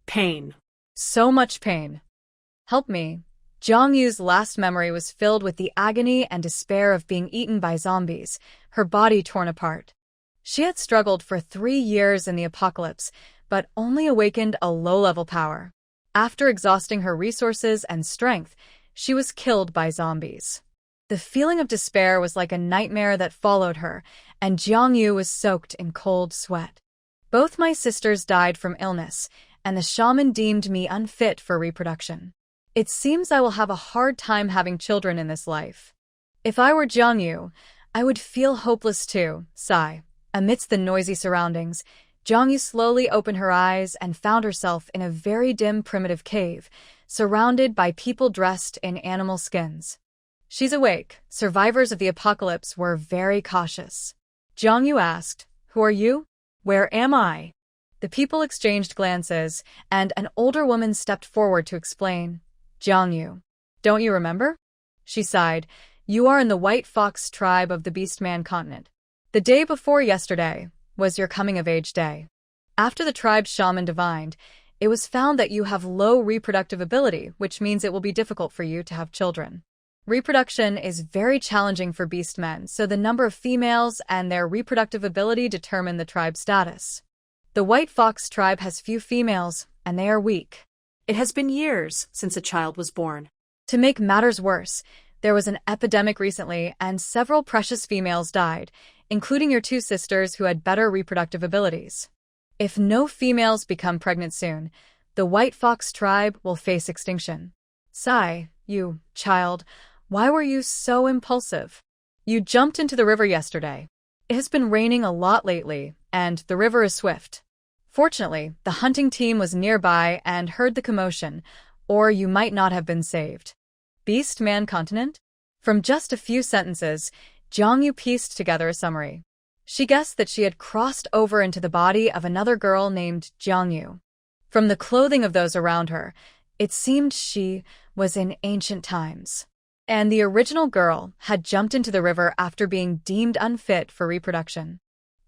Pain. So much pain. Help me. Jiang-Yu's last memory was filled with the agony and despair of being eaten by zombies, her body torn apart. She had struggled for 3 years in the apocalypse, but only awakened a low-level power. After exhausting her resources and strength, she was killed by zombies. The feeling of despair was like a nightmare that followed her, and Jiang-Yu was soaked in cold sweat. Both my sisters died from illness, and the shaman deemed me unfit for reproduction. It seems I will have a hard time having children in this life. If I were Jiang-Yu, I would feel hopeless too. Sigh. Amidst the noisy surroundings, Jiang-Yu slowly opened her eyes and found herself in a very dim primitive cave, surrounded by people dressed in animal skins. She's awake. Survivors of the apocalypse were very cautious. Jiang-Yu asked, "Who are you? Where am I?" The people exchanged glances, and an older woman stepped forward to explain. Jiang-Yu, don't you remember? She sighed. You are in the White Fox tribe of the Beastman continent. The day before yesterday was your coming-of-age day. After the tribe's shaman divined, it was found that you have low reproductive ability, which means it will be difficult for you to have children. Reproduction is very challenging for beastmen, so the number of females and their reproductive ability determine the tribe's status. The White Fox tribe has few females, and they are weak. It has been years since a child was born. To make matters worse, there was an epidemic recently, and several precious females died, including your 2 sisters who had better reproductive abilities. If no females become pregnant soon, the White Fox tribe will face extinction. Sigh, you, child, why were you so impulsive? You jumped into the river yesterday. It has been raining a lot lately, and the river is swift. Fortunately, the hunting team was nearby and heard the commotion, or you might not have been saved. Beast Man Continent? From just a few sentences, Jiang-Yu pieced together a summary. She guessed that she had crossed over into the body of another girl named Jiang-Yu. From the clothing of those around her, it seemed she was in ancient times. And the original girl had jumped into the river after being deemed unfit for reproduction.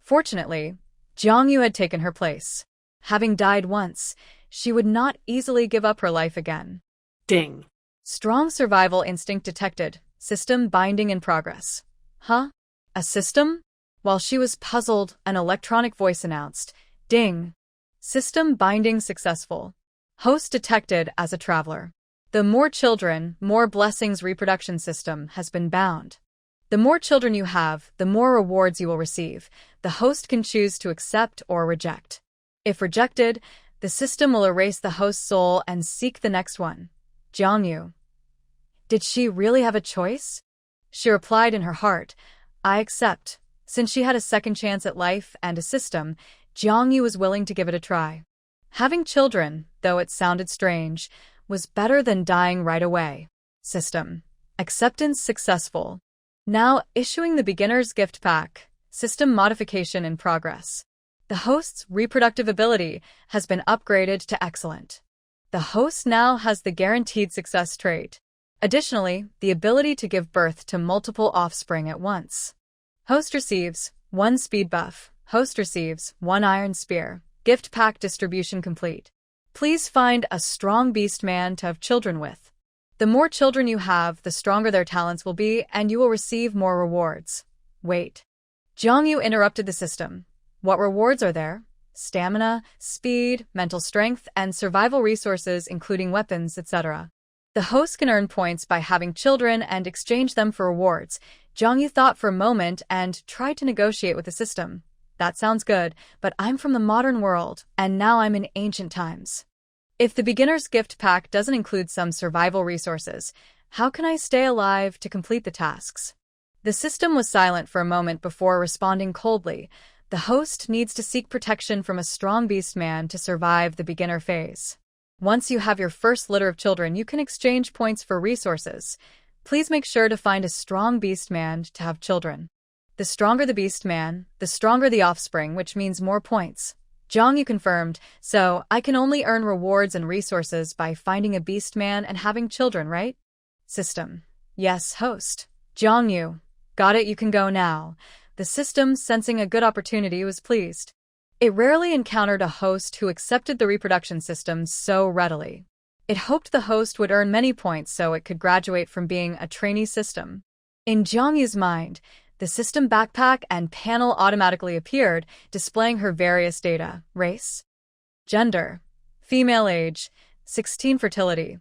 Fortunately, Jiang-Yu had taken her place. Having died once, she would not easily give up her life again. Ding. Strong survival instinct detected. System binding in progress. Huh? A system? While she was puzzled, an electronic voice announced, Ding. System binding successful. Host detected as a traveler. The more children, more blessings reproduction system has been bound. The more children you have, the more rewards you will receive. The host can choose to accept or reject. If rejected, the system will erase the host's soul and seek the next one. Jiang-Yu. Did she really have a choice? She replied in her heart, I accept. Since she had a second chance at life and a system, Jiang-Yu was willing to give it a try. Having children, though it sounded strange, was better than dying right away. System. Acceptance successful. Now issuing the beginner's gift pack. System modification in progress. The host's reproductive ability has been upgraded to excellent. The host now has the guaranteed success trait. Additionally, the ability to give birth to multiple offspring at once. Host receives 1 speed buff. Host receives 1 iron spear. Gift pack distribution complete. Please find a strong beast man to have children with. The more children you have, the stronger their talents will be, and you will receive more rewards. Wait. Jiang-Yu interrupted the system. What rewards are there? Stamina, speed, mental strength, and survival resources including weapons, etc. The host can earn points by having children and exchange them for rewards. Jiang-Yu thought for a moment and tried to negotiate with the system. That sounds good, but I'm from the modern world, and now I'm in ancient times. If the beginner's gift pack doesn't include some survival resources, how can I stay alive to complete the tasks? The system was silent for a moment before responding coldly. The host needs to seek protection from a strong beast man to survive the beginner phase. Once you have your first litter of children, you can exchange points for resources. Please make sure to find a strong beast man to have children. The stronger the beast man, the stronger the offspring, which means more points. Jiang-Yu confirmed, so I can only earn rewards and resources by finding a beast man and having children, right? System. Yes, host. Jiang-Yu. Got it, you can go now. The system, sensing a good opportunity, was pleased. It rarely encountered a host who accepted the reproduction system so readily. It hoped the host would earn many points so it could graduate from being a trainee system. In Jiangyu's mind, the system backpack and panel automatically appeared, displaying her various data: race, gender, female age, 16 fertility.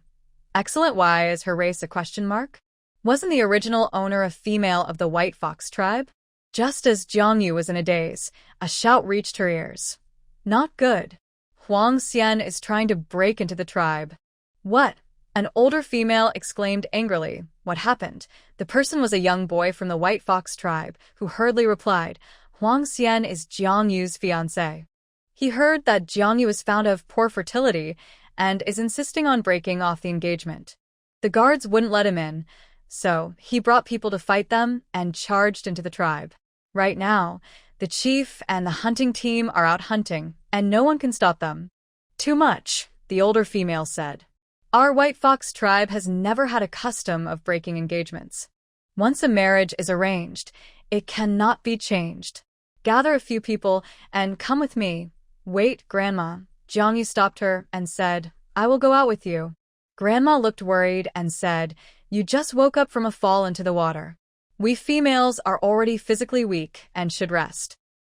Excellent. Why is her race a question mark? Wasn't the original owner a female of the White Fox tribe? Just as Jiangyu was in a daze, a shout reached her ears. Not good. Huang Xian is trying to break into the tribe. What? An older female exclaimed angrily. What happened? The person was a young boy from the White Fox tribe, who hurriedly replied, Huang Xian is Jiangyu's fiancé. He heard that Jiangyu is found of poor fertility and is insisting on breaking off the engagement. The guards wouldn't let him in, so he brought people to fight them and charged into the tribe. Right now, the chief and the hunting team are out hunting, and no one can stop them. Too much, the older female said. Our White Fox tribe has never had a custom of breaking engagements. Once a marriage is arranged, it cannot be changed. Gather a few people and come with me. Wait, Grandma. Jiangyu stopped her and said, I will go out with you. Grandma looked worried and said, You just woke up from a fall into the water. We females are already physically weak and should rest.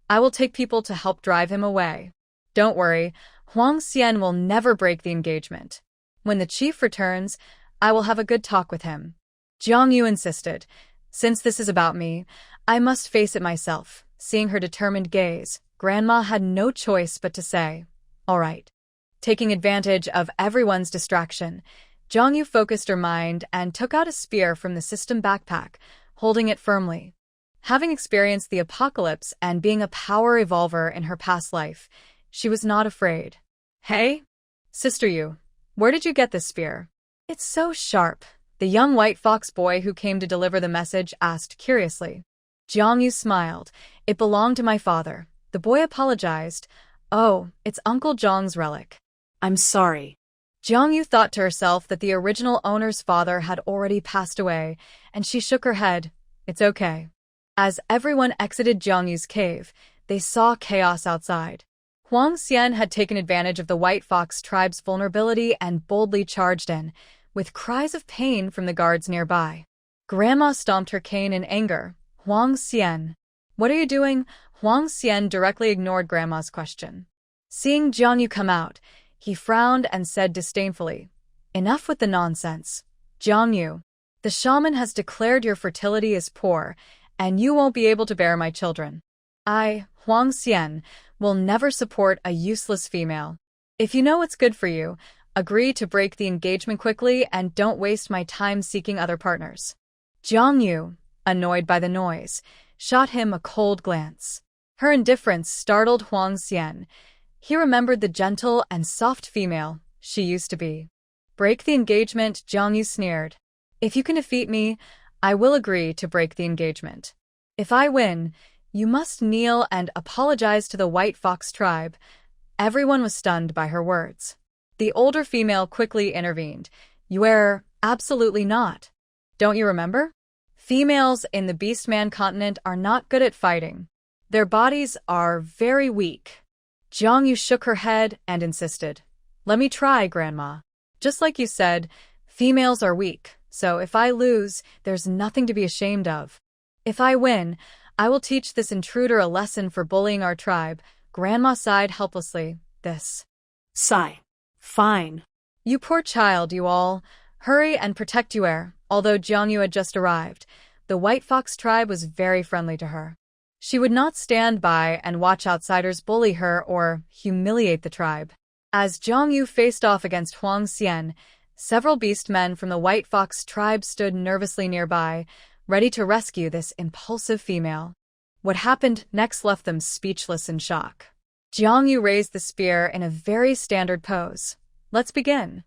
I will take people to help drive him away. Don't worry, Huang Xian will never break the engagement. When the chief returns, I will have a good talk with him. Jiangyu insisted. Since this is about me, I must face it myself. Seeing her determined gaze, Grandma had no choice but to say, All right. Taking advantage of everyone's distraction, Jiangyu focused her mind and took out a spear from the system backpack, holding it firmly. Having experienced the apocalypse and being a power evolver in her past life, she was not afraid. Hey, Sister Yu, where did you get this spear? It's so sharp, the young White Fox boy who came to deliver the message asked curiously. Jiangyu smiled. It belonged to my father. The boy apologized. Oh, it's Uncle Zhang's relic. I'm sorry. Jiangyu thought to herself that the original owner's father had already passed away, and she shook her head. It's okay. As everyone exited Jiangyu's cave, they saw chaos outside. Huang Xian had taken advantage of the White Fox tribe's vulnerability and boldly charged in, with cries of pain from the guards nearby. Grandma stomped her cane in anger. Huang Xian. What are you doing? Huang Xian directly ignored Grandma's question. Seeing Jiangyu come out, he frowned and said disdainfully, Enough with the nonsense. Jiangyu, the shaman has declared your fertility is poor, and you won't be able to bear my children. I, Huang Xian, will never support a useless female. If you know what's good for you, agree to break the engagement quickly and don't waste my time seeking other partners. Jiangyu, annoyed by the noise, shot him a cold glance. Her indifference startled Huang Xian. He remembered the gentle and soft female she used to be. Break the engagement, Jiangyu sneered. If you can defeat me, I will agree to break the engagement. If I win, you must kneel and apologize to the White Fox tribe. Everyone was stunned by her words. The older female quickly intervened. Absolutely not. Don't you remember? Females in the Beastman continent are not good at fighting. Their bodies are very weak. Jiangyu shook her head and insisted. Let me try, Grandma. Just like you said, females are weak, so if I lose, there's nothing to be ashamed of. If I win, I will teach this intruder a lesson for bullying our tribe. Grandma sighed helplessly. Sigh. Fine. You poor child, you all. Hurry and protect Yuer. Although Jiangyu had just arrived, the White Fox tribe was very friendly to her. She would not stand by and watch outsiders bully her or humiliate the tribe. As Jiangyu faced off against Huang Xian, several beast men from the White Fox tribe stood nervously nearby, ready to rescue this impulsive female. What happened next left them speechless in shock. Jiangyu raised the spear in a very standard pose. Let's begin.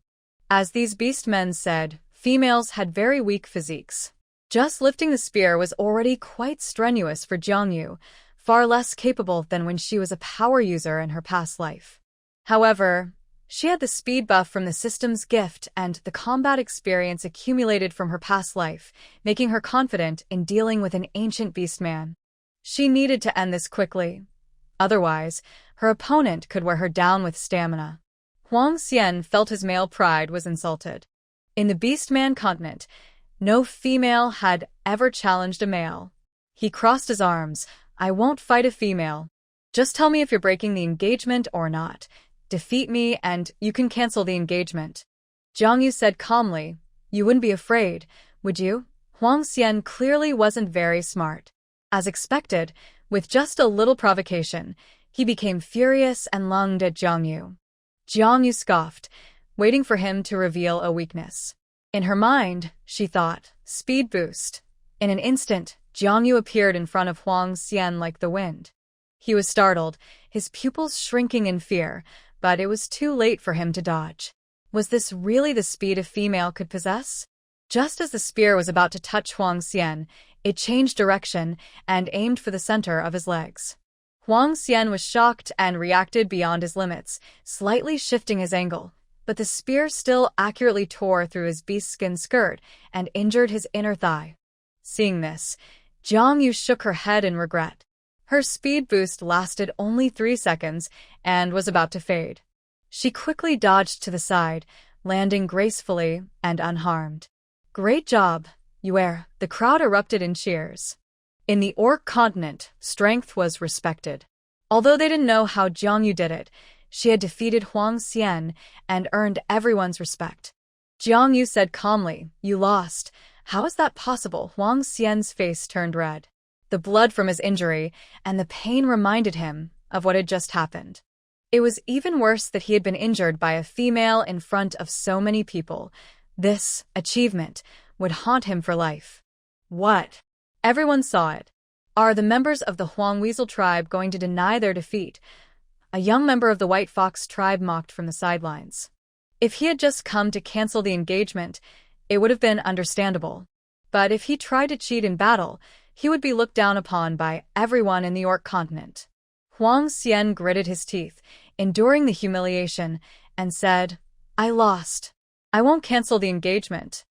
As these beast men said, females had very weak physiques. Just lifting the spear was already quite strenuous for Jiangyu, far less capable than when she was a power user in her past life. However, she had the speed buff from the system's gift and the combat experience accumulated from her past life, making her confident in dealing with an ancient beastman. She needed to end this quickly. Otherwise, her opponent could wear her down with stamina. Huang Xian felt his male pride was insulted. In the Beastman continent, no female had ever challenged a male. He crossed his arms. I won't fight a female. Just tell me if you're breaking the engagement or not. Defeat me and you can cancel the engagement. Jiang Yu said calmly. You wouldn't be afraid, would you? Huang Xian clearly wasn't very smart. As expected, with just a little provocation, he became furious and lunged at Jiang Yu. Jiang Yu scoffed, waiting for him to reveal a weakness. In her mind, she thought, speed boost. In an instant, Jiang Yu appeared in front of Huang Xian like the wind. He was startled, his pupils shrinking in fear, but it was too late for him to dodge. Was this really the speed a female could possess? Just as the spear was about to touch Huang Xian, it changed direction and aimed for the center of his legs. Huang Xian was shocked and reacted beyond his limits, slightly shifting his angle, but the spear still accurately tore through his beastskin skirt and injured his inner thigh. Seeing this, Jiang Yu shook her head in regret. Her speed boost lasted only 3 seconds and was about to fade. She quickly dodged to the side, landing gracefully and unharmed. Great job, Yue. The crowd erupted in cheers. In the Orc continent, strength was respected. Although they didn't know how Jiang Yu did it, she had defeated Huang Xian and earned everyone's respect. Jiang Yu said calmly, You lost. How is that possible? Huang Xian's face turned red. The blood from his injury and the pain reminded him of what had just happened. It was even worse that he had been injured by a female in front of so many people. This achievement would haunt him for life. What? Everyone saw it. Are the members of the Huang Weasel tribe going to deny their defeat? A young member of the White Fox tribe mocked from the sidelines. If he had just come to cancel the engagement, it would have been understandable. But if he tried to cheat in battle, he would be looked down upon by everyone in the Orc continent. Huang Xian gritted his teeth, enduring the humiliation, and said, I lost. I won't cancel the engagement.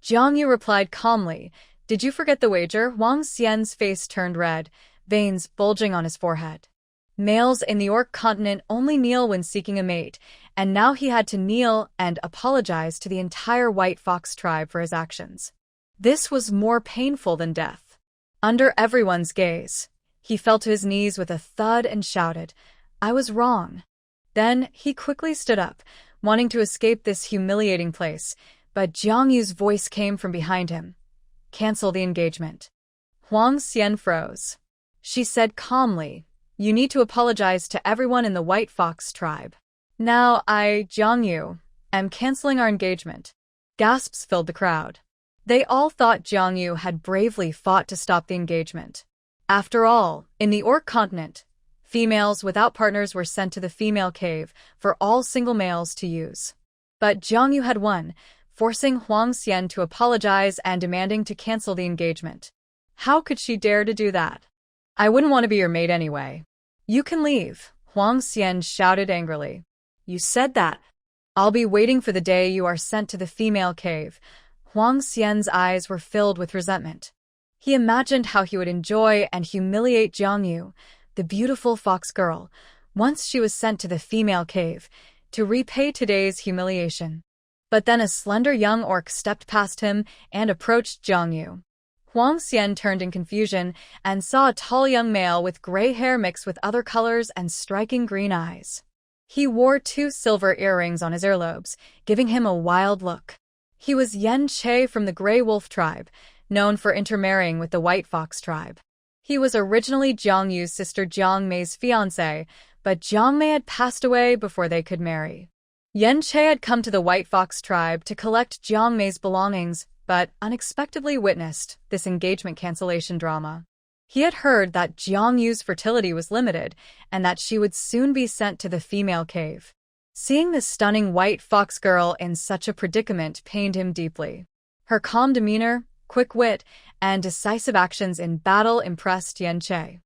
Jiang Yu replied calmly, Did you forget the wager? Huang Xian's face turned red, veins bulging on his forehead. Males in the Orc continent only kneel when seeking a mate, and now he had to kneel and apologize to the entire White Fox tribe for his actions. This was more painful than death. Under everyone's gaze, he fell to his knees with a thud and shouted, I was wrong. Then he quickly stood up, wanting to escape this humiliating place, but Jiang Yu's voice came from behind him. Cancel the engagement. Huang Xian froze. She said calmly, You need to apologize to everyone in the White Fox tribe. Now I, Jiang Yu, am canceling our engagement. Gasps filled the crowd. They all thought Jiang Yu had bravely fought to stop the engagement. After all, in the Orc continent, females without partners were sent to the female cave for all single males to use. But Jiang Yu had won, forcing Huang Xian to apologize and demanding to cancel the engagement. How could she dare to do that? I wouldn't want to be your mate anyway. You can leave, Huang Xian shouted angrily. You said that. I'll be waiting for the day you are sent to the female cave. Huang Xian's eyes were filled with resentment. He imagined how he would enjoy and humiliate Jiang Yu, the beautiful fox girl, once she was sent to the female cave, to repay today's humiliation. But then a slender young orc stepped past him and approached Jiang Yu. Huang Xian turned in confusion and saw a tall young male with gray hair mixed with other colors and striking green eyes. He wore 2 silver earrings on his earlobes, giving him a wild look. He was Yen Che from the Gray Wolf tribe, known for intermarrying with the White Fox tribe. He was originally Jiang Yu's sister Jiang Mei's fiancé, but Jiang Mei had passed away before they could marry. Yen Che had come to the White Fox tribe to collect Jiang Mei's belongings, but unexpectedly witnessed this engagement cancellation drama. He had heard that Jiang Yu's fertility was limited and that she would soon be sent to the female cave. Seeing this stunning White Fox girl in such a predicament pained him deeply. Her calm demeanor, quick wit, and decisive actions in battle impressed Yen Che.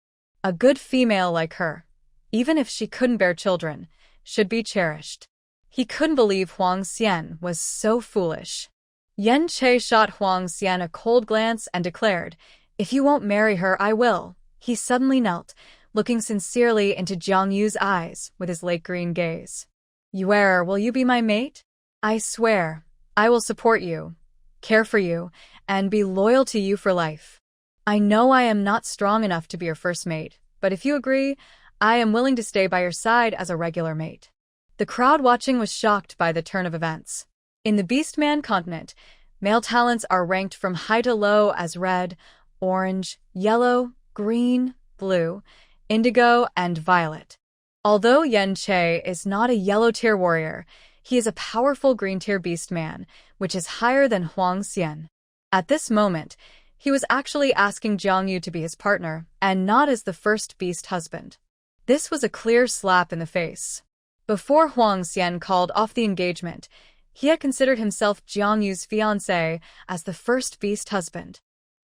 A good female like her, even if she couldn't bear children, should be cherished. He couldn't believe Huang Xian was so foolish. Yen Che shot Huang Xian a cold glance and declared, If you won't marry her, I will. He suddenly knelt, looking sincerely into Jiang Yu's eyes with his lake green gaze. Yue, will you be my mate? I swear, I will support you, care for you, and be loyal to you for life. I know I am not strong enough to be your first mate, but if you agree, I am willing to stay by your side as a regular mate. The crowd watching was shocked by the turn of events. In the Beastman continent, male talents are ranked from high to low as red, orange, yellow, green, blue, indigo, and violet. Although Yen Che is not a yellow-tier warrior, he is a powerful green-tier beastman, which is higher than Huang Xian. At this moment, he was actually asking Jiang Yu to be his partner, and not as the first beast husband. This was a clear slap in the face. Before Huang Xian called off the engagement, he had considered himself Jiang Yu's fiancé as the first beast husband.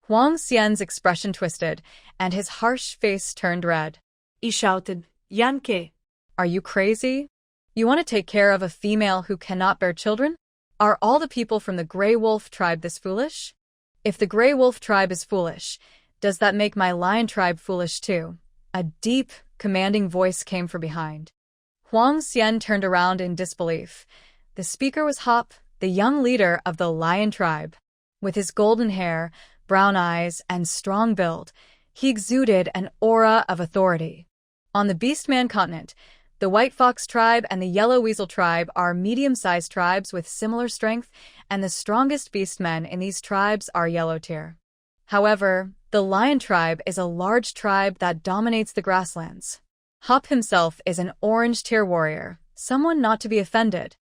Huang Xian's expression twisted, and his harsh face turned red. He shouted, Yanke. Are you crazy? You want to take care of a female who cannot bear children? Are all the people from the Grey Wolf tribe this foolish? If the Grey Wolf tribe is foolish, does that make my Lion tribe foolish too? A deep, commanding voice came from behind. Huang Xian turned around in disbelief. The speaker was Hop, the young leader of the Lion tribe. With his golden hair, brown eyes, and strong build, he exuded an aura of authority. On the Beastman continent, the White Fox tribe and the Yellow Weasel tribe are medium-sized tribes with similar strength, and the strongest beastmen in these tribes are yellow tier. However, the Lion tribe is a large tribe that dominates the grasslands. Hop himself is an orange tier warrior, someone not to be offended.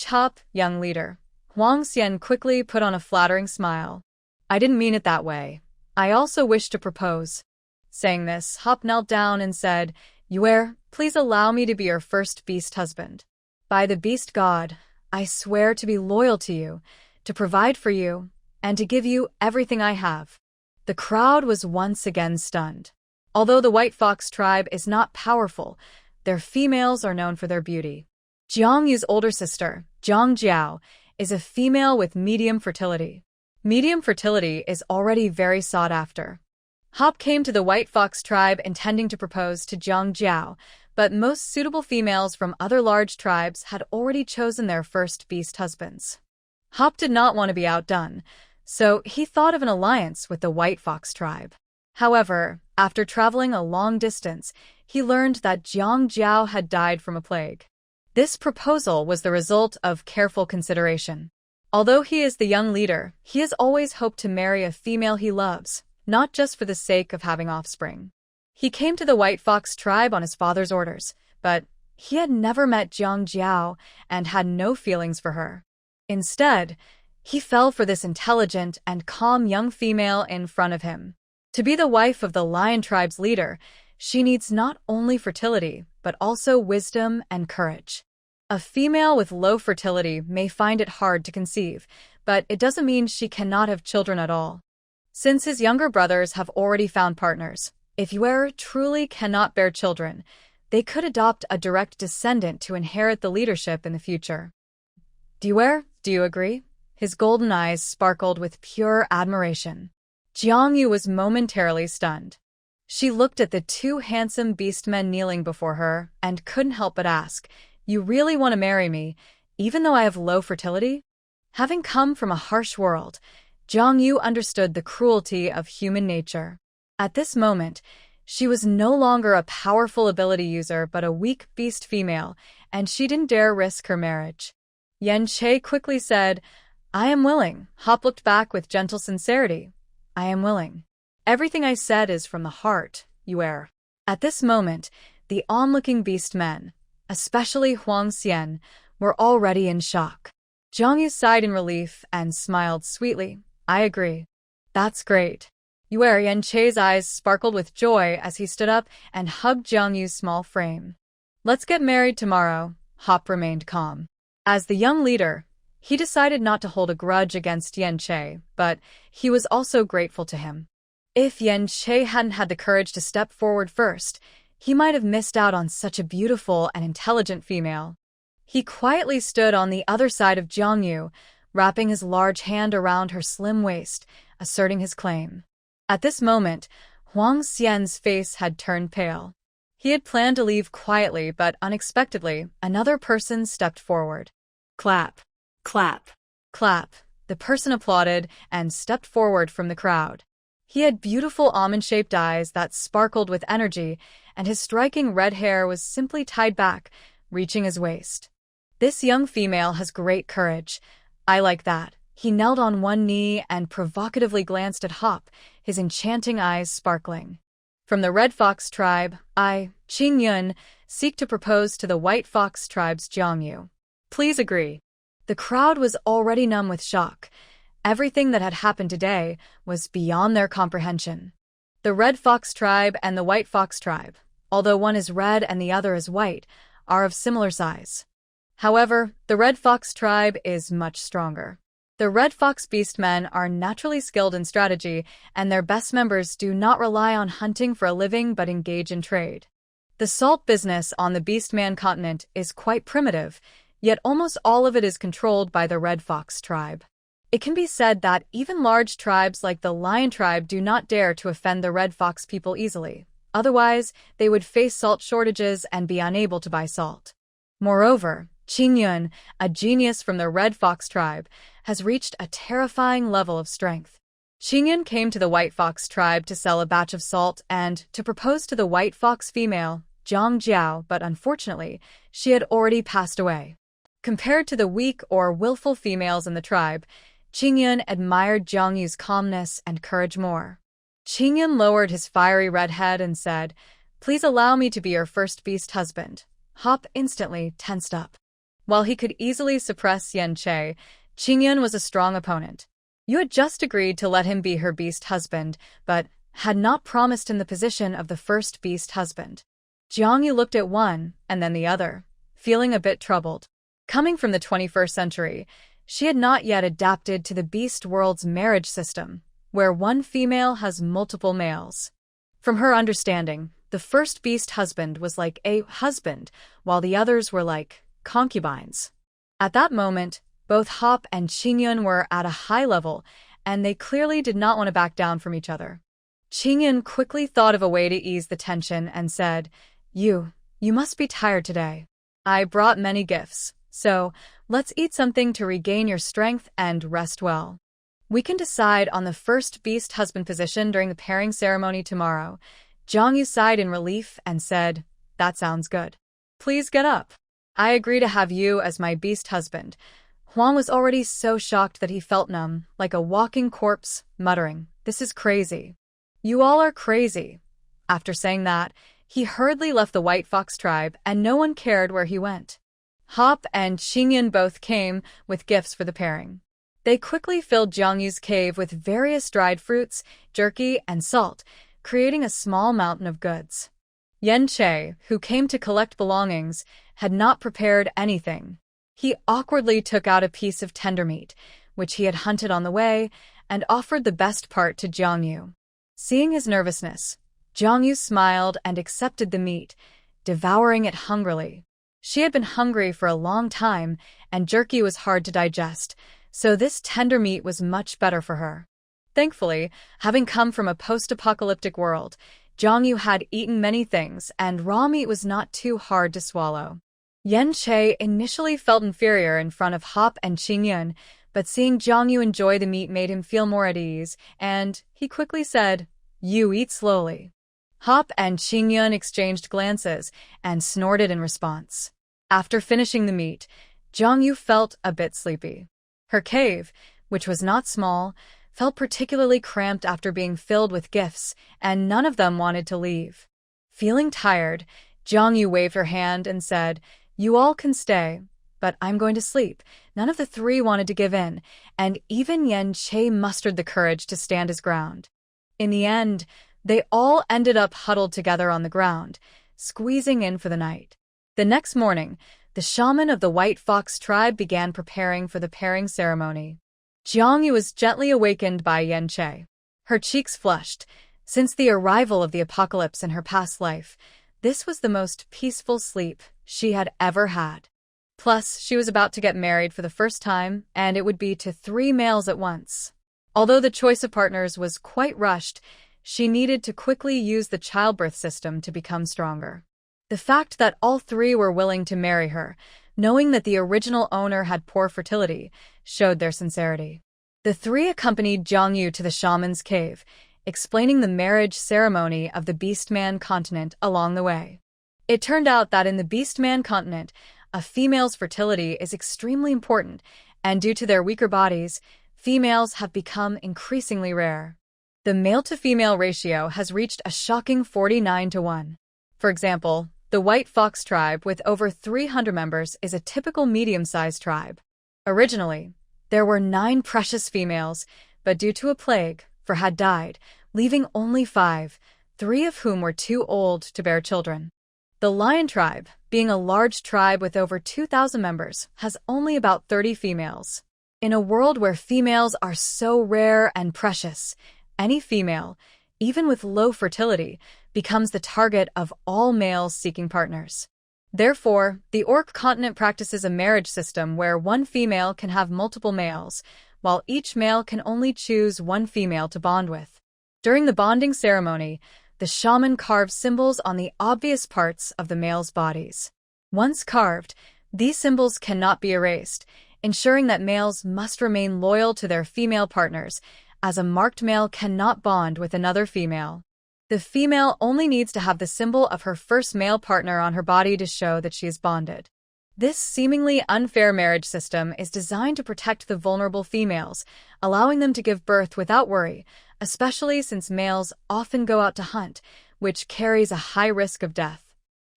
Hop, young leader. Huang Xian quickly put on a flattering smile. I didn't mean it that way. I also wish to propose. Saying this, Hop knelt down and said, Yue, please allow me to be your first beast husband. By the beast god, I swear to be loyal to you, to provide for you, and to give you everything I have. The crowd was once again stunned. Although the White Fox tribe is not powerful, their females are known for their beauty. Jiang Yu's older sister, Jiang Jiao, is a female with medium fertility. Medium fertility is already very sought after. Hop came to the White Fox tribe intending to propose to Jiang Jiao, but most suitable females from other large tribes had already chosen their first beast husbands. Hop did not want to be outdone, so he thought of an alliance with the White Fox tribe. However, after traveling a long distance, he learned that Jiang Jiao had died from a plague. This proposal was the result of careful consideration. Although he is the young leader, he has always hoped to marry a female he loves, not just for the sake of having offspring. He came to the White Fox tribe on his father's orders, but he had never met Jiang Jiao and had no feelings for her. Instead, he fell for this intelligent and calm young female in front of him. To be the wife of the Lion tribe's leader, she needs not only fertility, but also wisdom and courage. A female with low fertility may find it hard to conceive, but it doesn't mean she cannot have children at all. Since his younger brothers have already found partners, if Yue truly cannot bear children, they could adopt a direct descendant to inherit the leadership in the future. Yue, do you agree? His golden eyes sparkled with pure admiration. Jiang Yu was momentarily stunned. She looked at the two handsome beastmen kneeling before her and couldn't help but ask, You really want to marry me, even though I have low fertility? Having come from a harsh world, Jiang Yu understood the cruelty of human nature. At this moment, she was no longer a powerful ability user but a weak beast female, and she didn't dare risk her marriage. Yen Che quickly said, I am willing. Hop looked back with gentle sincerity. I am willing. Everything I said is from the heart, Yue. At this moment, the onlooking beast men, especially Huang Xian, were already in shock. Jiang Yu sighed in relief and smiled sweetly. I agree. That's great. Yen Che's eyes sparkled with joy as he stood up and hugged Jiang Yu's small frame. Let's get married tomorrow. Hop remained calm. As the young leader, he decided not to hold a grudge against Yen Che, but he was also grateful to him. If Yen Che hadn't had the courage to step forward first, he might have missed out on such a beautiful and intelligent female. He quietly stood on the other side of Jiang Yu, wrapping his large hand around her slim waist, asserting his claim. At this moment, Huang Xian's face had turned pale. He had planned to leave quietly, but unexpectedly, another person stepped forward. Clap. Clap. Clap. The person applauded and stepped forward from the crowd. He had beautiful almond-shaped eyes that sparkled with energy, and his striking red hair was simply tied back, reaching his waist. This young female has great courage. I like that. He knelt on one knee and provocatively glanced at Hop, his enchanting eyes sparkling. From the Red Fox tribe, I, Qing Yun, seek to propose to the White Fox tribe's Jiangyu. Please agree. The crowd was already numb with shock. Everything that had happened today was beyond their comprehension. The Red Fox tribe and the White Fox tribe, although one is red and the other is white, are of similar size. However, the Red Fox tribe is much stronger. The Red Fox beastmen are naturally skilled in strategy, and their best members do not rely on hunting for a living but engage in trade. The salt business on the Beastman continent is quite primitive, yet almost all of it is controlled by the Red Fox tribe. It can be said that even large tribes like the Lion tribe do not dare to offend the Red Fox people easily. Otherwise, they would face salt shortages and be unable to buy salt. Moreover, Qing Yun, a genius from the Red Fox tribe, has reached a terrifying level of strength. Qing Yun came to the White Fox tribe to sell a batch of salt and to propose to the White Fox female, Zhang Jiao, but unfortunately, she had already passed away. Compared to the weak or willful females in the tribe, Qing Yun admired Zhang Yu's calmness and courage more. Qing Yun lowered his fiery red head and said, "Please allow me to be your first beast husband." Hop instantly tensed up. While he could easily suppress Yen Che, Qing Yun was a strong opponent. You had just agreed to let him be her beast husband, but had not promised him the position of the first beast husband. Jiang Yu looked at one and then the other, feeling a bit troubled. Coming from the 21st century, she had not yet adapted to the beast world's marriage system, where one female has multiple males. From her understanding, the first beast husband was like a husband, while the others were like concubines. At that moment, both Hop and Qing Yun were at a high level, and they clearly did not want to back down from each other. Qing Yun quickly thought of a way to ease the tension and said, You must be tired today. I brought many gifts, so let's eat something to regain your strength and rest well. We can decide on the first beast husband position during the pairing ceremony tomorrow. Zhang Yu sighed in relief and said, That sounds good. Please get up. I agree to have you as my beast husband. Huang was already so shocked that he felt numb, like a walking corpse, muttering, This is crazy. You all are crazy. After saying that, he hurriedly left the White Fox tribe, and no one cared where he went. Hop and Qing Yun both came with gifts for the pairing. They quickly filled Jiang Yu's cave with various dried fruits, jerky, and salt, creating a small mountain of goods. Yen Che, who came to collect belongings, had not prepared anything. He awkwardly took out a piece of tender meat, which he had hunted on the way, and offered the best part to Jiang Yu. Seeing his nervousness, Jiang Yu smiled and accepted the meat, devouring it hungrily. She had been hungry for a long time, and jerky was hard to digest, so this tender meat was much better for her. Thankfully, having come from a post-apocalyptic world, Jiang Yu had eaten many things, and raw meat was not too hard to swallow. Yen Che initially felt inferior in front of Hop and Qing Yun, but seeing Jiang Yu enjoy the meat made him feel more at ease, and he quickly said, You eat slowly. Hop and Qing Yun exchanged glances and snorted in response. After finishing the meat, Jiang Yu felt a bit sleepy. Her cave, which was not small, felt particularly cramped after being filled with gifts, and none of them wanted to leave. Feeling tired, Jiang Yu waved her hand and said, You all can stay, but I'm going to sleep. None of the three wanted to give in, and even Yen Che mustered the courage to stand his ground. In the end, they all ended up huddled together on the ground, squeezing in for the night. The next morning, the shaman of the White Fox tribe began preparing for the pairing ceremony. Jiang Yu was gently awakened by Yen Che. Her cheeks flushed. Since the arrival of the apocalypse in her past life, this was the most peaceful sleep she had ever had. Plus, she was about to get married for the first time, and it would be to 3 males at once. Although the choice of partners was quite rushed, She needed to quickly use the childbirth system to become stronger. The fact that all three were willing to marry her, knowing that the original owner had poor fertility, showed their sincerity. The three accompanied Jiangyu to the shaman's cave, explaining the marriage ceremony of the Beastman continent along the way. It turned out that in the Beastman continent, a female's fertility is extremely important, and due to their weaker bodies, females have become increasingly rare. The male-to-female ratio has reached a shocking 49-1. For example, the White Fox tribe with over 300 members is a typical medium-sized tribe. Originally, there were 9 precious females, but due to a plague, 4 had died, leaving only 5, 3 of whom were too old to bear children. The Lion tribe, being a large tribe with over 2,000 members, has only about 30 females. In a world where females are so rare and precious, any female, even with low fertility, becomes the target of all males seeking partners. Therefore, the Orc continent practices a marriage system where one female can have multiple males, while each male can only choose one female to bond with. During the bonding ceremony, the shaman carves symbols on the obvious parts of the males' bodies. Once carved, these symbols cannot be erased, ensuring that males must remain loyal to their female partners, as a marked male cannot bond with another female. The female only needs to have the symbol of her first male partner on her body to show that she is bonded. This seemingly unfair marriage system is designed to protect the vulnerable females, allowing them to give birth without worry, especially since males often go out to hunt, which carries a high risk of death.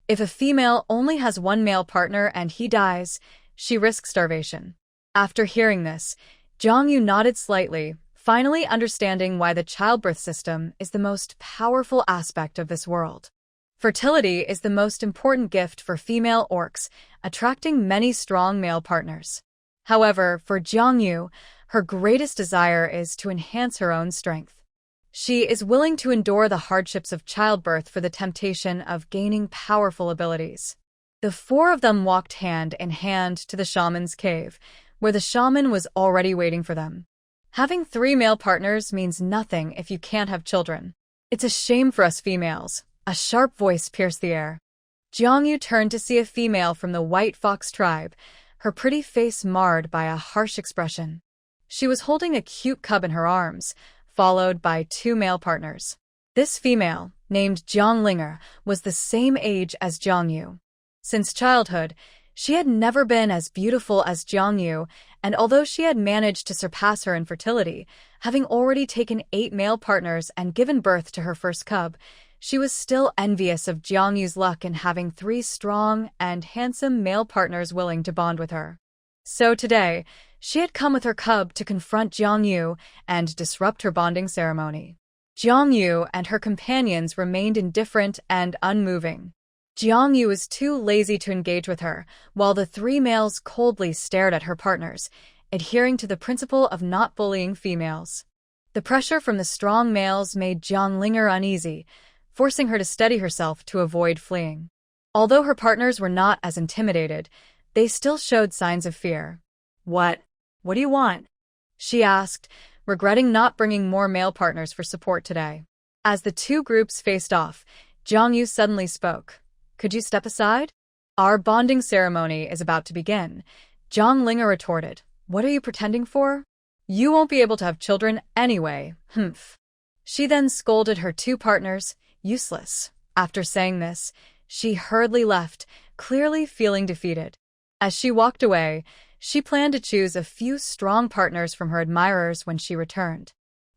If a female only has one male partner and he dies, she risks starvation. After hearing this, Jiangyu nodded slightly, finally understanding why the childbirth system is the most powerful aspect of this world. Fertility is the most important gift for female orcs, attracting many strong male partners. However, for Jiangyu, her greatest desire is to enhance her own strength. She is willing to endure the hardships of childbirth for the temptation of gaining powerful abilities. The 4 of them walked hand in hand to the shaman's cave, where the shaman was already waiting for them. Having 3 male partners means nothing if you can't have children. It's a shame for us females. A sharp voice pierced the air. Jiangyu turned to see a female from the White Fox tribe, her pretty face marred by a harsh expression. She was holding a cute cub in her arms, followed by 2 male partners. This female, named Jiang Linger, was the same age as Jiangyu. Since childhood, she had never been as beautiful as Jiangyu, and although she had managed to surpass her in fertility, having already taken 8 male partners and given birth to her first cub, she was still envious of Jiangyu's luck in having 3 strong and handsome male partners willing to bond with her. So today, she had come with her cub to confront Jiangyu and disrupt her bonding ceremony. Jiangyu and her companions remained indifferent and unmoving. Jiangyu was too lazy to engage with her, while the 3 males coldly stared at her partners, adhering to the principle of not bullying females. The pressure from the strong males made Jiang Linger uneasy, forcing her to steady herself to avoid fleeing. Although her partners were not as intimidated, they still showed signs of fear. What do you want?" she asked, regretting not bringing more male partners for support today. As the 2 groups faced off, Jiangyu suddenly spoke. "Could you step aside? Our bonding ceremony is about to begin," Jiang Linger retorted. "What are you pretending for? You won't be able to have children anyway, humph." She then scolded her 2 partners. Useless. After saying this, she hurriedly left, clearly feeling defeated. As she walked away, she planned to choose a few strong partners from her admirers when she returned.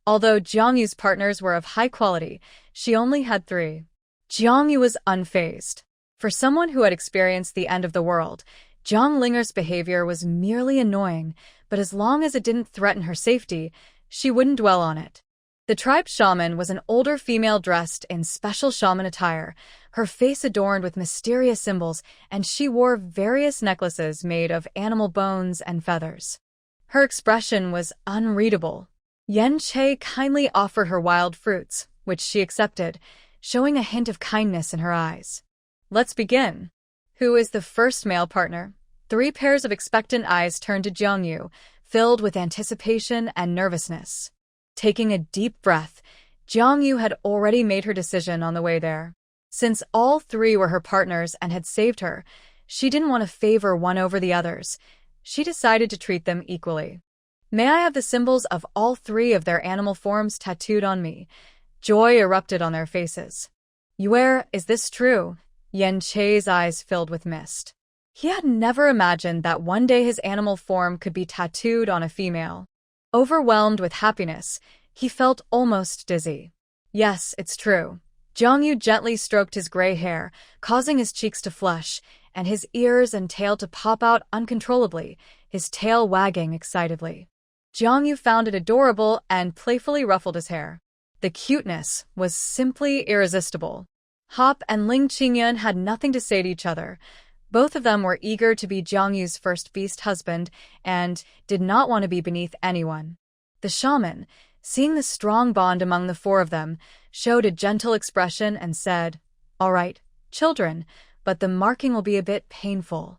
Although Jiangyu's partners were of high quality, she only had 3. Jiangyu was unfazed. For someone who had experienced the end of the world, Jiang Linger's behavior was merely annoying, but as long as it didn't threaten her safety, she wouldn't dwell on it. The tribe shaman was an older female dressed in special shaman attire, her face adorned with mysterious symbols, and she wore various necklaces made of animal bones and feathers. Her expression was unreadable. Yen Che kindly offered her wild fruits, which she accepted, showing a hint of kindness in her eyes. "Let's begin. Who is the first male partner?" 3 pairs of expectant eyes turned to Jiangyu, filled with anticipation and nervousness. Taking a deep breath, Jiang Yu had already made her decision on the way there. Since all three were her partners and had saved her, she didn't want to favor one over the others. She decided to treat them equally. May I have the symbols of all three of their animal forms tattooed on me? Joy erupted on their faces. Yue, is this true? Yan Chei's eyes filled with mist. He had never imagined that one day his animal form could be tattooed on a female. Overwhelmed with happiness, he felt almost dizzy. Yes, it's true. Jiang Yu gently stroked his gray hair, causing his cheeks to flush, and his ears and tail to pop out uncontrollably, his tail wagging excitedly. Jiang Yu found it adorable and playfully ruffled his hair. The cuteness was simply irresistible. Hop and Ling Qingyun had nothing to say to each other. Both of them were eager to be Jiang Yu's first beast husband and did not want to be beneath anyone. The shaman, seeing the strong bond among the four of them, showed a gentle expression and said, "All right, children, but the marking will be a bit painful."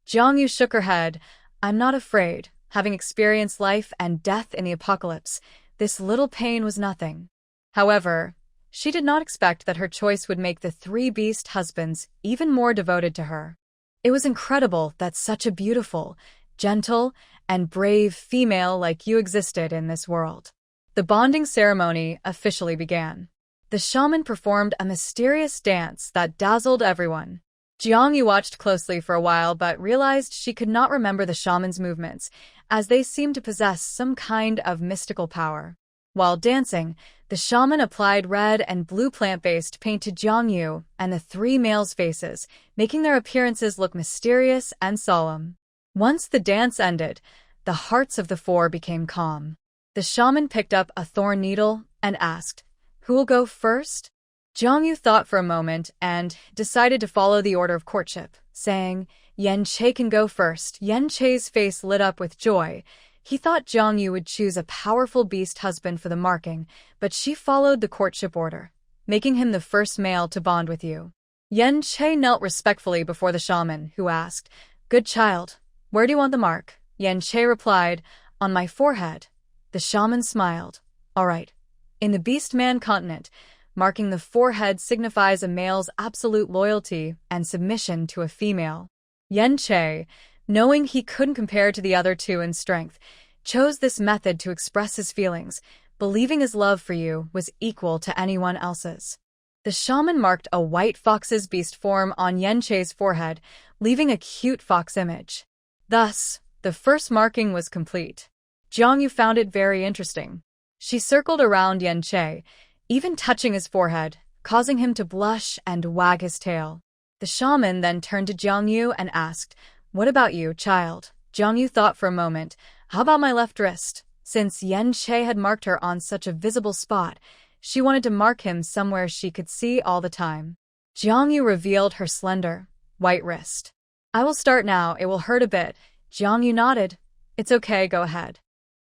Jiang Yu shook her head. "I'm not afraid. Having experienced life and death in the apocalypse, this little pain was nothing." However, she did not expect that her choice would make the three beast husbands even more devoted to her. It was incredible that such a beautiful, gentle, and brave female like you existed in this world. The bonding ceremony officially began. The shaman performed a mysterious dance that dazzled everyone. Jiang Yu watched closely for a while but realized she could not remember the shaman's movements, as they seemed to possess some kind of mystical power. While dancing, the shaman applied red and blue plant-based paint to Jiang Yu and the three males' faces, making their appearances look mysterious and solemn. Once the dance ended, the hearts of the four became calm. The shaman picked up a thorn needle and asked, "Who will go first?" Jiang Yu thought for a moment and decided to follow the order of courtship, saying, "Yan Chei can go first." Yan Chei's face lit up with joy. He thought Jiang Yu would choose a powerful beast husband for the marking, but she followed the courtship order, making him the first male to bond with you. Yan Chei knelt respectfully before the shaman, who asked, "Good child, where do you want the mark?" Yan Chei replied, "On my forehead." The shaman smiled. "All right. In the beast man continent, marking the forehead signifies a male's absolute loyalty and submission to a female." Yan Chei, knowing he couldn't compare to the other two in strength, chose this method to express his feelings, believing his love for you was equal to anyone else's. The shaman marked a white fox's beast form on Yan Chei's forehead, leaving a cute fox image. Thus, the first marking was complete. Jiang Yu found it very interesting. She circled around Yan Chei, even touching his forehead, causing him to blush and wag his tail. The shaman then turned to Jiang Yu and asked, "What about you, child?" Jiang Yu thought for a moment. "How about my left wrist?" Since Yan Chei had marked her on such a visible spot, she wanted to mark him somewhere she could see all the time. Jiang Yu revealed her slender, white wrist. "I will start now. It will hurt a bit." Jiang Yu nodded. "It's okay, go ahead."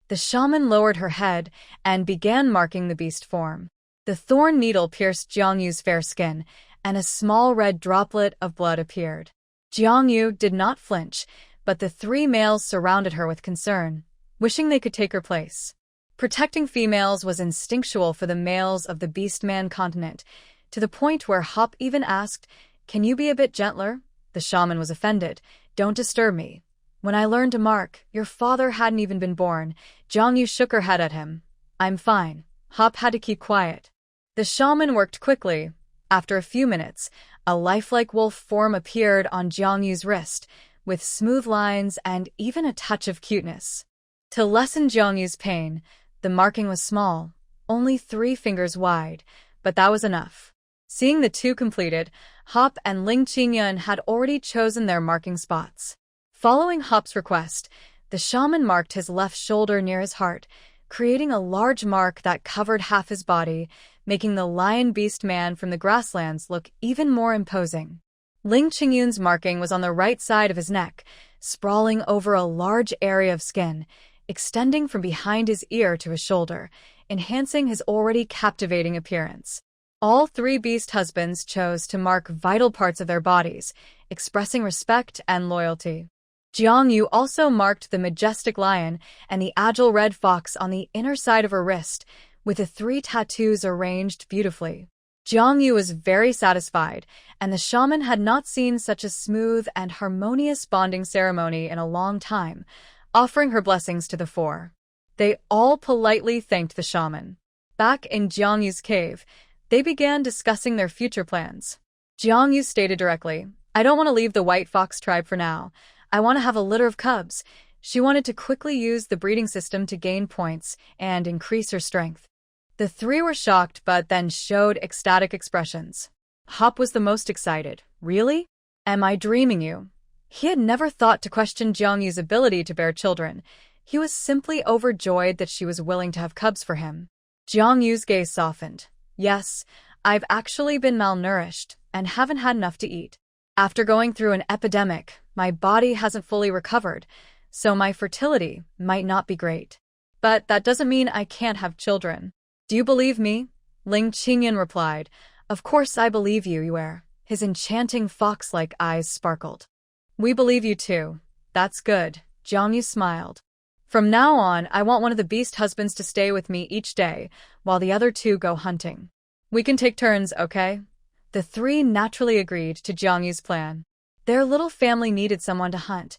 The shaman lowered her head and began marking the beast form. The thorn needle pierced Jiang Yu's fair skin, and a small red droplet of blood appeared. Jiang Yu did not flinch, but the three males surrounded her with concern, wishing they could take her place. Protecting females was instinctual for the males of the Beastman continent, to the point where Hop even asked, "Can you be a bit gentler?" The shaman was offended. "Don't disturb me. When I learned to mark, your father hadn't even been born." Jiang Yu shook her head at him. "I'm fine." Hop had to keep quiet. The shaman worked quickly. After a few minutes, a lifelike wolf form appeared on Jiang Yu's wrist, with smooth lines and even a touch of cuteness. To lessen Jiang Yu's pain, the marking was small, only 3 fingers wide, but that was enough. Seeing the two completed, Hop and Ling Qingyun had already chosen their marking spots. Following Hop's request, the shaman marked his left shoulder near his heart, creating a large mark that covered half his body, making the lion beast man from the grasslands look even more imposing. Ling Qingyun's marking was on the right side of his neck, sprawling over a large area of skin, extending from behind his ear to his shoulder, enhancing his already captivating appearance. All 3 beast husbands chose to mark vital parts of their bodies, expressing respect and loyalty. Jiang Yu also marked the majestic lion and the agile red fox on the inner side of her wrist, with the 3 tattoos arranged beautifully. Jiangyu was very satisfied, and the shaman had not seen such a smooth and harmonious bonding ceremony in a long time, offering her blessings to the 4. They all politely thanked the shaman. Back in Jiangyu's cave, they began discussing their future plans. Jiangyu stated directly, "I don't want to leave the White Fox tribe for now. I want to have a litter of cubs." She wanted to quickly use the breeding system to gain points and increase her strength. The 3 were shocked but then showed ecstatic expressions. Hop was the most excited. "Really? Am I dreaming you?" He had never thought to question Jiangyu's ability to bear children. He was simply overjoyed that she was willing to have cubs for him. Jiangyu's gaze softened. "Yes, I've actually been malnourished and haven't had enough to eat. After going through an epidemic, my body hasn't fully recovered, so my fertility might not be great. But that doesn't mean I can't have children. Do you believe me?" Ling Qingyan replied, "Of course I believe you, Yuer." His enchanting fox-like eyes sparkled. "We believe you too. That's good." Jiangyu smiled. "From now on, I want one of the beast husbands to stay with me each day, while the other 2 go hunting. We can take turns, okay?" The 3 naturally agreed to Jiangyu's plan. Their little family needed someone to hunt.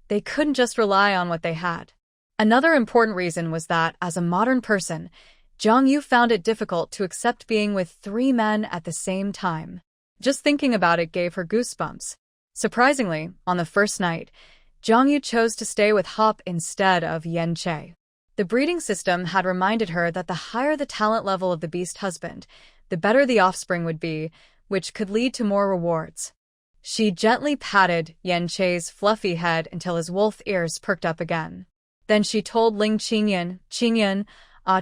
They couldn't just rely on what they had. Another important reason was that, as a modern person, Jiangyu found it difficult to accept being with 3 men at the same time. Just thinking about it gave her goosebumps. Surprisingly, on the first night, Jiangyu chose to stay with Hop instead of Yen Che. The breeding system had reminded her that the higher the talent level of the beast husband, the better the offspring would be, which could lead to more rewards. She gently patted Yen Che's fluffy head until his wolf ears perked up again. Then she told Ling Qingyan, "Qingyan,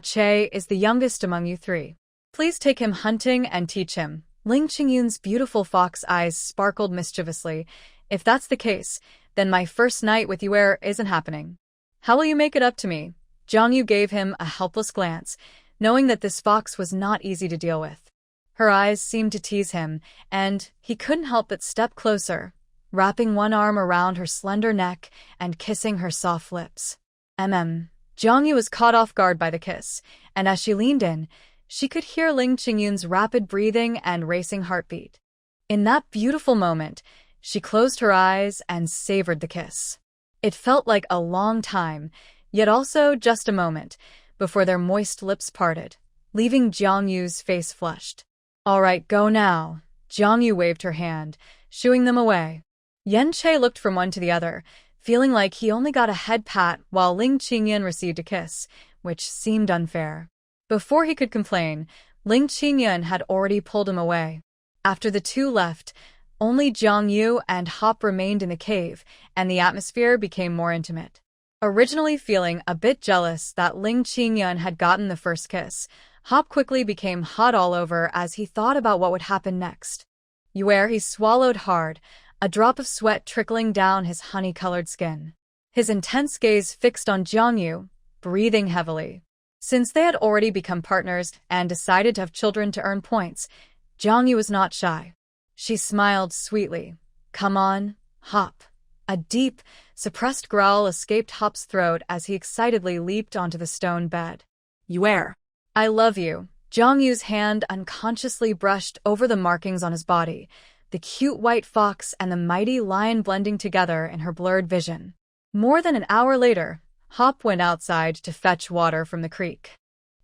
Che is the youngest among you 3. Please take him hunting and teach him." Ling Qingyan's beautiful fox eyes sparkled mischievously. "If that's the case, then my first night with Yuer isn't happening. How will you make it up to me?" Jiangyu gave him a helpless glance, knowing that this fox was not easy to deal with. Her eyes seemed to tease him, and he couldn't help but step closer, wrapping one arm around her slender neck and kissing her soft lips. Jiangyu was caught off guard by the kiss, and as she leaned in, she could hear Ling Qingyan's rapid breathing and racing heartbeat. In that beautiful moment, she closed her eyes and savored the kiss. It felt like a long time, yet also just a moment, before their moist lips parted, leaving Jiangyu's face flushed. "All right, go now." Jiangyu waved her hand, shooing them away. Yen Che looked from one to the other, feeling like he only got a head pat while Ling Qingyan received a kiss, which seemed unfair. Before he could complain, Ling Qingyan had already pulled him away. After the 2 left, only Jiangyu and Hop remained in the cave, and the atmosphere became more intimate. Originally feeling a bit jealous that Ling Qingyan had gotten the first kiss, Hop quickly became hot all over as he thought about what would happen next. Yuer, he swallowed hard, a drop of sweat trickling down his honey-colored skin. His intense gaze fixed on Jiangyu, breathing heavily. Since they had already become partners and decided to have children to earn points, Jiangyu was not shy. She smiled sweetly. "Come on, Hop." A deep, suppressed growl escaped Hop's throat as he excitedly leaped onto the stone bed. "Yuer, I love you." Jiangyu's hand unconsciously brushed over the markings on his body, the cute white fox and the mighty lion blending together in her blurred vision. More than an hour later, Hop went outside to fetch water from the creek.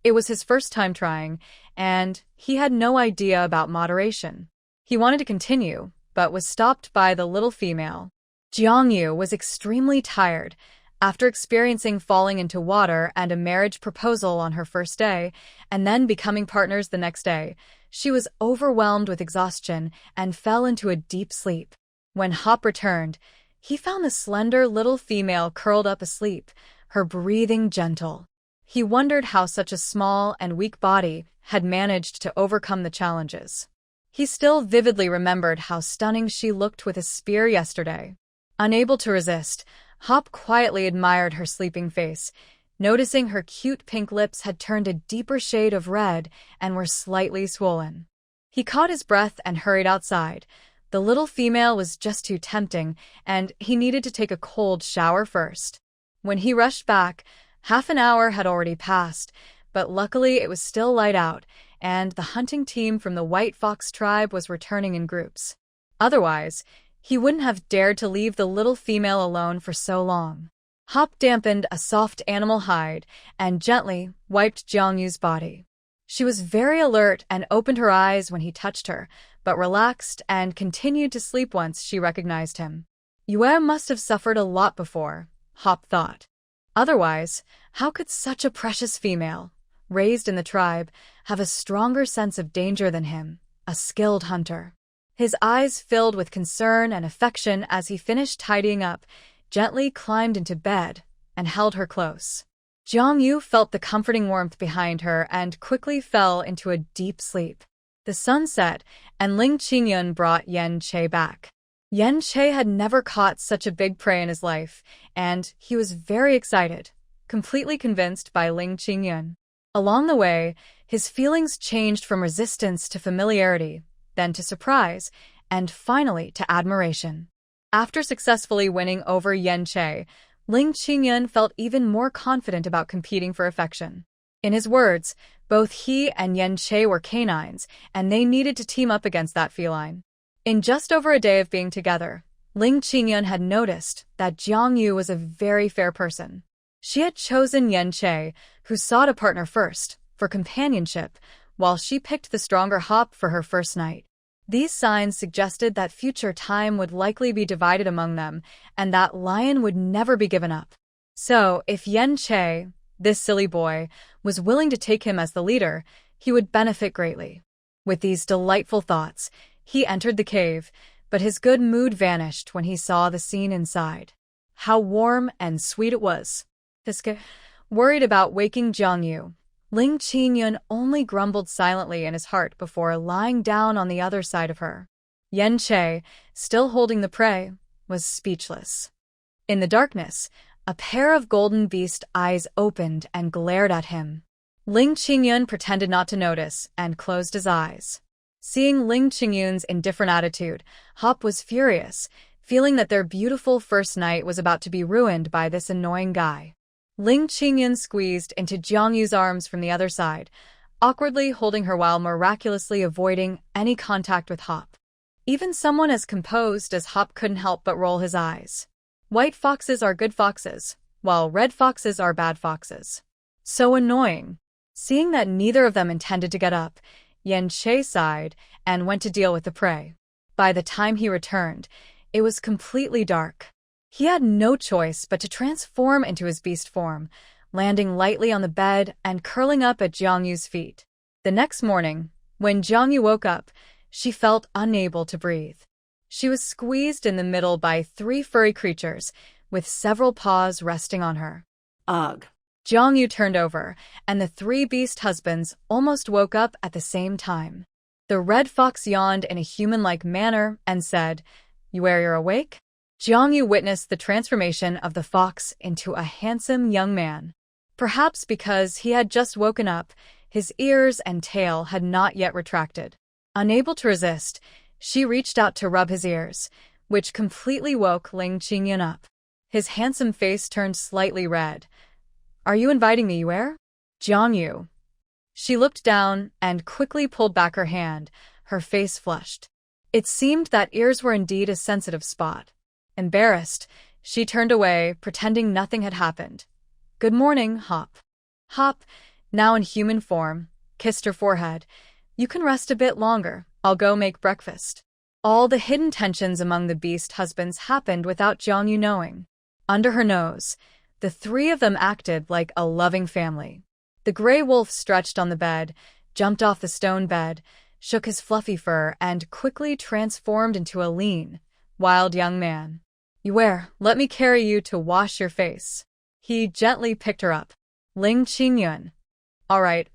It was his first time trying, and he had no idea about moderation. He wanted to continue, but was stopped by the little female. Jiangyu was extremely tired. After experiencing falling into water and a marriage proposal on her first day, and then becoming partners the next day, she was overwhelmed with exhaustion and fell into a deep sleep. When Hop returned, he found the slender little female curled up asleep, her breathing gentle. He wondered how such a small and weak body had managed to overcome the challenges. He still vividly remembered how stunning she looked with a spear yesterday. Unable to resist, Hop quietly admired her sleeping face, noticing her cute pink lips had turned a deeper shade of red and were slightly swollen. He caught his breath and hurried outside. The little female was just too tempting, and he needed to take a cold shower first. When he rushed back, half an hour had already passed, but luckily it was still light out, and the hunting team from the White Fox tribe was returning in groups. Otherwise, he wouldn't have dared to leave the little female alone for so long. Hop dampened a soft animal hide and gently wiped Jiangyu's body. She was very alert and opened her eyes when he touched her, but relaxed and continued to sleep once she recognized him. Yue must have suffered a lot before, Hop thought. Otherwise, how could such a precious female, raised in the tribe, have a stronger sense of danger than him, a skilled hunter? His eyes filled with concern and affection as he finished tidying up, gently climbed into bed, and held her close. Jiangyu felt the comforting warmth behind her and quickly fell into a deep sleep. The sun set, and Ling Qingyun brought Yan Che back. Yan Che had never caught such a big prey in his life, and he was very excited, completely convinced by Ling Qingyun. Along the way, his feelings changed from resistance to familiarity, then to surprise, and finally to admiration. After successfully winning over Yan Che, Ling Qingyun felt even more confident about competing for affection. In his words, both he and Yan Che were canines, and they needed to team up against that feline. In just over a day of being together, Ling Qingyun had noticed that Jiangyu was a very fair person. She had chosen Yan Che, who sought a partner first, for companionship, while she picked the stronger Hop for her first night. These signs suggested that future time would likely be divided among them, and that Lion would never be given up. So, if Yan Che, this silly boy, was willing to take him as the leader, he would benefit greatly. With these delightful thoughts, he entered the cave, but his good mood vanished when he saw the scene inside. How warm and sweet it was. Worried about waking Jiangyu, Ling Qingyun only grumbled silently in his heart before lying down on the other side of her. Yan Che, still holding the prey, was speechless. In the darkness, a pair of golden beast eyes opened and glared at him. Ling Qingyun pretended not to notice and closed his eyes. Seeing Ling Qingyun's indifferent attitude, Hop was furious, feeling that their beautiful first night was about to be ruined by this annoying guy. Ling Qingyun squeezed into Jiangyu's arms from the other side, awkwardly holding her while miraculously avoiding any contact with Hop. Even someone as composed as Hop couldn't help but roll his eyes. White foxes are good foxes, while red foxes are bad foxes. So annoying. Seeing that neither of them intended to get up, Yan Che sighed and went to deal with the prey. By the time he returned, it was completely dark. He had no choice but to transform into his beast form, landing lightly on the bed and curling up at Jiangyu's feet. The next morning, when Jiangyu woke up, she felt unable to breathe. She was squeezed in the middle by 3 furry creatures, with several paws resting on her. Ugh. Jiangyu turned over, and the 3 beast husbands almost woke up at the same time. The red fox yawned in a human-like manner and said, "You're awake?" Jiangyu witnessed the transformation of the fox into a handsome young man. Perhaps because he had just woken up, his ears and tail had not yet retracted. Unable to resist, she reached out to rub his ears, which completely woke Ling Qingyun up. His handsome face turned slightly red. "Are you inviting me, Yue?" Jiangyu. She looked down and quickly pulled back her hand, her face flushed. It seemed that ears were indeed a sensitive spot. Embarrassed, she turned away, pretending nothing had happened. "Good morning, Hop." Hop, now in human form, kissed her forehead. "You can rest a bit longer. I'll go make breakfast." All the hidden tensions among the beast husbands happened without Jiangyu knowing. Under her nose, the 3 of them acted like a loving family. The gray wolf stretched on the bed, jumped off the stone bed, shook his fluffy fur, and quickly transformed into a lean, wild young man. "Yue, let me carry you to wash your face." He gently picked her up. Ling Qingyun. All right,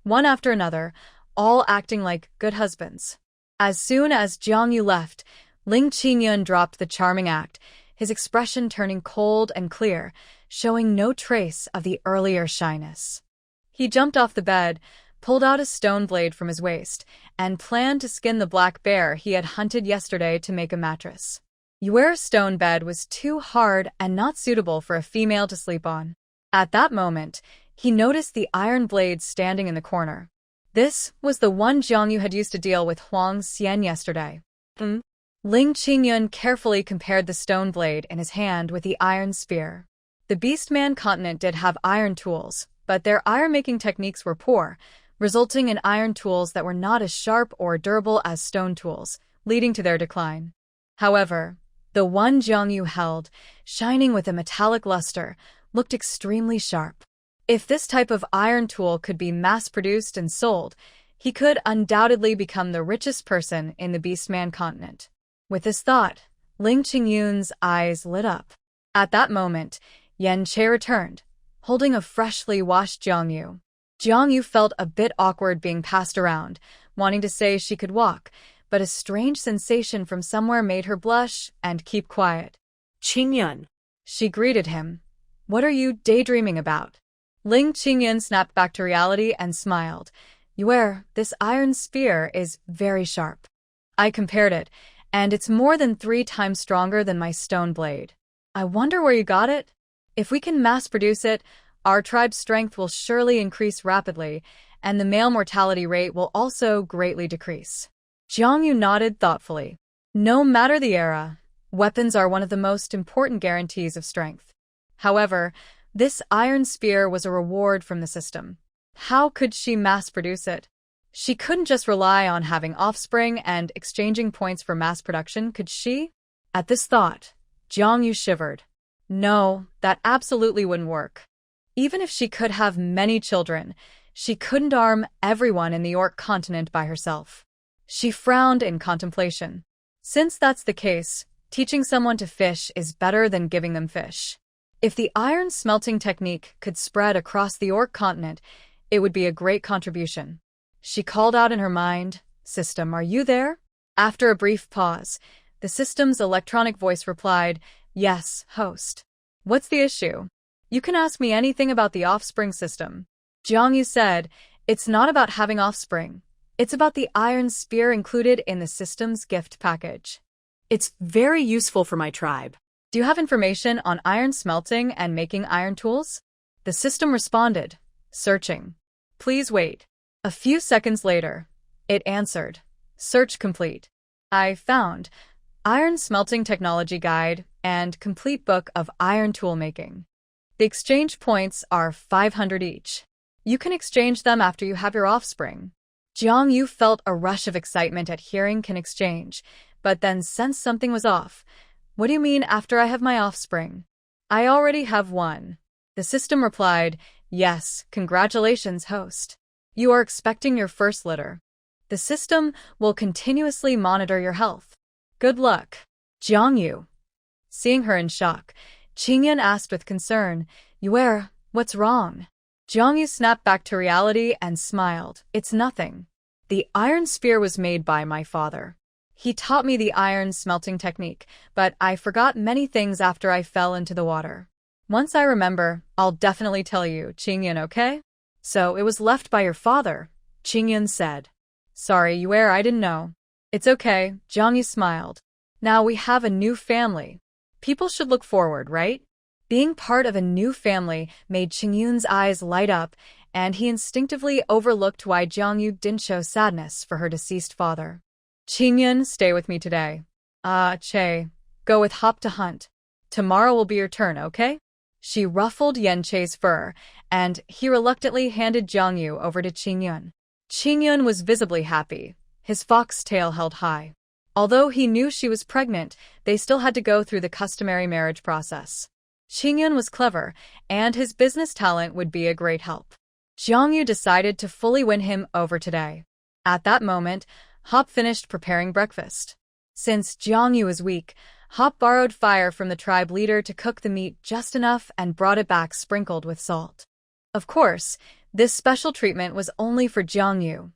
one after another, all acting like good husbands. As soon as Jiangyu left, Ling Qingyun dropped the charming act, his expression turning cold and clear, showing no trace of the earlier shyness. He jumped off the bed, pulled out a stone blade from his waist, and planned to skin the black bear he had hunted yesterday to make a mattress. Yue's stone bed was too hard and not suitable for a female to sleep on. At that moment, He noticed the iron blade standing in the corner. This was the one Jiangyu had used to deal with Huang Xian yesterday. Ling Qingyun carefully compared the stone blade in his hand with the iron spear. The Beastman continent did have iron tools, but their iron-making techniques were poor, resulting in iron tools that were not as sharp or durable as stone tools, leading to their decline. However, the one Jiangyu held, shining with a metallic luster, looked extremely sharp. If this type of iron tool could be mass-produced and sold, he could undoubtedly become the richest person in the Beastman continent. With this thought, Ling Qingyun's eyes lit up. At that moment, Yan Che returned, holding a freshly washed Jiangyu. Jiangyu felt a bit awkward being passed around, wanting to say she could walk, but a strange sensation from somewhere made her blush and keep quiet. Qingyun. She greeted him. What are you daydreaming about? Ling Qingyun snapped back to reality and smiled. This iron spear is very sharp. I compared it, and it's more than 3 times stronger than my stone blade. I wonder where you got it? If we can mass-produce it, our tribe's strength will surely increase rapidly, and the male mortality rate will also greatly decrease. Jiangyu nodded thoughtfully. No matter the era, weapons are one of the most important guarantees of strength. However, this iron spear was a reward from the system. How could she mass-produce it? She couldn't just rely on having offspring and exchanging points for mass production, could she? At this thought, Jiangyu shivered. No, that absolutely wouldn't work. Even if she could have many children, she couldn't arm everyone in the Orc continent by herself. She frowned in contemplation. Since that's the case, teaching someone to fish is better than giving them fish. If the iron smelting technique could spread across the Orc continent, it would be a great contribution. She called out in her mind, "System, are you there?" After a brief pause, the system's electronic voice replied, "Yes, host." What's the issue? You can ask me anything about the offspring system. Jiangyu said, it's not about having offspring. It's about the iron spear included in the system's gift package. It's very useful for my tribe. Do you have information on iron smelting and making iron tools? The system responded, searching. Please wait. A few seconds later, it answered, search complete. I found Iron Smelting Technology Guide and Complete Book of Iron Tool Making. The exchange points are 500 each. You can exchange them after you have your offspring. Jiangyu felt a rush of excitement at hearing can exchange, but then sensed something was off. What do you mean after I have my offspring? I already have one. The system replied, yes, congratulations, host. You are expecting your first litter. The system will continuously monitor your health. Good luck. Jiangyu. Seeing her in shock, Qingyun asked with concern, what's wrong? Jiangyu snapped back to reality and smiled. It's nothing. The iron spear was made by my father. He taught me the iron smelting technique, but I forgot many things after I fell into the water. Once I remember, I'll definitely tell you, Qingyun, okay? So it was left by your father, Qingyun said. Sorry, I didn't know. It's okay, Jiangyu smiled. Now we have a new family. People should look forward, right? Being part of a new family made Qingyun's eyes light up, and he instinctively overlooked why Jiangyu didn't show sadness for her deceased father. Qingyun, stay with me today. Che, go with Hop to hunt. Tomorrow will be your turn, okay? She ruffled Yan Che's fur, and he reluctantly handed Jiangyu over to Qingyun. Qingyun was visibly happy, his fox tail held high. Although he knew she was pregnant, they still had to go through the customary marriage process. Qingyun was clever, and his business talent would be a great help. Jiangyu decided to fully win him over today. At that moment, Hop finished preparing breakfast. Since Jiangyu was weak, Hop borrowed fire from the tribe leader to cook the meat just enough and brought it back sprinkled with salt. Of course, this special treatment was only for Jiangyu.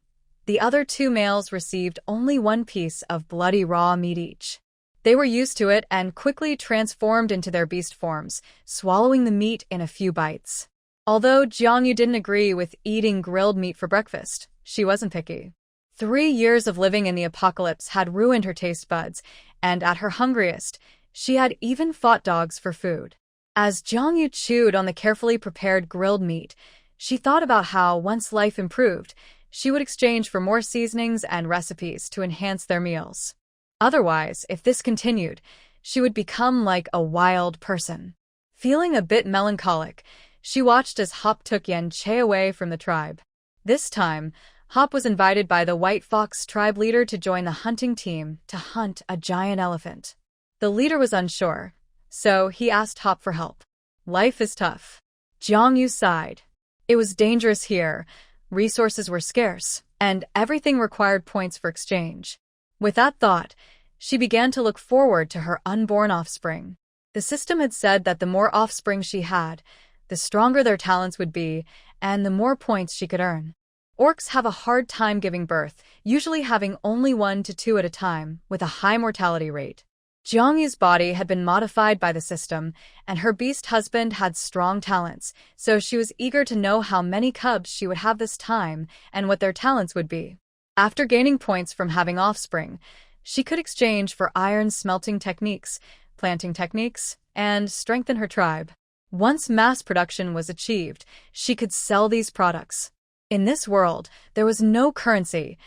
The other 2 males received only 1 piece of bloody raw meat each. They were used to it and quickly transformed into their beast forms, swallowing the meat in a few bites. Although Jiangyu didn't agree with eating grilled meat for breakfast, she wasn't picky. 3 years of living in the apocalypse had ruined her taste buds, and at her hungriest, she had even fought dogs for food. As Jiangyu chewed on the carefully prepared grilled meat, She thought about how, once life improved, she would exchange for more seasonings and recipes to enhance their meals. Otherwise, if this continued, she would become like a wild person. Feeling a bit melancholic, she watched as Hop took Yen Che away from the tribe. This time, Hop was invited by the White Fox tribe leader to join the hunting team to hunt a giant elephant. The leader was unsure, so he asked Hop for help. Life is tough. Jiang Yu sighed. It was dangerous here, resources were scarce, and everything required points for exchange. With that thought, she began to look forward to her unborn offspring. The system had said that the more offspring she had, the stronger their talents would be, and the more points she could earn. Orcs have a hard time giving birth, usually having only 1 to 2 at a time, with a high mortality rate. Jiang Yu's body had been modified by the system, and her beast husband had strong talents, so she was eager to know how many cubs she would have this time and what their talents would be. After gaining points from having offspring, she could exchange for iron smelting techniques, planting techniques, and strengthen her tribe. Once mass production was achieved, she could sell these products. In this world, there was no currency.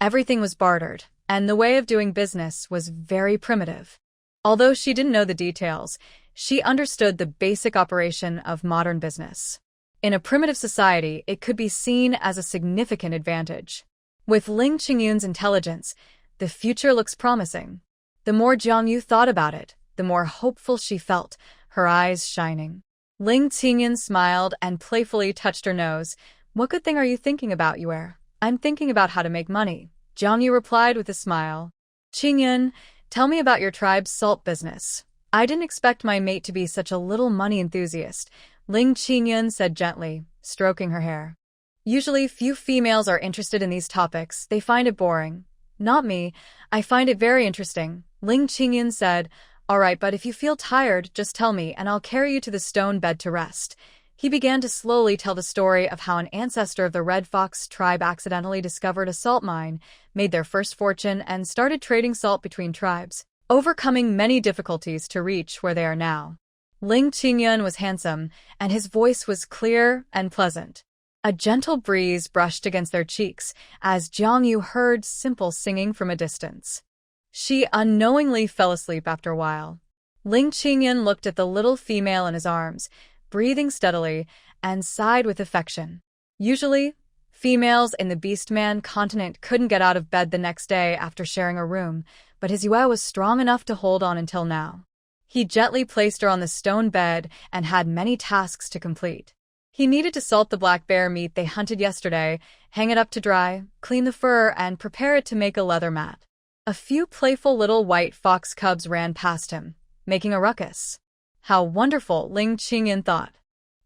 Everything was bartered, and the way of doing business was very primitive. Although she didn't know the details, she understood the basic operation of modern business. In a primitive society, it could be seen as a significant advantage. With Ling Qingyun's intelligence, the future looks promising. The more Jiang Yu thought about it, the more hopeful she felt, her eyes shining. Ling Qingyun smiled and playfully touched her nose. What good thing are you thinking about, Yuer? I'm thinking about how to make money. Jiang Yu replied with a smile. Qingyun, tell me about your tribe's salt business. I didn't expect my mate to be such a little money enthusiast, Ling Qingyun said gently, stroking her hair. Usually few females are interested in these topics, they find it boring. Not me, I find it very interesting, Ling Qingyun said. Alright, but if you feel tired, just tell me and I'll carry you to the stone bed to rest. He began to slowly tell the story of how an ancestor of the Red Fox tribe accidentally discovered a salt mine, made their first fortune, and started trading salt between tribes, overcoming many difficulties to reach where they are now. Ling Qingyun was handsome, and his voice was clear and pleasant. A gentle breeze brushed against their cheeks as Jiang Yu heard simple singing from a distance. She unknowingly fell asleep after a while. Ling Qingyun looked at the little female in his arms, breathing steadily, and sighed with affection. Usually, females in the Beastman continent couldn't get out of bed the next day after sharing a room, but his Yue was strong enough to hold on until now. He gently placed her on the stone bed and had many tasks to complete. He needed to salt the black bear meat they hunted yesterday, hang it up to dry, clean the fur, and prepare it to make a leather mat. A few playful little white fox cubs ran past him, making a ruckus. How wonderful, Ling Qingyun thought.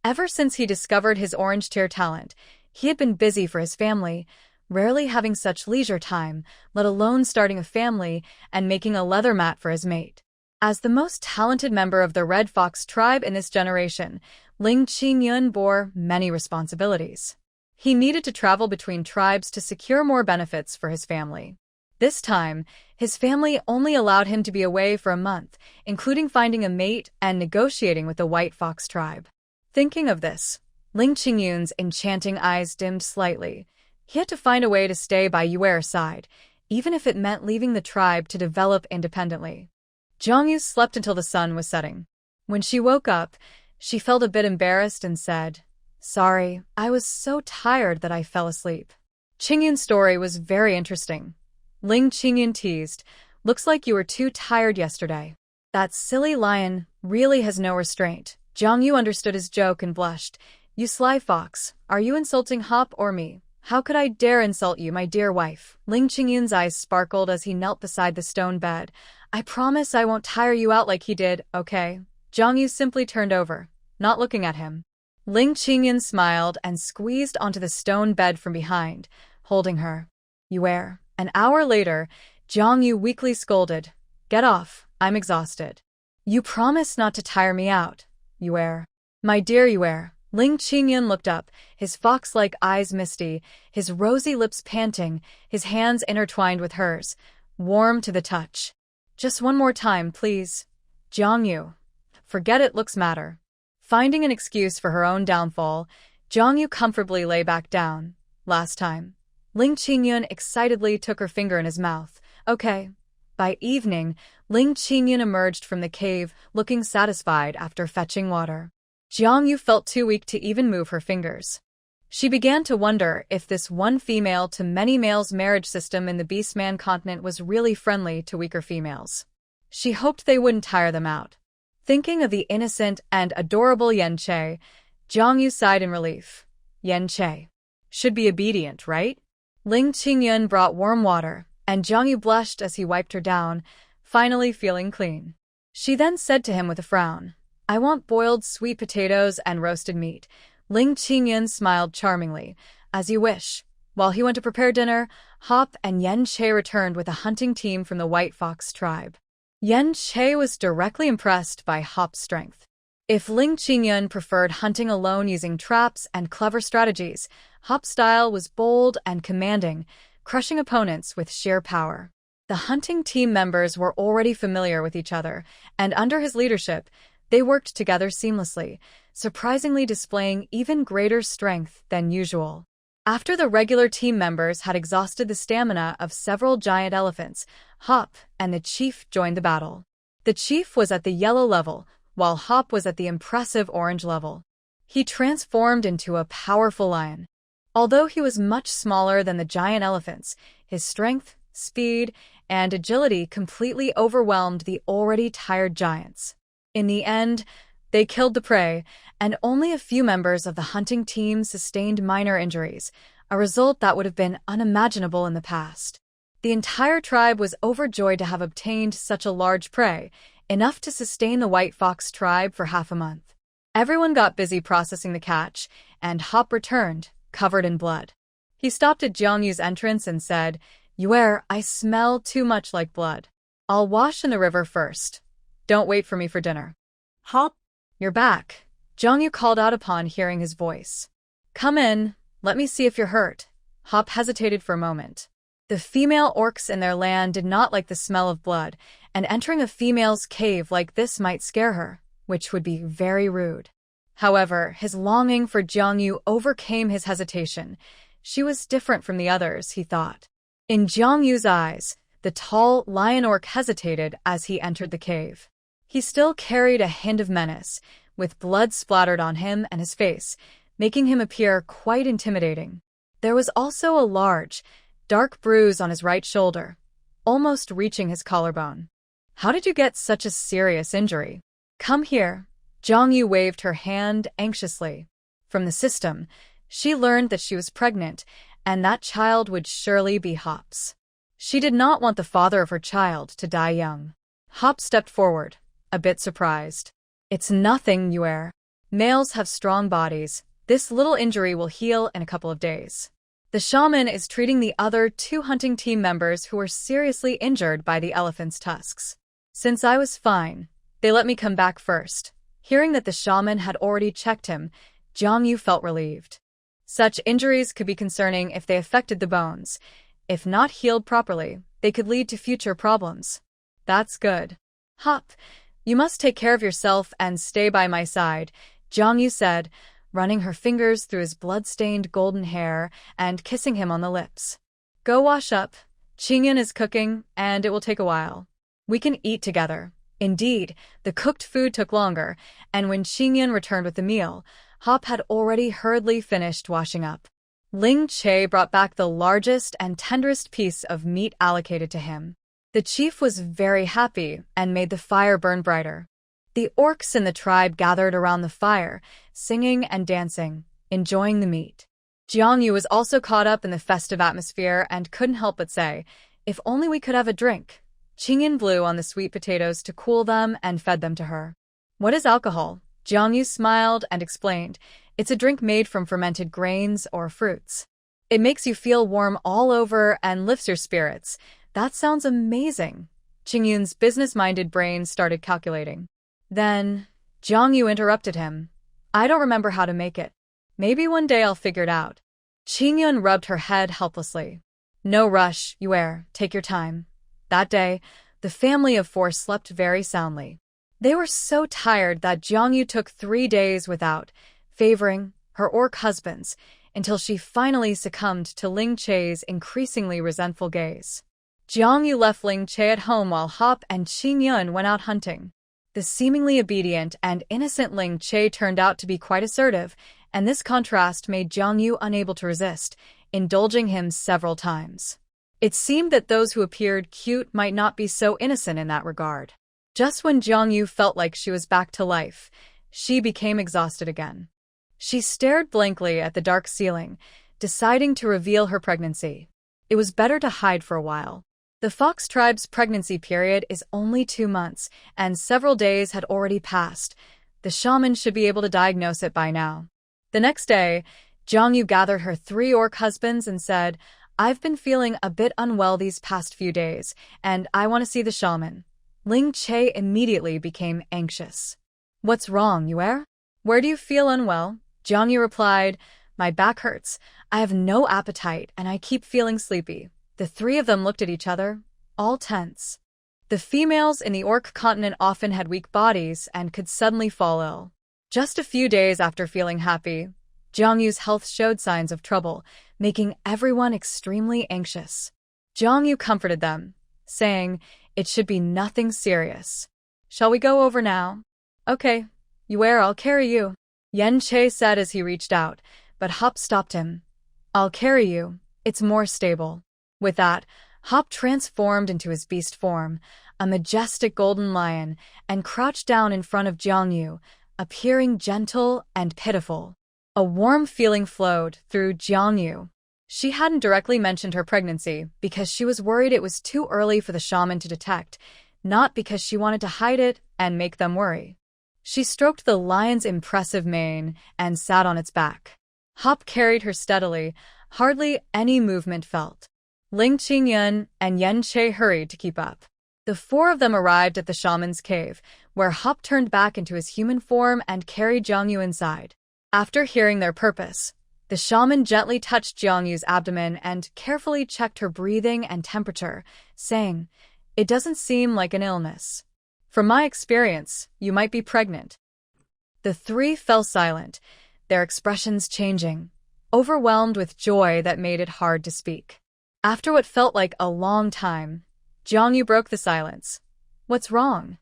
Ever since he discovered his orange tear talent, he had been busy for his family, rarely having such leisure time, let alone starting a family and making a leather mat for his mate. As the most talented member of the Red Fox tribe in this generation, Ling Qingyun bore many responsibilities. He needed to travel between tribes to secure more benefits for his family. This time, his family only allowed him to be away for a month, including finding a mate and negotiating with the White Fox tribe. Thinking of this, Ling Qingyun's enchanting eyes dimmed slightly. He had to find a way to stay by Yuer's side, even if it meant leaving the tribe to develop independently. Jiang Yu slept until the sun was setting. When she woke up, she felt a bit embarrassed and said, Sorry, I was so tired that I fell asleep. Qingyun's story was very interesting. Ling Qingyun teased, Looks like you were too tired yesterday. That silly lion really has no restraint. Jiang Yu understood his joke and blushed. You sly fox, are you insulting Hop or me? How could I dare insult you, my dear wife? Ling Qingyun's eyes sparkled as he knelt beside the stone bed. I promise I won't tire you out like he did, okay? Jiang Yu simply turned over, not looking at him. Ling Qingyun smiled and squeezed onto the stone bed from behind, holding her. Yuer. An hour later, Jiang Yu weakly scolded. Get off, I'm exhausted. You promised not to tire me out, Yuer. My dear Yuer. Ling Qingyun looked up, his fox-like eyes misty, his rosy lips panting, his hands intertwined with hers, warm to the touch. Just one more time, please. Jiang Yu. Forget it, looks matter. Finding an excuse for her own downfall, Jiangyu comfortably lay back down. Last time. Ling Qingyun excitedly took her finger in his mouth. Okay. By evening, Ling Qingyun emerged from the cave, looking satisfied after fetching water. Jiangyu felt too weak to even move her fingers. She began to wonder if this one female to many males marriage system in the Beastman continent was really friendly to weaker females. She hoped they wouldn't tire them out. Thinking of the innocent and adorable Yen Che, Jiangyu sighed in relief. Yen Che should be obedient, right? Ling Qingyun brought warm water, and Jiangyu blushed as he wiped her down, finally feeling clean. She then said to him with a frown, I want boiled sweet potatoes and roasted meat. Ling Qingyun smiled charmingly. As you wish. While he went to prepare dinner, Hop and Yen Che returned with a hunting team from the White Fox tribe. Yen Che was directly impressed by Hop's strength. If Ling Qingyun preferred hunting alone using traps and clever strategies, Hop's style was bold and commanding, crushing opponents with sheer power. The hunting team members were already familiar with each other, and under his leadership, they worked together seamlessly, surprisingly displaying even greater strength than usual. After the regular team members had exhausted the stamina of several giant elephants, Hop and the chief joined the battle. The chief was at the yellow level, while Hop was at the impressive orange level. He transformed into a powerful lion. Although he was much smaller than the giant elephants, his strength, speed, and agility completely overwhelmed the already tired giants. In the end, they killed the prey, and only a few members of the hunting team sustained minor injuries, a result that would have been unimaginable in the past. The entire tribe was overjoyed to have obtained such a large prey, enough to sustain the White Fox tribe for half a month. Everyone got busy processing the catch, and Hop returned, covered in blood. He stopped at Jiangyu's entrance and said, Yue, I smell too much like blood. I'll wash in the river first. Don't wait for me for dinner. Hop, you're back, Jiangyu called out upon hearing his voice. Come in, let me see if you're hurt. Hop hesitated for a moment. The female orcs in their land did not like the smell of blood, and entering a female's cave like this might scare her, which would be very rude. However, his longing for Jiangyu overcame his hesitation. She was different from the others, he thought. In Jiangyu's eyes, the tall lion orc hesitated as he entered the cave. He still carried a hint of menace, with blood splattered on him and his face, making him appear quite intimidating. There was also a large, dark bruise on his right shoulder, almost reaching his collarbone. How did you get such a serious injury? Come here. Jiangyu waved her hand anxiously. From the system, she learned that she was pregnant, and that child would surely be Hop's. She did not want the father of her child to die young. Hop stepped forward, a bit surprised. It's nothing, Yue. Males have strong bodies. This little injury will heal in a couple of days. The shaman is treating the other 2 hunting team members who were seriously injured by the elephant's tusks. Since I was fine, they let me come back first. Hearing that the shaman had already checked him, Jiangyu felt relieved. Such injuries could be concerning if they affected the bones. If not healed properly, they could lead to future problems. That's good. Hop, you must take care of yourself and stay by my side, Jiangyu said, running her fingers through his blood-stained golden hair and kissing him on the lips. Go wash up. Qingyun is cooking, and it will take a while. We can eat together. Indeed, the cooked food took longer, and when Qingyun returned with the meal, Hop had already hurriedly finished washing up. Ling Che brought back the largest and tenderest piece of meat allocated to him. The chief was very happy and made the fire burn brighter. The orcs in the tribe gathered around the fire, singing and dancing, enjoying the meat. Jiangyu was also caught up in the festive atmosphere and couldn't help but say, if only we could have a drink. Qingyun blew on the sweet potatoes to cool them and fed them to her. What is alcohol? Jiangyu smiled and explained, it's a drink made from fermented grains or fruits. It makes you feel warm all over and lifts your spirits. That sounds amazing. Qingyun's business-minded brain started calculating. Then, Jiangyu interrupted him. I don't remember how to make it. Maybe one day I'll figure it out. Qingyun rubbed her head helplessly. No rush, Yue, take your time. That day, the family of 4 slept very soundly. They were so tired that Jiangyu took 3 days without favoring her orc husbands, until she finally succumbed to Ling Che's increasingly resentful gaze. Jiang Yu left Ling Che at home while Hop and Qing Yun went out hunting. The seemingly obedient and innocent Ling Che turned out to be quite assertive, and this contrast made Jiang Yu unable to resist, indulging him several times. It seemed that those who appeared cute might not be so innocent in that regard. Just when Jiang Yu felt like she was back to life, she became exhausted again. She stared blankly at the dark ceiling, deciding to reveal her pregnancy. It was better to hide for a while. The Fox tribe's pregnancy period is only 2 months, and several days had already passed. The shaman should be able to diagnose it by now. The next day, Jiang Yu gathered her 3 orc husbands and said, "I've been feeling a bit unwell these past few days, and I want to see the shaman." Ling Che immediately became anxious. "What's wrong, Yue? Where do you feel unwell?" Jiang Yu replied, "My back hurts. I have no appetite, and I keep feeling sleepy." The 3 of them looked at each other, all tense. The females in the orc continent often had weak bodies and could suddenly fall ill. Just a few days after feeling happy, Jiang Yu's health showed signs of trouble, making everyone extremely anxious. Jiang Yu comforted them, saying, "It should be nothing serious. Shall we go over now?" "Okay, Yue, I'll carry you," Yen Che said as he reached out, but Hop stopped him. "I'll carry you. It's more stable." With that, Hop transformed into his beast form, a majestic golden lion, and crouched down in front of Jiang Yu, appearing gentle and pitiful. A warm feeling flowed through Jiang Yu. She hadn't directly mentioned her pregnancy because she was worried it was too early for the shaman to detect, not because she wanted to hide it and make them worry. She stroked the lion's impressive mane and sat on its back. Hop carried her steadily, hardly any movement felt. Ling Qingyun and Yen Che hurried to keep up. The 4 of them arrived at the shaman's cave, where Hop turned back into his human form and carried Jiang Yu inside. After hearing their purpose, the shaman gently touched Jiang Yu's abdomen and carefully checked her breathing and temperature, saying, "It doesn't seem like an illness. From my experience, you might be pregnant." The 3 fell silent, their expressions changing, overwhelmed with joy that made it hard to speak. After what felt like a long time, Jiang Yu broke the silence. "What's wrong?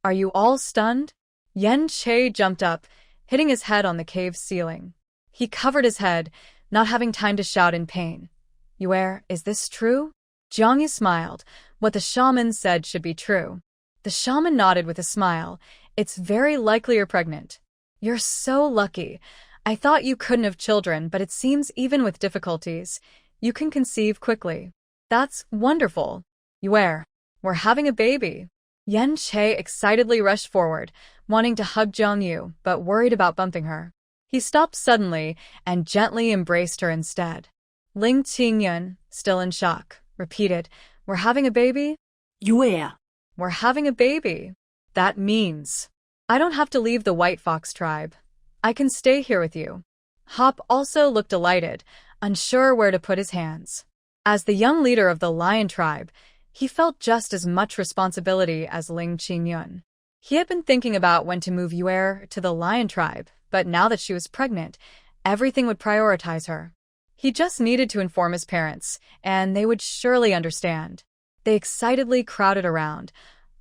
Are you all stunned?" Yen Che jumped up, hitting his head on the cave's ceiling. He covered his head, not having time to shout in pain. "Yue, is this true?" Jiang Yu smiled. What the shaman said should be true. The shaman nodded with a smile. "It's very likely you're pregnant." "You're so lucky. I thought you couldn't have children, but it seems even with difficulties, you can conceive quickly." "That's wonderful. Yue, we're having a baby." Yen Che excitedly rushed forward, wanting to hug Jiang Yu, but worried about bumping her. He stopped suddenly and gently embraced her instead. Ling Qingyun, still in shock, repeated, "We're having a baby?" Yue. "We're having a baby. That means I don't have to leave the White Fox tribe. I can stay here with you." Hop also looked delighted, unsure where to put his hands. As the young leader of the Lion tribe, he felt just as much responsibility as Ling Qingyun. He had been thinking about when to move Yue to the Lion tribe, but now that she was pregnant, everything would prioritize her. He just needed to inform his parents, and they would surely understand. They excitedly crowded around,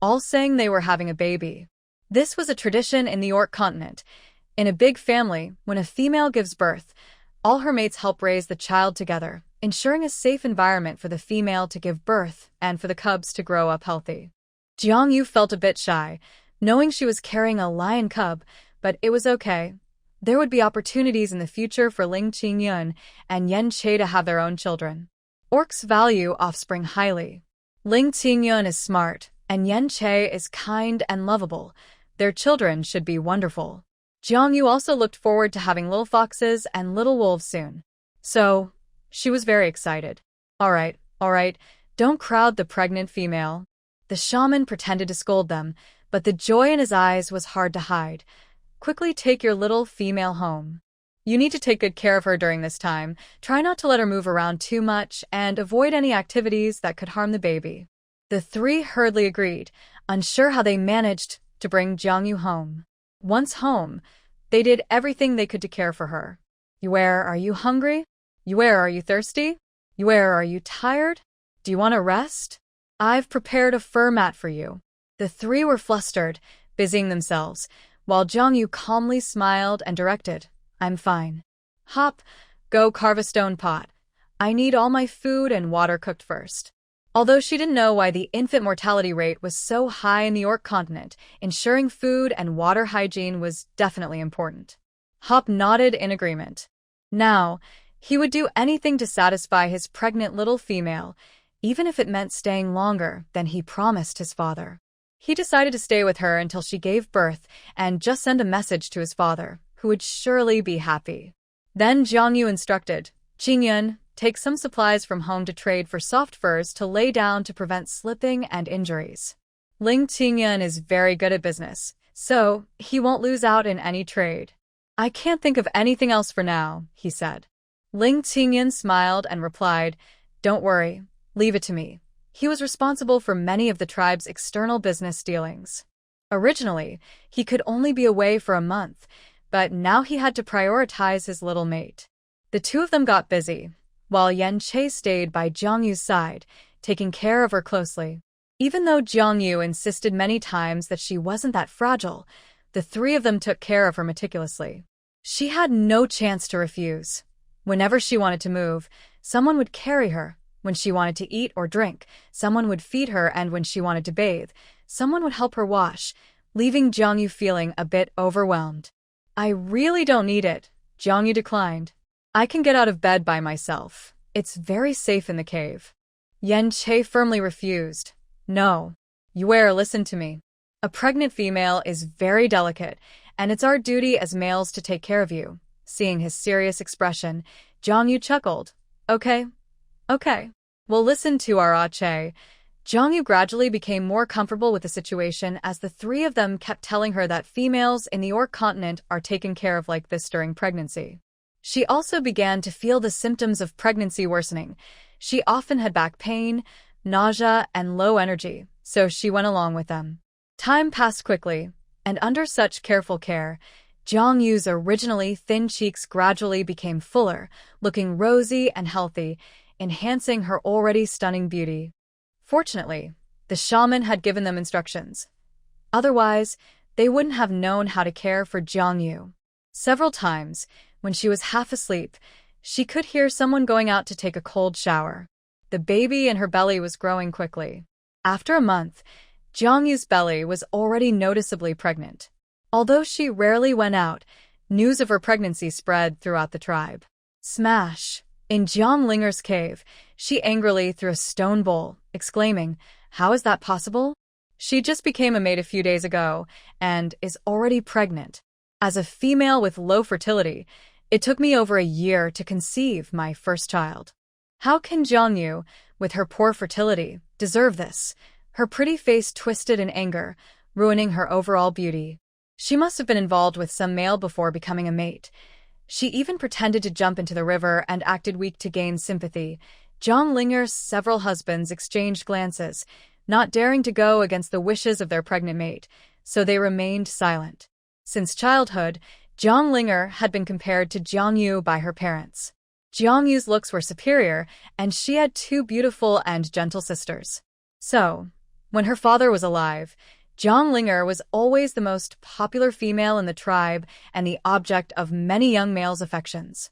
all saying they were having a baby. This was a tradition in the Orc continent. In a big family, when a female gives birth, all her mates help raise the child together, ensuring a safe environment for the female to give birth and for the cubs to grow up healthy. Jiang Yu felt a bit shy, knowing she was carrying a lion cub, but it was okay. There would be opportunities in the future for Ling Qingyun and Yen Che to have their own children. Orcs value offspring highly. Ling Qingyun is smart, and Yen Che is kind and lovable. Their children should be wonderful. Jiang Yu also looked forward to having little foxes and little wolves soon. So, she was very excited. All right, don't crowd the pregnant female." The shaman pretended to scold them, but the joy in his eyes was hard to hide. "Quickly take your little female home. You need to take good care of her during this time. Try not to let her move around too much and avoid any activities that could harm the baby." The 3 hurriedly agreed, unsure how they managed to bring Jiang Yu home. Once home, they did everything they could to care for her. Where are you hungry? Where are you thirsty? Where are you tired? Do you want to rest? I've prepared a fur mat for you. The three were flustered, busying themselves, while Jongyu calmly smiled and directed, I'm fine. Hop, go carve a stone pot. I need all my food and water cooked first. Although she didn't know why the infant mortality rate was so high in the Orc continent, ensuring food and water hygiene was definitely important. Hop nodded in agreement. Now, he would do anything to satisfy his pregnant little female, even if it meant staying longer than he promised his father. He decided to stay with her until she gave birth and just send a message to his father, who would surely be happy. Then Jongyu instructed, Qingyun, take some supplies from home to trade for soft furs to lay down to prevent slipping and injuries. Ling Qingyun is very good at business, so he won't lose out in any trade. I can't think of anything else for now, he said. Ling Qingyun smiled and replied, Don't worry, leave it to me. He was responsible for many of the tribe's external business dealings. Originally, he could only be away for a month, but now he had to prioritize his little mate. The two of them got busy, while Yen Che stayed by Jongyu's side, taking care of her closely. Even though Jongyu insisted many times that she wasn't that fragile, the three of them took care of her meticulously. She had no chance to refuse. Whenever she wanted to move, someone would carry her. When she wanted to eat or drink, someone would feed her, and when she wanted to bathe, someone would help her wash, leaving Jongyu feeling a bit overwhelmed. I really don't need it, Jongyu declined. I can get out of bed by myself. It's very safe in the cave. Yen Che firmly refused. No. Yue, listen to me. A pregnant female is very delicate, and it's our duty as males to take care of you. Seeing his serious expression, Jongyu chuckled. Okay. Well, listen to our Ache. Jongyu gradually became more comfortable with the situation as the three of them kept telling her that females in the Orc continent are taken care of like this during pregnancy. She also began to feel the symptoms of pregnancy worsening. She often had back pain, nausea, and low energy, so she went along with them. Time passed quickly, and under such careful care, Jongyu's originally thin cheeks gradually became fuller, looking rosy and healthy, enhancing her already stunning beauty. Fortunately, the shaman had given them instructions. Otherwise, they wouldn't have known how to care for Jongyu. Several times, when she was half asleep, she could hear someone going out to take a cold shower. The baby in her belly was growing quickly. After a month, Jongyu's belly was already noticeably pregnant. Although she rarely went out, news of her pregnancy spread throughout the tribe. Smash! In Jiang Linger's cave, she angrily threw a stone bowl, exclaiming, How is that possible? She just became a maid a few days ago, and is already pregnant. As a female with low fertility, it took me over a year to conceive my first child. How can Jongyu, with her poor fertility, deserve this? Her pretty face twisted in anger, ruining her overall beauty. She must have been involved with some male before becoming a mate. She even pretended to jump into the river and acted weak to gain sympathy. Jiang Linger's several husbands exchanged glances, not daring to go against the wishes of their pregnant mate, so they remained silent. Since childhood, Jiang Linger had been compared to Jongyu by her parents. Jongyu's looks were superior, and she had two beautiful and gentle sisters. So, when her father was alive, Jiang Linger was always the most popular female in the tribe and the object of many young males' affections.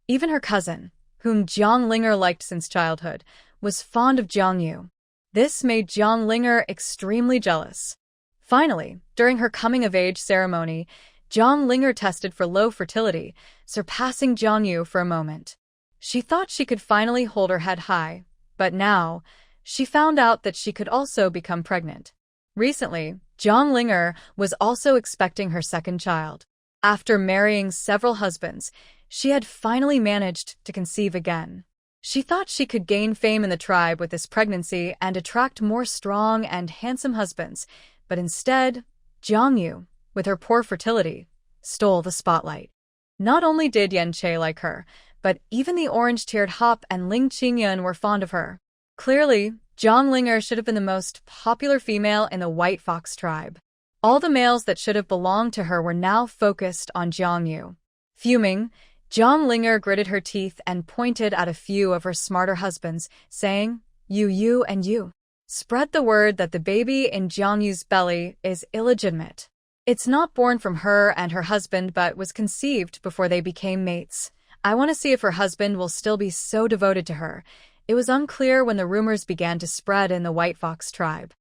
Even her cousin, whom Jiang Linger liked since childhood, was fond of Jongyu. This made Jiang Linger extremely jealous. Finally, during her coming-of-age ceremony, Jiang Linger tested for low fertility, surpassing Jongyu for a moment. She thought she could finally hold her head high, but now, she found out that she could also become pregnant. Recently, Jiang Linger was also expecting her second child. After marrying several husbands, she had finally managed to conceive again. She thought she could gain fame in the tribe with this pregnancy and attract more strong and handsome husbands, but instead, Jongyu, with her poor fertility, stole the spotlight. Not only did Yen Che like her, but even the orange-tiered Hop and Ling Qingyun were fond of her. Clearly, Jiang Linger should have been the most popular female in the White Fox tribe. All the males that should have belonged to her were now focused on Jongyu. Fuming, Jiang Linger gritted her teeth and pointed at a few of her smarter husbands, saying, You, and you. Spread the word that the baby in Jiang Yu's belly is illegitimate. It's not born from her and her husband but was conceived before they became mates. I want to see if her husband will still be so devoted to her. It was unclear when the rumors began to spread in the White Fox tribe.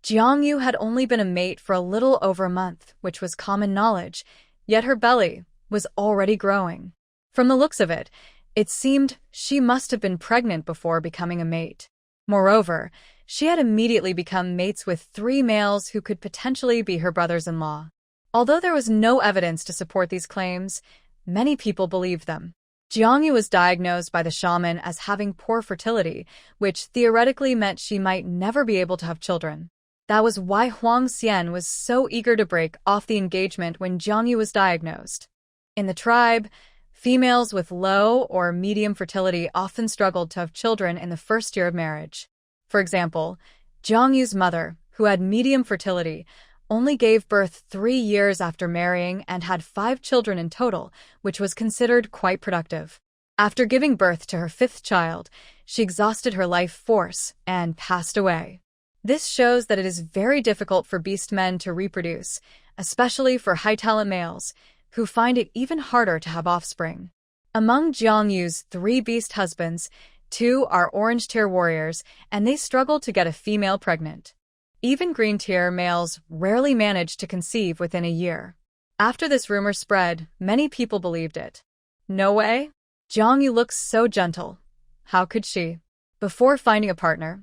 Jiang Yu had only been a mate for a little over a month, which was common knowledge, yet her belly was already growing. From the looks of it, it seemed she must have been pregnant before becoming a mate. Moreover, she had immediately become mates with 3 males who could potentially be her brothers-in-law. Although there was no evidence to support these claims, many people believed them. Jiang Yu was diagnosed by the shaman as having poor fertility, which theoretically meant she might never be able to have children. That was why Huang Xian was so eager to break off the engagement when Jiang Yu was diagnosed. In the tribe, females with low or medium fertility often struggled to have children in the first year of marriage. For example, Jiang Yu's mother, who had medium fertility, only gave birth 3 years after marrying and had 5 children in total, which was considered quite productive. After giving birth to her 5th child, she exhausted her life force and passed away. This shows that it is very difficult for beast men to reproduce, especially for high-talent males, who find it even harder to have offspring. Among Jiang Yu's 3 beast husbands, 2 are orange-tier warriors, and they struggle to get a female pregnant. Even green-tier males rarely manage to conceive within a year. After this rumor spread, many people believed it. No way? Jiang Yu looks so gentle. How could she? Before finding a partner.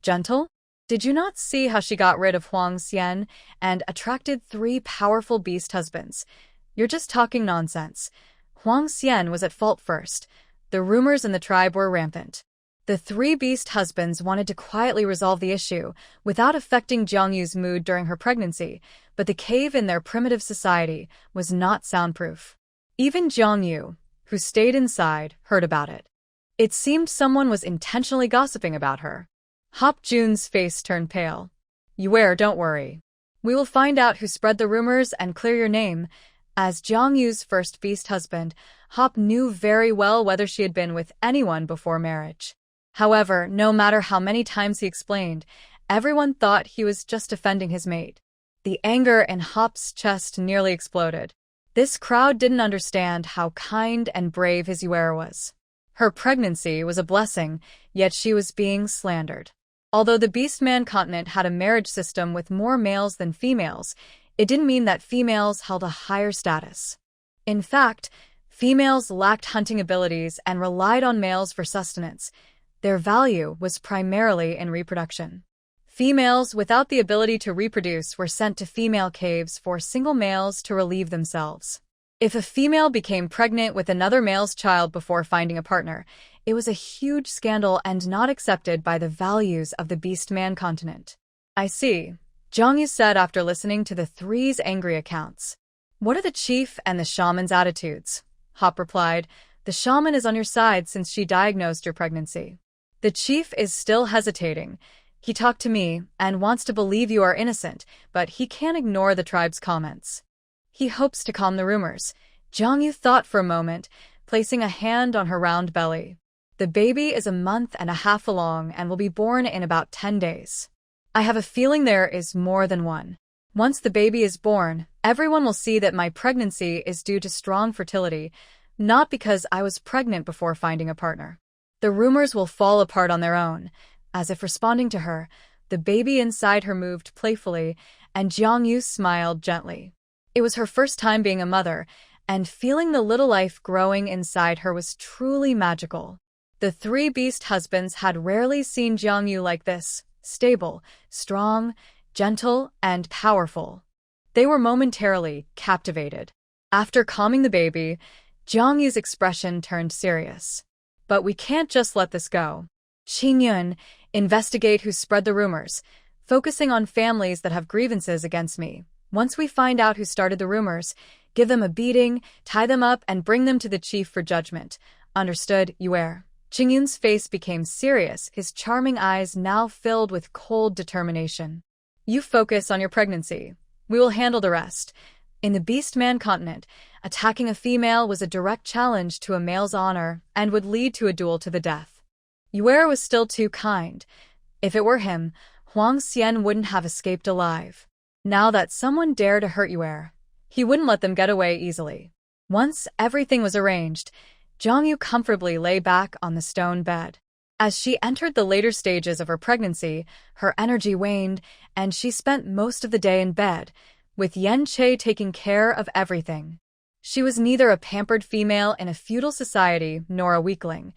Gentle? Did you not see how she got rid of Huang Xian and attracted 3 powerful beast husbands? You're just talking nonsense. Huang Xian was at fault first. The rumors in the tribe were rampant. The 3 beast husbands wanted to quietly resolve the issue without affecting Jiang Yu's mood during her pregnancy, but the cave in their primitive society was not soundproof. Even Jiang Yu, who stayed inside, heard about it. It seemed someone was intentionally gossiping about her. Hop Jun's face turned pale. Yue, don't worry. We will find out who spread the rumors and clear your name. As Jiang Yu's first beast husband, Hop knew very well whether she had been with anyone before marriage. However, no matter how many times he explained, everyone thought he was just defending his mate. The anger in Hop's chest nearly exploded. This crowd didn't understand how kind and brave his Yue was. Her pregnancy was a blessing, yet she was being slandered. Although the Beastman continent had a marriage system with more males than females, it didn't mean that females held a higher status. In fact, females lacked hunting abilities and relied on males for sustenance. Their value was primarily in reproduction. Females without the ability to reproduce were sent to female caves for single males to relieve themselves. If a female became pregnant with another male's child before finding a partner, it was a huge scandal and not accepted by the values of the Beastman continent. I see, Jiang Yu said after listening to the 3's angry accounts. What are the chief and the shaman's attitudes? Hop replied, the shaman is on your side since she diagnosed your pregnancy. The chief is still hesitating. He talked to me and wants to believe you are innocent, but he can't ignore the tribe's comments. He hopes to calm the rumors. Jiang Yu thought for a moment, placing a hand on her round belly. The baby is 1.5 months along and will be born in about 10 days. I have a feeling there is more than one. Once the baby is born, everyone will see that my pregnancy is due to strong fertility, not because I was pregnant before finding a partner. The rumors will fall apart on their own. As if responding to her, the baby inside her moved playfully, and Jiang Yu smiled gently. It was her first time being a mother, and feeling the little life growing inside her was truly magical. The 3 beast husbands had rarely seen Jiang Yu like this, stable, strong, gentle, and powerful. They were momentarily captivated. After calming the baby, Jiang Yu's expression turned serious. But we can't just let this go. Qingyun, investigate who spread the rumors, focusing on families that have grievances against me. Once we find out who started the rumors, give them a beating, tie them up, and bring them to the chief for judgment. Understood, Yue? Qingyun's face became serious, his charming eyes now filled with cold determination. You focus on your pregnancy. We will handle the rest. In the Beastman continent, Attacking a female was a direct challenge to a male's honor and would lead to a duel to the death. Yue was still too kind. If it were him, Huang Xian wouldn't have escaped alive. Now that someone dared to hurt Yue, he wouldn't let them get away easily. Once everything was arranged, Zhang Yu comfortably lay back on the stone bed. As she entered the later stages of her pregnancy, her energy waned, and she spent most of the day in bed, with Yan Che taking care of everything. She was neither a pampered female in a feudal society nor a weakling.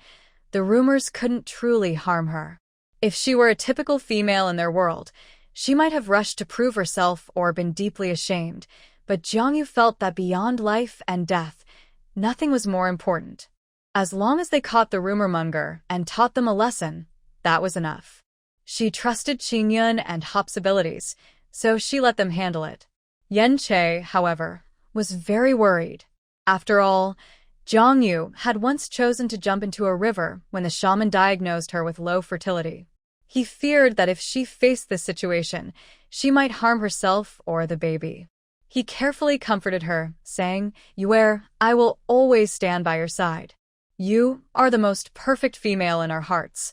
The rumors couldn't truly harm her. If she were a typical female in their world, she might have rushed to prove herself or been deeply ashamed, but Zhang Yu felt that beyond life and death, nothing was more important. As long as they caught the rumor-monger and taught them a lesson, that was enough. She trusted Qingyun and Hop's abilities, so she let them handle it. Yan Che, however, was very worried. After all, Zhang Yu had once chosen to jump into a river when the shaman diagnosed her with low fertility. He feared that if she faced this situation, she might harm herself or the baby. He carefully comforted her, saying, "Yue, I will always stand by your side. You are the most perfect female in our hearts.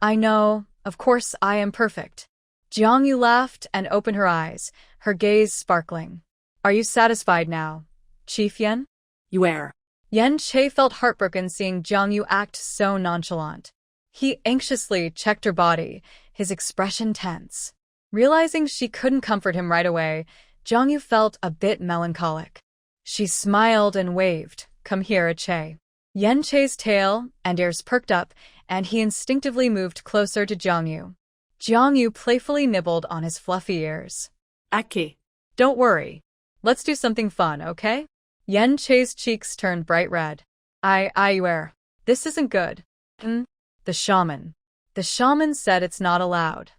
I know, of course I am perfect." Zhang Yu laughed and opened her eyes, her gaze sparkling. "Are you satisfied now, Chief Yan?" Yue. Yan Che felt heartbroken seeing Zhang Yu act so nonchalant. He anxiously checked her body, his expression tense. Realizing she couldn't comfort him right away, Zhang Yu felt a bit melancholic. She smiled and waved, "Come here, Che." Yan Che's tail and ears perked up, and he instinctively moved closer to Zhang Yu. Zhang Yu playfully nibbled on his fluffy ears. Aki. "Don't worry. Let's do something fun, okay?" Yan Che's cheeks turned bright red. Yue. This isn't good. The shaman. The shaman said it's not allowed.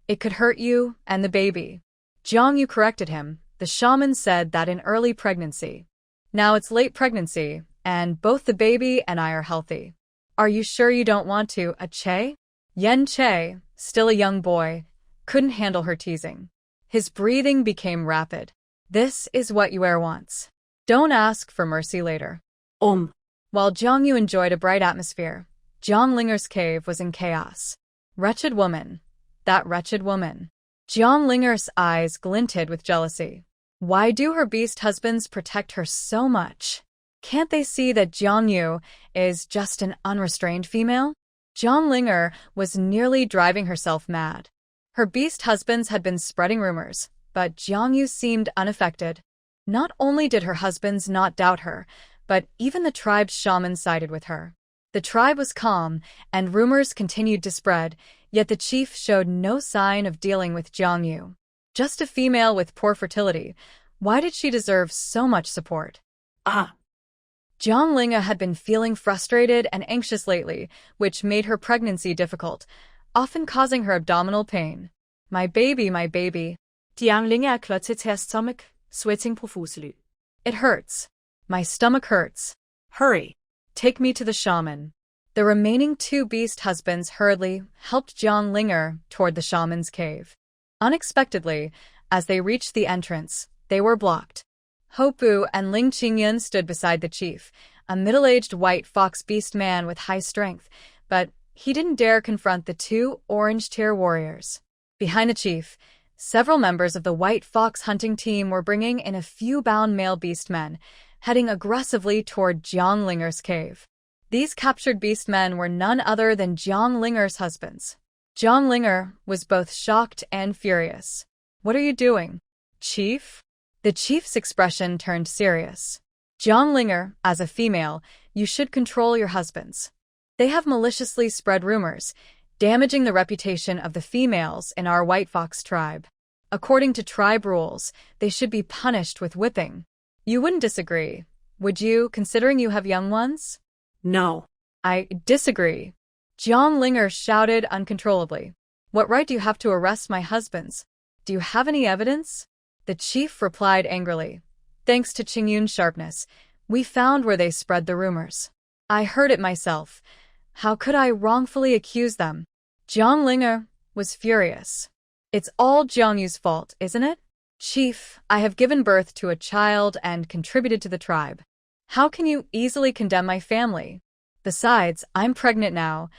It could hurt you and the baby. Zhang Yu corrected him. The shaman said that in early pregnancy. Now it's late pregnancy, and both the baby and I are healthy. Are you sure you don't want to, Che? Yan Che, still a young boy, couldn't handle her teasing. His breathing became rapid. This is what Yue wants. Don't ask for mercy later. While Zhang Yu enjoyed a bright atmosphere, Jiang Linger's cave was in chaos. Wretched woman. That wretched woman. Jiang Linger's eyes glinted with jealousy. Why do her beast husbands protect her so much? Can't they see that Zhang Yu is just an unrestrained female? Jiang Linger was nearly driving herself mad. Her beast husbands had been spreading rumors, but Zhang Yu seemed unaffected. Not only did her husbands not doubt her, but even the tribe's shaman sided with her. The tribe was calm, and rumors continued to spread, yet the chief showed no sign of dealing with Zhang Yu. Just a female with poor fertility. Why did she deserve so much support? Jiang Linga had been feeling frustrated and anxious lately, which made her pregnancy difficult, often causing her abdominal pain. My baby, my baby. Jiang Linga klottet til stomach, sweating profusely. It hurts. My stomach hurts. Hurry. Take me to the shaman. The remaining two beast husbands hurriedly helped Jiang Linger toward the shaman's cave. Unexpectedly, as they reached the entrance, they were blocked. Hopu and Ling Qingyun stood beside the chief, a middle-aged white fox beast man with high strength, but he didn't dare confront the two orange-tier warriors. Behind the chief, several members of the white fox hunting team were bringing in a few bound male beast men, heading aggressively toward Jiang Linger's cave. These captured beast men were none other than Jiang Linger's husbands. Jiang Linger was both shocked and furious. "What are you doing, Chief?" The chief's expression turned serious. "Jiang Linger, as a female, you should control your husbands. They have maliciously spread rumors, damaging the reputation of the females in our White Fox tribe. According to tribe rules, they should be punished with whipping. You wouldn't disagree, would you, considering you have young ones?" No. "I disagree." Jiang Linger shouted uncontrollably. "What right do you have to arrest my husbands? Do you have any evidence?" The chief replied angrily. "Thanks to Qingyun's sharpness, we found where they spread the rumors. I heard it myself. How could I wrongfully accuse them?" Jiang Linger was furious. "It's all Jiang Yu's fault, isn't it? Chief, I have given birth to a child and contributed to the tribe. How can you easily condemn my family? Besides, I'm pregnant now.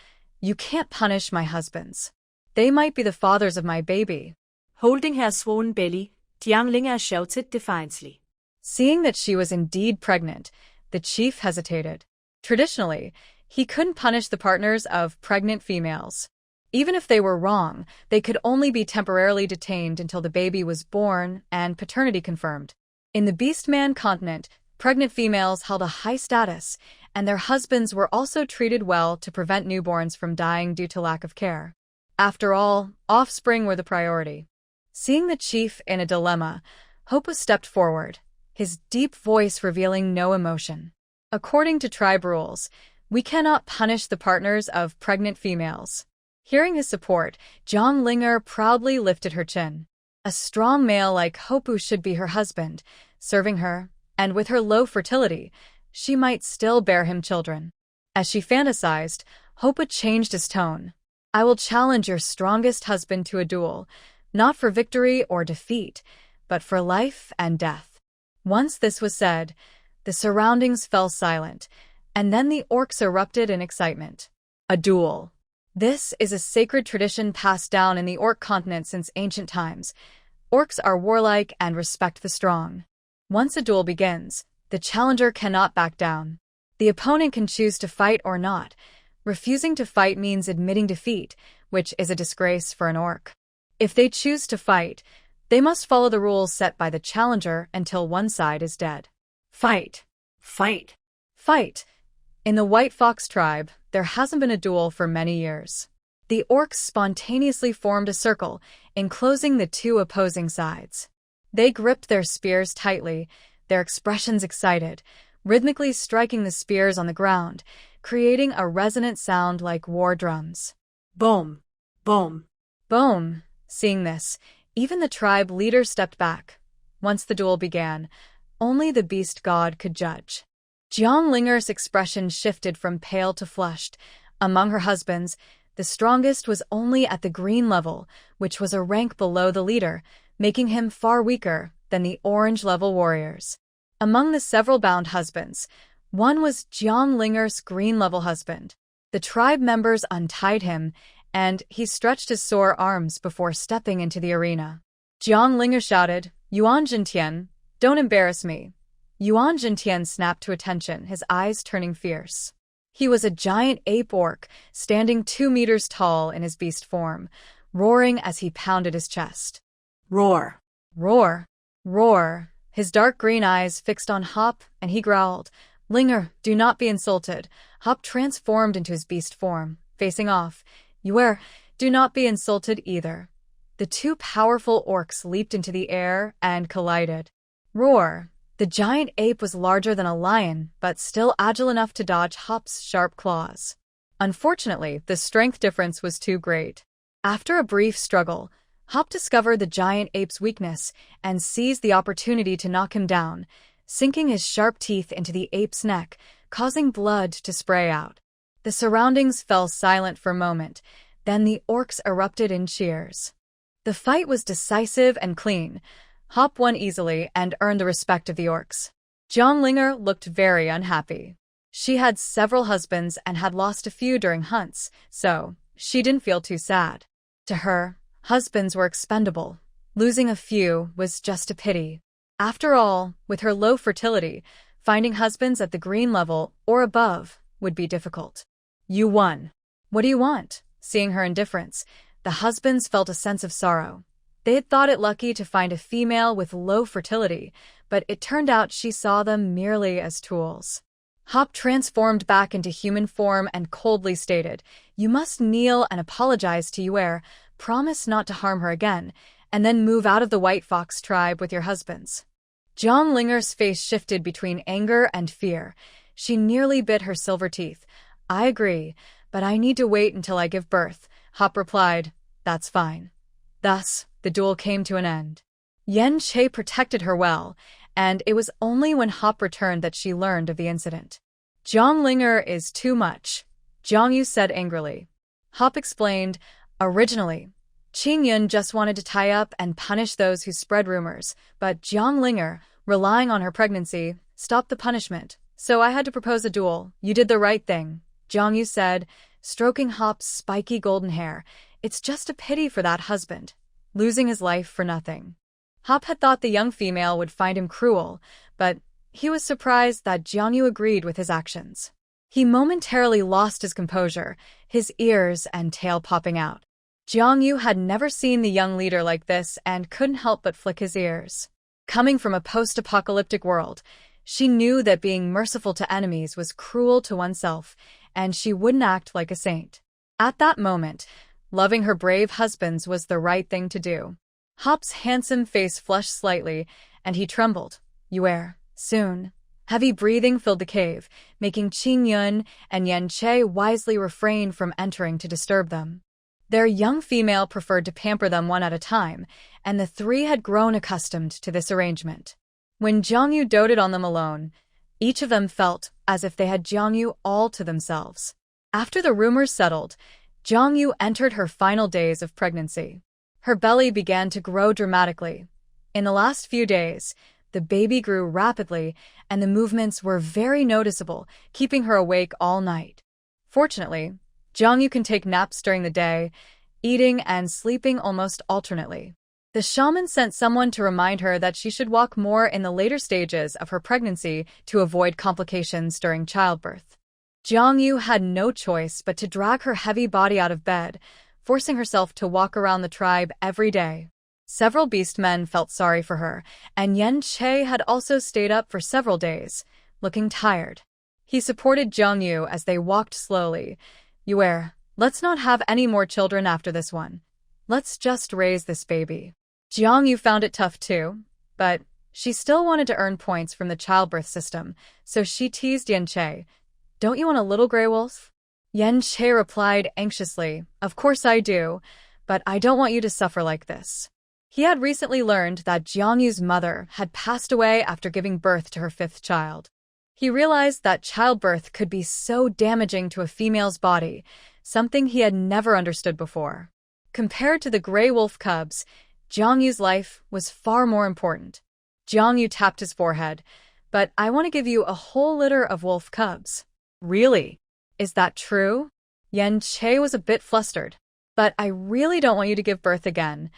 You can't punish my husbands. They might be the fathers of my baby. Holding her swollen belly, Jiang Linger shouted defiantly. Seeing that she was indeed pregnant, the chief hesitated. Traditionally, he couldn't punish the partners of pregnant females. Even if they were wrong, they could only be temporarily detained until the baby was born and paternity confirmed. In the Beastman continent, pregnant females held a high status, and their husbands were also treated well to prevent newborns from dying due to lack of care. After all, offspring were the priority. Seeing the chief in a dilemma, Hopa stepped forward, his deep voice revealing no emotion. According to tribe rules, we cannot punish the partners of pregnant females. Hearing his support, Jiang Linger proudly lifted her chin. A strong male like Hopu should be her husband, serving her, and with her low fertility, she might still bear him children. As she fantasized, Hopa changed his tone. I will challenge your strongest husband to a duel, not for victory or defeat, but for life and death. Once this was said, the surroundings fell silent, and then the orcs erupted in excitement. A duel. This is a sacred tradition passed down in the orc continent since ancient times. Orcs are warlike and respect the strong. Once a duel begins, the challenger cannot back down. The opponent can choose to fight or not. Refusing to fight means admitting defeat, which is a disgrace for an orc. If they choose to fight, they must follow the rules set by the challenger until one side is dead. Fight. Fight. Fight. In the White Fox tribe, there hasn't been a duel for many years. The orcs spontaneously formed a circle, enclosing the two opposing sides. They gripped their spears tightly, their expressions excited, rhythmically striking the spears on the ground, creating a resonant sound like war drums. Boom. Boom. Boom. Seeing this, even the tribe leader stepped back. Once the duel began, only the beast god could judge. Jiang Linger's expression shifted from pale to flushed. Among her husbands, the strongest was only at the green level, which was a rank below the leader, making him far weaker than the orange-level warriors. Among the several bound husbands, one was Jiang Linger's green-level husband. The tribe members untied him, and he stretched his sore arms before stepping into the arena. Jiang Linger shouted, Yuan Jintian, don't embarrass me. Yuan Jintian snapped to attention, his eyes turning fierce. He was a giant ape orc, standing 2 meters tall in his beast form, roaring as he pounded his chest. Roar. Roar. Roar. His dark green eyes fixed on Hop, and he growled, Linger, do not be insulted. Hop transformed into his beast form, facing off. Yuer, do not be insulted either. The two powerful orcs leaped into the air and collided. Roar. The giant ape was larger than a lion, but still agile enough to dodge Hop's sharp claws. Unfortunately, the strength difference was too great. After a brief struggle, Hop discovered the giant ape's weakness and seized the opportunity to knock him down, sinking his sharp teeth into the ape's neck, causing blood to spray out. The surroundings fell silent for a moment, then the orcs erupted in cheers. The fight was decisive and clean. Hop won easily and earned the respect of the orcs. Jiang Linger looked very unhappy. She had several husbands and had lost a few during hunts, so she didn't feel too sad. To her, husbands were expendable. Losing a few was just a pity. After all, with her low fertility, finding husbands at the green level or above would be difficult. You won. What do you want? Seeing her indifference, the husbands felt a sense of sorrow. They had thought it lucky to find a female with low fertility, but it turned out she saw them merely as tools. Hop transformed back into human form and coldly stated, You must kneel and apologize to Yuer, promise not to harm her again, and then move out of the White Fox tribe with your husbands. Jiang Linger's face shifted between anger and fear. She nearly bit her silver teeth. I agree, but I need to wait until I give birth. Hop replied, That's fine. Thus, the duel came to an end. Yen Che protected her well, and it was only when Hop returned that she learned of the incident. Jiang Linger is too much, Jiang Yu said angrily. Hop explained, Originally, Qing Yun just wanted to tie up and punish those who spread rumors, but Jiang Linger, relying on her pregnancy, stopped the punishment, So I had to propose a duel. You did the right thing, Jongyu said, stroking Hop's spiky golden hair. It's just a pity for that husband, losing his life for nothing. Hop had thought the young female would find him cruel, but he was surprised that Jongyu agreed with his actions. He momentarily lost his composure, his ears and tail popping out. Jongyu had never seen the young leader like this and couldn't help but flick his ears. Coming from a post-apocalyptic world, she knew that being merciful to enemies was cruel to oneself, and she wouldn't act like a saint. At that moment, loving her brave husbands was the right thing to do. Hop's handsome face flushed slightly, and he trembled. Soon. Heavy breathing filled the cave, making Qing Yun and Yen Che wisely refrain from entering to disturb them. Their young female preferred to pamper them one at a time, and the three had grown accustomed to this arrangement. When Jongyu doted on them alone, each of them felt as if they had Jongyu all to themselves. After the rumors settled, Jongyu entered her final days of pregnancy. Her belly began to grow dramatically. In the last few days, the baby grew rapidly, and the movements were very noticeable, keeping her awake all night. Fortunately, Jongyu can take naps during the day, eating and sleeping almost alternately. The shaman sent someone to remind her that she should walk more in the later stages of her pregnancy to avoid complications during childbirth. Jongyu had no choice but to drag her heavy body out of bed, forcing herself to walk around the tribe every day. Several beast men felt sorry for her, and Yen Che had also stayed up for several days, looking tired. He supported Jongyu as they walked slowly. Let's not have any more children after this one. Let's just raise this baby. Jongyu found it tough too, but she still wanted to earn points from the childbirth system, so she teased Yen Che. Don't you want a little gray wolf? Yen Che replied anxiously, Of course I do, but I don't want you to suffer like this. He had recently learned that Jongyu's mother had passed away after giving birth to her fifth child. He realized that childbirth could be so damaging to a female's body, something he had never understood before. Compared to the gray wolf cubs, Jongyu's life was far more important. Jongyu tapped his forehead. But I want to give you a whole litter of wolf cubs. Really? Is that true? Yen Che was a bit flustered. But I really don't want you to give birth again.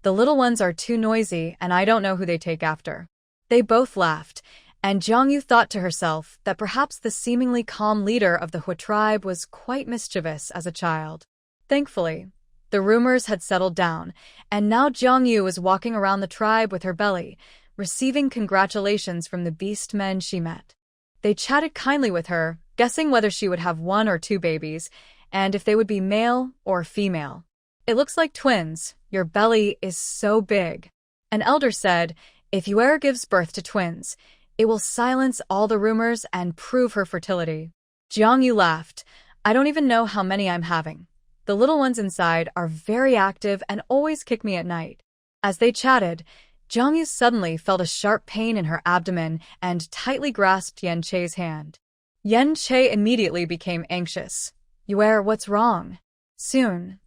The little ones are too noisy, and I don't know who they take after. They both laughed, and Jongyu thought to herself that perhaps the seemingly calm leader of the Hua tribe was quite mischievous as a child. Thankfully, the rumors had settled down, and now Jongyu was walking around the tribe with her belly, receiving congratulations from the beast men she met. They chatted kindly with her, guessing whether she would have 1 or 2 babies, and if they would be male or female. It looks like twins. Your belly is so big. An elder said, if Yuer gives birth to twins, it will silence all the rumors and prove her fertility. Jongyu laughed. I don't even know how many I'm having. The little ones inside are very active and always kick me at night. As they chatted, Jongyu suddenly felt a sharp pain in her abdomen and tightly grasped Yen Che's hand. Yen Che immediately became anxious. Yuer, what's wrong? Soon,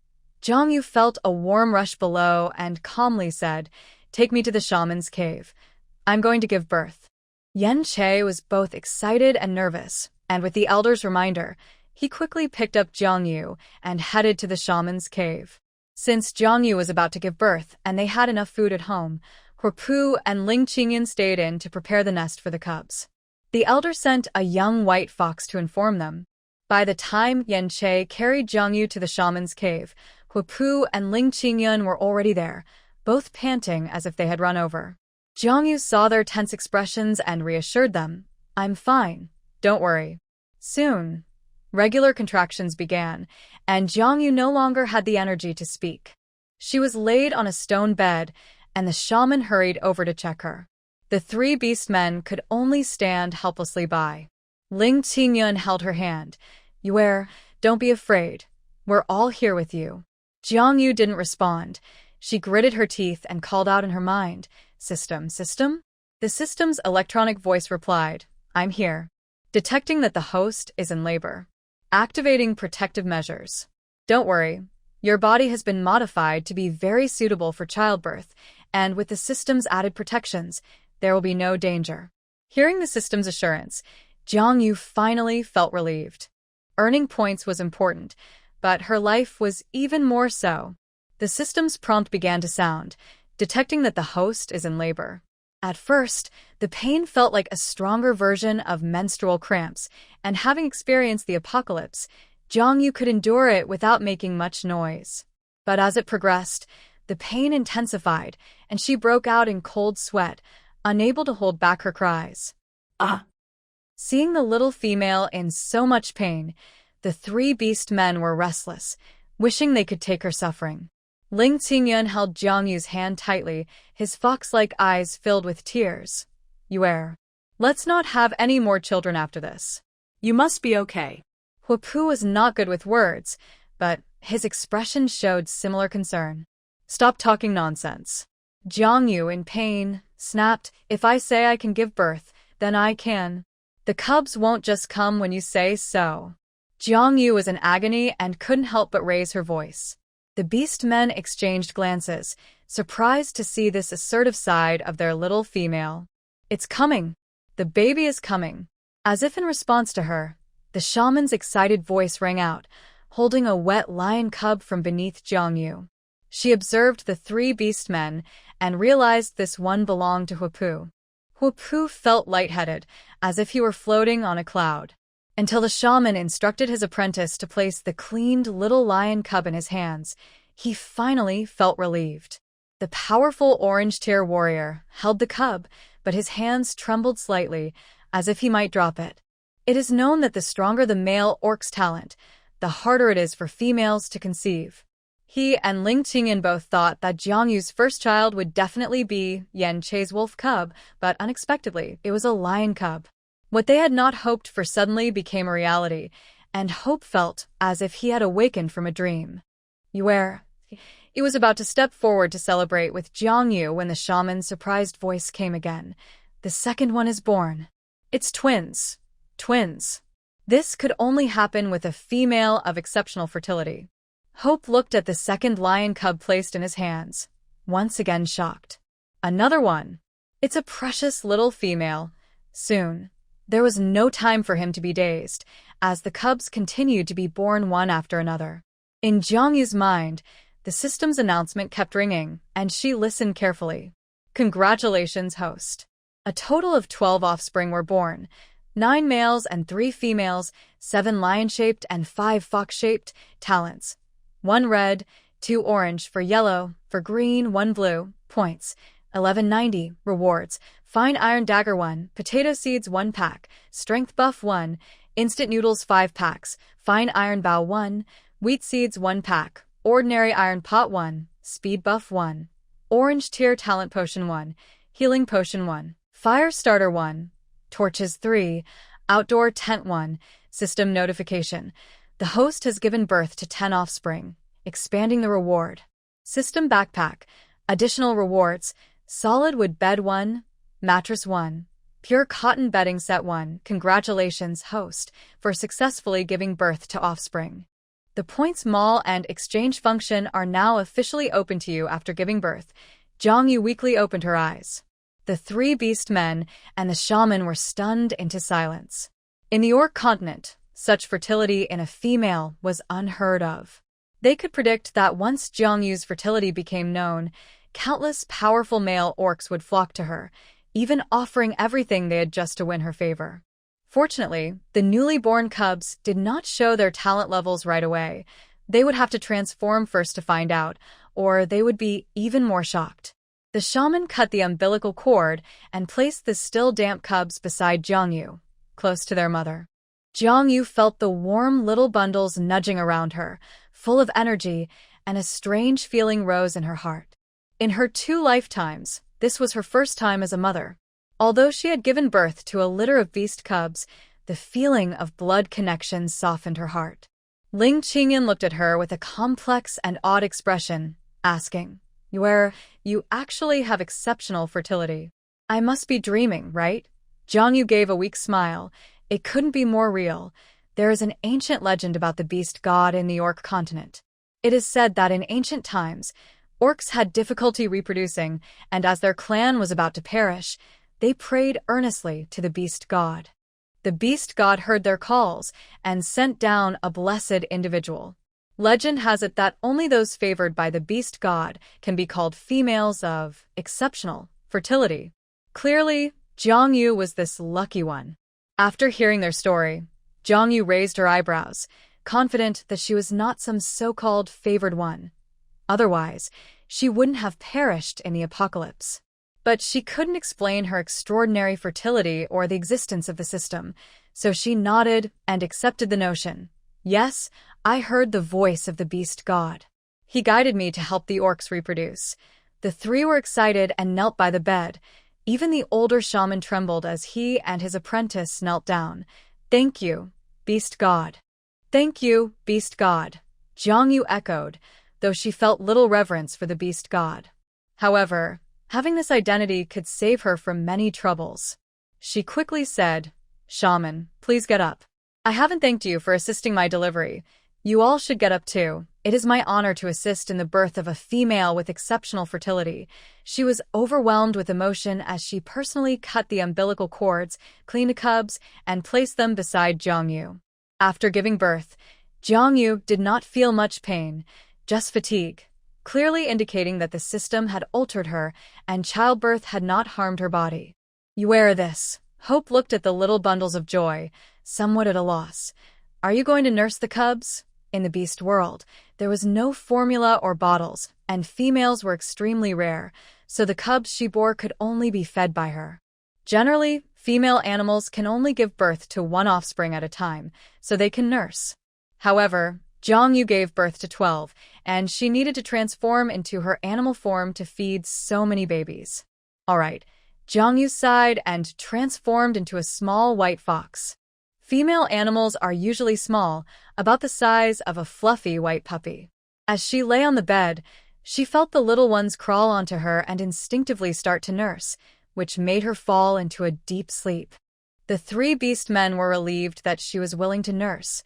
Jongyu felt a warm rush below and calmly said, Take me to the shaman's cave. I'm going to give birth. Yen Che was both excited and nervous, and with the elder's reminder, he quickly picked up Jongyu and headed to the shaman's cave. Since Jongyu was about to give birth and they had enough food at home, Huapu and Ling Qingyan stayed in to prepare the nest for the cubs. The elder sent a young white fox to inform them. By the time Yen Che carried Jongyu to the shaman's cave, Huapu and Ling Qingyan were already there, both panting as if they had run over. Jongyu saw their tense expressions and reassured them, I'm fine, don't worry. Soon, regular contractions began, and Jongyu no longer had the energy to speak. She was laid on a stone bed, and the shaman hurried over to check her. The 3 beast men could only stand helplessly by. Ling Qingyun held her hand. Yuer, don't be afraid. We're all here with you. Jongyu didn't respond. She gritted her teeth and called out in her mind, System? The system's electronic voice replied, I'm here. Detecting that the host is in labor. Activating protective measures. Don't worry. Your body has been modified to be very suitable for childbirth, and with the system's added protections, there will be no danger. Hearing the system's assurance, Jiang Yu finally felt relieved. Earning points was important, but her life was even more so. The system's prompt began to sound, detecting that the host is in labor. At first, the pain felt like a stronger version of menstrual cramps, and having experienced the apocalypse, Jiang Yu could endure it without making much noise. But as it progressed, the pain intensified, and she broke out in cold sweat, unable to hold back her cries. Ah! Seeing the little female in so much pain, the three beast men were restless, wishing they could take her suffering. Ling Qingyun held Jiang Yu's hand tightly, his fox-like eyes filled with tears. Yuer, let's not have any more children after this. You must be okay. Huapu was not good with words, but his expression showed similar concern. Stop talking nonsense. Jiang Yu, in pain, snapped, if I say I can give birth, then I can. The cubs won't just come when you say so. Jiang Yu was in agony and couldn't help but raise her voice. The beast men exchanged glances, surprised to see this assertive side of their little female. It's coming. The baby is coming. As if in response to her, the shaman's excited voice rang out, holding a wet lion cub from beneath Jiang Yu. She observed the three beast men and realized this one belonged to Huapu. Huapu felt lightheaded, as if he were floating on a cloud, until the shaman instructed his apprentice to place the cleaned little lion cub in his hands. He finally felt relieved. The powerful orange-tear warrior held the cub, but his hands trembled slightly, as if he might drop it. It is known that the stronger the male orc's talent, the harder it is for females to conceive. He and Ling Qingyun both thought that Jiang Yu's first child would definitely be Yan Che's wolf cub, but unexpectedly, it was a lion cub. What they had not hoped for suddenly became a reality, and Hope felt as if he had awakened from a dream. Yuer. He was about to step forward to celebrate with Jiang Yu when the shaman's surprised voice came again. The second one is born. It's twins. Twins. This could only happen with a female of exceptional fertility. Hope looked at the second lion cub placed in his hands, once again shocked. Another one. It's a precious little female. Soon. There was no time for him to be dazed, as the cubs continued to be born one after another. In Jiang Yu's mind, the system's announcement kept ringing, and she listened carefully. Congratulations, host. A total of 12 offspring were born, 9 males and 3 females, 7 lion-shaped and 5 fox-shaped talents. 1 red, 2 orange, for yellow, for green, 1 blue, points, 1190, rewards, fine iron dagger 1, potato seeds 1 pack, strength buff 1, instant noodles 5 packs, fine iron bow 1, wheat seeds 1 pack, ordinary iron pot 1, speed buff 1, orange tier talent potion 1, healing potion 1, fire starter 1, torches 3, outdoor tent 1, system notification. The host has given birth to 10 offspring, expanding the reward. System backpack, additional rewards, solid wood bed 1, mattress 1, pure cotton bedding set 1. Congratulations, host, for successfully giving birth to offspring. The points mall and exchange function are now officially open to you after giving birth. Jiang Yu weakly opened her eyes. The 3 beast men and the shaman were stunned into silence. In the Orc continent, such fertility in a female was unheard of. They could predict that once Jiang Yu's fertility became known, countless powerful male orcs would flock to her, even offering everything they had just to win her favor. Fortunately, the newly born cubs did not show their talent levels right away. They would have to transform first to find out, or they would be even more shocked. The shaman cut the umbilical cord and placed the still damp cubs beside Jiang Yu, close to their mother. Jiang Yu felt the warm little bundles nudging around her, full of energy, and a strange feeling rose in her heart. In her 2 lifetimes, this was her first time as a mother. Although she had given birth to a litter of beast cubs, the feeling of blood connection softened her heart. Ling Qingyun looked at her with a complex and odd expression, asking, You actually have exceptional fertility. I must be dreaming, right? Jiang Yu gave a weak smile. It couldn't be more real. There is an ancient legend about the beast god in the Orc continent. It is said that in ancient times, orcs had difficulty reproducing, and as their clan was about to perish, they prayed earnestly to the beast god. The beast god heard their calls and sent down a blessed individual. Legend has it that only those favored by the beast god can be called females of exceptional fertility. Clearly, Jiangyu was this lucky one. After hearing their story, Jiangyu raised her eyebrows, confident that she was not some so-called favored one. Otherwise, she wouldn't have perished in the apocalypse. But she couldn't explain her extraordinary fertility or the existence of the system, so she nodded and accepted the notion. Yes, I heard the voice of the beast god. He guided me to help the orcs reproduce. The three were excited and knelt by the bed. Even the older shaman trembled as he and his apprentice knelt down. Thank you, beast god. Thank you, beast god, Jiangyu echoed, though she felt little reverence for the beast god. However, having this identity could save her from many troubles. She quickly said, Shaman, please get up. I haven't thanked you for assisting my delivery. You all should get up too. It is my honor to assist in the birth of a female with exceptional fertility. She was overwhelmed with emotion as she personally cut the umbilical cords, cleaned the cubs, and placed them beside Jiangyu. After giving birth, Jiangyu did not feel much pain, just fatigue, clearly indicating that the system had altered her and childbirth had not harmed her body. You wear this. Hope looked at the little bundles of joy, somewhat at a loss. Are you going to nurse the cubs? In the beast world, there was no formula or bottles, and females were extremely rare, so the cubs she bore could only be fed by her. Generally, female animals can only give birth to one offspring at a time, so they can nurse. However, Jiangyu gave birth to 12, and she needed to transform into her animal form to feed so many babies. Alright, Jiangyu sighed and transformed into a small white fox. Female animals are usually small, about the size of a fluffy white puppy. As she lay on the bed, she felt the little ones crawl onto her and instinctively start to nurse, which made her fall into a deep sleep. The three beast men were relieved that she was willing to nurse.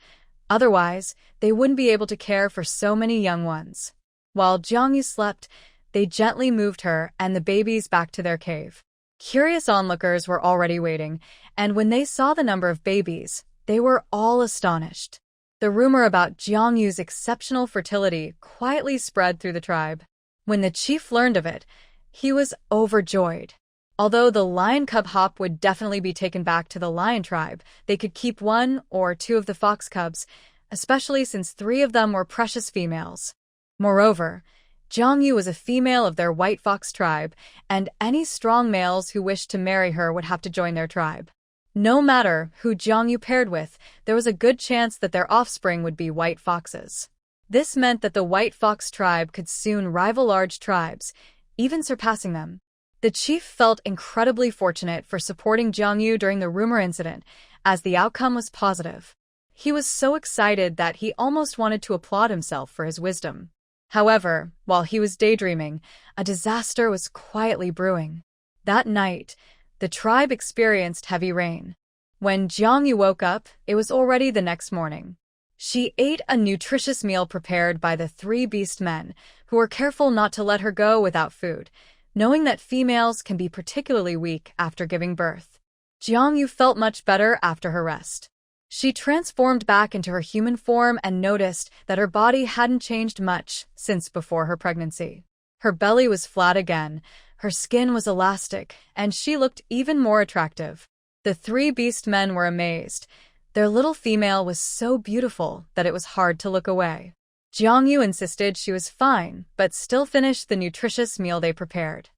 Otherwise, they wouldn't be able to care for so many young ones. While Jiangyu slept, they gently moved her and the babies back to their cave. Curious onlookers were already waiting, and when they saw the number of babies, they were all astonished. The rumor about Jiangyu's exceptional fertility quietly spread through the tribe. When the chief learned of it, he was overjoyed. Although the lion cub hop would definitely be taken back to the lion tribe, they could keep 1 or 2 of the fox cubs, especially since 3 of them were precious females. Moreover, Jiangyu was a female of their white fox tribe, and any strong males who wished to marry her would have to join their tribe. No matter who Jiangyu paired with, there was a good chance that their offspring would be white foxes. This meant that the white fox tribe could soon rival large tribes, even surpassing them. The chief felt incredibly fortunate for supporting Jiangyu during the rumor incident, as the outcome was positive. He was so excited that he almost wanted to applaud himself for his wisdom. However, while he was daydreaming, a disaster was quietly brewing. That night, the tribe experienced heavy rain. When Jiangyu woke up, it was already the next morning. She ate a nutritious meal prepared by the 3 beast men, who were careful not to let her go without food, knowing that females can be particularly weak after giving birth. Jiangyu felt much better after her rest. She transformed back into her human form and noticed that her body hadn't changed much since before her pregnancy. Her belly was flat again, her skin was elastic, and she looked even more attractive. The 3 beast men were amazed. Their little female was so beautiful that it was hard to look away. Jiangyu insisted she was fine, but still finished the nutritious meal they prepared.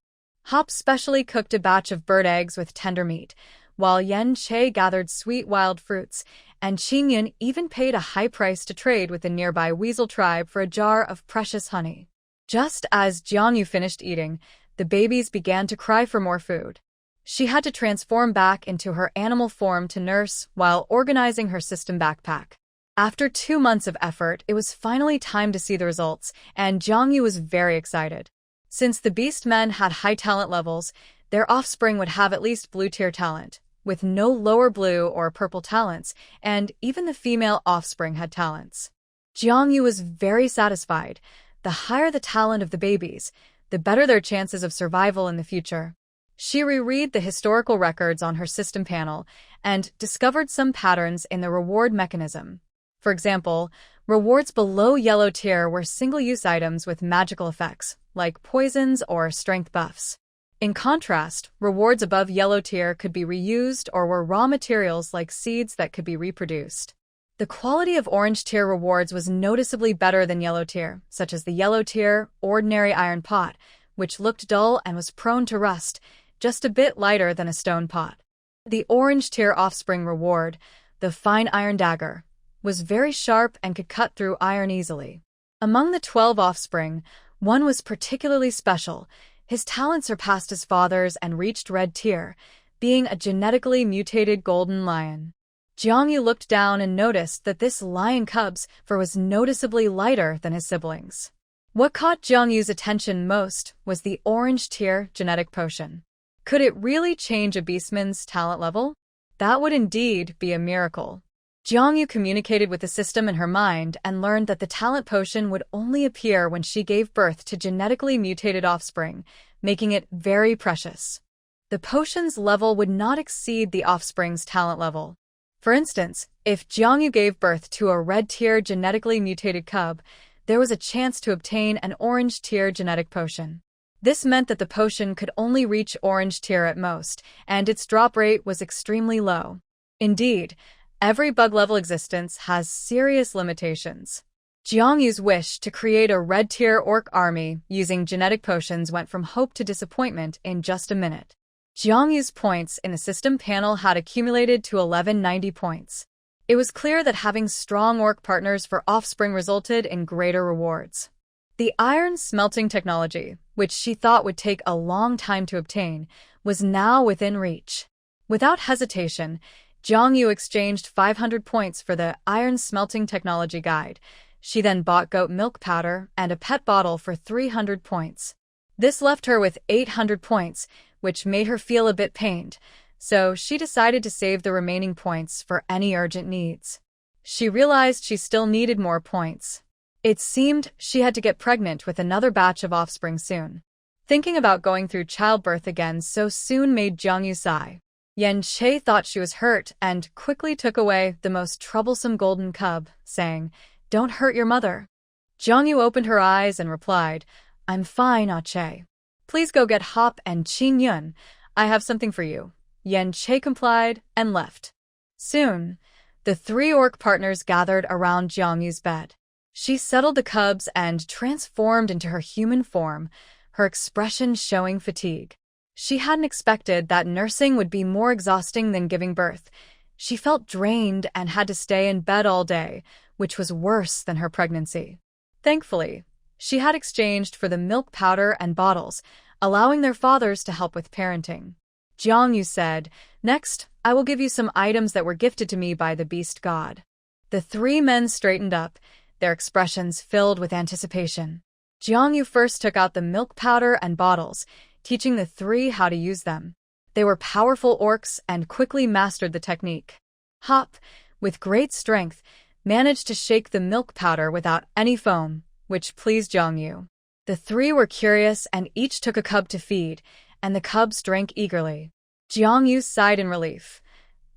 Hop specially cooked a batch of bird eggs with tender meat, while Yen Che gathered sweet wild fruits, and Qingyun even paid a high price to trade with the nearby weasel tribe for a jar of precious honey. Just as Jiangyu finished eating, the babies began to cry for more food. She had to transform back into her animal form to nurse while organizing her system backpack. After 2 months of effort, it was finally time to see the results, and Jiangyu was very excited. Since the beast men had high talent levels, their offspring would have at least blue-tier talent, with no lower blue or purple talents, and even the female offspring had talents. Jiangyu was very satisfied. The higher the talent of the babies, the better their chances of survival in the future. She reread the historical records on her system panel, and discovered some patterns in the reward mechanism. For example, rewards below yellow tier were single-use items with magical effects, like poisons or strength buffs. In contrast, rewards above yellow tier could be reused or were raw materials like seeds that could be reproduced. The quality of orange tier rewards was noticeably better than yellow tier, such as the yellow tier ordinary iron pot, which looked dull and was prone to rust, just a bit lighter than a stone pot. The orange tier offspring reward, the fine iron dagger, was very sharp and could cut through iron easily. Among the 12 offspring, one was particularly special. His talent surpassed his father's and reached red tier, being a genetically mutated golden lion. Jiangyu looked down and noticed that this lion cub's fur was noticeably lighter than his siblings. What caught Jiangyu's attention most was the orange tier genetic potion. Could it really change a beastman's talent level? That would indeed be a miracle. Jiangyu communicated with the system in her mind and learned that the talent potion would only appear when she gave birth to genetically mutated offspring, making it very precious. The potion's level would not exceed the offspring's talent level. For instance, if Jiangyu gave birth to a red-tier genetically mutated cub, there was a chance to obtain an orange-tier genetic potion. This meant that the potion could only reach orange tier at most, and its drop rate was extremely low. Indeed, every bug-level existence has serious limitations. Jiangyu's wish to create a red-tier orc army using genetic potions went from hope to disappointment in just a minute. Jiangyu's points in the system panel had accumulated to 1190 points. It was clear that having strong orc partners for offspring resulted in greater rewards. The iron smelting technology, which she thought would take a long time to obtain, was now within reach. Without hesitation, Jiangyu exchanged 500 points for the iron smelting technology guide. She then bought goat milk powder and a pet bottle for 300 points. This left her with 800 points, which made her feel a bit pained, so she decided to save the remaining points for any urgent needs. She realized she still needed more points. It seemed she had to get pregnant with another batch of offspring soon. Thinking about going through childbirth again so soon made Jiangyu sigh. Yan Che thought she was hurt and quickly took away the most troublesome golden cub, saying, "Don't hurt your mother." Jiangyu opened her eyes and replied, "I'm fine, Ah Che. Please go get Hop and Qing Yun. I have something for you." Yan Che complied and left. Soon, the three orc partners gathered around Jiangyu's bed. She settled the cubs and transformed into her human form, her expression showing fatigue. She hadn't expected that nursing would be more exhausting than giving birth. She felt drained and had to stay in bed all day, which was worse than her pregnancy. Thankfully, she had exchanged for the milk powder and bottles, allowing their fathers to help with parenting. Jiangyu said, "Next, I will give you some items that were gifted to me by the beast god." The three men straightened up, their expressions filled with anticipation. Jiangyu first took out the milk powder and bottles, teaching the three how to use them. They were powerful orcs and quickly mastered the technique. Hop, with great strength, managed to shake the milk powder without any foam, which pleased Jiangyu. The three were curious and each took a cub to feed, and the cubs drank eagerly. Jiangyu sighed in relief.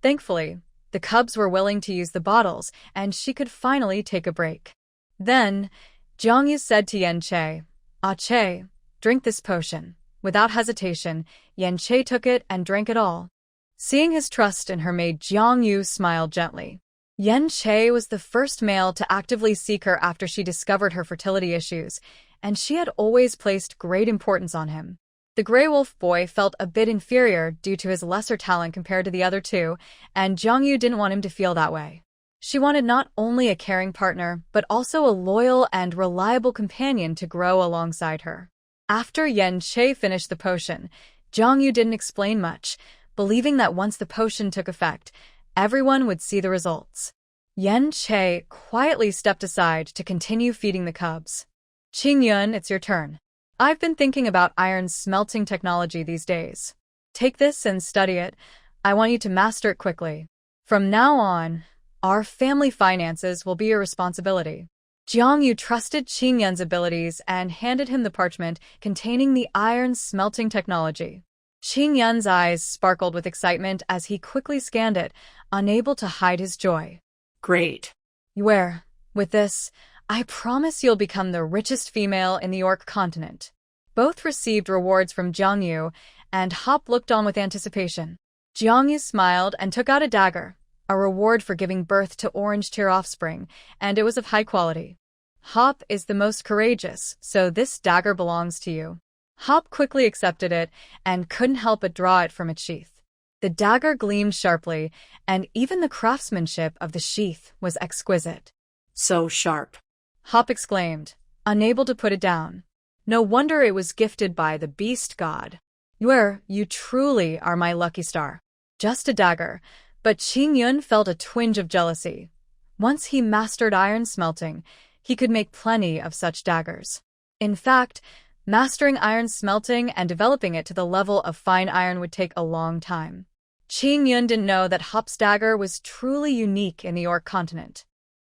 Thankfully, the cubs were willing to use the bottles, and she could finally take a break. Then, Jiangyu said to Yan Che, "Ah Che, drink this potion." Without hesitation, Yan Che took it and drank it all. Seeing his trust in her made Jiangyu smile gently. Yan Che was the first male to actively seek her after she discovered her fertility issues, and she had always placed great importance on him. The Grey Wolf boy felt a bit inferior due to his lesser talent compared to the other two, and Jiangyu didn't want him to feel that way. She wanted not only a caring partner, but also a loyal and reliable companion to grow alongside her. After Yan Che finished the potion, Jiangyu didn't explain much, believing that once the potion took effect, everyone would see the results. Yan Che quietly stepped aside to continue feeding the cubs. "Qing Yun, it's your turn. I've been thinking about iron smelting technology these days. Take this and study it. I want you to master it quickly. From now on, our family finances will be your responsibility." Jiangyu trusted Qing Yun's abilities and handed him the parchment containing the iron smelting technology. Qing Yun's eyes sparkled with excitement as he quickly scanned it, unable to hide his joy. Great. Yue, with this, I promise you'll become the richest female in the Orc continent. Both received rewards from Jiang Yu, and Hop looked on with anticipation. Jiang Yu smiled and took out a dagger, a reward for giving birth to orange-tier offspring, and it was of high quality. Hop is the most courageous, so this dagger belongs to you. Hop quickly accepted it and couldn't help but draw it from its sheath. The dagger gleamed sharply, and even the craftsmanship of the sheath was exquisite. So sharp. Hop exclaimed, unable to put it down. No wonder it was gifted by the beast god. Yue, you truly are my lucky star. Just a dagger, but Qing Yun felt a twinge of jealousy. Once he mastered iron smelting, he could make plenty of such daggers. In fact, mastering iron smelting and developing it to the level of fine iron would take a long time. Qing Yun didn't know that Hop's dagger was truly unique in the Orc continent.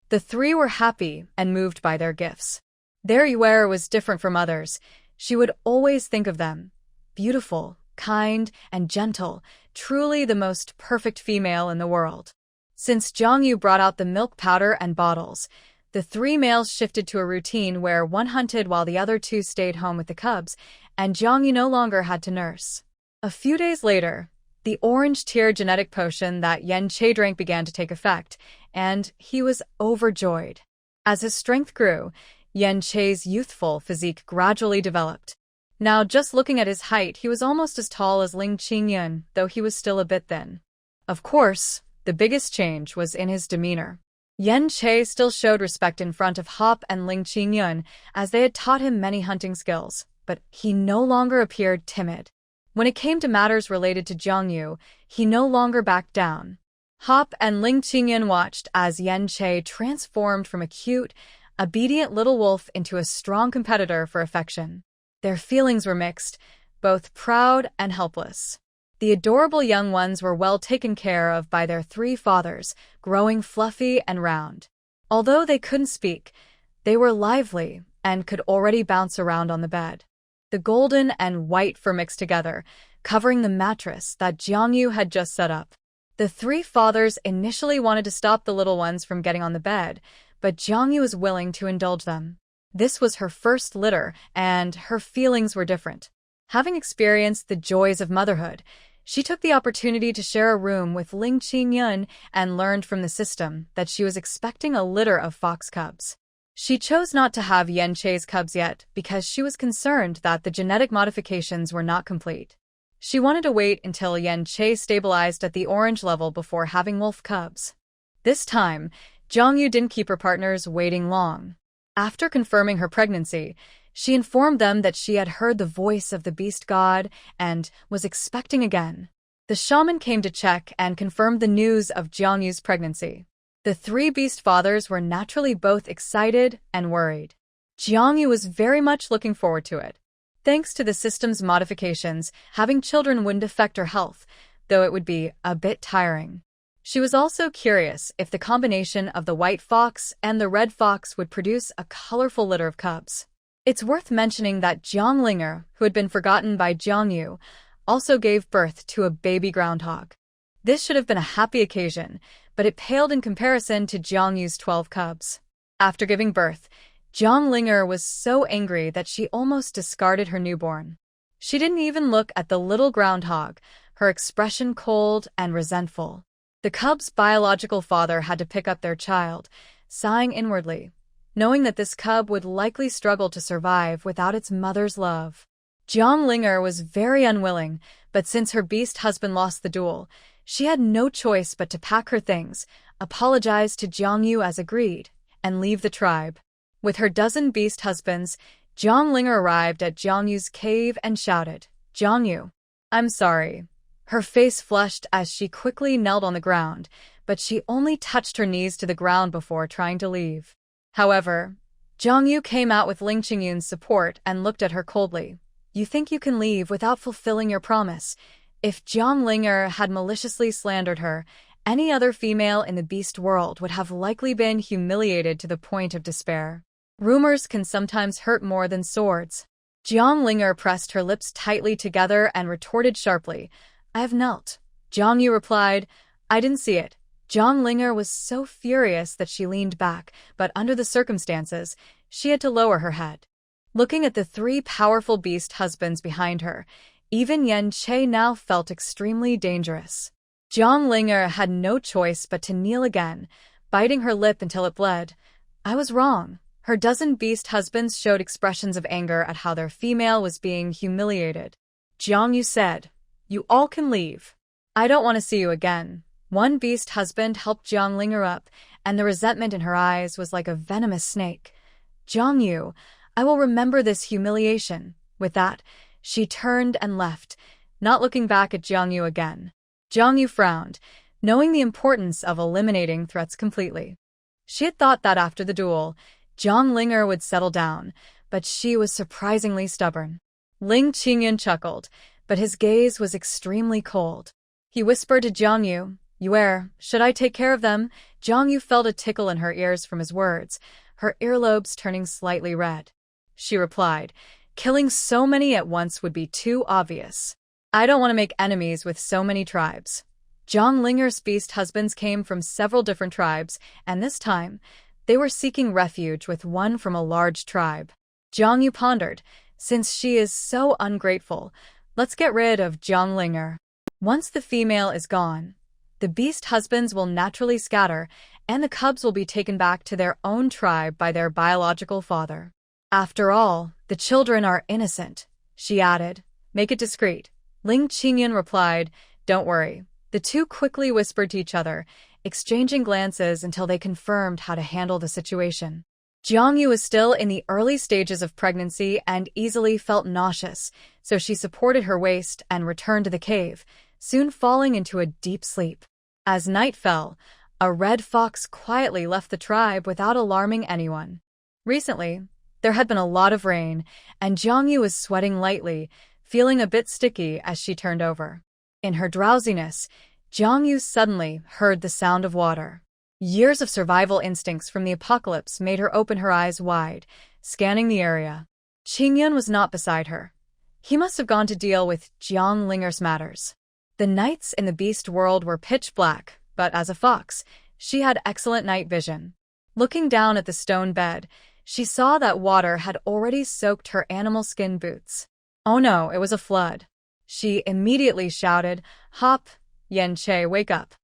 The three were happy and moved by their gifts. Their Yue was different from others. She would always think of them. Beautiful, kind, and gentle, truly the most perfect female in the world. Since Jiang Yu brought out the milk powder and bottles, the three males shifted to a routine where one hunted while the other two stayed home with the cubs, and Jiang Yu no longer had to nurse. A few days later, the orange-tier genetic potion that Yen Che drank began to take effect, and he was overjoyed. As his strength grew, Yen Che's youthful physique gradually developed. Now, just looking at his height, he was almost as tall as Ling Qingyun, though he was still a bit thin. Of course, the biggest change was in his demeanor. Yen Che still showed respect in front of Hop and Ling Qingyun, as they had taught him many hunting skills, but he no longer appeared timid. When it came to matters related to Jiang Yu, he no longer backed down. Hop and Ling Qingyun watched as Yen Che transformed from a cute, obedient little wolf into a strong competitor for affection. Their feelings were mixed, both proud and helpless. The adorable young ones were well taken care of by their three fathers, growing fluffy and round. Although they couldn't speak, they were lively and could already bounce around on the bed. The golden and white fur mixed together, covering the mattress that Jiang Yu had just set up. The three fathers initially wanted to stop the little ones from getting on the bed, but Jiang Yu was willing to indulge them. This was her first litter, and her feelings were different. Having experienced the joys of motherhood, she took the opportunity to share a room with Ling Qingyun and learned from the system that she was expecting a litter of fox cubs. She chose not to have Yen Che's cubs yet because she was concerned that the genetic modifications were not complete. She wanted to wait until Yen Che stabilized at the orange level before having wolf cubs. This time, Jiang Yu didn't keep her partners waiting long. After confirming her pregnancy, she informed them that she had heard the voice of the beast god and was expecting again. The shaman came to check and confirmed the news of Jiang Yu's pregnancy. The three beast fathers were naturally both excited and worried. Jiang Yu was very much looking forward to it. Thanks to the system's modifications, having children wouldn't affect her health, though it would be a bit tiring. She was also curious if the combination of the white fox and the red fox would produce a colorful litter of cubs. It's worth mentioning that Jiang Linger, who had been forgotten by Jiang Yu, also gave birth to a baby groundhog. This should have been a happy occasion, but it paled in comparison to Jiang Yu's 12 cubs. After giving birth, Jiang Linger was so angry that she almost discarded her newborn. She didn't even look at the little groundhog, her expression cold and resentful. The cub's biological father had to pick up their child, sighing inwardly, knowing that this cub would likely struggle to survive without its mother's love. Jiang Linger was very unwilling, but since her beast husband lost the duel, she had no choice but to pack her things, apologize to Jiang Yu as agreed, and leave the tribe. With her dozen beast husbands, Jiang Linger arrived at Jiang Yu's cave and shouted, "Jiang Yu, I'm sorry." Her face flushed as she quickly knelt on the ground, but she only touched her knees to the ground before trying to leave. However, Jiang Yu came out with Ling Qingyun's support and looked at her coldly. "You think you can leave without fulfilling your promise?" If Jiang Linger had maliciously slandered her, any other female in the beast world would have likely been humiliated to the point of despair. Rumors can sometimes hurt more than swords. Jiang Linger pressed her lips tightly together and retorted sharply, I have knelt. Jiang Yu replied, I didn't see it. Jiang Linger was so furious that she leaned back, but under the circumstances, she had to lower her head. Looking at the three powerful beast husbands behind her, even Yen Che now felt extremely dangerous. Jiang Linger had no choice but to kneel again, biting her lip until it bled. I was wrong. Her dozen beast husbands showed expressions of anger at how their female was being humiliated. Jiang Yu said, You all can leave. I don't want to see you again. One beast husband helped Jiang Linger up, and the resentment in her eyes was like a venomous snake. Jiang Yu, I will remember this humiliation. With that, she turned and left, not looking back at Jiang Yu again. Jiang Yu frowned, knowing the importance of eliminating threats completely. She had thought that after the duel, Jiang Linger would settle down, but she was surprisingly stubborn. Ling Qingyan chuckled, but his gaze was extremely cold. He whispered to Jiang Yu, should I take care of them? Jiang Yu felt a tickle in her ears from his words, her earlobes turning slightly red. She replied, Killing so many at once would be too obvious. I don't want to make enemies with so many tribes. Jiang Linger's beast husbands came from several different tribes, and this time, they were seeking refuge with one from a large tribe. Jiang Yu pondered, since she is so ungrateful, let's get rid of Jiang Linger. Once the female is gone, the beast husbands will naturally scatter, and the cubs will be taken back to their own tribe by their biological father. After all, the children are innocent, she added. Make it discreet. Ling Qingyan replied, Don't worry. The two quickly whispered to each other, exchanging glances until they confirmed how to handle the situation. Jiang Yu was still in the early stages of pregnancy and easily felt nauseous, so she supported her waist and returned to the cave, soon falling into a deep sleep. As night fell, a red fox quietly left the tribe without alarming anyone. Recently, there had been a lot of rain, and Jiang Yu was sweating lightly, feeling a bit sticky as she turned over. In her drowsiness, Jiang Yu suddenly heard the sound of water. Years of survival instincts from the apocalypse made her open her eyes wide, scanning the area. Qingyan was not beside her. He must have gone to deal with Jiang Linger's matters. The nights in the beast world were pitch black, but as a fox, she had excellent night vision. Looking down at the stone bed, she saw that water had already soaked her animal skin boots. Oh no, it was a flood. She immediately shouted, Hop, Yen Che, wake up.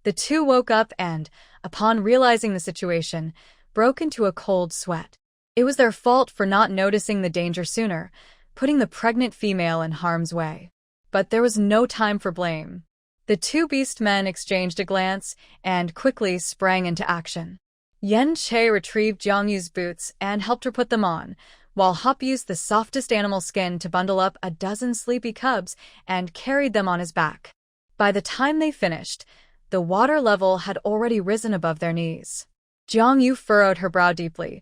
The two woke up and, upon realizing the situation, broke into a cold sweat. It was their fault for not noticing the danger sooner, putting the pregnant female in harm's way. But there was no time for blame. The two beast men exchanged a glance and quickly sprang into action. Yen Che retrieved Jiang Yu's boots and helped her put them on, while Hop used the softest animal skin to bundle up a dozen sleepy cubs and carried them on his back. By the time they finished, the water level had already risen above their knees. Jiang Yu furrowed her brow deeply.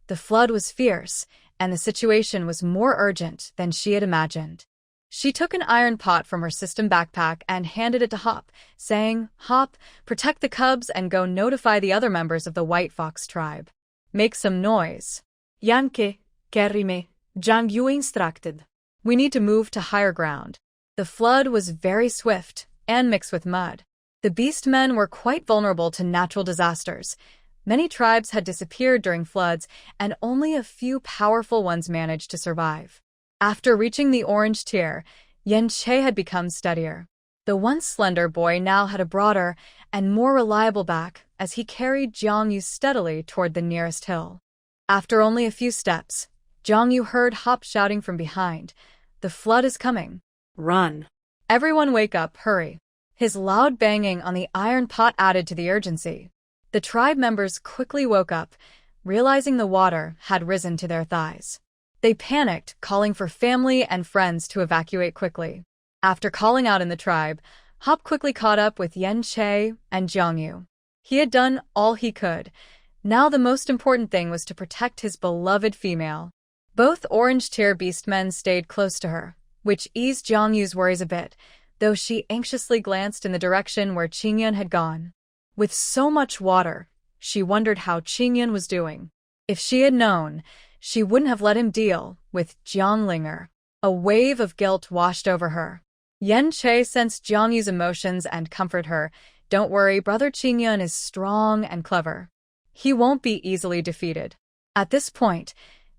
The flood was fierce, and the situation was more urgent than she had imagined. She took an iron pot from her system backpack and handed it to Hop, saying, Hop, protect the cubs and go notify the other members of the White Fox tribe. Make some noise. Yanke, Kerime, Jiang Yu instructed. We need to move to higher ground. The flood was very swift and mixed with mud. The beast men were quite vulnerable to natural disasters. Many tribes had disappeared during floods, and only a few powerful ones managed to survive. After reaching the orange tier, Yen Che had become steadier. The once slender boy now had a broader and more reliable back as he carried Jiang Yu steadily toward the nearest hill. After only a few steps, Jiang Yu heard Hop shouting from behind, The flood is coming. Run. Everyone wake up, hurry. His loud banging on the iron pot added to the urgency. The tribe members quickly woke up, realizing the water had risen to their thighs. They panicked, calling for family and friends to evacuate quickly. After calling out in the tribe, Hop quickly caught up with Yen Che and Jiang Yu. He had done all he could. Now the most important thing was to protect his beloved female. Both orange tier beastmen stayed close to her, which eased Jiang Yu's worries a bit, though she anxiously glanced in the direction where Qingyan had gone. With so much water, she wondered how Qingyan was doing. If she had known, she wouldn't have let him deal with Jianglinger. A wave of guilt washed over her. Yen Che sensed Jiang Yu's emotions and comforted her. Don't worry, Brother Qingyun is strong and clever. He won't be easily defeated. At this point,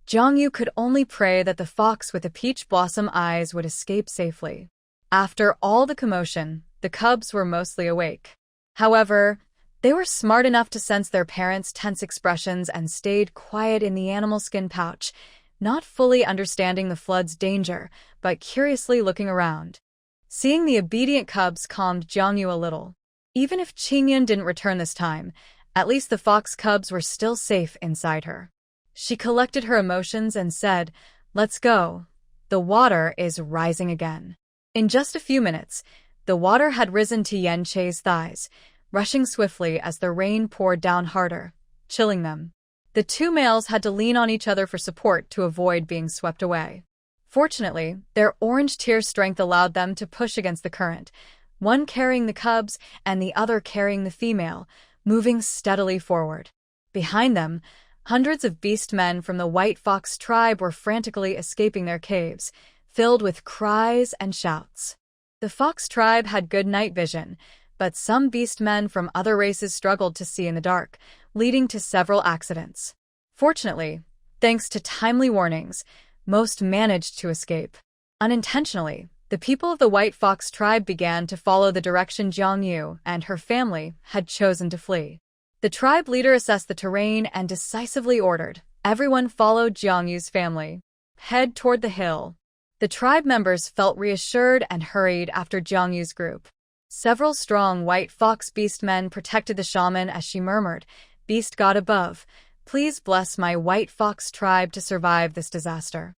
Jiang Yu could only pray that the fox with the peach blossom eyes would escape safely. After all the commotion, the cubs were mostly awake. However, they were smart enough to sense their parents' tense expressions and stayed quiet in the animal skin pouch, not fully understanding the flood's danger, but curiously looking around. Seeing the obedient cubs calmed Jiang Yu a little. Even if Qingyun didn't return this time, at least the fox cubs were still safe inside her. She collected her emotions and said, "Let's go. The water is rising again." In just a few minutes, the water had risen to Yen Che's thighs, rushing swiftly as the rain poured down harder, chilling them. The two males had to lean on each other for support to avoid being swept away. Fortunately, their orange tear strength allowed them to push against the current, one carrying the cubs and the other carrying the female, moving steadily forward. Behind them, hundreds of beast men from the White Fox tribe were frantically escaping their caves, filled with cries and shouts. The Fox tribe had good night vision, but some beast men from other races struggled to see in the dark, leading to several accidents. Fortunately, thanks to timely warnings, most managed to escape. Unintentionally, the people of the White Fox tribe began to follow the direction Jiang Yu and her family had chosen to flee. The tribe leader assessed the terrain and decisively ordered everyone follow Jiang Yu's family. Head toward the hill. The tribe members felt reassured and hurried after Jiang Yu's group. Several strong White Fox beast men protected the shaman as she murmured, "Beast God above, please bless my White Fox tribe to survive this disaster."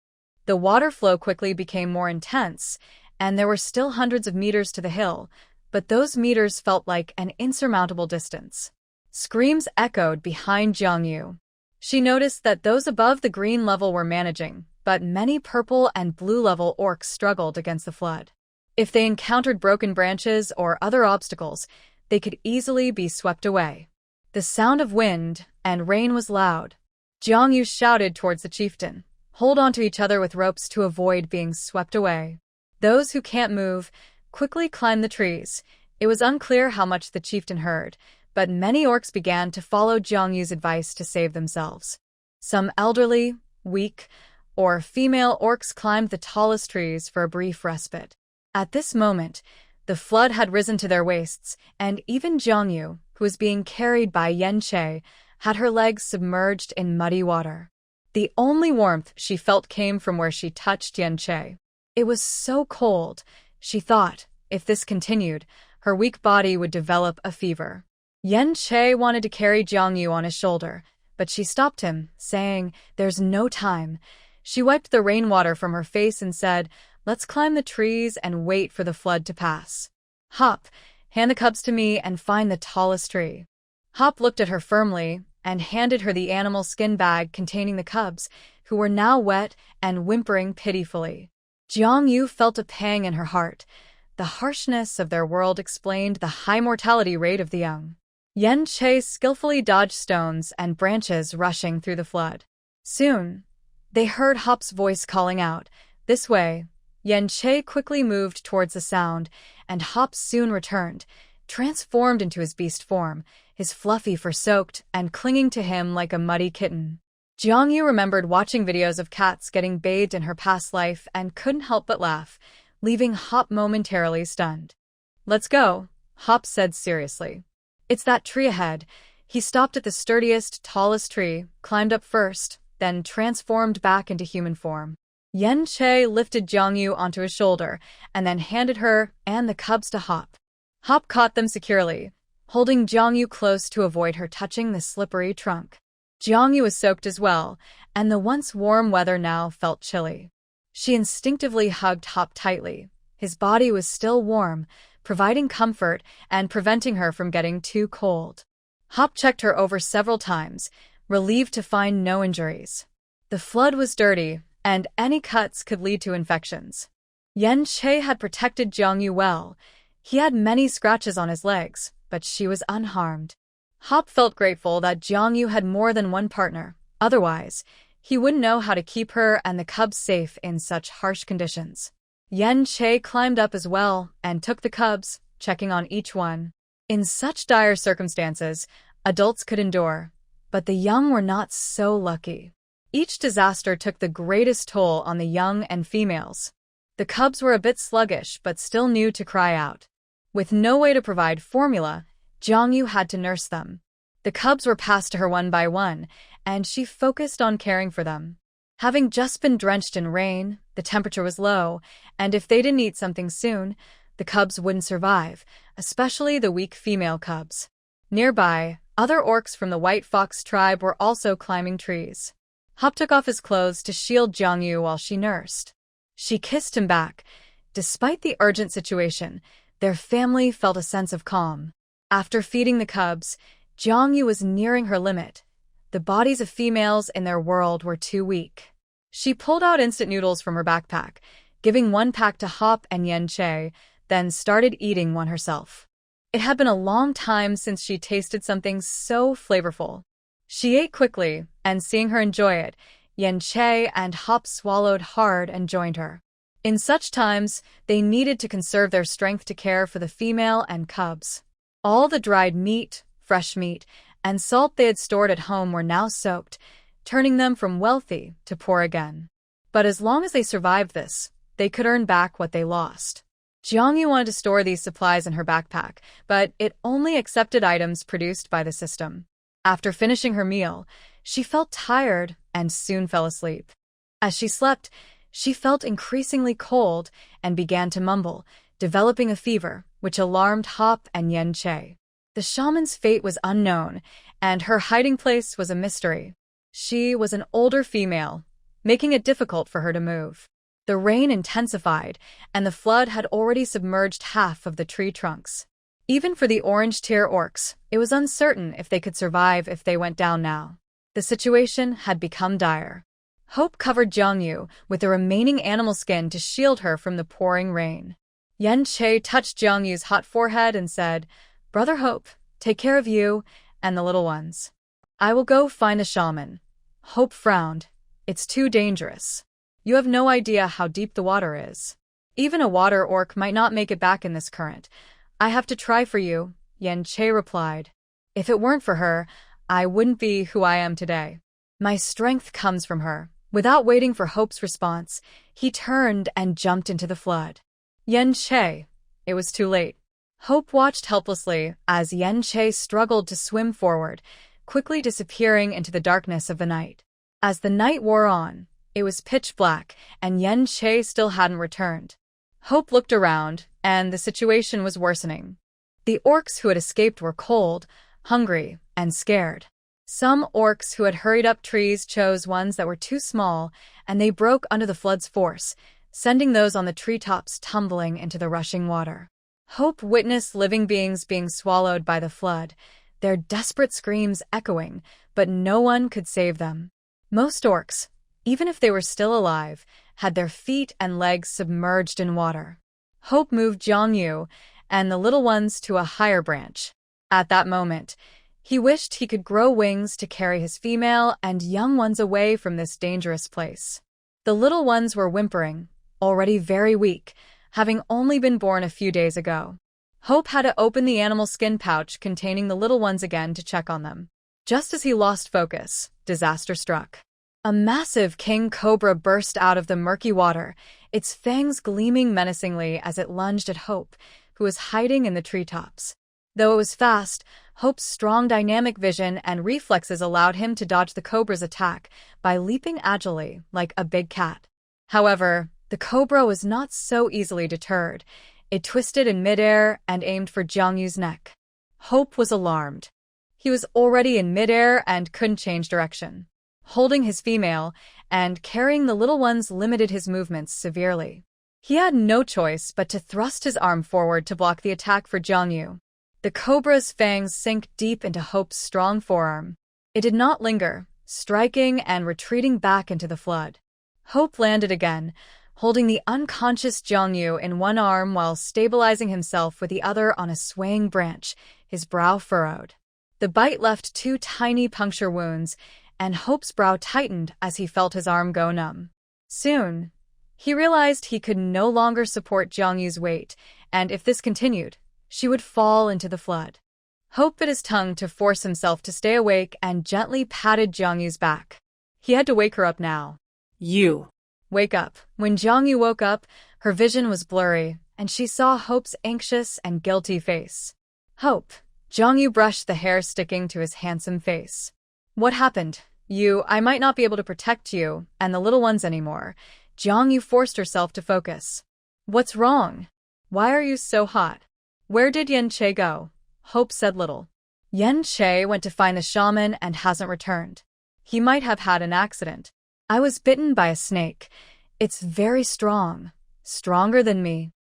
The water flow quickly became more intense, and there were still hundreds of meters to the hill, but those meters felt like an insurmountable distance. Screams echoed behind Jiang Yu. She noticed that those above the green level were managing, but many purple and blue level orcs struggled against the flood. If they encountered broken branches or other obstacles, they could easily be swept away. The sound of wind and rain was loud. Jiang Yu shouted towards the chieftain, "Hold on to each other with ropes to avoid being swept away. Those who can't move, quickly climb the trees." It was unclear how much the chieftain heard, but many orcs began to follow Jiang Yu's advice to save themselves. Some elderly, weak, or female orcs climbed the tallest trees for a brief respite. At this moment, the flood had risen to their waists, and even Jiang Yu, who was being carried by Yen Che, had her legs submerged in muddy water. The only warmth she felt came from where she touched Yen Che. It was so cold, she thought, if this continued, her weak body would develop a fever. Yen Che wanted to carry Jiang Yu on his shoulder, but she stopped him, saying, "There's no time." She wiped the rainwater from her face and said, "Let's climb the trees and wait for the flood to pass. Hop, hand the cubs to me and find the tallest tree." Hop looked at her firmly and handed her the animal skin bag containing the cubs, who were now wet and whimpering pitifully. Jiang Yu felt a pang in her heart. The harshness of their world explained the high mortality rate of the young. Yen Che skillfully dodged stones and branches rushing through the flood. Soon, they heard Hop's voice calling out, "This way." Yen Che quickly moved towards the sound, and Hop soon returned, transformed into his beast form, his fluffy fur soaked and clinging to him like a muddy kitten. Jiang Yu remembered watching videos of cats getting bathed in her past life and couldn't help but laugh, leaving Hop momentarily stunned. "Let's go," Hop said seriously. "It's that tree ahead." He stopped at the sturdiest, tallest tree, climbed up first, then transformed back into human form. Yen Che lifted Jiang Yu onto his shoulder and then handed her and the cubs to Hop. Hop caught them securely, holding Jiang Yu close to avoid her touching the slippery trunk. Jiang Yu was soaked as well, and the once warm weather now felt chilly. She instinctively hugged Hop tightly. His body was still warm, providing comfort and preventing her from getting too cold. Hop checked her over several times, relieved to find no injuries. The flood was dirty, and any cuts could lead to infections. Yen Che had protected Jiang Yu well. He had many scratches on his legs, but she was unharmed. Hop felt grateful that Jiang Yu had more than one partner. Otherwise, He wouldn't know how to keep her and the cubs safe in such harsh conditions. Yen Che climbed up as well and took the cubs, checking on each one. In such dire circumstances, adults could endure, but the young were not so lucky. Each disaster took the greatest toll on the young and females. The cubs were a bit sluggish but still knew to cry out. With no way to provide formula, Jiangyu had to nurse them. The cubs were passed to her one by one, and she focused on caring for them. Having just been drenched in rain, the temperature was low, and if they didn't eat something soon, the cubs wouldn't survive, especially the weak female cubs. Nearby, other orcs from the White Fox tribe were also climbing trees. Hop took off his clothes to shield Jiangyu while she nursed. She kissed him back. Despite the urgent situation, their family felt a sense of calm. After feeding the cubs, Jiangyu was nearing her limit. The bodies of females in their world were too weak. She pulled out instant noodles from her backpack, giving one pack to Hop and Yen Che, then started eating one herself. It had been a long time since she tasted something so flavorful. She ate quickly, and seeing her enjoy it, Yen Che and Hop swallowed hard and joined her. In such times, they needed to conserve their strength to care for the female and cubs. All the dried meat, fresh meat, and salt they had stored at home were now soaked, turning them from wealthy to poor again. But as long as they survived this, they could earn back what they lost. Jiangyu wanted to store these supplies in her backpack, but it only accepted items produced by the system. After finishing her meal, she felt tired and soon fell asleep. As she slept, she felt increasingly cold and began to mumble, developing a fever, which alarmed Hop and Yen Che. The shaman's fate was unknown, and her hiding place was a mystery. She was an older female, making it difficult for her to move. The rain intensified, and the flood had already submerged half of the tree trunks. Even for the orange-tier orcs, it was uncertain if they could survive if they went down now. The situation had become dire. Hope covered Jiangyu with the remaining animal skin to shield her from the pouring rain. Yen Che touched Jiangyu's hot forehead and said, "Brother Hope, take care of you and the little ones. I will go find a shaman." Hope frowned. "It's too dangerous. You have no idea how deep the water is. Even a water orc might not make it back in this current. I have to try for you," Yen Che replied. "If it weren't for her, I wouldn't be who I am today. My strength comes from her." Without waiting for Hope's response, he turned and jumped into the flood. Yen Che. It was too late. Hope watched helplessly as Yen Che struggled to swim forward, quickly disappearing into the darkness of the night. As the night wore on, it was pitch black, and Yen Che still hadn't returned. Hope looked around, and the situation was worsening. The orcs who had escaped were cold, hungry, and scared. Some orcs who had hurried up trees chose ones that were too small, and they broke under the flood's force, sending those on the treetops tumbling into the rushing water. Hope witnessed living beings being swallowed by the flood, their desperate screams echoing, but no one could save them. Most orcs, even if they were still alive, had their feet and legs submerged in water. Hope moved Jiangyu and the little ones to a higher branch. At that moment, he wished he could grow wings to carry his female and young ones away from this dangerous place. The little ones were whimpering, already very weak, having only been born a few days ago. Hope had to open the animal skin pouch containing the little ones again to check on them. Just as he lost focus, disaster struck. A massive king cobra burst out of the murky water, its fangs gleaming menacingly as it lunged at Hope, who was hiding in the treetops. Though it was fast, Hope's strong dynamic vision and reflexes allowed him to dodge the cobra's attack by leaping agilely like a big cat. However, the cobra was not so easily deterred. It twisted in midair and aimed for Jiangyu's neck. Hope was alarmed. He was already in midair and couldn't change direction. Holding his female and carrying the little ones limited his movements severely. He had no choice but to thrust his arm forward to block the attack for Jiangyu. The cobra's fangs sank deep into Hope's strong forearm. It did not linger, striking and retreating back into the flood. Hope landed again, holding the unconscious Jiangyu in one arm while stabilizing himself with the other on a swaying branch, his brow furrowed. The bite left 2 tiny puncture wounds, and Hope's brow tightened as he felt his arm go numb. Soon, he realized he could no longer support Jiangyu's weight, and if this continued, she would fall into the flood. Hope bit his tongue to force himself to stay awake and gently patted Jiangyu's back. He had to wake her up now. You. Wake up. When Jiangyu woke up, her vision was blurry, and she saw Hope's anxious and guilty face. Hope. Jiangyu brushed the hair sticking to his handsome face. What happened? I might not be able to protect you and the little ones anymore. Jiangyu forced herself to focus. What's wrong? Why are you so hot? Where did Yen Che go? Hope said little. Yen Che went to find the shaman and hasn't returned. He might have had an accident. I was bitten by a snake. It's very strong. Stronger than me.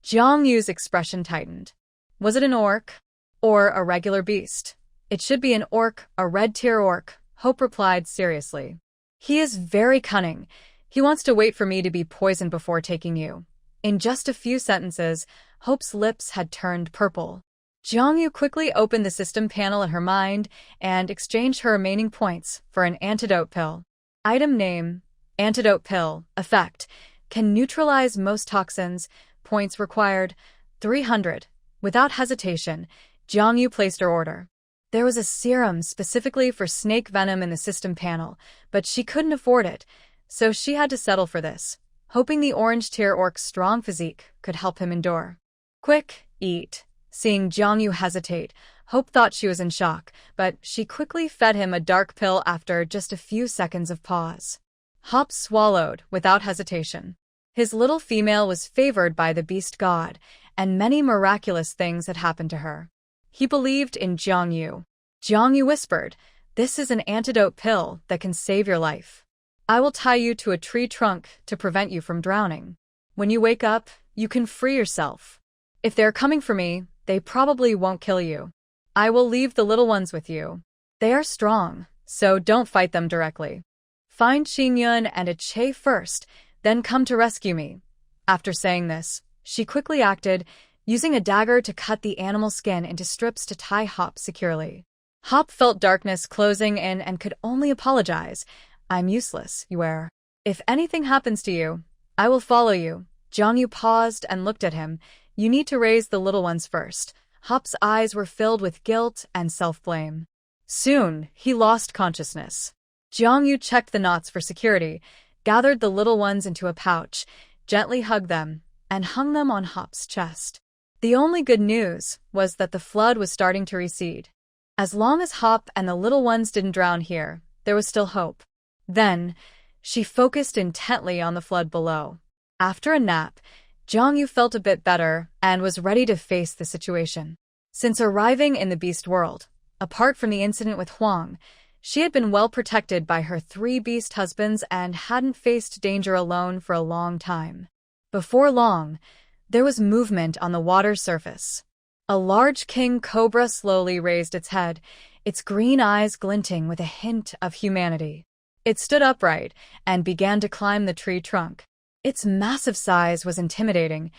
Jiangyu's expression tightened. Was it an orc? Or a regular beast? It should be an orc, a red-tier orc, Hope replied seriously. He is very cunning. He wants to wait for me to be poisoned before taking you. In just a few sentences, Hope's lips had turned purple. Jiangyu quickly opened the system panel in her mind and exchanged her remaining points for an antidote pill. Item name: Antidote Pill. Effect: can neutralize most toxins. Points required: 300. Without hesitation, Jiangyu placed her order. There was a serum specifically for snake venom in the system panel, but she couldn't afford it, so she had to settle for this, hoping the orange-tier orc's strong physique could help him endure. Quick, eat. Seeing Jiangyu hesitate, Hope thought she was in shock, but she quickly fed him a dark pill after just a few seconds of pause. Hope swallowed without hesitation. His little female was favored by the beast god, and many miraculous things had happened to her. He believed in Jiangyu. Jiangyu whispered, "This is an antidote pill that can save your life. I will tie you to a tree trunk to prevent you from drowning. When you wake up, you can free yourself. If they're coming for me, they probably won't kill you. I will leave the little ones with you. They are strong, so don't fight them directly. Find Qingyun and a Che first, then come to rescue me." After saying this, she quickly acted, using a dagger to cut the animal skin into strips to tie Hop securely. Hop felt darkness closing in and could only apologize. "I'm useless, Yuer. If anything happens to you, I will follow you." Jiangyu paused and looked at him. "You need to raise the little ones first." Hop's eyes were filled with guilt and self-blame. Soon, he lost consciousness. Jiangyu checked the knots for security, gathered the little ones into a pouch, gently hugged them, and hung them on Hop's chest. The only good news was that the flood was starting to recede. As long as Hop and the little ones didn't drown here, there was still hope. Then, she focused intently on the flood below. After a nap, Jiangyu felt a bit better and was ready to face the situation. Since arriving in the beast world, apart from the incident with Huang, she had been well protected by her 3 beast husbands and hadn't faced danger alone for a long time. Before long, there was movement on the water's surface. A large king cobra slowly raised its head, its green eyes glinting with a hint of humanity. It stood upright and began to climb the tree trunk. Its massive size was intimidating.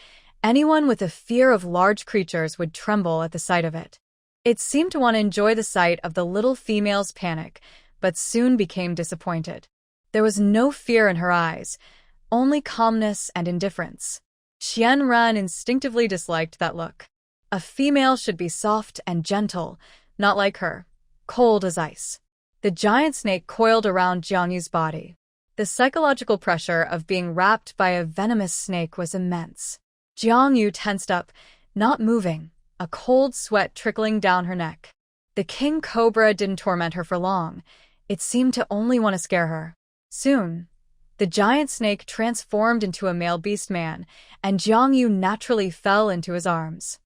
Anyone with a fear of large creatures would tremble at the sight of it. It seemed to want to enjoy the sight of the little female's panic, but soon became disappointed. There was no fear in her eyes, only calmness and indifference. Qian Ran instinctively disliked that look. A female should be soft and gentle, not like her, cold as ice. The giant snake coiled around Jiangyu's body. The psychological pressure of being wrapped by a venomous snake was immense. Jiangyu tensed up, not moving, a cold sweat trickling down her neck. The king cobra didn't torment her for long. It seemed to only want to scare her. Soon, the giant snake transformed into a male beast man, and Jiangyu naturally fell into his arms.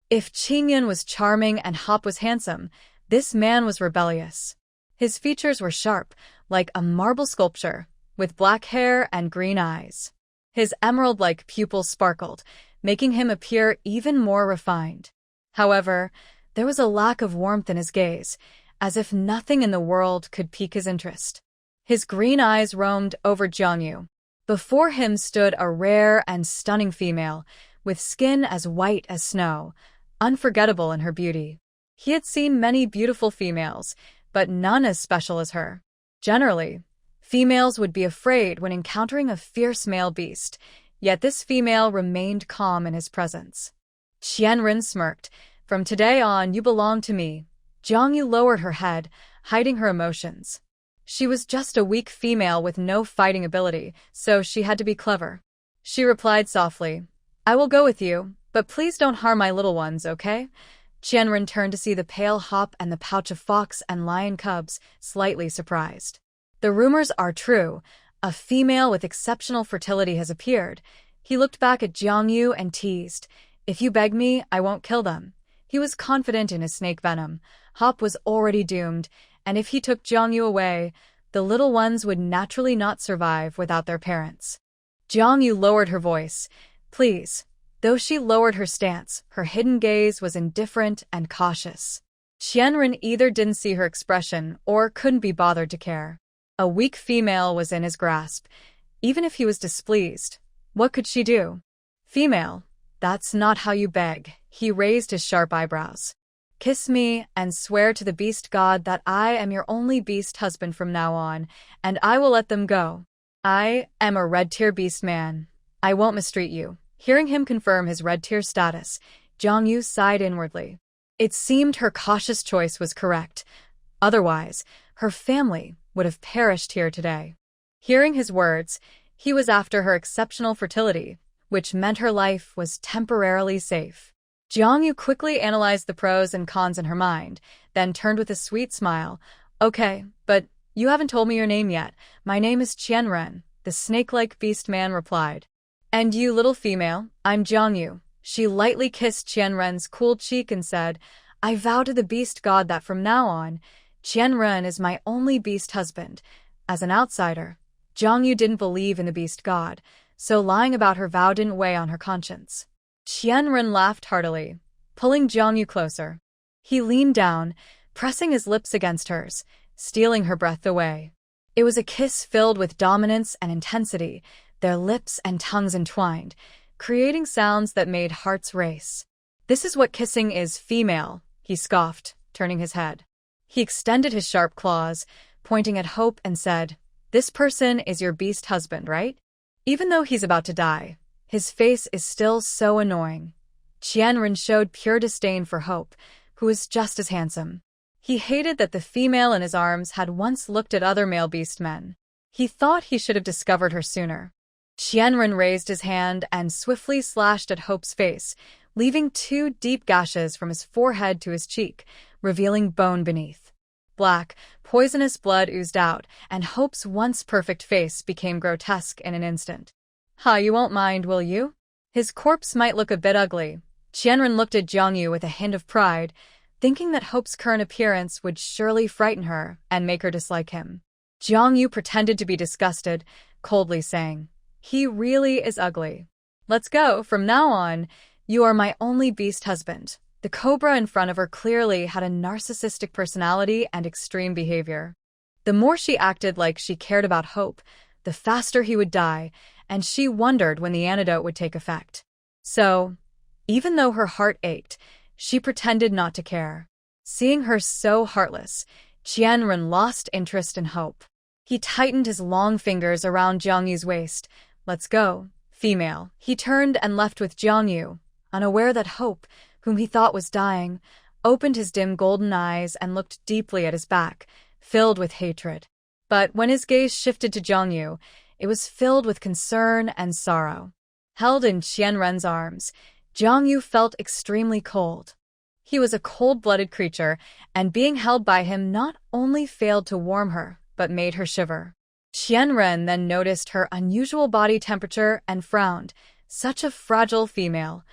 If Qingyun was charming and Hop was handsome, this man was rebellious. His features were sharp, like a marble sculpture, with black hair and green eyes. His emerald-like pupils sparkled, making him appear even more refined. However, there was a lack of warmth in his gaze, as if nothing in the world could pique his interest. His green eyes roamed over Jiangyu. Before him stood a rare and stunning female, with skin as white as snow, unforgettable in her beauty. He had seen many beautiful females, but none as special as her. Generally, females would be afraid when encountering a fierce male beast, yet this female remained calm in his presence. Qianren smirked. From today on, you belong to me. Jiangyu lowered her head, hiding her emotions. She was just a weak female with no fighting ability, so she had to be clever. She replied softly, I will go with you, but please don't harm my little ones, okay? Qianren turned to see the pale hop and the pouch of fox and lion cubs, slightly surprised. The rumors are true. A female with exceptional fertility has appeared. He looked back at Jiangyu and teased, If you beg me, I won't kill them. He was confident in his snake venom. Hop was already doomed, and if he took Jiangyu away, the little ones would naturally not survive without their parents. Jiangyu lowered her voice. Please. Though she lowered her stance, her hidden gaze was indifferent and cautious. Qianren either didn't see her expression or couldn't be bothered to care. A weak female was in his grasp. Even if he was displeased, what could she do? Female, that's not how you beg. He raised his sharp eyebrows. Kiss me and swear to the beast god that I am your only beast husband from now on, and I will let them go. I am a red-tier beast man. I won't mistreat you. Hearing him confirm his red-tier status, Jiangyu sighed inwardly. It seemed her cautious choice was correct. Otherwise, her family would have perished here today. Hearing his words, he was after her exceptional fertility, which meant her life was temporarily safe. Jiangyu quickly analyzed the pros and cons in her mind, then turned with a sweet smile. Okay, but you haven't told me your name yet. My name is Qianren, the snake-like beast man replied. And you, little female, I'm Jiangyu. She lightly kissed Qianren's cool cheek and said, I vow to the beast god that from now on, Qianren is my only beast husband. As an outsider, Jiangyu didn't believe in the beast god, so lying about her vow didn't weigh on her conscience. Qianren laughed heartily, pulling Jiangyu closer. He leaned down, pressing his lips against hers, stealing her breath away. It was a kiss filled with dominance and intensity, their lips and tongues entwined, creating sounds that made hearts race. This is what kissing is, female, he scoffed, turning his head. He extended his sharp claws, pointing at Hope and said, This person is your beast husband, right? Even though he's about to die, his face is still so annoying. Qianren showed pure disdain for Hope, who was just as handsome. He hated that the female in his arms had once looked at other male beast men. He thought he should have discovered her sooner. Qianren raised his hand and swiftly slashed at Hope's face, leaving 2 deep gashes from his forehead to his cheek, revealing bone beneath. Black, poisonous blood oozed out, and Hope's once perfect face became grotesque in an instant. You won't mind, will you? His corpse might look a bit ugly. Qianren looked at Jiangyu with a hint of pride, thinking that Hope's current appearance would surely frighten her and make her dislike him. Jiangyu pretended to be disgusted, coldly saying, He really is ugly. Let's go, from now on, you are my only beast husband. The cobra in front of her clearly had a narcissistic personality and extreme behavior. The more she acted like she cared about Hope, the faster he would die, and she wondered when the antidote would take effect. So, even though her heart ached, she pretended not to care. Seeing her so heartless, Qianren lost interest in Hope. He tightened his long fingers around Jiangyu's waist. Let's go, female. He turned and left with Jiangyu, unaware that Hope, whom he thought was dying, opened his dim golden eyes and looked deeply at his back, filled with hatred. But when his gaze shifted to Jiangyu, it was filled with concern and sorrow. Held in Qianren's arms, Jiangyu felt extremely cold. He was a cold-blooded creature, and being held by him not only failed to warm her, but made her shiver. Qianren then noticed her unusual body temperature and frowned. Such a fragile female.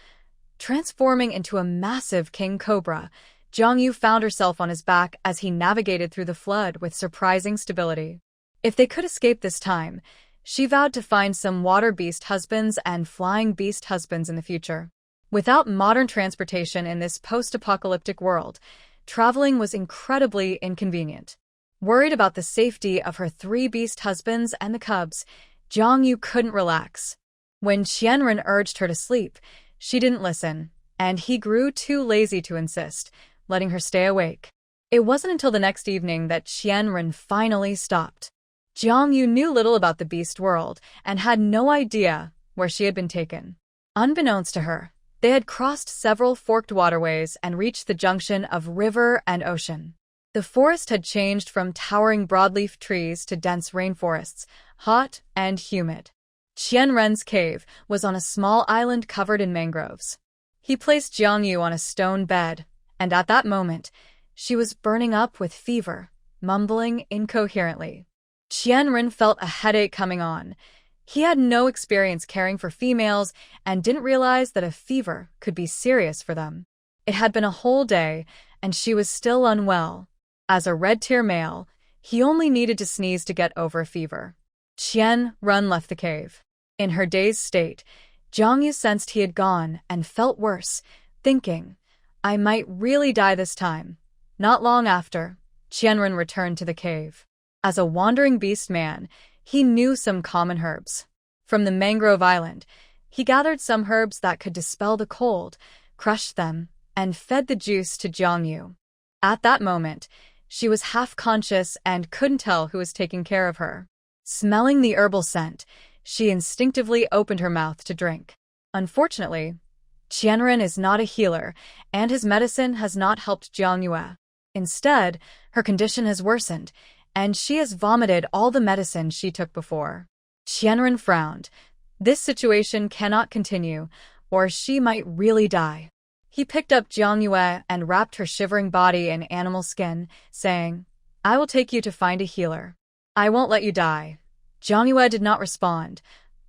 Transforming into a massive king cobra, Jiangyu found herself on his back as he navigated through the flood with surprising stability. If they could escape this time, she vowed to find some water beast husbands and flying beast husbands in the future. Without modern transportation in this post-apocalyptic world, traveling was incredibly inconvenient. Worried about the safety of her 3 beast husbands and the cubs, Jiangyu couldn't relax. When Qianren urged her to sleep, she didn't listen, and he grew too lazy to insist, letting her stay awake. It wasn't until the next evening that Qianren finally stopped. Jiang Yu knew little about the beast world and had no idea where she had been taken. Unbeknownst to her, they had crossed several forked waterways and reached the junction of river and ocean. The forest had changed from towering broadleaf trees to dense rainforests, hot and humid. Qianren's cave was on a small island covered in mangroves. He placed Jiang Yu on a stone bed, and at that moment, she was burning up with fever, mumbling incoherently. Qianren felt a headache coming on. He had no experience caring for females and didn't realize that a fever could be serious for them. It had been a whole day, and she was still unwell. As a red-tier male, he only needed to sneeze to get over a fever. Qianren left the cave. In her dazed state, Jiang Yu sensed he had gone and felt worse, thinking, "I might really die this time." Not long after, Qianren returned to the cave. As a wandering beast man, he knew some common herbs. From the mangrove island, he gathered some herbs that could dispel the cold, crushed them, and fed the juice to Jiang Yu. At that moment, she was half-conscious and couldn't tell who was taking care of her. Smelling the herbal scent, she instinctively opened her mouth to drink. Unfortunately, Qianren is not a healer, and his medicine has not helped Jiang Yu. Instead, her condition has worsened, and she has vomited all the medicine she took before. Qianren frowned. This situation cannot continue, or she might really die. He picked up Jiang Yu and wrapped her shivering body in animal skin, saying, "I will take you to find a healer. I won't let you die." Jiang Yu did not respond,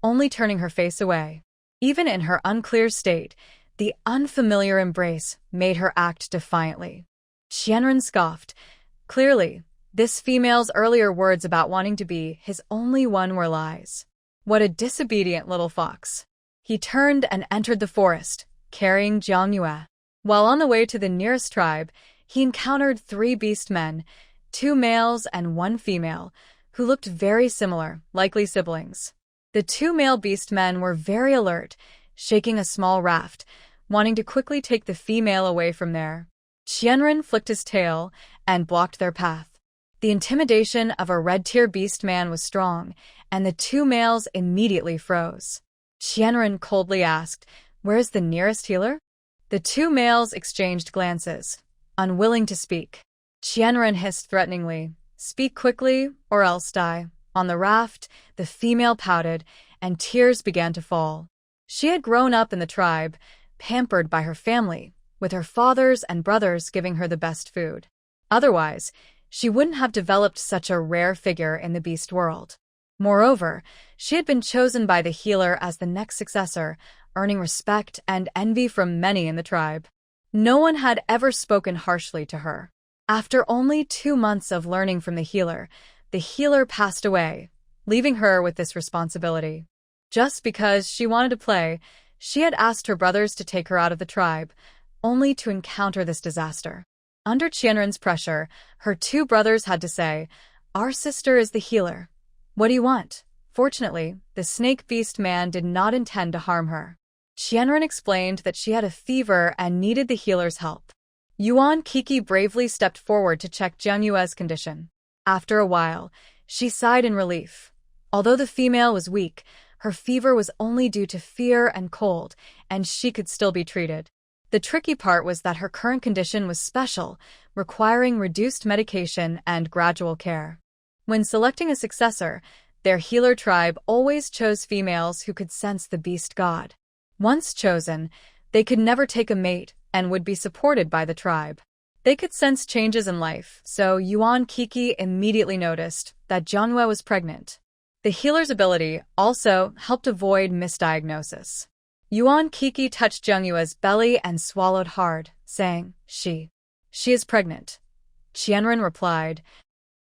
only turning her face away. Even in her unclear state, the unfamiliar embrace made her act defiantly. Qianren scoffed. Clearly, this female's earlier words about wanting to be his only one were lies. What a disobedient little fox. He turned and entered the forest, carrying Jiang Yu. While on the way to the nearest tribe, he encountered 3 beast men, 2 males and 1 female, who looked very similar, likely siblings. The 2 male beast men were very alert, shaking a small raft, wanting to quickly take the female away from there. Qianren flicked his tail and blocked their path. The intimidation of a red-tier beast man was strong, and the 2 males immediately froze. Qianren coldly asked, "Where's the nearest healer?" The 2 males exchanged glances, unwilling to speak. Qianren hissed threateningly, "Speak quickly, or else die." On the raft, the female pouted, and tears began to fall. She had grown up in the tribe, pampered by her family, with her fathers and brothers giving her the best food. Otherwise, she wouldn't have developed such a rare figure in the beast world. Moreover, she had been chosen by the healer as the next successor, earning respect and envy from many in the tribe. No one had ever spoken harshly to her. After only 2 months of learning from the healer passed away, leaving her with this responsibility. Just because she wanted to play, she had asked her brothers to take her out of the tribe, only to encounter this disaster. Under Qianren's pressure, her 2 brothers had to say, "Our sister is the healer. What do you want?" Fortunately, the snake beast man did not intend to harm her. Qianren explained that she had a fever and needed the healer's help. Yuan Kiki bravely stepped forward to check Jiang Yu's condition. After a while, she sighed in relief. Although the female was weak, her fever was only due to fear and cold, and she could still be treated. The tricky part was that her current condition was special, requiring reduced medication and gradual care. When selecting a successor, their healer tribe always chose females who could sense the beast god. Once chosen, they could never take a mate and would be supported by the tribe. They could sense changes in life, so Yuan Kiki immediately noticed that Jiang Yu was pregnant. The healer's ability also helped avoid misdiagnosis. Yuan Kiki touched Jiang Yu's belly and swallowed hard, saying, She is pregnant." Qianren replied,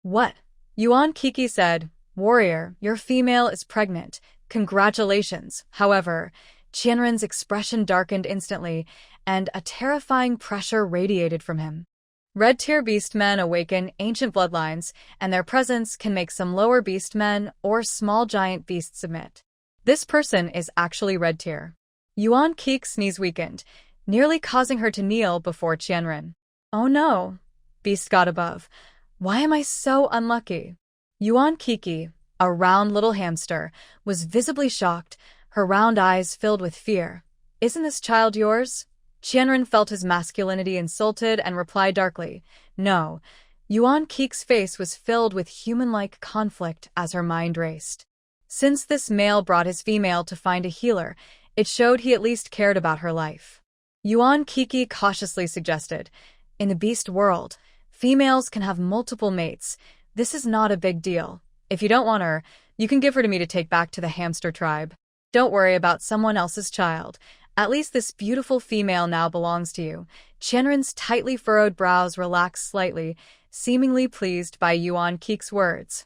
"What?" Yuan Kiki said, "Warrior, your female is pregnant. Congratulations." However, Qianren's expression darkened instantly, and a terrifying pressure radiated from him. Red-tier beastmen awaken ancient bloodlines, and their presence can make some lower beastmen or small giant beasts submit. This person is actually red-tier. Yuan Kiki's sneeze weakened, nearly causing her to kneel before Qianren. "Oh no, beast god above. Why am I so unlucky? Yuan Kiki, a round little hamster, was visibly shocked, her round eyes filled with fear. Isn't this child yours? Qianren felt his masculinity insulted and replied darkly, No. Yuan Kiki's face was filled with human-like conflict as her mind raced. Since this male brought his female to find a healer, it showed he at least cared about her life. Yuan Kiki cautiously suggested, In the beast world, females can have multiple mates. This is not a big deal. If you don't want her, you can give her to me to take back to the hamster tribe. Don't worry about someone else's child. At least this beautiful female now belongs to you. Qianren's tightly furrowed brows relaxed slightly, seemingly pleased by Yuan Kiki's words.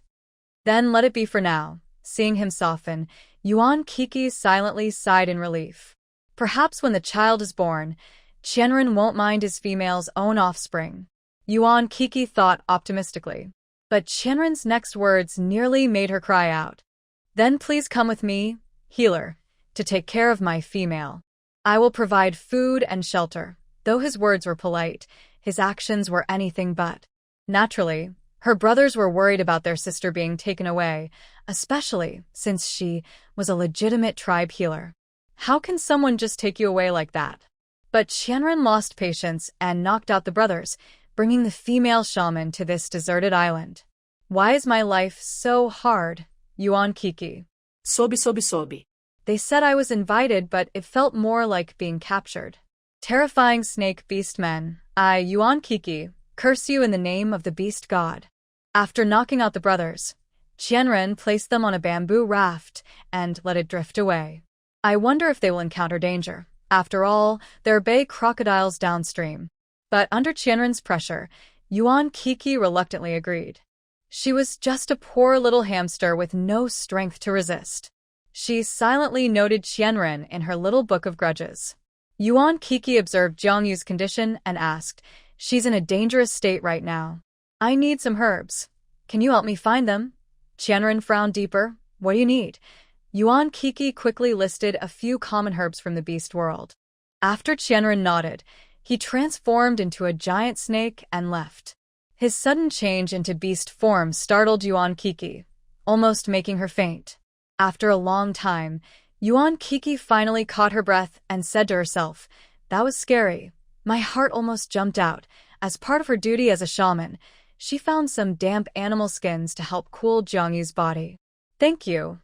Then let it be for now. Seeing him soften, Yuan Kiki silently sighed in relief. Perhaps when the child is born, Qianren won't mind his female's own offspring. Yuan Kiki thought optimistically. But Qianren's next words nearly made her cry out. Then please come with me, healer, to take care of my female. I will provide food and shelter. Though his words were polite, his actions were anything but. Naturally, her brothers were worried about their sister being taken away, especially since she was a legitimate tribe healer. How can someone just take you away like that? But Qianren lost patience and knocked out the brothers, bringing the female shaman to this deserted island. Why is my life so hard? Yuan Kiki. Sobe. They said I was invited, but it felt more like being captured. Terrifying snake beast men, I, Yuan Kiki, curse you in the name of the beast god. After knocking out the brothers, Qianren placed them on a bamboo raft and let it drift away. I wonder if they will encounter danger. After all, there are bay crocodiles downstream. But under Qianren's pressure, Yuan Kiki reluctantly agreed. She was just a poor little hamster with no strength to resist. She silently noted Qianren in her little book of grudges. Yuan Kiki observed Jiangyu's condition and asked, She's in a dangerous state right now. I need some herbs. Can you help me find them? Qianren frowned deeper. What do you need? Yuan Kiki quickly listed a few common herbs from the beast world. After Qianren nodded, he transformed into a giant snake and left. His sudden change into beast form startled Yuan Kiki, almost making her faint. After a long time, Yuan Kiki finally caught her breath and said to herself, That was scary. My heart almost jumped out. As part of her duty as a shaman, she found some damp animal skins to help cool Jiangyu's body. Thank you.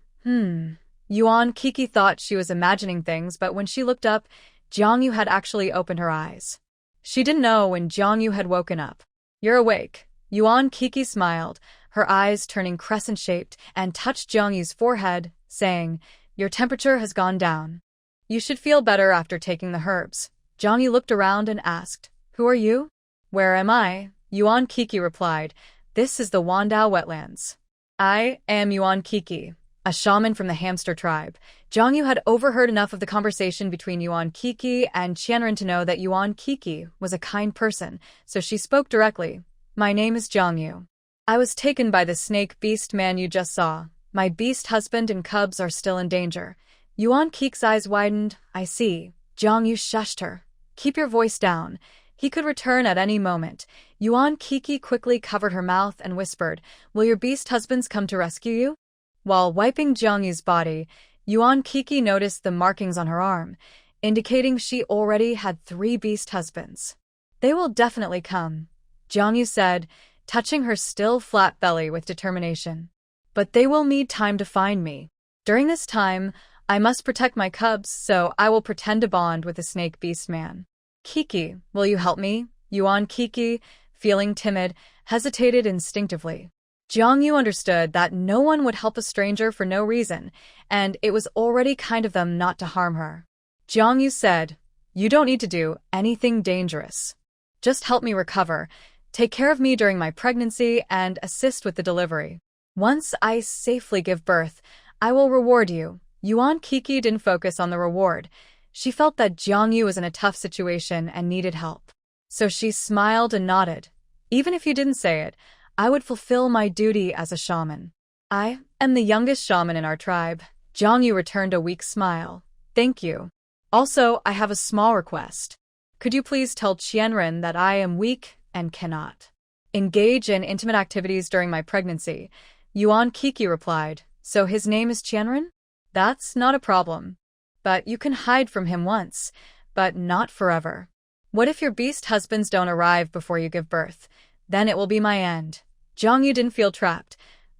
Yuan Kiki thought she was imagining things, but when she looked up, Jiangyu had actually opened her eyes. She didn't know when Jiangyu had woken up. You're awake. Yuan Kiki smiled, her eyes turning crescent-shaped, and touched Jiangyu's forehead, saying, Your temperature has gone down. You should feel better after taking the herbs. Jiangyu looked around and asked, Who are you? Where am I? Yuan Kiki replied, This is the Wandao wetlands. I am Yuan Kiki, a shaman from the hamster tribe. Jiangyu had overheard enough of the conversation between Yuan Kiki and Qianren to know that Yuan Kiki was a kind person, so she spoke directly. My name is Jiangyu. I was taken by the snake beast man you just saw. My beast husband and cubs are still in danger. Yuan Kiki's eyes widened. I see. Jiangyu shushed her. Keep your voice down. He could return at any moment. Yuan Kiki quickly covered her mouth and whispered, Will your beast husbands come to rescue you? While wiping Jiangyu's body, Yuan Kiki noticed the markings on her arm, indicating she already had 3 beast husbands. They will definitely come, Jiangyu said, touching her still flat belly with determination. But they will need time to find me. During this time, I must protect my cubs, so I will pretend to bond with the snake beast man. Kiki, will you help me? Yuan Kiki, feeling timid, hesitated instinctively. Jiangyu understood that no one would help a stranger for no reason, and it was already kind of them not to harm her. Jiangyu said, You don't need to do anything dangerous. Just help me recover, take care of me during my pregnancy, and assist with the delivery. Once I safely give birth, I will reward you. Yuan Kiki didn't focus on the reward. She felt that Jiangyu was in a tough situation and needed help. So she smiled and nodded. Even if you didn't say it, I would fulfill my duty as a shaman. I am the youngest shaman in our tribe. Jiangyu returned a weak smile. Thank you. Also, I have a small request. Could you please tell Qianren that I am weak and cannot Engage in intimate activities during my pregnancy. Yuan Kiki replied. So his name is Qianren? That's not a problem. But you can hide from him once, but not forever. What if your beast husbands don't arrive before you give birth? Then it will be my end. Jiang Yu didn't feel trapped.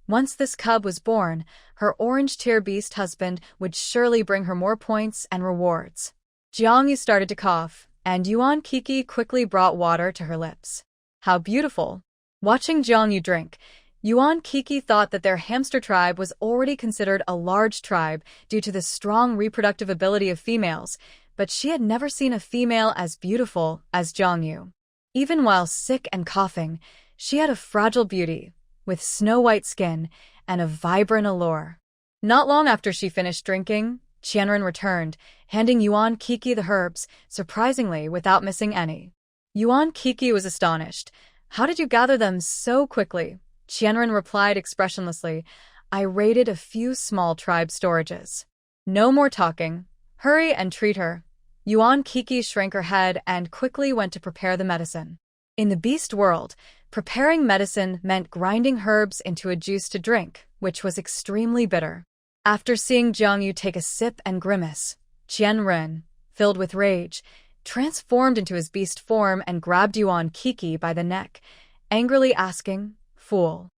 Once this cub was born, her orange-tier beast husband would surely bring her more points and rewards. Jiang Yu started to cough, and Yuan Kiki quickly brought water to her lips. How beautiful. Watching Jiang Yu drink, Yuan Kiki thought that their hamster tribe was already considered a large tribe due to the strong reproductive ability of females, but she had never seen a female as beautiful as Jiang Yu. Even while sick and coughing, she had a fragile beauty, with snow-white skin and a vibrant allure. Not long after she finished drinking, Qianren returned, handing Yuan Kiki the herbs, surprisingly without missing any. Yuan Kiki was astonished. How did you gather them so quickly? Qianren replied expressionlessly. I raided a few small tribe storages. No more talking. Hurry and treat her. Yuan Kiki shrank her head and quickly went to prepare the medicine. In the beast world, preparing medicine meant grinding herbs into a juice to drink, which was extremely bitter. After seeing Jiang Yu take a sip and grimace, Qianren, filled with rage, transformed into his beast form and grabbed Yuan Kiki by the neck, angrily asking, Fool,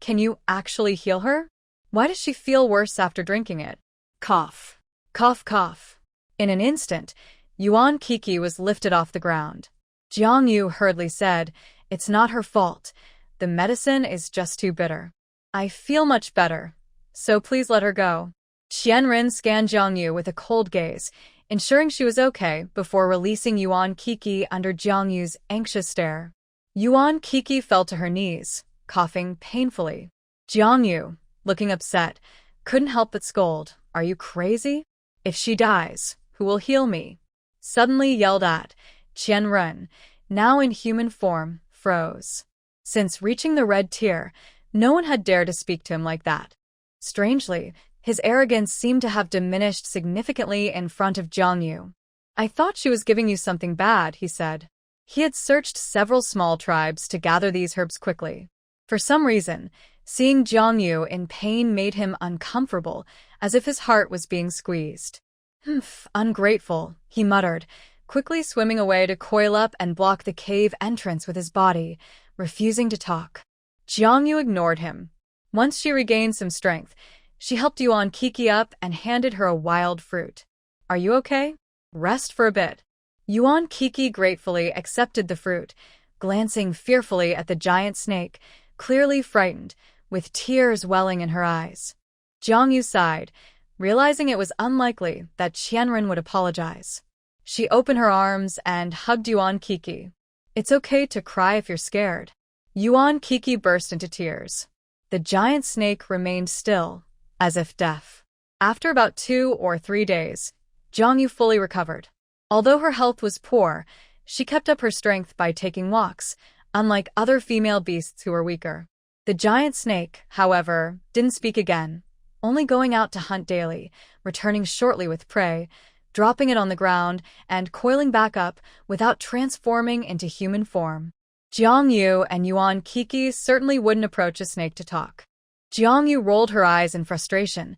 can you actually heal her? Why does she feel worse after drinking it? Cough. Cough, cough. In an instant, Yuan Kiki was lifted off the ground. Jiang Yu hurriedly said, It's not her fault. The medicine is just too bitter. I feel much better, so please let her go. Qianren scanned Jiang Yu with a cold gaze, ensuring she was okay before releasing Yuan Kiki under Jiang Yu's anxious stare. Yuan Kiki fell to her knees, coughing painfully. Jiang Yu, looking upset, couldn't help but scold. Are you crazy? If she dies, who will heal me? Suddenly yelled at, Qianren, now in human form, froze. Since reaching the red tier, no one had dared to speak to him like that. Strangely, his arrogance seemed to have diminished significantly in front of Jiang Yu. I thought she was giving you something bad, he said. He had searched several small tribes to gather these herbs quickly. For some reason, seeing Jiang Yu in pain made him uncomfortable, as if his heart was being squeezed. Humph, ungrateful, he muttered, quickly swimming away to coil up and block the cave entrance with his body, refusing to talk. Jiang Yu ignored him. Once she regained some strength, she helped Yuan Kiki up and handed her a wild fruit. Are you okay? Rest for a bit. Yuan Kiki gratefully accepted the fruit, glancing fearfully at the giant snake, clearly frightened, with tears welling in her eyes. Jiang Yu sighed, realizing it was unlikely that Qianren would apologize. She opened her arms and hugged Yuan Kiki. It's okay to cry if you're scared. Yuan Kiki burst into tears. The giant snake remained still, as if deaf. After about 2 or 3 days, Jiang Yu fully recovered. Although her health was poor, she kept up her strength by taking walks, unlike other female beasts who were weaker. The giant snake, however, didn't speak again, only going out to hunt daily, returning shortly with prey, dropping it on the ground, and coiling back up without transforming into human form. Jiang Yu and Yuan Kiki certainly wouldn't approach a snake to talk. Jiang Yu rolled her eyes in frustration,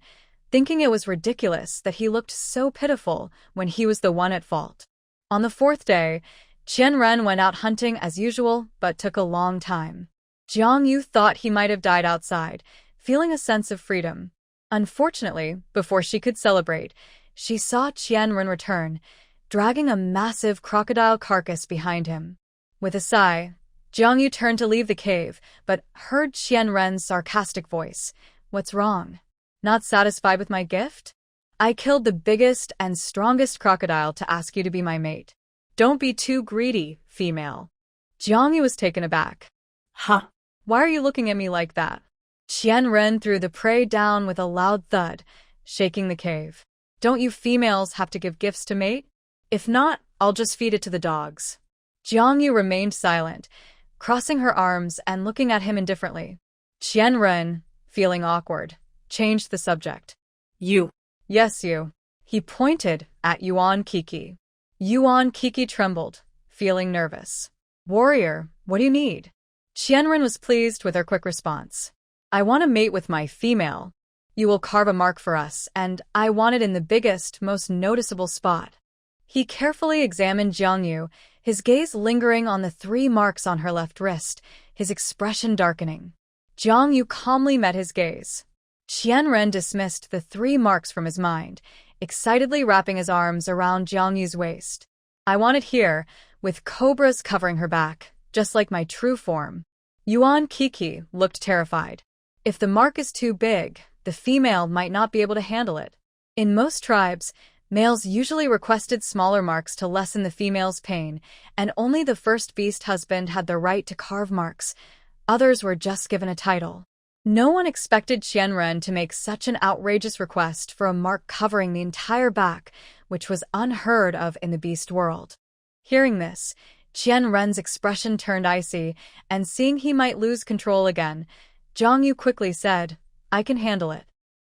thinking it was ridiculous that he looked so pitiful when he was the one at fault. On the 4th day, Qianren went out hunting as usual, but took a long time. Jiang Yu thought he might have died outside, feeling a sense of freedom. Unfortunately, before she could celebrate, she saw Qianren return, dragging a massive crocodile carcass behind him. With a sigh, Jiang Yu turned to leave the cave, but heard Qianren's sarcastic voice. What's wrong? Not satisfied with my gift? I killed the biggest and strongest crocodile to ask you to be my mate. Don't be too greedy, female. Jiang Yu was taken aback. Huh? Why are you looking at me like that? Qianren threw the prey down with a loud thud, shaking the cave. Don't you females have to give gifts to mate? If not, I'll just feed it to the dogs. Jiang Yu remained silent, crossing her arms and looking at him indifferently. Qianren, feeling awkward, changed the subject. You. Yes, you. He pointed at Yuan Kiki. Yuan Kiki trembled, feeling nervous. Warrior, what do you need? Qianren was pleased with her quick response. I want to mate with my female. You will carve a mark for us, and I want it in the biggest, most noticeable spot. He carefully examined Jiangyu, his gaze lingering on the 3 marks on her left wrist, his expression darkening. Jiangyu calmly met his gaze. Qianren dismissed the 3 marks from his mind, excitedly wrapping his arms around Jiangyu's waist. I want it here, with cobras covering her back, just like my true form. Yuan Kiki looked terrified. If the mark is too big, the female might not be able to handle it. In most tribes, males usually requested smaller marks to lessen the female's pain, and only the first beast husband had the right to carve marks. Others were just given a title. No one expected Qianren to make such an outrageous request for a mark covering the entire back, which was unheard of in the beast world. Hearing this, Qianren's expression turned icy, and seeing he might lose control again, Jiangyu quickly said, I can handle it.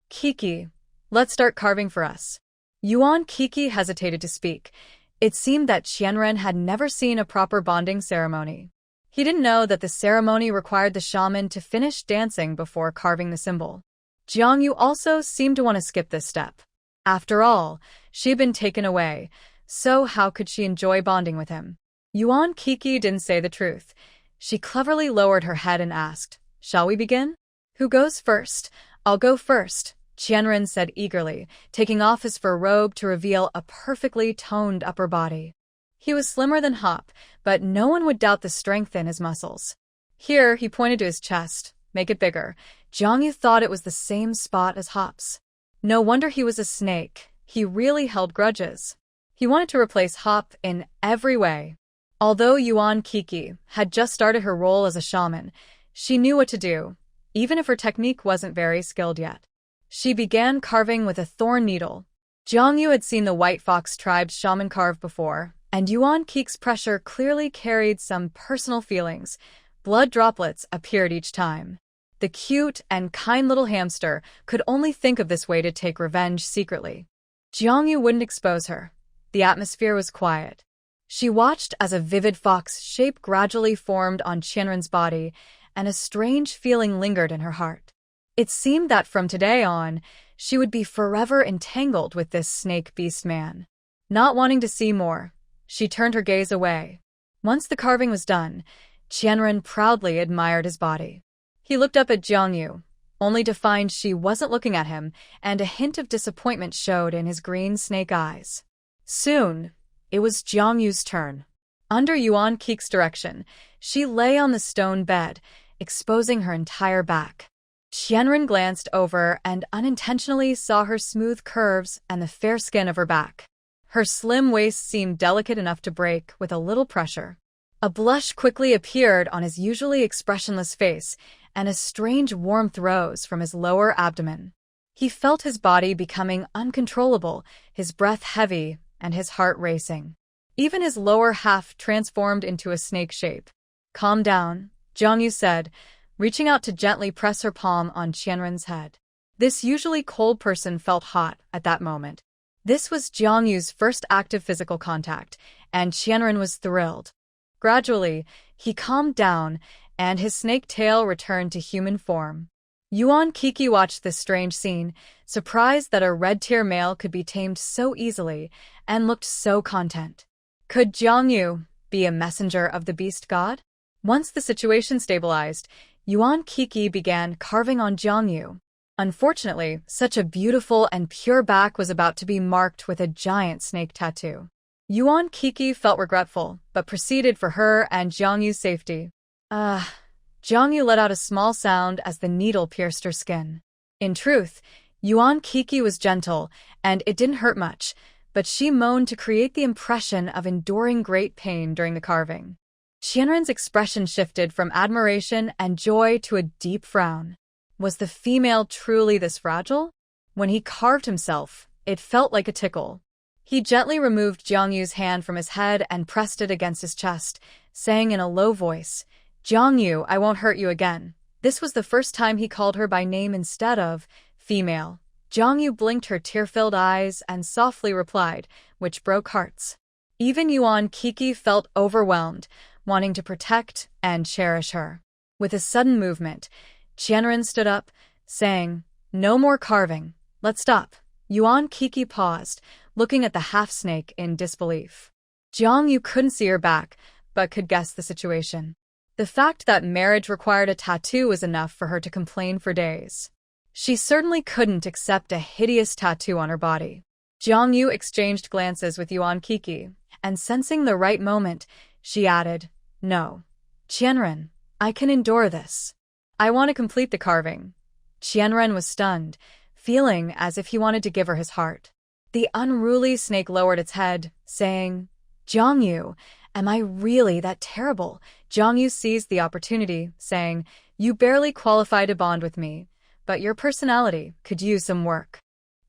Kiki, let's start carving for us. Yuan Kiki hesitated to speak. It seemed that Qianren had never seen a proper bonding ceremony. He didn't know that the ceremony required the shaman to finish dancing before carving the symbol. Jiangyu also seemed to want to skip this step. After all, she'd been taken away, so how could she enjoy bonding with him? Yuan Kiki didn't say the truth. She cleverly lowered her head and asked, Shall we begin? Who goes first? I'll go first, Qianren said eagerly, taking off his fur robe to reveal a perfectly toned upper body. He was slimmer than Hop, but no one would doubt the strength in his muscles. Here, he pointed to his chest. Make it bigger. Jiangyu thought it was the same spot as Hop's. No wonder he was a snake. He really held grudges. He wanted to replace Hop in every way. Although Yuan Kiki had just started her role as a shaman, she knew what to do, even if her technique wasn't very skilled yet. She began carving with a thorn needle. Jiangyu had seen the White Fox tribe's shaman carve before, and Yuan Kiki's pressure clearly carried some personal feelings. Blood droplets appeared each time. The cute and kind little hamster could only think of this way to take revenge secretly. Jiangyu wouldn't expose her. The atmosphere was quiet. She watched as a vivid fox shape gradually formed on Qianren's body, and a strange feeling lingered in her heart. It seemed that from today on, she would be forever entangled with this snake beast man. Not wanting to see more, she turned her gaze away. Once the carving was done, Qianren proudly admired his body. He looked up at Jiangyu, only to find she wasn't looking at him, and a hint of disappointment showed in his green snake eyes. Soon, it was Jiangyu's turn. Under Yuan Kiki's direction, she lay on the stone bed, exposing her entire back. Qianren glanced over and unintentionally saw her smooth curves and the fair skin of her back. Her slim waist seemed delicate enough to break with a little pressure. A blush quickly appeared on his usually expressionless face, and a strange warmth rose from his lower abdomen. He felt his body becoming uncontrollable, his breath heavy, and his heart racing. Even his lower half transformed into a snake shape. Calm down, Jiangyu said, reaching out to gently press her palm on Qianren's head. This usually cold person felt hot at that moment. This was Jiangyu's first active physical contact, and Qianren was thrilled. Gradually, he calmed down, and his snake tail returned to human form. Yuan Kiki watched this strange scene, surprised that a red-tier male could be tamed so easily, and looked so content. Could Jiangyu be a messenger of the beast god? Once the situation stabilized, Yuan Kiki began carving on Jiangyu. Unfortunately, such a beautiful and pure back was about to be marked with a giant snake tattoo. Yuan Kiki felt regretful, but proceeded for her and Jiangyu's safety. Jiangyu let out a small sound as the needle pierced her skin. In truth, Yuan Kiki was gentle, and it didn't hurt much, but she moaned to create the impression of enduring great pain during the carving. Qianren's expression shifted from admiration and joy to a deep frown. Was the female truly this fragile? When he carved himself, it felt like a tickle. He gently removed Jiangyu's hand from his head and pressed it against his chest, saying in a low voice, Jiangyu, I won't hurt you again. This was the first time he called her by name instead of female. Jiangyu blinked her tear-filled eyes and softly replied, which broke hearts. Even Yuan Kiki felt overwhelmed, wanting to protect and cherish her. With a sudden movement, Qianren stood up, saying, "No more carving. Let's stop." Yuan Kiki paused, looking at the half-snake in disbelief. Jiang Yu couldn't see her back, but could guess the situation. The fact that marriage required a tattoo was enough for her to complain for days. She certainly couldn't accept a hideous tattoo on her body. Jiang Yu exchanged glances with Yuan Kiki, and sensing the right moment, she added, "No. Qianren, I can endure this. I want to complete the carving." Qianren was stunned, feeling as if he wanted to give her his heart. The unruly snake lowered its head, saying, "Jiang Yu, am I really that terrible?" Jiang Yu seized the opportunity, saying, "You barely qualify to bond with me, but your personality could use some work."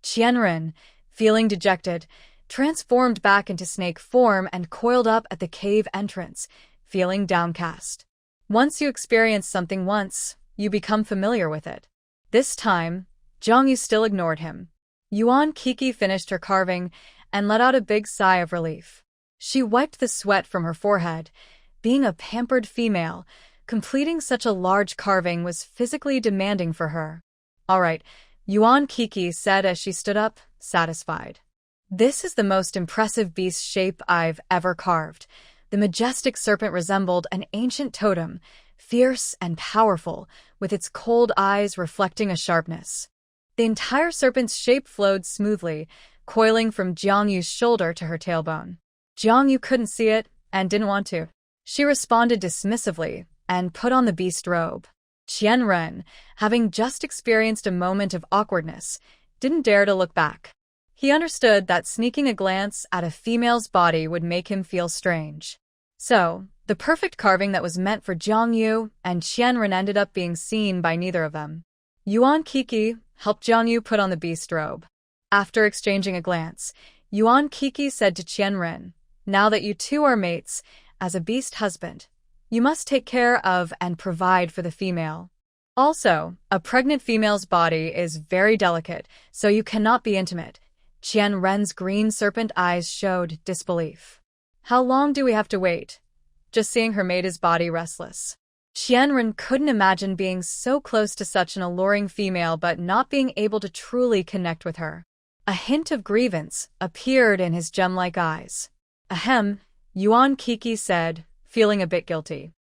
Qianren, feeling dejected, transformed back into snake form and coiled up at the cave entrance, feeling downcast. Once you experience something once, you become familiar with it. This time, Jiang Yu still ignored him. Yuan Kiki finished her carving and let out a big sigh of relief. She wiped the sweat from her forehead. Being a pampered female, completing such a large carving was physically demanding for her. "All right," Yuan Kiki said as she stood up, satisfied. "This is the most impressive beast shape I've ever carved." The majestic serpent resembled an ancient totem, fierce and powerful, with its cold eyes reflecting a sharpness. The entire serpent's shape flowed smoothly, coiling from Jiang Yu's shoulder to her tailbone. Jiang Yu couldn't see it and didn't want to. She responded dismissively and put on the beast robe. Qianren, having just experienced a moment of awkwardness, didn't dare to look back. He understood that sneaking a glance at a female's body would make him feel strange. So, the perfect carving that was meant for Jiang Yu and Qianren ended up being seen by neither of them. Yuan Kiki helped Jiang Yu put on the beast robe. After exchanging a glance, Yuan Kiki said to Qianren, "Now that you two are mates, as a beast husband, you must take care of and provide for the female. Also, a pregnant female's body is very delicate, so you cannot be intimate." Qianren's green serpent eyes showed disbelief. "How long do we have to wait?" Just seeing her made his body restless. Qianren couldn't imagine being so close to such an alluring female but not being able to truly connect with her. A hint of grievance appeared in his gem-like eyes. "Ahem," Yuan Kiki said, feeling a bit guilty.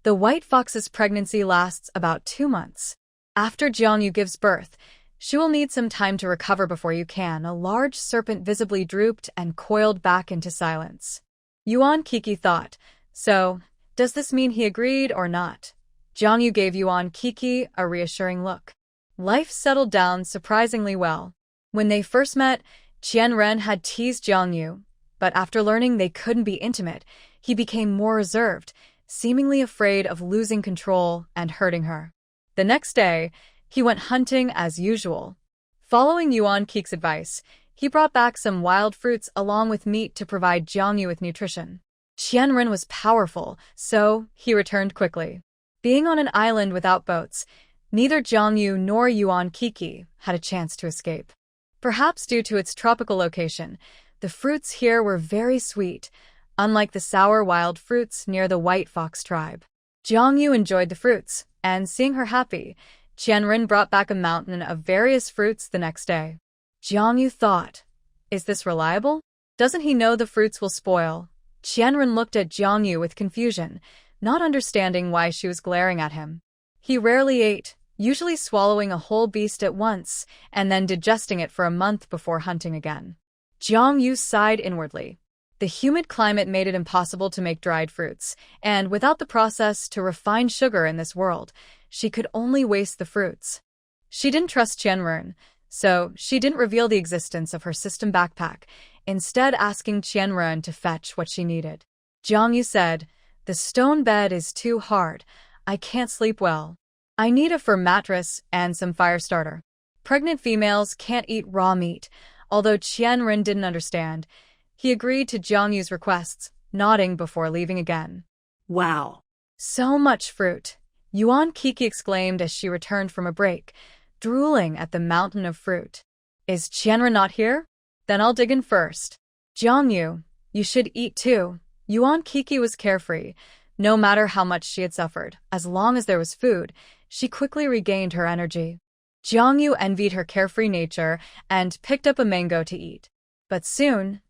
The white fox's pregnancy lasts about 2 months. After Jiang Yu gives birth, she will need some time to recover before you can. A large serpent visibly drooped and coiled back into silence. Yuan Kiki thought, "So, does this mean he agreed or not?" Jiang Yu gave Yuan Kiki a reassuring look. Life settled down surprisingly well. When they first met, Qianren had teased Jiang Yu, but after learning they couldn't be intimate, he became more reserved, seemingly afraid of losing control and hurting her. The next day, he went hunting as usual. Following Yuan Kiki's advice, he brought back some wild fruits along with meat to provide Jiang Yu with nutrition. Qianren was powerful, so he returned quickly. Being on an island without boats, neither Jiang Yu nor Yuan Kiki had a chance to escape. Perhaps due to its tropical location, the fruits here were very sweet, unlike the sour wild fruits near the white fox tribe. Jiang Yu enjoyed the fruits, and seeing her happy, Qianren brought back a mountain of various fruits the next day. Jiang Yu thought, "Is this reliable? Doesn't he know the fruits will spoil?" Qianren looked at Jiang Yu with confusion, not understanding why she was glaring at him. He rarely ate, usually swallowing a whole beast at once and then digesting it for a month before hunting again. Jiang Yu sighed inwardly. The humid climate made it impossible to make dried fruits, and without the process to refine sugar in this world, she could only waste the fruits. She didn't trust Qianren, so she didn't reveal the existence of her system backpack, instead asking Qianren to fetch what she needed. Jiang Yu said, "The stone bed is too hard. I can't sleep well. I need a firm mattress and some fire starter." Pregnant females can't eat raw meat. Although Qianren didn't understand, he agreed to Jiang Yu's requests, nodding before leaving again. "Wow. So much fruit," Yuan Kiki exclaimed as she returned from a break, drooling at the mountain of fruit. "Is Qianren not here? Then I'll dig in first." "Jiang Yu, you should eat too." Yuan Kiki was carefree, No matter how much she had suffered, as long as there was food, she quickly regained her energy. Jiangyu envied her carefree nature and picked up a mango to eat. But soon,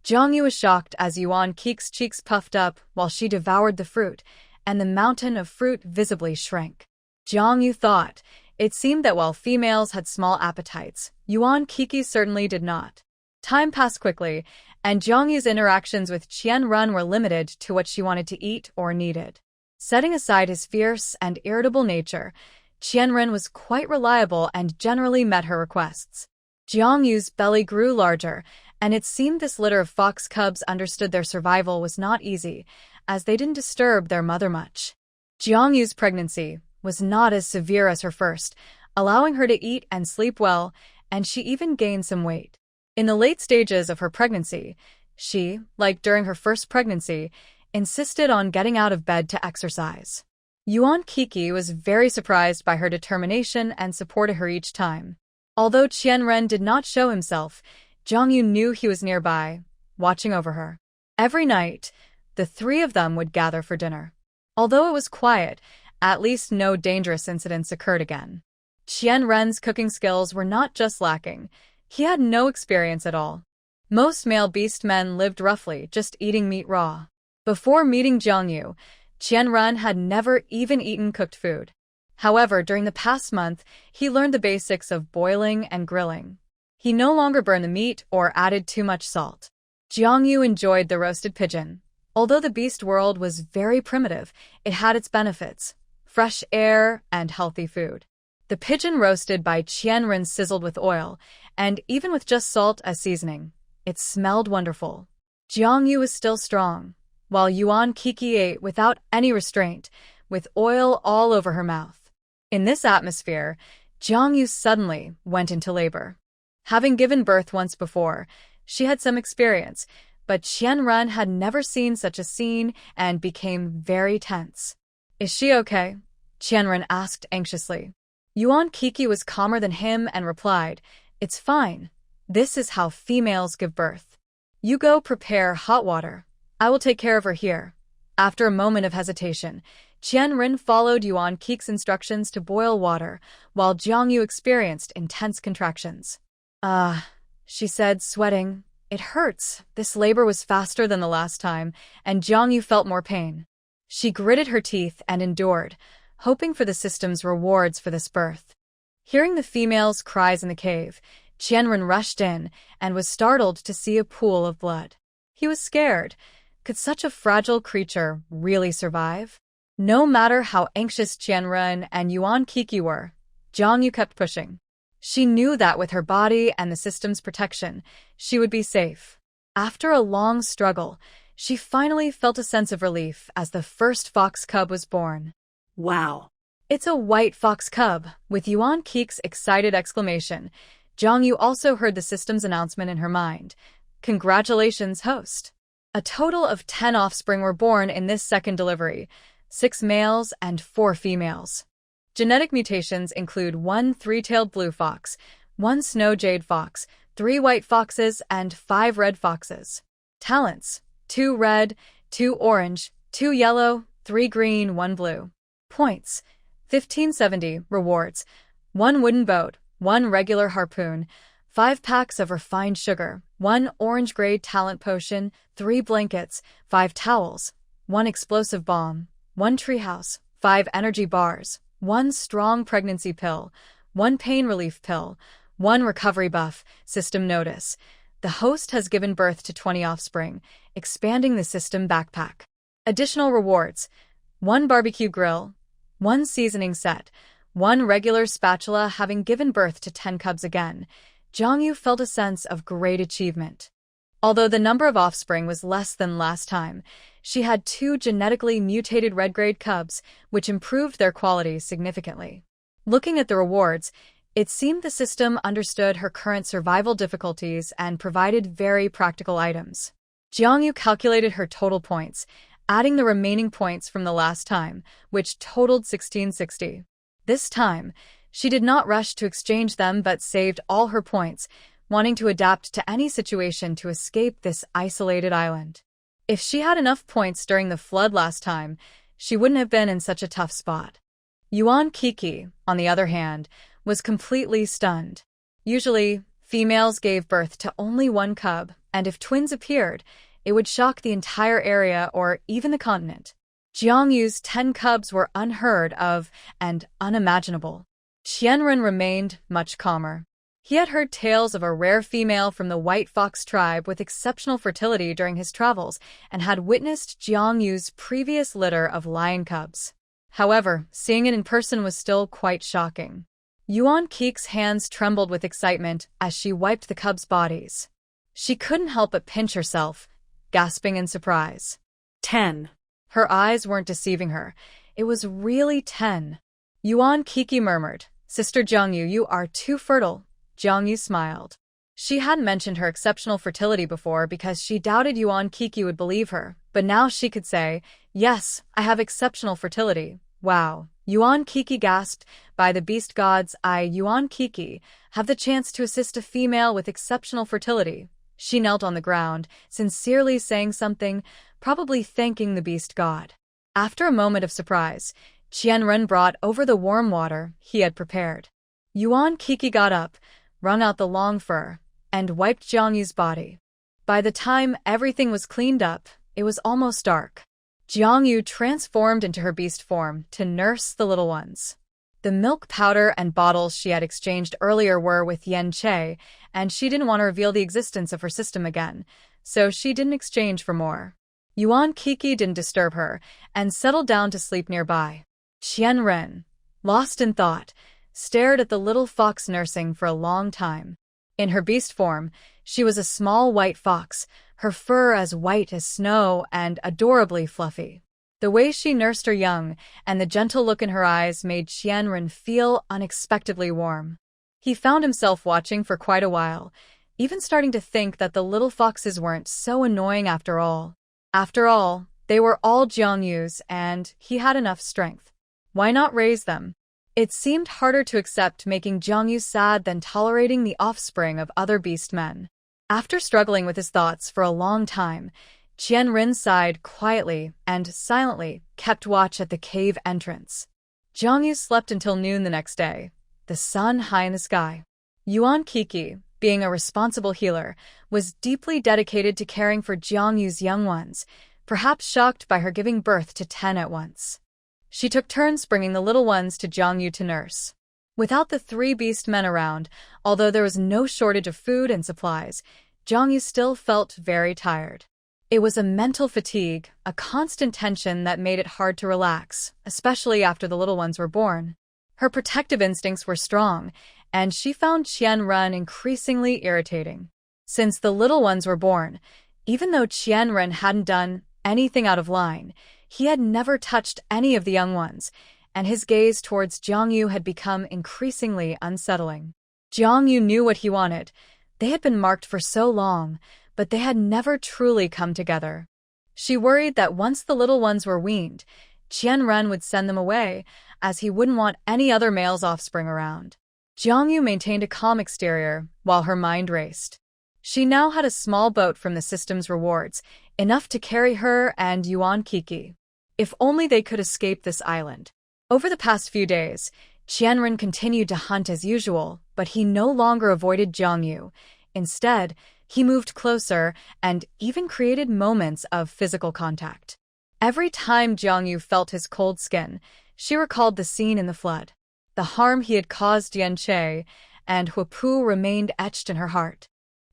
Jiangyu was shocked as Yuan Keek's cheeks puffed up while she devoured the fruit, and the mountain of fruit visibly shrank. Jiangyu thought, it seemed that while females had small appetites, Yuan Kiki certainly did not. Time passed quickly, and Jiangyu's interactions with Qianren were limited to what she wanted to eat or needed. Setting aside his fierce and irritable nature, Qianren was quite reliable and generally met her requests. Jiangyu's belly grew larger, and it seemed this litter of fox cubs understood their survival was not easy, as they didn't disturb their mother much. Jiangyu's pregnancy was not as severe as her first, allowing her to eat and sleep well, and she even gained some weight. In the late stages of her pregnancy, she, like during her first pregnancy, insisted on getting out of bed to exercise. Yuan Kiki was very surprised by her determination and supported her each time. Although Qianren did not show himself, Jiangyu knew he was nearby, watching over her. Every night, the three of them would gather for dinner. Although it was quiet, at least no dangerous incidents occurred again. Qianren's cooking skills were not just lacking, he had no experience at all. Most male beast men lived roughly, just eating meat raw. Before meeting Jiangyu, Qianren had never even eaten cooked food. However, during the past month, he learned the basics of boiling and grilling. He no longer burned the meat or added too much salt. Jiangyu enjoyed the roasted pigeon. Although the beast world was very primitive, it had its benefits: fresh air and healthy food. The pigeon roasted by Qianren sizzled with oil, and even with just salt as seasoning, it smelled wonderful. Jiangyu was still strong, while Yuan Kiki ate without any restraint, with oil all over her mouth. In this atmosphere, Jiangyu suddenly went into labor. Having given birth once before, she had some experience, but Qianren had never seen such a scene and became very tense. "Is she okay?" Qianren asked anxiously. Yuan Kiki was calmer than him and replied, "It's fine. This is how females give birth. You go prepare hot water. I will take care of her here." After a moment of hesitation, Qianren followed Yuan Kiki's instructions to boil water, while Jiangyu experienced intense contractions. She said, sweating. "It hurts." This labor was faster than the last time, and Jiangyu felt more pain. She gritted her teeth and endured, hoping for the system's rewards for this birth. Hearing the female's cries in the cave, Qianren rushed in and was startled to see a pool of blood. He was scared. Could such a fragile creature really survive? No matter how anxious Qianren and Yuan Kiki were, Jiangyu kept pushing. She knew that with her body and the system's protection, she would be safe. After a long struggle, she finally felt a sense of relief as the first fox cub was born. Wow. "It's a white fox cub," with Yuan Kiki's excited exclamation. Jiangyu also heard the system's announcement in her mind. "Congratulations, host." A total of 10 offspring were born in this second delivery, 6 males and 4 females. Genetic mutations include 1 three-tailed blue fox, 1 snow jade fox, 3 white foxes, and 5 red foxes. Talents: 2 red, 2 orange, 2 yellow, 3 green, 1 blue. Points: 1570. Rewards: 1 wooden boat, 1 regular harpoon, 5 packs of refined sugar, 1 orange-grade talent potion, 3 blankets, 5 towels, 1 explosive bomb, 1 treehouse, 5 energy bars, 1 strong pregnancy pill, 1 pain relief pill, 1 recovery buff. System notice: the host has given birth to 20 offspring, expanding the system backpack. Additional rewards: 1 barbecue grill, 1 seasoning set, 1 regular spatula. Having given birth to 10 cubs again, Jiangyu felt a sense of great achievement. Although the number of offspring was less than last time, she had 2 genetically mutated red-grade cubs, which improved their quality significantly. Looking at the rewards, it seemed the system understood her current survival difficulties and provided very practical items. Jiangyu calculated her total points, adding the remaining points from the last time, which totaled 1660. This time, she did not rush to exchange them but saved all her points, wanting to adapt to any situation to escape this isolated island. If she had enough points during the flood last time, she wouldn't have been in such a tough spot. Yuan Kiki, on the other hand, was completely stunned. Usually, females gave birth to only one cub, and if twins appeared, it would shock the entire area or even the continent. Jiangyu's 10 cubs were unheard of and unimaginable. Qianren remained much calmer. He had heard tales of a rare female from the White Fox tribe with exceptional fertility during his travels and had witnessed Jiangyu's previous litter of lion cubs. However, seeing it in person was still quite shocking. Yuan Kik's hands trembled with excitement as she wiped the cubs' bodies. She couldn't help but pinch herself, gasping in surprise. 10. Her eyes weren't deceiving her. It was really 10. Yuan Kiki murmured, "Sister Jiangyu, you are too fertile." Jiangyu smiled. She hadn't mentioned her exceptional fertility before because she doubted Yuan Kiki would believe her, but now she could say, "Yes, I have exceptional fertility." Wow. Yuan Kiki gasped, "By the beast gods, I, Yuan Kiki, have the chance to assist a female with exceptional fertility." She knelt on the ground, sincerely saying something, probably thanking the beast god. After a moment of surprise, Qianren brought over the warm water he had prepared. Yuan Kiki got up, wrung out the long fur, and wiped Jiangyu's body. By the time everything was cleaned up, it was almost dark. Jiangyu transformed into her beast form to nurse the little ones. The milk powder and bottles she had exchanged earlier were with Yen Che, and she didn't want to reveal the existence of her system again, so she didn't exchange for more. Yuan Kiki didn't disturb her, and settled down to sleep nearby. Qianren, lost in thought, stared at the little fox nursing for a long time. In her beast form, she was a small white fox, her fur as white as snow and adorably fluffy. The way she nursed her young and the gentle look in her eyes made Qianren feel unexpectedly warm. He found himself watching for quite a while, even starting to think that the little foxes weren't so annoying after all. After all, they were all Jiangyu's and he had enough strength. Why not raise them? It seemed harder to accept making Jiangyu sad than tolerating the offspring of other beast men. After struggling with his thoughts for a long time, Qianren sighed quietly and silently kept watch at the cave entrance. Jiangyu slept until noon the next day, the sun high in the sky. Yuan Kiki, being a responsible healer, was deeply dedicated to caring for Jiangyu's young ones, perhaps shocked by her giving birth to 10 at once. She took turns bringing the little ones to Jiangyu to nurse. Without the 3 beast men around, although there was no shortage of food and supplies, Jiangyu still felt very tired. It was a mental fatigue, a constant tension that made it hard to relax, especially after the little ones were born. Her protective instincts were strong, and she found Qianren increasingly irritating. Since the little ones were born, even though Qianren hadn't done anything out of line, he had never touched any of the young ones, and his gaze towards Jiangyu had become increasingly unsettling. Jiangyu knew what he wanted. They had been marked for so long, but they had never truly come together. She worried that once the little ones were weaned, Qianren would send them away, as he wouldn't want any other male's offspring around. Jiangyu maintained a calm exterior, while her mind raced. She now had a small boat from the system's rewards, enough to carry her and Yuan Kiki. If only they could escape this island. Over the past few days, Qianren continued to hunt as usual, but he no longer avoided Jiangyu. Instead, he moved closer and even created moments of physical contact. Every time Jiangyu felt his cold skin, she recalled the scene in the flood. The harm he had caused Yen Che and Huapu remained etched in her heart.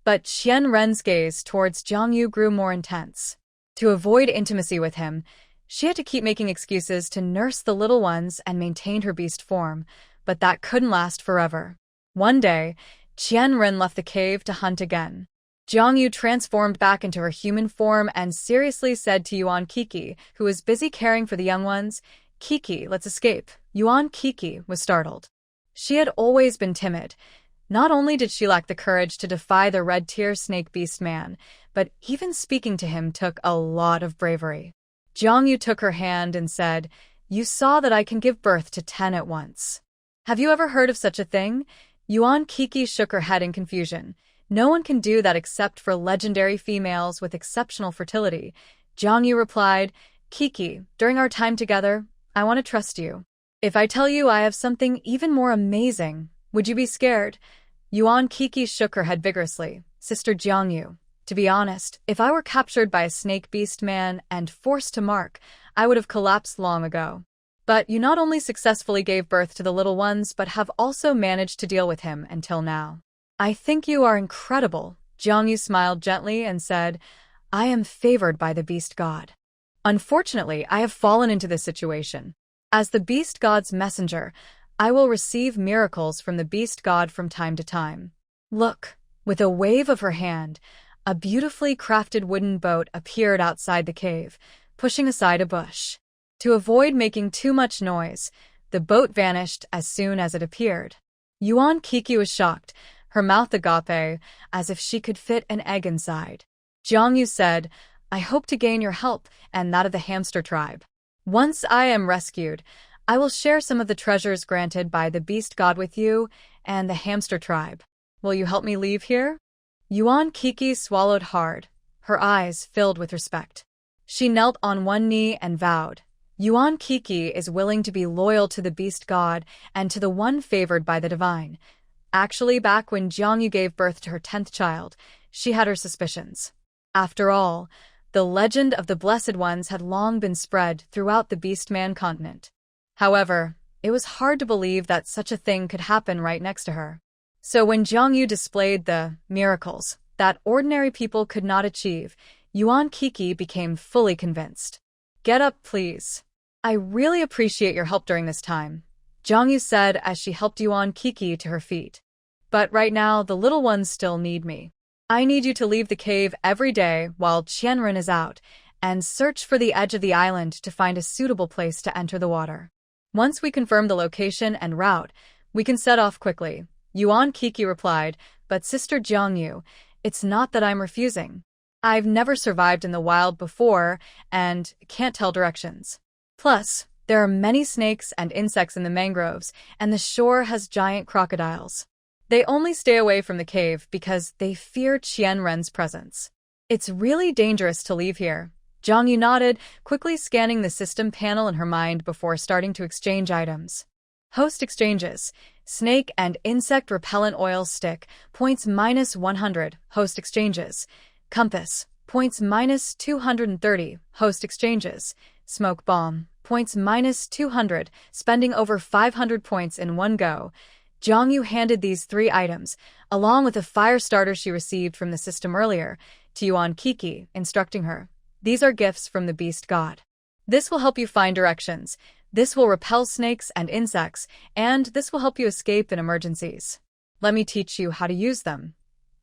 But Qianren's gaze towards Jiangyu grew more intense. To avoid intimacy with him, she had to keep making excuses to nurse the little ones and maintain her beast form, but that couldn't last forever. One day, Qianren left the cave to hunt again. Jiangyu transformed back into her human form and seriously said to Yuan Kiki, who was busy caring for the young ones, "Kiki, let's escape." Yuan Kiki was startled. She had always been timid. Not only did she lack the courage to defy the red tear snake beast man, but even speaking to him took a lot of bravery. Jiangyu took her hand and said, "You saw that I can give birth to 10 at once. Have you ever heard of such a thing?" Yuan Kiki shook her head in confusion. No one can do that except for legendary females with exceptional fertility. Jiang Yu replied, Kiki, during our time together, I want to trust you. If I tell you I have something even more amazing, would you be scared? Yuan Kiki shook her head vigorously. Sister Jiang Yu, to be honest, if I were captured by a snake beast man and forced to mark, I would have collapsed long ago. But you not only successfully gave birth to the little ones but have also managed to deal with him until now. I think you are incredible. Jiang Yu smiled gently and said, I am favored by the beast god. Unfortunately, I have fallen into this situation. As the beast god's messenger, I will receive miracles from the beast god from time to time. Look, with a wave of her hand, a beautifully crafted wooden boat appeared outside the cave, pushing aside a bush. To avoid making too much noise, the boat vanished as soon as it appeared. Yuan Kiki was shocked, her mouth agape, as if she could fit an egg inside. Jiang Yu said, I hope to gain your help and that of the hamster tribe. Once I am rescued, I will share some of the treasures granted by the beast god with you and the hamster tribe. Will you help me leave here? Yuan Kiki swallowed hard, her eyes filled with respect. She knelt on one knee and vowed, Yuan Kiki is willing to be loyal to the beast god and to the one favored by the divine. Actually, back when Jiang Yu gave birth to her 10th child, she had her suspicions. After all, the legend of the Blessed Ones had long been spread throughout the Beastman continent. However, it was hard to believe that such a thing could happen right next to her. So when Jiang Yu displayed the miracles that ordinary people could not achieve, Yuan Kiki became fully convinced. Get up, please. I really appreciate your help during this time, Jiang Yu said as she helped Yuan Kiki to her feet. But right now, the little ones still need me. I need you to leave the cave every day while Qianren is out and search for the edge of the island to find a suitable place to enter the water. Once we confirm the location and route, we can set off quickly, Yuan Kiki replied, but Sister Jiang Yu, it's not that I'm refusing. I've never survived in the wild before and can't tell directions. Plus, there are many snakes and insects in the mangroves, and the shore has giant crocodiles. They only stay away from the cave because they fear Qianren's presence. It's really dangerous to leave here. Jiang Yu nodded, quickly scanning the system panel in her mind before starting to exchange items. Host exchanges. Snake and insect repellent oil stick, points -100, host exchanges. Compass, points -230, host exchanges. Smoke bomb, points -200, spending over 500 points in one go. Jiang Yu handed these 3 items, along with a fire starter she received from the system earlier, to Yuan Kiki, instructing her. These are gifts from the beast god. This will help you find directions. This will repel snakes and insects, and this will help you escape in emergencies. Let me teach you how to use them.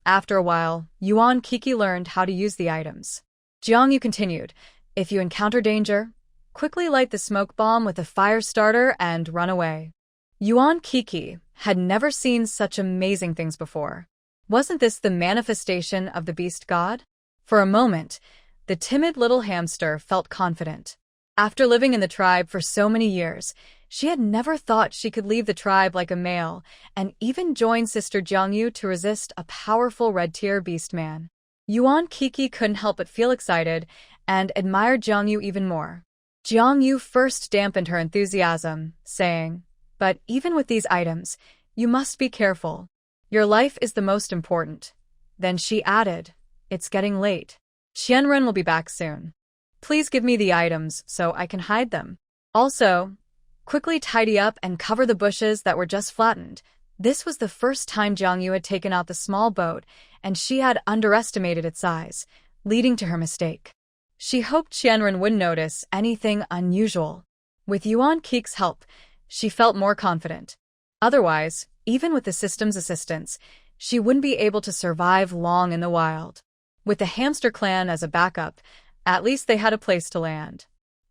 After a while, Yuan Kiki learned how to use the items. Jiang Yu continued, if you encounter danger, quickly light the smoke bomb with a fire starter and run away. Yuan Kiki had never seen such amazing things before. Wasn't this the manifestation of the beast god? For a moment, the timid little hamster felt confident. After living in the tribe for so many years, she had never thought she could leave the tribe like a male and even join Sister Jiang Yu to resist a powerful red-tier beast man. Yuan Kiki couldn't help but feel excited and admired Jiang Yu even more. Jiang Yu first dampened her enthusiasm, saying, but even with these items, you must be careful. Your life is the most important. Then she added, it's getting late. Qianren will be back soon. Please give me the items so I can hide them. Also, quickly tidy up and cover the bushes that were just flattened. This was the first time Jiang Yu had taken out the small boat, and she had underestimated its size, leading to her mistake. She hoped Qianren wouldn't notice anything unusual. With Yuan Kiki's help, she felt more confident. Otherwise, even with the system's assistance, she wouldn't be able to survive long in the wild. With the hamster clan as a backup, at least they had a place to land.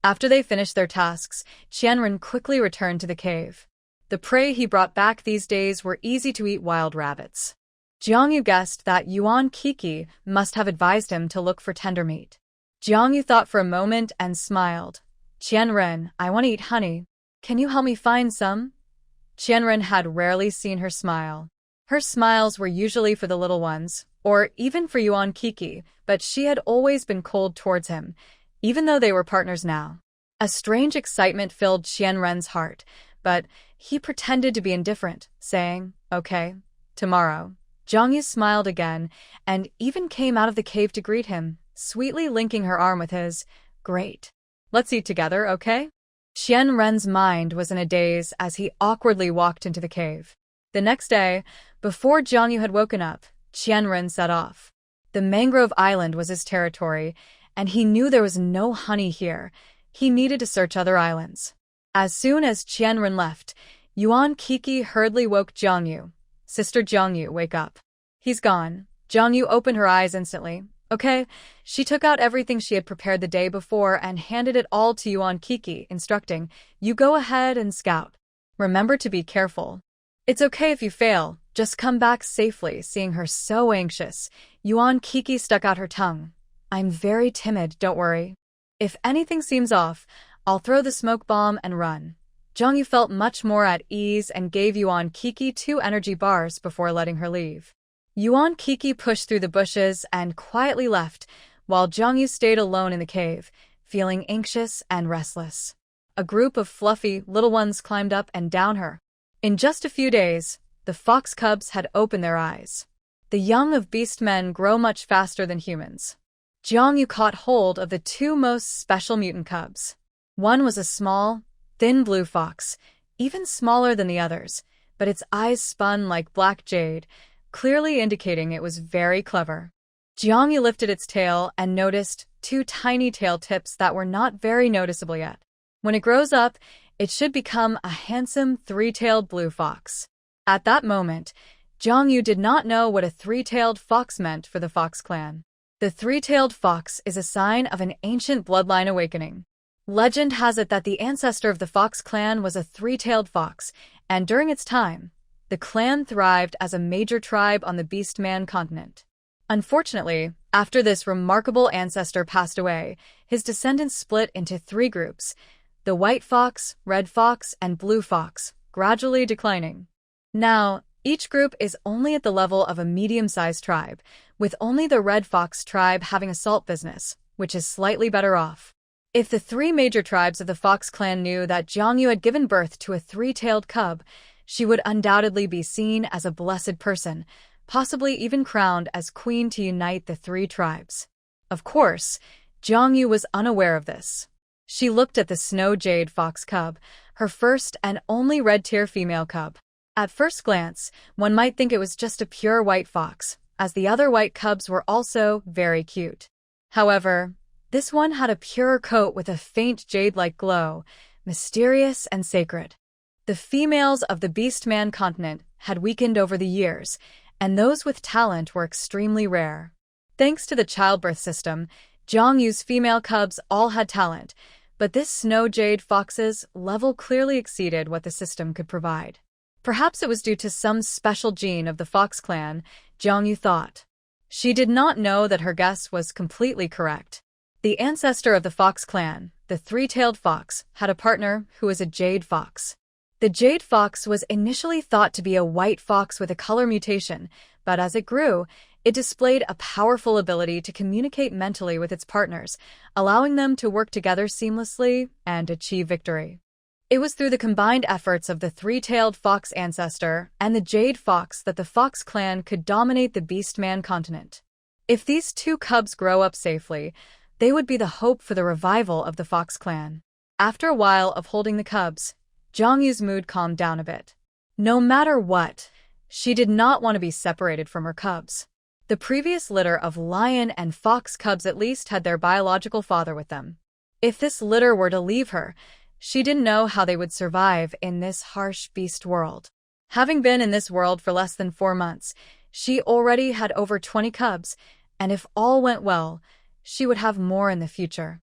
After they finished their tasks, Qianren quickly returned to the cave. The prey he brought back these days were easy-to-eat wild rabbits. Jiang Yu guessed that Yuan Kiki must have advised him to look for tender meat. Jiang Yu thought for a moment and smiled. Qianren, I want to eat honey. Can you help me find some? Qianren had rarely seen her smile. Her smiles were usually for the little ones, or even for Yuan Kiki, but she had always been cold towards him. even though they were partners now. A strange excitement filled Qianren's heart, but he pretended to be indifferent, saying, "Okay, tomorrow." Zhang Yu smiled again and even came out of the cave to greet him, sweetly linking her arm with his. "Great. Let's eat together, okay?" Qianren's mind was in a daze as he awkwardly walked into the cave. The next day, before Zhang Yu had woken up, Qianren set off. The mangrove island was his territory, and he knew there was no honey here. He needed to search other islands. As soon as Qianren left, Yuan Kiki hurriedly woke Zhang Yu. "Sister Zhang Yu, wake up." "He's gone." Zhang Yu opened her eyes instantly. "Okay." She took out everything she had prepared the day before and handed it all to Yuan Kiki, instructing, "You go ahead and scout. Remember to be careful. It's okay if you fail, just come back safely." Seeing her so anxious, Yuan Kiki stuck out her tongue. "I'm very timid, don't worry. If anything seems off, I'll throw the smoke bomb and run." Zhang Yu felt much more at ease and gave Yuan Kiki 2 energy bars before letting her leave. Yuan Kiki pushed through the bushes and quietly left, while Zhang Yu stayed alone in the cave, feeling anxious and restless. A group of fluffy little ones climbed up and down her. In just a few days, the fox cubs had opened their eyes. The young of beast men grow much faster than humans. Zhang Yu caught hold of the 2 most special mutant cubs. One was a small, thin blue fox, even smaller than the others, but its eyes spun like black jade, clearly indicating it was very clever. Zhang Yu lifted its tail and noticed 2 tiny tail tips that were not very noticeable yet. When it grows up, it should become a handsome 3-tailed blue fox. At that moment, Zhang Yu did not know what a 3-tailed fox meant for the Fox clan. The 3-tailed fox is a sign of an ancient bloodline awakening. Legend has it that the ancestor of the Fox clan was a 3-tailed fox, and during its time, the clan thrived as a major tribe on the Beastman continent. Unfortunately, after this remarkable ancestor passed away, his descendants split into 3 groups: the white fox, red fox, and blue fox, gradually declining. Now, each group is only at the level of a medium-sized tribe, with only the red fox tribe having a salt business, which is slightly better off. If the 3 major tribes of the Fox clan knew that Zhang Yu had given birth to a 3-tailed cub, she would undoubtedly be seen as a blessed person, possibly even crowned as queen to unite the 3 tribes. Of course, Zhang Yu was unaware of this. She looked at the snow jade fox cub, her first and only red-tier female cub. At first glance, one might think it was just a pure white fox, as the other white cubs were also very cute. However, this one had a purer coat with a faint jade-like glow, mysterious and sacred. The females of the Beastman continent had weakened over the years, and those with talent were extremely rare. Thanks to the childbirth system, Zhang Yu's female cubs all had talent, but this snow jade fox's level clearly exceeded what the system could provide. Perhaps it was due to some special gene of the Fox clan, Zhang Yu thought. She did not know that her guess was completely correct. The ancestor of the Fox clan, the 3-tailed fox, had a partner who was a jade fox. The jade fox was initially thought to be a white fox with a color mutation, but as it grew, it displayed a powerful ability to communicate mentally with its partners, allowing them to work together seamlessly and achieve victory. It was through the combined efforts of the 3-tailed fox ancestor and the jade fox that the Fox clan could dominate the Beastman continent. If these 2 cubs grow up safely, they would be the hope for the revival of the Fox clan. After a while of holding the cubs, Zhang Yu's mood calmed down a bit. No matter what, she did not want to be separated from her cubs. The previous litter of lion and fox cubs at least had their biological father with them. If this litter were to leave her, she didn't know how they would survive in this harsh beast world. Having been in this world for less than 4 months, she already had over 20 cubs, and if all went well, she would have more in the future.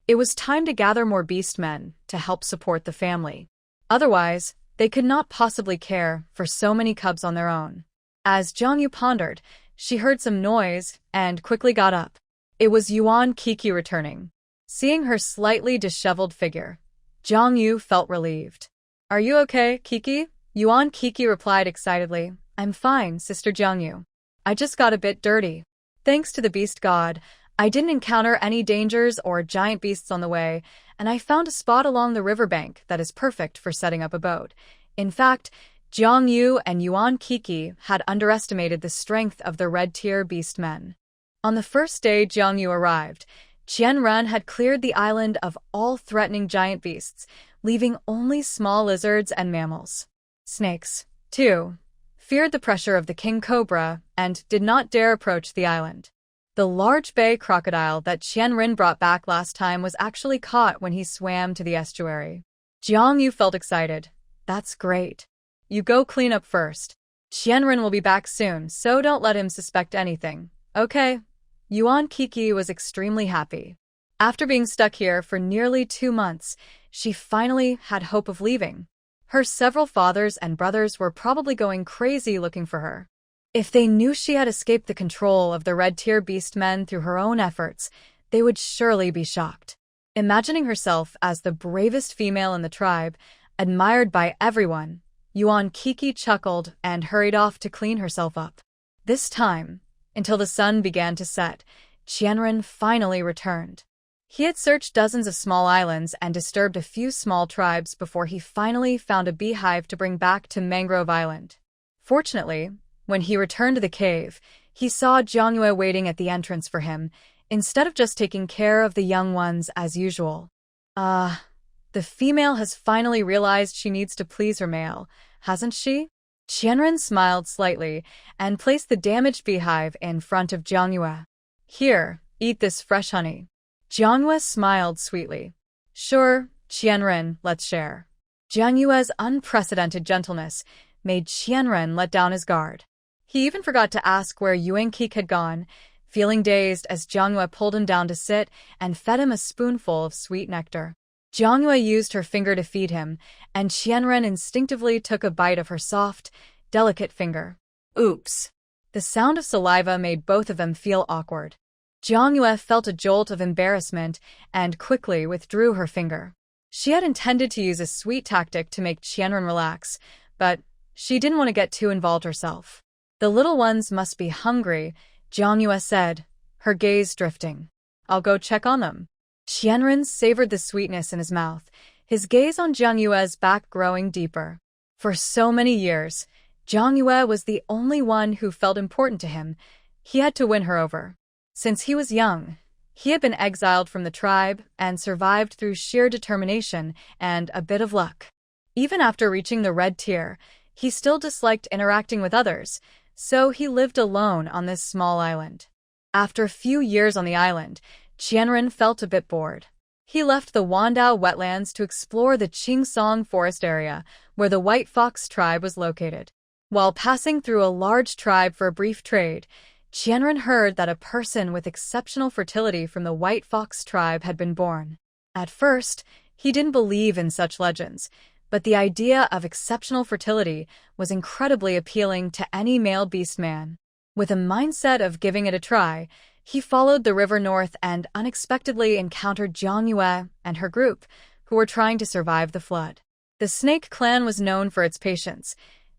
It was time to gather more beastmen to help support the family. Otherwise, they could not possibly care for so many cubs on their own. As Zhang Yu pondered, she heard some noise and quickly got up. It was Yuan Kiki returning. Seeing her slightly disheveled figure, Zhang Yu felt relieved. "Are you okay, Kiki?" Yuan Kiki replied excitedly. "I'm fine, Sister Zhang Yu. I just got a bit dirty. Thanks to the beast god, I didn't encounter any dangers or giant beasts on the way, and I found a spot along the riverbank that is perfect for setting up a boat. In fact, Jiang Yu and Yuan Kiki had underestimated the strength of the red-tier beast men. On the first day Jiang Yu arrived, Qianren had cleared the island of all threatening giant beasts, leaving only small lizards and mammals. Snakes, too, feared the pressure of the king cobra and did not dare approach the island. The large bay crocodile that Qianren brought back last time was actually caught when he swam to the estuary. Jiang Yu felt excited. That's great. You go clean up first. Qianren will be back soon, so don't let him suspect anything. Okay. Yuan Kiki was extremely happy. After being stuck here for nearly 2 months, she finally had hope of leaving. Her several fathers and brothers were probably going crazy looking for her. If they knew she had escaped the control of the red-tier beast men through her own efforts, they would surely be shocked. Imagining herself as the bravest female in the tribe, admired by everyone, Yuan Kiki chuckled and hurried off to clean herself up. This time, until the sun began to set, Qianren finally returned. He had searched dozens of small islands and disturbed a few small tribes before he finally found a beehive to bring back to Mangrove Island. Fortunately, when he returned to the cave, he saw Jiang Yue waiting at the entrance for him, instead of just taking care of the young ones as usual. The female has finally realized she needs to please her male, hasn't she? Qianren smiled slightly and placed the damaged beehive in front of Jiang Yue. Here, eat this fresh honey. Jiang Yue smiled sweetly. Sure, Qianren, let's share. Jiang Yue's unprecedented gentleness made Qianren let down his guard. He even forgot to ask where Yuan Kik had gone, feeling dazed as Jiang Yue pulled him down to sit and fed him a spoonful of sweet nectar. Jiang Yue used her finger to feed him, and Qianren instinctively took a bite of her soft, delicate finger. Oops! The sound of saliva made both of them feel awkward. Jiang Yue felt a jolt of embarrassment and quickly withdrew her finger. She had intended to use a sweet tactic to make Qianren relax, but she didn't want to get too involved herself. The little ones must be hungry, Jiang Yue said, her gaze drifting. I'll go check on them. Qianren savored the sweetness in his mouth, his gaze on Jiang Yue's back growing deeper. For so many years, Jiang Yue was the only one who felt important to him. He had to win her over. Since he was young, he had been exiled from the tribe and survived through sheer determination and a bit of luck. Even after reaching the red tier, he still disliked interacting with others, so he lived alone on this small island. After a few years on the island, Qianren felt a bit bored. He left the Wandao wetlands to explore the Qingsong forest area, where the White Fox tribe was located. While passing through a large tribe for a brief trade, Qianren heard that a person with exceptional fertility from the White Fox tribe had been born. At first, he didn't believe in such legends, but the idea of exceptional fertility was incredibly appealing to any male beast man. With a mindset of giving it a try, he followed the river north and unexpectedly encountered Jiang Yue and her group, who were trying to survive the flood. The snake clan was known for its patience.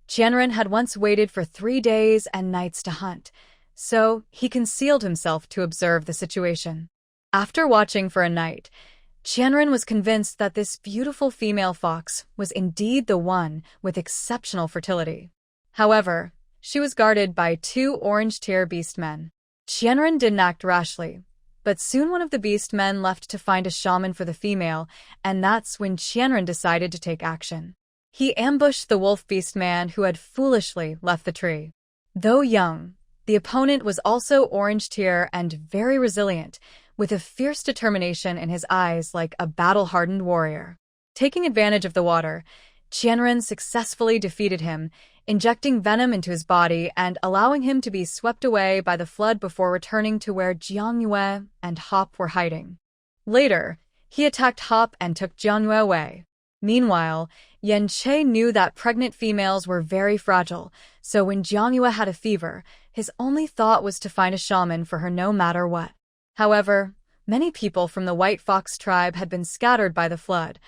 Qianren had once waited for 3 days and nights to hunt, so he concealed himself to observe the situation. After watching for a night, Qianren was convinced that this beautiful female fox was indeed the one with exceptional fertility. However, she was guarded by 2 orange-tier beastmen. Qianren didn't act rashly, but soon one of the beastmen left to find a shaman for the female, and that's when Qianren decided to take action. He ambushed the wolf beastman who had foolishly left the tree. Though young, the opponent was also orange-tier and very resilient, with a fierce determination in his eyes like a battle-hardened warrior. Taking advantage of the water, Qianren successfully defeated him, injecting venom into his body and allowing him to be swept away by the flood before returning to where Jiang Yue and Hop were hiding. Later, he attacked Hop and took Jiang Yue away. Meanwhile, Yan Che knew that pregnant females were very fragile, so when Jiang Yue had a fever, his only thought was to find a shaman for her no matter what. However, many people from the White Fox tribe had been scattered by the flood,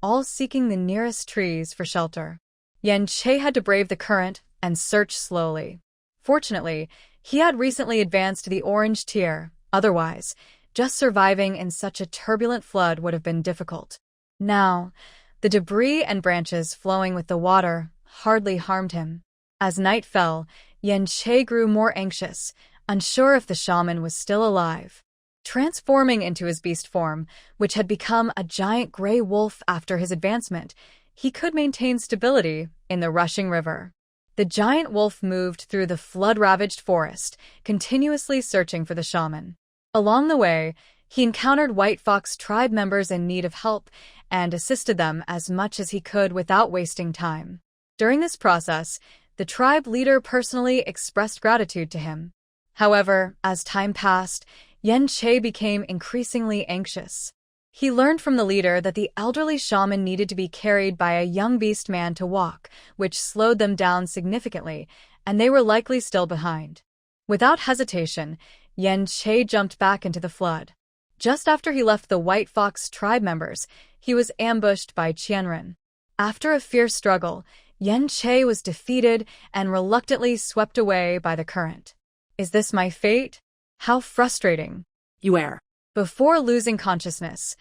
all seeking the nearest trees for shelter. Yan Che had to brave the current and search slowly. Fortunately, he had recently advanced to the orange tier, Otherwise, just surviving in such a turbulent flood would have been difficult. Now, the debris and branches flowing with the water hardly harmed him. As night fell, Yen Che grew more anxious, unsure if the shaman was still alive. Transforming into his beast form, which had become a giant gray wolf after his advancement, he could maintain stability in the rushing river. The giant wolf moved through the flood-ravaged forest, continuously searching for the shaman. Along the way, he encountered White Fox tribe members in need of help and assisted them as much as he could without wasting time. During this process, the tribe leader personally expressed gratitude to him. However, as time passed, Yen Che became increasingly anxious. He learned from the leader that the elderly shaman needed to be carried by a young beast man to walk, which slowed them down significantly, and they were likely still behind. Without hesitation, Yen Che jumped back into the flood. Just after he left the White Fox tribe members, he was ambushed by Qianren. After a fierce struggle, Yen Che was defeated and reluctantly swept away by the current. Is this my fate? How frustrating. Yue. Before losing consciousness,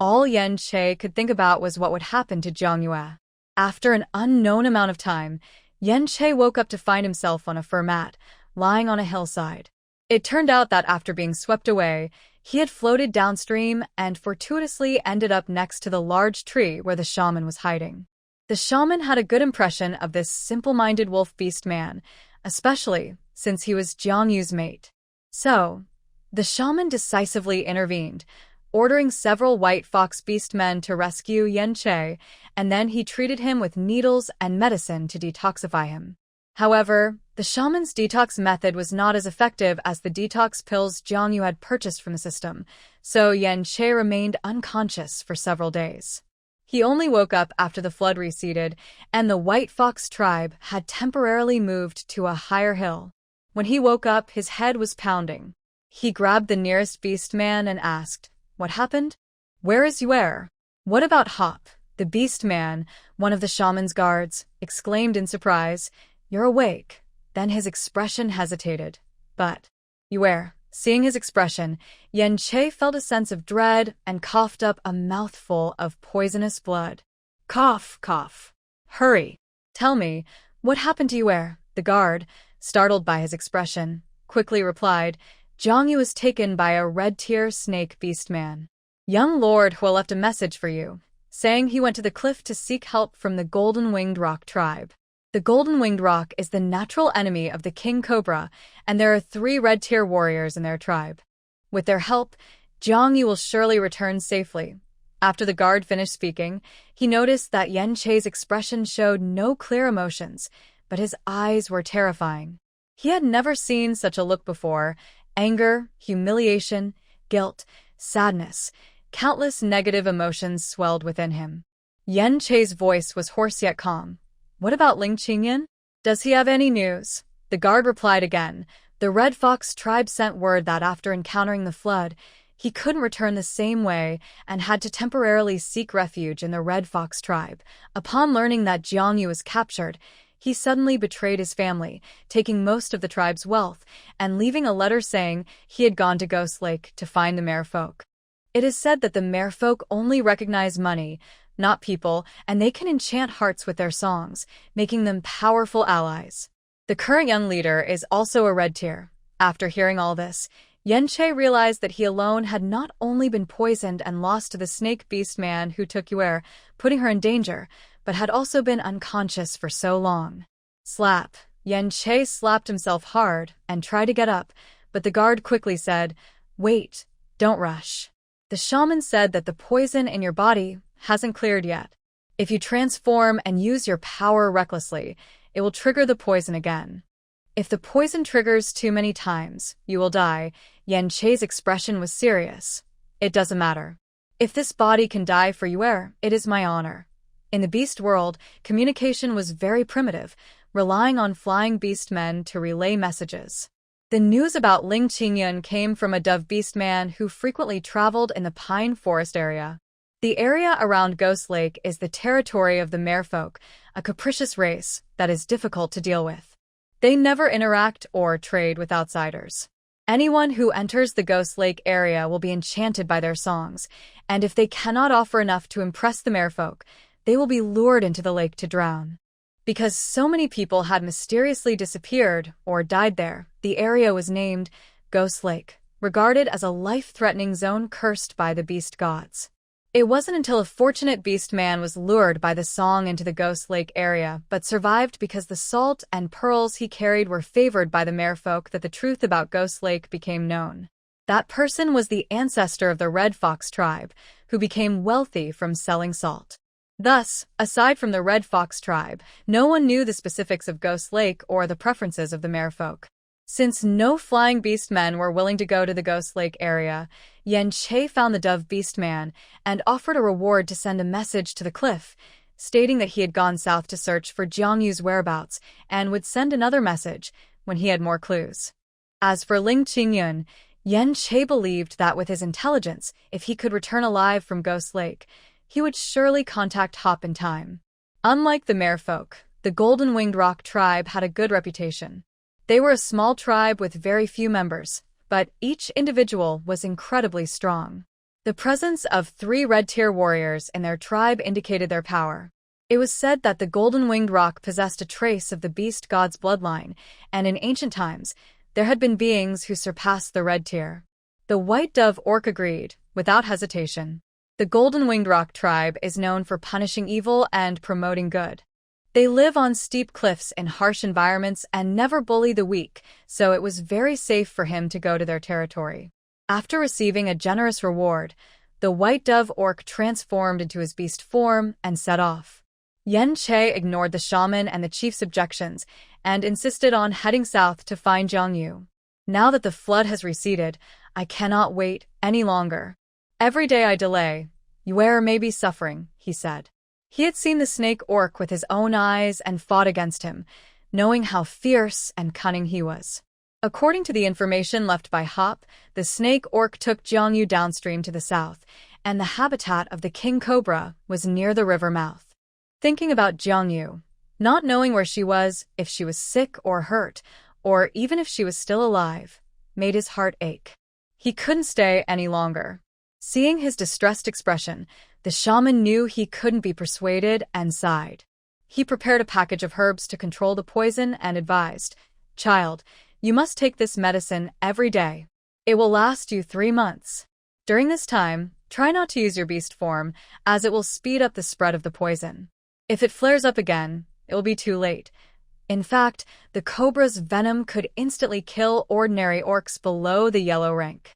all Yen Che could think about was what would happen to Jiang Yue. After an unknown amount of time, Yen Che woke up to find himself on a fur mat, lying on a hillside. It turned out that after being swept away, he had floated downstream and fortuitously ended up next to the large tree where the shaman was hiding. The shaman had a good impression of this simple-minded wolf beast man, especially since he was Jiang Yu's mate. So, the shaman decisively intervened, ordering several White Fox beast men to rescue Yen Che, and then he treated him with needles and medicine to detoxify him. However, the shaman's detox method was not as effective as the detox pills Jiang Yu had purchased from the system, so Yen Che remained unconscious for several days. He only woke up after the flood receded, and the White Fox tribe had temporarily moved to a higher hill. When he woke up, his head was pounding. He grabbed the nearest beast man and asked, "What happened? Where is Yue?" "What about Hop?" The beast man, one of the shaman's guards, exclaimed in surprise. "You're awake." Then his expression hesitated. "But Yue." Seeing his expression, Yen Che felt a sense of dread and coughed up a mouthful of poisonous blood. "Cough, cough. Hurry. Tell me, what happened to Yue?" The guard, startled by his expression, quickly replied, "Jiang Yu was taken by a red-tier snake beast man. Young Lord Hua left a message for you, saying he went to the cliff to seek help from the Golden-Winged Rock tribe. The Golden-Winged Rock is the natural enemy of the King Cobra, and there are 3 red-tier warriors in their tribe. With their help, Jiang Yu will surely return safely." After the guard finished speaking, he noticed that Yen Che's expression showed no clear emotions, but his eyes were terrifying. He had never seen such a look before: anger, humiliation, guilt, sadness. Countless negative emotions swelled within him. Yen Che's voice was hoarse yet calm. "What about Ling Qingyan? Does he have any news?" The guard replied again. The Red Fox tribe sent word that after encountering the flood, he couldn't return the same way and had to temporarily seek refuge in the Red Fox tribe. Upon learning that Jiang Yu was captured, he suddenly betrayed his family, taking most of the tribe's wealth and leaving a letter saying he had gone to Ghost Lake to find the merfolk. It is said that the merfolk only recognize money, not people, and they can enchant hearts with their songs, making them powerful allies. The current young leader is also a red tier. After hearing all this, Yen Che realized that he alone had not only been poisoned and lost to the snake beast man who took Yue, putting her in danger, but had also been unconscious for so long. Slap. Yen Che slapped himself hard and tried to get up, but the guard quickly said, "Wait, don't rush. The shaman said that the poison in your body hasn't cleared yet. If you transform and use your power recklessly, it will trigger the poison again. If the poison triggers too many times, you will die." Yen Che's expression was serious. "It doesn't matter. If this body can die for Yue, it is my honor." In the beast world, communication was very primitive, relying on flying beast men to relay messages. The news about Ling Qingyan came from a dove beast man who frequently traveled in the pine forest area. The area around Ghost Lake is the territory of the merfolk, a capricious race that is difficult to deal with. They never interact or trade with outsiders. Anyone who enters the Ghost Lake area will be enchanted by their songs, and if they cannot offer enough to impress the merfolk, they will be lured into the lake to drown. Because so many people had mysteriously disappeared or died there, the area was named Ghost Lake, regarded as a life-threatening zone cursed by the beast gods. It wasn't until a fortunate beast man was lured by the song into the Ghost Lake area but survived because the salt and pearls he carried were favored by the merfolk that the truth about Ghost Lake became known. That person was the ancestor of the Red Fox tribe, who became wealthy from selling salt. Thus, aside from the Red Fox tribe, no one knew the specifics of Ghost Lake or the preferences of the merfolk. Since no flying beast men were willing to go to the Ghost Lake area, Yen Che found the Dove Beast Man and offered a reward to send a message to the cliff, stating that he had gone south to search for Jiang Yu's whereabouts and would send another message when he had more clues. As for Ling Qingyun, Yen Che believed that with his intelligence, if he could return alive from Ghost Lake, he would surely contact Hop in time. Unlike the merfolk, the Golden-Winged Rock tribe had a good reputation. They were a small tribe with very few members, but each individual was incredibly strong. The presence of 3 red-tier warriors in their tribe indicated their power. It was said that the Golden-Winged Rock possessed a trace of the beast god's bloodline, and in ancient times, there had been beings who surpassed the red tier. The White Dove Orc agreed, without hesitation. The Golden-Winged Rock tribe is known for punishing evil and promoting good. They live on steep cliffs in harsh environments and never bully the weak, so it was very safe for him to go to their territory. After receiving a generous reward, the White Dove Orc transformed into his beast form and set off. Yen Che ignored the shaman and the chief's objections and insisted on heading south to find Jiang Yu. Now that the flood has receded, I cannot wait any longer. Every day I delay, Yuer may be suffering, he said. He had seen the snake orc with his own eyes and fought against him, knowing how fierce and cunning he was. According to the information left by Hop, the snake orc took Jiang Yu downstream to the south, and the habitat of the king cobra was near the river mouth. Thinking about Jiang Yu, not knowing where she was, if she was sick or hurt, or even if she was still alive, made his heart ache. He couldn't stay any longer. Seeing his distressed expression, the shaman knew he couldn't be persuaded and sighed. He prepared a package of herbs to control the poison and advised, "Child, you must take this medicine every day. It will last you 3 months. During this time, try not to use your beast form, as it will speed up the spread of the poison. If it flares up again, it will be too late. In fact, the cobra's venom could instantly kill ordinary orcs below the yellow rank.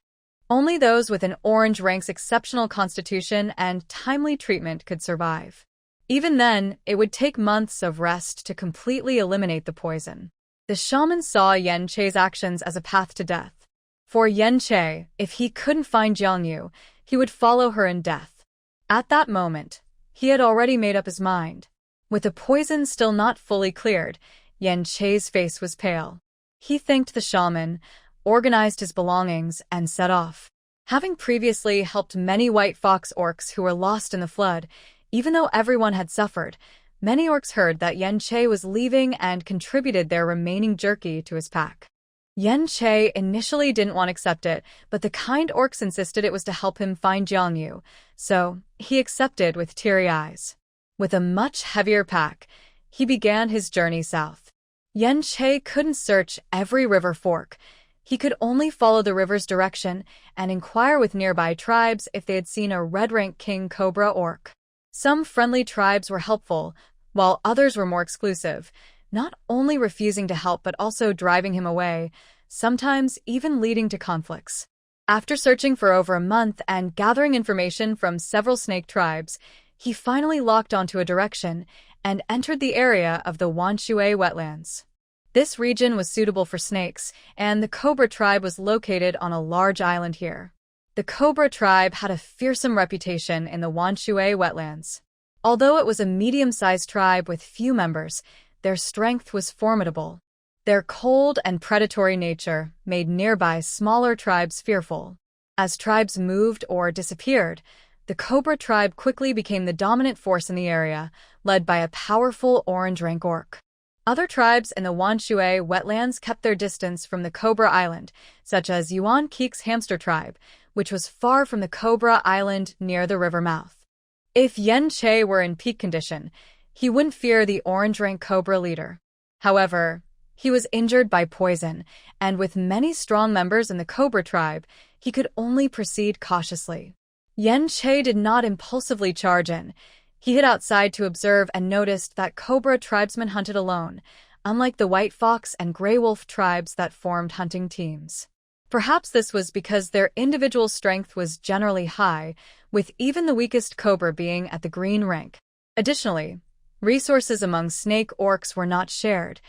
Only those with an orange rank's exceptional constitution and timely treatment could survive. Even then, it would take months of rest to completely eliminate the poison." The shaman saw Yen Che's actions as a path to death. For Yen Che, if he couldn't find Jiang Yu, he would follow her in death. At that moment, he had already made up his mind. With the poison still not fully cleared, Yen Che's face was pale. He thanked the shaman, organized his belongings, and set off. Having previously helped many White Fox orcs who were lost in the flood, even though everyone had suffered, many orcs heard that Yen Che was leaving and contributed their remaining jerky to his pack. Yen Che initially didn't want to accept it, but the kind orcs insisted it was to help him find Jiang Yu, so he accepted with teary eyes. With a much heavier pack, he began his journey south. Yen Che couldn't search every river fork. He could only follow the river's direction and inquire with nearby tribes if they had seen a red-rank king cobra orc. Some friendly tribes were helpful, while others were more exclusive, not only refusing to help but also driving him away, sometimes even leading to conflicts. After searching for over a month and gathering information from several snake tribes, he finally locked onto a direction and entered the area of the Wanshui wetlands. This region was suitable for snakes, and the Cobra tribe was located on a large island here. The Cobra tribe had a fearsome reputation in the Wanshui wetlands. Although it was a medium-sized tribe with few members, their strength was formidable. Their cold and predatory nature made nearby smaller tribes fearful. As tribes moved or disappeared, the Cobra tribe quickly became the dominant force in the area, led by a powerful orange rank orc. Other tribes in the Wanshui wetlands kept their distance from the Cobra Island, such as Yuan Keek's hamster tribe, which was far from the Cobra Island near the river mouth. If Yen Che were in peak condition, he wouldn't fear the orange-rank Cobra leader. However, he was injured by poison, and with many strong members in the Cobra tribe, he could only proceed cautiously. Yen Che did not impulsively charge in. He hid outside to observe and noticed that Cobra tribesmen hunted alone, unlike the White Fox and Gray Wolf tribes that formed hunting teams. Perhaps this was because their individual strength was generally high, with even the weakest Cobra being at the green rank. Additionally, resources among snake orcs were not shared.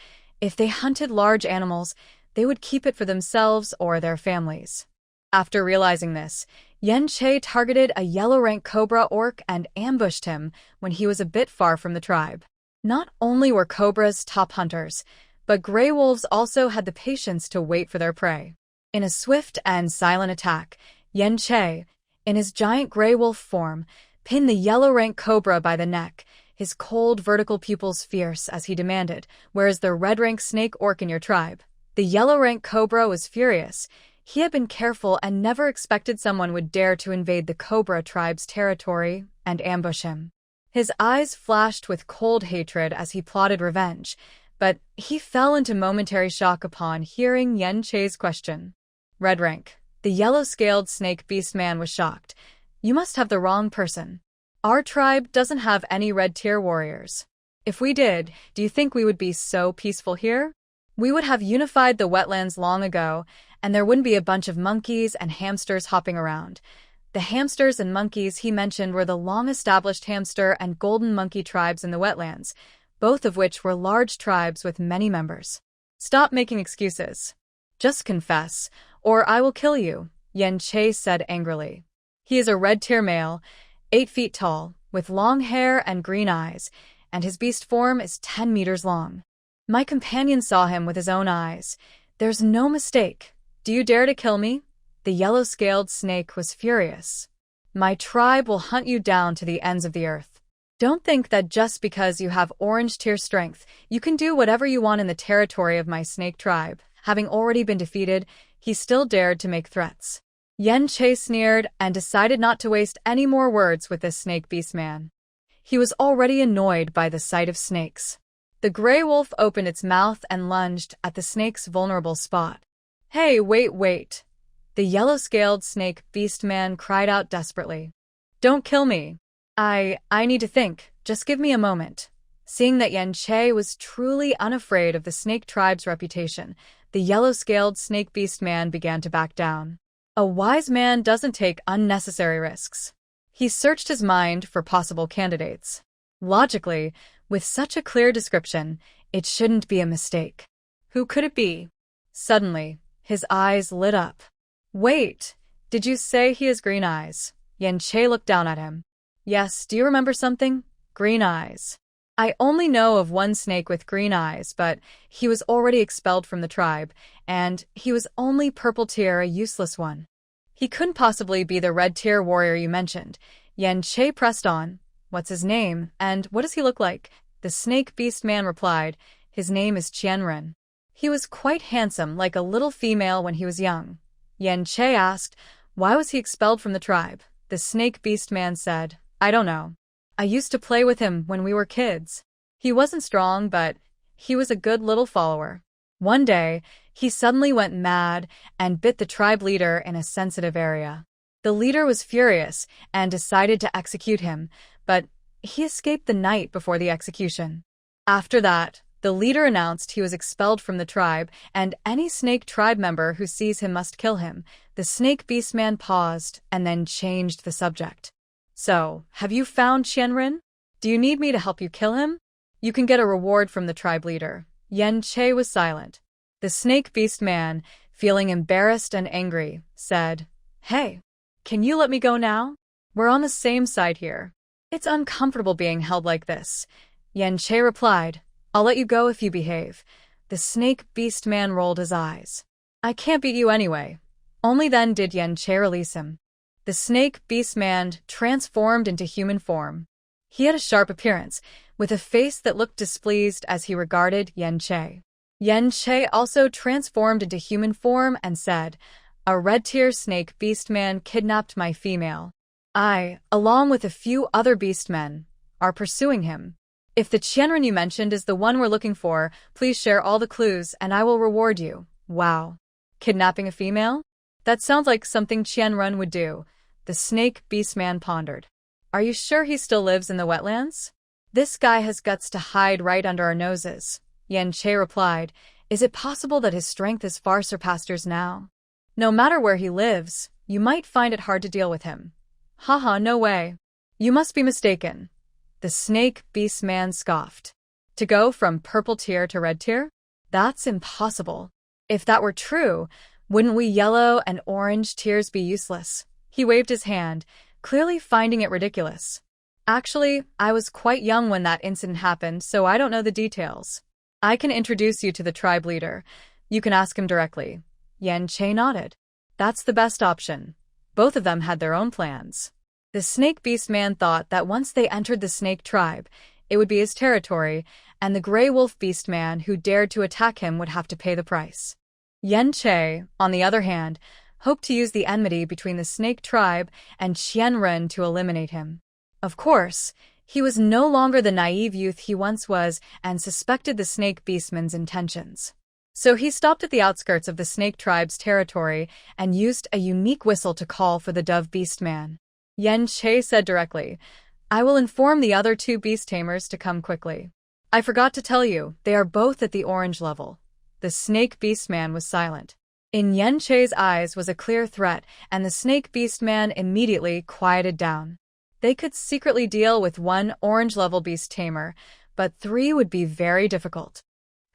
If they hunted large animals, they would keep it for themselves or their families. After realizing this, Yen Che targeted a yellow-rank Cobra orc and ambushed him when he was a bit far from the tribe. Not only were Cobras top hunters, but Gray Wolves also had the patience to wait for their prey. In a swift and silent attack, Yen Che, in his giant Gray Wolf form, pinned the yellow-rank Cobra by the neck, his cold vertical pupils fierce as he demanded, "Where is the red-rank snake orc in your tribe?" The yellow-rank Cobra was furious. He had been careful and never expected someone would dare to invade the Cobra tribe's territory and ambush him. His eyes flashed with cold hatred as he plotted revenge, but he fell into momentary shock upon hearing Yen Che's question. "Red rank." The yellow-scaled snake beast man was shocked. "You must have the wrong person. Our tribe doesn't have any red-tier warriors. If we did, do you think we would be so peaceful here? We would have unified the wetlands long ago, and there wouldn't be a bunch of monkeys and hamsters hopping around." The hamsters and monkeys he mentioned were the long-established hamster and golden monkey tribes in the wetlands, both of which were large tribes with many members. "Stop making excuses. Just confess, or I will kill you," Yen Che said angrily. "He is a red-tier male, 8 feet tall, with long hair and green eyes, and his beast form is 10 meters long. My companion saw him with his own eyes. There's no mistake. Do you dare to kill me?" The yellow-scaled snake was furious. "My tribe will hunt you down to the ends of the earth. Don't think that just because you have orange-tier strength, you can do whatever you want in the territory of my snake tribe." Having already been defeated, he still dared to make threats. Yen Che sneered and decided not to waste any more words with this snake beast man. He was already annoyed by the sight of snakes. The Gray Wolf opened its mouth and lunged at the snake's vulnerable spot. "Hey, wait. The yellow-scaled snake beast man cried out desperately. "Don't kill me. I need to think. Just give me a moment." Seeing that Yen Che was truly unafraid of the snake tribe's reputation, the yellow-scaled snake beast man began to back down. A wise man doesn't take unnecessary risks. He searched his mind for possible candidates. Logically, with such a clear description, it shouldn't be a mistake. Who could it be? Suddenly, his eyes lit up. "Wait, did you say he has green eyes?" Yen Che looked down at him. "Yes, do you remember something? Green eyes. I only know of one snake with green eyes, but he was already expelled from the tribe, and he was only purple tier, a useless one. He couldn't possibly be the red tier warrior you mentioned." Yen Che pressed on. "What's his name, and what does he look like?" The snake beast man replied. "His name is Qianren. He was quite handsome, like a little female when he was young." Yen Che asked, "Why was he expelled from the tribe?" The snake beast man said, "I don't know. I used to play with him when we were kids. He wasn't strong, but he was a good little follower. One day, he suddenly went mad and bit the tribe leader in a sensitive area. The leader was furious and decided to execute him, but he escaped the night before the execution. After that, the leader announced he was expelled from the tribe, and any snake tribe member who sees him must kill him." The snake beast man paused and then changed the subject. "So, have you found Qianren? Do you need me to help you kill him? You can get a reward from the tribe leader." Yen Che was silent. The snake beast man, feeling embarrassed and angry, said, "Hey, can you let me go now? We're on the same side here. It's uncomfortable being held like this." Yen Che replied, "I'll let you go if you behave." The snake beast man rolled his eyes. "I can't beat you anyway." Only then did Yen Che release him. The snake beast man transformed into human form. He had a sharp appearance, with a face that looked displeased as he regarded Yen Che. Yen Che also transformed into human form and said, "A red-tier snake beastman kidnapped my female. I, along with a few other beastmen, are pursuing him. If the Qianren you mentioned is the one we're looking for, please share all the clues and I will reward you." Wow. Kidnapping a female? That sounds like something Qianren would do, the snake beastman pondered. Are you sure he still lives in the wetlands? This guy has guts to hide right under our noses. Yen Che replied, "Is it possible that his strength is far surpassed yours now? No matter where he lives, you might find it hard to deal with him." "Haha, no way. You must be mistaken." The snake beastman scoffed. "To go from purple tier to red tier? That's impossible. If that were true, wouldn't we yellow and orange tiers be useless?" He waved his hand, clearly finding it ridiculous. "Actually, I was quite young when that incident happened, so I don't know the details. I can introduce you to the tribe leader. You can ask him directly." Yen Che nodded. That's the best option. Both of them had their own plans. The snake beastman thought that once they entered the snake tribe, it would be his territory, and the gray wolf beastman who dared to attack him would have to pay the price. Yen Che, on the other hand, hoped to use the enmity between the snake tribe and Qianren to eliminate him. Of course, he was no longer the naive youth he once was and suspected the snake beastman's intentions. So he stopped at the outskirts of the snake tribe's territory and used a unique whistle to call for the dove beastman. Yen Che said directly, "I will inform the other two beast tamers to come quickly. I forgot to tell you, they are both at the orange level." The snake beastman was silent. In Yen Che's eyes was a clear threat, and the snake beastman immediately quieted down. They could secretly deal with one orange-level beast tamer, but 3 would be very difficult.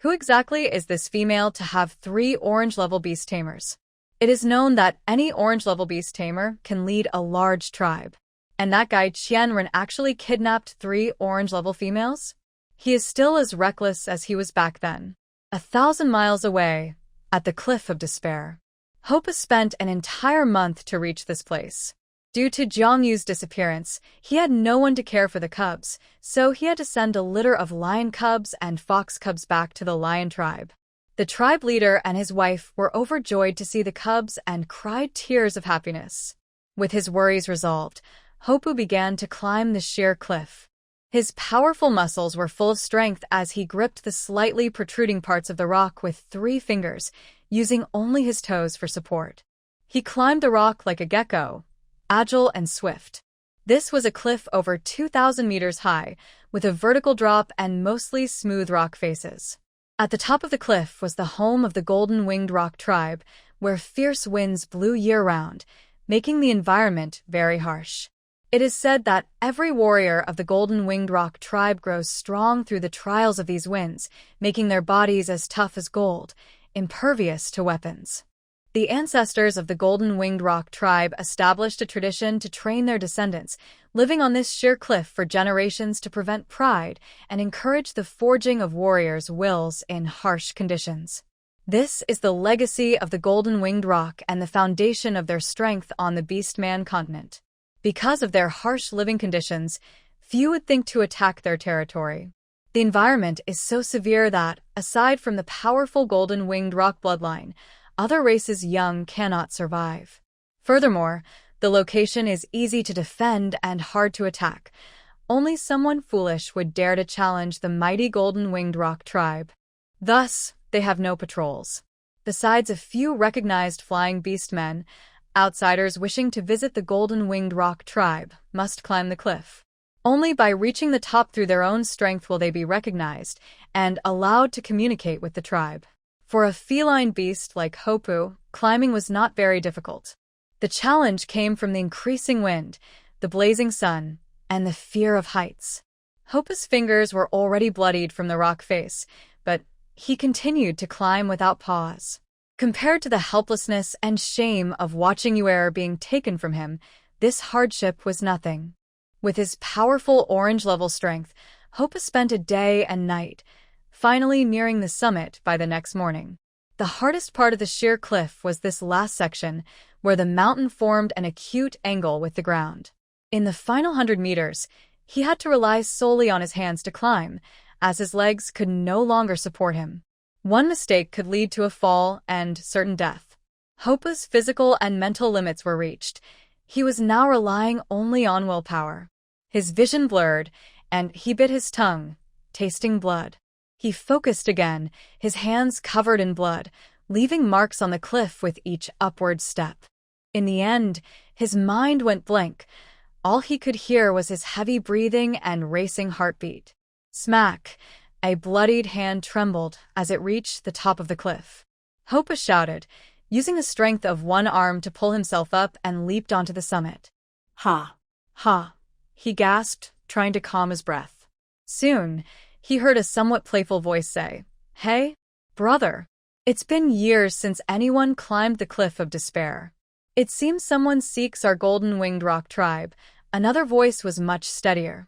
Who exactly is this female to have 3 orange-level beast tamers? It is known that any orange-level beast tamer can lead a large tribe. And that guy Qianren actually kidnapped 3 orange-level females? He is still as reckless as he was back then. 1,000 miles away, at the Cliff of Despair. Hope spent an entire month to reach this place. Due to Jiang Yu's disappearance, he had no one to care for the cubs, so he had to send a litter of lion cubs and fox cubs back to the lion tribe. The tribe leader and his wife were overjoyed to see the cubs and cried tears of happiness. With his worries resolved, Hopu began to climb the sheer cliff. His powerful muscles were full of strength as he gripped the slightly protruding parts of the rock with 3 fingers, using only his toes for support. He climbed the rock like a gecko, agile and swift. This was a cliff over 2,000 meters high, with a vertical drop and mostly smooth rock faces. At the top of the cliff was the home of the golden-winged rock tribe, where fierce winds blew year-round, making the environment very harsh. It is said that every warrior of the golden-winged rock tribe grows strong through the trials of these winds, making their bodies as tough as gold, impervious to weapons. The ancestors of the golden-winged rock tribe established a tradition to train their descendants, living on this sheer cliff for generations to prevent pride and encourage the forging of warriors' wills in harsh conditions. This is the legacy of the golden-winged rock and the foundation of their strength on the Beastman continent. Because of their harsh living conditions, few would think to attack their territory. The environment is so severe that, aside from the powerful golden-winged rock bloodline, other races young cannot survive. Furthermore, the location is easy to defend and hard to attack. Only someone foolish would dare to challenge the mighty golden-winged rock tribe. Thus, they have no patrols. Besides a few recognized flying beastmen, outsiders wishing to visit the golden-winged rock tribe must climb the cliff. Only by reaching the top through their own strength will they be recognized and allowed to communicate with the tribe. For a feline beast like Hopu, climbing was not very difficult. The challenge came from the increasing wind, the blazing sun, and the fear of heights. Hopu's fingers were already bloodied from the rock face, but he continued to climb without pause. Compared to the helplessness and shame of watching Yuer being taken from him, this hardship was nothing. With his powerful orange-level strength, Hopu spent a day and night, finally nearing the summit by the next morning. The hardest part of the sheer cliff was this last section, where the mountain formed an acute angle with the ground. In the final 100 meters, He had to rely solely on his hands to climb, as his legs could no longer support him. One mistake could lead to a fall and certain death. Hopa's physical and mental limits were reached. He was now relying only on willpower. His vision blurred, and he bit his tongue, tasting blood. He focused again, his hands covered in blood, leaving marks on the cliff with each upward step. In the end, his mind went blank. All he could hear was his heavy breathing and racing heartbeat. Smack! A bloodied hand trembled as it reached the top of the cliff. Hopa shouted, using the strength of one arm to pull himself up, and leaped onto the summit. Ha! Ha! He gasped, trying to calm his breath. Soon, he heard a somewhat playful voice say, "Hey, brother. It's been years since anyone climbed the cliff of despair. It seems someone seeks our golden-winged rock tribe." Another voice was much steadier.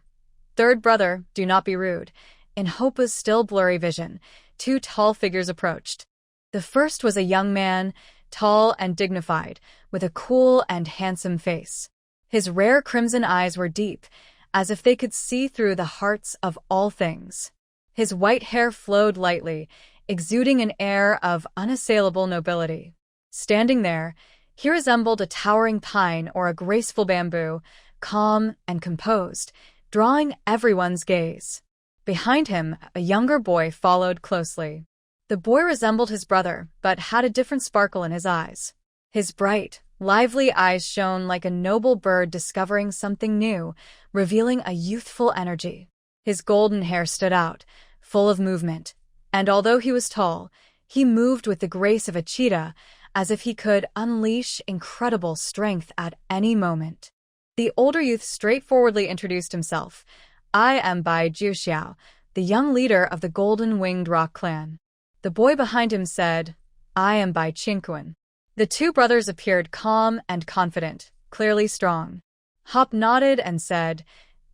"Third brother, do not be rude." In Hopa's still blurry vision, two tall figures approached. The first was a young man, tall and dignified, with a cool and handsome face. His rare crimson eyes were deep, as if they could see through the hearts of all things. His white hair flowed lightly, exuding an air of unassailable nobility. Standing there, he resembled a towering pine or a graceful bamboo, calm and composed, drawing everyone's gaze. Behind him, a younger boy followed closely. The boy resembled his brother, but had a different sparkle in his eyes. His bright, lively eyes shone like a noble bird discovering something new, revealing a youthful energy. His golden hair stood out, full of movement, and although he was tall, he moved with the grace of a cheetah, as if he could unleash incredible strength at any moment. The older youth straightforwardly introduced himself. "I am Bai Juxiao, the young leader of the Golden-Winged Rock clan." The boy behind him said, "I am Bai Qingquan." The two brothers appeared calm and confident, clearly strong. Hop nodded and said,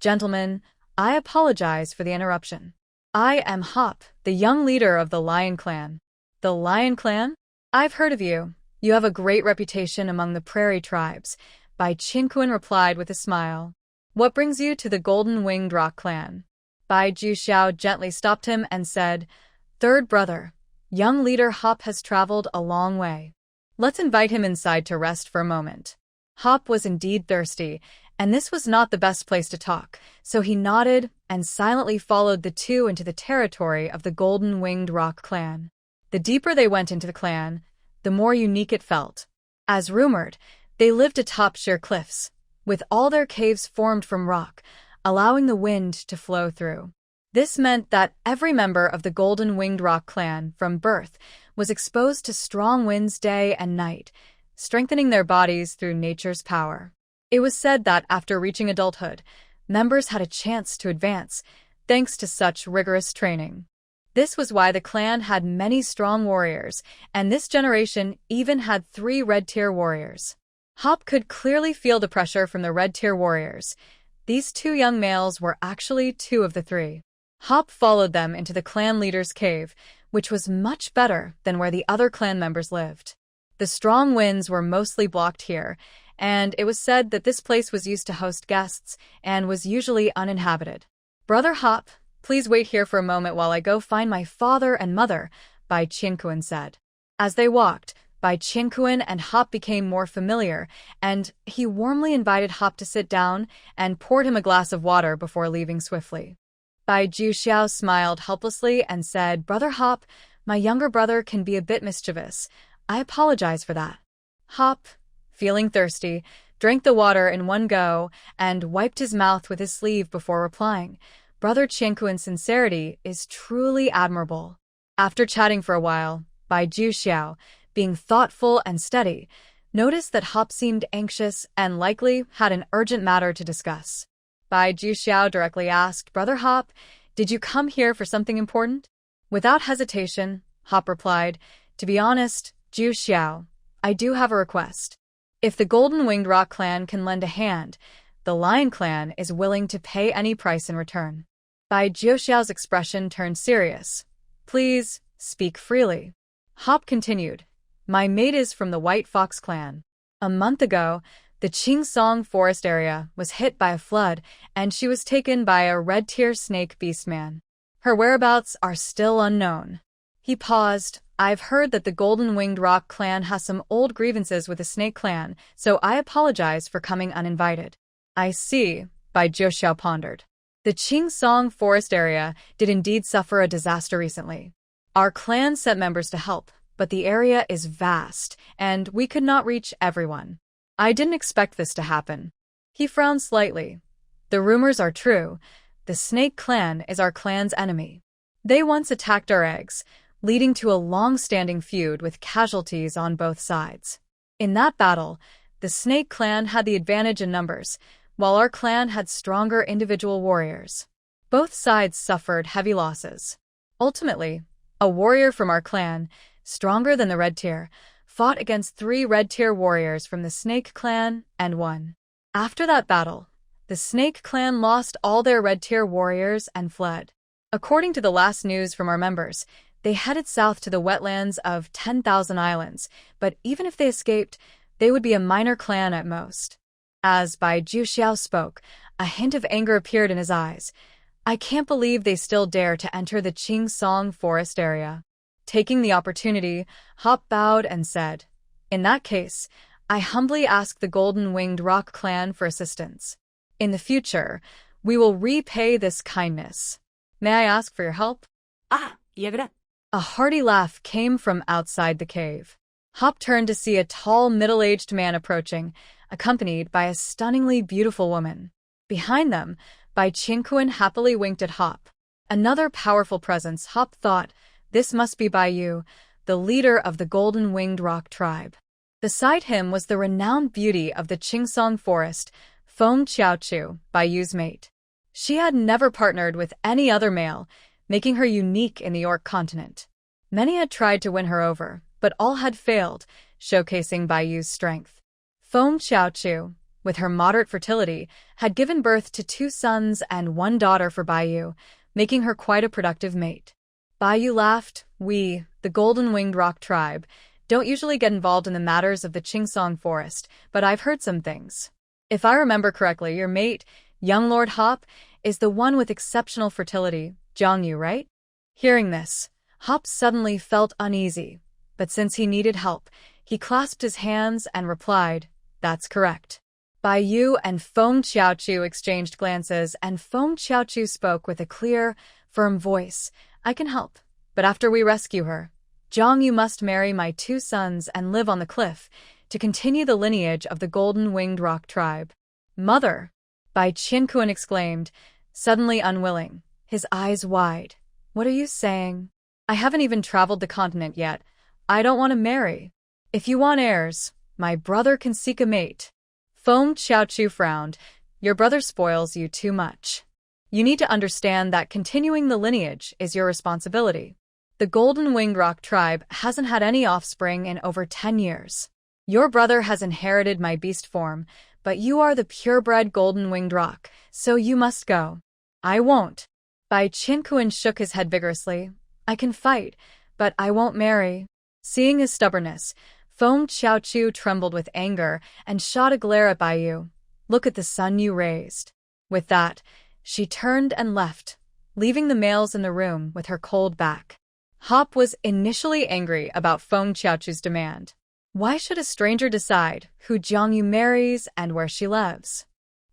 "Gentlemen, I apologize for the interruption. I am Hop, the young leader of the Lion Clan." "The Lion Clan? I've heard of you. You have a great reputation among the prairie tribes," Bai Qingquan replied with a smile. "What brings you to the Golden-Winged Rock clan?" Bai Juxiao gently stopped him and said, "Third brother, young leader Hop has traveled a long way. Let's invite him inside to rest for a moment." Hop was indeed thirsty, and this was not the best place to talk, so he nodded and silently followed the two into the territory of the Golden-Winged Rock clan. The deeper they went into the clan, the more unique it felt. As rumored, they lived atop sheer cliffs, with all their caves formed from rock, allowing the wind to flow through. This meant that every member of the Golden-Winged Rock clan, from birth, was exposed to strong winds day and night, strengthening their bodies through nature's power. It was said that after reaching adulthood, members had a chance to advance, thanks to such rigorous training. This was why the clan had many strong warriors, and this generation even had 3 red-tier warriors. Hop could clearly feel the pressure from the red-tier warriors. These 2 young males were actually 2 of the 3. Hop followed them into the clan leader's cave, which was much better than where the other clan members lived. The strong winds were mostly blocked here, and it was said that this place was used to host guests and was usually uninhabited. "Brother Hop, please wait here for a moment while I go find my father and mother," Bai Qingquan said. As they walked, Bai Qingquan and Hop became more familiar, and he warmly invited Hop to sit down and poured him a glass of water before leaving swiftly. Bai Juxiao smiled helplessly and said, "Brother Hop, my younger brother can be a bit mischievous. I apologize for that." Hop, feeling thirsty, drank the water in one go and wiped his mouth with his sleeve before replying, "Brother Qingquan's sincerity is truly admirable." After chatting for a while, Bai Juxiao, being thoughtful and steady, noticed that Hop seemed anxious and likely had an urgent matter to discuss. Bai Juxiao directly asked, "Brother Hop, did you come here for something important?" Without hesitation, Hop replied, "To be honest, Juxiao, I do have a request. If the Golden-Winged Rock clan can lend a hand, the Lion clan is willing to pay any price in return." Bai Juxiao's expression turned serious. "Please, speak freely." Hop continued, "My mate is from the White Fox clan. A month ago, The Chingsong forest area was hit by a flood, and she was taken by a red-tier snake beastman. Her whereabouts are still unknown. He paused. I've heard that the Golden Winged Rock clan has some old grievances with the Snake clan, so I apologize for coming uninvited. I see, Bai Jiuxiao pondered. The Chingsong forest area did indeed suffer a disaster recently. Our clan sent members to help, but the area is vast, and we could not reach everyone. I didn't expect this to happen. He frowned slightly. The rumors are true. The Snake clan is our clan's enemy. They once attacked our eggs, leading to a long-standing feud with casualties on both sides. In that battle, the Snake clan had the advantage in numbers, while our clan had stronger individual warriors. Both sides suffered heavy losses. Ultimately, a warrior from our clan, stronger than the Red Tier, fought against 3 red-tier warriors from the Snake clan and won. After that battle, the Snake clan lost all their red-tier warriors and fled. According to the last news from our members, they headed south to the wetlands of 10,000 Islands, but even if they escaped, they would be a minor clan at most. As Bai Jiuxiao spoke, a hint of anger appeared in his eyes. I can't believe they still dare to enter the Chingsong forest area. Taking the opportunity, Hop bowed and said, In that case, I humbly ask the Golden Winged Rock clan for assistance. In the future, we will repay this kindness. May I ask for your help? Yagura. A hearty laugh came from outside the cave. Hop turned to see a tall, middle-aged man approaching, accompanied by a stunningly beautiful woman. Behind them, Bai Qingquan happily winked at Hop. Another powerful presence, Hop thought. This must be Bai Yu, the leader of the Golden Winged Rock tribe. Beside him was the renowned beauty of the Chingsong forest, Feng Xiaochu, Bai Yu's mate. She had never partnered with any other male, making her unique in the Orc continent. Many had tried to win her over, but all had failed, showcasing Bai Yu's strength. Feng Xiaochu, with her moderate fertility, had given birth to 2 sons and 1 daughter for Bai Yu, making her quite a productive mate. Bai Yu laughed. We, the Golden Winged Rock tribe, don't usually get involved in the matters of the Chingsong forest, but I've heard some things. If I remember correctly, your mate, young Lord Hop, is the one with exceptional fertility, Zhang Yu, right? Hearing this, Hop suddenly felt uneasy, but since he needed help, he clasped his hands and replied, That's correct. Bai Yu and Feng Xiaochu exchanged glances, and Feng Xiaochu spoke with a clear, firm voice. I can help, but after we rescue her, Zhang Yu must marry my 2 sons and live on the cliff to continue the lineage of the Golden Winged Rock tribe. Mother! Bai Qingquan exclaimed, suddenly unwilling, his eyes wide. What are you saying? I haven't even traveled the continent yet. I don't want to marry. If you want heirs, my brother can seek a mate. Feng Xiaochu frowned. Your brother spoils you too much. You need to understand that continuing the lineage is your responsibility. The Golden Winged Rock tribe hasn't had any offspring in over 10 years. Your brother has inherited my beast form, but you are the purebred Golden Winged Rock, so you must go. I won't. Bai Qingquan shook his head vigorously. I can fight, but I won't marry. Seeing his stubbornness, Feng Xiaochu trembled with anger and shot a glare at Bai Yu. Look at the son you raised. With that, she turned and left, leaving the males in the room with her cold back. Hop was initially angry about Feng Xiaochu's demand. Why should a stranger decide who Zhang Yu marries and where she lives?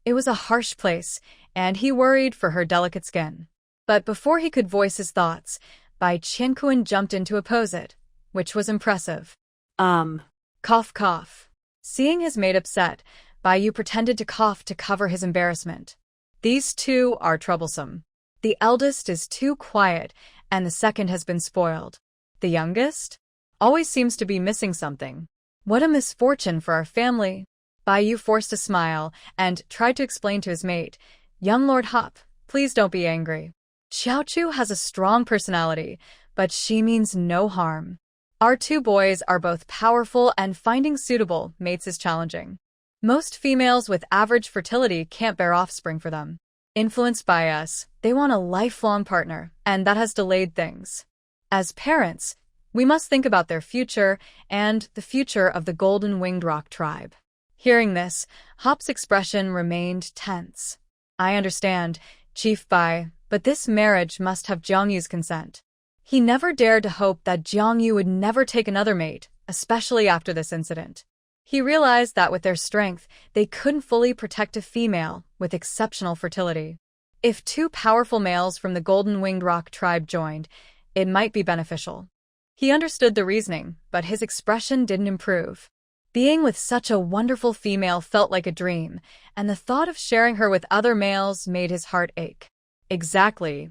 It was a harsh place, and he worried for her delicate skin. But before he could voice his thoughts, Bai Qingquan jumped in to oppose it, which was impressive. Cough, cough. Seeing his mate upset, Bai Yu pretended to cough to cover his embarrassment. These 2 are troublesome. The eldest is too quiet, and the second has been spoiled. The youngest always seems to be missing something. What a misfortune for our family. Bai Yu forced a smile and tried to explain to his mate, Young Lord Hop, please don't be angry. Xiaochu has a strong personality, but she means no harm. Our 2 boys are both powerful, and finding suitable mates is challenging. Most females with average fertility can't bear offspring for them. Influenced by us, they want a lifelong partner, and that has delayed things. As parents, we must think about their future and the future of the Golden Winged Rock tribe. Hearing this, Hop's expression remained tense. I understand, Chief Bai, but this marriage must have Jiangyu's consent. He never dared to hope that Jiangyu would never take another mate, especially after this incident. He realized that with their strength, they couldn't fully protect a female with exceptional fertility. If two powerful males from the Golden-Winged Rock tribe joined, it might be beneficial. He understood the reasoning, but his expression didn't improve. Being with such a wonderful female felt like a dream, and the thought of sharing her with other males made his heart ache. Exactly.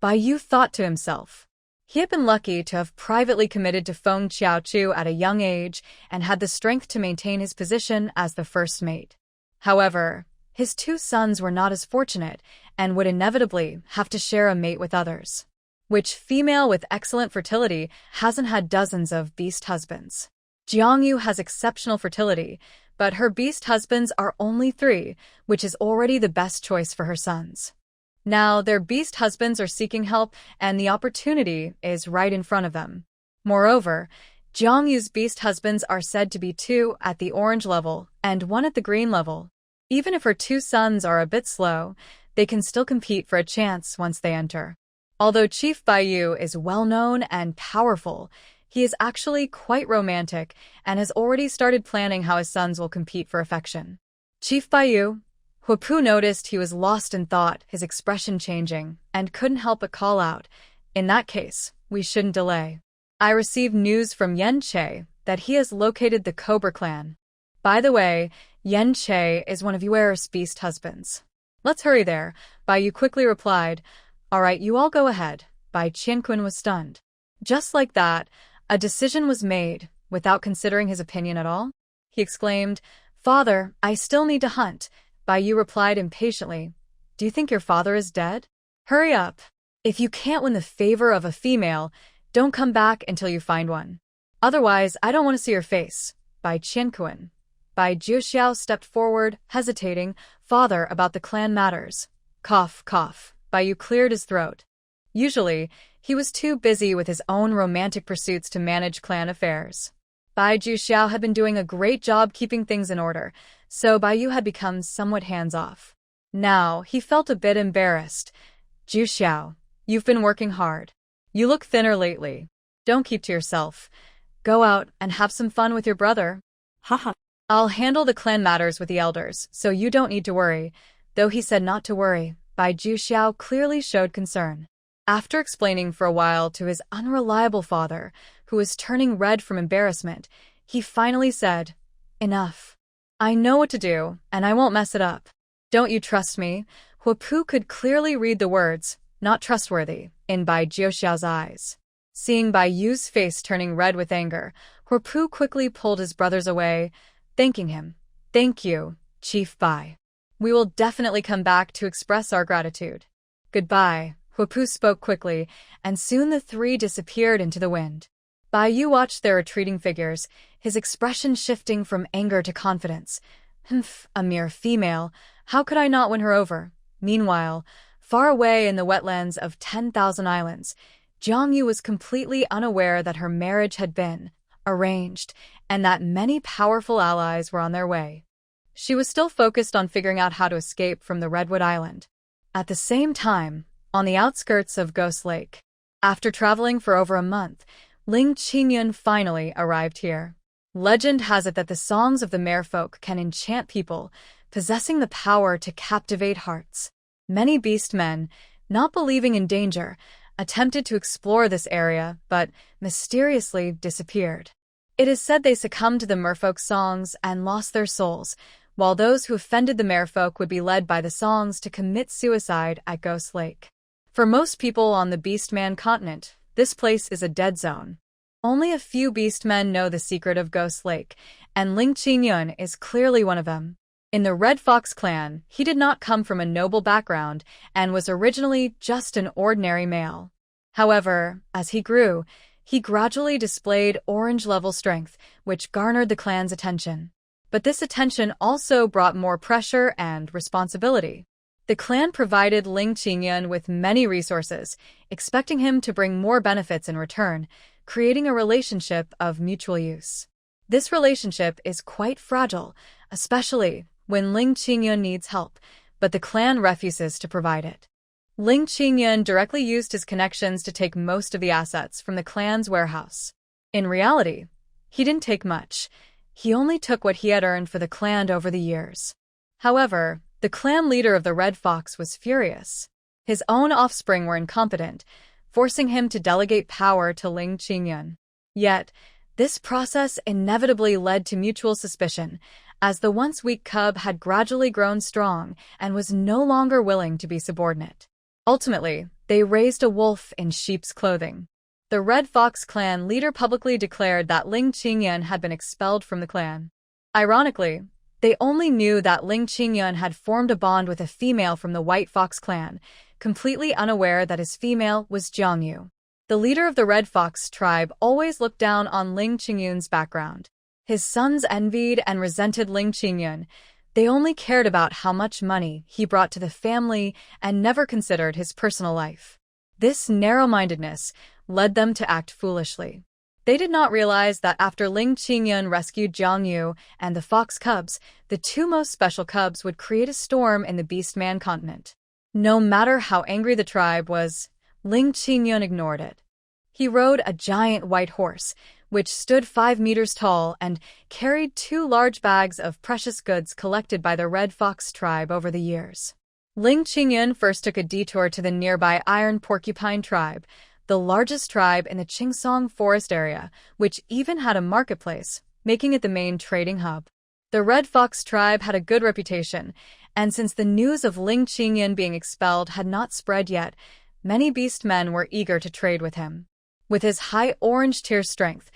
Bai Yu thought to himself. He had been lucky to have privately committed to Feng Qiaochu at a young age and had the strength to maintain his position as the first mate. However, his two sons were not as fortunate and would inevitably have to share a mate with others. Which female with excellent fertility hasn't had dozens of beast husbands? Jiangyu has exceptional fertility, but her beast husbands are only 3, which is already the best choice for her sons. Now, their beast husbands are seeking help, and the opportunity is right in front of them. Moreover, Jiangyu's beast husbands are said to be 2 at the orange level and 1 at the green level. Even if her 2 sons are a bit slow, they can still compete for a chance once they enter. Although Chief Bai Yu is well-known and powerful, he is actually quite romantic and has already started planning how his sons will compete for affection. Chief Bai Yu, Huapu noticed he was lost in thought, his expression changing, and couldn't help but call out, "In that case, we shouldn't delay. I received news from Yen Che that he has located the Cobra clan. By the way, Yen Che is one of Yuer's beast husbands. Let's hurry there," Bai Yu quickly replied. "All right, you all go ahead." Bai Qianqun was stunned. Just like that, a decision was made, without considering his opinion at all. He exclaimed, "Father, I still need to hunt." Bai Yu replied impatiently, "Do you think your father is dead? Hurry up. If you can't win the favor of a female, don't come back until you find one. Otherwise, I don't want to see your face." Bai Qianqun. Bai Jiuxiao stepped forward, hesitating. "Father, about the clan matters." Cough, cough. Bai Yu cleared his throat. Usually, he was too busy with his own romantic pursuits to manage clan affairs. Bai Jiuxiao had been doing a great job keeping things in order, so Bai Yu had become somewhat hands-off. Now, he felt a bit embarrassed. "Jiuxiao, you've been working hard. You look thinner lately. Don't keep to yourself. Go out and have some fun with your brother." Haha. "I'll handle the clan matters with the elders, so you don't need to worry." Though he said not to worry, Bai Jiuxiao clearly showed concern. After explaining for a while to his unreliable father, who was turning red from embarrassment, he finally said, "Enough. I know what to do, and I won't mess it up. Don't you trust me?" Huapu could clearly read the words, "not trustworthy," in Bai Jiuxiao's eyes. Seeing Bai Yu's face turning red with anger, Huapu quickly pulled his brothers away, thanking him. "Thank you, Chief Bai. We will definitely come back to express our gratitude. Goodbye." Huapu spoke quickly, and soon the 3 disappeared into the wind. Bai Yu watched their retreating figures, his expression shifting from anger to confidence. "Humph, a mere female. How could I not win her over?" Meanwhile, far away in the wetlands of 10,000 islands, Jiangyu was completely unaware that her marriage had been arranged and that many powerful allies were on their way. She was still focused on figuring out how to escape from the Redwood Island. At the same time, on the outskirts of Ghost Lake, after traveling for over a month, Ling Qingyun finally arrived here. Legend has it that the songs of the merfolk can enchant people, possessing the power to captivate hearts. Many beast men, not believing in danger, attempted to explore this area, but mysteriously disappeared. It is said they succumbed to the merfolk songs and lost their souls, while those who offended the merfolk would be led by the songs to commit suicide at Ghost Lake. For most people on the Beastman continent, this place is a dead zone. Only a few beastmen know the secret of Ghost Lake, and Ling Qingyun is clearly one of them. In the Red Fox clan, he did not come from a noble background and was originally just an ordinary male. However, as he grew, he gradually displayed orange-level strength, which garnered the clan's attention. But this attention also brought more pressure and responsibility. The clan provided Ling Qingyun with many resources, expecting him to bring more benefits in return, creating a relationship of mutual use. This relationship is quite fragile, especially when Ling Qingyun needs help, but the clan refuses to provide it. Ling Qingyun directly used his connections to take most of the assets from the clan's warehouse. In reality, he didn't take much. He only took what he had earned for the clan over the years. However, the clan leader of the Red Fox was furious. His own offspring were incompetent, forcing him to delegate power to Ling Qingyun. Yet, this process inevitably led to mutual suspicion, as the once weak cub had gradually grown strong and was no longer willing to be subordinate. Ultimately, they raised a wolf in sheep's clothing. The Red Fox clan leader publicly declared that Ling Qingyun had been expelled from the clan. Ironically, they only knew that Ling Qingyun had formed a bond with a female from the White Fox clan, completely unaware that his female was Jiangyu. The leader of the Red Fox tribe always looked down on Ling Qingyun's background. His sons envied and resented Ling Qingyun. They only cared about how much money he brought to the family and never considered his personal life. This narrow-mindedness led them to act foolishly. They did not realize that after Ling Qingyun rescued Jiangyu and the fox cubs, the two most special cubs would create a storm in the Beastman continent. No matter how angry the tribe was, Ling Qingyun ignored it. He rode a giant white horse, which stood 5 meters tall and carried 2 large bags of precious goods collected by the Red Fox tribe over the years. Ling Qingyun first took a detour to the nearby Iron Porcupine tribe, the largest tribe in the Qingsong forest area, which even had a marketplace, making it the main trading hub. The Red Fox tribe had a good reputation, and since the news of Ling Qingyun being expelled had not spread yet, many beast men were eager to trade with him. With his high orange tier strength,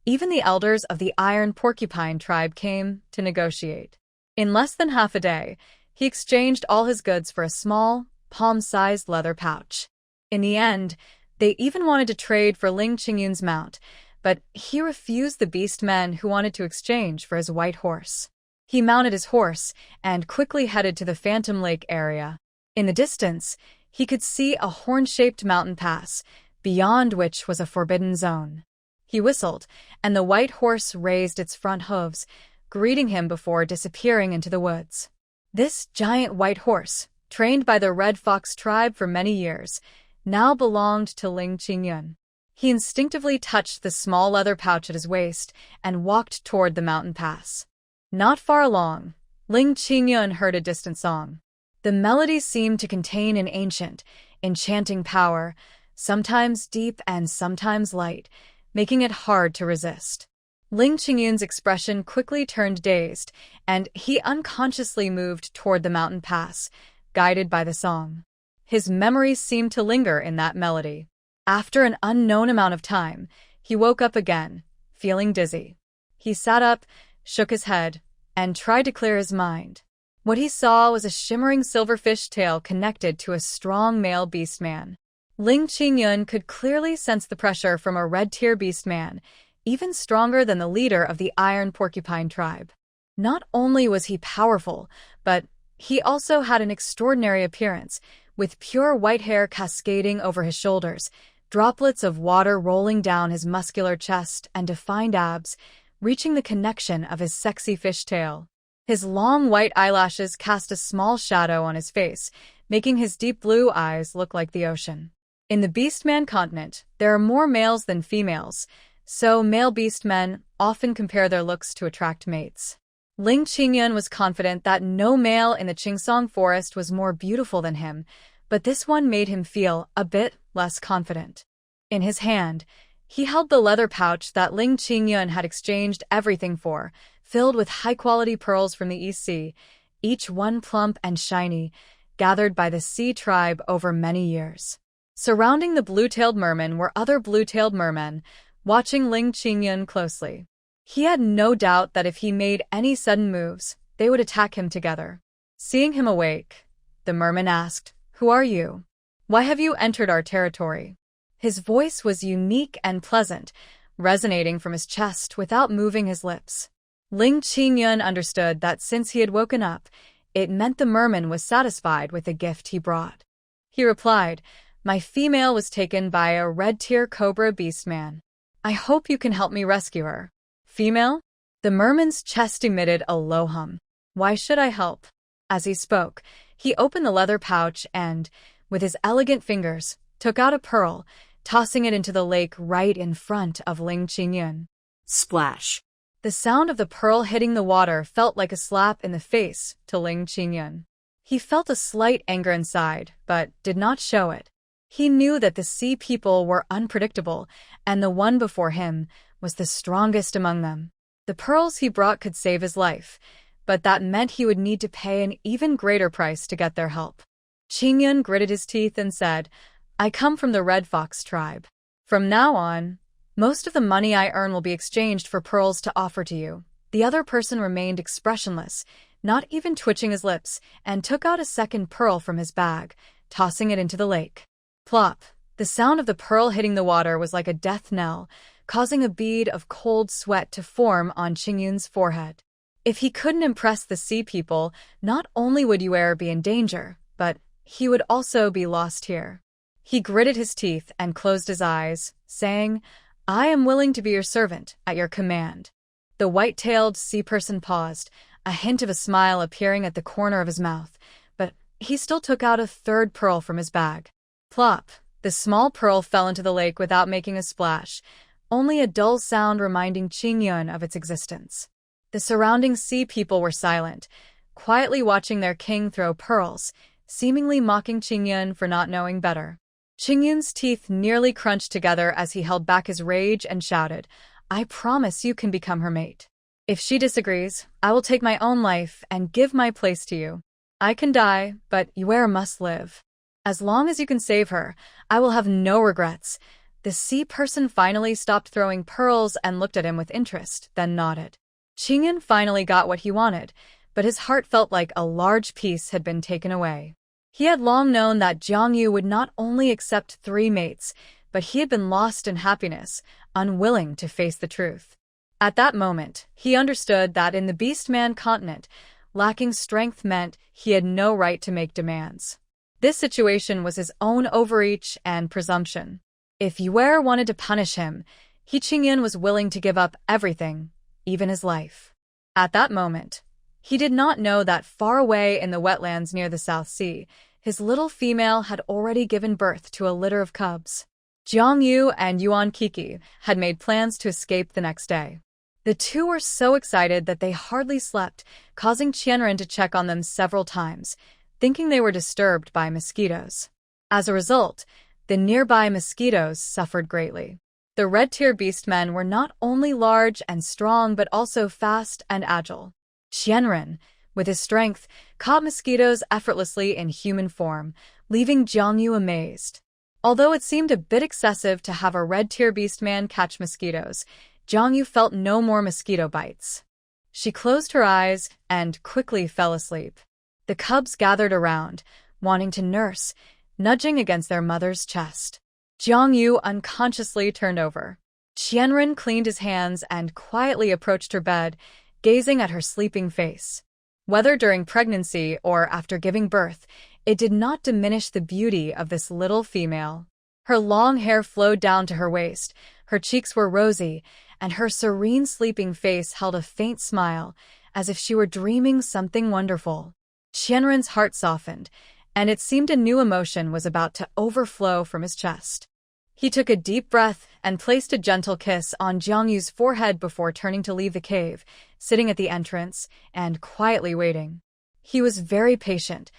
even the elders of the Iron Porcupine tribe came to negotiate. In less than half a day, he exchanged all his goods for a small, palm-sized leather pouch. In the end, they even wanted to trade for Ling Qingyun's mount, but he refused the beast men who wanted to exchange for his white horse. He mounted his horse and quickly headed to the Phantom Lake area. In the distance, he could see a horn-shaped mountain pass, beyond which was a forbidden zone. He whistled, and the white horse raised its front hooves, greeting him before disappearing into the woods. This giant white horse, trained by the Red Fox tribe for many years, now belonged to Ling Qingyun. He instinctively touched the small leather pouch at his waist and walked toward the mountain pass. Not far along, Ling Qingyun heard a distant song. The melody seemed to contain an ancient, enchanting power, sometimes deep and sometimes light, making it hard to resist. Ling Qingyun's expression quickly turned dazed, and he unconsciously moved toward the mountain pass, guided by the song. His memories seemed to linger in that melody. After an unknown amount of time, he woke up again, feeling dizzy. He sat up, shook his head, and tried to clear his mind. What he saw was a shimmering silverfish tail connected to a strong male beastman. Ling Qingyun could clearly sense the pressure from a red-tier beastman, even stronger than the leader of the Iron Porcupine tribe. Not only was he powerful, but he also had an extraordinary appearance, with pure white hair cascading over his shoulders, droplets of water rolling down his muscular chest and defined abs, reaching the connection of his sexy fishtail. His long white eyelashes cast a small shadow on his face, making his deep blue eyes look like the ocean. In the Beastman continent, there are more males than females, so male beastmen often compare their looks to attract mates. Ling Qingyun was confident that no male in the Qingsong forest was more beautiful than him, but this one made him feel a bit less confident. In his hand, he held the leather pouch that Ling Qingyun had exchanged everything for, filled with high-quality pearls from the East Sea, each one plump and shiny, gathered by the Sea tribe over many years. Surrounding the blue-tailed merman were other blue-tailed mermen, watching Ling Qingyun closely. He had no doubt that if he made any sudden moves, they would attack him together. Seeing him awake, the merman asked, "Who are you? Why have you entered our territory?" His voice was unique and pleasant, resonating from his chest without moving his lips. Ling Qingyun understood that since he had woken up, it meant the merman was satisfied with the gift he brought. He replied, "My female was taken by a red-tier cobra beastman. I hope you can help me rescue her." "Female?" The merman's chest emitted a low hum. "Why should I help?" As he spoke, he opened the leather pouch and, with his elegant fingers, took out a pearl, tossing it into the lake right in front of Ling Qingyun. Splash. The sound of the pearl hitting the water felt like a slap in the face to Ling Qingyun. He felt a slight anger inside, but did not show it. He knew that the sea people were unpredictable, and the one before him was the strongest among them. The pearls he brought could save his life, but that meant he would need to pay an even greater price to get their help. Qingyun gritted his teeth and said, "I come from the Red Fox tribe. From now on, most of the money I earn will be exchanged for pearls to offer to you." The other person remained expressionless, not even twitching his lips, and took out a second pearl from his bag, tossing it into the lake. Plop! The sound of the pearl hitting the water was like a death knell, causing a bead of cold sweat to form on Qingyun's forehead. If he couldn't impress the sea people, not only would Yue be in danger, but he would also be lost here. He gritted his teeth and closed his eyes, saying, "I am willing to be your servant, at your command." The white-tailed sea person paused, a hint of a smile appearing at the corner of his mouth, but he still took out a third pearl from his bag. Plop! The small pearl fell into the lake without making a splash, only a dull sound reminding Qingyun of its existence. The surrounding sea people were silent, quietly watching their king throw pearls, seemingly mocking Qingyun for not knowing better. Qingyun's teeth nearly crunched together as he held back his rage and shouted, "I promise you can become her mate. If she disagrees, I will take my own life and give my place to you. I can die, but Yue must live. As long as you can save her, I will have no regrets." The sea person finally stopped throwing pearls and looked at him with interest, then nodded. Qingyun finally got what he wanted, but his heart felt like a large piece had been taken away. He had long known that Jiangyu would not only accept 3 mates, but he had been lost in happiness, unwilling to face the truth. At that moment, he understood that in the Beastman continent, lacking strength meant he had no right to make demands. This situation was his own overreach and presumption. If Yue wanted to punish him, Qingyun was willing to give up everything, even his life. At that moment, he did not know that far away in the wetlands near the South Sea, his little female had already given birth to a litter of cubs. Jiangyu and Yuan Kiki had made plans to escape the next day. The two were so excited that they hardly slept, causing Qianren to check on them several times, thinking they were disturbed by mosquitoes. As a result, the nearby mosquitoes suffered greatly. The red-tier beastmen were not only large and strong but also fast and agile. Qianren, with his strength, caught mosquitoes effortlessly in human form, leaving Jiangyu amazed. Although it seemed a bit excessive to have a red-tier beastman catch mosquitoes, Jiangyu felt no more mosquito bites. She closed her eyes and quickly fell asleep. The cubs gathered around, wanting to nurse, nudging against their mother's chest. Jiangyu unconsciously turned over. Qianren cleaned his hands and quietly approached her bed, gazing at her sleeping face. Whether during pregnancy or after giving birth, it did not diminish the beauty of this little female. Her long hair flowed down to her waist, her cheeks were rosy, and her serene sleeping face held a faint smile, as if she were dreaming something wonderful. Qianren's heart softened, and it seemed a new emotion was about to overflow from his chest. He took a deep breath and placed a gentle kiss on Jiangyu's forehead before turning to leave the cave, sitting at the entrance and quietly waiting. He was very patient.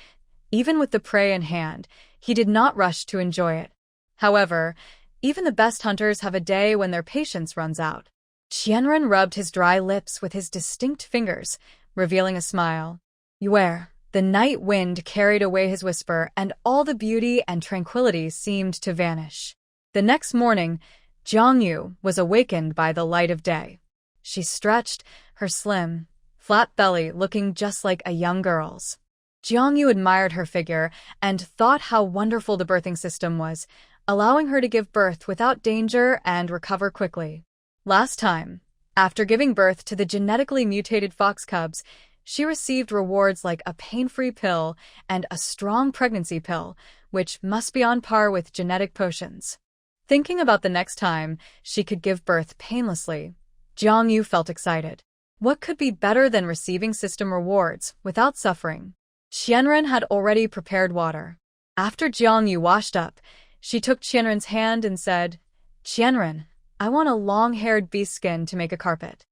Even with the prey in hand, he did not rush to enjoy it. However, even the best hunters have a day when their patience runs out. Qianren rubbed his dry lips with his distinct fingers, revealing a smile. Yue, the night wind carried away his whisper, and all the beauty and tranquility seemed to vanish. The next morning, Jiangyu was awakened by the light of day. She stretched, her slim, flat belly looking just like a young girl's. Jiangyu admired her figure and thought how wonderful the birthing system was, allowing her to give birth without danger and recover quickly. Last time, after giving birth to the genetically mutated fox cubs, she received rewards like a pain-free pill and a strong pregnancy pill, which must be on par with genetic potions. Thinking about the next time she could give birth painlessly, Jiangyu felt excited. What could be better than receiving system rewards without suffering? Qianren had already prepared water. After Jiangyu washed up, she took Qianren's hand and said, "Qianren, I want a long-haired beast skin to make a carpet.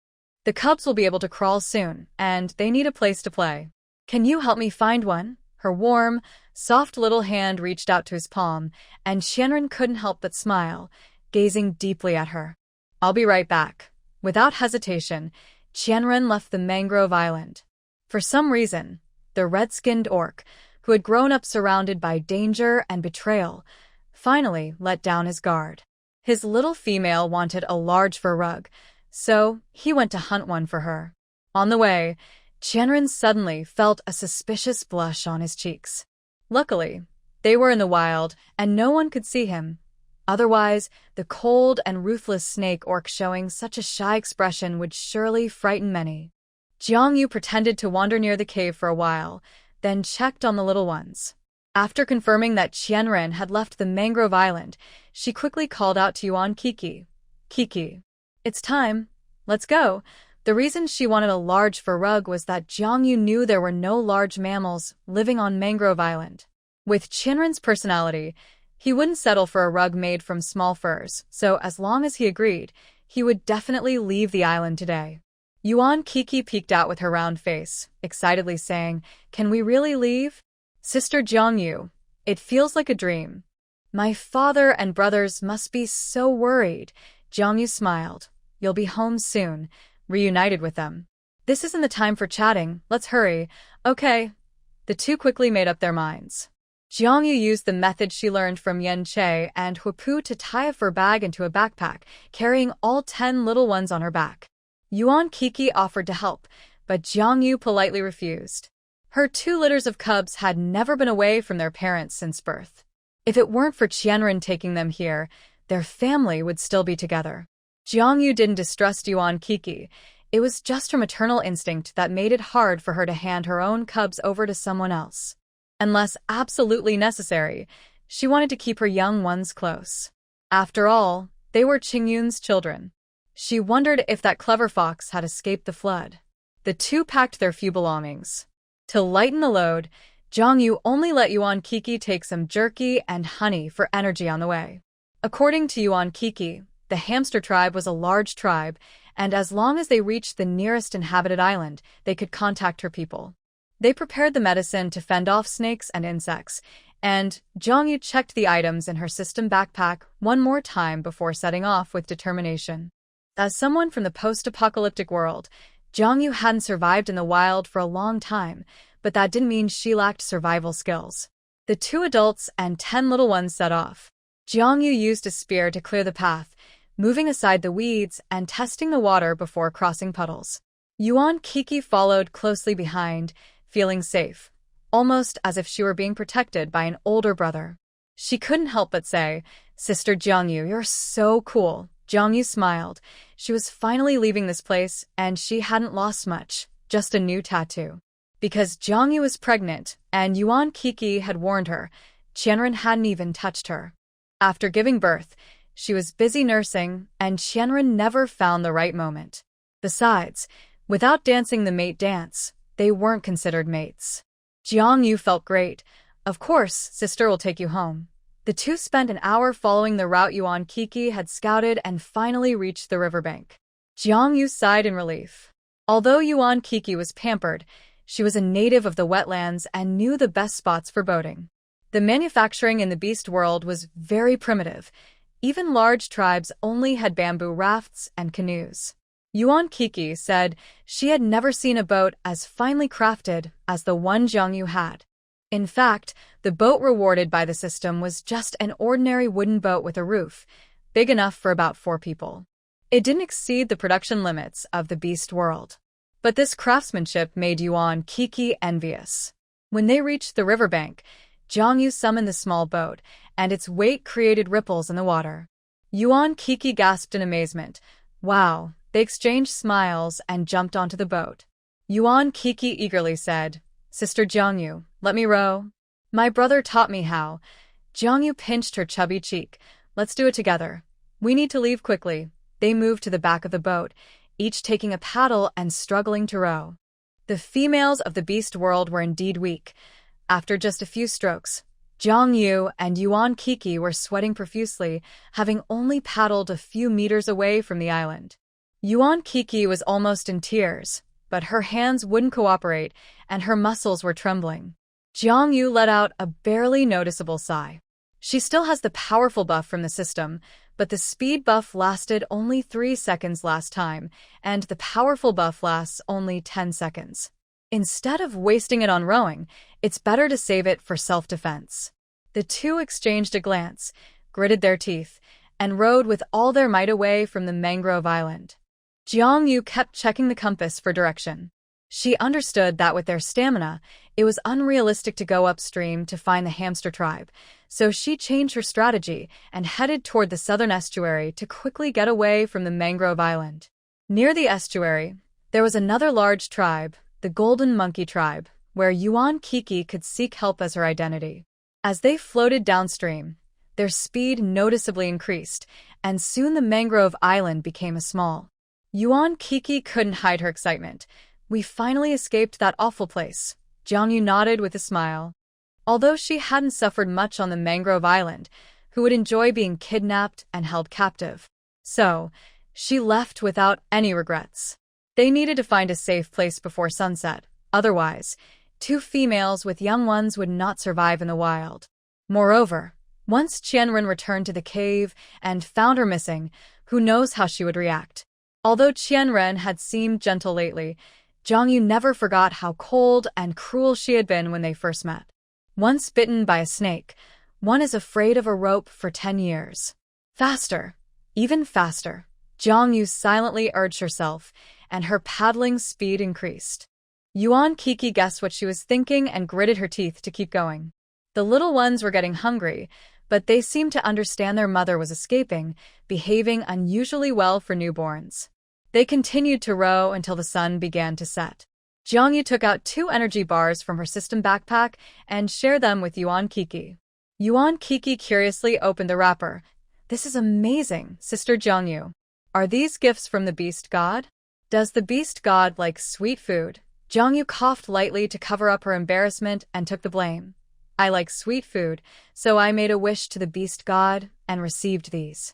The cubs will be able to crawl soon, and they need a place to play. Can you help me find one?" Her warm, soft little hand reached out to his palm, and Qianren couldn't help but smile, gazing deeply at her. "I'll be right back." Without hesitation, Qianren left the mangrove island. For some reason, the red-skinned orc, who had grown up surrounded by danger and betrayal, finally let down his guard. His little female wanted a large fur rug, so he went to hunt one for her. On the way, Qianren suddenly felt a suspicious blush on his cheeks. Luckily, they were in the wild, and no one could see him. Otherwise, the cold and ruthless snake orc showing such a shy expression would surely frighten many. Jiangyu pretended to wander near the cave for a while, then checked on the little ones. After confirming that Qianren had left the mangrove island, she quickly called out to Yuan Kiki. "Kiki, it's time. Let's go." The reason she wanted a large fur rug was that Jiangyu knew there were no large mammals living on Mangrove Island. With Qianren's personality, he wouldn't settle for a rug made from small furs, so as long as he agreed, he would definitely leave the island today. Yuan Kiki peeked out with her round face, excitedly saying, "Can we really leave?" "Sister Jiangyu, it feels like a dream. My father and brothers must be so worried." Jiangyu smiled. "You'll be home soon, reunited with them. This isn't the time for chatting, let's hurry." "Okay." The two quickly made up their minds. Jiangyu used the method she learned from Yen Che and Huipu to tie a fur bag into a backpack, carrying all 10 little ones on her back. Yuan Kiki offered to help, but Jiangyu politely refused. Her 2 litters of cubs had never been away from their parents since birth. If it weren't for Qianren taking them here, their family would still be together. Jiangyu didn't distrust Yuan Kiki. It was just her maternal instinct that made it hard for her to hand her own cubs over to someone else. Unless absolutely necessary, she wanted to keep her young ones close. After all, they were Qingyun's children. She wondered if that clever fox had escaped the flood. The two packed their few belongings. To lighten the load, Jiangyu only let Yuan Kiki take some jerky and honey for energy on the way. According to Yuan Kiki, the hamster tribe was a large tribe, and as long as they reached the nearest inhabited island, they could contact her people. They prepared the medicine to fend off snakes and insects, and Jiangyu checked the items in her system backpack one more time before setting off with determination. As someone from the post-apocalyptic world, Jiangyu hadn't survived in the wild for a long time, but that didn't mean she lacked survival skills. The 2 adults and 10 little ones set off. Jiangyu used a spear to clear the path, moving aside the weeds and testing the water before crossing puddles. Yuan Kiki followed closely behind, feeling safe, almost as if she were being protected by an older brother. She couldn't help but say, "Sister Jiangyu, you're so cool." Jiangyu smiled. She was finally leaving this place, and she hadn't lost much, just a new tattoo. Because Jiangyu was pregnant, and Yuan Kiki had warned her, Qianren hadn't even touched her. After giving birth, she was busy nursing, and Qianren never found the right moment. Besides, without dancing the mate dance, they weren't considered mates. Jiangyu felt great. "Of course, sister will take you home." The two spent an hour following the route Yuan Kiki had scouted and finally reached the riverbank. Jiangyu sighed in relief. Although Yuan Kiki was pampered, she was a native of the wetlands and knew the best spots for boating. The manufacturing in the beast world was very primitive. Even large tribes only had bamboo rafts and canoes. Yuan Kiki said she had never seen a boat as finely crafted as the one Jiangyu had. In fact, the boat rewarded by the system was just an ordinary wooden boat with a roof, big enough for about 4 people. It didn't exceed the production limits of the beast world. But this craftsmanship made Yuan Kiki envious. When they reached the riverbank, Jiangyu summoned the small boat, and its weight created ripples in the water. Yuan Kiki gasped in amazement. "Wow!" They exchanged smiles and jumped onto the boat. Yuan Kiki eagerly said, "Sister Jiangyu, let me row." "My brother taught me how." Jiangyu pinched her chubby cheek. "Let's do it together. We need to leave quickly." They moved to the back of the boat, each taking a paddle and struggling to row. The females of the beast world were indeed weak. After just a few strokes, Jiang Yu and Yuan Kiki were sweating profusely, having only paddled a few meters away from the island. Yuan Kiki was almost in tears, but her hands wouldn't cooperate, and her muscles were trembling. Jiang Yu let out a barely noticeable sigh. She still has the powerful buff from the system, but the speed buff lasted only 3 seconds last time, and the powerful buff lasts only 10 seconds. Instead of wasting it on rowing, it's better to save it for self-defense. The two exchanged a glance, gritted their teeth, and rowed with all their might away from the mangrove island. Jiang Yu kept checking the compass for direction. She understood that with their stamina, it was unrealistic to go upstream to find the hamster tribe, so she changed her strategy and headed toward the southern estuary to quickly get away from the mangrove island. Near the estuary, there was another large tribe, the Golden Monkey Tribe, where Yuan Kiki could seek help as her identity. As they floated downstream, their speed noticeably increased, and soon the mangrove island became a small. Yuan Kiki couldn't hide her excitement. "We finally escaped that awful place." Jiang Yu nodded with a smile. Although she hadn't suffered much on the mangrove island, who would enjoy being kidnapped and held captive? So, she left without any regrets. They needed to find a safe place before sunset. Otherwise, 2 females with young ones would not survive in the wild. Moreover, once Qianren returned to the cave and found her missing, who knows how she would react. Although Qianren had seemed gentle lately, Jiang Yu never forgot how cold and cruel she had been when they first met. Once bitten by a snake, one is afraid of a rope for 10 years. Faster, even faster, Jiang Yu silently urged herself, and her paddling speed increased. Yuan Kiki guessed what she was thinking and gritted her teeth to keep going. The little ones were getting hungry, but they seemed to understand their mother was escaping, behaving unusually well for newborns. They continued to row until the sun began to set. Jiang Yu took out 2 energy bars from her system backpack and shared them with Yuan Kiki. Yuan Kiki curiously opened the wrapper. "This is amazing, Sister Jiang Yu. Are these gifts from the beast god? Does the beast god like sweet food?" Jiang Yu coughed lightly to cover up her embarrassment and took the blame. "I like sweet food, so I made a wish to the beast god and received these."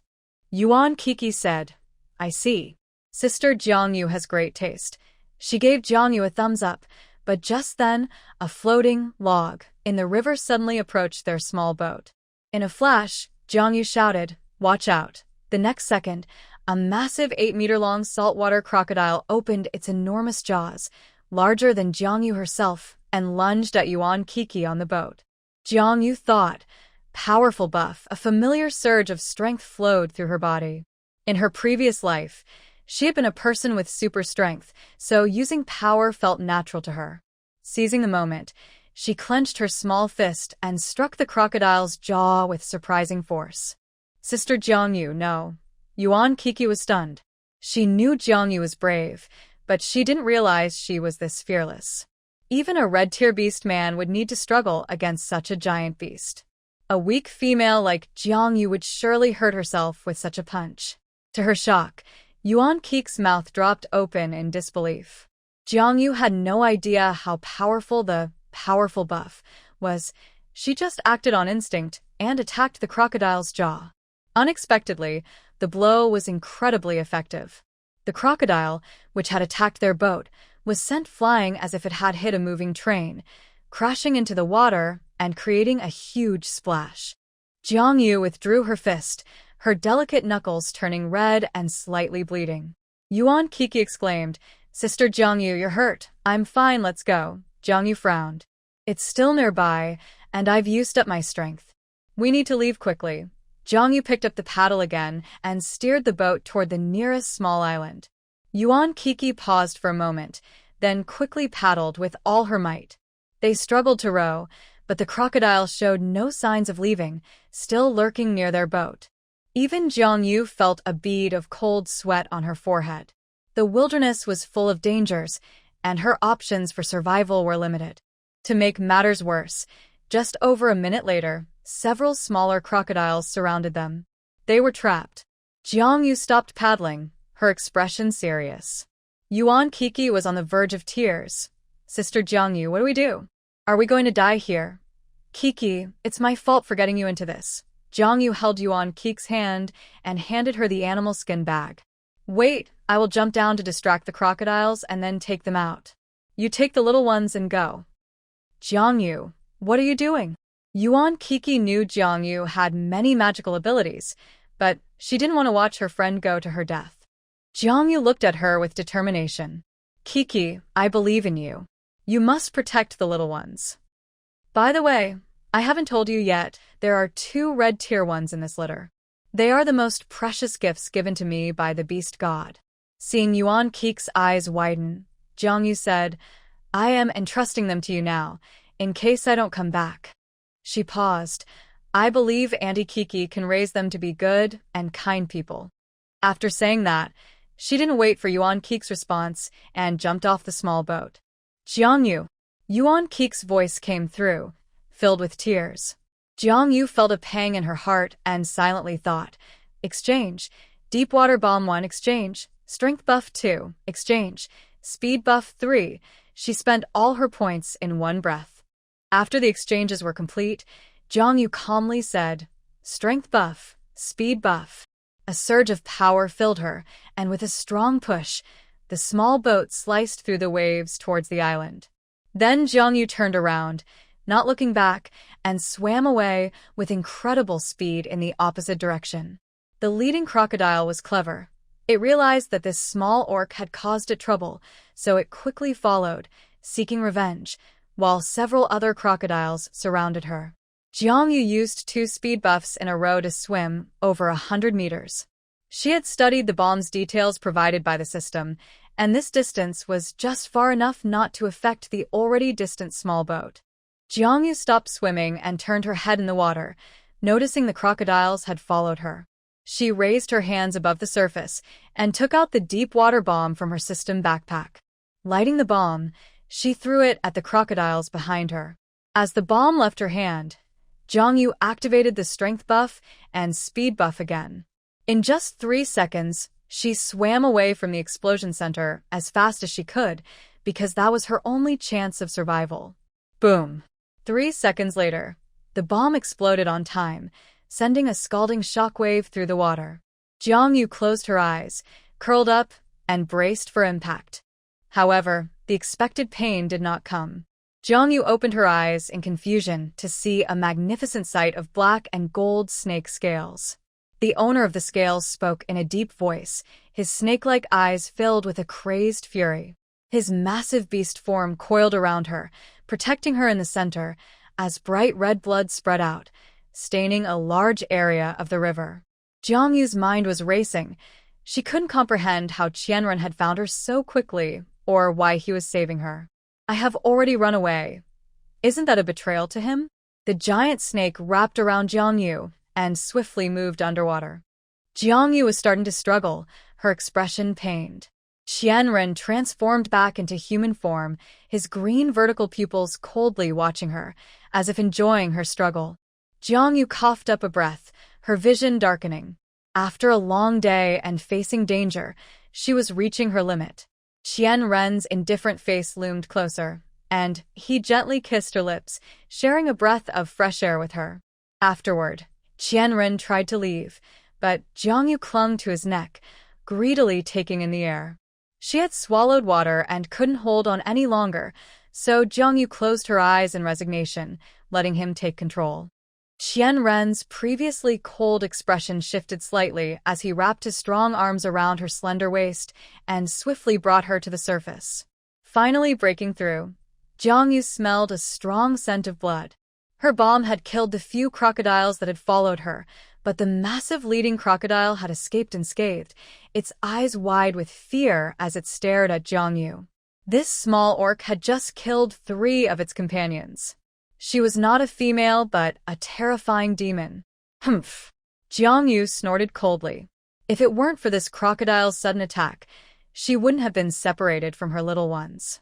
Yuan Kiki said, "I see. Sister Jiang Yu has great taste." She gave Jiang Yu a thumbs up, but just then, a floating log in the river suddenly approached their small boat. In a flash, Jiang Yu shouted, "Watch out." The next second, a massive 8-meter-long saltwater crocodile opened its enormous jaws, larger than Jiang Yu herself, and lunged at Yuan Kiki on the boat. Jiang Yu thought, powerful buff, a familiar surge of strength flowed through her body. In her previous life, she had been a person with super strength, so using power felt natural to her. Seizing the moment, she clenched her small fist and struck the crocodile's jaw with surprising force. "Sister Jiang Yu, no." Yuan Kiki was stunned. She knew Jiang Yu was brave, but she didn't realize she was this fearless. Even a red-tier beast man would need to struggle against such a giant beast. A weak female like Jiang Yu would surely hurt herself with such a punch. To her shock, Yuan Kiki's mouth dropped open in disbelief. Jiang Yu had no idea how powerful the powerful buff was. She just acted on instinct and attacked the crocodile's jaw. Unexpectedly, the blow was incredibly effective. The crocodile, which had attacked their boat, was sent flying as if it had hit a moving train, crashing into the water and creating a huge splash. Jiang Yu withdrew her fist, her delicate knuckles turning red and slightly bleeding. Yuan Kiki exclaimed, "Sister Jiang Yu, you're hurt." "I'm fine, let's go." Jiang Yu frowned. "It's still nearby, and I've used up my strength. We need to leave quickly." Jiang Yu picked up the paddle again and steered the boat toward the nearest small island. Yuan Kiki paused for a moment, then quickly paddled with all her might. They struggled to row, but the crocodile showed no signs of leaving, still lurking near their boat. Even Jiang Yu felt a bead of cold sweat on her forehead. The wilderness was full of dangers, and her options for survival were limited. To make matters worse, just over a minute later, several smaller crocodiles surrounded them. They were trapped. Jiang Yu stopped paddling, her expression serious. Yuan Kiki was on the verge of tears. Sister Jiangyu, what do we do? Are we going to die here? Kiki, it's my fault for getting you into this. Jiangyu held Yuan Kiki's hand and handed her the animal skin bag. Wait, I will jump down to distract the crocodiles and then take them out. You take the little ones and go. Jiangyu, what are you doing? Yuan Kiki knew Jiangyu had many magical abilities, but she didn't want to watch her friend go to her death. Jiangyu looked at her with determination. Kiki, I believe in you. You must protect the little ones. By the way, I haven't told you yet, there are 2 red tier ones in this litter. They are the most precious gifts given to me by the beast god. Seeing Yuan Kiki's eyes widen, Jiangyu said, I am entrusting them to you now, in case I don't come back. She paused. I believe Auntie Kiki can raise them to be good and kind people. After saying that, she didn't wait for Yuan Kiki's response and jumped off the small boat. Jiangyu. Yuan Kiki's voice came through, filled with tears. Jiangyu felt a pang in her heart and silently thought, exchange, deep water bomb 1 exchange, strength buff 2 exchange, speed buff 3. She spent all her points in one breath. After the exchanges were complete, Jiangyu calmly said, strength buff, speed buff. A surge of power filled her, and with a strong push, the small boat sliced through the waves towards the island. Then Jiangyu turned around, not looking back, and swam away with incredible speed in the opposite direction. The leading crocodile was clever. It realized that this small orc had caused it trouble, so it quickly followed, seeking revenge, while several other crocodiles surrounded her. Jiangyu used 2 speed buffs in a row to swim over 100 meters. She had studied the bomb's details provided by the system, and this distance was just far enough not to affect the already distant small boat. Jiangyu stopped swimming and turned her head in the water, noticing the crocodiles had followed her. She raised her hands above the surface and took out the deep water bomb from her system backpack. Lighting the bomb, she threw it at the crocodiles behind her. As the bomb left her hand, Jiangyu activated the strength buff and speed buff again. In just 3 seconds, she swam away from the explosion center as fast as she could, because that was her only chance of survival. Boom! 3 seconds later, the bomb exploded on time, sending a scalding shockwave through the water. Jiangyu closed her eyes, curled up, and braced for impact. However, the expected pain did not come. Jiangyu opened her eyes in confusion to see a magnificent sight of black and gold snake scales. The owner of the scales spoke in a deep voice, his snake-like eyes filled with a crazed fury. His massive beast form coiled around her, protecting her in the center, as bright red blood spread out, staining a large area of the river. Jiangyu's mind was racing. She couldn't comprehend how Qianren had found her so quickly, or why he was saving her. I have already run away. Isn't that a betrayal to him? The giant snake wrapped around Jiangyu and swiftly moved underwater. Jiangyu was starting to struggle, her expression pained. Qianren transformed back into human form, his green vertical pupils coldly watching her, as if enjoying her struggle. Jiangyu coughed up a breath, her vision darkening. After a long day and facing danger, she was reaching her limit. Qianren's indifferent face loomed closer, and he gently kissed her lips, sharing a breath of fresh air with her. Afterward, Qianren tried to leave, but Jiangyu clung to his neck, greedily taking in the air. She had swallowed water and couldn't hold on any longer, so Jiangyu closed her eyes in resignation, letting him take control. Qianren's previously cold expression shifted slightly as he wrapped his strong arms around her slender waist and swiftly brought her to the surface. Finally breaking through, Jiangyu smelled a strong scent of blood. Her bomb had killed the few crocodiles that had followed her, but the massive leading crocodile had escaped unscathed, its eyes wide with fear as it stared at Jiangyu. This small orc had just killed 3 of its companions. She was not a female, but a terrifying demon. Humph! Jiangyu snorted coldly. If it weren't for this crocodile's sudden attack, she wouldn't have been separated from her little ones.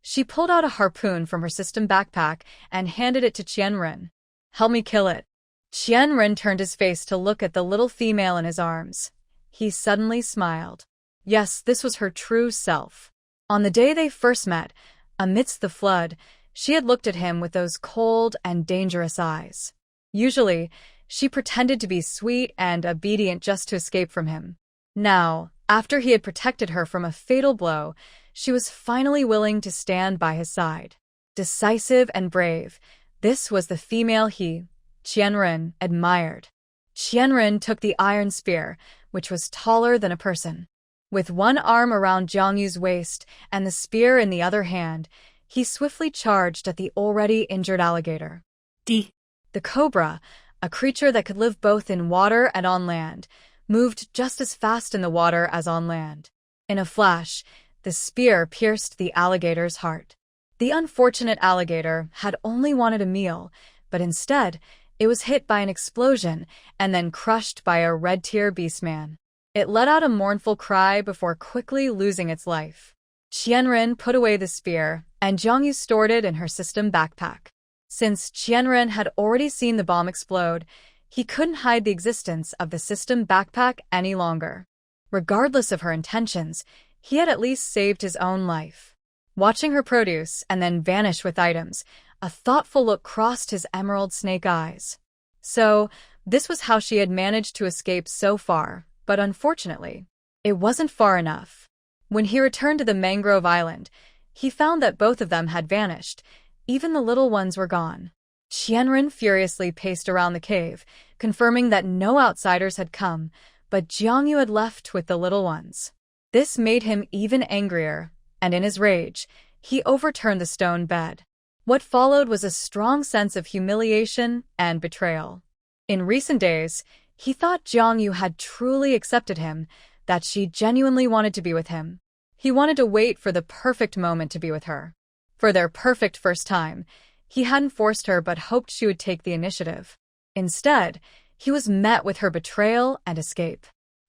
She pulled out a harpoon from her system backpack and handed it to Qianren. Help me kill it. Qianren turned his face to look at the little female in his arms. He suddenly smiled. Yes, this was her true self. On the day they first met, amidst the flood, she had looked at him with those cold and dangerous eyes. Usually, she pretended to be sweet and obedient just to escape from him. Now, after he had protected her from a fatal blow, she was finally willing to stand by his side. Decisive and brave, this was the female he, Qianren, admired. Qianren took the iron spear, which was taller than a person. With one arm around Jiang Yu's waist and the spear in the other hand, he swiftly charged at the already injured alligator. The cobra, a creature that could live both in water and on land, moved just as fast in the water as on land. In a flash, the spear pierced the alligator's heart. The unfortunate alligator had only wanted a meal, but instead, it was hit by an explosion and then crushed by a red-tier beastman. It let out a mournful cry before quickly losing its life. Qianren put away the spear, and Jiang Yu stored it in her system backpack. Since Qianren had already seen the bomb explode, he couldn't hide the existence of the system backpack any longer. Regardless of her intentions, he had at least saved his own life. Watching her produce and then vanish with items, a thoughtful look crossed his emerald snake eyes. So, this was how she had managed to escape so far, but unfortunately, it wasn't far enough. When he returned to the mangrove island, he found that both of them had vanished. Even the little ones were gone. Qianren furiously paced around the cave, confirming that no outsiders had come, but Jiang Yu had left with the little ones. This made him even angrier, and in his rage, he overturned the stone bed. What followed was a strong sense of humiliation and betrayal. In recent days, he thought Jiang Yu had truly accepted him, that she genuinely wanted to be with him. He wanted to wait for the perfect moment to be with her. For their perfect first time, he hadn't forced her but hoped she would take the initiative. Instead, he was met with her betrayal and escape.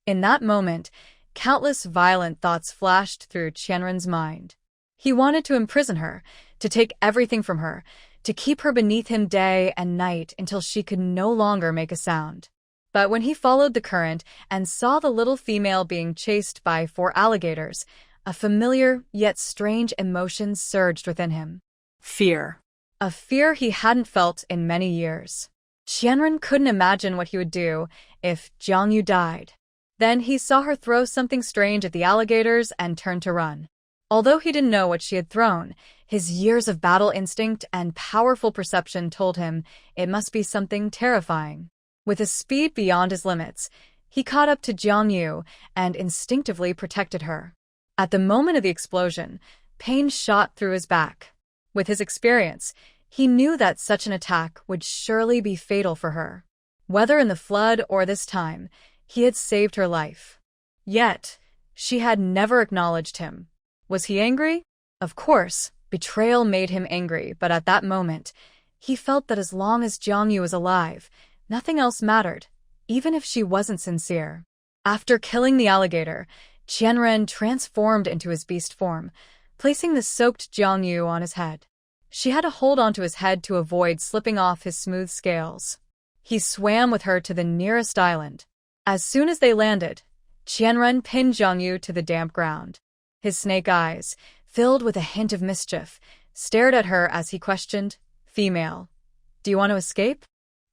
In that moment, countless violent thoughts flashed through Qianren's mind. He wanted to imprison her, to take everything from her, to keep her beneath him day and night until she could no longer make a sound. But when he followed the current and saw the little female being chased by 4 alligators, a familiar yet strange emotion surged within him. Fear. A fear he hadn't felt in many years. Qianren couldn't imagine what he would do if Jiang Yu died. Then he saw her throw something strange at the alligators and turn to run. Although he didn't know what she had thrown, his years of battle instinct and powerful perception told him it must be something terrifying. With a speed beyond his limits, he caught up to Jiang Yu and instinctively protected her. At the moment of the explosion, pain shot through his back. With his experience, he knew that such an attack would surely be fatal for her. Whether in the flood or this time, he had saved her life. Yet, she had never acknowledged him. Was he angry? Of course, betrayal made him angry, but at that moment, he felt that as long as Jiang Yu was alive, nothing else mattered, even if she wasn't sincere. After killing the alligator, Qianren transformed into his beast form, placing the soaked Jiang Yu on his head. She had to hold onto his head to avoid slipping off his smooth scales. He swam with her to the nearest island. As soon as they landed, Qianren pinned Jiang Yu to the damp ground. His snake eyes, filled with a hint of mischief, stared at her as he questioned, "Female, do you want to escape?"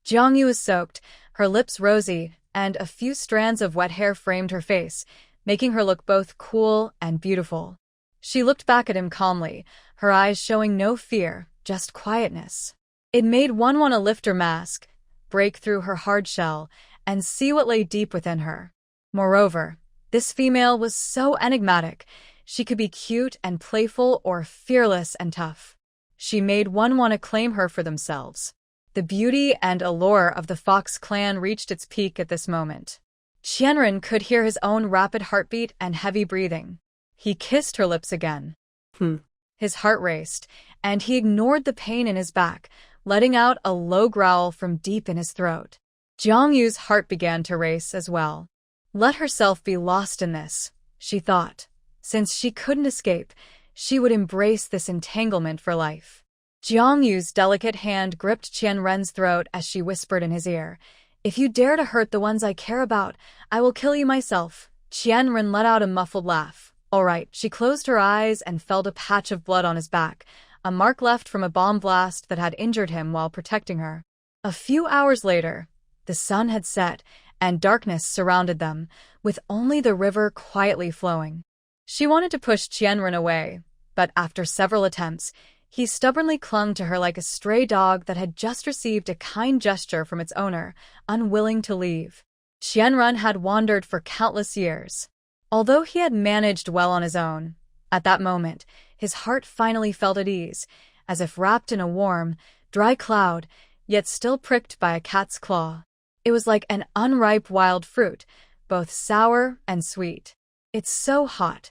Jiang Yu was soaked, her lips rosy, and a few strands of wet hair framed her face, making her look both cool and beautiful. She looked back at him calmly, her eyes showing no fear, just quietness. It made one want to lift her mask, break through her hard shell, and see what lay deep within her. Moreover, this female was so enigmatic. She could be cute and playful or fearless and tough. She made one want to claim her for themselves. The beauty and allure of the Fox clan reached its peak at this moment. Qianren could hear his own rapid heartbeat and heavy breathing. He kissed her lips again. His heart raced, and he ignored the pain in his back, letting out a low growl from deep in his throat. Jiang Yu's heart began to race as well. Let herself be lost in this, she thought. Since she couldn't escape, she would embrace this entanglement for life. Jiang Yu's delicate hand gripped Qianren's throat as she whispered in his ear, "If you dare to hurt the ones I care about, I will kill you myself. Qianren let out a muffled laugh. All right, she closed her eyes and felt a patch of blood on his back, a mark left from a bomb blast that had injured him while protecting her. A few hours later, the sun had set, and darkness surrounded them, with only the river quietly flowing. She wanted to push Qianren away, but after several attempts, he stubbornly clung to her like a stray dog that had just received a kind gesture from its owner, unwilling to leave. Qianren had wandered for countless years. Although he had managed well on his own, at that moment, his heart finally felt at ease, as if wrapped in a warm, dry cloud, yet still pricked by a cat's claw. It was like an unripe wild fruit, both sour and sweet. It's so hot,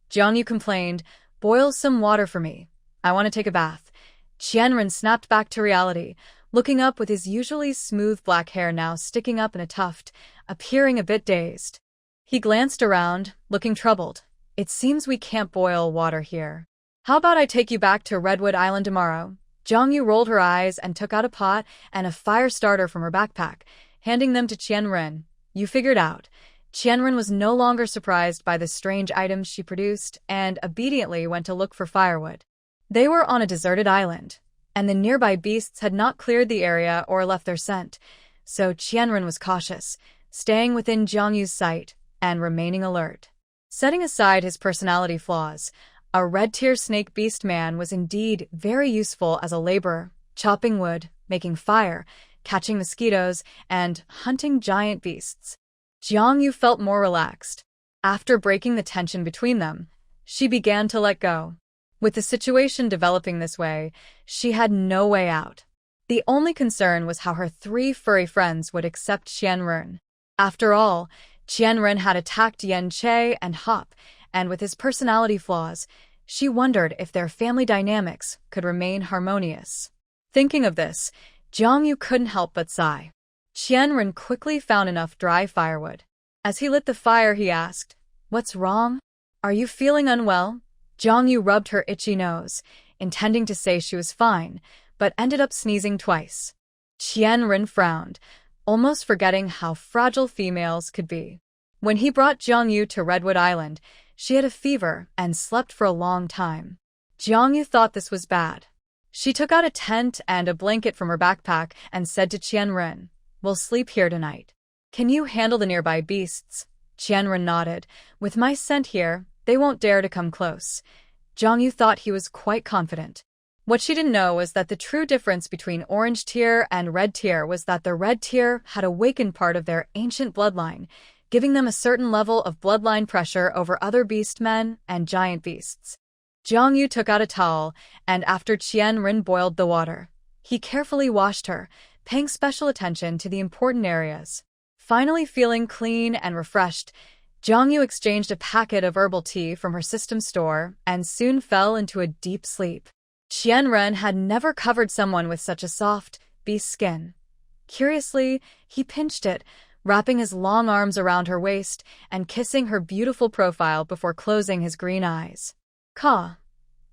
Jiangyu complained. Boil some water for me. I want to take a bath. Qianren snapped back to reality, looking up with his usually smooth black hair now sticking up in a tuft, appearing a bit dazed. He glanced around, looking troubled. It seems we can't boil water here. How about I take you back to Redwood Island tomorrow? Jiangyu rolled her eyes and took out a pot and a fire starter from her backpack, handing them to Qianren. You figured out. Qianren was no longer surprised by the strange items she produced and obediently went to look for firewood. They were on a deserted island, and the nearby beasts had not cleared the area or left their scent, so Qianren was cautious, staying within Jiangyu's sight and remaining alert. Setting aside his personality flaws, a red-tier snake beast man was indeed very useful as a laborer, chopping wood, making fire, catching mosquitoes, and hunting giant beasts. Jiangyu felt more relaxed. After breaking the tension between them, she began to let go. With the situation developing this way, she had no way out. The only concern was how her 3 furry friends would accept Qianren. After all, Qianren had attacked Yen Che and Hop, and with his personality flaws, she wondered if their family dynamics could remain harmonious. Thinking of this, Jiangyu couldn't help but sigh. Qianren quickly found enough dry firewood. As he lit the fire, he asked, "What's wrong? Are you feeling unwell?" Jiangyu rubbed her itchy nose, intending to say she was fine, but ended up sneezing twice. Qianren frowned, almost forgetting how fragile females could be. When he brought Jiangyu to Redwood Island, she had a fever and slept for a long time. Jiangyu thought this was bad. She took out a tent and a blanket from her backpack and said to Qianren, "We'll sleep here tonight. Can you handle the nearby beasts?" Qianren nodded. "With my scent here, they won't dare to come close." Jiangyu thought he was quite confident. What she didn't know was that the true difference between orange tier and red tier was that the red tier had awakened part of their ancient bloodline, giving them a certain level of bloodline pressure over other beast men and giant beasts. Jiangyu took out a towel, and after Qianren boiled the water, he carefully washed her, paying special attention to the important areas. Finally feeling clean and refreshed, Jiangyu exchanged a packet of herbal tea from her system store and soon fell into a deep sleep. Qianren had never covered someone with such a soft, beast skin. Curiously, he pinched it, wrapping his long arms around her waist and kissing her beautiful profile before closing his green eyes. Caw.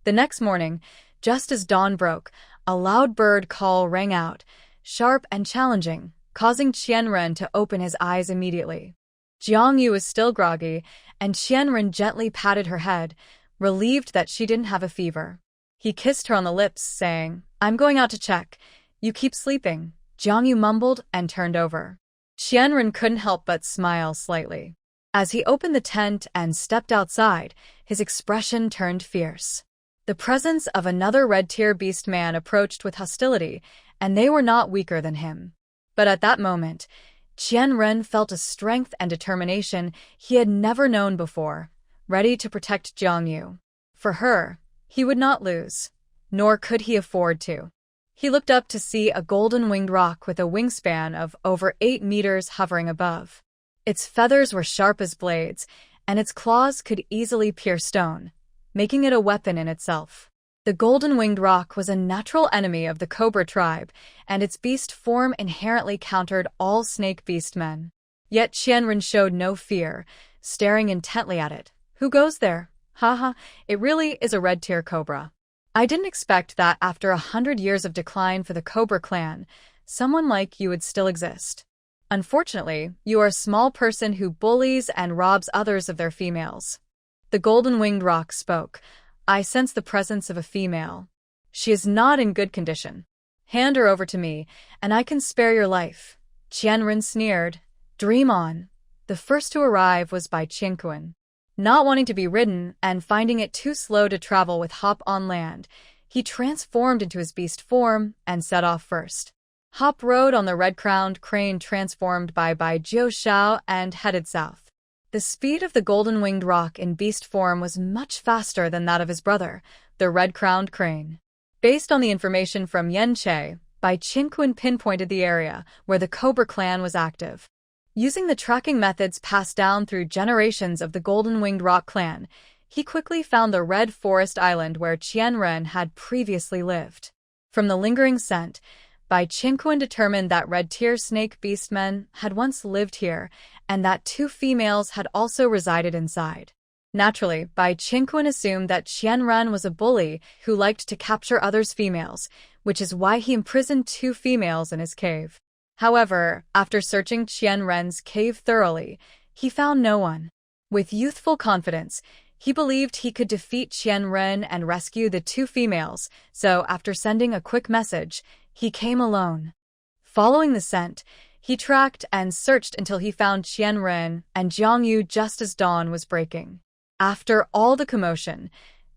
The next morning, just as dawn broke, a loud bird call rang out, sharp and challenging, causing Qianren to open his eyes immediately. Jiangyu was still groggy, and Qianren gently patted her head, relieved that she didn't have a fever. He kissed her on the lips, saying, "I'm going out to check. You keep sleeping." Jiangyu mumbled and turned over. Qianren couldn't help but smile slightly. As he opened the tent and stepped outside, his expression turned fierce. The presence of another red-tier beast man approached with hostility, and they were not weaker than him. But at that moment, Qianren felt a strength and determination he had never known before, ready to protect Jiangyu. For her, he would not lose, nor could he afford to. He looked up to see a golden-winged rock with a wingspan of over 8 meters hovering above. Its feathers were sharp as blades, and its claws could easily pierce stone, making it a weapon in itself. The golden-winged rock was a natural enemy of the cobra tribe, and its beast form inherently countered all snake beast men. Yet Qianren showed no fear, staring intently at it. "Who goes there? Haha, it really is a red-tier cobra. I didn't expect that after 100 years of decline for the Cobra clan, someone like you would still exist." Unfortunately, you are a small person who bullies and robs others of their females. The golden-winged roc spoke. I sense the presence of a female. She is not in good condition. Hand her over to me, and I can spare your life. Qianren sneered. Dream on. The first to arrive was Bai Qianquan. Not wanting to be ridden and finding it too slow to travel with Hop on land, he transformed into his beast form and set off first. Hop rode on the red-crowned crane transformed by Bai Jiushao and headed south. The speed of the golden-winged roc in beast form was much faster than that of his brother, the red-crowned crane. Based on the information from Yanche, Bai Qianquan pinpointed the area where the Cobra clan was active. Using the tracking methods passed down through generations of the golden-winged roc clan, he quickly found the Red Forest Island where Qianren had previously lived. From the lingering scent, Bai Qianquan determined that red-tier snake beastmen had once lived here, and that 2 females had also resided inside. Naturally, Bai Qianquan assumed that Qianren was a bully who liked to capture others' females, which is why he imprisoned 2 females in his cave. However, after searching Qianren's cave thoroughly, he found no one. With youthful confidence, he believed he could defeat Qianren and rescue the 2 females, so after sending a quick message, he came alone. Following the scent, he tracked and searched until he found Qianren and Jiangyu just as dawn was breaking. After all the commotion,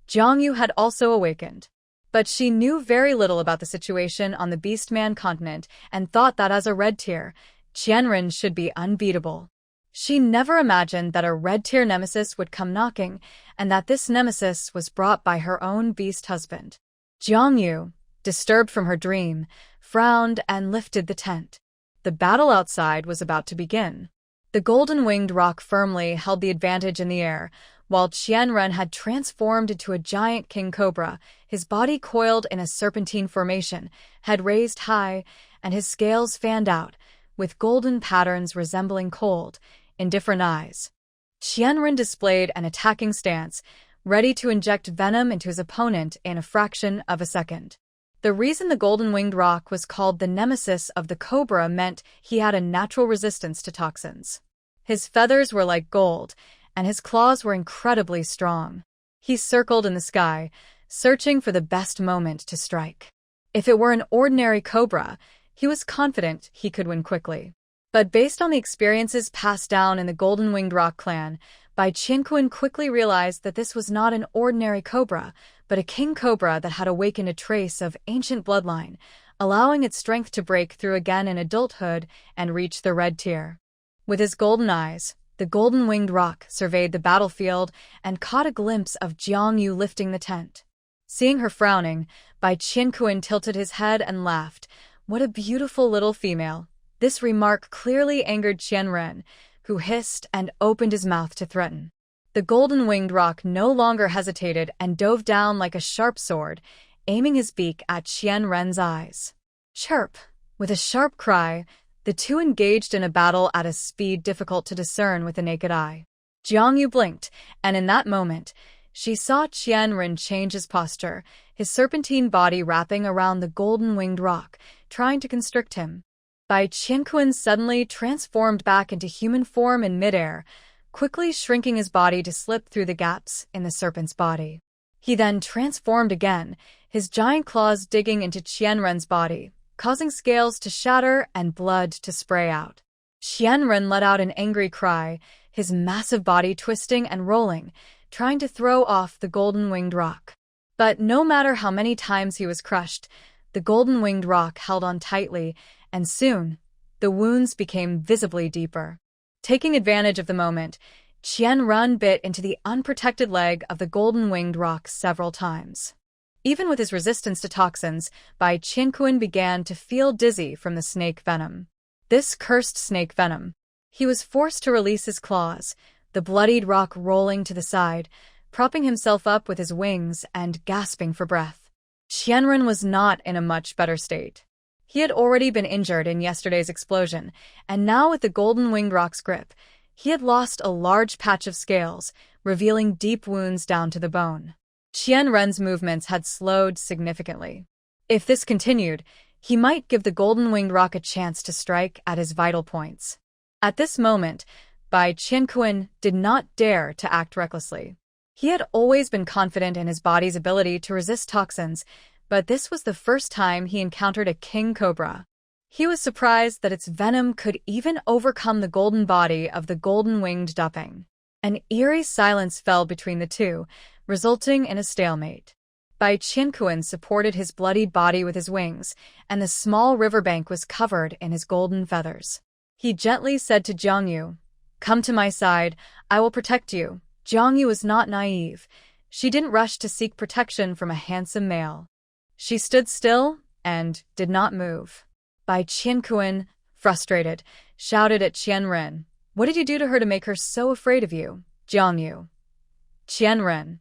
Jiangyu had also awakened. But she knew very little about the situation on the Beastman continent and thought that as a red tier, Qianren should be unbeatable. She never imagined that a red-tier nemesis would come knocking, and that this nemesis was brought by her own beast husband. Jiangyu, disturbed from her dream, frowned and lifted the tent. The battle outside was about to begin. The golden-winged roc firmly held the advantage in the air, while Qianren had transformed into a giant king cobra, his body coiled in a serpentine formation, head raised high, and his scales fanned out, with golden patterns resembling cold, indifferent eyes. Qianren displayed an attacking stance, ready to inject venom into his opponent in a fraction of a second. The reason the golden-winged roc was called the nemesis of the cobra meant he had a natural resistance to toxins. His feathers were like gold, and his claws were incredibly strong. He circled in the sky, searching for the best moment to strike. If it were an ordinary cobra, he was confident he could win quickly. But based on the experiences passed down in the golden-winged roc clan, Bai Qianquan quickly realized that this was not an ordinary cobra, but a king cobra that had awakened a trace of ancient bloodline, allowing its strength to break through again in adulthood and reach the red tier. With his golden eyes, the golden-winged roc surveyed the battlefield and caught a glimpse of Jiangyu lifting the tent. Seeing her frowning, Bai Qianquan tilted his head and laughed. What a beautiful little female. This remark clearly angered Qianren, who hissed and opened his mouth to threaten. The golden-winged roc no longer hesitated and dove down like a sharp sword, aiming his beak at Qianren's eyes. Chirp! With a sharp cry, the two engaged in a battle at a speed difficult to discern with the naked eye. Jiangyu blinked, and in that moment, she saw Qianren change his posture, his serpentine body wrapping around the golden-winged roc, trying to constrict him. Bai Qianquan suddenly transformed back into human form in midair, quickly shrinking his body to slip through the gaps in the serpent's body. He then transformed again, his giant claws digging into Qianren's body, causing scales to shatter and blood to spray out. Qianren let out an angry cry, his massive body twisting and rolling, trying to throw off the golden-winged roc. But no matter how many times he was crushed, the golden-winged roc held on tightly, and soon, the wounds became visibly deeper. Taking advantage of the moment, Qianren bit into the unprotected leg of the golden-winged roc several times. Even with his resistance to toxins, Bai Qianquan began to feel dizzy from the snake venom. This cursed snake venom. He was forced to release his claws, the bloodied roc rolling to the side, propping himself up with his wings and gasping for breath. Qianren was not in a much better state. He had already been injured in yesterday's explosion, and now with the golden-winged roc's grip, he had lost a large patch of scales, revealing deep wounds down to the bone. Qianren's movements had slowed significantly. If this continued, he might give the golden-winged rock a chance to strike at his vital points. At this moment, Bai Qianquan did not dare to act recklessly. He had always been confident in his body's ability to resist toxins, but this was the first time he encountered a king cobra. He was surprised that its venom could even overcome the golden body of the golden-winged dupping. An eerie silence fell between the two, resulting in a stalemate. Bai Qianquan supported his bloodied body with his wings, and the small riverbank was covered in his golden feathers. He gently said to Jiangyu, "Come to my side, I will protect you." Jiangyu was not naive. She didn't rush to seek protection from a handsome male. She stood still and did not move. Bai Qianquan, frustrated, shouted at Qianren, "What did you do to her to make her so afraid of you?" Jiangyu. Qianren.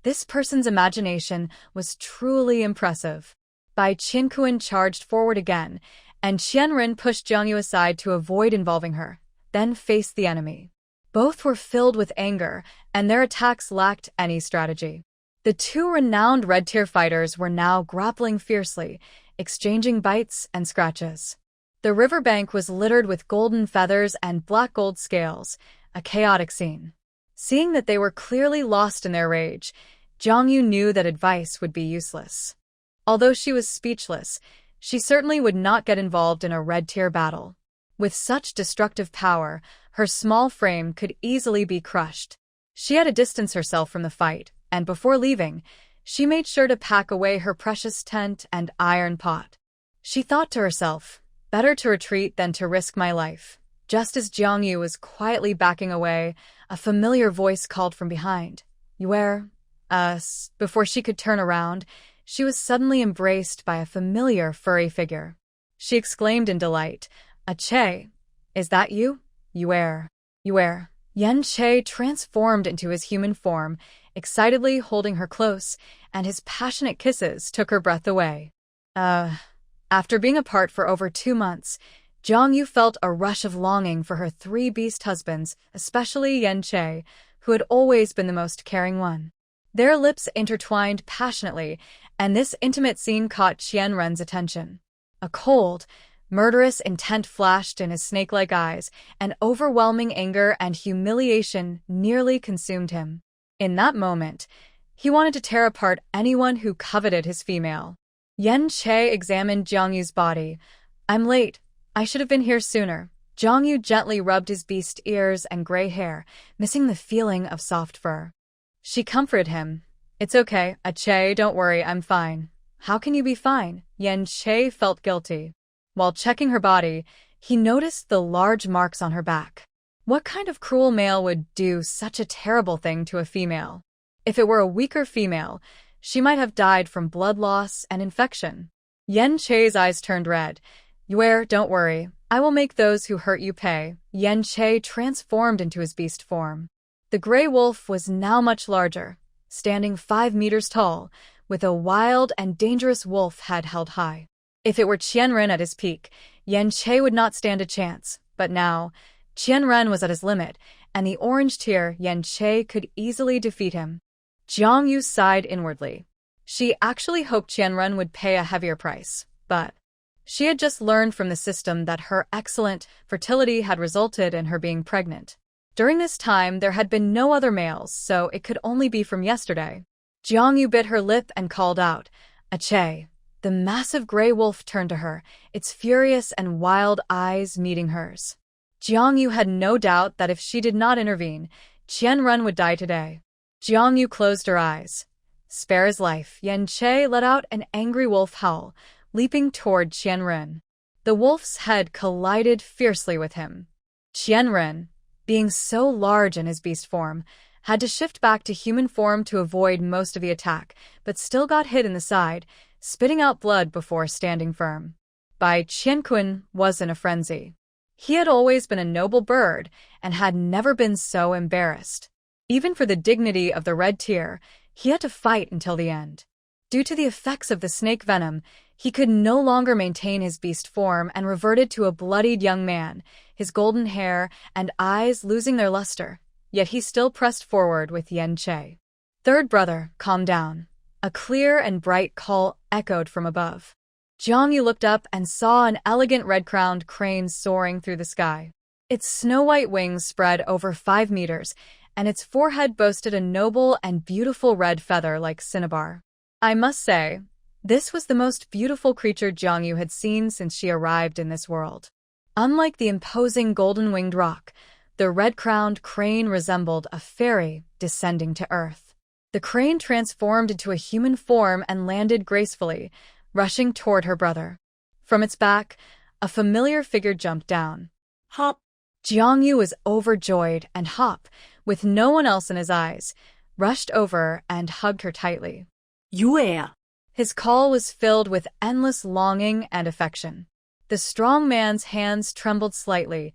This person's imagination was truly impressive. Bai Qianquan charged forward again, and Qianren pushed Jiangyu aside to avoid involving her, then faced the enemy. Both were filled with anger, and their attacks lacked any strategy. The two renowned red-tier fighters were now grappling fiercely, exchanging bites and scratches. The riverbank was littered with golden feathers and black gold scales, a chaotic scene. Seeing that they were clearly lost in their rage, Jiangyu knew that advice would be useless. Although she was speechless, she certainly would not get involved in a red-tier battle. With such destructive power, her small frame could easily be crushed. She had to distance herself from the fight, and before leaving, she made sure to pack away her precious tent and iron pot. She thought to herself, "Better to retreat than to risk my life." Just as Jiangyu was quietly backing away, a familiar voice called from behind, "Yuer, us." Before she could turn around, she was suddenly embraced by a familiar furry figure. She exclaimed in delight, "Che, is that you?" "Yuer, Yuer." Yan Che transformed into his human form, excitedly holding her close, and his passionate kisses took her breath away. After being apart for over 2 months, Jiangyu felt a rush of longing for her 3 beast husbands, especially Yan Che, who had always been the most caring one. Their lips intertwined passionately, and this intimate scene caught Qianren's attention. A cold, murderous intent flashed in his snake-like eyes, and overwhelming anger and humiliation nearly consumed him. In that moment, he wanted to tear apart anyone who coveted his female. Yan Che examined Jiangyu's body. "I'm late. I should have been here sooner." Jiangyu gently rubbed his beast ears and gray hair, missing the feeling of soft fur. She comforted him. "It's okay, Che, don't worry, I'm fine." "How can you be fine?" Yan Che felt guilty. While checking her body, he noticed the large marks on her back. What kind of cruel male would do such a terrible thing to a female? If it were a weaker female, she might have died from blood loss and infection. Yan Che's eyes turned red. "Yuer, don't worry. I will make those who hurt you pay." Yan Che transformed into his beast form. The gray wolf was now much larger, standing 5 meters tall, with a wild and dangerous wolf head held high. If it were Qianren at his peak, Yan Che would not stand a chance, but now, Qianren was at his limit, and the orange tier Yan Che could easily defeat him. Jiangyu sighed inwardly. She actually hoped Qianren would pay a heavier price, but she had just learned from the system that her excellent fertility had resulted in her being pregnant. During this time, there had been no other males, so it could only be from yesterday. Jiangyu bit her lip and called out, "Che." The massive gray wolf turned to her, its furious and wild eyes meeting hers. Jiangyu had no doubt that if she did not intervene, Qianren would die today. Jiangyu closed her eyes. "Spare his life." Yan Che let out an angry wolf howl, leaping toward Qianren. The wolf's head collided fiercely with him. Qianren, being so large in his beast form, had to shift back to human form to avoid most of the attack, but still got hit in the side, spitting out blood before standing firm. Bai Qianquan was in a frenzy. He had always been a noble bird and had never been so embarrassed. Even for the dignity of the red tier, he had to fight until the end. Due to the effects of the snake venom, he could no longer maintain his beast form and reverted to a bloodied young man, his golden hair and eyes losing their luster. Yet he still pressed forward with Yan Che. "Third brother, calm down." A clear and bright call echoed from above. Jiang Yu looked up and saw an elegant red-crowned crane soaring through the sky. Its snow-white wings spread over 5 meters, and its forehead boasted a noble and beautiful red feather like cinnabar. I must say, this was the most beautiful creature Jiang Yu had seen since she arrived in this world. Unlike the imposing golden-winged roc, the red-crowned crane resembled a fairy descending to earth. The crane transformed into a human form and landed gracefully, rushing toward her brother. From its back, a familiar figure jumped down. Hop. Jiang Yu was overjoyed, and Hop, with no one else in his eyes, rushed over and hugged her tightly. Yue. His call was filled with endless longing and affection. The strong man's hands trembled slightly,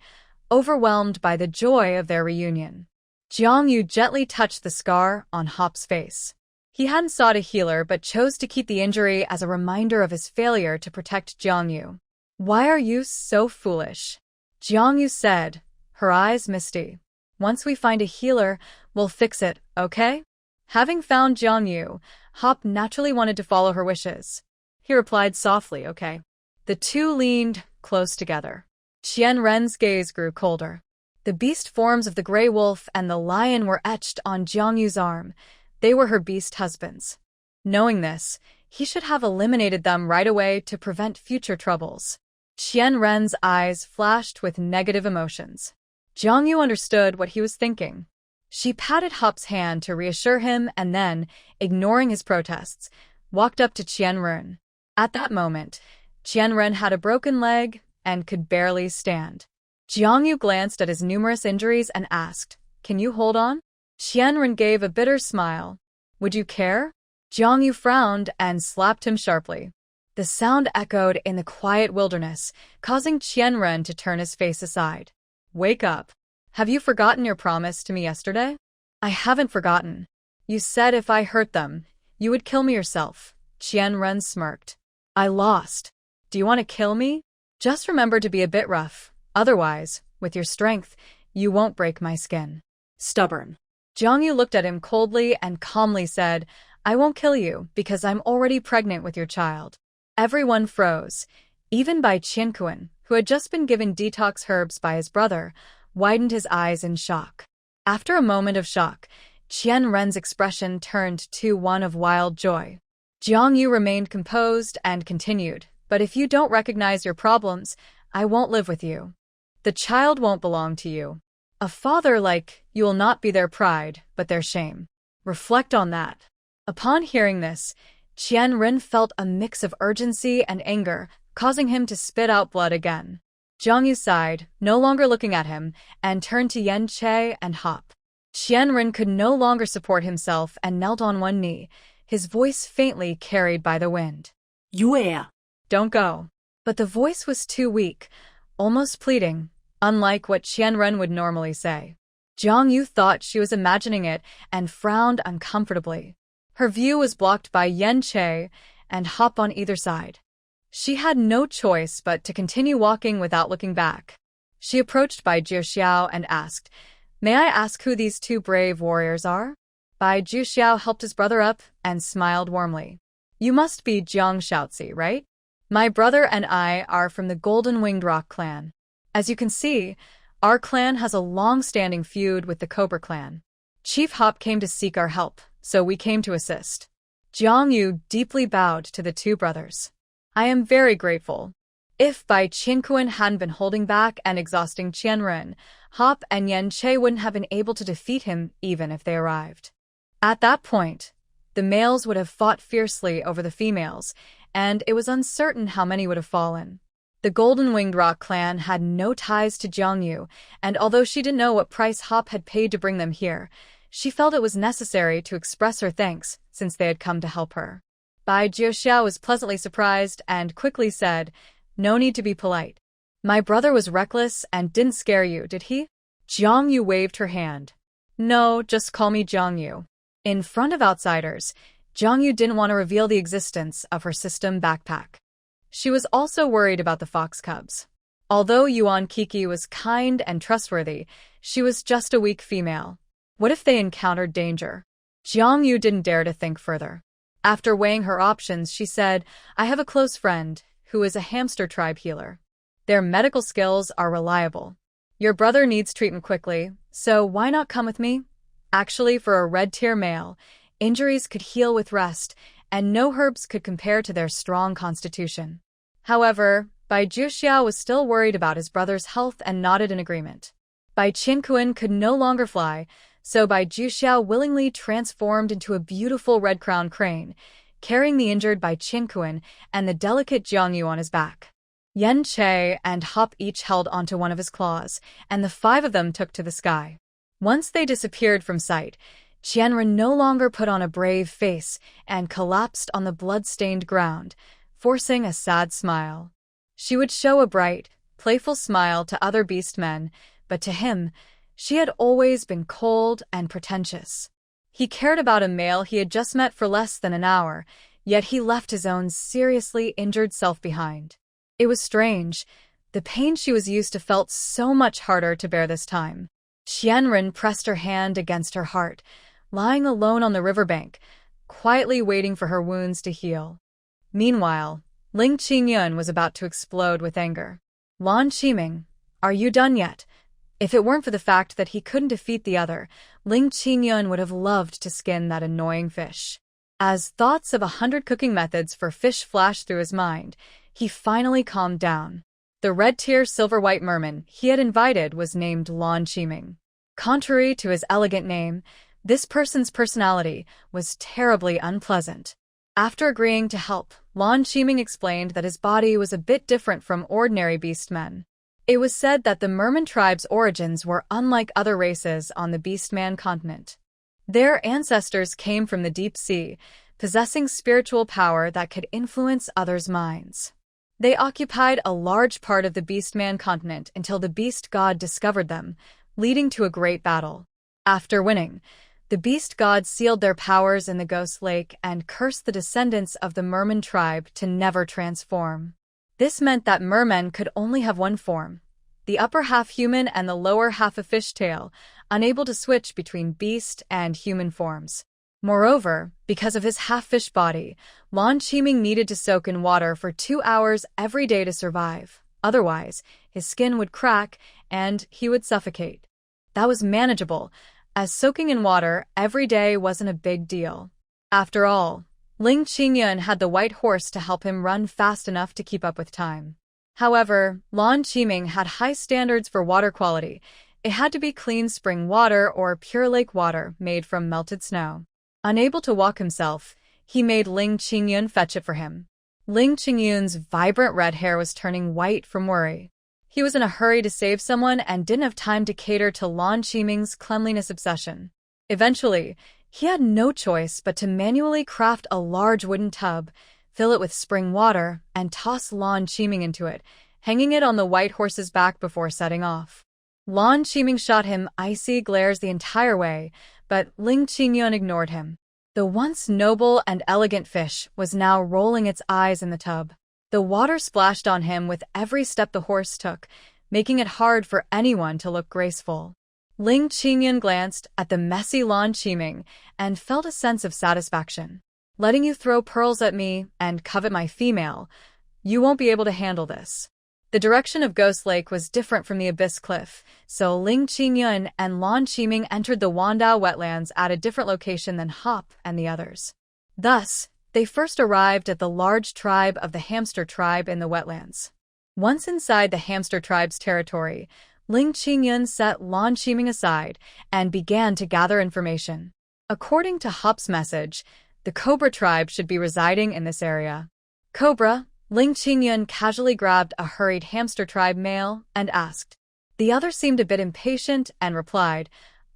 overwhelmed by the joy of their reunion. Jiang Yu gently touched the scar on Hop's face. He hadn't sought a healer but chose to keep the injury as a reminder of his failure to protect Jiang Yu. "Why are you so foolish?" Jiang Yu said, her eyes misty. "Once we find a healer, we'll fix it, okay?" Having found Jiang Yu, Hop naturally wanted to follow her wishes. He replied softly, "Okay." The two leaned close together. Qian Ren's gaze grew colder. The beast forms of the gray wolf and the lion were etched on Jiang Yu's arm. They were her beast husbands. Knowing this, he should have eliminated them right away to prevent future troubles. Qian Ren's eyes flashed with negative emotions. Jiang Yu understood what he was thinking. She patted Hop's hand to reassure him and then, ignoring his protests, walked up to Qian Ren. At that moment, Qian Ren had a broken leg and could barely stand. Jiang Yu glanced at his numerous injuries and asked, "Can you hold on?" Qian Ren gave a bitter smile. "Would you care?" Jiang Yu frowned and slapped him sharply. The sound echoed in the quiet wilderness, causing Qian Ren to turn his face aside. "Wake up. Have you forgotten your promise to me yesterday?" "I haven't forgotten. You said if I hurt them, you would kill me yourself." Qian Ren smirked. "I lost. Do you want to kill me? Just remember to be a bit rough. Otherwise, with your strength, you won't break my skin." Stubborn. Jiang Yu looked at him coldly and calmly said, "I won't kill you because I'm already pregnant with your child." Everyone froze. Even Bai Qianquan, who had just been given detox herbs by his brother, widened his eyes in shock. After a moment of shock, Qian Ren's expression turned to one of wild joy. Jiang Yu remained composed and continued, "But if you don't recognize your problems, I won't live with you. The child won't belong to you. A father like you will not be their pride, but their shame. Reflect on that." Upon hearing this, Qian Ren felt a mix of urgency and anger, causing him to spit out blood again. Jiang Yu sighed, no longer looking at him, and turned to Yan Che and Hop. Qian Ren could no longer support himself and knelt on one knee, his voice faintly carried by the wind. Yue. "Don't go." But the voice was too weak, almost pleading, unlike what Qian Ren would normally say. Jiang Yu thought she was imagining it and frowned uncomfortably. Her view was blocked by Yan Che and Hop on either side. She had no choice but to continue walking without looking back. She approached Bai Jiuxiao and asked, "May I ask who these two brave warriors are?" Bai Jiuxiao helped his brother up and smiled warmly. "You must be Jiang Shaozi, right? My brother and I are from the Golden Winged Roc clan. As you can see, our clan has a long-standing feud with the Cobra clan. Chief Hop came to seek our help, so we came to assist." Jiang Yu deeply bowed to the two brothers. "I am very grateful. If Bai Qianquan hadn't been holding back and exhausting Qian Ren, Hop and Yan Che wouldn't have been able to defeat him even if they arrived." At that point, the males would have fought fiercely over the females, and it was uncertain how many would have fallen. The Golden Winged Roc clan had no ties to Jiang Yu, and although she didn't know what price Hop had paid to bring them here, she felt it was necessary to express her thanks since they had come to help her. Bai Jiuxiao was pleasantly surprised and quickly said, "No need to be polite. My brother was reckless and didn't scare you, did he?" Jiang Yu waved her hand. "No, just call me Jiang Yu." In front of outsiders, Jiang Yu didn't want to reveal the existence of her system backpack. She was also worried about the fox cubs. Although Yuan Kiki was kind and trustworthy, she was just a weak female. What if they encountered danger? Jiang Yu didn't dare to think further. After weighing her options, she said, "I have a close friend, who is a hamster tribe healer. Their medical skills are reliable. Your brother needs treatment quickly, so why not come with me? Actually, for a red tier male, injuries could heal with rest, and no herbs could compare to their strong constitution. However, Bai Juxiao was still worried about his brother's health and nodded in agreement. Bai Qinquan could no longer fly, so Bai Juxiao willingly transformed into a beautiful red-crowned crane, carrying the injured Bai Qinquan and the delicate Jiangyu on his back. Yen Che and Hop each held onto one of his claws, and the 5 of them took to the sky. Once they disappeared from sight, Qianren no longer put on a brave face and collapsed on the blood-stained ground, forcing a sad smile. She would show a bright, playful smile to other beastmen, but to him, she had always been cold and pretentious. He cared about a male he had just met for less than an hour, yet he left his own seriously injured self behind. It was strange. The pain she was used to felt so much harder to bear this time. Qianren pressed her hand against her heart, lying alone on the riverbank, quietly waiting for her wounds to heal. Meanwhile, Ling Qingyun was about to explode with anger. Lan Qiming, are you done yet? If it weren't for the fact that he couldn't defeat the other, Ling Qingyun would have loved to skin that annoying fish. As thoughts of 100 cooking methods for fish flashed through his mind, he finally calmed down. The red-tier silver-white merman he had invited was named Lan Qiming. Contrary to his elegant name, this person's personality was terribly unpleasant. After agreeing to help, Lan Qiming explained that his body was a bit different from ordinary beastmen. It was said that the merman tribe's origins were unlike other races on the beastman continent. Their ancestors came from the deep sea, possessing spiritual power that could influence others' minds. They occupied a large part of the beastman continent until the beast god discovered them, leading to a great battle. After winning, the beast god sealed their powers in the Ghost Lake and cursed the descendants of the merman tribe to never transform. This meant that mermen could only have one form, the upper half human and the lower half a fishtail, unable to switch between beast and human forms. Moreover, because of his half-fish body, Lan Qiming needed to soak in water for 2 hours every day to survive. Otherwise, his skin would crack and he would suffocate. That was manageable, as soaking in water every day wasn't a big deal. After all, Ling Qingyun had the white horse to help him run fast enough to keep up with time. However, Lan Qiming had high standards for water quality. It had to be clean spring water or pure lake water made from melted snow. Unable to walk himself, he made Ling Qingyun fetch it for him. Ling Qingyun's vibrant red hair was turning white from worry. He was in a hurry to save someone and didn't have time to cater to Lan Qiming's cleanliness obsession. Eventually, he had no choice but to manually craft a large wooden tub, fill it with spring water, and toss Lan Qiming into it, hanging it on the white horse's back before setting off. Lan Qiming shot him icy glares the entire way, but Ling Qingyun ignored him. The once noble and elegant fish was now rolling its eyes in the tub. The water splashed on him with every step the horse took, making it hard for anyone to look graceful. Ling Qingyun glanced at the messy Lan Qiming and felt a sense of satisfaction. Letting you throw pearls at me and covet my female, you won't be able to handle this. The direction of Ghost Lake was different from the Abyss Cliff, so Ling Qingyun and Lan Qiming entered the Wandao wetlands at a different location than Hop and the others. Thus, they first arrived at the large tribe of the hamster tribe in the wetlands. Once inside the hamster tribe's territory, Ling Qingyun set Lan Qiming aside and began to gather information. According to Hop's message, the Cobra tribe should be residing in this area. Cobra, Ling Qingyun casually grabbed a hurried hamster tribe male and asked. The other seemed a bit impatient and replied,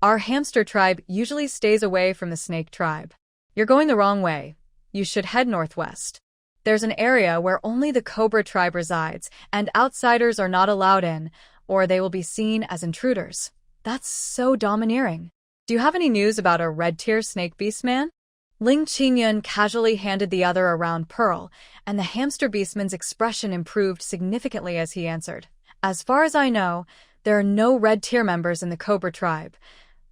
"Our hamster tribe usually stays away from the snake tribe. You're going the wrong way. You should head northwest. There's an area where only the Cobra tribe resides, and outsiders are not allowed in, or they will be seen as intruders." That's so domineering. Do you have any news about a red-tier snake beast man? Ling Qingyun casually handed the other a round pearl, and the hamster beastman's expression improved significantly as he answered. As far as I know, there are no red-tier members in the Cobra tribe.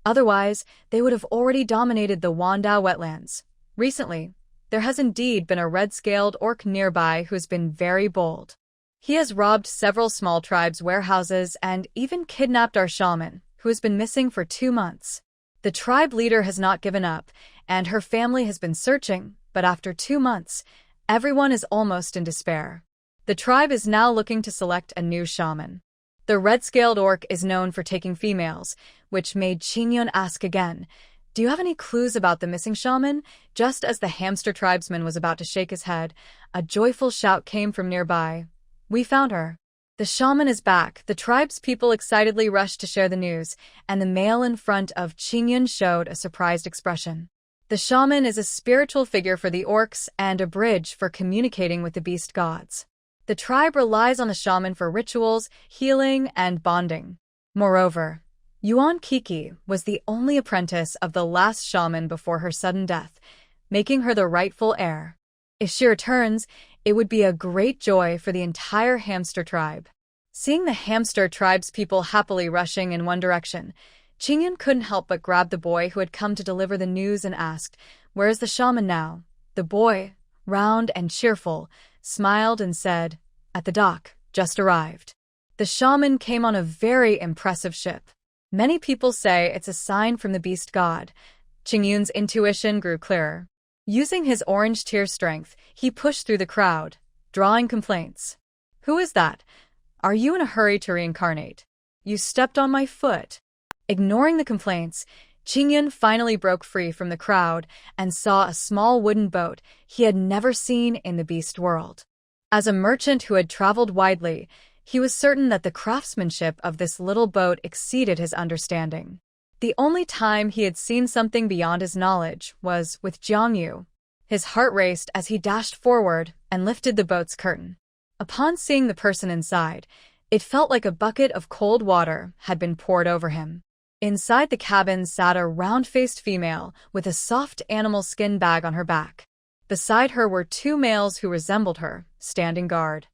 Otherwise, they would have already dominated the Wandao wetlands. Recently, There has indeed been a red-scaled orc nearby who's been very bold. He has robbed several small tribes' warehouses and even kidnapped our shaman, who has been missing for 2 months. The tribe leader has not given up, and her family has been searching, but after 2 months, everyone is almost in despair. The tribe is now looking to select a new shaman. The red-scaled orc is known for taking females, which made Qingyun ask again, "Do you have any clues about the missing shaman?" Just as the hamster tribesman was about to shake his head, a joyful shout came from nearby. "We found her. The shaman is back." The tribe's people excitedly rushed to share the news, and the male in front of Qingyun showed a surprised expression. The shaman is a spiritual figure for the orcs and a bridge for communicating with the beast gods. The tribe relies on the shaman for rituals, healing, and bonding. Moreover, Yuan Kiki was the only apprentice of the last shaman before her sudden death, making her the rightful heir. If she returns, it would be a great joy for the entire hamster tribe. Seeing the hamster tribe's people happily rushing in one direction, Qingyun couldn't help but grab the boy who had come to deliver the news and asked, "Where is the shaman now?" The boy, round and cheerful, smiled and said, "At the dock, just arrived." The shaman came on a very impressive ship. Many people say it's a sign from the beast god. Qingyun's intuition grew clearer. Using his orange tear strength, he pushed through the crowd, drawing complaints. "Who is that? Are you in a hurry to reincarnate? You stepped on my foot." Ignoring the complaints, Qingyun finally broke free from the crowd and saw a small wooden boat he had never seen in the beast world. As a merchant who had traveled widely, he was certain that the craftsmanship of this little boat exceeded his understanding. The only time he had seen something beyond his knowledge was with Jiang Yu. His heart raced as he dashed forward and lifted the boat's curtain. Upon seeing the person inside, it felt like a bucket of cold water had been poured over him. Inside the cabin sat a round-faced female with a soft animal skin bag on her back. Beside her were 2 males who resembled her, standing guard.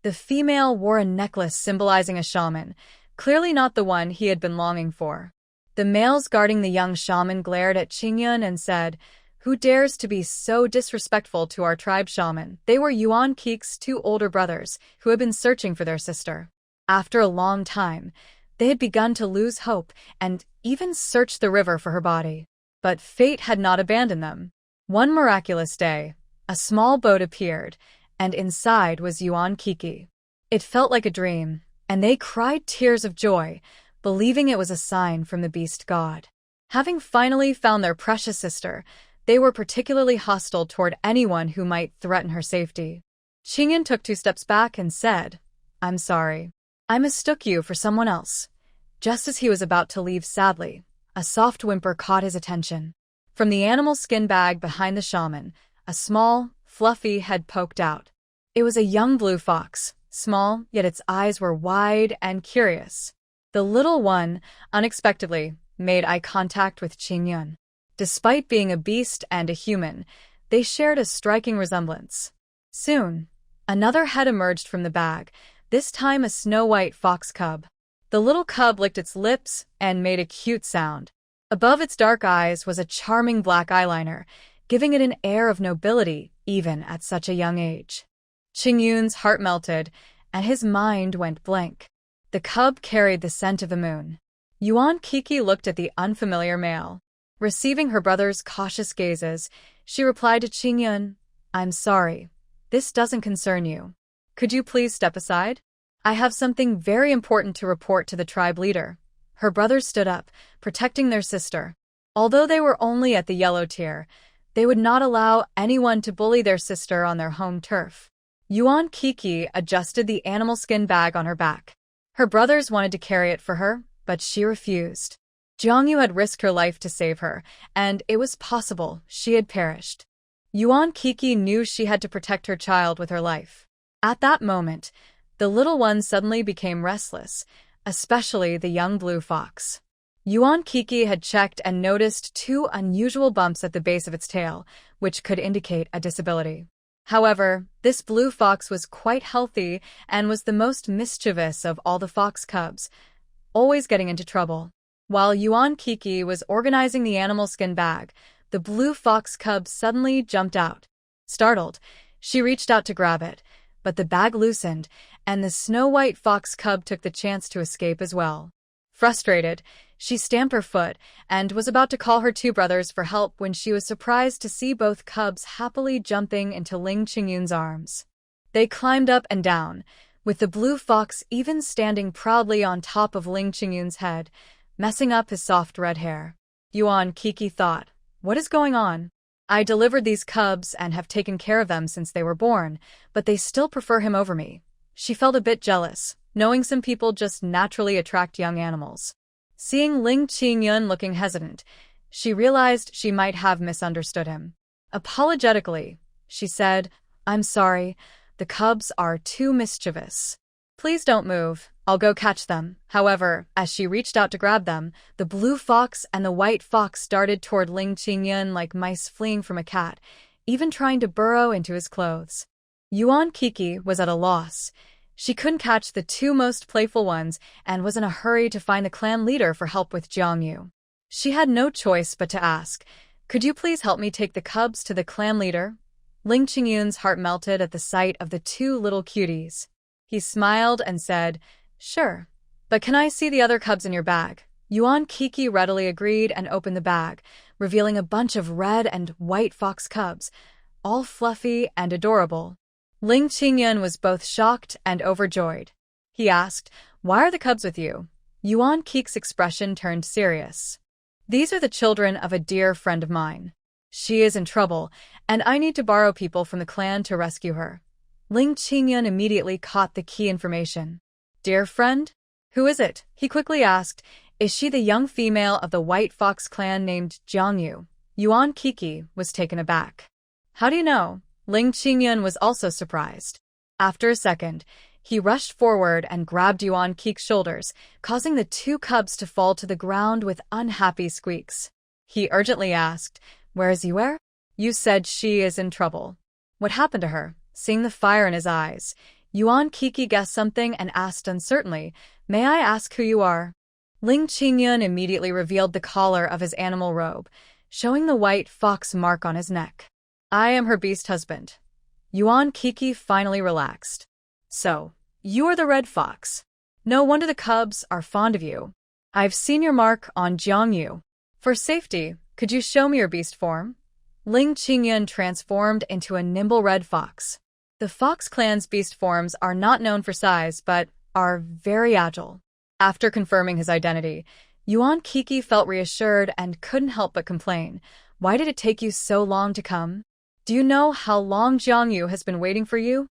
The female wore a necklace symbolizing a shaman, clearly not the one he had been longing for. The males guarding the young shaman glared at Qingyun and said, "Who dares to be so disrespectful to our tribe shaman?" They were Yuan Kik's 2 older brothers who had been searching for their sister. After a long time, they had begun to lose hope and even searched the river for her body. But fate had not abandoned them. One miraculous day, a small boat appeared, and inside was Yuan Kiki. It felt like a dream, and they cried tears of joy, believing it was a sign from the beast god. Having finally found their precious sister, they were particularly hostile toward anyone who might threaten her safety. Qingyun took 2 steps back and said, "I'm sorry. I mistook you for someone else." Just as he was about to leave sadly, a soft whimper caught his attention. From the animal skin bag behind the shaman, a small, fluffy head poked out. It was a young blue fox, small, yet its eyes were wide and curious. The little one, unexpectedly, made eye contact with Qingyun. Despite being a beast and a human, they shared a striking resemblance. Soon, another head emerged from the bag, this time a snow-white fox cub. The little cub licked its lips and made a cute sound. Above its dark eyes was a charming black eyeliner, giving it an air of nobility even at such a young age. Qingyun's heart melted, and his mind went blank. The cub carried the scent of the moon. Yuan Kiki looked at the unfamiliar male. Receiving her brother's cautious gazes, she replied to Qingyun, "I'm sorry. This doesn't concern you. Could you please step aside? I have something very important to report to the tribe leader." Her brothers stood up, protecting their sister. Although they were only at the yellow tier, they would not allow anyone to bully their sister on their home turf. Yuan Kiki adjusted the animal skin bag on her back. Her brothers wanted to carry it for her, but she refused. Jiang Yu had risked her life to save her, and it was possible she had perished. Yuan Kiki knew she had to protect her child with her life. At that moment, the little one suddenly became restless, especially the young blue fox. Yuan Kiki had checked and noticed 2 unusual bumps at the base of its tail, which could indicate a disability. However, this blue fox was quite healthy and was the most mischievous of all the fox cubs, always getting into trouble. While Yuan Kiki was organizing the animal skin bag, the blue fox cub suddenly jumped out. Startled, she reached out to grab it, but the bag loosened, and the snow-white fox cub took the chance to escape as well. Frustrated, she stamped her foot and was about to call her two brothers for help when she was surprised to see both cubs happily jumping into Ling Qingyun's arms. They climbed up and down, with the blue fox even standing proudly on top of Ling Qingyun's head, messing up his soft red hair. Yuan Kiki thought, "What is going on? I delivered these cubs and have taken care of them since they were born, but they still prefer him over me." She felt a bit jealous, knowing some people just naturally attract young animals. Seeing Ling Qingyun looking hesitant, she realized she might have misunderstood him. Apologetically, she said, "I'm sorry, the cubs are too mischievous. Please don't move, I'll go catch them." However, as she reached out to grab them, the blue fox and the white fox darted toward Ling Qingyun like mice fleeing from a cat, even trying to burrow into his clothes. Yuan Kiki was at a loss. She couldn't catch the two most playful ones and was in a hurry to find the clan leader for help with Jiangyu. She had no choice but to ask, "Could you please help me take the cubs to the clan leader?" Ling Qingyun's heart melted at the sight of the two little cuties. He smiled and said, "Sure. But can I see the other cubs in your bag?" Yuan Kiki readily agreed and opened the bag, revealing a bunch of red and white fox cubs, all fluffy and adorable. Ling Qingyun was both shocked and overjoyed. He asked, "Why are the cubs with you?" Yuan Kiki's expression turned serious. "These are the children of a dear friend of mine. She is in trouble, and I need to borrow people from the clan to rescue her." Ling Qingyun immediately caught the key information. "Dear friend? Who is it?" he quickly asked. "Is she the young female of the White Fox clan named Jiangyu?" Yuan Kiki was taken aback. "How do you know?" Ling Qingyun was also surprised. After a second, he rushed forward and grabbed Yuan Kiki's shoulders, causing the two cubs to fall to the ground with unhappy squeaks. He urgently asked, "Where is Yue? You said she is in trouble. What happened to her?" Seeing the fire in his eyes, Yuan Kiki guessed something and asked uncertainly, "May I ask who you are?" Ling Qingyun immediately revealed the collar of his animal robe, showing the white fox mark on his neck. "I am her beast husband." Yuan Kiki finally relaxed. "So, you are the red fox. No wonder the cubs are fond of you. I've seen your mark on Jiangyu. For safety, could you show me your beast form?" Ling Qingyun transformed into a nimble red fox. The Fox clan's beast forms are not known for size but are very agile. After confirming his identity, Yuan Kiki felt reassured and couldn't help but complain. "Why did it take you so long to come? Do you know how long Jiangyu has been waiting for you?"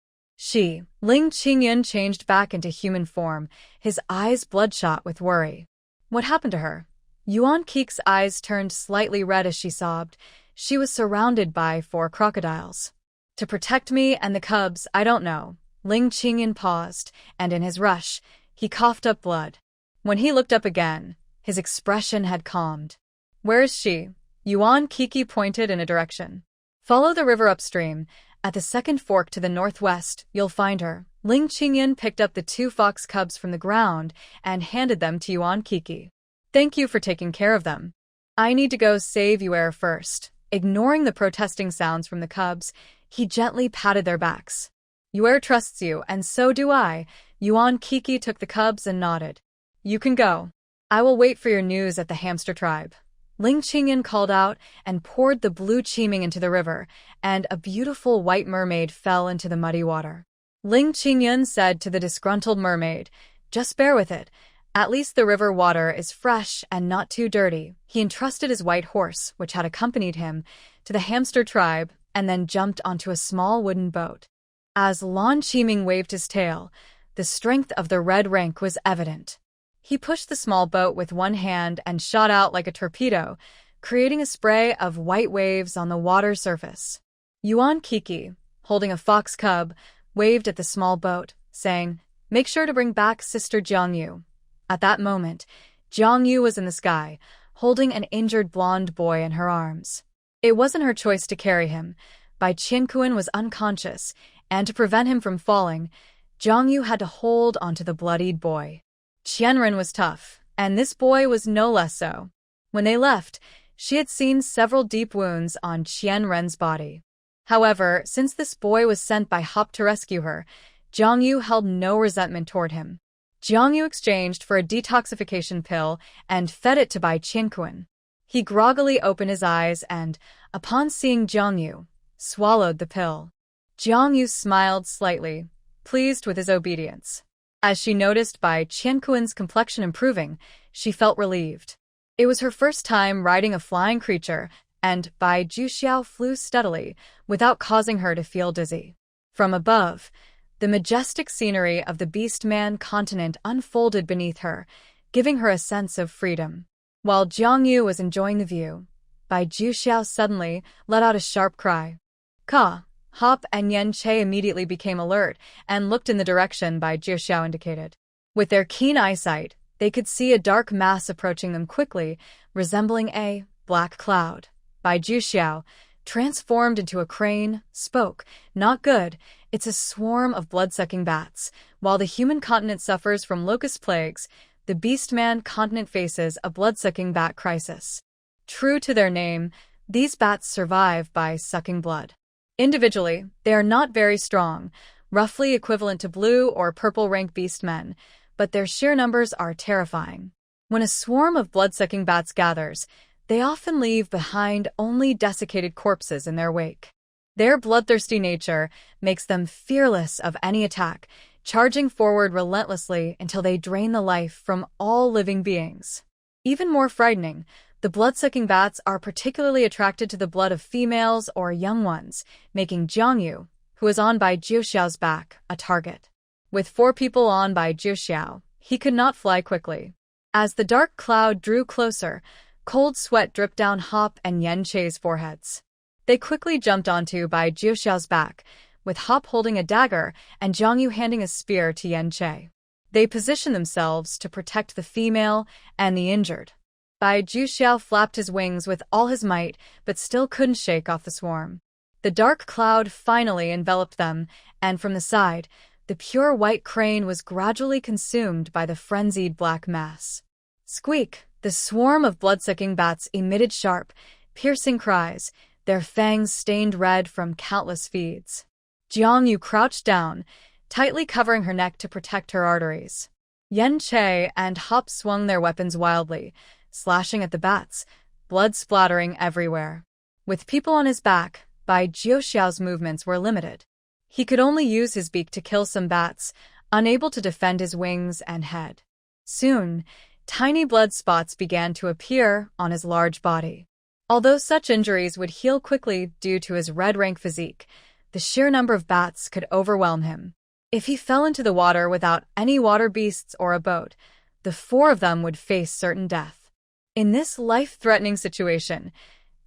Ling Qingyun changed back into human form, his eyes bloodshot with worry. "What happened to her?" Yuan Kiki's eyes turned slightly red as she sobbed. She was surrounded by 4 crocodiles. "To protect me and the cubs, I don't know." Ling Qingyun paused, and in his rush, he coughed up blood. When he looked up again, his expression had calmed. "Where is she?" Yuan Kiki pointed in a direction. "Follow the river upstream. At the second fork to the northwest, you'll find her." Ling Qingyun picked up the 2 fox cubs from the ground and handed them to Yuan Kiki. "Thank you for taking care of them. I need to go save Yue first." Ignoring the protesting sounds from the cubs, he gently patted their backs. "Yue trusts you, and so do I." Yuan Kiki took the cubs and nodded. "You can go. I will wait for your news at the hamster tribe." Ling Qingyun called out and poured the blue qiming into the river, and a beautiful white mermaid fell into the muddy water. Ling Qingyun said to the disgruntled mermaid, "Just bear with it. At least the river water is fresh and not too dirty." He entrusted his white horse, which had accompanied him, to the hamster tribe and then jumped onto a small wooden boat. As Lan Qiming waved his tail, the strength of the red rank was evident. He pushed the small boat with one hand and shot out like a torpedo, creating a spray of white waves on the water's surface. Yuan Kiki, holding a fox cub, waved at the small boat, saying, "Make sure to bring back Sister Jiangyu." At that moment, Jiangyu was in the sky, holding an injured blonde boy in her arms. It wasn't her choice to carry him. Bai Qianquan was unconscious, and to prevent him from falling, Jiangyu had to hold onto the bloodied boy. Qianren was tough, and this boy was no less so. When they left, she had seen several deep wounds on Qianren's body. However, since this boy was sent by Hop to rescue her, Jiang Yu held no resentment toward him. Jiang Yu exchanged for a detoxification pill and fed it to Bai Qianquan. He groggily opened his eyes and, upon seeing Jiang Yu, swallowed the pill. Jiang Yu smiled slightly, pleased with his obedience. As she noticed Bai Qianquan's complexion improving, she felt relieved. It was her first time riding a flying creature, and Bai Juxiao flew steadily, without causing her to feel dizzy. From above, the majestic scenery of the Beastman continent unfolded beneath her, giving her a sense of freedom. While Jiang Yu was enjoying the view, Bai Juxiao suddenly let out a sharp cry. Ka! Hop and Yen Che immediately became alert and looked in the direction Bai Juxiao indicated. With their keen eyesight, they could see a dark mass approaching them quickly, resembling a black cloud. Bai Juxiao, transformed into a crane, spoke, "Not good, it's a swarm of blood-sucking bats. While the human continent suffers from locust plagues, the Beastman continent faces a blood-sucking bat crisis. True to their name, these bats survive by sucking blood. Individually, they are not very strong, roughly equivalent to blue or purple rank beastmen, but their sheer numbers are terrifying. When a swarm of blood-sucking bats gathers, they often leave behind only desiccated corpses in their wake. Their bloodthirsty nature makes them fearless of any attack, charging forward relentlessly until they drain the life from all living beings. Even more frightening, the blood-sucking bats are particularly attracted to the blood of females or young ones, making Jiang Yu, who is on Bai Juxiao's back, a target. With 4 people on Bai Juxiao, he could not fly quickly. As the dark cloud drew closer, cold sweat dripped down Hop and Yen Che's foreheads. They quickly jumped onto Bai Juxiao's back, with Hop holding a dagger and Jiang Yu handing a spear to Yen Che. They positioned themselves to protect the female and the injured. Bai Juxiao flapped his wings with all his might, but still couldn't shake off the swarm. The dark cloud finally enveloped them, and from the side, the pure white crane was gradually consumed by the frenzied black mass. Squeak! The swarm of blood-sucking bats emitted sharp, piercing cries, their fangs stained red from countless feeds. Jiang Yu crouched down, tightly covering her neck to protect her arteries. Yen Che and Hop swung their weapons wildly, slashing at the bats, blood splattering everywhere. With people on his back, Bai Juxiao's movements were limited. He could only use his beak to kill some bats, unable to defend his wings and head. Soon, tiny blood spots began to appear on his large body. Although such injuries would heal quickly due to his red-rank physique, the sheer number of bats could overwhelm him. If he fell into the water without any water beasts or a boat, the 4 of them would face certain death. In this life-threatening situation,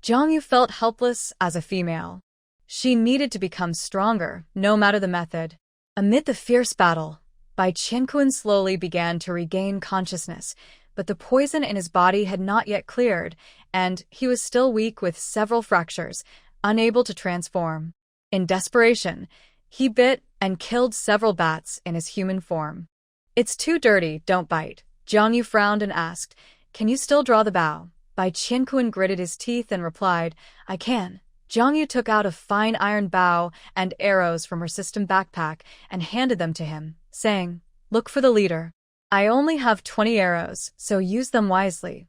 Jiang Yu felt helpless as a female. She needed to become stronger, no matter the method. Amid the fierce battle, Bai Qianquan slowly began to regain consciousness, but the poison in his body had not yet cleared, and he was still weak with several fractures, unable to transform. In desperation, he bit and killed several bats in his human form. "It's too dirty, don't bite." Jiang Yu frowned and asked, "Can you still draw the bow?" Bai Qianquan gritted his teeth and replied, "I can." Jiang Yu took out a fine iron bow and arrows from her system backpack and handed them to him, saying, "Look for the leader. I only have 20 arrows, so use them wisely."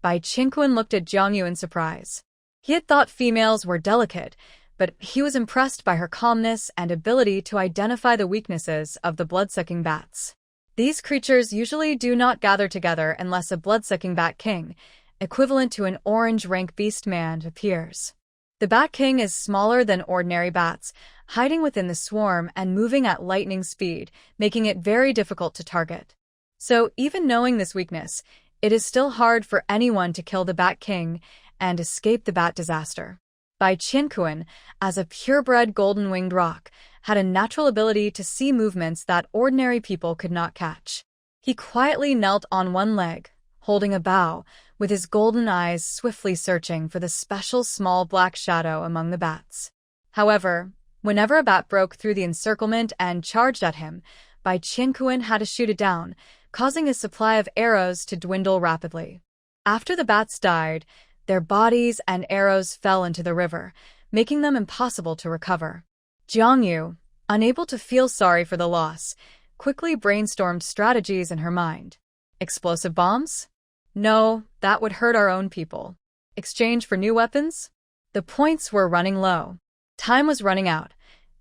Bai Qianquan looked at Jiang Yu in surprise. He had thought females were delicate, but he was impressed by her calmness and ability to identify the weaknesses of the blood-sucking bats. These creatures usually do not gather together unless a blood-sucking bat king, equivalent to an orange-rank beastman, appears. The bat king is smaller than ordinary bats, hiding within the swarm and moving at lightning speed, making it very difficult to target. So, even knowing this weakness, it is still hard for anyone to kill the bat king and escape the bat disaster. Bai Qianquan, as a purebred golden-winged roc, had a natural ability to see movements that ordinary people could not catch. He quietly knelt on one leg, holding a bow, with his golden eyes swiftly searching for the special small black shadow among the bats. However, whenever a bat broke through the encirclement and charged at him, Bai Qianquan had to shoot it down, causing his supply of arrows to dwindle rapidly. After the bats died, their bodies and arrows fell into the river, making them impossible to recover. Jiangyu, unable to feel sorry for the loss, quickly brainstormed strategies in her mind. Explosive bombs? No, that would hurt our own people. Exchange for new weapons? The points were running low. Time was running out.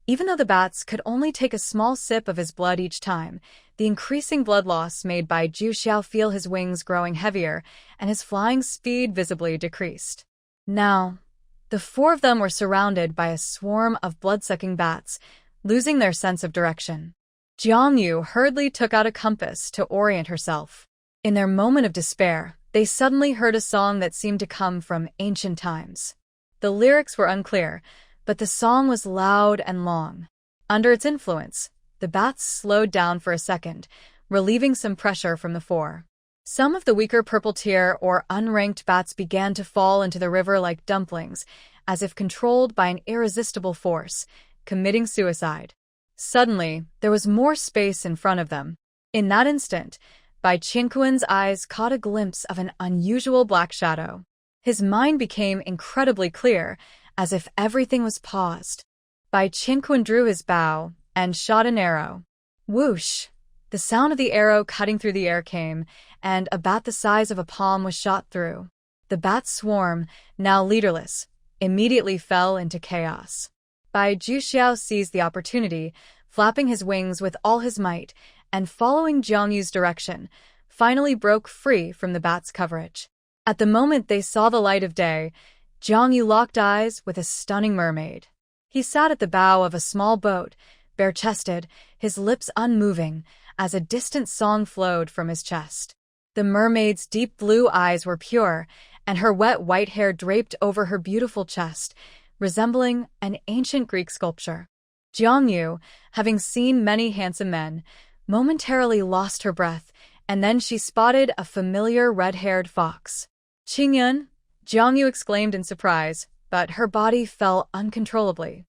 Even though the bats could only take a small sip of his blood each time, the increasing blood loss made Bai Juxiao feel his wings growing heavier and his flying speed visibly decreased. Now, the four of them were surrounded by a swarm of blood-sucking bats, losing their sense of direction. Jiangyu hurriedly took out a compass to orient herself. In their moment of despair, they suddenly heard a song that seemed to come from ancient times. The lyrics were unclear, but the song was loud and long. Under its influence, the bats slowed down for a second, relieving some pressure from the four. Some of the weaker purple-tier or unranked bats began to fall into the river like dumplings, as if controlled by an irresistible force, committing suicide. Suddenly, there was more space in front of them. In that instant, Bai Qingquan's eyes caught a glimpse of an unusual black shadow. His mind became incredibly clear, as if everything was paused. Bai Qingquan drew his bow and shot an arrow. Whoosh! The sound of the arrow cutting through the air came, and a bat the size of a palm was shot through. The bat swarm, now leaderless, immediately fell into chaos. Bai Juxiao seized the opportunity, flapping his wings with all his might, and following Jiangyu's direction, finally broke free from the bat's coverage. At the moment they saw the light of day, Jiangyu locked eyes with a stunning mermaid. He sat at the bow of a small boat, bare-chested, his lips unmoving, as a distant song flowed from his chest. The mermaid's deep blue eyes were pure, and her wet white hair draped over her beautiful chest, resembling an ancient Greek sculpture. Jiangyu, having seen many handsome men, momentarily lost her breath, and then she spotted a familiar red-haired fox. "Qingyun!" Jiangyu exclaimed in surprise, but her body fell uncontrollably.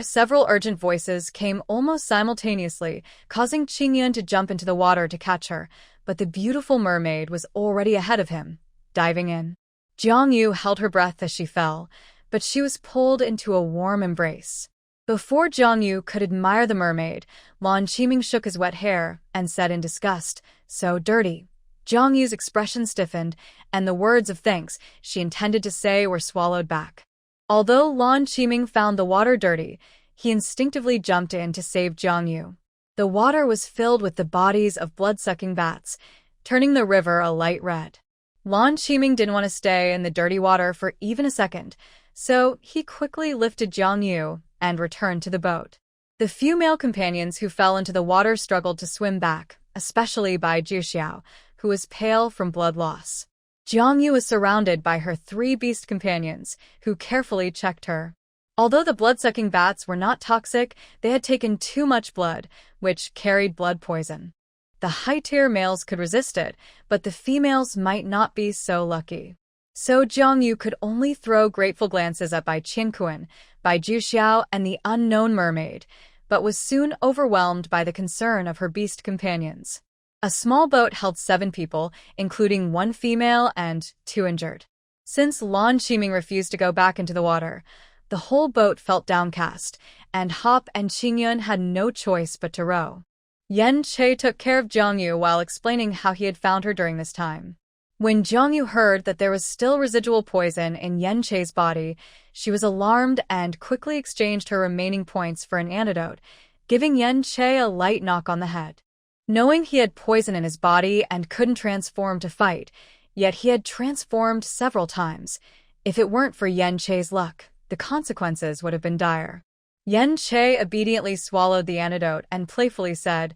Several urgent voices came almost simultaneously, causing Qingyun to jump into the water to catch her, but the beautiful mermaid was already ahead of him, diving in. Jiangyu held her breath as she fell, but she was pulled into a warm embrace. Before Jiangyu could admire the mermaid, Lan Qiming shook his wet hair and said in disgust, "So dirty." Jiangyu's expression stiffened, and the words of thanks she intended to say were swallowed back. Although Lan Qiming found the water dirty, he instinctively jumped in to save Jiangyu. The water was filled with the bodies of blood-sucking bats, turning the river a light red. Lan Qiming didn't want to stay in the dirty water for even a second, so he quickly lifted Jiangyu and returned to the boat. The few male companions who fell into the water struggled to swim back, especially Bai Juxiao, who was pale from blood loss. Jiangyu was surrounded by her three beast companions, who carefully checked her. Although the blood-sucking bats were not toxic, they had taken too much blood, which carried blood poison. The high-tier males could resist it, but the females might not be so lucky. So Jiangyu could only throw grateful glances at Bai Qingquan, Bai Juxiao, and the unknown mermaid, but was soon overwhelmed by the concern of her beast companions. A small boat held 7 people, including 1 female and 2 injured. Since Lan Qiming refused to go back into the water, the whole boat felt downcast, and Hop and Qingyun had no choice but to row. Yen Che took care of Jiangyu while explaining how he had found her during this time. When Jiangyu heard that there was still residual poison in Yen Che's body, she was alarmed and quickly exchanged her remaining points for an antidote, giving Yen Che a light knock on the head. Knowing he had poison in his body and couldn't transform to fight, yet he had transformed several times. If it weren't for Yen Che's luck, the consequences would have been dire. Yen Che obediently swallowed the antidote and playfully said,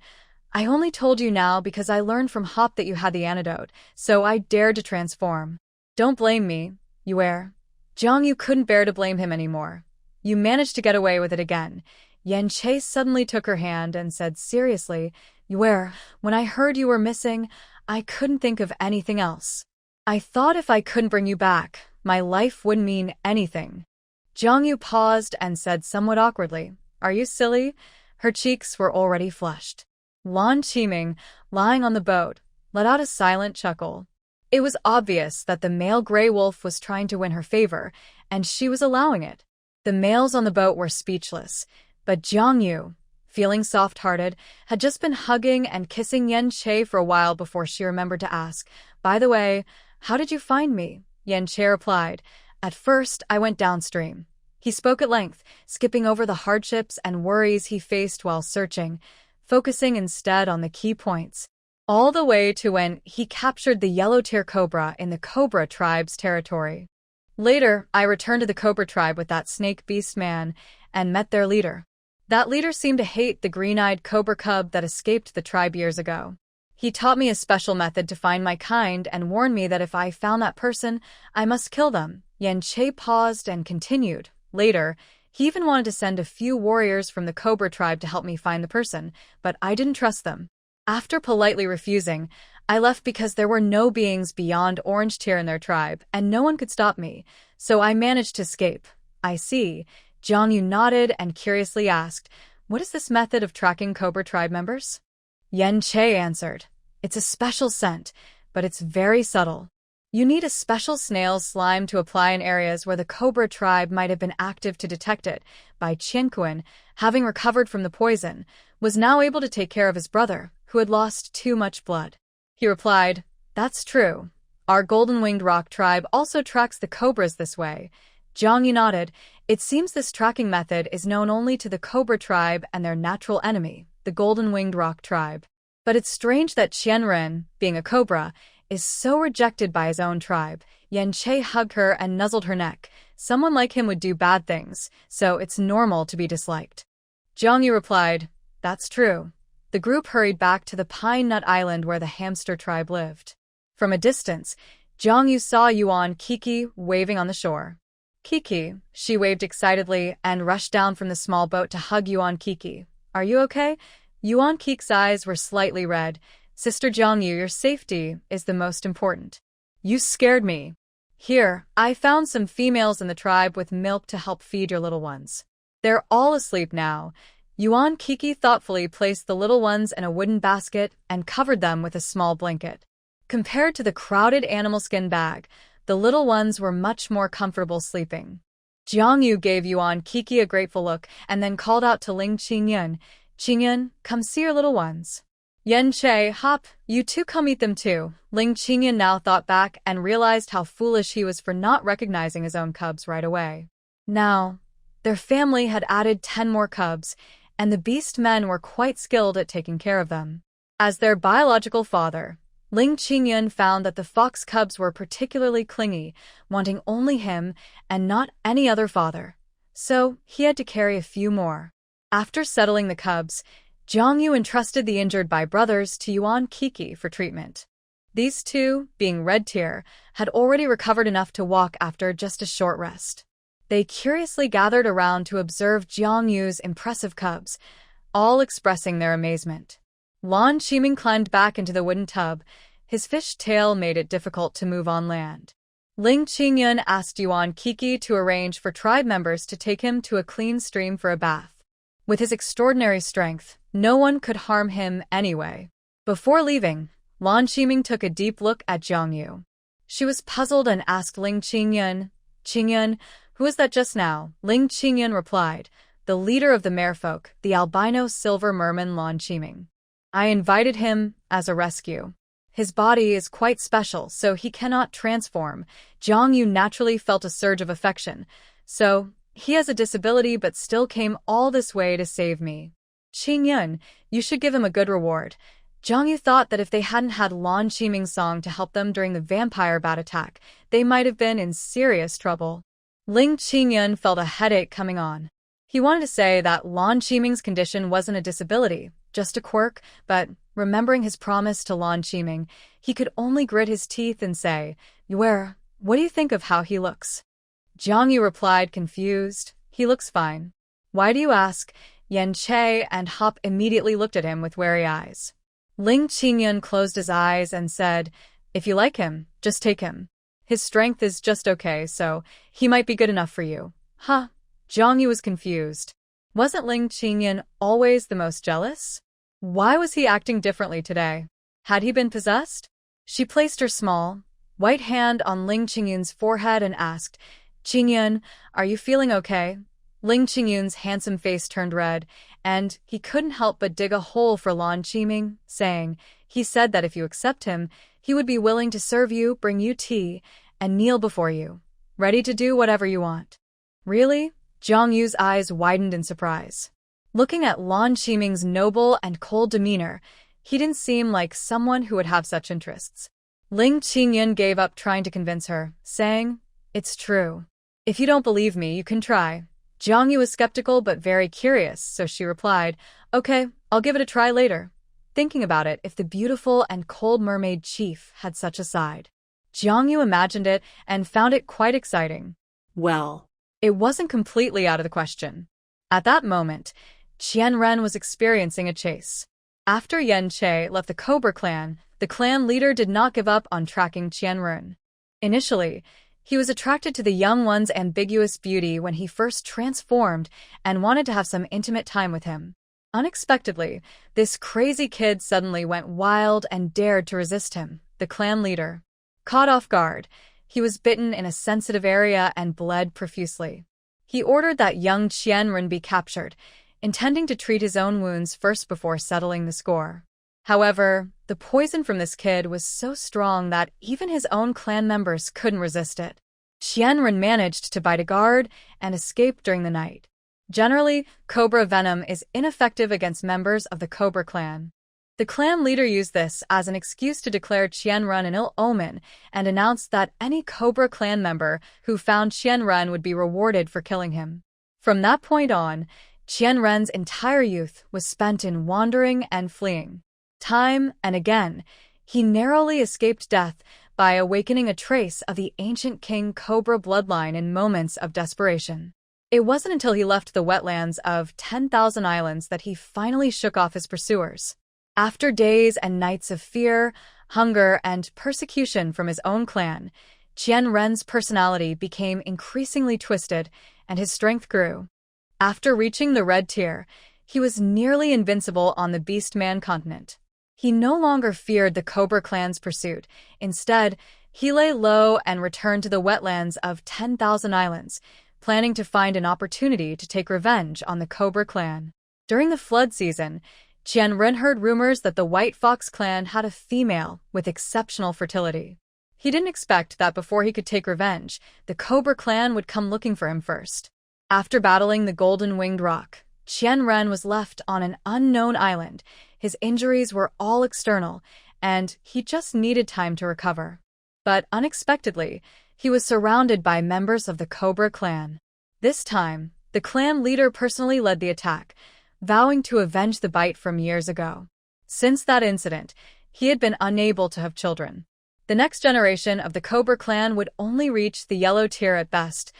"I only told you now because I learned from Hop that you had the antidote, so I dared to transform. Don't blame me, Yue." Jiangyu couldn't bear to blame him anymore. "You managed to get away with it again." Yen Che suddenly took her hand and said seriously, "Yue, when I heard you were missing, I couldn't think of anything else. I thought if I couldn't bring you back, my life wouldn't mean anything." Jiangyu paused and said somewhat awkwardly, "Are you silly?" Her cheeks were already flushed. Lan Qiming, lying on the boat, let out a silent chuckle. It was obvious that the male gray wolf was trying to win her favor, and she was allowing it. The males on the boat were speechless, but Jiang Yu, feeling soft-hearted, had just been hugging and kissing Yen Che for a while before she remembered to ask, "By the way, how did you find me?" Yen Che replied, "At first, I went downstream." He spoke at length, skipping over the hardships and worries he faced while searching, focusing instead on the key points, all the way to when he captured the yellow-tear cobra in the Cobra tribe's territory. Later, I returned to the Cobra tribe with that snake beast man and met their leader. That leader seemed to hate the green-eyed cobra cub that escaped the tribe years ago. He taught me a special method to find my kind and warned me that if I found that person, I must kill them. Yen Che paused and continued. Later, he even wanted to send a few warriors from the Cobra tribe to help me find the person, but I didn't trust them. After politely refusing, I left because there were no beings beyond Orange Tear in their tribe, and no one could stop me, so I managed to escape. I see. Jiang Yu nodded and curiously asked, "What is this method of tracking Cobra tribe members?" Yen Che answered, "It's a special scent, but it's very subtle. You need a special snail slime to apply in areas where the Cobra tribe might have been active to detect it." Bai Qianquan, having recovered from the poison, was now able to take care of his brother, who had lost too much blood. He replied, "That's true. Our golden-winged rock tribe also tracks the cobras this way." Jiang Yu nodded. It seems this tracking method is known only to the Cobra tribe and their natural enemy, the golden-winged rock tribe. But it's strange that Qianren, being a cobra, is so rejected by his own tribe. Yen Che hugged her and nuzzled her neck. Someone like him would do bad things, so it's normal to be disliked. Jiang Yu replied, "That's true." The group hurried back to the Pine Nut Island where the hamster tribe lived. From a distance, Jiang Yu saw Yuan Kiki waving on the shore. "Kiki," she waved excitedly and rushed down from the small boat to hug Yuan Kiki. "Are you okay?" Yuan Kiki's eyes were slightly red. "Sister Jiang Yu, your safety is the most important. You scared me. Here, I found some females in the tribe with milk to help feed your little ones. They're all asleep now." Yuan Kiki thoughtfully placed the little ones in a wooden basket and covered them with a small blanket. Compared to the crowded animal skin bag, the little ones were much more comfortable sleeping. Jiang Yu gave Yuan Kiki a grateful look and then called out to Ling Qingyun, "Qingyun, come see your little ones." Yen Che, "Hop, you two come eat them too." Ling Qingyun now thought back and realized how foolish he was for not recognizing his own cubs right away. Now, their family had added 10 more cubs, and the beast men were quite skilled at taking care of them. As their biological father, Ling Qingyun found that the fox cubs were particularly clingy, wanting only him and not any other father. So he had to carry a few more. After settling the cubs, Jiang Yu entrusted the injured Bai brothers to Yuan Kiki for treatment. These two, being red tier, had already recovered enough to walk after just a short rest. They curiously gathered around to observe Jiang Yu's impressive cubs, all expressing their amazement. Lan Qiming climbed back into the wooden tub. His fish tail made it difficult to move on land. Ling Qingyun asked Yuan Kiki to arrange for tribe members to take him to a clean stream for a bath. With his extraordinary strength, no one could harm him anyway. Before leaving, Lan Qiming took a deep look at Jiang Yu. She was puzzled and asked Ling Qingyun, "Qingyun, who is that just now?" Ling Qingyun replied, "The leader of the merfolk, the albino silver merman Lan Qiming. I invited him as a rescue. His body is quite special, so he cannot transform." Jiang Yu naturally felt a surge of affection. "So, he has a disability but still came all this way to save me. Qingyun, you should give him a good reward." Jiang Yu thought that if they hadn't had Lan Qiming's song to help them during the vampire bat attack, they might have been in serious trouble. Ling Qingyun felt a headache coming on. He wanted to say that Lan Qiming's condition wasn't a disability, just a quirk, but remembering his promise to Lan Qiming, he could only grit his teeth and say, "What do you think of how he looks?" Jiang Yu replied, confused, "He looks fine." "Why do you ask?" Yen Che and Hop immediately looked at him with wary eyes. Ling Qingyun closed his eyes and said, "If you like him, just take him. His strength is just okay, so he might be good enough for you." "Huh?" Jiang Yu was confused. Wasn't Ling Qingyun always the most jealous? Why was he acting differently today? Had he been possessed? She placed her small, white hand on Ling Qingyun's forehead and asked, "Qingyun, are you feeling okay?" Ling Qingyun's handsome face turned red, and he couldn't help but dig a hole for Lan Qiming, saying, he said that if you accept him, he would be willing to serve you, bring you tea, and kneel before you, ready to do whatever you want. Really? Jiang Yu's eyes widened in surprise. Looking at Lan Qiming's noble and cold demeanor, he didn't seem like someone who would have such interests. Ling Qingyun gave up trying to convince her, saying, it's true. If you don't believe me, you can try. Jiang Yu was skeptical but very curious, so she replied, okay, I'll give it a try later. Thinking about it, if the beautiful and cold mermaid chief had such a side. Jiang Yu imagined it and found it quite exciting. Well, it wasn't completely out of the question. At that moment, Qian Ren was experiencing a chase. After Yan Che left the Cobra clan, the clan leader did not give up on tracking Qian Ren. Initially, he was attracted to the young one's ambiguous beauty when he first transformed and wanted to have some intimate time with him. Unexpectedly, this crazy kid suddenly went wild and dared to resist him, the clan leader. Caught off guard, he was bitten in a sensitive area and bled profusely. He ordered that young Qianren be captured, intending to treat his own wounds first before settling the score. However, the poison from this kid was so strong that even his own clan members couldn't resist it. Qianren managed to bite a guard and escape during the night. Generally, cobra venom is ineffective against members of the Cobra clan. The clan leader used this as an excuse to declare Qianren an ill omen and announced that any Cobra clan member who found Qianren would be rewarded for killing him. From that point on, Qianren's entire youth was spent in wandering and fleeing. Time and again, he narrowly escaped death by awakening a trace of the ancient King Cobra bloodline in moments of desperation. It wasn't until he left the wetlands of 10,000 Islands that he finally shook off his pursuers. After days and nights of fear, hunger, and persecution from his own clan, Qian Ren's personality became increasingly twisted and his strength grew. After reaching the red tier, he was nearly invincible on the Beastman continent. He no longer feared the Cobra clan's pursuit. Instead, he lay low and returned to the wetlands of 10,000 Islands, planning to find an opportunity to take revenge on the Cobra clan. During the flood season, Qian Ren heard rumors that the White Fox clan had a female with exceptional fertility. He didn't expect that before he could take revenge, the Cobra clan would come looking for him first. After battling the Golden-Winged Rock, Qian Ren was left on an unknown island. His injuries were all external, and he just needed time to recover. But unexpectedly, he was surrounded by members of the Cobra clan. This time, the clan leader personally led the attack, vowing to avenge the bite from years ago. Since that incident, he had been unable to have children. The next generation of the Cobra clan would only reach the yellow tier at best,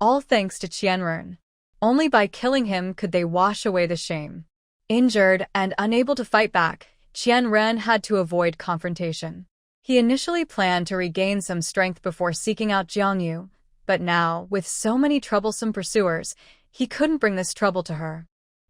all thanks to Qian Ren. Only by killing him could they wash away the shame. Injured and unable to fight back, Qian Ren had to avoid confrontation. He initially planned to regain some strength before seeking out Jiang Yu, but now, with so many troublesome pursuers, he couldn't bring this trouble to her.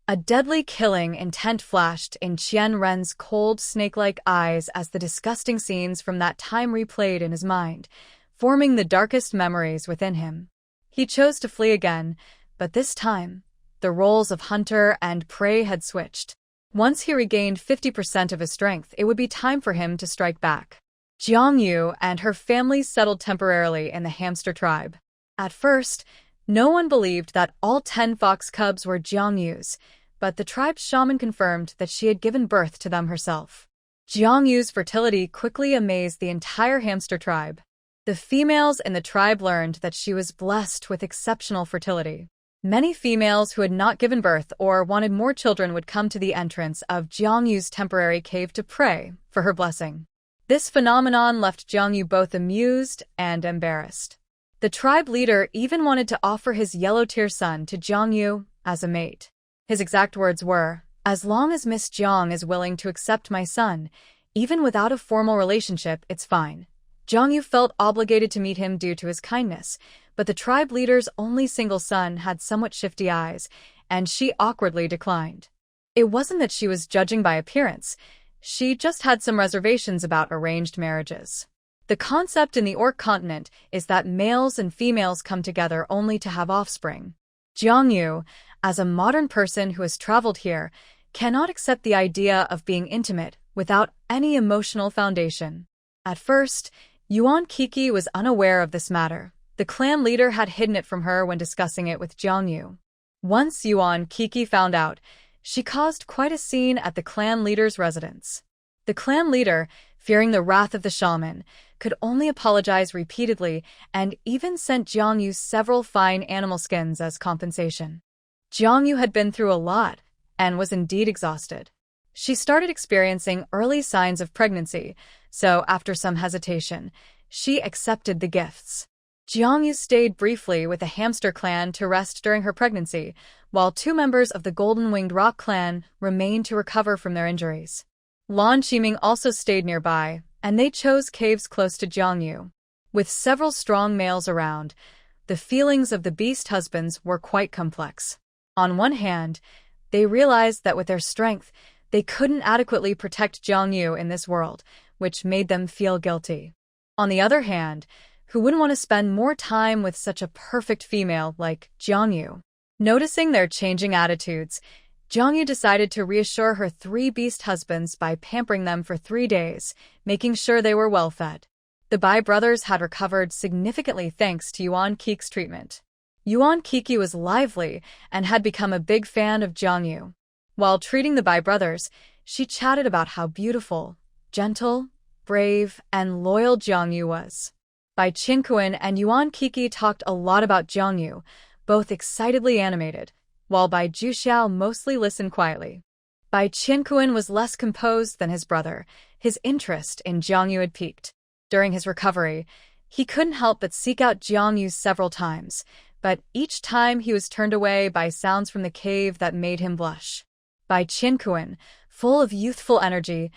A deadly killing intent flashed in Qian Ren's cold, snake-like eyes as the disgusting scenes from that time replayed in his mind, forming the darkest memories within him. He chose to flee again, but this time, the roles of hunter and prey had switched. Once he regained 50% of his strength, it would be time for him to strike back. Jiang Yu and her family settled temporarily in the hamster tribe. At first, no one believed that all 10 fox cubs were Jiang Yu's, but the tribe's shaman confirmed that she had given birth to them herself. Jiang Yu's fertility quickly amazed the entire hamster tribe. The females in the tribe learned that she was blessed with exceptional fertility. Many females who had not given birth or wanted more children would come to the entrance of Jiang Yu's temporary cave to pray for her blessing. This phenomenon left Jiang Yu both amused and embarrassed. The tribe leader even wanted to offer his yellow-tier son to Jiang Yu as a mate. His exact words were, "As long as Miss Jiang is willing to accept my son, even without a formal relationship, it's fine." Jiang Yu felt obligated to meet him due to his kindness, but the tribe leader's only single son had somewhat shifty eyes, and she awkwardly declined. It wasn't that she was judging by appearance. She just had some reservations about arranged marriages. The concept in the Orc continent is that males and females come together only to have offspring. Jiangyu, as a modern person who has traveled here, cannot accept the idea of being intimate without any emotional foundation. At first, Yuan Kiki was unaware of this matter. The clan leader had hidden it from her when discussing it with Jiangyu. Once Yuan Kiki found out, she caused quite a scene at the clan leader's residence. The clan leader, fearing the wrath of the shaman, could only apologize repeatedly and even sent Jiangyu several fine animal skins as compensation. Jiangyu had been through a lot and was indeed exhausted. She started experiencing early signs of pregnancy, so after some hesitation, she accepted the gifts. Jiangyu stayed briefly with the hamster clan to rest during her pregnancy, while 2 members of the golden-winged rock clan remained to recover from their injuries. Lan Qiming also stayed nearby, and they chose caves close to Jiangyu. With several strong males around, the feelings of the beast husbands were quite complex. On one hand, they realized that with their strength, they couldn't adequately protect Jiangyu in this world, which made them feel guilty. On the other hand, who wouldn't want to spend more time with such a perfect female like Jiangyu? Noticing their changing attitudes, Jiangyu decided to reassure her 3 beast husbands by pampering them for 3 days, making sure they were well fed. The Bai brothers had recovered significantly thanks to Yuan Kiki's treatment. Yuan Kiki was lively and had become a big fan of Jiangyu. While treating the Bai brothers, she chatted about how beautiful, gentle, brave, and loyal Jiangyu was. Bai Qinkuan and Yuan Kiki talked a lot about Jiangyu, both excitedly animated, while Bai Juxiao mostly listened quietly. Bai Qinkuan was less composed than his brother. His interest in Jiangyu had peaked. During his recovery, he couldn't help but seek out Jiangyu several times, but each time he was turned away by sounds from the cave that made him blush. Bai Qinkuan, full of youthful energy,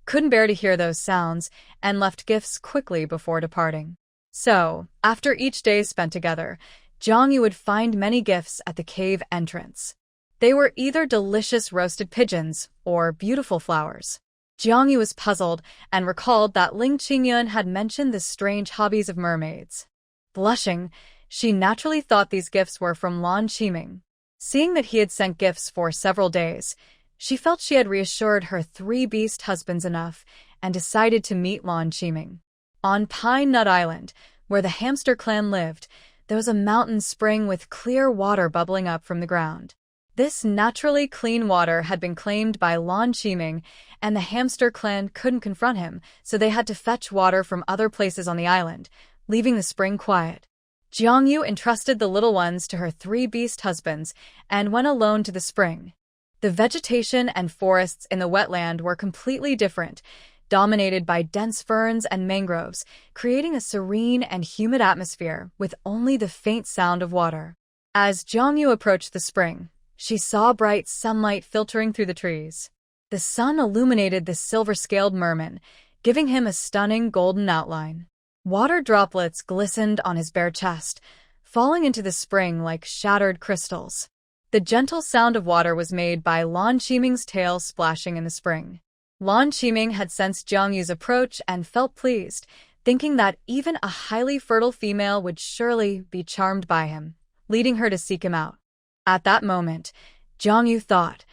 couldn't bear to hear those sounds and left gifts quickly before departing. So, after each day spent together, Jiangyu would find many gifts at the cave entrance. They were either delicious roasted pigeons or beautiful flowers. Jiangyu was puzzled and recalled that Ling Qingyun had mentioned the strange hobbies of mermaids. Blushing, she naturally thought these gifts were from Lan Qiming. Seeing that he had sent gifts for several days, she felt she had reassured her 3 beast husbands enough and decided to meet Lan Qiming. On Pine Nut Island, where the hamster clan lived, there was a mountain spring with clear water bubbling up from the ground. This naturally clean water had been claimed by Lan Qiming, and the hamster clan couldn't confront him, so they had to fetch water from other places on the island, leaving the spring quiet. Jiangyu entrusted the little ones to her 3 beast husbands and went alone to the spring. The vegetation and forests in the wetland were completely different, dominated by dense ferns and mangroves, creating a serene and humid atmosphere with only the faint sound of water. As Jiangyu approached the spring, she saw bright sunlight filtering through the trees. The sun illuminated the silver-scaled merman, giving him a stunning golden outline. Water droplets glistened on his bare chest, falling into the spring like shattered crystals. The gentle sound of water was made by Lan Qiming's tail splashing in the spring. Lan Qiming had sensed Jiangyu's approach and felt pleased, thinking that even a highly fertile female would surely be charmed by him, leading her to seek him out. At that moment, Jiangyu thought,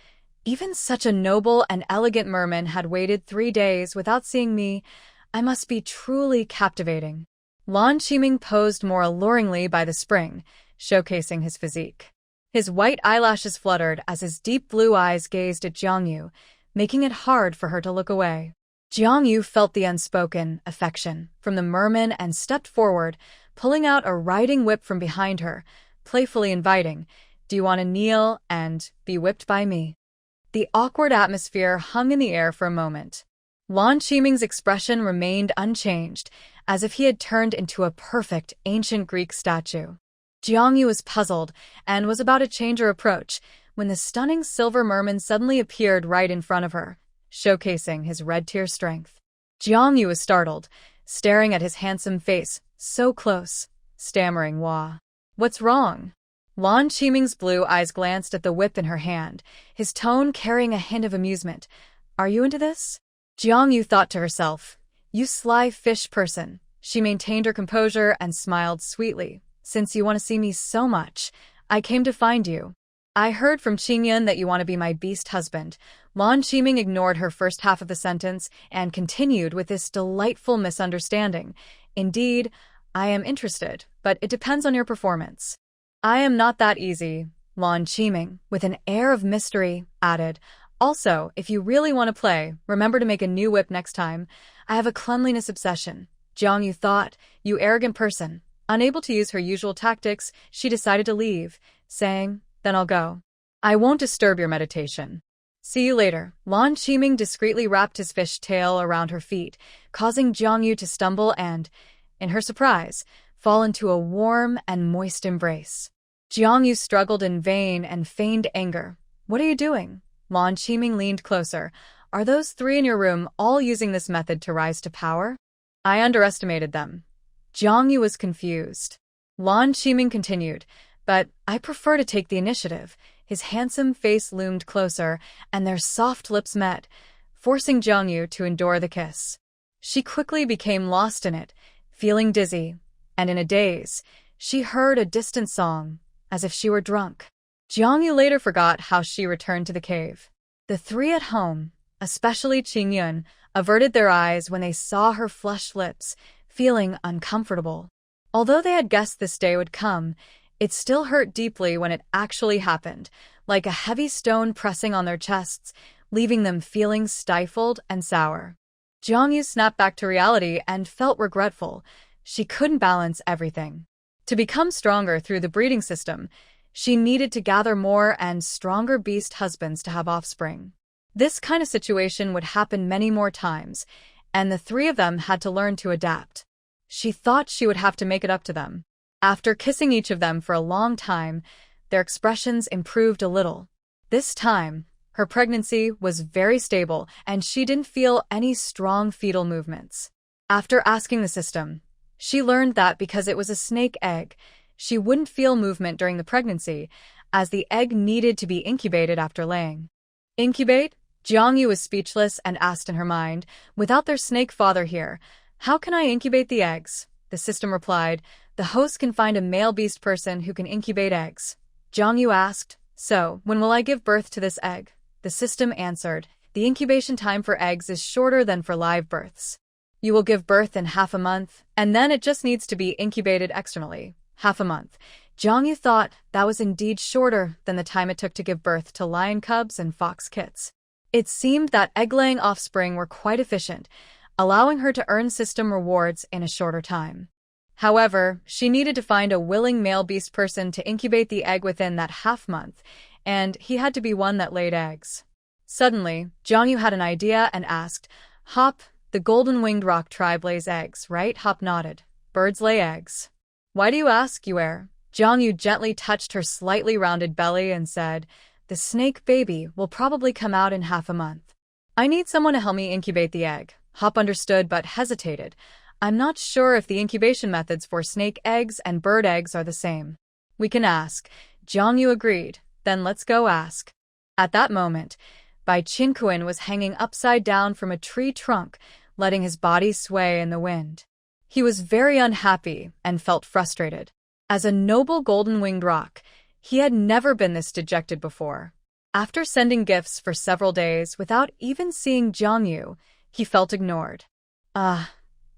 even such a noble and elegant merman had waited 3 days without seeing me. I must be truly captivating. Lan Qiming posed more alluringly by the spring, showcasing his physique. His white eyelashes fluttered as his deep blue eyes gazed at Jiangyu, making it hard for her to look away. Jiangyu felt the unspoken affection from the merman and stepped forward, pulling out a riding whip from behind her, playfully inviting, "Do you want to kneel and be whipped by me?" The awkward atmosphere hung in the air for a moment. Lan Qiming's expression remained unchanged, as if he had turned into a perfect ancient Greek statue. Jiangyu was puzzled and was about to change her approach when the stunning silver merman suddenly appeared right in front of her, showcasing his red-tier strength. Jiangyu was startled, staring at his handsome face, so close, stammering, "Wah. What's wrong?" Lan Qiming's blue eyes glanced at the whip in her hand, his tone carrying a hint of amusement. "Are you into this?" Jiangyu thought to herself, "You sly fish person." She maintained her composure and smiled sweetly. "Since you want to see me so much, I came to find you. I heard from Qingyun that you want to be my beast husband. Lan Qiming ignored her first half of the sentence and continued with this delightful misunderstanding. Indeed, I am interested, but it depends on your performance. I am not that easy, Lan Qiming, with an air of mystery, added. Also, if you really want to play, remember to make a new whip next time. I have a cleanliness obsession. Jiang Yu thought, you arrogant person. Unable to use her usual tactics, she decided to leave, saying, then I'll go. I won't disturb your meditation. See you later. Lan Qiming discreetly wrapped his fish tail around her feet, causing Jiang Yu to stumble and, in her surprise, fall into a warm and moist embrace. Jiang Yu struggled in vain and feigned anger. What are you doing? Lan Qiming leaned closer. Are those three in your room all using this method to rise to power? I underestimated them. Jiang Yu was confused. Lan Qiming continued, but I prefer to take the initiative. His handsome face loomed closer, and their soft lips met, forcing Jiang Yu to endure the kiss. She quickly became lost in it, feeling dizzy, and in a daze, she heard a distant song, as if she were drunk. Jiang Yu later forgot how she returned to the cave. The three at home, especially Qingyun, averted their eyes when they saw her flushed lips, feeling uncomfortable. Although they had guessed this day would come, it still hurt deeply when it actually happened, like a heavy stone pressing on their chests, leaving them feeling stifled and sour. Jiang Yu snapped back to reality and felt regretful. She couldn't balance everything. To become stronger through the breeding system, she needed to gather more and stronger beast husbands to have offspring. This kind of situation would happen many more times, and the three of them had to learn to adapt. She thought she would have to make it up to them. After kissing each of them for a long time, their expressions improved a little. This time, her pregnancy was very stable, and she didn't feel any strong fetal movements. After asking the system, she learned that because it was a snake egg, she wouldn't feel movement during the pregnancy, as the egg needed to be incubated after laying. Incubate? Jiang Yu was speechless and asked in her mind, without their snake father here, how can I incubate the eggs? The system replied, the host can find a male beast person who can incubate eggs. Jiang Yu asked, so, when will I give birth to this egg? The system answered, the incubation time for eggs is shorter than for live births. You will give birth in half a month, and then it just needs to be incubated externally. Half a month. Jiang Yu thought that was indeed shorter than the time it took to give birth to lion cubs and fox kits. It seemed that egg-laying offspring were quite efficient, allowing her to earn system rewards in a shorter time. However, she needed to find a willing male beast person to incubate the egg within that half month, and he had to be one that laid eggs. Suddenly, Jiang Yu had an idea and asked, Hop, the golden-winged rock tribe lays eggs, right? Hop nodded. Birds lay eggs. Why do you ask, Yuer? Jiang Yu gently touched her slightly rounded belly and said, the snake baby will probably come out in half a month. I need someone to help me incubate the egg. Hop understood but hesitated. I'm not sure if the incubation methods for snake eggs and bird eggs are the same. We can ask. Jiang Yu agreed. Then let's go ask. At that moment, Bai Qinkuan was hanging upside down from a tree trunk, letting his body sway in the wind. He was very unhappy and felt frustrated. As a noble golden-winged rock, he had never been this dejected before. After sending gifts for several days without even seeing Jiang Yu, he felt ignored. Bai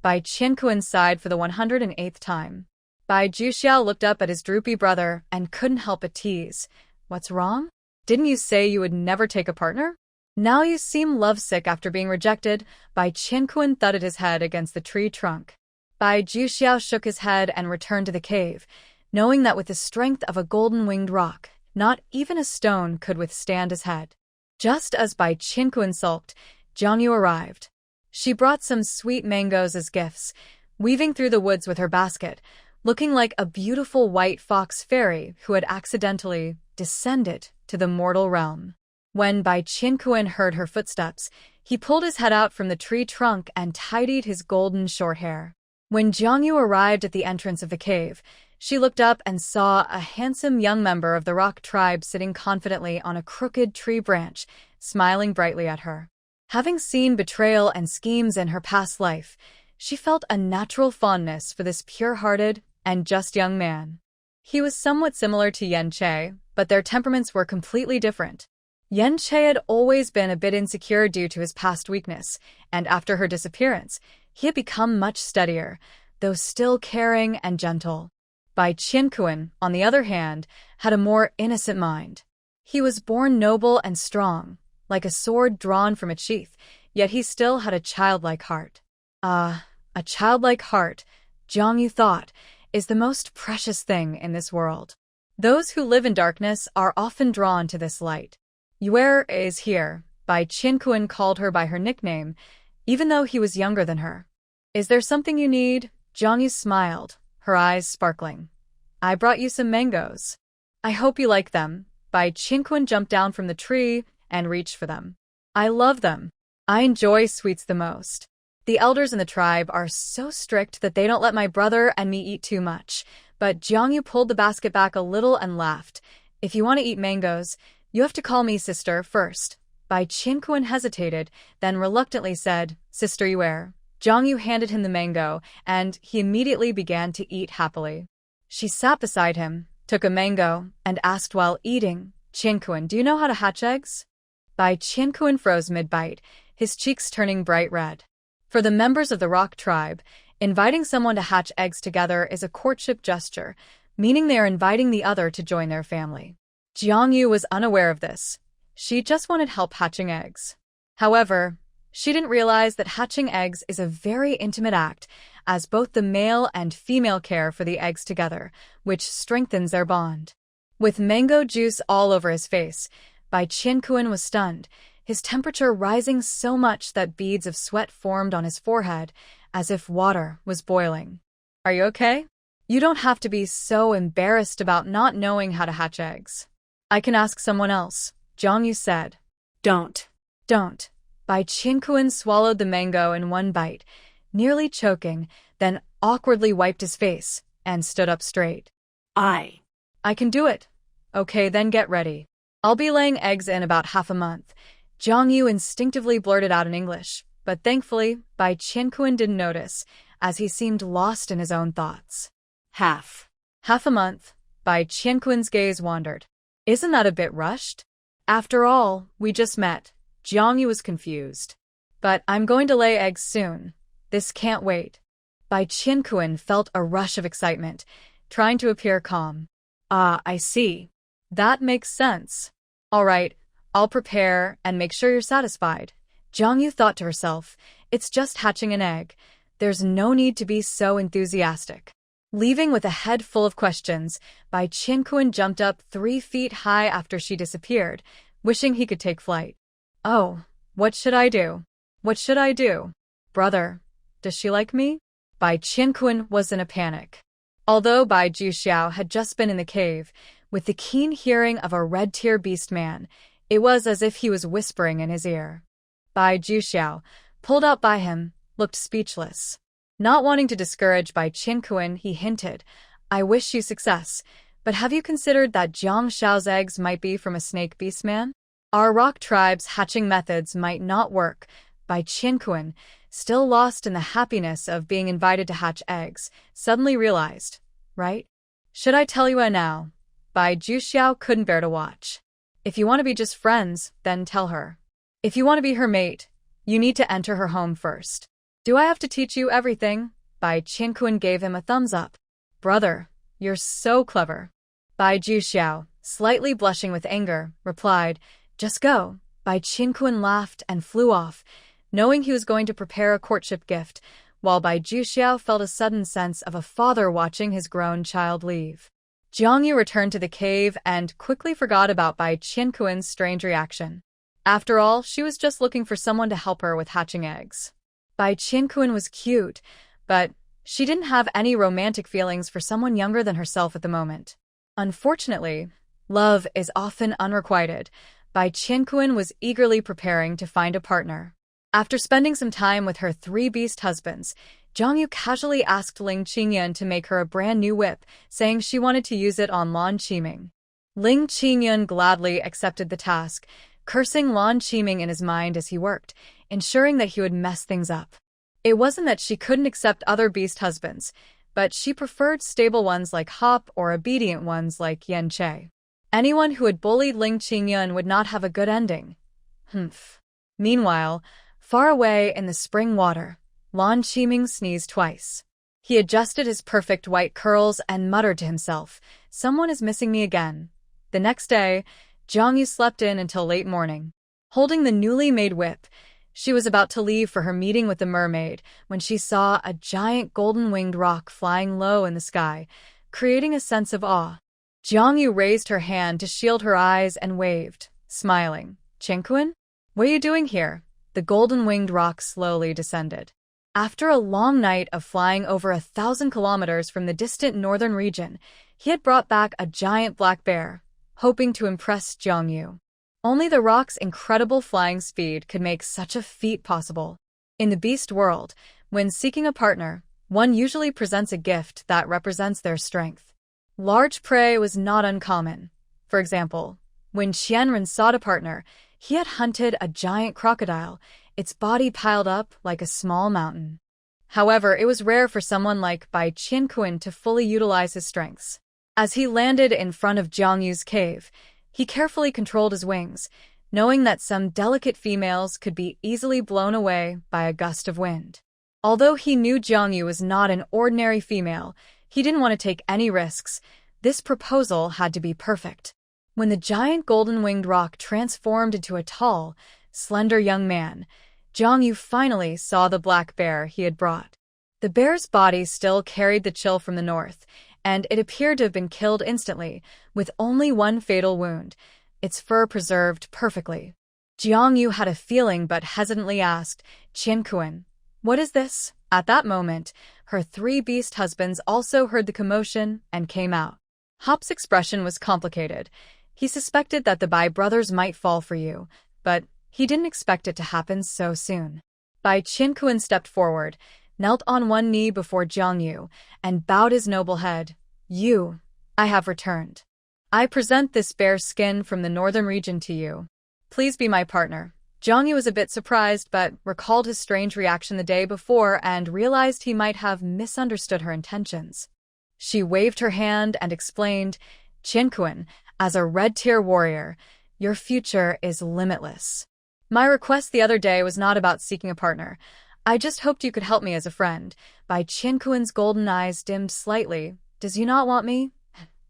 Qinkuan sighed for the 108th time. Bai Juxiao looked up at his droopy brother and couldn't help but tease. What's wrong? Didn't you say you would never take a partner? Now you seem lovesick after being rejected. Bai Qinkuan thudded his head against the tree trunk. Bai Juxiao shook his head and returned to the cave, knowing that with the strength of a golden-winged rock, not even a stone could withstand his head. Just as Bai Qinkuan sulked, Jiang Yu arrived. She brought some sweet mangoes as gifts, weaving through the woods with her basket, looking like a beautiful white fox fairy who had accidentally descended to the mortal realm. When Bai Qinkuan heard her footsteps, he pulled his head out from the tree trunk and tidied his golden short hair. When Jiang Yu arrived at the entrance of the cave, she looked up and saw a handsome young member of the rock tribe sitting confidently on a crooked tree branch, smiling brightly at her. Having seen betrayal and schemes in her past life, she felt a natural fondness for this pure-hearted and just young man. He was somewhat similar to Yen Che, but their temperaments were completely different. Yen Che had always been a bit insecure due to his past weakness, and after her disappearance, he had become much steadier, though still caring and gentle. Bai Qianquan, on the other hand, had a more innocent mind. He was born noble and strong, like a sword drawn from its sheath, yet he still had a childlike heart. A childlike heart, Jiang Yu thought, is the most precious thing in this world. Those who live in darkness are often drawn to this light. Yue is here, Bai Qianquan called her by her nickname, even though he was younger than her. Is there something you need? Jiang Yu smiled, her eyes sparkling. I brought you some mangoes. I hope you like them. Bai Qianquan jumped down from the tree and reached for them. I love them. I enjoy sweets the most. The elders in the tribe are so strict that they don't let my brother and me eat too much, but Jiang Yu pulled the basket back a little and laughed. If you want to eat mangoes, you have to call me sister first. Bai Qianquan hesitated, then reluctantly said, Sister Yue. Jiang Yu handed him the mango, and he immediately began to eat happily. She sat beside him, took a mango, and asked while eating, Qianquan, do you know how to hatch eggs? Bai Qianquan froze mid-bite, his cheeks turning bright red. For the members of the rock tribe, inviting someone to hatch eggs together is a courtship gesture, meaning they are inviting the other to join their family. Jiang Yu was unaware of this. She just wanted help hatching eggs. However, she didn't realize that hatching eggs is a very intimate act, as both the male and female care for the eggs together, which strengthens their bond. With mango juice all over his face, Bai Qianquan was stunned, his temperature rising so much that beads of sweat formed on his forehead, as if water was boiling. Are you okay? You don't have to be so embarrassed about not knowing how to hatch eggs. I can ask someone else, Jiang Yu said. Don't. Bai Qianquan swallowed the mango in one bite, nearly choking, then awkwardly wiped his face and stood up straight. I can do it. Okay, then get ready. I'll be laying eggs in about half a month. Jiang Yu instinctively blurted out in English, but thankfully, Bai Qianquan didn't notice, as he seemed lost in his own thoughts. Half a month. Bai Qianquan's gaze wandered. Isn't that a bit rushed? After all, we just met. Jiang Yu was confused. But I'm going to lay eggs soon. This can't wait. Bai Qianquan felt a rush of excitement, trying to appear calm. I see. That makes sense. All right, I'll prepare and make sure you're satisfied. Jiang Yu thought to herself, it's just hatching an egg. There's no need to be so enthusiastic. Leaving with a head full of questions, Bai Qianquan jumped up 3 feet high after she disappeared, wishing he could take flight. Oh, what should I do? Brother, does she like me? Bai Qianquan was in a panic. Although Bai Juxiao had just been in the cave, with the keen hearing of a red-tear beast man, it was as if he was whispering in his ear. Bai Juxiao, pulled out by him, looked speechless. Not wanting to discourage Bai Qianquan, he hinted, I wish you success, but have you considered that Jiang Xiao's eggs might be from a snake beast man? Our rock tribe's hatching methods might not work. Bai Qianquan, still lost in the happiness of being invited to hatch eggs, suddenly realized, right? Should I tell you now? Bai Juxiao couldn't bear to watch. If you want to be just friends, then tell her. If you want to be her mate, you need to enter her home first. Do I have to teach you everything? Bai Qianquan gave him a thumbs up. Brother, you're so clever. Bai Juxiao, slightly blushing with anger, replied, Just go. Bai Qianquan laughed and flew off, knowing he was going to prepare a courtship gift, while Bai Juxiao felt a sudden sense of a father watching his grown child leave. Jiang Yu returned to the cave and quickly forgot about Bai Qianquan's strange reaction. After all, she was just looking for someone to help her with hatching eggs. Bai Qianquan was cute, but she didn't have any romantic feelings for someone younger than herself at the moment. Unfortunately, love is often unrequited. Bai Qianquan was eagerly preparing to find a partner. After spending some time with her 3 beast husbands, Jiang Yu casually asked Ling Qingyun to make her a brand new whip, saying she wanted to use it on Lan Qiming. Ling Qingyun gladly accepted the task, cursing Lan Qiming in his mind as he worked, ensuring that he would mess things up. It wasn't that she couldn't accept other beast husbands, but she preferred stable ones like Hop or obedient ones like Yen Che. Anyone who had bullied Ling Qingyun would not have a good ending. Humph. Meanwhile, far away in the spring water, Lan Qiming sneezed twice. He adjusted his perfect white curls and muttered to himself, "Someone is missing me again." The next day, Jiang Yu slept in until late morning. Holding the newly made whip, she was about to leave for her meeting with the mermaid when she saw a giant golden-winged rock flying low in the sky, creating a sense of awe. Jiang Yu raised her hand to shield her eyes and waved, smiling. "Qianquan? What are you doing here?" The golden-winged rock slowly descended. After a long night of flying over 1,000 kilometers from the distant northern region, he had brought back a giant black bear, hoping to impress Jiang Yu. Only the rock's incredible flying speed could make such a feat possible. In the beast world, when seeking a partner, one usually presents a gift that represents their strength. Large prey was not uncommon. For example, when Qianren sought a partner, he had hunted a giant crocodile, its body piled up like a small mountain. However, it was rare for someone like Bai Qianquan to fully utilize his strengths. As he landed in front of Jiang Yu's cave, he carefully controlled his wings, knowing that some delicate females could be easily blown away by a gust of wind. Although he knew Jiang Yu was not an ordinary female, he didn't want to take any risks. This proposal had to be perfect. When the giant golden-winged rock transformed into a tall, slender young man, Jiang Yu finally saw the black bear he had brought. The bear's body still carried the chill from the north, and it appeared to have been killed instantly, with only one fatal wound, its fur preserved perfectly. Jiang Yu had a feeling but hesitantly asked, "Qianquan, what is this?" At that moment, her three beast husbands also heard the commotion and came out. Hop's expression was complicated. He suspected that the Bai brothers might fall for you, but he didn't expect it to happen so soon. Bai Qianquan stepped forward, knelt on one knee before Jiang Yu, and bowed his noble head. I have returned. I present this bear skin from the northern region to you. Please be my partner." Jiang Yu was a bit surprised but recalled his strange reaction the day before and realized he might have misunderstood her intentions. She waved her hand and explained, "Qianquan, as a red-tier warrior, your future is limitless. My request the other day was not about seeking a partner. I just hoped you could help me as a friend." Bai Qianquan's golden eyes dimmed slightly. "Does you not want me?"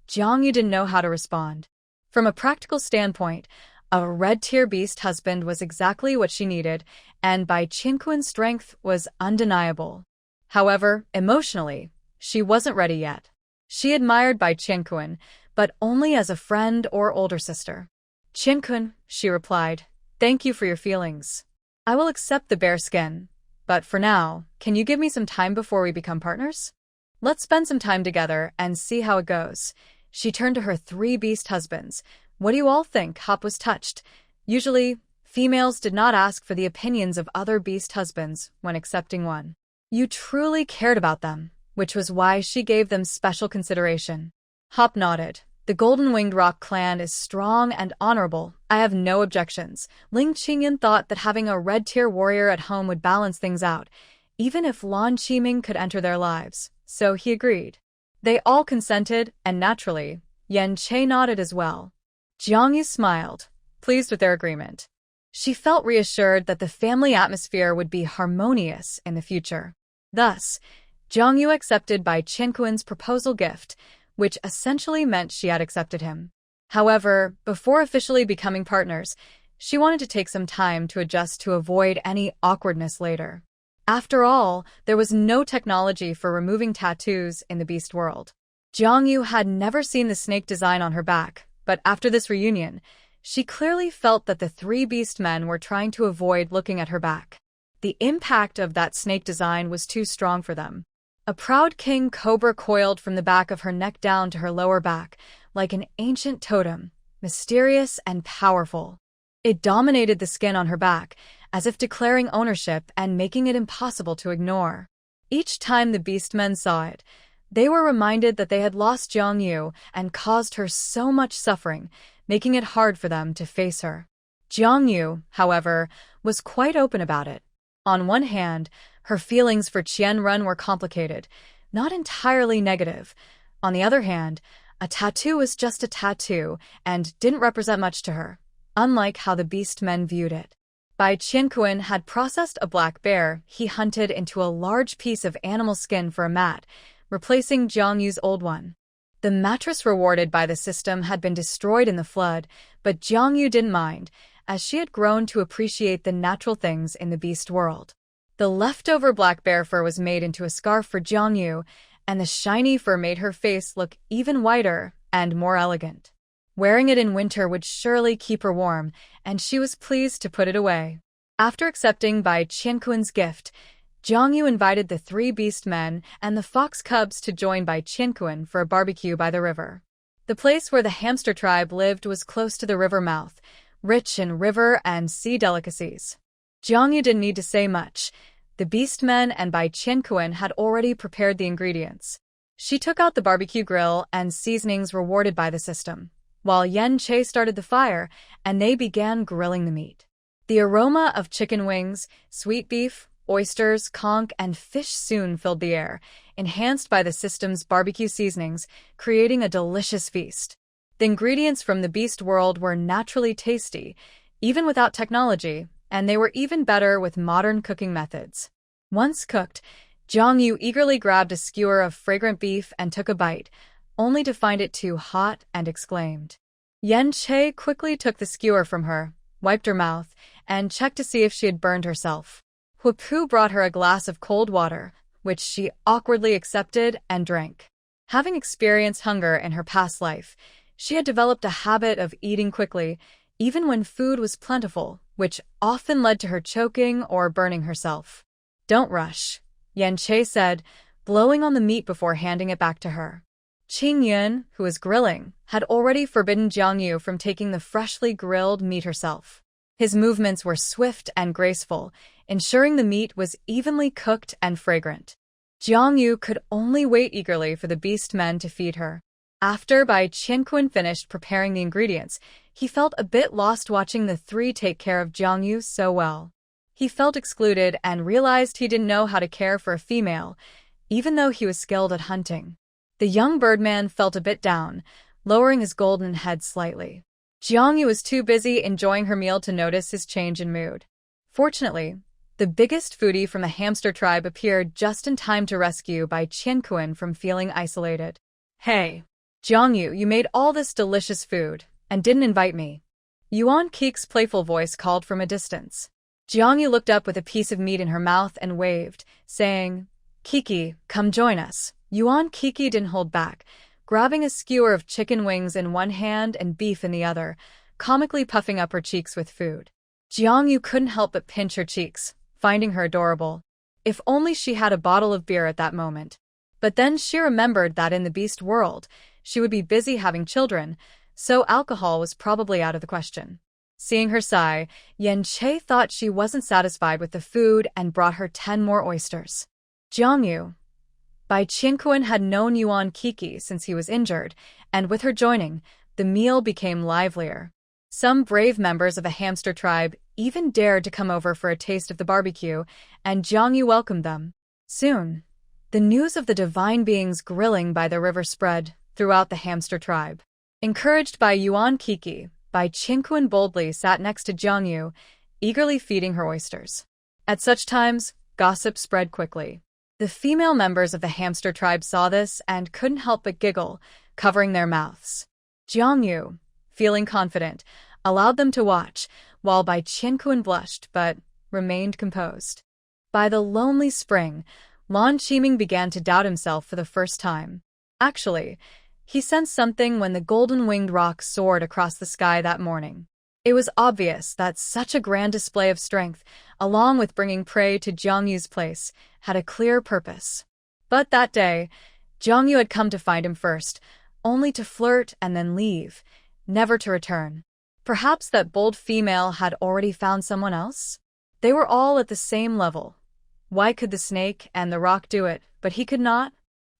Jiang Yu didn't know how to respond. From a practical standpoint, a red-tier beast husband was exactly what she needed, and Bai Qianquan's strength was undeniable. However, emotionally, she wasn't ready yet. She admired Bai Qianquan, but only as a friend or older sister. "Qianquan," she replied, "thank you for your feelings. I will accept the bear skin, but for now, can you give me some time before we become partners? Let's spend some time together and see how it goes." She turned to her three beast husbands. "What do you all think?" Hop was touched. Usually, females did not ask for the opinions of other beast husbands when accepting one. You truly cared about them, which was why she gave them special consideration. Hop nodded. "The Golden-Winged Rock clan is strong and honorable. I have no objections." Ling Qingyun thought that having a red-tier warrior at home would balance things out, even if Lan Qiming could enter their lives, so he agreed. They all consented, and naturally, Yen Che nodded as well. Jiang Yu smiled, pleased with their agreement. She felt reassured that the family atmosphere would be harmonious in the future. Thus, Jiang Yu accepted Bai Qianquan's proposal gift, which essentially meant she had accepted him. However, before officially becoming partners, she wanted to take some time to adjust to avoid any awkwardness later. After all, there was no technology for removing tattoos in the beast world. Jiang Yu had never seen the snake design on her back, but after this reunion, she clearly felt that the three beast men were trying to avoid looking at her back. The impact of that snake design was too strong for them. A proud king cobra coiled from the back of her neck down to her lower back, like an ancient totem, mysterious and powerful. It dominated the skin on her back, as if declaring ownership and making it impossible to ignore. Each time the beastmen saw it, they were reminded that they had lost Jiang Yu and caused her so much suffering, making it hard for them to face her. Jiang Yu, however, was quite open about it. On one hand, her feelings for Qianren were complicated, not entirely negative. On the other hand, a tattoo was just a tattoo and didn't represent much to her, unlike how the beast men viewed it. Bai Qianquan had processed a black bear he hunted into a large piece of animal skin for a mat, replacing Jiang Yu's old one. The mattress rewarded by the system had been destroyed in the flood, but Jiang Yu didn't mind, as she had grown to appreciate the natural things in the beast world. The leftover black bear fur was made into a scarf for Jiang Yu, and the shiny fur made her face look even whiter and more elegant. Wearing it in winter would surely keep her warm, and she was pleased to put it away. After accepting Bai Qianquan's gift, Jiang Yu invited the 3 beast men and the fox cubs to join Bai Qianquan for a barbecue by the river. The place where the hamster tribe lived was close to the river mouth, rich in river and sea delicacies. Jiang Yu didn't need to say much. The beast men and Bai Qianquan had already prepared the ingredients. She took out the barbecue grill and seasonings rewarded by the system, while Yen Che started the fire and they began grilling the meat. The aroma of chicken wings, sweet beef, oysters, conch, and fish soon filled the air, enhanced by the system's barbecue seasonings, creating a delicious feast. The ingredients from the beast world were naturally tasty, even without technology, and they were even better with modern cooking methods. Once cooked, Jiang Yu eagerly grabbed a skewer of fragrant beef and took a bite, only to find it too hot and exclaimed. Yen Che quickly took the skewer from her, wiped her mouth, and checked to see if she had burned herself. Huapu brought her a glass of cold water, which she awkwardly accepted and drank. Having experienced hunger in her past life, she had developed a habit of eating quickly, even when food was plentiful, which often led to her choking or burning herself. "Don't rush," Yen Che said, blowing on the meat before handing it back to her. Qing Yun, who was grilling, had already forbidden Jiang Yu from taking the freshly grilled meat herself. His movements were swift and graceful, ensuring the meat was evenly cooked and fragrant. Jiang Yu could only wait eagerly for the beast men to feed her. After Bai Qianquan finished preparing the ingredients, he felt a bit lost watching the 3 take care of Jiang Yu so well. He felt excluded and realized he didn't know how to care for a female, even though he was skilled at hunting. The young birdman felt a bit down, lowering his golden head slightly. Jiang Yu was too busy enjoying her meal to notice his change in mood. Fortunately, the biggest foodie from the hamster tribe appeared just in time to rescue Bai Qianquan from feeling isolated. "Hey, Jiang Yu, you made all this delicious food, and didn't invite me." Yuan Keek's playful voice called from a distance. Jiang Yu looked up with a piece of meat in her mouth and waved, saying, "Kiki, come join us." Yuan Kiki didn't hold back, grabbing a skewer of chicken wings in one hand and beef in the other, comically puffing up her cheeks with food. Jiang Yu couldn't help but pinch her cheeks, finding her adorable. If only she had a bottle of beer at that moment. But then she remembered that in the beast world, she would be busy having children, so alcohol was probably out of the question. Seeing her sigh, Yen Che thought she wasn't satisfied with the food and brought her 10 more oysters. Jiang Yu. Bai Qianquan had known Yuan Kiki since he was injured, and with her joining, the meal became livelier. Some brave members of the hamster tribe even dared to come over for a taste of the barbecue, and Jiang Yu welcomed them. Soon, the news of the divine beings grilling by the river spread throughout the hamster tribe. Encouraged by Yuan Kiki, Bai Qianquan boldly sat next to Jiang Yu, eagerly feeding her oysters. At such times, gossip spread quickly. The female members of the hamster tribe saw this and couldn't help but giggle, covering their mouths. Jiang Yu, feeling confident, allowed them to watch, while Bai Qianquan blushed but remained composed. By the lonely spring, Lan Qiming began to doubt himself for the first time. Actually, he sensed something when the golden-winged roc soared across the sky that morning. It was obvious that such a grand display of strength, along with bringing prey to Jiang Yu's place, had a clear purpose. But that day, Jiang Yu had come to find him first, only to flirt and then leave, never to return. Perhaps that bold female had already found someone else? They were all at the same level. Why could the snake and the roc do it, but he could not?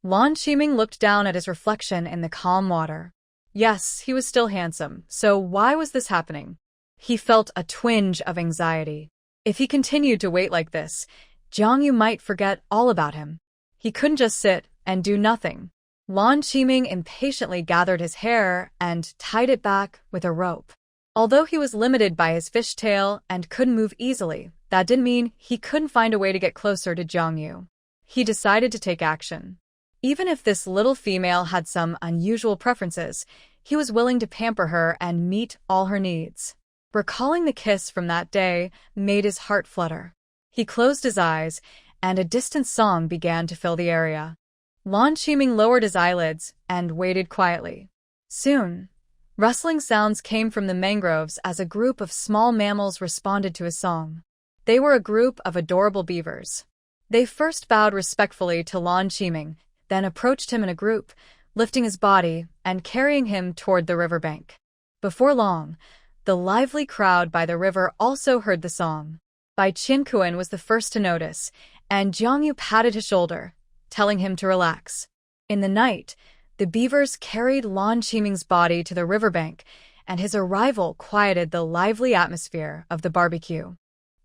Lan Qiming looked down at his reflection in the calm water. Yes, he was still handsome, so why was this happening? He felt a twinge of anxiety. If he continued to wait like this, Jiang Yu might forget all about him. He couldn't just sit and do nothing. Lan Qiming impatiently gathered his hair and tied it back with a rope. Although he was limited by his fishtail and couldn't move easily, that didn't mean he couldn't find a way to get closer to Jiang Yu. He decided to take action. Even if this little female had some unusual preferences, he was willing to pamper her and meet all her needs. Recalling the kiss from that day made his heart flutter. He closed his eyes, and a distant song began to fill the area. Lan Qiming lowered his eyelids and waited quietly. Soon, rustling sounds came from the mangroves as a group of small mammals responded to his song. They were a group of adorable beavers. They first bowed respectfully to Lan Qiming, then approached him in a group, lifting his body and carrying him toward the riverbank. Before long, the lively crowd by the river also heard the song. Bai Qianquan was the first to notice, and Jiang Yu patted his shoulder, telling him to relax. In the night, the beavers carried Lan Qiming's body to the riverbank, and his arrival quieted the lively atmosphere of the barbecue.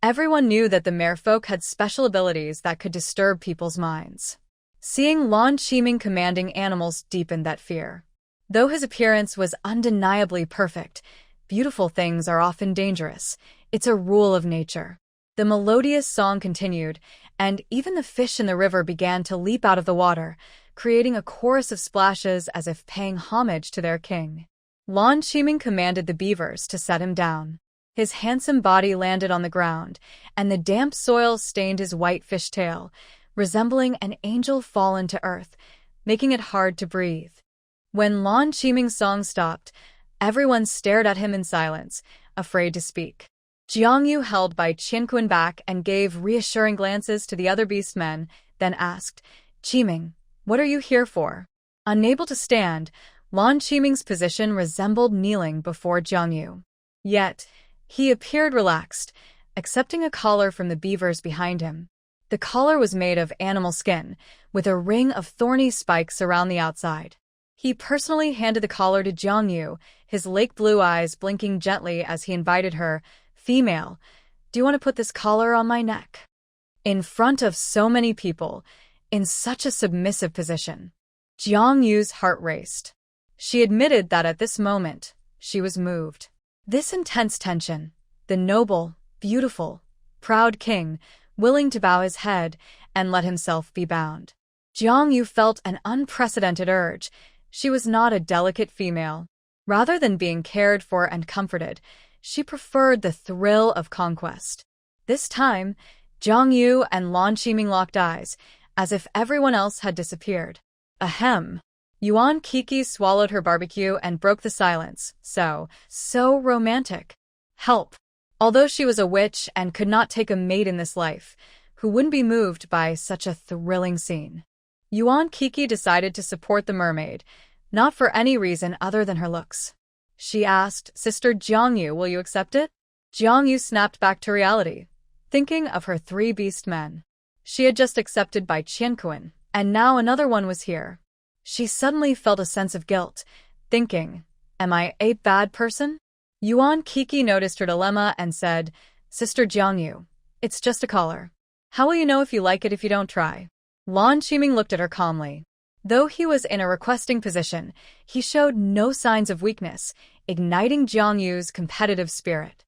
Everyone knew that the merfolk had special abilities that could disturb people's minds. Seeing Lan Qiming commanding animals deepened that fear. Though his appearance was undeniably perfect, beautiful things are often dangerous. It's a rule of nature. The melodious song continued, and even the fish in the river began to leap out of the water, creating a chorus of splashes as if paying homage to their king. Lan Qiming commanded the beavers to set him down. His handsome body landed on the ground, and the damp soil stained his white fishtail, resembling an angel fallen to earth, making it hard to breathe. When Lan Qiming's song stopped, everyone stared at him in silence, afraid to speak. Jiang Yu held Bai Qianquan back and gave reassuring glances to the other beastmen, then asked, "Qiming, what are you here for?" Unable to stand, Lan Qiming's position resembled kneeling before Jiang Yu. Yet, he appeared relaxed, accepting a collar from the beavers behind him. The collar was made of animal skin, with a ring of thorny spikes around the outside. He personally handed the collar to Jiang Yu, his lake blue eyes blinking gently as he invited her, "Female, do you want to put this collar on my neck?" In front of so many people, in such a submissive position. Jiang Yu's heart raced. She admitted that at this moment, she was moved. This intense tension, the noble, beautiful, proud king, willing to bow his head and let himself be bound. Jiang Yu felt an unprecedented urge. She was not a delicate female. Rather than being cared for and comforted, she preferred the thrill of conquest. This time, Jiang Yu and Lan Qiming locked eyes, as if everyone else had disappeared. Ahem. Yuan Kiki swallowed her barbecue and broke the silence. So romantic. Help. Although she was a witch and could not take a mate in this life, who wouldn't be moved by such a thrilling scene? Yuan Kiki decided to support the mermaid, not for any reason other than her looks. She asked, "Sister Jiang Yu, will you accept it?" Jiang Yu snapped back to reality, thinking of her 3 beast men. She had just accepted Bai Qianquan, and now another one was here. She suddenly felt a sense of guilt, thinking, "Am I a bad person?" Yuan Kiki noticed her dilemma and said, "Sister Jiang Yu, it's just a collar. How will you know if you like it if you don't try?" Lan Qiming looked at her calmly. Though he was in a requesting position, he showed no signs of weakness, igniting Jiang Yu's competitive spirit.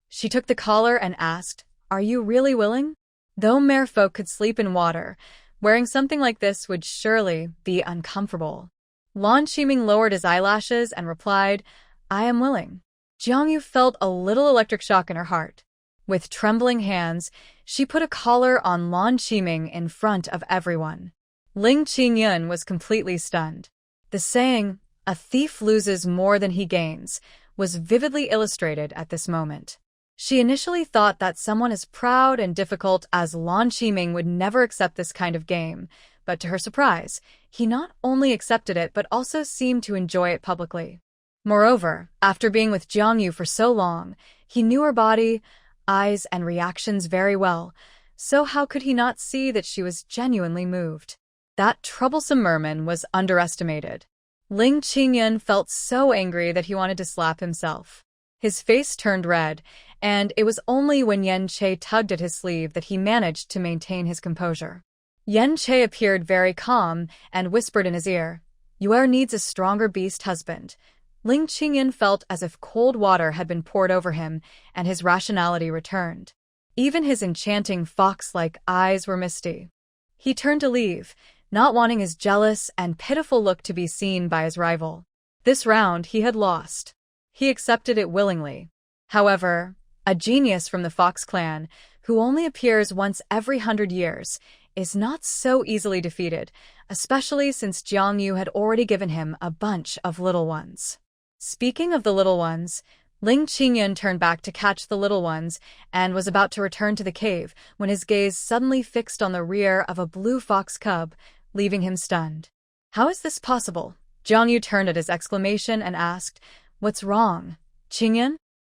She took the collar and asked, "Are you really willing?" Though merfolk could sleep in water, wearing something like this would surely be uncomfortable. Lan Qiming lowered his eyelashes and replied, "I am willing." Jiang Yu felt a little electric shock in her heart. With trembling hands, she put a collar on Lan Qiming in front of everyone. Ling Qingyun was completely stunned. The saying, "A thief loses more than he gains," was vividly illustrated at this moment. She initially thought that someone as proud and difficult as Lan Qiming would never accept this kind of game, but to her surprise, he not only accepted it but also seemed to enjoy it publicly. Moreover, after being with Jiang Yu for so long, he knew her body, eyes, and reactions very well, so how could he not see that she was genuinely moved? That troublesome merman was underestimated. Ling Qingyun felt so angry that he wanted to slap himself. His face turned red, and it was only when Yen Che tugged at his sleeve that he managed to maintain his composure. Yen Che appeared very calm and whispered in his ear, Yue needs a stronger beast husband. Ling Qingyan felt as if cold water had been poured over him, and his rationality returned. Even his enchanting fox-like eyes were misty. He turned to leave, not wanting his jealous and pitiful look to be seen by his rival. This round he had lost. He accepted it willingly. However, a genius from the Fox clan, who only appears once every 100 years, is not so easily defeated, especially since Jiang Yu had already given him a bunch of little ones. Speaking of the little ones, Ling Qingyan turned back to catch the little ones and was about to return to the cave when his gaze suddenly fixed on the rear of a blue fox cub, leaving him stunned. How is this possible? Jiang Yu turned at his exclamation and asked, What's wrong, Qingyan?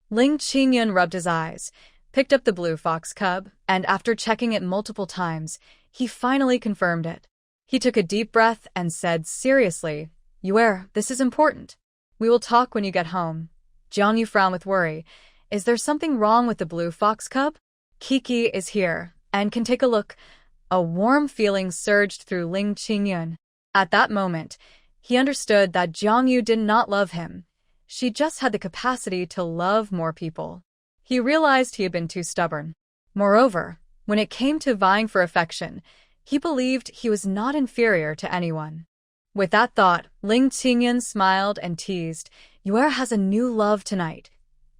Ling Qingyan rubbed his eyes, picked up the blue fox cub, and after checking it multiple times, he finally confirmed it. He took a deep breath and said seriously, Yue, this is important. We will talk when you get home. Jiang Yu frowned with worry. Is there something wrong with the blue fox cub? Kiki is here, and can take a look. A warm feeling surged through Ling Qingyan. At that moment, he understood that Jiang Yu did not love him. She just had the capacity to love more people. He realized he had been too stubborn. Moreover, when it came to vying for affection, he believed he was not inferior to anyone. With that thought, Ling Qingyan smiled and teased, Yue has a new love tonight.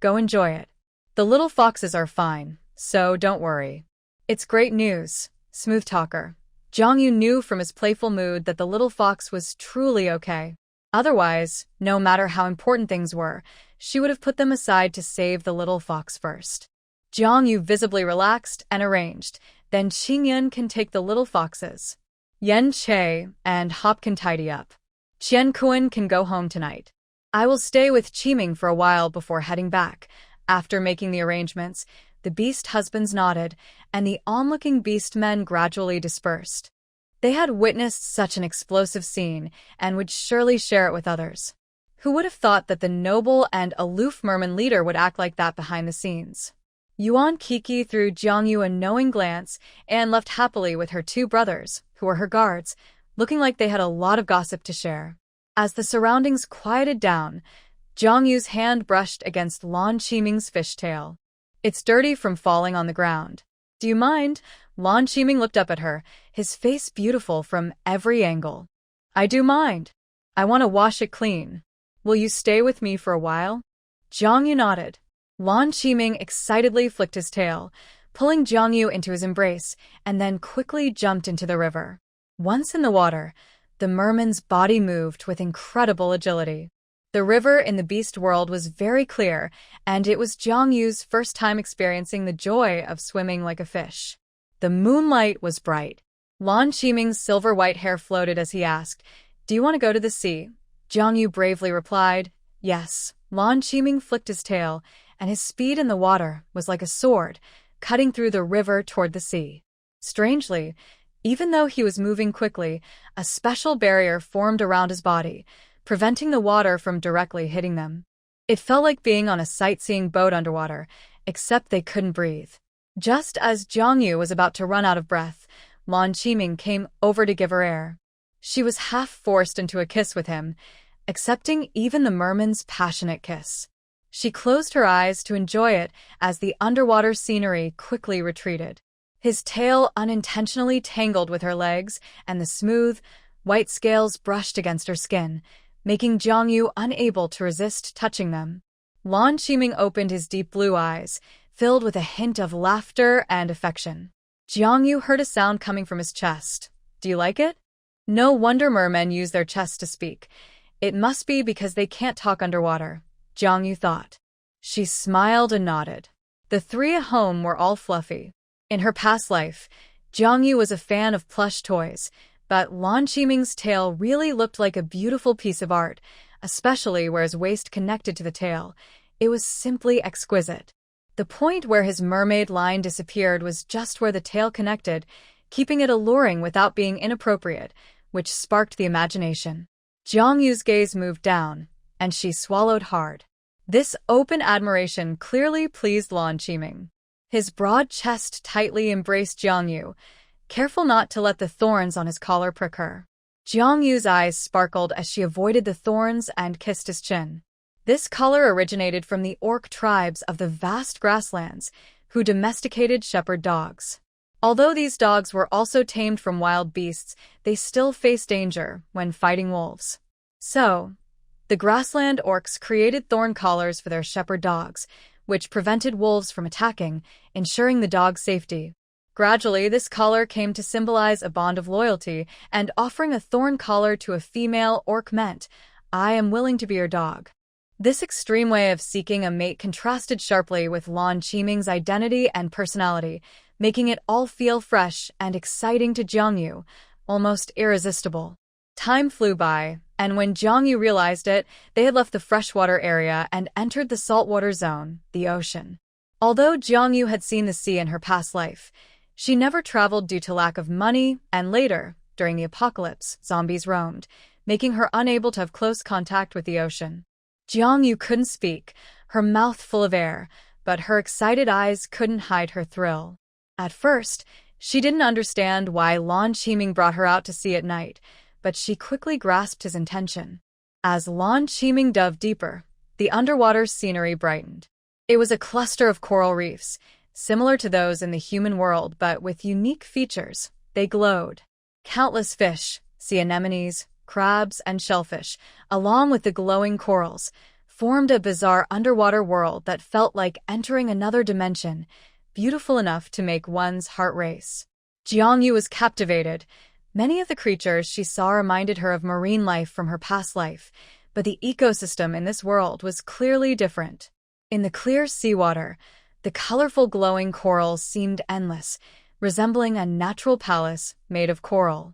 Go enjoy it. The little foxes are fine, so don't worry. It's great news, smooth talker. Jiang Yu knew from his playful mood that the little fox was truly okay. Otherwise, no matter how important things were, she would have put them aside to save the little fox first. Jiang Yu visibly relaxed and arranged, then Qingyan can take the little foxes. Yen Che and Hop can tidy up. Qian Kuan can go home tonight. I will stay with Qiming for a while before heading back. After making the arrangements, the beast husbands nodded, and the onlooking beast men gradually dispersed. They had witnessed such an explosive scene and would surely share it with others. Who would have thought that the noble and aloof merman leader would act like that behind the scenes? Yuan Kiki threw Jiang Yu a knowing glance and left happily with her two brothers, who were her guards, looking like they had a lot of gossip to share. As the surroundings quieted down, Jiang Yu's hand brushed against Lan Qiming's fishtail. It's dirty from falling on the ground. Do you mind? Lan Qiming looked up at her, his face beautiful from every angle. I do mind. I want to wash it clean. Will you stay with me for a while? Jiang Yu nodded. Lan Qiming excitedly flicked his tail, pulling Jiang Yu into his embrace, and then quickly jumped into the river. Once in the water, the merman's body moved with incredible agility. The river in the beast world was very clear, and it was Jiang Yu's first time experiencing the joy of swimming like a fish. The moonlight was bright. Lan Qiming's silver-white hair floated as he asked, Do you want to go to the sea? Jiang Yu bravely replied, Yes. Lan Qiming flicked his tail, and his speed in the water was like a sword, cutting through the river toward the sea. Strangely, even though he was moving quickly, a special barrier formed around his body, preventing the water from directly hitting them. It felt like being on a sightseeing boat underwater, except they couldn't breathe. Just as Jiang Yu was about to run out of breath, Lan Qiming came over to give her air. She was half forced into a kiss with him, accepting even the merman's passionate kiss. She closed her eyes to enjoy it as the underwater scenery quickly retreated. His tail unintentionally tangled with her legs, and the smooth, white scales brushed against her skin, making Jiang Yu unable to resist touching them. Lan Qiming opened his deep blue eyes, filled with a hint of laughter and affection. Jiang Yu heard a sound coming from his chest. Do you like it? No wonder mermen use their chests to speak. It must be because they can't talk underwater, Jiang Yu thought. She smiled and nodded. The three at home were all fluffy. In her past life, Jiang Yu was a fan of plush toys, but Lan Qiming's tail really looked like a beautiful piece of art, especially where his waist connected to the tail. It was simply exquisite. The point where his mermaid line disappeared was just where the tail connected, keeping it alluring without being inappropriate, which sparked the imagination. Jiang Yu's gaze moved down, and she swallowed hard. This open admiration clearly pleased Lan Qiming. His broad chest tightly embraced Jiang Yu, careful not to let the thorns on his collar prick her. Jiang Yu's eyes sparkled as she avoided the thorns and kissed his chin. This color originated from the orc tribes of the vast grasslands, who domesticated shepherd dogs. Although these dogs were also tamed from wild beasts, they still faced danger when fighting wolves. So, the grassland orcs created thorn collars for their shepherd dogs, which prevented wolves from attacking, ensuring the dog's safety. Gradually, this collar came to symbolize a bond of loyalty, and offering a thorn collar to a female orc meant, "I am willing to be your dog." This extreme way of seeking a mate contrasted sharply with Lan Qiming's identity and personality, making it all feel fresh and exciting to Jiang Yu, almost irresistible. Time flew by, and when Jiang Yu realized it, they had left the freshwater area and entered the saltwater zone, the ocean. Although Jiang Yu had seen the sea in her past life, she never traveled due to lack of money, and later, during the apocalypse, zombies roamed, making her unable to have close contact with the ocean. Jiang Yu couldn't speak, her mouth full of air, but her excited eyes couldn't hide her thrill. At first, she didn't understand why Lan Qiming brought her out to sea at night, but she quickly grasped his intention. As Lan Qiming dove deeper, the underwater scenery brightened. It was a cluster of coral reefs, similar to those in the human world but with unique features. They glowed. Countless fish, sea anemones, crabs, and shellfish, along with the glowing corals, formed a bizarre underwater world that felt like entering another dimension, beautiful enough to make one's heart race. Jiang Yu was captivated. Many of the creatures she saw reminded her of marine life from her past life, but the ecosystem in this world was clearly different. In the clear seawater, the colorful glowing corals seemed endless, resembling a natural palace made of coral.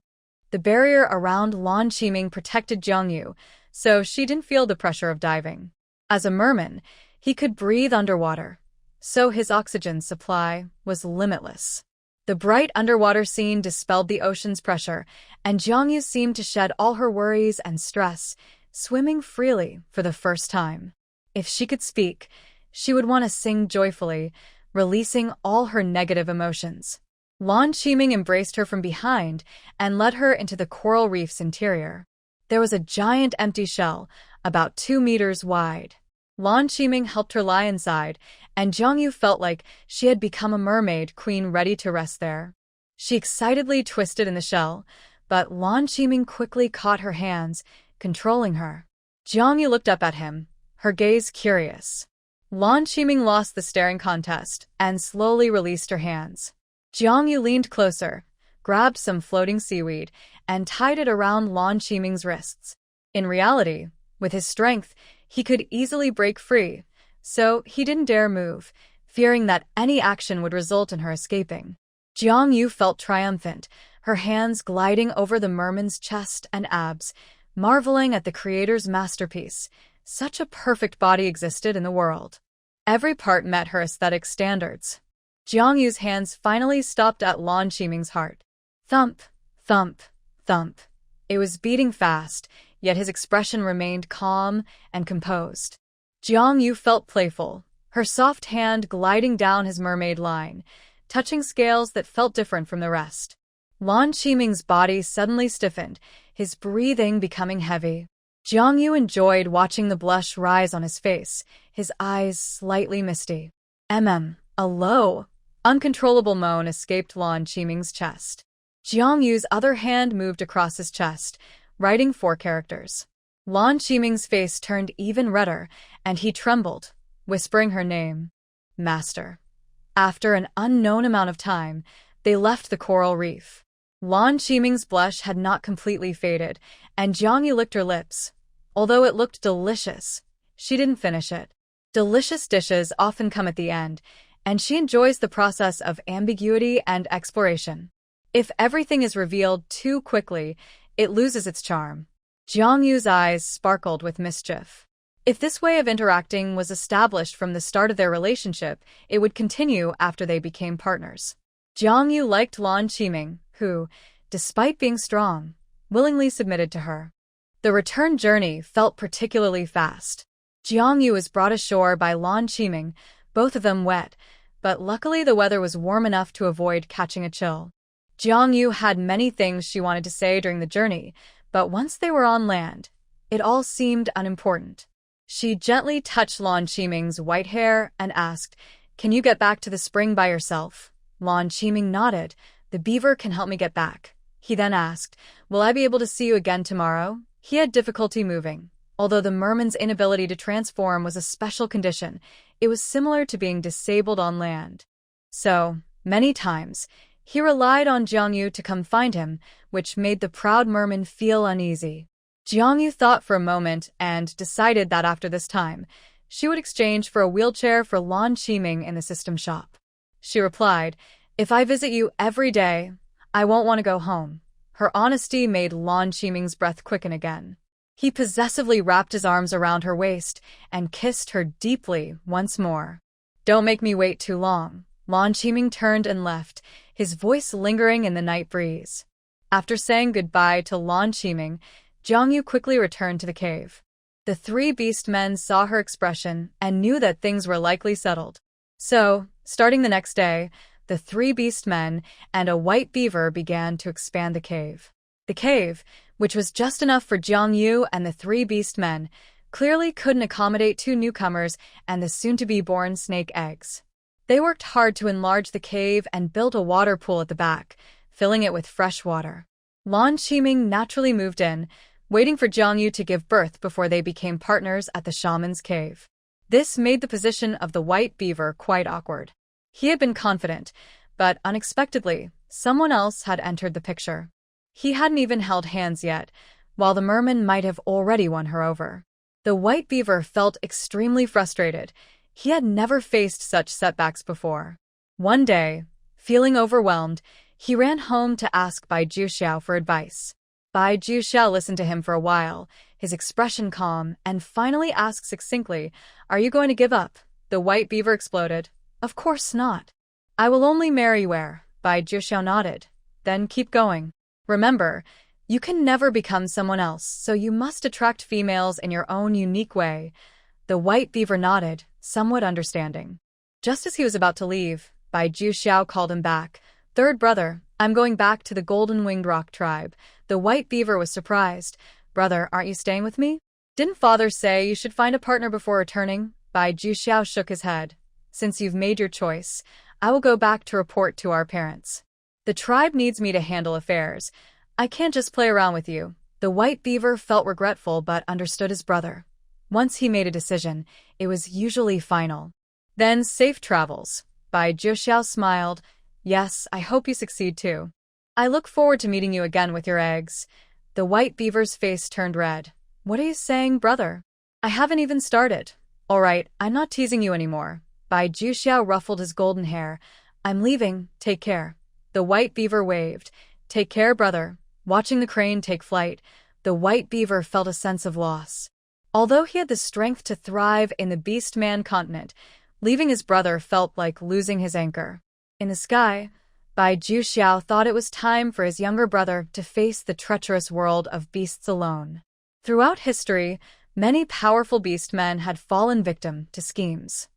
The barrier around Lan Qiming protected Jiang Yu, so she didn't feel the pressure of diving. As a merman, he could breathe underwater, so his oxygen supply was limitless. The bright underwater scene dispelled the ocean's pressure, and Jiang Yu seemed to shed all her worries and stress, swimming freely for the first time. If she could speak, she would want to sing joyfully, releasing all her negative emotions. Lan Qiming embraced her from behind and led her into the coral reef's interior. There was a giant empty shell, about 2 meters wide. Lan Qiming helped her lie inside, and Jiang Yu felt like she had become a mermaid queen ready to rest there. She excitedly twisted in the shell, but Lan Qiming quickly caught her hands, controlling her. Jiang Yu looked up at him, her gaze curious. Lan Qiming lost the staring contest and slowly released her hands. Jiang Yu leaned closer, grabbed some floating seaweed, and tied it around Lan Qiming's wrists. In reality, with his strength, he could easily break free, so he didn't dare move, fearing that any action would result in her escaping. Jiang Yu felt triumphant, her hands gliding over the merman's chest and abs, marveling at the creator's masterpiece. Such a perfect body existed in the world. Every part met her aesthetic standards. Jiang Yu's hands finally stopped at Lan Qiming's heart. Thump, thump, thump. It was beating fast, yet his expression remained calm and composed. Jiang Yu felt playful, her soft hand gliding down his mermaid line, touching scales that felt different from the rest. Lan Qiming's body suddenly stiffened, his breathing becoming heavy. Jiang Yu enjoyed watching the blush rise on his face, his eyes slightly misty. A low, uncontrollable moan escaped Lan Qiming's chest. Jiang Yu's other hand moved across his chest, writing 4 characters. Lan Qiming's face turned even redder, and he trembled, whispering her name. Master. After an unknown amount of time, they left the coral reef. Lan Qiming's blush had not completely faded, and Jiang Yu licked her lips. Although it looked delicious, she didn't finish it. Delicious dishes often come at the end, and she enjoys the process of ambiguity and exploration. If everything is revealed too quickly, it loses its charm. Jiang Yu's eyes sparkled with mischief. If this way of interacting was established from the start of their relationship, it would continue after they became partners. Jiang Yu liked Lan Qiming, who, despite being strong, willingly submitted to her. The return journey felt particularly fast. Jiang Yu was brought ashore by Lan Qiming, both of them wet, but luckily the weather was warm enough to avoid catching a chill. Jiangyu had many things she wanted to say during the journey, but once they were on land, it all seemed unimportant. She gently touched Lan Qiming's white hair and asked, "Can you get back to the spring by yourself?" Lan Qiming nodded. "The beaver can help me get back." He then asked, "Will I be able to see you again tomorrow?" He had difficulty moving. Although the merman's inability to transform was a special condition, it was similar to being disabled on land. So, many times, he relied on Jiangyu to come find him, which made the proud merman feel uneasy. Jiangyu thought for a moment and decided that after this time, she would exchange for a wheelchair for Lan Qiming in the system shop. She replied, "If I visit you every day, I won't want to go home." Her honesty made Lan Qiming's breath quicken again. He possessively wrapped his arms around her waist and kissed her deeply once more. "Don't make me wait too long." Lan Qiming turned and left, his voice lingering in the night breeze. After saying goodbye to Lan Qiming, Jiangyu quickly returned to the cave. The three beast men saw her expression and knew that things were likely settled. So, starting the next day, the three beast men and a white beaver began to expand the cave. The cave, which was just enough for Jiangyu and the three beast men, clearly couldn't accommodate two newcomers and the soon-to-be-born snake eggs. They worked hard to enlarge the cave and built a water pool at the back, filling it with fresh water. Lan Qiming naturally moved in, waiting for Jiangyu to give birth before they became partners at the shaman's cave. This made the position of the white beaver quite awkward. He had been confident, but unexpectedly, someone else had entered the picture. He hadn't even held hands yet, while the merman might have already won her over. The white beaver felt extremely frustrated. He had never faced such setbacks before. One day, feeling overwhelmed, he ran home to ask Bai Juxiao for advice. Bai Juxiao listened to him for a while, his expression calm, and finally asked succinctly, "Are you going to give up?" The white beaver exploded. "Of course not. I will only marry where." Bai Juxiao nodded. "Then keep going. Remember, you can never become someone else, so you must attract females in your own unique way." The white beaver nodded, somewhat understanding. Just as he was about to leave, Bai Juxiao called him back. "Third brother, I'm going back to the golden-winged rock tribe." The white beaver was surprised. "Brother, aren't you staying with me? Didn't father say you should find a partner before returning?" Bai Juxiao shook his head. "Since you've made your choice, I will go back to report to our parents. The tribe needs me to handle affairs. I can't just play around with you." The white beaver felt regretful but understood his brother. Once he made a decision, it was usually final. "Then safe travels." Bai Juxiao smiled. "Yes, I hope you succeed too. I look forward to meeting you again with your eggs." The white beaver's face turned red. "What are you saying, brother? I haven't even started." "All right, I'm not teasing you anymore." Bai Juxiao ruffled his golden hair. "I'm leaving, take care." The white beaver waved. "Take care, brother." Watching the crane take flight, the white beaver felt a sense of loss. Although he had the strength to thrive in the Beast Man continent, leaving his brother felt like losing his anchor. In the sky, Bai Juxiao thought it was time for his younger brother to face the treacherous world of beasts alone. Throughout history, many powerful beastmen had fallen victim to schemes.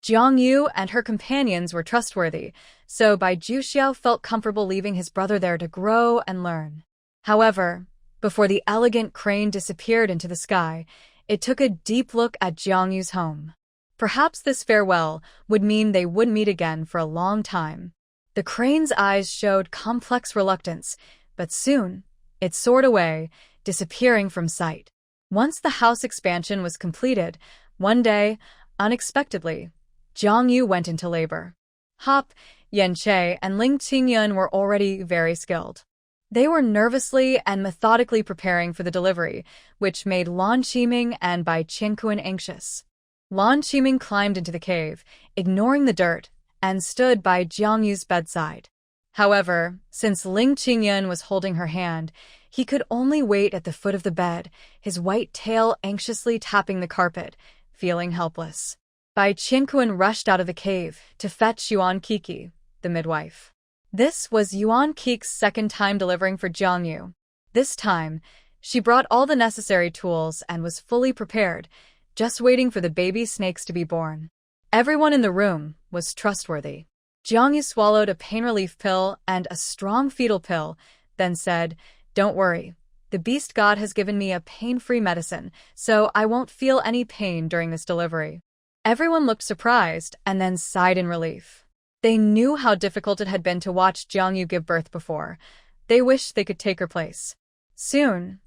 Jiangyu and her companions were trustworthy, so Bai Juxiao felt comfortable leaving his brother there to grow and learn. However, before the elegant crane disappeared into the sky, it took a deep look at Jiangyu's home. Perhaps this farewell would mean they wouldn't meet again for a long time. The crane's eyes showed complex reluctance, but soon, it soared away, disappearing from sight. Once the house expansion was completed, one day, unexpectedly, Jiangyu went into labor. Hop, Yanche, and Ling Qingyun were already very skilled. They were nervously and methodically preparing for the delivery, which made Lan Qiming and Bai Qianquan anxious. Lan Qiming climbed into the cave, ignoring the dirt, and stood by Jiangyu's bedside. However, since Ling Qingyun was holding her hand, he could only wait at the foot of the bed, his white tail anxiously tapping the carpet, feeling helpless. Bai Qianquan rushed out of the cave to fetch Yuan Kiki, the midwife. This was Yuan Kiki's second time delivering for Jiangyu. This time, she brought all the necessary tools and was fully prepared, just waiting for the baby snakes to be born. Everyone in the room was trustworthy. Jiangyu swallowed a pain relief pill and a strong fetal pill, then said, "Don't worry. The beast god has given me a pain-free medicine, so I won't feel any pain during this delivery." Everyone looked surprised and then sighed in relief. They knew how difficult it had been to watch Jiangyu give birth before. They wished they could take her place. Soon,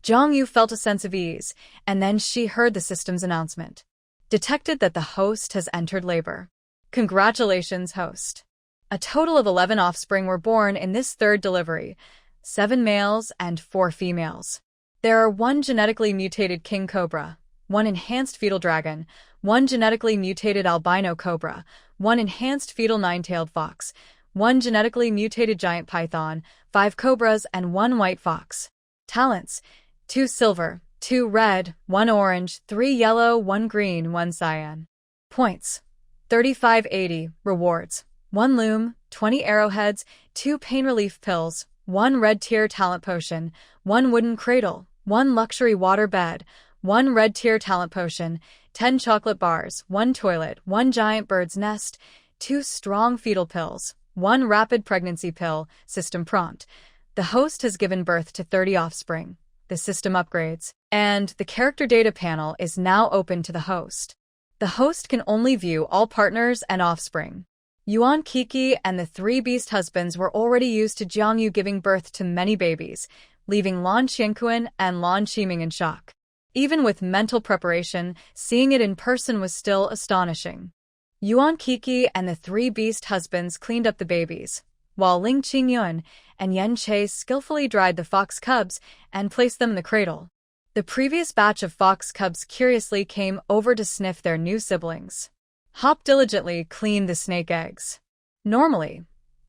Jiangyu felt a sense of ease, and then she heard the system's announcement. Detected that the host has entered labor. Congratulations, host. A total of 11 offspring were born in this third delivery, 7 males and 4 females. There are 1 genetically mutated king cobra, 1 enhanced fetal dragon, 1 genetically mutated albino cobra, 1 enhanced fetal nine-tailed fox, 1 genetically mutated giant python, 5 cobras, and 1 white fox. Talents: 2 silver, 2 red, 1 orange, 3 yellow, 1 green, 1 cyan. Points: 3580. Rewards: 1 loom, 20 arrowheads, 2 pain relief pills, 1 red tier talent potion, 1 wooden cradle, 1 luxury water bed, 1 red tier talent potion, 10 chocolate bars, 1 toilet, 1 giant bird's nest, 2 strong fetal pills, 1 rapid pregnancy pill. System prompt: the host has given birth to 30 offspring. The system upgrades, and the character data panel is now open to the host. The host can only view all partners and offspring. Yuan Kiki and the 3 beast husbands were already used to Jiangyu giving birth to many babies, leaving Lan Qianquan and Lan Qiming in shock. Even with mental preparation, seeing it in person was still astonishing. Yuan Kiki and the 3 beast husbands cleaned up the babies, while Ling Qingyun and Yen Che skillfully dried the fox cubs and placed them in the cradle. The previous batch of fox cubs curiously came over to sniff their new siblings. Hop diligently cleaned the snake eggs. Normally,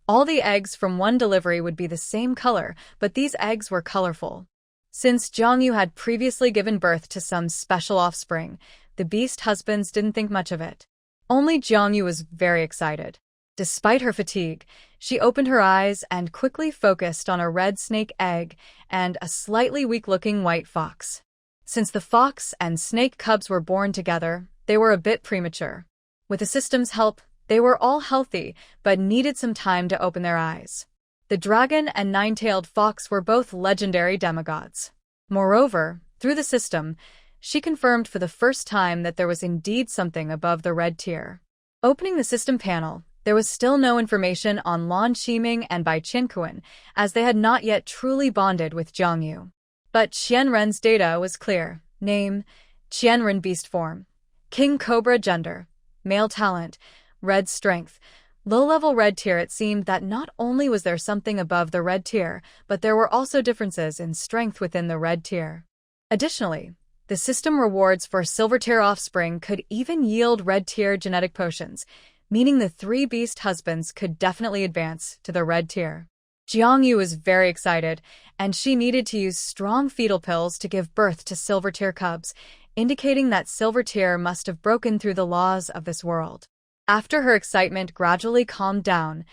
all the eggs from one delivery would be the same color, but these eggs were colorful. Since Jiangyu had previously given birth to some special offspring, the beast husbands didn't think much of it. Only Jiangyu was very excited. Despite her fatigue, she opened her eyes and quickly focused on a red snake egg and a slightly weak-looking white fox. Since the fox and snake cubs were born together, they were a bit premature. With the system's help, they were all healthy, but needed some time to open their eyes. The dragon and nine-tailed fox were both legendary demigods. Moreover, through the system, she confirmed for the first time that there was indeed something above the red tier. Opening the system panel, there was still no information on Lan Qiming and Bai Qianquan, as they had not yet truly bonded with Jiangyu. But Qianren's data was clear. Name: Qianren beast form. King cobra gender. Male talent. Red strength. Low-level red tier. It seemed that not only was there something above the red tier, but there were also differences in strength within the red tier. Additionally, the system rewards for silver tier offspring could even yield red tier genetic potions, meaning the 3 beast husbands could definitely advance to the red tier. Jiangyu was very excited, and she needed to use strong fetal pills to give birth to silver tier cubs, indicating that silver tier must have broken through the laws of this world. After her excitement gradually calmed down,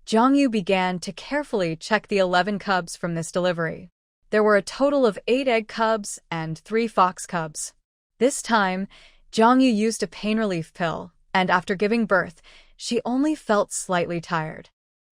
Jiangyu began to carefully check the 11 cubs from this delivery. There were a total of 8 egg cubs and 3 fox cubs. This time, Jiangyu used a pain relief pill, and after giving birth, she only felt slightly tired.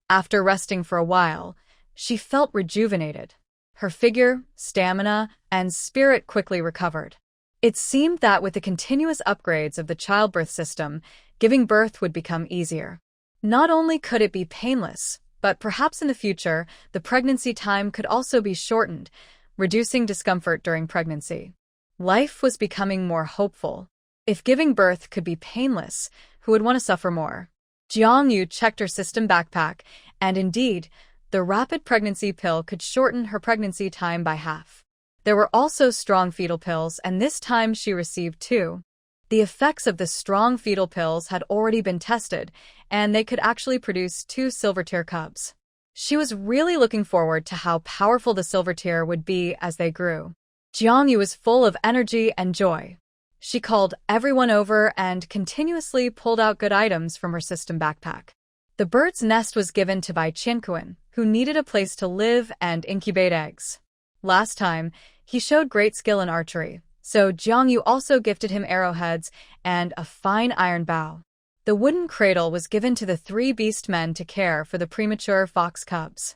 After resting for a while, she felt rejuvenated. Her figure, stamina, and spirit quickly recovered. It seemed that with the continuous upgrades of the childbirth system, giving birth would become easier. Not only could it be painless, but perhaps in the future, the pregnancy time could also be shortened, reducing discomfort during pregnancy. Life was becoming more hopeful. If giving birth could be painless, who would want to suffer more? Jiangyu checked her system backpack, and indeed, the rapid pregnancy pill could shorten her pregnancy time by half. There were also strong fetal pills, and this time she received 2. The effects of the strong fetal pills had already been tested, and they could actually produce 2 silver tier cubs. She was really looking forward to how powerful the silver tier would be as they grew. Jiangyu was full of energy and joy. She called everyone over and continuously pulled out good items from her system backpack. The bird's nest was given to Bai Qianquan, who needed a place to live and incubate eggs. Last time, he showed great skill in archery, so Jiangyu also gifted him arrowheads and a fine iron bow. The wooden cradle was given to the three beast men to care for the premature fox cubs.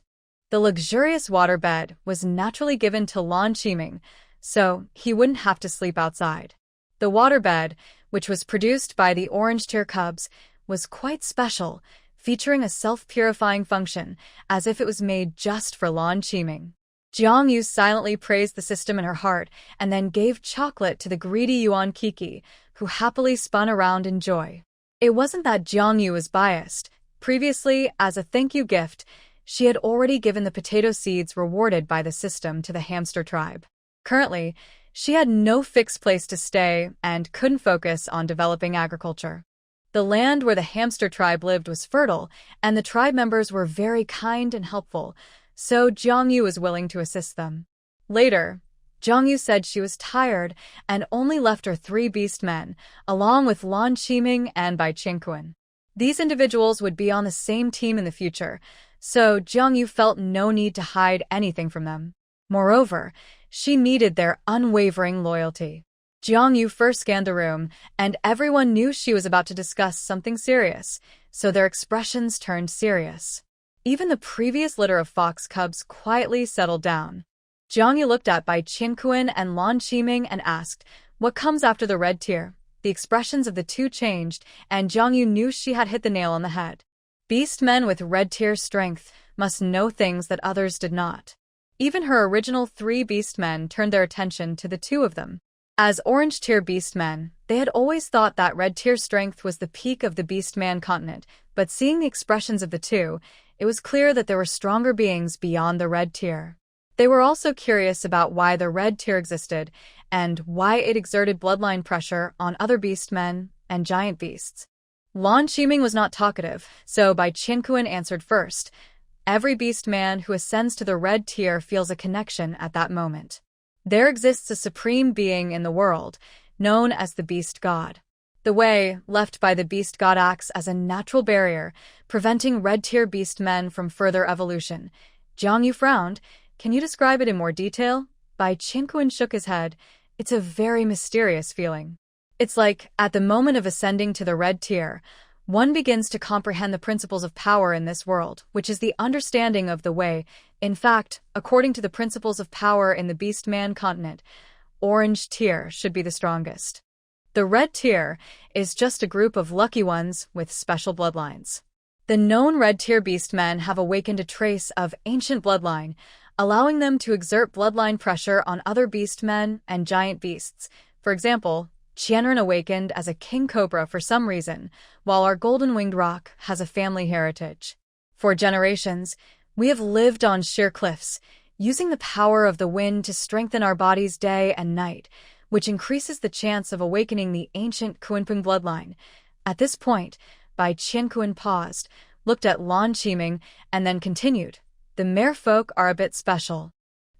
The luxurious waterbed was naturally given to Lan Qiming, so he wouldn't have to sleep outside. The waterbed, which was produced by the orange tear cubs, was quite special, featuring a self-purifying function, as if it was made just for Lan Qiming. Jiang Yu silently praised the system in her heart and then gave chocolate to the greedy Yuan Kiki, who happily spun around in joy. It wasn't that Jiang Yu was biased. Previously, as a thank you gift, she had already given the potato seeds rewarded by the system to the hamster tribe. Currently, she had no fixed place to stay and couldn't focus on developing agriculture. The land where the hamster tribe lived was fertile, and the tribe members were very kind and helpful, so Jiang Yu was willing to assist them. Later, Jiang Yu said she was tired and only left her three beast men, along with Lan Qiming and Bai Qingquan. These individuals would be on the same team in the future, so Jiang Yu felt no need to hide anything from them. Moreover, she needed their unwavering loyalty. Jiang Yu first scanned the room, and everyone knew she was about to discuss something serious, so their expressions turned serious. Even the previous litter of fox cubs quietly settled down. Jiang Yu looked at Bai Qingquan and Lan Qiming and asked, "What comes after the red tear?" The expressions of the two changed, and Jiang Yu knew she had hit the nail on the head. Beast men with red tear strength must know things that others did not. Even her original three beast men turned their attention to the two of them. As orange tier beast men, they had always thought that red tier strength was the peak of the beast man continent, but seeing the expressions of the two, it was clear that there were stronger beings beyond the red tier. They were also curious about why the red tier existed and why it exerted bloodline pressure on other beast men and giant beasts. Lan Qiming was not talkative, so Bai Qingquan answered first. Every beast man who ascends to the red tier feels a connection at that moment. There exists a supreme being in the world, known as the beast god. The way left by the beast god acts as a natural barrier, preventing red tier beast men from further evolution. Jiang Yu frowned. "Can you describe it in more detail?" Bai Qingquan shook his head. "It's a very mysterious feeling. It's like, at the moment of ascending to the red tier, one begins to comprehend the principles of power in this world, which is the understanding of the way. In fact, according to the principles of power in the beast man continent, orange tier should be the strongest. The red tier is just a group of lucky ones with special bloodlines. The known red tier beast men have awakened a trace of ancient bloodline, allowing them to exert bloodline pressure on other beast men and giant beasts. For example, Qianren awakened as a king cobra for some reason, while our golden-winged roc has a family heritage. For generations, we have lived on sheer cliffs, using the power of the wind to strengthen our bodies day and night, which increases the chance of awakening the ancient Kunpeng bloodline. At this point, Bai Qingquan paused, looked at Lan Qiming, and then continued. The merfolk are a bit special.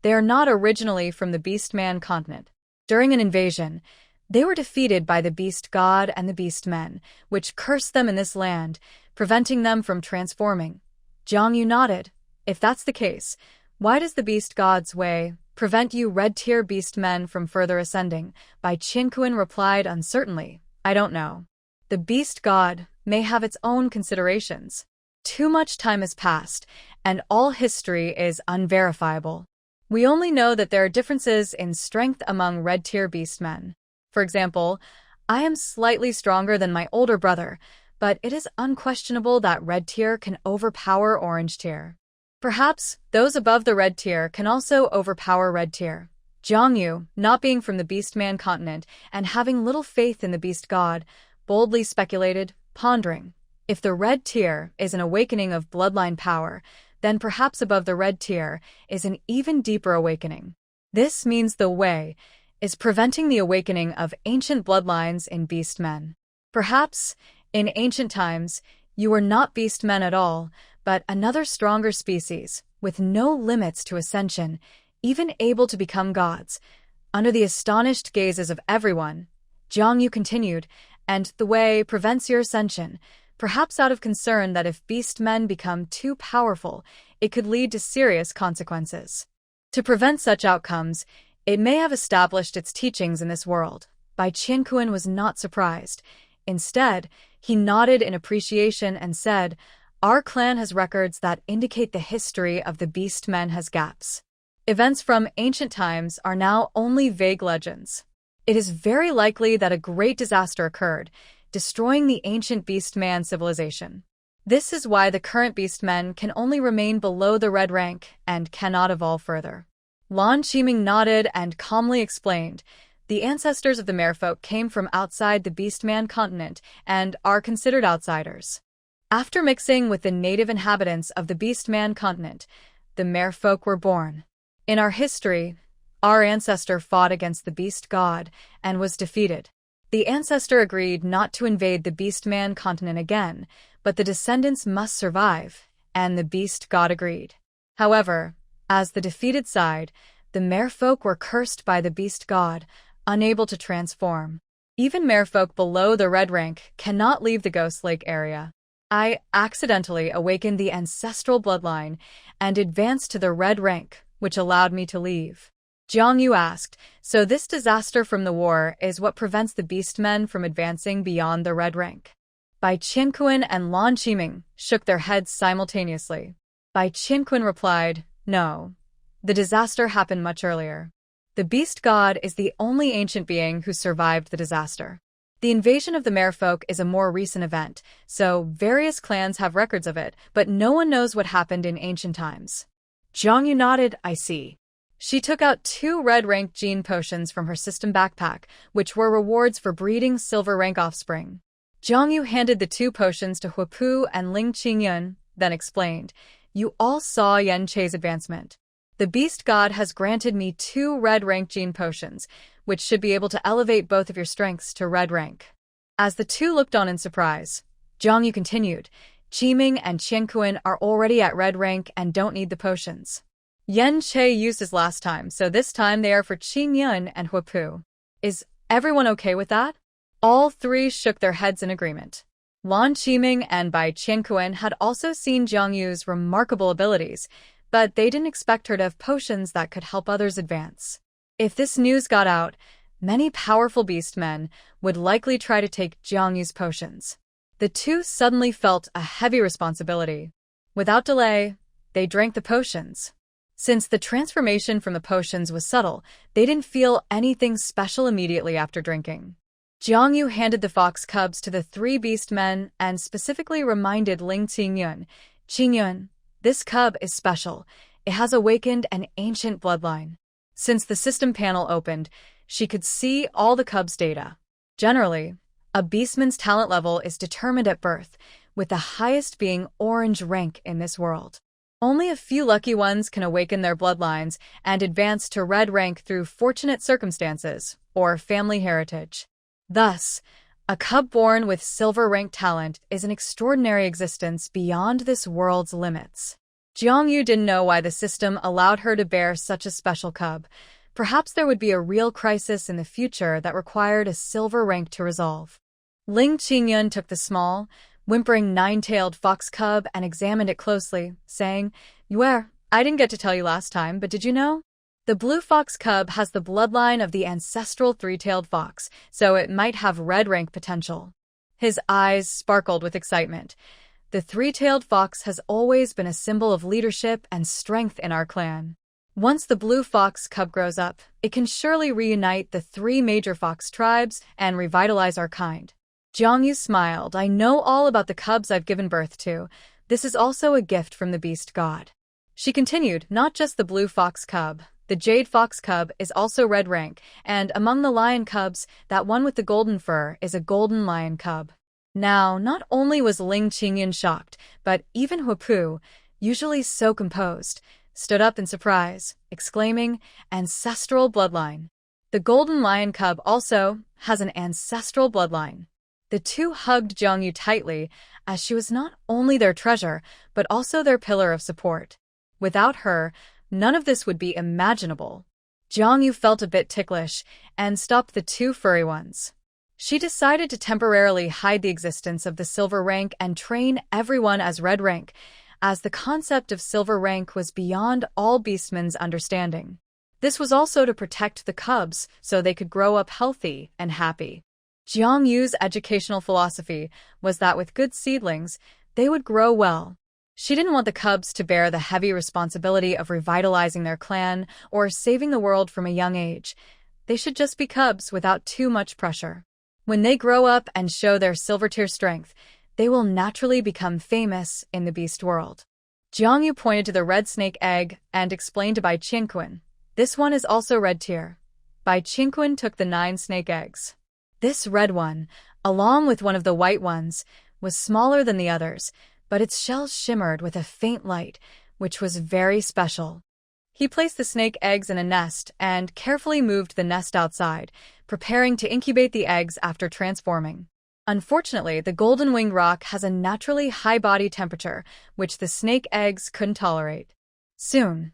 They are not originally from the beast man continent. During an invasion, they were defeated by the beast god and the beast men, which cursed them in this land, preventing them from transforming. Jiang Yu nodded. If that's the case, why does the beast god's way prevent you red-tier beast men from further ascending? Bai Qingquan replied uncertainly. I don't know. The beast god may have its own considerations. Too much time has passed, and all history is unverifiable. We only know that there are differences in strength among red-tier beast men. For example, I am slightly stronger than my older brother, but it is unquestionable that red tier can overpower orange tier. Perhaps those above the red tier can also overpower red tier. Jiang Yu, not being from the beast man continent and having little faith in the beast god, boldly speculated, pondering. If the red tier is an awakening of bloodline power, then perhaps above the red tier is an even deeper awakening. This means the way is preventing the awakening of ancient bloodlines in beast men. Perhaps, in ancient times, you were not beast men at all, but another stronger species, with no limits to ascension, even able to become gods. Under the astonished gazes of everyone, Jiang Yu continued, and the way prevents your ascension, perhaps out of concern that if beast men become too powerful, it could lead to serious consequences. To prevent such outcomes, it may have established its teachings in this world. Bai Qingquan was not surprised. Instead, He nodded in appreciation and said, "Our clan has records that indicate the history of the Beastmen has gaps. Events from ancient times are now only vague legends. It is very likely that a great disaster occurred, destroying the ancient Beastman civilization. This is why the current Beastmen can only remain below the red rank and cannot evolve further." Lan Qiming nodded and calmly explained, "The ancestors of the merfolk came from outside the Beastman continent and are considered outsiders. After mixing with the native inhabitants of the Beastman continent, the merfolk were born. In our history, our ancestor fought against the beast god and was defeated. The ancestor agreed not to invade the Beastman continent again, but the descendants must survive, and the beast god agreed. However, as the defeated side, the merfolk were cursed by the beast god, unable to transform. Even merfolk below the red rank cannot leave the Ghost Lake area. I accidentally awakened the ancestral bloodline and advanced to the red rank, which allowed me to leave." Jiang Yu asked, "So this disaster from the war is what prevents the Beastmen from advancing beyond the red rank?" Bai Qianquan and Lan Qiming shook their heads simultaneously. Bai Qianquan replied, "No. The disaster happened much earlier. The beast god is the only ancient being who survived the disaster. The invasion of the merfolk is a more recent event, so various clans have records of it, but no one knows what happened in ancient times." Jiang Yu nodded, "I see." She took out 2 red-rank gene potions from her system backpack, which were rewards for breeding silver-rank offspring. Jiang Yu handed the 2 potions to Huapu and Ling Qingyun, then explained, "You all saw Yan Che's advancement. The beast god has granted me 2 red-rank gene potions, which should be able to elevate both of your strengths to red rank." As the 2 looked on in surprise, Jiang Yu continued, "Qiming and Qianquan are already at red rank and don't need the potions. Yan Che used his last time, so this time they are for Qingyun and Huapu. Is everyone okay with that?" All 3 shook their heads in agreement. Lan Qiming and Bai Qianquan had also seen Jiang Yu's remarkable abilities, but they didn't expect her to have potions that could help others advance. If this news got out, many powerful beastmen would likely try to take Jiang Yu's potions. The 2 suddenly felt a heavy responsibility. Without delay, they drank the potions. Since the transformation from the potions was subtle, they didn't feel anything special immediately after drinking. Jiang Yu handed the fox cubs to the 3 beastmen and specifically reminded Ling Qingyun, "Qingyun, this cub is special. It has awakened an ancient bloodline." Since the system panel opened, she could see all the cubs' data. Generally, a beastman's talent level is determined at birth, with the highest being orange rank in this world. Only a few lucky ones can awaken their bloodlines and advance to red rank through fortunate circumstances or family heritage. Thus, a cub born with silver rank talent is an extraordinary existence beyond this world's limits. Jiang Yu didn't know why the system allowed her to bear such a special cub. Perhaps there would be a real crisis in the future that required a silver rank to resolve. Ling Qingyun took the small, whimpering 9-tailed fox cub and examined it closely, saying, "Yue, I didn't get to tell you last time, but did you know? The blue fox cub has the bloodline of the ancestral 3-tailed fox, so it might have red rank potential." His eyes sparkled with excitement. "The 3-tailed fox has always been a symbol of leadership and strength in our clan. Once the blue fox cub grows up, it can surely reunite the 3 major fox tribes and revitalize our kind." Jiang Yu smiled. "I know all about the cubs I've given birth to. This is also a gift from the beast god." She continued, "Not just the blue fox cub. The jade fox cub is also red rank, and among the lion cubs, that one with the golden fur is a golden lion cub." Now, not only was Ling Qingyun shocked, but even Huapu, usually so composed, stood up in surprise, exclaiming, "Ancestral bloodline. The golden lion cub also has an ancestral bloodline." The 2 hugged Jiang Yu tightly, as she was not only their treasure, but also their pillar of support. Without her, none of this would be imaginable. Jiang Yu felt a bit ticklish and stopped the 2 furry ones. She decided to temporarily hide the existence of the silver rank and train everyone as red rank, as the concept of silver rank was beyond all beastmen's understanding. This was also to protect the cubs so they could grow up healthy and happy. Jiang Yu's educational philosophy was that with good seedlings, they would grow well. She didn't want the cubs to bear the heavy responsibility of revitalizing their clan or saving the world from a young age. They should just be cubs without too much pressure. When they grow up and show their silver-tier strength, they will naturally become famous in the beast world. Jiang Yu pointed to the red snake egg and explained to Bai Qingquan, "This one is also red tier." Bai Qingquan took the 9 snake eggs. This red one, along with one of the white ones, was smaller than the others, but its shells shimmered with a faint light, which was very special. He placed the snake eggs in a nest and carefully moved the nest outside, preparing to incubate the eggs after transforming. Unfortunately, the golden-winged roc has a naturally high body temperature, which the snake eggs couldn't tolerate. Soon,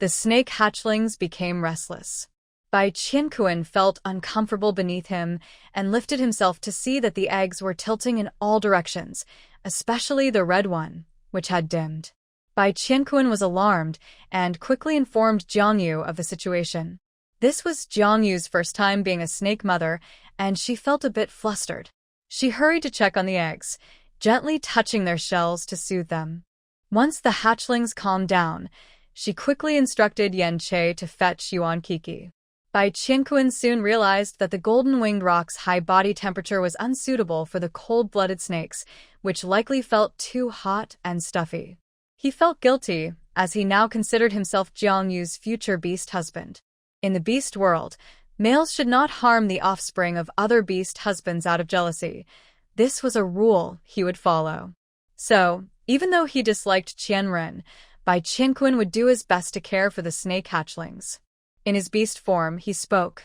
the snake hatchlings became restless. Bai Qingquan felt uncomfortable beneath him and lifted himself to see that the eggs were tilting in all directions, especially the red one, which had dimmed. Bai Qingquan was alarmed and quickly informed Jiang Yu of the situation. This was Jiang Yu's first time being a snake mother, and she felt a bit flustered. She hurried to check on the eggs, gently touching their shells to soothe them. Once the hatchlings calmed down, she quickly instructed Yan Che to fetch Yuan Kiki. Bai Qingquan soon realized that the golden-winged roc's high body temperature was unsuitable for the cold-blooded snakes, which likely felt too hot and stuffy. He felt guilty, as he now considered himself Jiang Yu's future beast husband. In the beast world, males should not harm the offspring of other beast husbands out of jealousy. This was a rule he would follow. So, even though he disliked Qianren, Bai Qingquan would do his best to care for the snake hatchlings. In his beast form, he spoke,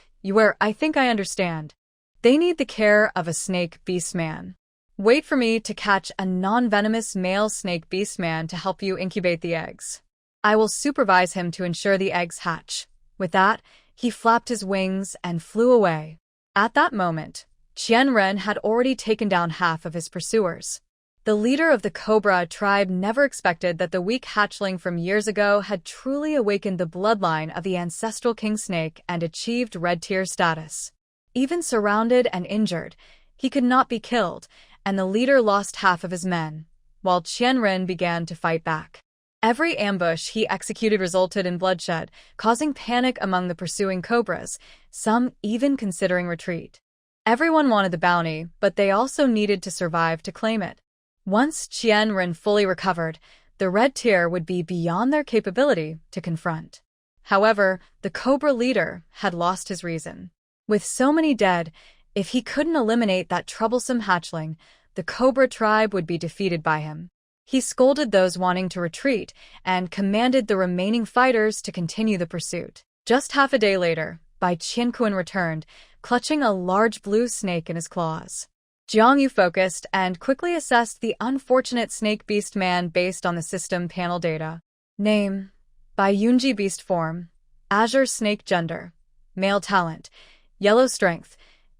I think I understand. They need the care of a snake beastman. Wait for me to catch a non-venomous male snake beastman to help you incubate the eggs. I will supervise him to ensure the eggs hatch." With that, he flapped his wings and flew away. At that moment, Qianren had already taken down half of his pursuers. The leader of the Cobra tribe never expected that the weak hatchling from years ago had truly awakened the bloodline of the ancestral king snake and achieved red tier status. Even surrounded and injured, he could not be killed, and the leader lost half of his men, while Qianren began to fight back. Every ambush he executed resulted in bloodshed, causing panic among the pursuing cobras, some even considering retreat. Everyone wanted the bounty, but they also needed to survive to claim it. Once Qianren fully recovered, the red tier would be beyond their capability to confront. However, the Cobra leader had lost his reason. With so many dead, if he couldn't eliminate that troublesome hatchling, the Cobra tribe would be defeated by him. He scolded those wanting to retreat and commanded the remaining fighters to continue the pursuit. Just half a day later, Bai Qingquan returned, clutching a large blue snake in his claws. Jiang Yu focused and quickly assessed the unfortunate snake beast man based on the system panel data. Name: Bai Yunji beast form, Azure snake gender, male talent, yellow strength.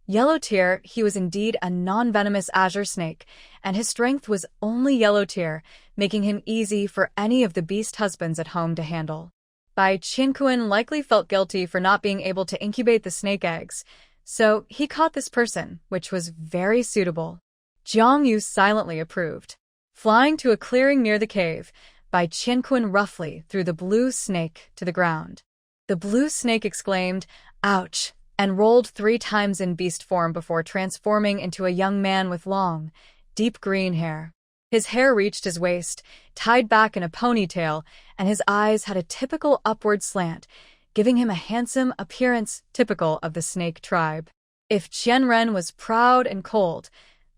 Yellow tier, he was indeed a non-venomous azure snake, and his strength was only yellow tier, making him easy for any of the beast husbands at home to handle. Bai Qingquan likely felt guilty for not being able to incubate the snake eggs, so he caught this person, which was very suitable. Jiang Yu silently approved. Flying to a clearing near the cave, Bai Qingquan roughly threw the blue snake to the ground. The blue snake exclaimed, "Ouch!" and rolled 3 times in beast form before transforming into a young man with long, deep green hair. His hair reached his waist, tied back in a ponytail, and his eyes had a typical upward slant, giving him a handsome appearance typical of the snake tribe. If Qianren was proud and cold,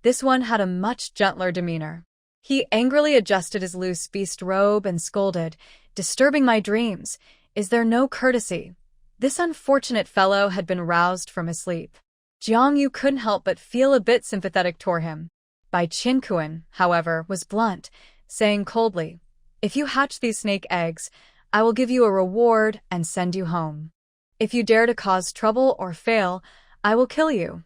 this one had a much gentler demeanor. He angrily adjusted his loose beast robe and scolded, "Disturbing my dreams. Is there no courtesy?" This unfortunate fellow had been roused from his sleep. Jiang Yu couldn't help but feel a bit sympathetic toward him. Bai Qingquan, however, was blunt, saying coldly, "If you hatch these snake eggs, I will give you a reward and send you home. If you dare to cause trouble or fail, I will kill you."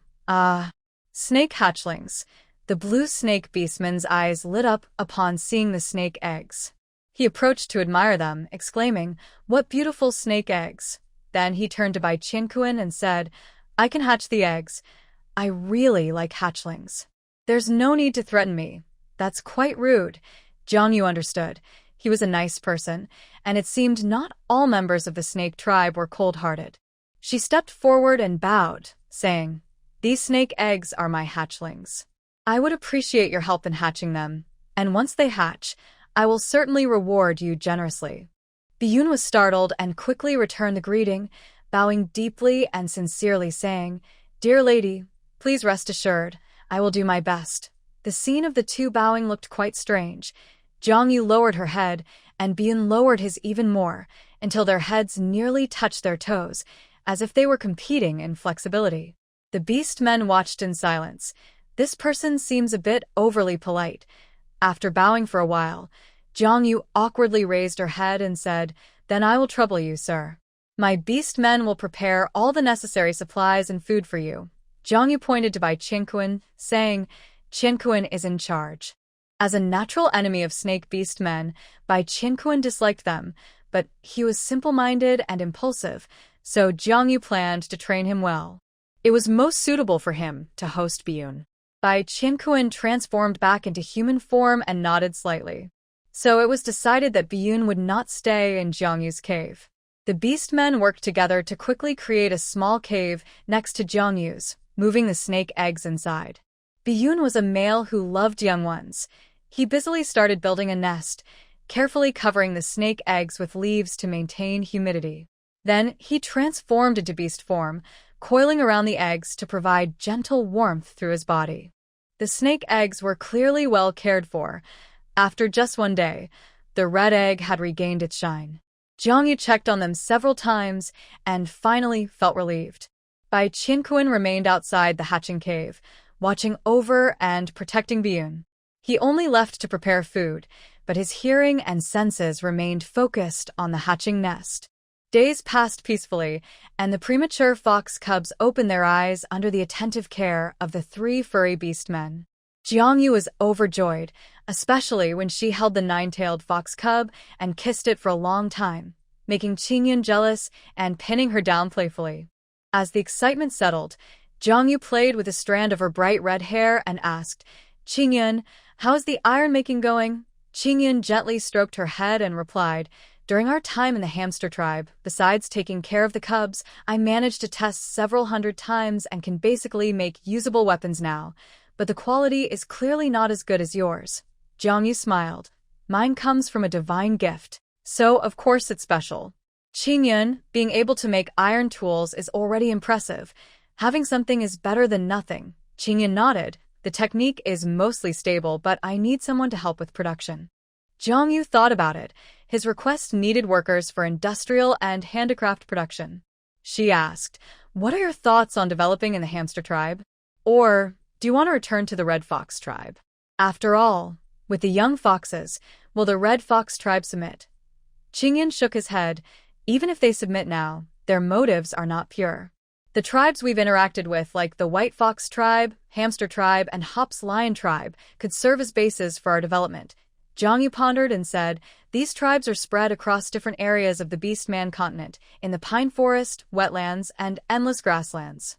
Snake hatchlings. The blue snake beastman's eyes lit up upon seeing the snake eggs. He approached to admire them, exclaiming, "What beautiful snake eggs." Then he turned to Bai Qingquan and said, "I can hatch the eggs. I really like hatchlings. There's no need to threaten me. That's quite rude. Jiangyu understood. He was a nice person, and it seemed not all members of the snake tribe were cold-hearted. She stepped forward and bowed, saying, "These snake eggs are my hatchlings. I would appreciate your help in hatching them, and once they hatch, I will certainly reward you generously." Biyun was startled and quickly returned the greeting, bowing deeply and sincerely, saying, "Dear lady, please rest assured, I will do my best." The scene of the two bowing looked quite strange. Jiangyu lowered her head, and Biyun lowered his even more, until their heads nearly touched their toes, as if they were competing in flexibility. The beast men watched in silence. This person seems a bit overly polite. After bowing for a while, Jiangyu awkwardly raised her head and said, "Then I will trouble you, sir. My beast men will prepare all the necessary supplies and food for you." Jiangyu pointed to Bai Qianquan, saying, "Qianquan is in charge." As a natural enemy of snake beast men, Bai Qianquan disliked them, but he was simple-minded and impulsive, so Jiangyu planned to train him well. It was most suitable for him to host Biyun. Bai Qianquan transformed back into human form and nodded slightly. So it was decided that Biyun would not stay in Jiangyu's cave. The beast men worked together to quickly create a small cave next to Jiangyu's, moving the snake eggs inside. Biyun was a male who loved young ones. He busily started building a nest, carefully covering the snake eggs with leaves to maintain humidity. Then he transformed into beast form, coiling around the eggs to provide gentle warmth through his body. The snake eggs were clearly well cared for. After just one day, the red egg had regained its shine. Jiangyu checked on them several times and finally felt relieved. Bai Qianquan remained outside the hatching cave, watching over and protecting Biyun. He only left to prepare food, but his hearing and senses remained focused on the hatching nest. Days passed peacefully, and the premature fox cubs opened their eyes under the attentive care of the three furry beast men. Jiangyu was overjoyed, especially when she held the nine-tailed fox cub and kissed it for a long time, making Qingyun jealous and pinning her down playfully. As the excitement settled, Jiangyu played with a strand of her bright red hair and asked, "Qingyun, how is the iron-making going?" Qingyun gently stroked her head and replied, "During our time in the hamster tribe, besides taking care of the cubs, I managed to test several hundred times and can basically make usable weapons now. But the quality is clearly not as good as yours." Jiangyu smiled. "Mine comes from a divine gift, so of course it's special." Qingyun, being able to make iron tools is already impressive. Having something is better than nothing. Qingyun nodded. "The technique is mostly stable, but I need someone to help with production." Jiangyu thought about it. His request needed workers for industrial and handicraft production. She asked, "What are your thoughts on developing in the hamster tribe? Or do you want to return to the red fox tribe? After all, with the young foxes, will the red fox tribe submit?" Qingyun shook his head. "Even if they submit now, their motives are not pure. The tribes we've interacted with, like the white fox tribe, hamster tribe, and Hop's lion tribe, could serve as bases for our development." Jiangyu pondered and said, "These tribes are spread across different areas of the Beastman continent, in the pine forest, wetlands, and endless grasslands.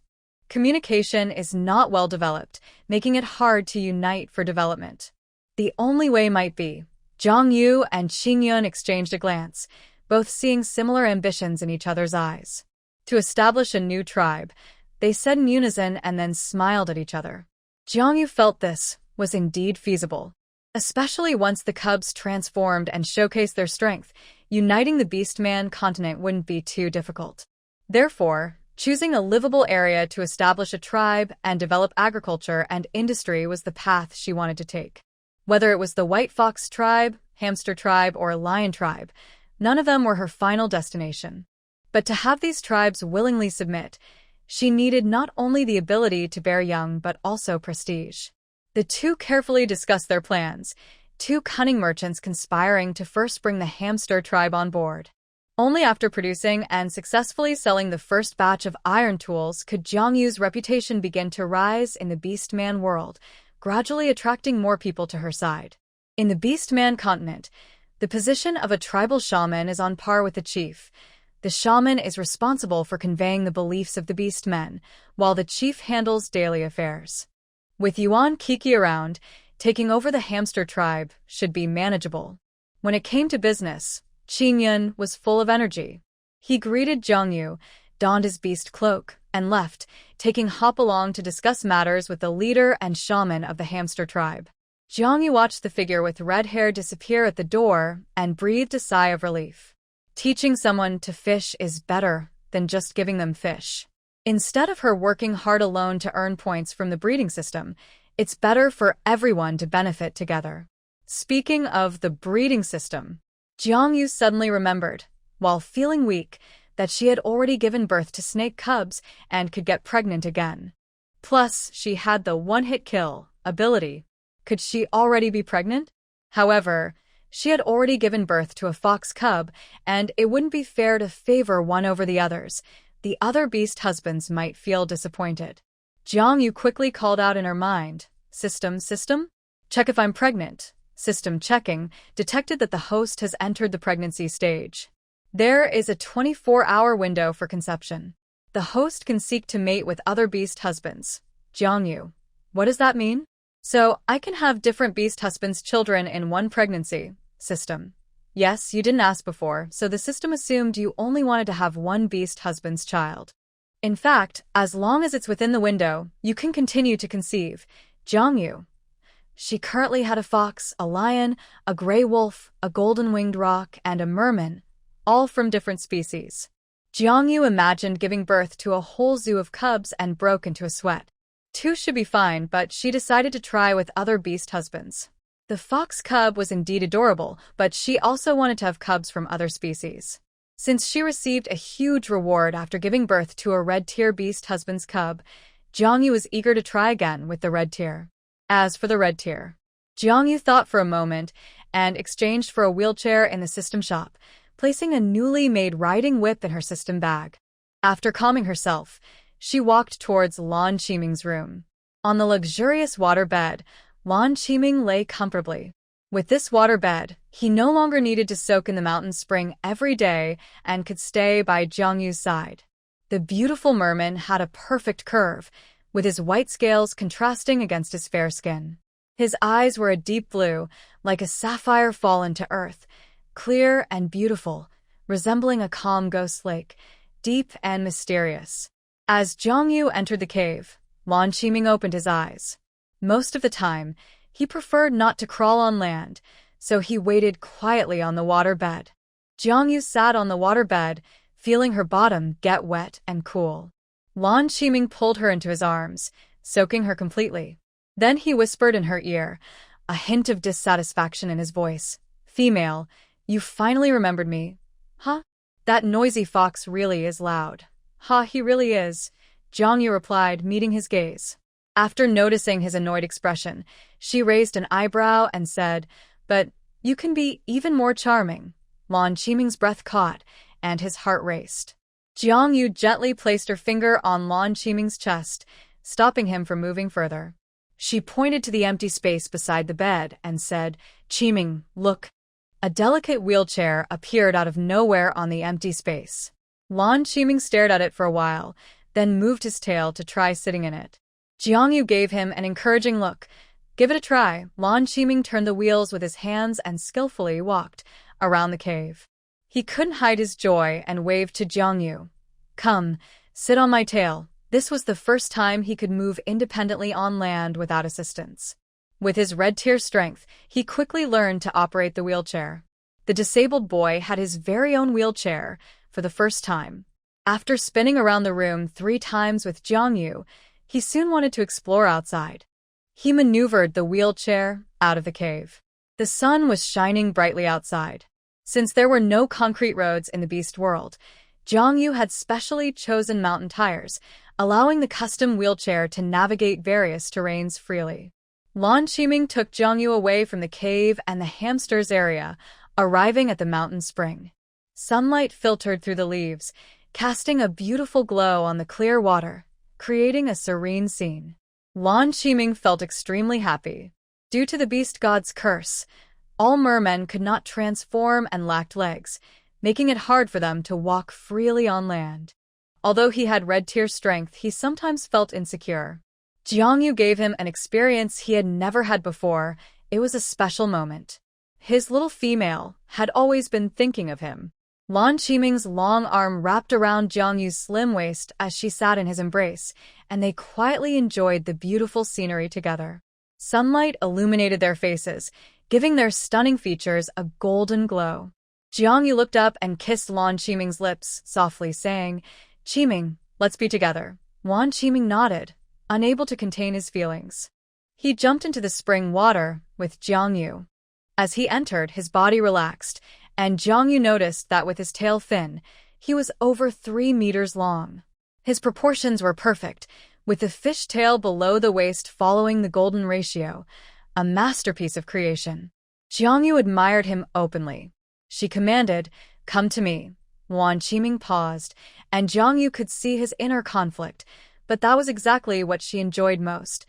Communication is not well developed, making it hard to unite for development. The only way might be." Jiangyu and Qingyun exchanged a glance, both seeing similar ambitions in each other's eyes. To establish a new tribe, they said in unison and then smiled at each other. Jiangyu felt this was indeed feasible. Especially once the cubs transformed and showcased their strength, uniting the Beastman continent wouldn't be too difficult. Therefore, choosing a livable area to establish a tribe and develop agriculture and industry was the path she wanted to take. Whether it was the white fox tribe, hamster tribe, or lion tribe, none of them were her final destination. But to have these tribes willingly submit, she needed not only the ability to bear young but also prestige. The two carefully discussed their plans, two cunning merchants conspiring to first bring the hamster tribe on board. Only after producing and successfully selling the first batch of iron tools could Jiangyu's reputation begin to rise in the Beastman world, gradually attracting more people to her side. In the Beastman continent, the position of a tribal shaman is on par with the chief. The shaman is responsible for conveying the beliefs of the beast men, while the chief handles daily affairs. With Yuan Kiki around, taking over the hamster tribe should be manageable. When it came to business, Qingyun was full of energy. He greeted Jiangyu, donned his beast cloak, and left, taking Hop along to discuss matters with the leader and shaman of the hamster tribe. Jiangyu watched the figure with red hair disappear at the door and breathed a sigh of relief. Teaching someone to fish is better than just giving them fish. Instead of her working hard alone to earn points from the breeding system, it's better for everyone to benefit together. Speaking of the breeding system, Jiangyu suddenly remembered, while feeling weak, that she had already given birth to snake cubs and could get pregnant again. Plus, she had the one-hit kill ability. Could she already be pregnant? However, she had already given birth to a fox cub, and it wouldn't be fair to favor one over the others. The other beast husbands might feel disappointed. Jiangyu quickly called out in her mind, System? Check if I'm pregnant. System checking, detected that the host has entered the pregnancy stage. There is a 24-hour window for conception. The host can seek to mate with other beast husbands. Jiangyu, what does that mean? So, I can have different beast husbands' children in one pregnancy. System. Yes, you didn't ask before, so the system assumed you only wanted to have one beast husband's child. In fact, as long as it's within the window, you can continue to conceive. Jiangyu. She currently had a fox, a lion, a gray wolf, a golden-winged roc, and a merman, all from different species. Jiangyu imagined giving birth to a whole zoo of cubs and broke into a sweat. 2 should be fine, but she decided to try with other beast husbands. The fox cub was indeed adorable, but she also wanted to have cubs from other species. Since she received a huge reward after giving birth to a red-tier beast husband's cub, Jiangyu was eager to try again with the red tier. As for the red tier, Jiangyu thought for a moment and exchanged for a wheelchair in the system shop, placing a newly made riding whip in her system bag. After calming herself, she walked towards Lan Qiming's room. On the luxurious water bed, Lan Qiming lay comfortably. With this water bed, he no longer needed to soak in the mountain spring every day and could stay by Jiangyu's side. The beautiful merman had a perfect curve, with his white scales contrasting against his fair skin. His eyes were a deep blue, like a sapphire fallen to earth, clear and beautiful, resembling a calm ghost lake, deep and mysterious. As Jiangyu entered the cave, Lan Qiming opened his eyes. Most of the time, he preferred not to crawl on land, so he waited quietly on the water bed. Jiangyu sat on the water bed, feeling her bottom get wet and cool. Lan Qiming pulled her into his arms, soaking her completely. Then he whispered in her ear, a hint of dissatisfaction in his voice. Female, you finally remembered me. Huh? That noisy fox really is loud. Ha, he really is, Jiangyu replied, meeting his gaze. After noticing his annoyed expression, she raised an eyebrow and said, but you can be even more charming. Lan Qiming's breath caught, and his heart raced. Jiangyu gently placed her finger on Lan Qiming's chest, stopping him from moving further. She pointed to the empty space beside the bed and said, Qiming, look. A delicate wheelchair appeared out of nowhere on the empty space. Lan Qiming stared at it for a while, then moved his tail to try sitting in it. Jiangyu gave him an encouraging look. Give it a try. Lan Qiming turned the wheels with his hands and skillfully walked around the cave. He couldn't hide his joy and waved to Jiangyu. Come, sit on my tail. This was the first time he could move independently on land without assistance. With his red-tier strength, he quickly learned to operate the wheelchair. The disabled boy had his very own wheelchair for the first time. After spinning around the room 3 times with Jiangyu, he soon wanted to explore outside. He maneuvered the wheelchair out of the cave. The sun was shining brightly outside. Since there were no concrete roads in the beast world, Jiangyu had specially chosen mountain tires, allowing the custom wheelchair to navigate various terrains freely. Lan Qiming took Jiangyu away from the cave and the hamsters area, arriving at the mountain spring. Sunlight filtered through the leaves, casting a beautiful glow on the clear water, creating a serene scene. Lan Qiming felt extremely happy. Due to the beast god's curse, all mermen could not transform and lacked legs, making it hard for them to walk freely on land. Although he had red tier strength, he sometimes felt insecure. Jiangyu gave him an experience he had never had before. It was a special moment. His little female had always been thinking of him. Lan Qiming's long arm wrapped around Jiangyu's slim waist as she sat in his embrace, and they quietly enjoyed the beautiful scenery together. Sunlight illuminated their faces, giving their stunning features a golden glow. Jiangyu looked up and kissed Lan Qiming's lips, softly saying, "Qiming, let's be together." Lan Qiming nodded, unable to contain his feelings. He jumped into the spring water with Jiangyu. As he entered, his body relaxed, and Jiangyu noticed that with his tail fin, he was over 3 meters long. His proportions were perfect, with the fish tail below the waist following the golden ratio, a masterpiece of creation. Jiangyu admired him openly. She commanded, "Come to me." Lan Qiming paused, and Jiangyu could see his inner conflict, but that was exactly what she enjoyed most,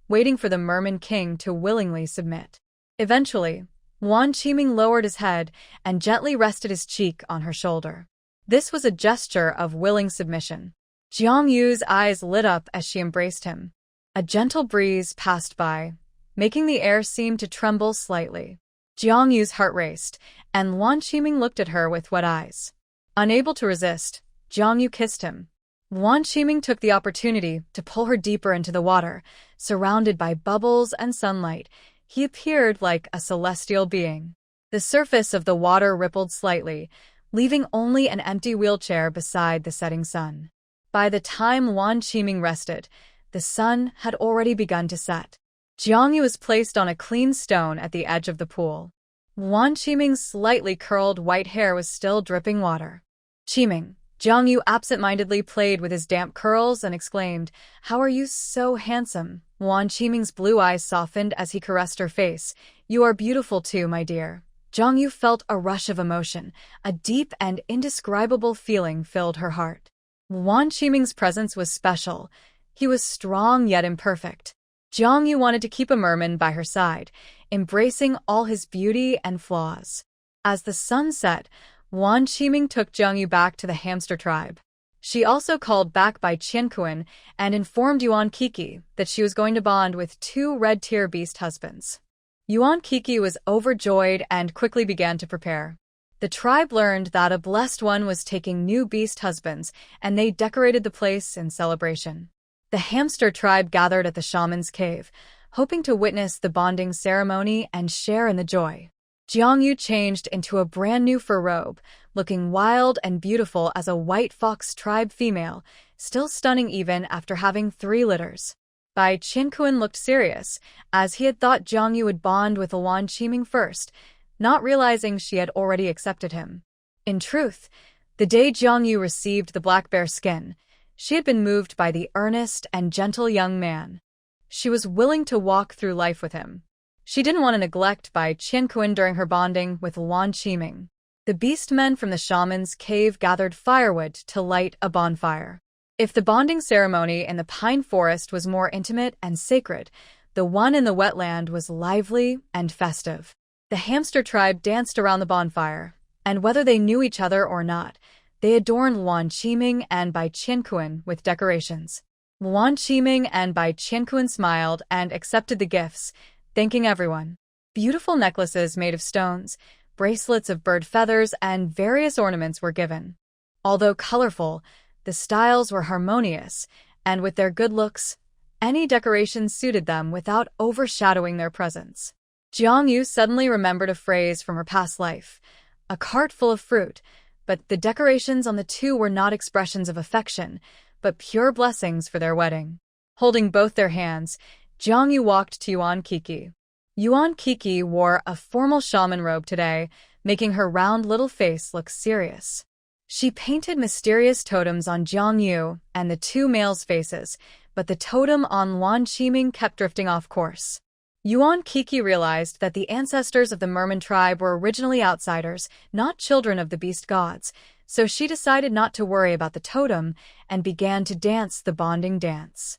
waiting for the Merman King to willingly submit. Eventually, Lan Qiming lowered his head and gently rested his cheek on her shoulder. This was a gesture of willing submission. Jiangyu's eyes lit up as she embraced him. A gentle breeze passed by, making the air seem to tremble slightly. Jiangyu's heart raced, and Lan Qiming looked at her with wet eyes. Unable to resist, Jiangyu kissed him. Lan Qiming took the opportunity to pull her deeper into the water. Surrounded by bubbles and sunlight, he appeared like a celestial being. The surface of the water rippled slightly, leaving only an empty wheelchair beside the setting sun. By the time Lan Qiming rested, the sun had already begun to set. Jiangyu was placed on a clean stone at the edge of the pool. Lan Qiming's slightly curled white hair was still dripping water. "Qiming." Jiangyu absent-mindedly played with his damp curls and exclaimed, "How are you so handsome?" Lan Qiming's blue eyes softened as he caressed her face. "You are beautiful too, my dear." Jiangyu felt a rush of emotion. A deep and indescribable feeling filled her heart. Lan Qiming's presence was special. He was strong yet imperfect. Jiangyu wanted to keep a merman by her side, embracing all his beauty and flaws. As the sun set, Lan Qiming took Jiangyu back to the hamster tribe. She also called back by Qianquan and informed Yuan Kiki that she was going to bond with 2 red-tier beast husbands. Yuan Kiki was overjoyed and quickly began to prepare. The tribe learned that a blessed one was taking new beast husbands, and they decorated the place in celebration. The hamster tribe gathered at the shaman's cave, hoping to witness the bonding ceremony and share in the joy. Jiangyu changed into a brand new fur robe, looking wild and beautiful as a white fox tribe female, still stunning even after having 3 litters. Bai Qianquan looked serious, as he had thought Jiangyu would bond with Lan Qiming first, not realizing she had already accepted him. In truth, the day Jiangyu received the black bear skin, she had been moved by the earnest and gentle young man. She was willing to walk through life with him. She didn't want to neglect Bai Qianquan during her bonding with Lan Qiming. The beast men from the shaman's cave gathered firewood to light a bonfire. If the bonding ceremony in the pine forest was more intimate and sacred, the one in the wetland was lively and festive. The hamster tribe danced around the bonfire, and whether they knew each other or not, they adorned Lan Qiming and Bai Qianquan with decorations. Lan Qiming and Bai Qianquan smiled and accepted the gifts, thanking everyone. Beautiful necklaces made of stones, bracelets of bird feathers, and various ornaments were given. Although colorful, the styles were harmonious, and with their good looks, any decorations suited them without overshadowing their presence. Jiangyu suddenly remembered a phrase from her past life, "a cart full of fruit," but the decorations on the 2 were not expressions of affection, but pure blessings for their wedding. Holding both their hands, Jiangyu walked to Yuan Kiki. Yuan Kiki wore a formal shaman robe today, making her round little face look serious. She painted mysterious totems on Jiangyu and the 2 males' faces, but the totem on Lan Qiming kept drifting off course. Yuan Kiki realized that the ancestors of the merman tribe were originally outsiders, not children of the beast gods, so she decided not to worry about the totem and began to dance the bonding dance.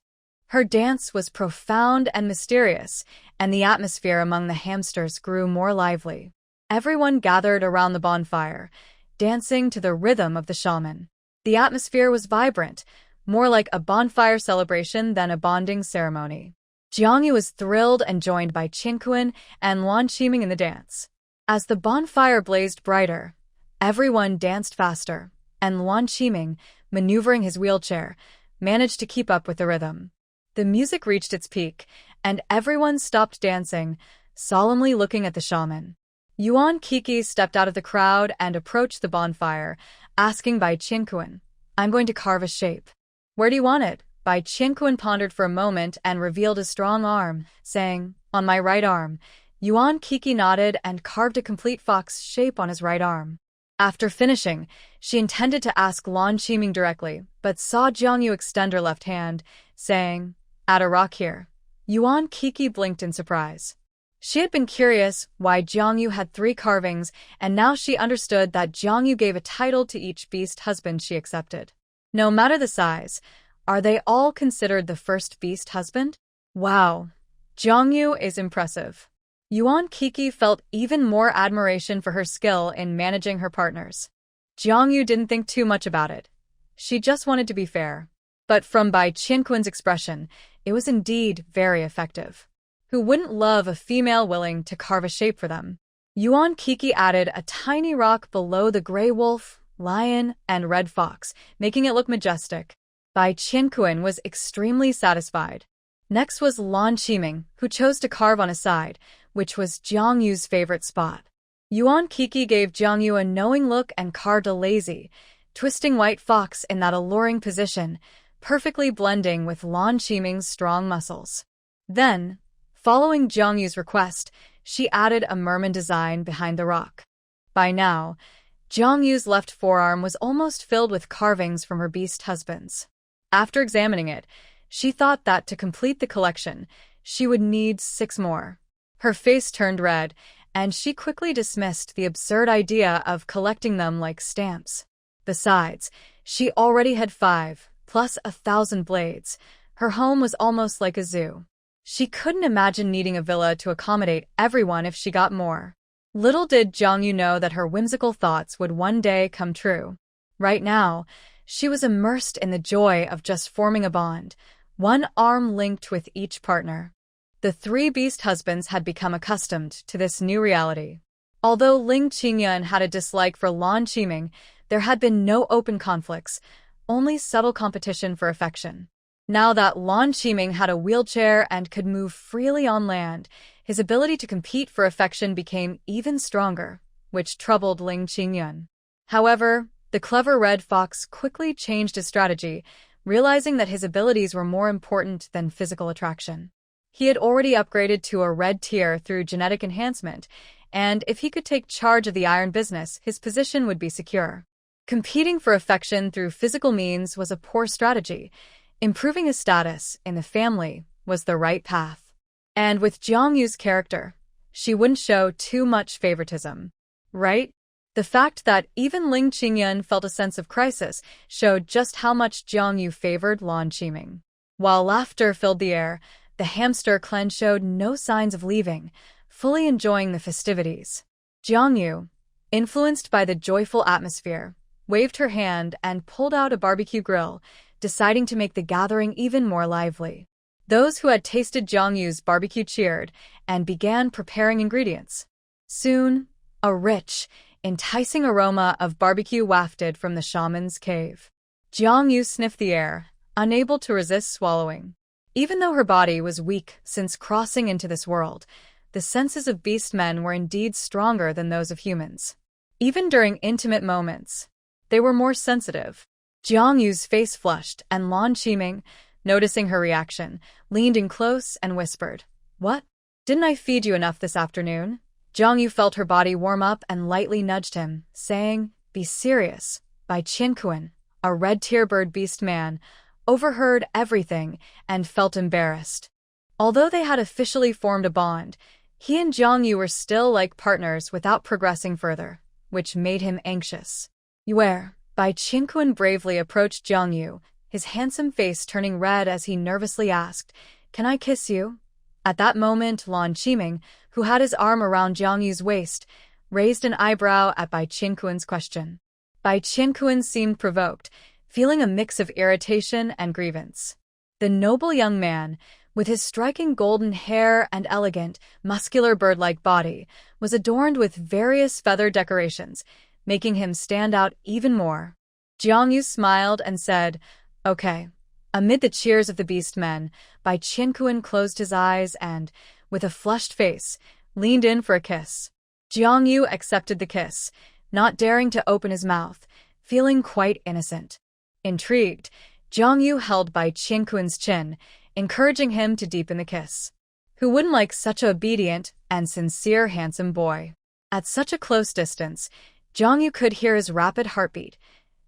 Her dance was profound and mysterious, and the atmosphere among the hamsters grew more lively. Everyone gathered around the bonfire, dancing to the rhythm of the shaman. The atmosphere was vibrant, more like a bonfire celebration than a bonding ceremony. Jiangyu was thrilled and joined by Qingquan and Lan Qiming in the dance. As the bonfire blazed brighter, everyone danced faster, and Lan Qiming, maneuvering his wheelchair, managed to keep up with the rhythm. The music reached its peak, and everyone stopped dancing, solemnly looking at the shaman. Yuan Kiki stepped out of the crowd and approached the bonfire, asking Bai Qingquan, "I'm going to carve a shape." "Where do you want it?" Bai Qingquan pondered for a moment and revealed a strong arm, saying, "On my right arm." Yuan Kiki nodded and carved a complete fox shape on his right arm. After finishing, she intended to ask Lan Qiming directly, but saw Jiangyu extend her left hand, saying, "Add a rock here." Yuan Kiki blinked in surprise. She had been curious why Jiangyu had 3 carvings, and now she understood that Jiangyu gave a title to each beast husband she accepted. No matter the size, are they all considered the first beast husband? Wow, Jiangyu is impressive. Yuan Kiki felt even more admiration for her skill in managing her partners. Jiangyu didn't think too much about it. She just wanted to be fair. But from Bai Qingquan's expression, it was indeed very effective. Who wouldn't love a female willing to carve a shape for them? Yuan Kiki added a tiny rock below the gray wolf, lion, and red fox, making it look majestic. Bai Qingquan was extremely satisfied. Next was Lan Qiming, who chose to carve on a side, which was Jiangyu's favorite spot. Yuan Kiki gave Jiangyu a knowing look and carved a lazy, twisting white fox in that alluring position, perfectly blending with Lan Qiming's strong muscles. Then, following Jiangyu's request, she added a merman design behind the rock. By now, Jiangyu's left forearm was almost filled with carvings from her beast husbands. After examining it, she thought that to complete the collection, she would need 6 more. Her face turned red, and she quickly dismissed the absurd idea of collecting them like stamps. Besides, she already had 5, plus 1,000 blades. Her home was almost like a zoo. She couldn't imagine needing a villa to accommodate everyone if she got more. Little did Jiangyu know that her whimsical thoughts would one day come true. Right now, she was immersed in the joy of just forming a bond, one arm linked with each partner. The 3 beast husbands had become accustomed to this new reality. Although Ling Qingyun had a dislike for Lan Qiming, there had been no open conflicts, only subtle competition for affection. Now that Lan Qiming had a wheelchair and could move freely on land, his ability to compete for affection became even stronger, which troubled Ling Qingyun. However, the clever red fox quickly changed his strategy, realizing that his abilities were more important than physical attraction. He had already upgraded to a red tier through genetic enhancement, and if he could take charge of the iron business, his position would be secure. Competing for affection through physical means was a poor strategy. Improving his status in the family was the right path. And with Jiangyu's character, she wouldn't show too much favoritism. Right? The fact that even Ling Qingyun felt a sense of crisis showed just how much Jiangyu favored Lan Qiming. While laughter filled the air, the hamster clan showed no signs of leaving, fully enjoying the festivities. Jiangyu, influenced by the joyful atmosphere, waved her hand and pulled out a barbecue grill, deciding to make the gathering even more lively. Those who had tasted Jiangyu's barbecue cheered and began preparing ingredients. Soon, a rich, enticing aroma of barbecue wafted from the shaman's cave. Jiangyu sniffed the air, unable to resist swallowing. Even though her body was weak since crossing into this world, the senses of beast men were indeed stronger than those of humans. Even during intimate moments, they were more sensitive. Jiangyu's face flushed, and Lan Qiming, noticing her reaction, leaned in close and whispered, "What? Didn't I feed you enough this afternoon?" Jiangyu felt her body warm up and lightly nudged him, saying, "Be serious." Bai Qingquan, a red-tier bird beast man, overheard everything and felt embarrassed. Although they had officially formed a bond, he and Jiangyu were still like partners without progressing further, which made him anxious. "Where?" Bai Qingquan bravely approached Jiangyu, his handsome face turning red as he nervously asked, "Can I kiss you?" At that moment, Lan Qiming, who had his arm around Jiangyu's waist, raised an eyebrow at Bai Qingquan's question. Bai Qianquan seemed provoked, feeling a mix of irritation and grievance. The noble young man, with his striking golden hair and elegant, muscular bird-like body, was adorned with various feather decorations, making him stand out even more. Jiangyu smiled and said, "Okay." Amid the cheers of the beast men, Bai Qianquan closed his eyes and, with a flushed face, leaned in for a kiss. Jiangyu accepted the kiss, not daring to open his mouth, feeling quite innocent. Intrigued, Jiangyu held Bai Qianquan's chin, encouraging him to deepen the kiss. Who wouldn't like such an obedient and sincere handsome boy? At such a close distance, Jiangyu could hear his rapid heartbeat.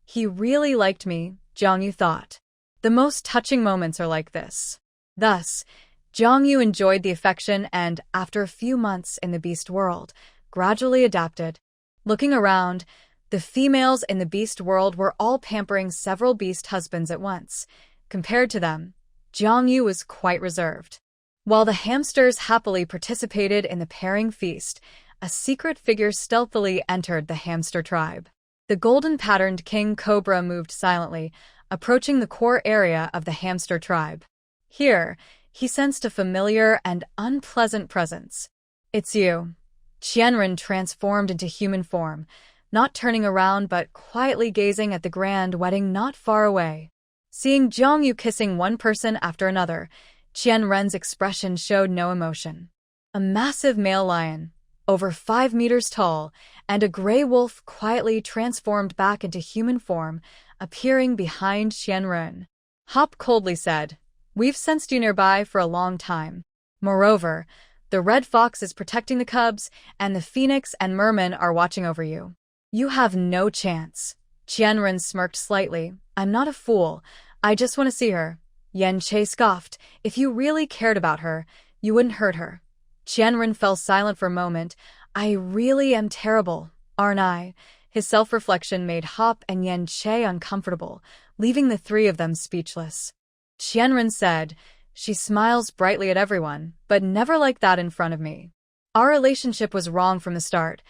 He really liked me, Jiangyu thought. The most touching moments are like this. Thus, Jiangyu enjoyed the affection and, after a few months in the beast world, gradually adapted. Looking around, the females in the beast world were all pampering several beast husbands at once. Compared to them, Jiangyu was quite reserved. While the hamsters happily participated in the pairing feast, a secret figure stealthily entered the hamster tribe. The golden-patterned king cobra moved silently, approaching the core area of the hamster tribe. Here, he sensed a familiar and unpleasant presence. "It's you." Qianren transformed into human form, not turning around but quietly gazing at the grand wedding not far away. Seeing Jiangyu kissing one person after another, Qianren's expression showed no emotion. A massive male lion, over 5 meters tall, and a gray wolf quietly transformed back into human form, appearing behind Qianren. Hop coldly said, "We've sensed you nearby for a long time. Moreover, the red fox is protecting the cubs, and the phoenix and merman are watching over you. You have no chance." Qianren smirked slightly. "I'm not a fool. I just want to see her." Yan Che scoffed. "If you really cared about her, you wouldn't hurt her." Qianren fell silent for a moment. "I really am terrible, aren't I?" His self-reflection made Hop and Yan Che uncomfortable, leaving the three of them speechless. Qianren said, "She smiles brightly at everyone, but never like that in front of me. Our relationship was wrong from the start.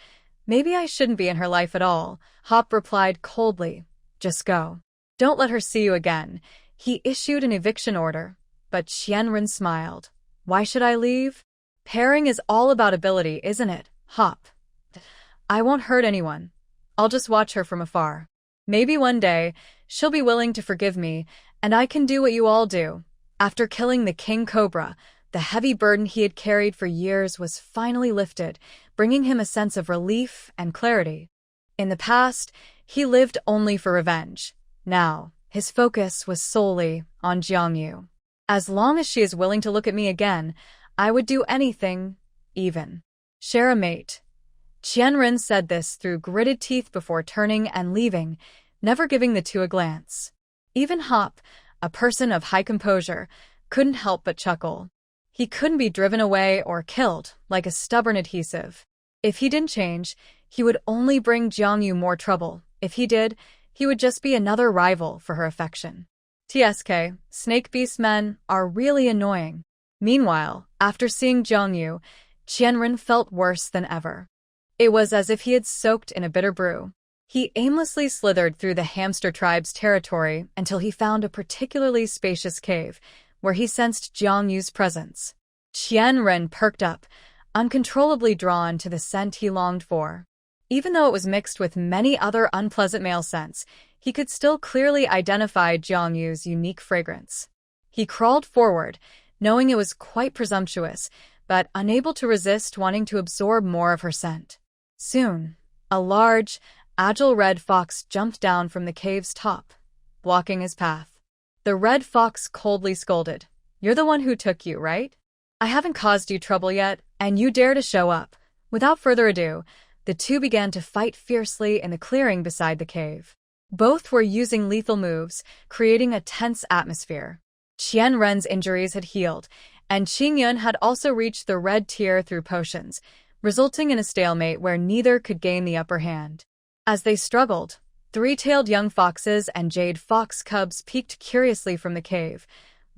Maybe I shouldn't be in her life at all." Hop replied coldly, "Just go. Don't let her see you again." He issued an eviction order, but Qianren smiled. "Why should I leave? Pairing is all about ability, isn't it, Hop? I won't hurt anyone. I'll just watch her from afar. Maybe one day, she'll be willing to forgive me, and I can do what you all do." After killing the king cobra, the heavy burden he had carried for years was finally lifted, bringing him a sense of relief and clarity. In the past, he lived only for revenge. Now, his focus was solely on Jiangyu. "As long as she is willing to look at me again, I would do anything, even share a mate." Qianren said this through gritted teeth before turning and leaving, never giving the two a glance. Even Hop, a person of high composure, couldn't help but chuckle. He couldn't be driven away or killed like a stubborn adhesive. If he didn't change, he would only bring Jiangyu more trouble. If he did, he would just be another rival for her affection. TSK, snake beast men are really annoying. Meanwhile, after seeing Jiangyu, Qianren felt worse than ever. It was as if he had soaked in a bitter brew. He aimlessly slithered through the hamster tribe's territory until he found a particularly spacious cave, where he sensed Jiangyu's presence. Qianren perked up, uncontrollably drawn to the scent he longed for. Even though it was mixed with many other unpleasant male scents, he could still clearly identify Jiangyu's unique fragrance. He crawled forward, knowing it was quite presumptuous, but unable to resist wanting to absorb more of her scent. Soon, a large, agile red fox jumped down from the cave's top, blocking his path. The red fox coldly scolded, "You're the one who took you, right? I haven't caused you trouble yet, and you dare to show up." Without further ado, the two began to fight fiercely in the clearing beside the cave. Both were using lethal moves, creating a tense atmosphere. Qianren's injuries had healed, and Qingyun had also reached the red tier through potions, resulting in a stalemate where neither could gain the upper hand. As they struggled, three-tailed young foxes and jade fox cubs peeked curiously from the cave,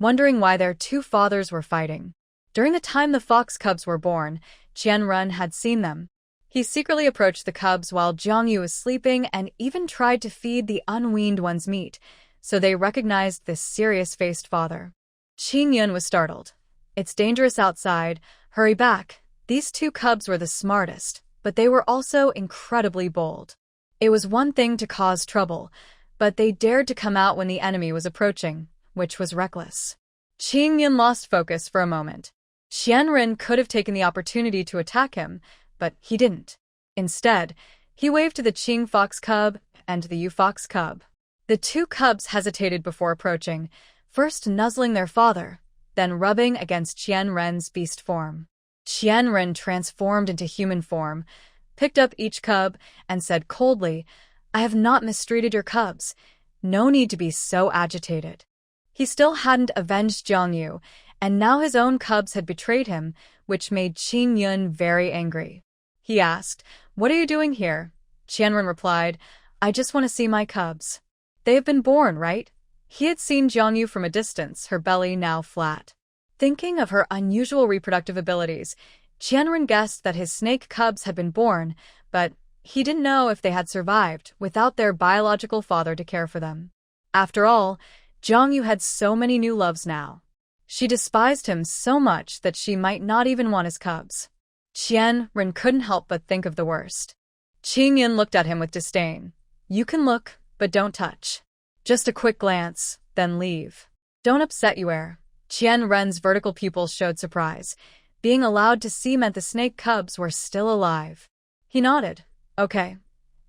wondering why their two fathers were fighting. During the time the fox cubs were born, Qianren had seen them. He secretly approached the cubs while Jiangyu was sleeping and even tried to feed the unweaned ones meat, so they recognized this serious-faced father. Qingyun was startled. "It's dangerous outside. Hurry back." These two cubs were the smartest, but they were also incredibly bold. It was one thing to cause trouble, but they dared to come out when the enemy was approaching, which was reckless. Qingyun lost focus for a moment. Qianren could have taken the opportunity to attack him, but he didn't. Instead, he waved to the Qing fox cub and the Yu fox cub. The two cubs hesitated before approaching, first nuzzling their father, then rubbing against Qianren's beast form. Qianren transformed into human form, picked up each cub, and said coldly, "I have not mistreated your cubs. No need to be so agitated." He still hadn't avenged Jiangyu, and now his own cubs had betrayed him, which made Qingyun very angry. He asked, "What are you doing here?" Qianren replied, "I just want to see my cubs. They have been born, right?" He had seen Jiangyu from a distance, her belly now flat. Thinking of her unusual reproductive abilities, Qianren guessed that his snake cubs had been born, but he didn't know if they had survived without their biological father to care for them. After all, Jiangyu had so many new loves now. She despised him so much that she might not even want his cubs. Qianren couldn't help but think of the worst. Qingyun looked at him with disdain. "You can look, but don't touch. Just a quick glance, then leave. Don't upset Yuer." Qianren's vertical pupils showed surprise. Being allowed to see meant the snake cubs were still alive. He nodded. "Okay."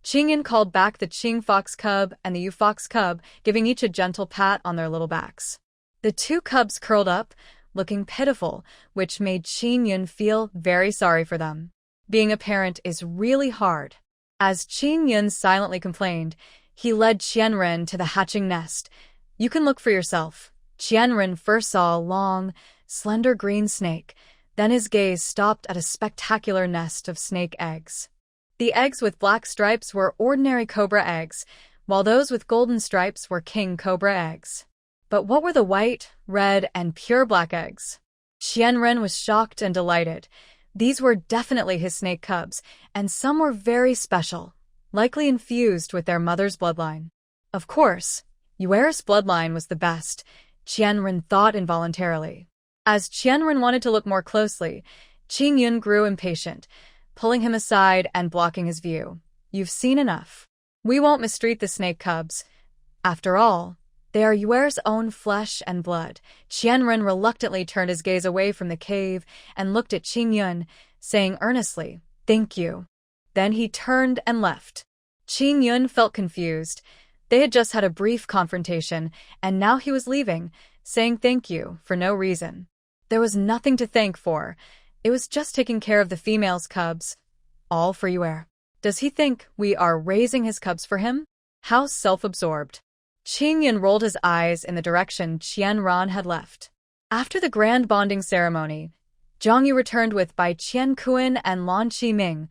Qingyun called back the Qing fox cub and the Yu fox cub, giving each a gentle pat on their little backs. The two cubs curled up, looking pitiful, which made Qingyun feel very sorry for them. Being a parent is really hard. As Qingyun silently complained, he led Qianren to the hatching nest. "You can look for yourself." Qianren first saw a long, slender green snake, then his gaze stopped at a spectacular nest of snake eggs. The eggs with black stripes were ordinary cobra eggs, while those with golden stripes were king cobra eggs. But what were the white, red, and pure black eggs? Qianren was shocked and delighted. These were definitely his snake cubs, and some were very special, likely infused with their mother's bloodline. Of course, Yuer's bloodline was the best, Qianren thought involuntarily. As Qianren wanted to look more closely, Qingyun grew impatient, pulling him aside and blocking his view. "You've seen enough. We won't mistreat the snake cubs. After all, they are Yuer's own flesh and blood." Qianren reluctantly turned his gaze away from the cave and looked at Qingyun, saying earnestly, "Thank you." Then he turned and left. Qingyun felt confused. They had just had a brief confrontation, and now he was leaving, saying thank you for no reason. There was nothing to thank for. It was just taking care of the female's cubs. All for Yuer. Does he think we are raising his cubs for him? How self-absorbed. Qingyun rolled his eyes in the direction Qianren had left. After the grand bonding ceremony, Jiangyu returned with Bai Qiankuan and Lan Qiming,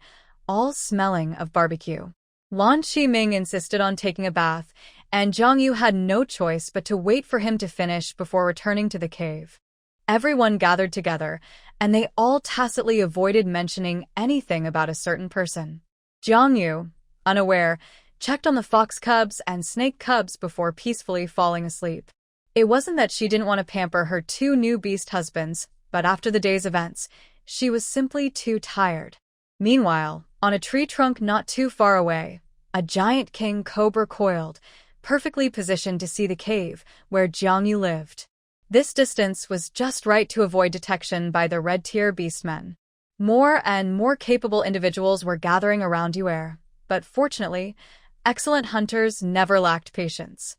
all smelling of barbecue. Lan Qiming insisted on taking a bath, and Jiangyu had no choice but to wait for him to finish before returning to the cave. Everyone gathered together, and they all tacitly avoided mentioning anything about a certain person. Jiangyu, unaware, checked on the fox cubs and snake cubs before peacefully falling asleep. It wasn't that she didn't want to pamper her two new beast husbands, but after the day's events, she was simply too tired. Meanwhile, on a tree trunk not too far away, a giant king cobra coiled, perfectly positioned to see the cave where Jiangyu lived. This distance was just right to avoid detection by the red-tier beastmen. More and more capable individuals were gathering around Yuer, but fortunately, excellent hunters never lacked patience.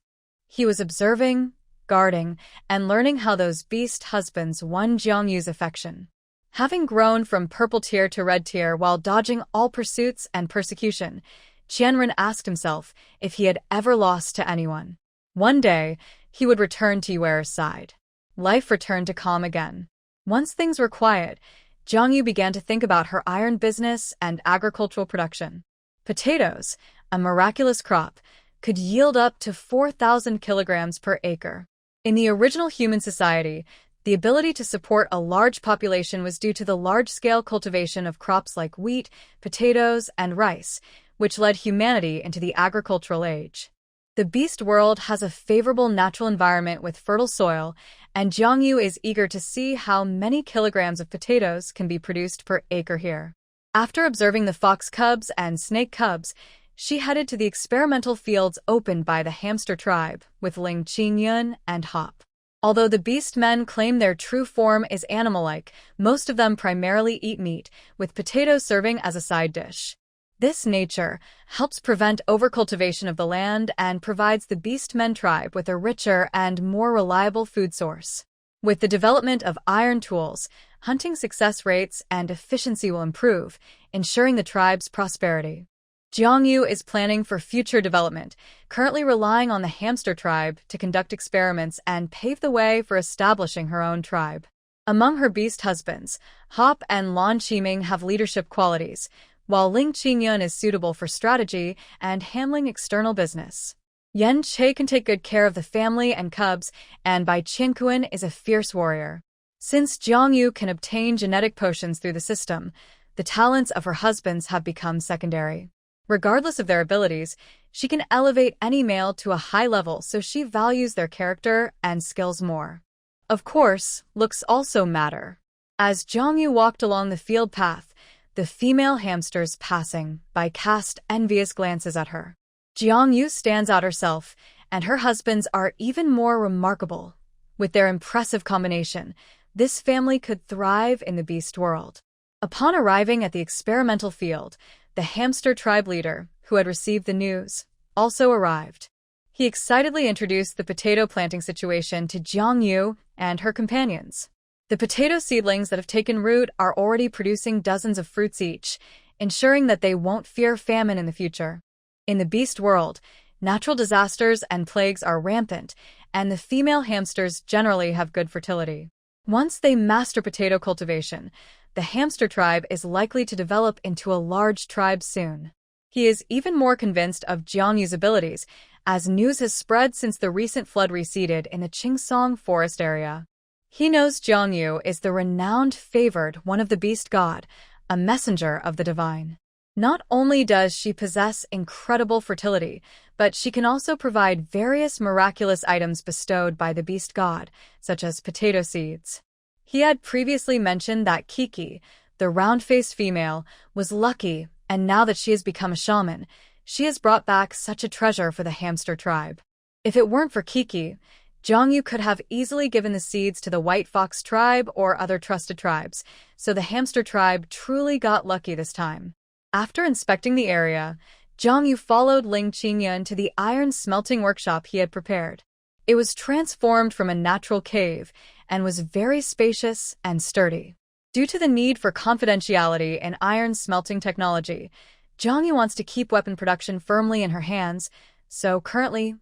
He was observing, guarding, and learning how those beast husbands won Jiangyu's affection. Having grown from purple tier to red tier while dodging all pursuits and persecution, Qianren asked himself if he had ever lost to anyone. One day, he would return to Yuer's side. Life returned to calm again. Once things were quiet, Jiangyu began to think about her iron business and agricultural production. Potatoes, a miraculous crop, could yield up to 4,000 kilograms per acre. In the original human society, The ability to support a large population was due to the large-scale cultivation of crops like wheat, potatoes, and rice, which led humanity into the agricultural age. The beast world has a favorable natural environment with fertile soil, and Jiangyu is eager to see how many kilograms of potatoes can be produced per acre here. After observing the fox cubs and snake cubs, she headed to the experimental fields opened by the hamster tribe with Ling Qingyun and Hop. Although the beast men claim their true form is animal-like, most of them primarily eat meat, with potatoes serving as a side dish. This nature helps prevent overcultivation of the land and provides the beast men tribe with a richer and more reliable food source. With the development of iron tools, hunting success rates and efficiency will improve, ensuring the tribe's prosperity. Jiangyu is planning for future development, currently relying on the hamster tribe to conduct experiments and pave the way for establishing her own tribe. Among her beast husbands, Hop and Lan Qiming have leadership qualities, while Ling Qingyun is suitable for strategy and handling external business. Yan Che can take good care of the family and cubs, and Bai Qianquan is a fierce warrior. Since Jiangyu can obtain genetic potions through the system, the talents of her husbands have become secondary. Regardless of their abilities, she can elevate any male to a high level, so she values their character and skills more. Of course, looks also matter. As Jiangyu walked along the field path, the female hamsters passing by cast envious glances at her. Jiangyu stands out herself, and her husbands are even more remarkable. With their impressive combination, this family could thrive in the beast world. Upon arriving at the experimental field, the hamster tribe leader, who had received the news, also arrived. He excitedly introduced the potato planting situation to Jiangyu and her companions. The potato seedlings that have taken root are already producing dozens of fruits each, ensuring that they won't fear famine in the future. In the beast world, natural disasters and plagues are rampant, and the female hamsters generally have good fertility. Once they master potato cultivation, the hamster tribe is likely to develop into a large tribe soon. He is even more convinced of Jiangyu's abilities, as news has spread since the recent flood receded in the Qingsong forest area. He knows Jiangyu is the renowned favored one of the beast god, a messenger of the divine. Not only does she possess incredible fertility, but she can also provide various miraculous items bestowed by the beast god, such as potato seeds. He had previously mentioned that Kiki, the round-faced female, was lucky, and now that she has become a shaman, she has brought back such a treasure for the hamster tribe. If it weren't for Kiki, Jiangyu could have easily given the seeds to the White Fox tribe or other trusted tribes, so the hamster tribe truly got lucky this time. After inspecting the area, Jiangyu followed Ling Qingyun to the iron smelting workshop he had prepared. It was transformed from a natural cave and was very spacious and sturdy. Due to the need for confidentiality in iron smelting technology, Jiangyu wants to keep weapon production firmly in her hands, so currently,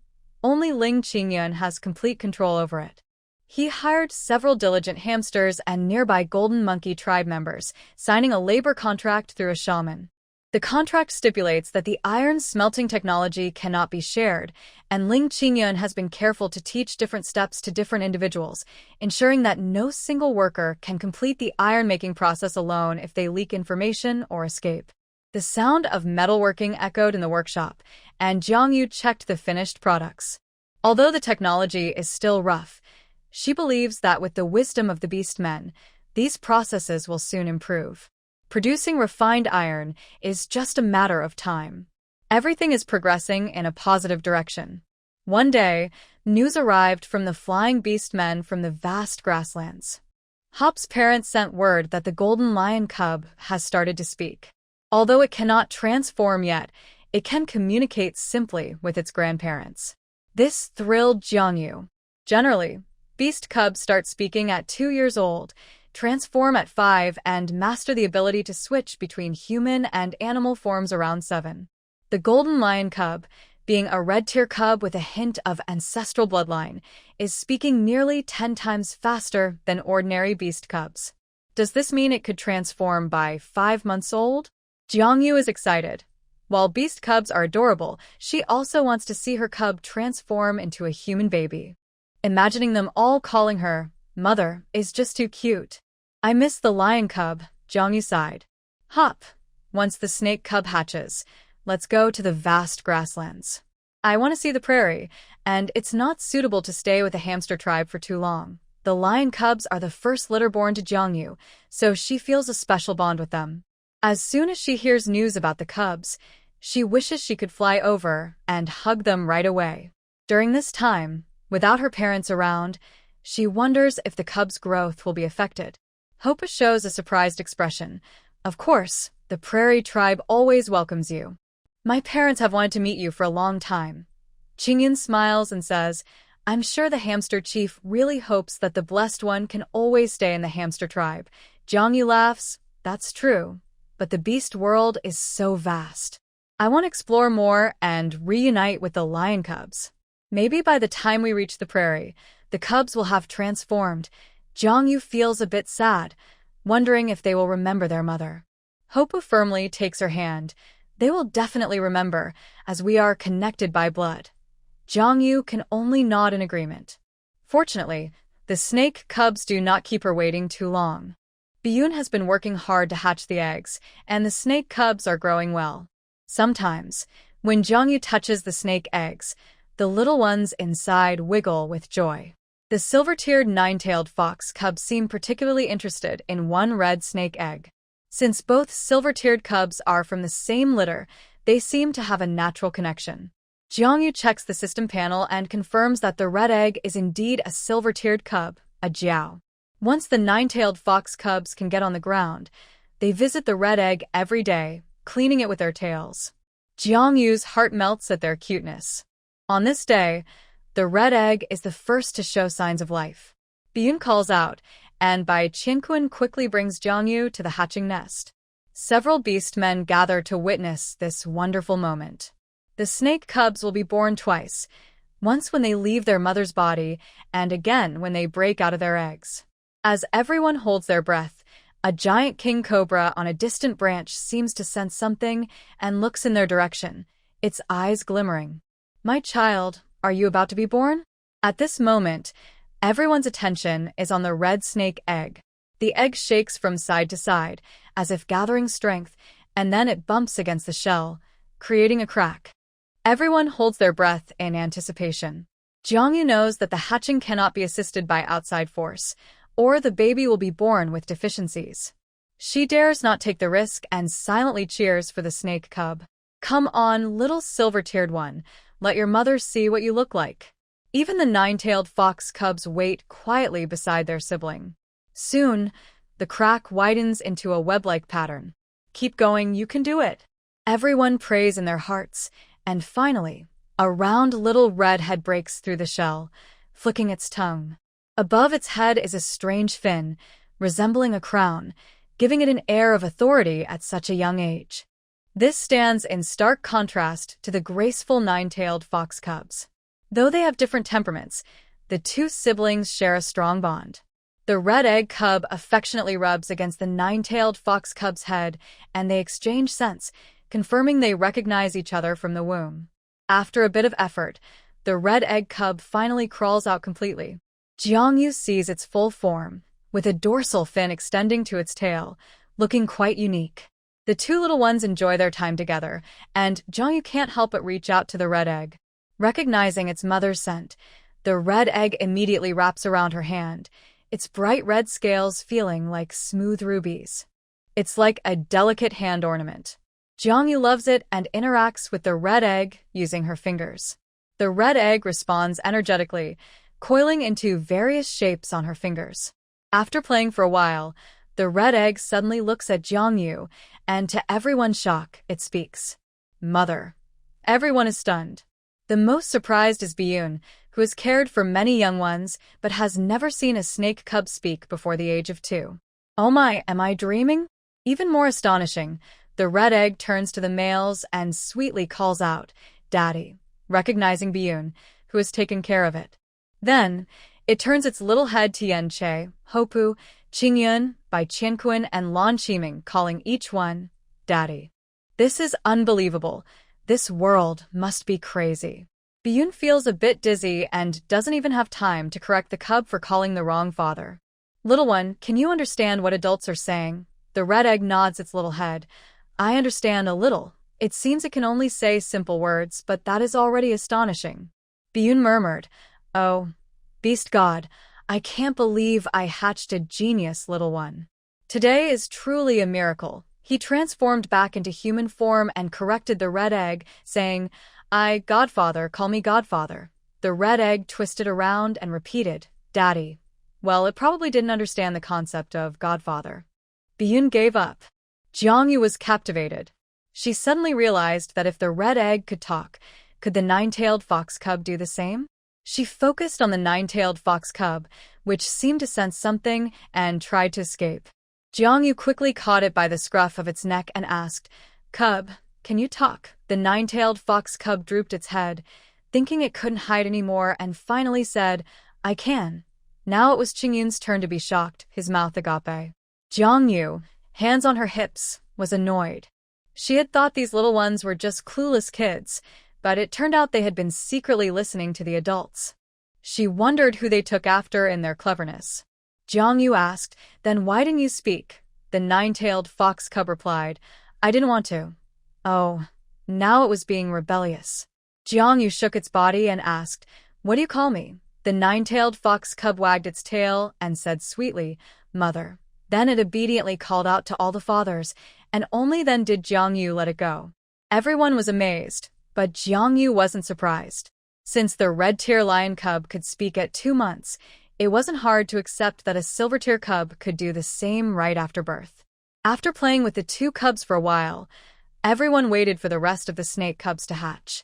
only Ling Qingyun has complete control over it. He hired several diligent hamsters and nearby Golden Monkey tribe members, signing a labor contract through a shaman. The contract stipulates that the iron smelting technology cannot be shared, and Ling Qingyun has been careful to teach different steps to different individuals, ensuring that no single worker can complete the iron-making process alone if they leak information or escape. The sound of metalworking echoed in the workshop, and Jiangyu checked the finished products. Although the technology is still rough, she believes that with the wisdom of the beast men, these processes will soon improve. Producing refined iron is just a matter of time. Everything is progressing in a positive direction. One day, news arrived from the flying beast men from the vast grasslands. Hop's parents sent word that the golden lion cub has started to speak. Although it cannot transform yet, it can communicate simply with its grandparents. This thrilled Jiangyu. Generally, beast cubs start speaking at 2 years old, transform at 5, and master the ability to switch between human and animal forms around 7. The golden lion cub, being a red-tier cub with a hint of ancestral bloodline, is speaking nearly 10 times faster than ordinary beast cubs. Does this mean it could transform by 5 months old? Jiangyu is excited. While beast cubs are adorable, she also wants to see her cub transform into a human baby. Imagining them all calling her Mother is just too cute. I miss the lion cub, Jongyu sighed. Hop. Once the snake cub hatches, let's go to the vast grasslands. I want to see the prairie, and it's not suitable to stay with the hamster tribe for too long. The lion cubs are the first litter born to Jongyu, so she feels a special bond with them. As soon as she hears news about the cubs, she wishes she could fly over and hug them right away. During this time, without her parents around, she wonders if the cubs' growth will be affected. Hopa shows a surprised expression. Of course, the prairie tribe always welcomes you. My parents have wanted to meet you for a long time. Qingyun smiles and says, I'm sure the hamster chief really hopes that the blessed one can always stay in the hamster tribe. Jongyu laughs, that's true, but the beast world is so vast. I want to explore more and reunite with the lion cubs. Maybe by the time we reach the prairie, the cubs will have transformed. Jongyu feels a bit sad, wondering if they will remember their mother. Hopa firmly takes her hand. They will definitely remember, as we are connected by blood. Jongyu can only nod in agreement. Fortunately, the snake cubs do not keep her waiting too long. Biyun has been working hard to hatch the eggs, and the snake cubs are growing well. Sometimes, when Jongyu touches the snake eggs, the little ones inside wiggle with joy. The silver-tiered nine-tailed fox cubs seem particularly interested in one red snake egg. Since both silver-tiered cubs are from the same litter, they seem to have a natural connection. Jongyu checks the system panel and confirms that the red egg is indeed a silver-tiered cub, a jiao. Once the nine-tailed fox cubs can get on the ground, they visit the red egg every day, cleaning it with their tails. Jongyu's heart melts at their cuteness. On this day, the red egg is the first to show signs of life. Biyun calls out, and Bai Qianquan quickly brings Jongyu to the hatching nest. Several beast men gather to witness this wonderful moment. The snake cubs will be born twice, once when they leave their mother's body, and again when they break out of their eggs. As everyone holds their breath, a giant king cobra on a distant branch seems to sense something and looks in their direction, its eyes glimmering. My child, are you about to be born? At this moment, everyone's attention is on the red snake egg. The egg shakes from side to side, as if gathering strength, and then it bumps against the shell, creating a crack. Everyone holds their breath in anticipation. Jongyu knows that the hatching cannot be assisted by outside force, or the baby will be born with deficiencies. She dares not take the risk and silently cheers for the snake cub. Come on, little silver-tiered one, let your mother see what you look like. Even the nine-tailed fox cubs wait quietly beside their sibling. Soon, the crack widens into a web-like pattern. Keep going, you can do it. Everyone prays in their hearts, and finally, a round little red head breaks through the shell, flicking its tongue. Above its head is a strange fin, resembling a crown, giving it an air of authority at such a young age. This stands in stark contrast to the graceful nine-tailed fox cubs. Though they have different temperaments, the two siblings share a strong bond. The red egg cub affectionately rubs against the nine-tailed fox cub's head, and they exchange scents, confirming they recognize each other from the womb. After a bit of effort, the red egg cub finally crawls out completely. Jongyu sees its full form, with a dorsal fin extending to its tail, looking quite unique. The two little ones enjoy their time together, and Jongyu can't help but reach out to the red egg. Recognizing its mother's scent, the red egg immediately wraps around her hand, its bright red scales feeling like smooth rubies. It's like a delicate hand ornament. Jongyu loves it and interacts with the red egg using her fingers. The red egg responds energetically, coiling into various shapes on her fingers. After playing for a while, the red egg suddenly looks at Jongyu, and to everyone's shock, it speaks. Mother. Everyone is stunned. The most surprised is Biyun, who has cared for many young ones, but has never seen a snake cub speak before the age of 2. Oh my, am I dreaming? Even more astonishing, the red egg turns to the males and sweetly calls out, Daddy, recognizing Biyun, who has taken care of it. Then, it turns its little head to Yanche, Hopu, Qingyun, Bai Qianquan, and Lan Qiming, calling each one, Daddy. This is unbelievable. This world must be crazy. Biyun feels a bit dizzy and doesn't even have time to correct the cub for calling the wrong father. Little one, can you understand what adults are saying? The red egg nods its little head. I understand a little. It seems it can only say simple words, but that is already astonishing. Biyun murmured, Oh, beast god, I can't believe I hatched a genius, little one. Today is truly a miracle. He transformed back into human form and corrected the red egg, saying, Godfather, call me Godfather. The red egg twisted around and repeated, Daddy. Well, it probably didn't understand the concept of Godfather. Biyun gave up. Jiangyu was captivated. She suddenly realized that if the red egg could talk, could the nine-tailed fox cub do the same? She focused on the nine-tailed fox cub, which seemed to sense something, and tried to escape. Jiangyu quickly caught it by the scruff of its neck and asked, Cub, can you talk? The nine-tailed fox cub drooped its head, thinking it couldn't hide anymore, and finally said, I can. Now it was Qingyun's turn to be shocked, his mouth agape. Jiangyu, hands on her hips, was annoyed. She had thought these little ones were just clueless kids, but it turned out they had been secretly listening to the adults. She wondered who they took after in their cleverness. Jiangyu asked, Then why didn't you speak? The nine-tailed fox cub replied, I didn't want to. Oh, now it was being rebellious. Jiangyu shook its body and asked, What do you call me? The nine-tailed fox cub wagged its tail and said sweetly, Mother. Then it obediently called out to all the fathers, and only then did Jiangyu let it go. Everyone was amazed, but Jiangyu wasn't surprised. Since the red-tear lion cub could speak at 2 months, it wasn't hard to accept that a silver-tear cub could do the same right after birth. After playing with the 2 cubs for a while, everyone waited for the rest of the snake cubs to hatch.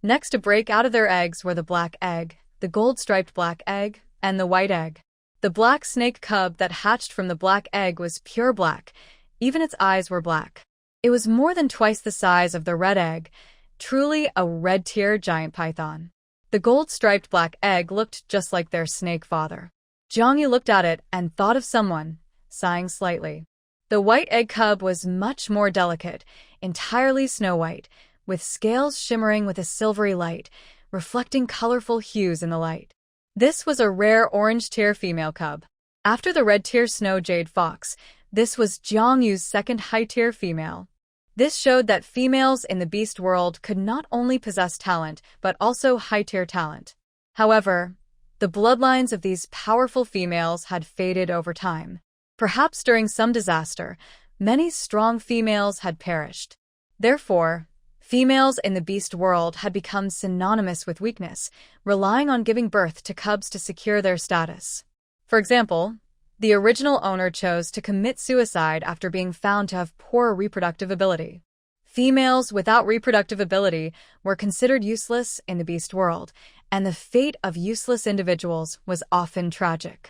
Next to break out of their eggs were the black egg, the gold-striped black egg, and the white egg. The black snake cub that hatched from the black egg was pure black. Even its eyes were black. It was more than twice the size of the red egg, truly a red-tear giant python. The gold-striped black egg looked just like their snake father. Jiangyu looked at it and thought of someone, sighing slightly. The white egg cub was much more delicate, entirely snow-white, with scales shimmering with a silvery light, reflecting colorful hues in the light. This was a rare orange-tear female cub. After the red-tear snow jade fox, this was Jiangyu's second high-tier female. This showed that females in the beast world could not only possess talent, but also high-tier talent. However, the bloodlines of these powerful females had faded over time. Perhaps during some disaster, many strong females had perished. Therefore, females in the beast world had become synonymous with weakness, relying on giving birth to cubs to secure their status. For example, the original owner chose to commit suicide after being found to have poor reproductive ability. Females without reproductive ability were considered useless in the beast world, and the fate of useless individuals was often tragic.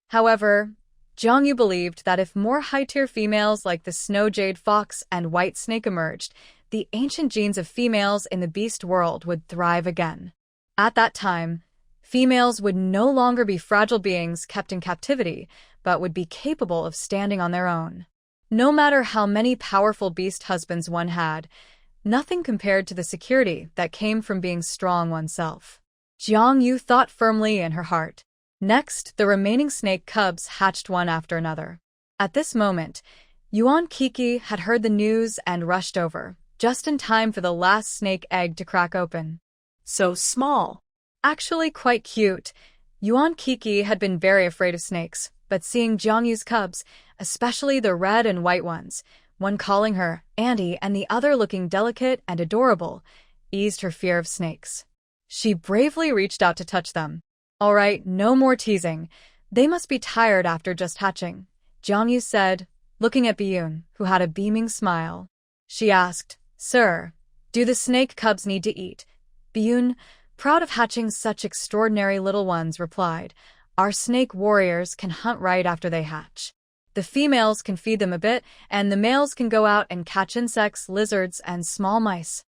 However, Jiangyu believed that if more high-tier females like the snow jade fox and white snake emerged, the ancient genes of females in the beast world would thrive again. At that time, females would no longer be fragile beings kept in captivity, but would be capable of standing on their own. No matter how many powerful beast husbands one had, nothing compared to the security that came from being strong oneself. Jiangyu thought firmly in her heart. Next, the remaining snake cubs hatched one after another. At this moment, Yuan Kiki had heard the news and rushed over, just in time for the last snake egg to crack open. So small. Actually quite cute. Yuan Kiki had been very afraid of snakes, but seeing Jiangyu's cubs, especially the red and white ones, one calling her Auntie and the other looking delicate and adorable, eased her fear of snakes. She bravely reached out to touch them. All right, no more teasing. They must be tired after just hatching, Jiangyu said, looking at Biyun, who had a beaming smile. She asked, Sir, do the snake cubs need to eat? Biyun, proud of hatching such extraordinary little ones, replied, Our snake warriors can hunt right after they hatch. The females can feed them a bit, and the males can go out and catch insects, lizards, and small mice.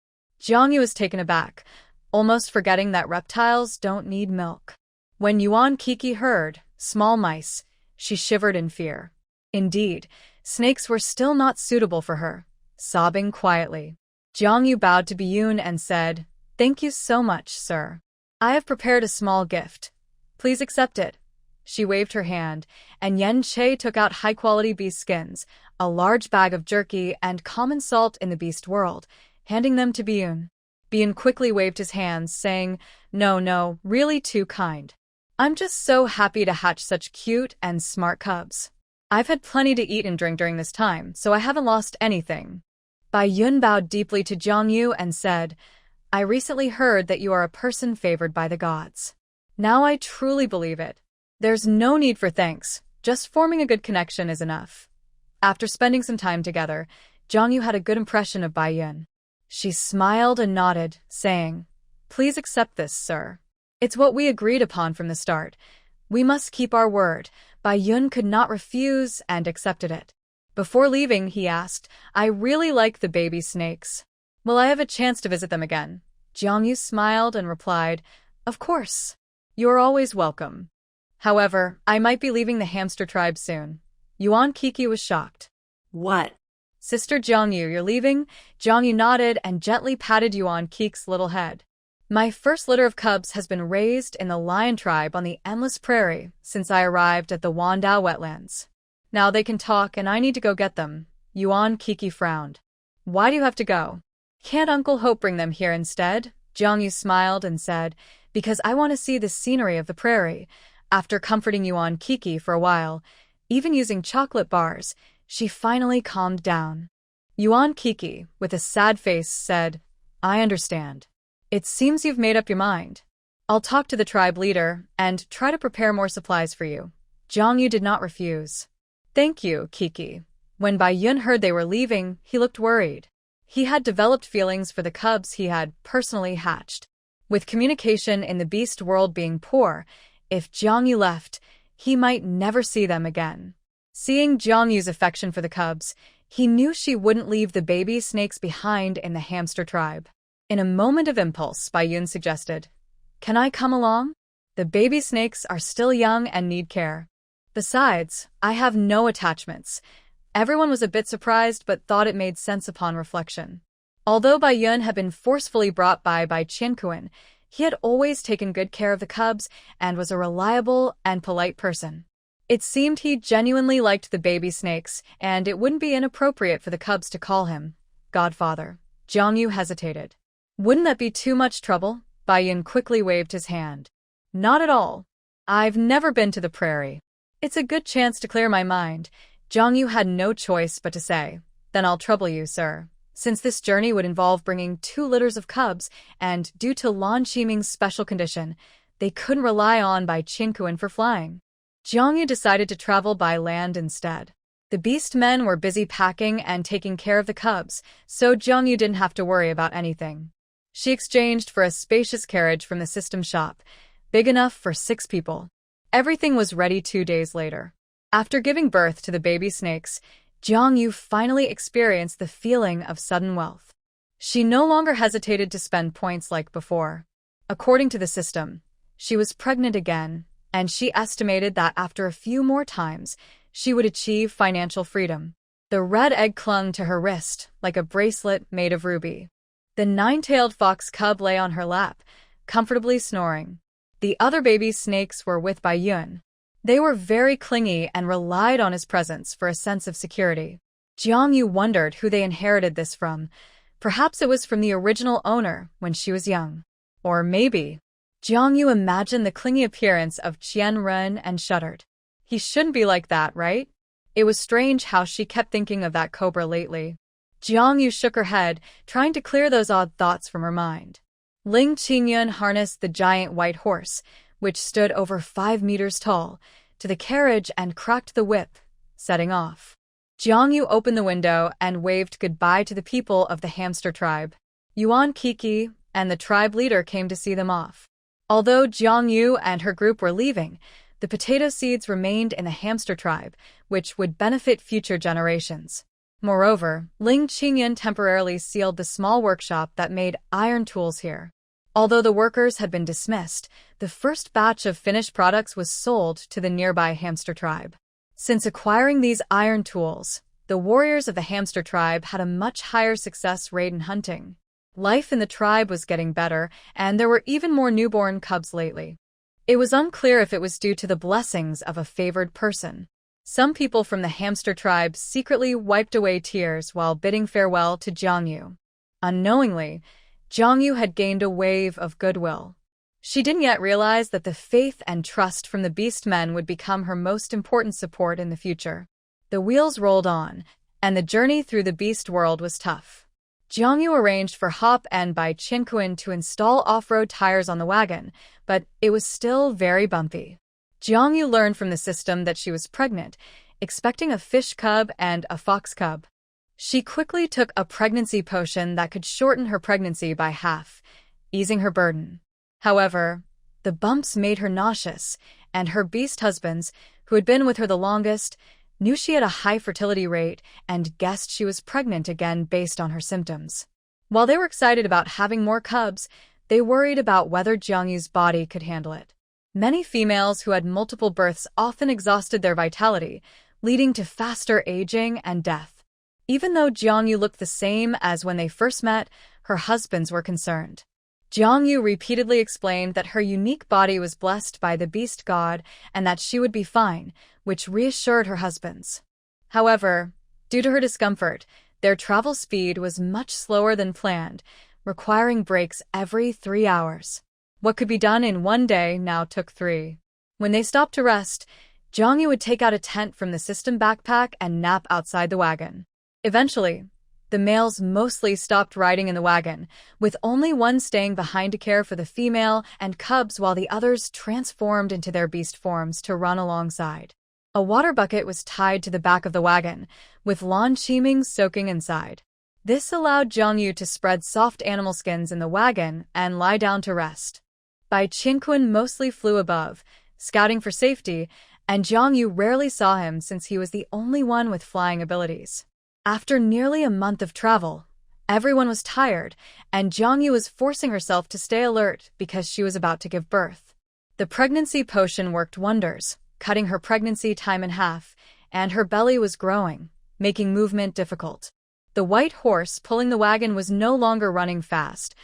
Jiangyu was taken aback, almost forgetting that reptiles don't need milk. When Yuan Kiki heard small mice, she shivered in fear. Indeed, snakes were still not suitable for her, sobbing quietly. Jiangyu bowed to Biyun and said, Thank you so much, sir. I have prepared a small gift. Please accept it. She waved her hand, and Yen Che took out high-quality beast skins, a large bag of jerky, and common salt in the beast world, handing them to Biyun. Biyun quickly waved his hands, saying, No, really too kind. I'm just so happy to hatch such cute and smart cubs. I've had plenty to eat and drink during this time, so I haven't lost anything. Bai Yun bowed deeply to Jiang Yu and said, I recently heard that you are a person favored by the gods. Now I truly believe it. There's no need for thanks, just forming a good connection is enough. After spending some time together, Jiang Yu had a good impression of Bai Yun. She smiled and nodded, saying, Please accept this, sir. It's what we agreed upon from the start. We must keep our word. Bai Yun could not refuse and accepted it. Before leaving, he asked, I really like the baby snakes. Will I have a chance to visit them again? Jiang Yu smiled and replied, Of course. You're always welcome. However, I might be leaving the hamster tribe soon. Yuan Kiki was shocked. What? Sister Jiang Yu, you're leaving? Jiang Yu nodded and gently patted Yuan Kiki's little head. My first litter of cubs has been raised in the lion tribe on the endless prairie since I arrived at the Wandao wetlands. Now they can talk and I need to go get them. Yuan Kiki frowned. Why do you have to go? Can't Uncle Hope bring them here instead? Jiang Yu smiled and said, Because I want to see the scenery of the prairie. After comforting Yuan Kiki for a while, even using chocolate bars, she finally calmed down. Yuan Kiki, with a sad face, said, I understand. It seems you've made up your mind. I'll talk to the tribe leader and try to prepare more supplies for you. Jiang Yu did not refuse. Thank you, Kiki. When Bai Yun heard they were leaving, he looked worried. He had developed feelings for the cubs he had personally hatched. With communication in the beast world being poor, if Jiang Yu left, he might never see them again. Seeing Jiang Yu's affection for the cubs, he knew she wouldn't leave the baby snakes behind in the hamster tribe. In a moment of impulse, Bai Yun suggested, Can I come along? The baby snakes are still young and need care. Besides, I have no attachments. Everyone was a bit surprised but thought it made sense upon reflection. Although Bai Yun had been forcefully brought by Qiankuan, he had always taken good care of the cubs and was a reliable and polite person. It seemed he genuinely liked the baby snakes, and it wouldn't be inappropriate for the cubs to call him Godfather. Jiang Yu hesitated. Wouldn't that be too much trouble? Bai Yun quickly waved his hand. Not at all. I've never been to the prairie. It's a good chance to clear my mind. Jiang Yu had no choice but to say, Then I'll trouble you, sir. Since this journey would involve bringing 2 litters of cubs, and due to Lan Qiming's special condition, they couldn't rely on Bai Qinkuan for flying. Jiang Yu decided to travel by land instead. The beast men were busy packing and taking care of the cubs, so Jiang Yu didn't have to worry about anything. She exchanged for a spacious carriage from the system shop, big enough for 6 people. Everything was ready 2 days later. After giving birth to the baby snakes, Jiang Yu finally experienced the feeling of sudden wealth. She no longer hesitated to spend points like before. According to the system, she was pregnant again, and she estimated that after a few more times, she would achieve financial freedom. The red egg clung to her wrist like a bracelet made of ruby. The 9-tailed fox cub lay on her lap, comfortably snoring. The other baby snakes were with Bai Yun. They were very clingy and relied on his presence for a sense of security. Jiang Yu wondered who they inherited this from. Perhaps it was from the original owner when she was young. Or maybe. Jiang Yu imagined the clingy appearance of Qian Ren and shuddered. He shouldn't be like that, right? It was strange how she kept thinking of that cobra lately. Jiang Yu shook her head, trying to clear those odd thoughts from her mind. Ling Qingyun harnessed the giant white horse, which stood over 5 meters tall, to the carriage and cracked the whip, setting off. Jiang Yu opened the window and waved goodbye to the people of the hamster tribe. Yuan Kiki and the tribe leader came to see them off. Although Jiang Yu and her group were leaving, the potato seeds remained in the hamster tribe, which would benefit future generations. Moreover, Ling Qingyun temporarily sealed the small workshop that made iron tools here. Although the workers had been dismissed, the first batch of finished products was sold to the nearby hamster tribe. Since acquiring these iron tools, the warriors of the hamster tribe had a much higher success rate in hunting. Life in the tribe was getting better, and there were even more newborn cubs lately. It was unclear if it was due to the blessings of a favored person. Some people from the hamster tribe secretly wiped away tears while bidding farewell to Jiangyu. Unknowingly, Jiangyu had gained a wave of goodwill. She didn't yet realize that the faith and trust from the beast men would become her most important support in the future. The wheels rolled on, and the journey through the beast world was tough. Jiangyu arranged for Hop and Bai Qinquan to install off-road tires on the wagon, but it was still very bumpy. Jiangyu learned from the system that she was pregnant, expecting a fish cub and a fox cub. She quickly took a pregnancy potion that could shorten her pregnancy by half, easing her burden. However, the bumps made her nauseous, and her beast husbands, who had been with her the longest, knew she had a high fertility rate and guessed she was pregnant again based on her symptoms. While they were excited about having more cubs, they worried about whether Jiangyu's body could handle it. Many females who had multiple births often exhausted their vitality, leading to faster aging and death. Even though Jiangyu looked the same as when they first met, her husbands were concerned. Jiangyu repeatedly explained that her unique body was blessed by the beast god and that she would be fine, which reassured her husbands. However, due to her discomfort, their travel speed was much slower than planned, requiring breaks every 3 hours. What could be done in 1 day now took 3. When they stopped to rest, Jiangyu would take out a tent from the system backpack and nap outside the wagon. Eventually, the males mostly stopped riding in the wagon, with only one staying behind to care for the female and cubs while the others transformed into their beast forms to run alongside. A water bucket was tied to the back of the wagon, with lawn chiming soaking inside. This allowed Jiangyu to spread soft animal skins in the wagon and lie down to rest. Bai Qinquan mostly flew above, scouting for safety, and Jiangyu rarely saw him since he was the only one with flying abilities. After nearly a month of travel, everyone was tired, and Jiangyu was forcing herself to stay alert because she was about to give birth. The pregnancy potion worked wonders, cutting her pregnancy time in half, and her belly was growing, making movement difficult. The white horse pulling the wagon was no longer running fast,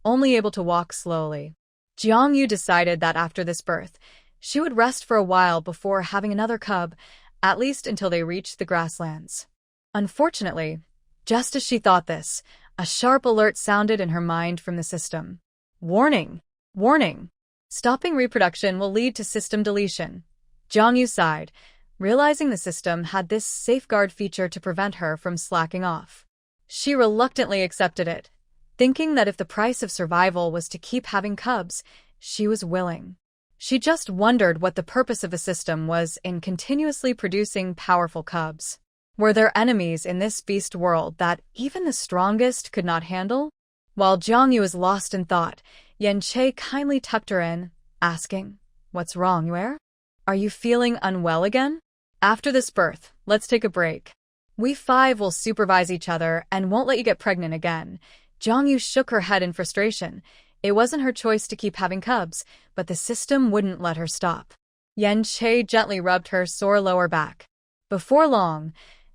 only able to walk slowly. Jiangyu decided that after this birth, she would rest for a while before having another cub, at least until they reached the grasslands. Unfortunately, just as she thought this, a sharp alert sounded in her mind from the system. Warning! Warning! Stopping reproduction will lead to system deletion. Jiangyu sighed, realizing the system had this safeguard feature to prevent her from slacking off. She reluctantly accepted it, thinking that if the price of survival was to keep having cubs, she was willing. She just wondered what the purpose of the system was in continuously producing powerful cubs. Were there enemies in this beast world that even the strongest could not handle? While Jiangyu was lost in thought, Yan Che kindly tucked her in, asking, "What's wrong, Yue? Are you feeling unwell again? After this birth, let's take a break. We 5 will supervise each other and won't let you get pregnant again." Jiangyu shook her head in frustration. It wasn't her choice to keep having cubs, but the system wouldn't let her stop. Yan Che gently rubbed her sore lower back. Before long,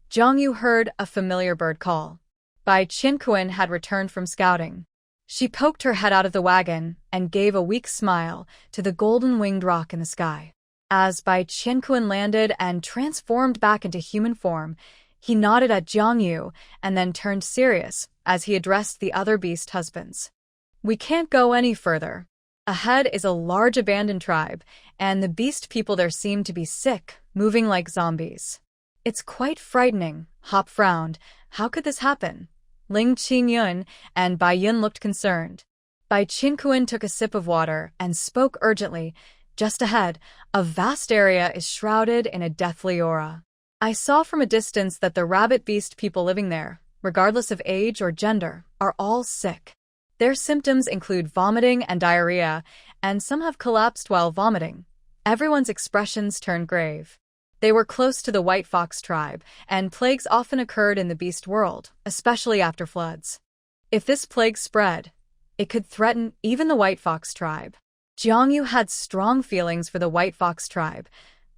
Jiangyu heard a familiar bird call. Bai Qinquan had returned from scouting. She poked her head out of the wagon and gave a weak smile to the golden-winged rock in the sky. As Bai Qinquan landed and transformed back into human form, he nodded at Jiangyu and then turned serious as he addressed the other beast husbands. "We can't go any further. Ahead is a large abandoned tribe, and the beast people there seem to be sick, moving like zombies. It's quite frightening." Hop frowned. How could this happen? Ling Qingyun and Bai Yun looked concerned. Bai Qinquan took a sip of water and spoke urgently. "Just ahead, a vast area is shrouded in a deathly aura. I saw from a distance that the rabbit beast people living there, regardless of age or gender, are all sick. Their symptoms include vomiting and diarrhea, and some have collapsed while vomiting. Everyone's expressions turned grave. They were close to the white fox tribe, and plagues often occurred in the beast world, especially after floods. If this plague spread, it could threaten even the white fox tribe." Jiangyu had strong feelings for the white fox tribe.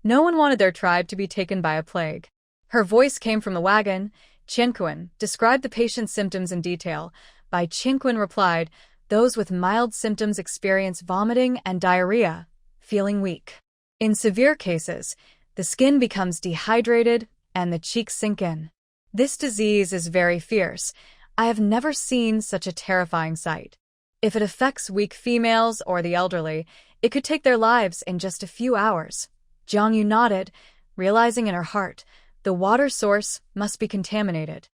No one wanted their tribe to be taken by a plague. Her voice came from the wagon. Qinquan described the patient's symptoms in detail, Bai Qingqun replied, those with mild symptoms experience vomiting and diarrhea, feeling weak. In severe cases, the skin becomes dehydrated and the cheeks sink in. This disease is very fierce. I have never seen such a terrifying sight. If it affects weak females or the elderly, it could take their lives in just a few hours. Jiang Yu nodded, realizing in her heart, the water source must be contaminated.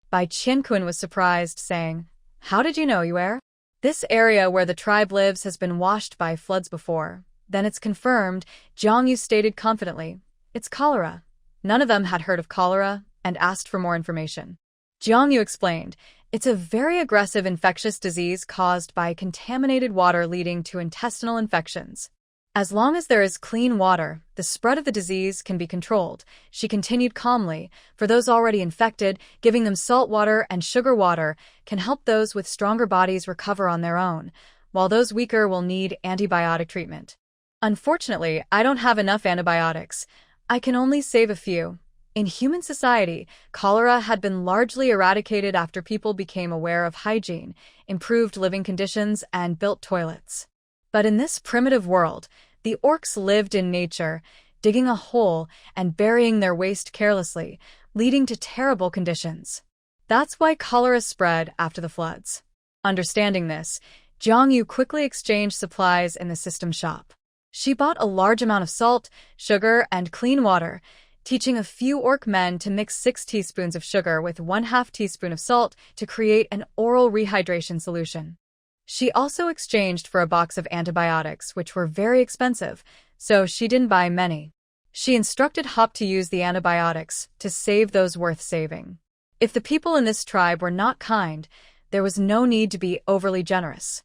Bai Qianqun was surprised, saying, how did you know, Yue? This area where the tribe lives has been washed by floods before. Then it's confirmed, Jiang Yu stated confidently. It's cholera. None of them had heard of cholera and asked for more information. Jiang Yu explained, it's a very aggressive infectious disease caused by contaminated water leading to intestinal infections. As long as there is clean water, the spread of the disease can be controlled, she continued calmly. For those already infected, giving them salt water and sugar water can help those with stronger bodies recover on their own, while those weaker will need antibiotic treatment. Unfortunately, I don't have enough antibiotics. I can only save a few. In human society, cholera had been largely eradicated after people became aware of hygiene, improved living conditions, and built toilets. But in this primitive world, the orcs lived in nature, digging a hole and burying their waste carelessly, leading to terrible conditions. That's why cholera spread after the floods. Understanding this, Jiang Yu quickly exchanged supplies in the system shop. She bought a large amount of salt, sugar, and clean water, teaching a few orc men to mix 6 teaspoons of sugar with 1/2 teaspoon of salt to create an oral rehydration solution. She also exchanged for a box of antibiotics, which were very expensive, so she didn't buy many. She instructed Hop to use the antibiotics to save those worth saving. If the people in this tribe were not kind, there was no need to be overly generous.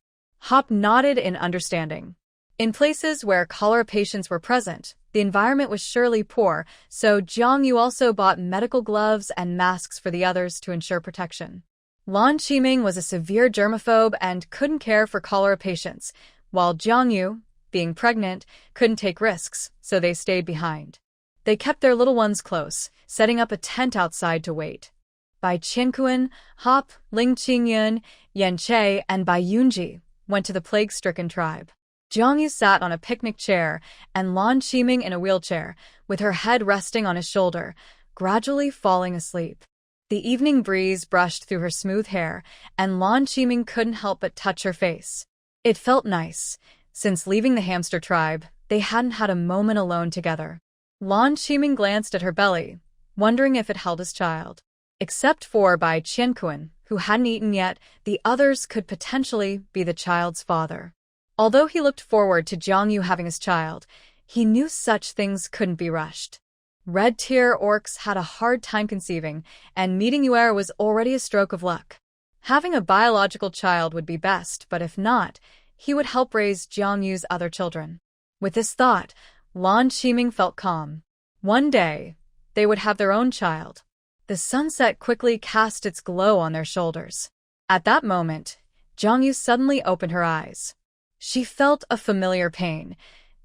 Hop nodded in understanding. In places where cholera patients were present, the environment was surely poor, so Jiang Yu also bought medical gloves and masks for the others to ensure protection. Lan Qiming was a severe germaphobe and couldn't care for cholera patients, while Jiang Yu, being pregnant, couldn't take risks, so they stayed behind. They kept their little ones close, setting up a tent outside to wait. Bai Qianquan, Hop, Ling Qingyun, Yan Che, and Bai Yunji went to the plague-stricken tribe. Jiang Yu sat on a picnic chair and Lan Qiming in a wheelchair, with her head resting on his shoulder, gradually falling asleep. The evening breeze brushed through her smooth hair, and Lan Qiming couldn't help but touch her face. It felt nice. Since leaving the hamster tribe, they hadn't had a moment alone together. Lan Qiming glanced at her belly, wondering if it held his child. Except for Bai Qianquan, who hadn't eaten yet, the others could potentially be the child's father. Although he looked forward to Jiang Yu having his child, he knew such things couldn't be rushed. Red-tier orcs had a hard time conceiving, and meeting Yue was already a stroke of luck. Having a biological child would be best, but if not, he would help raise Jiang Yu's other children. With this thought, Lan Qiming felt calm. One day, they would have their own child. The sunset quickly cast its glow on their shoulders. At that moment, Jiang Yu suddenly opened her eyes. She felt a familiar pain.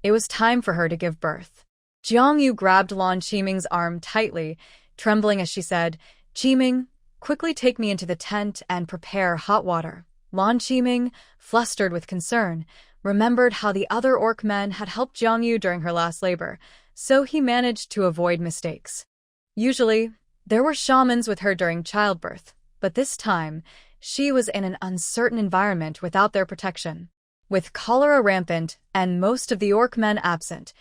It was time for her to give birth. Jiang Yu grabbed Lan Qiming's arm tightly, trembling as she said, Qiming, quickly take me into the tent and prepare hot water. Lan Qiming, flustered with concern, remembered how the other orc men had helped Jiang Yu during her last labor, so he managed to avoid mistakes. Usually, there were shamans with her during childbirth, but this time, she was in an uncertain environment without their protection. With cholera rampant and most of the orc men absent,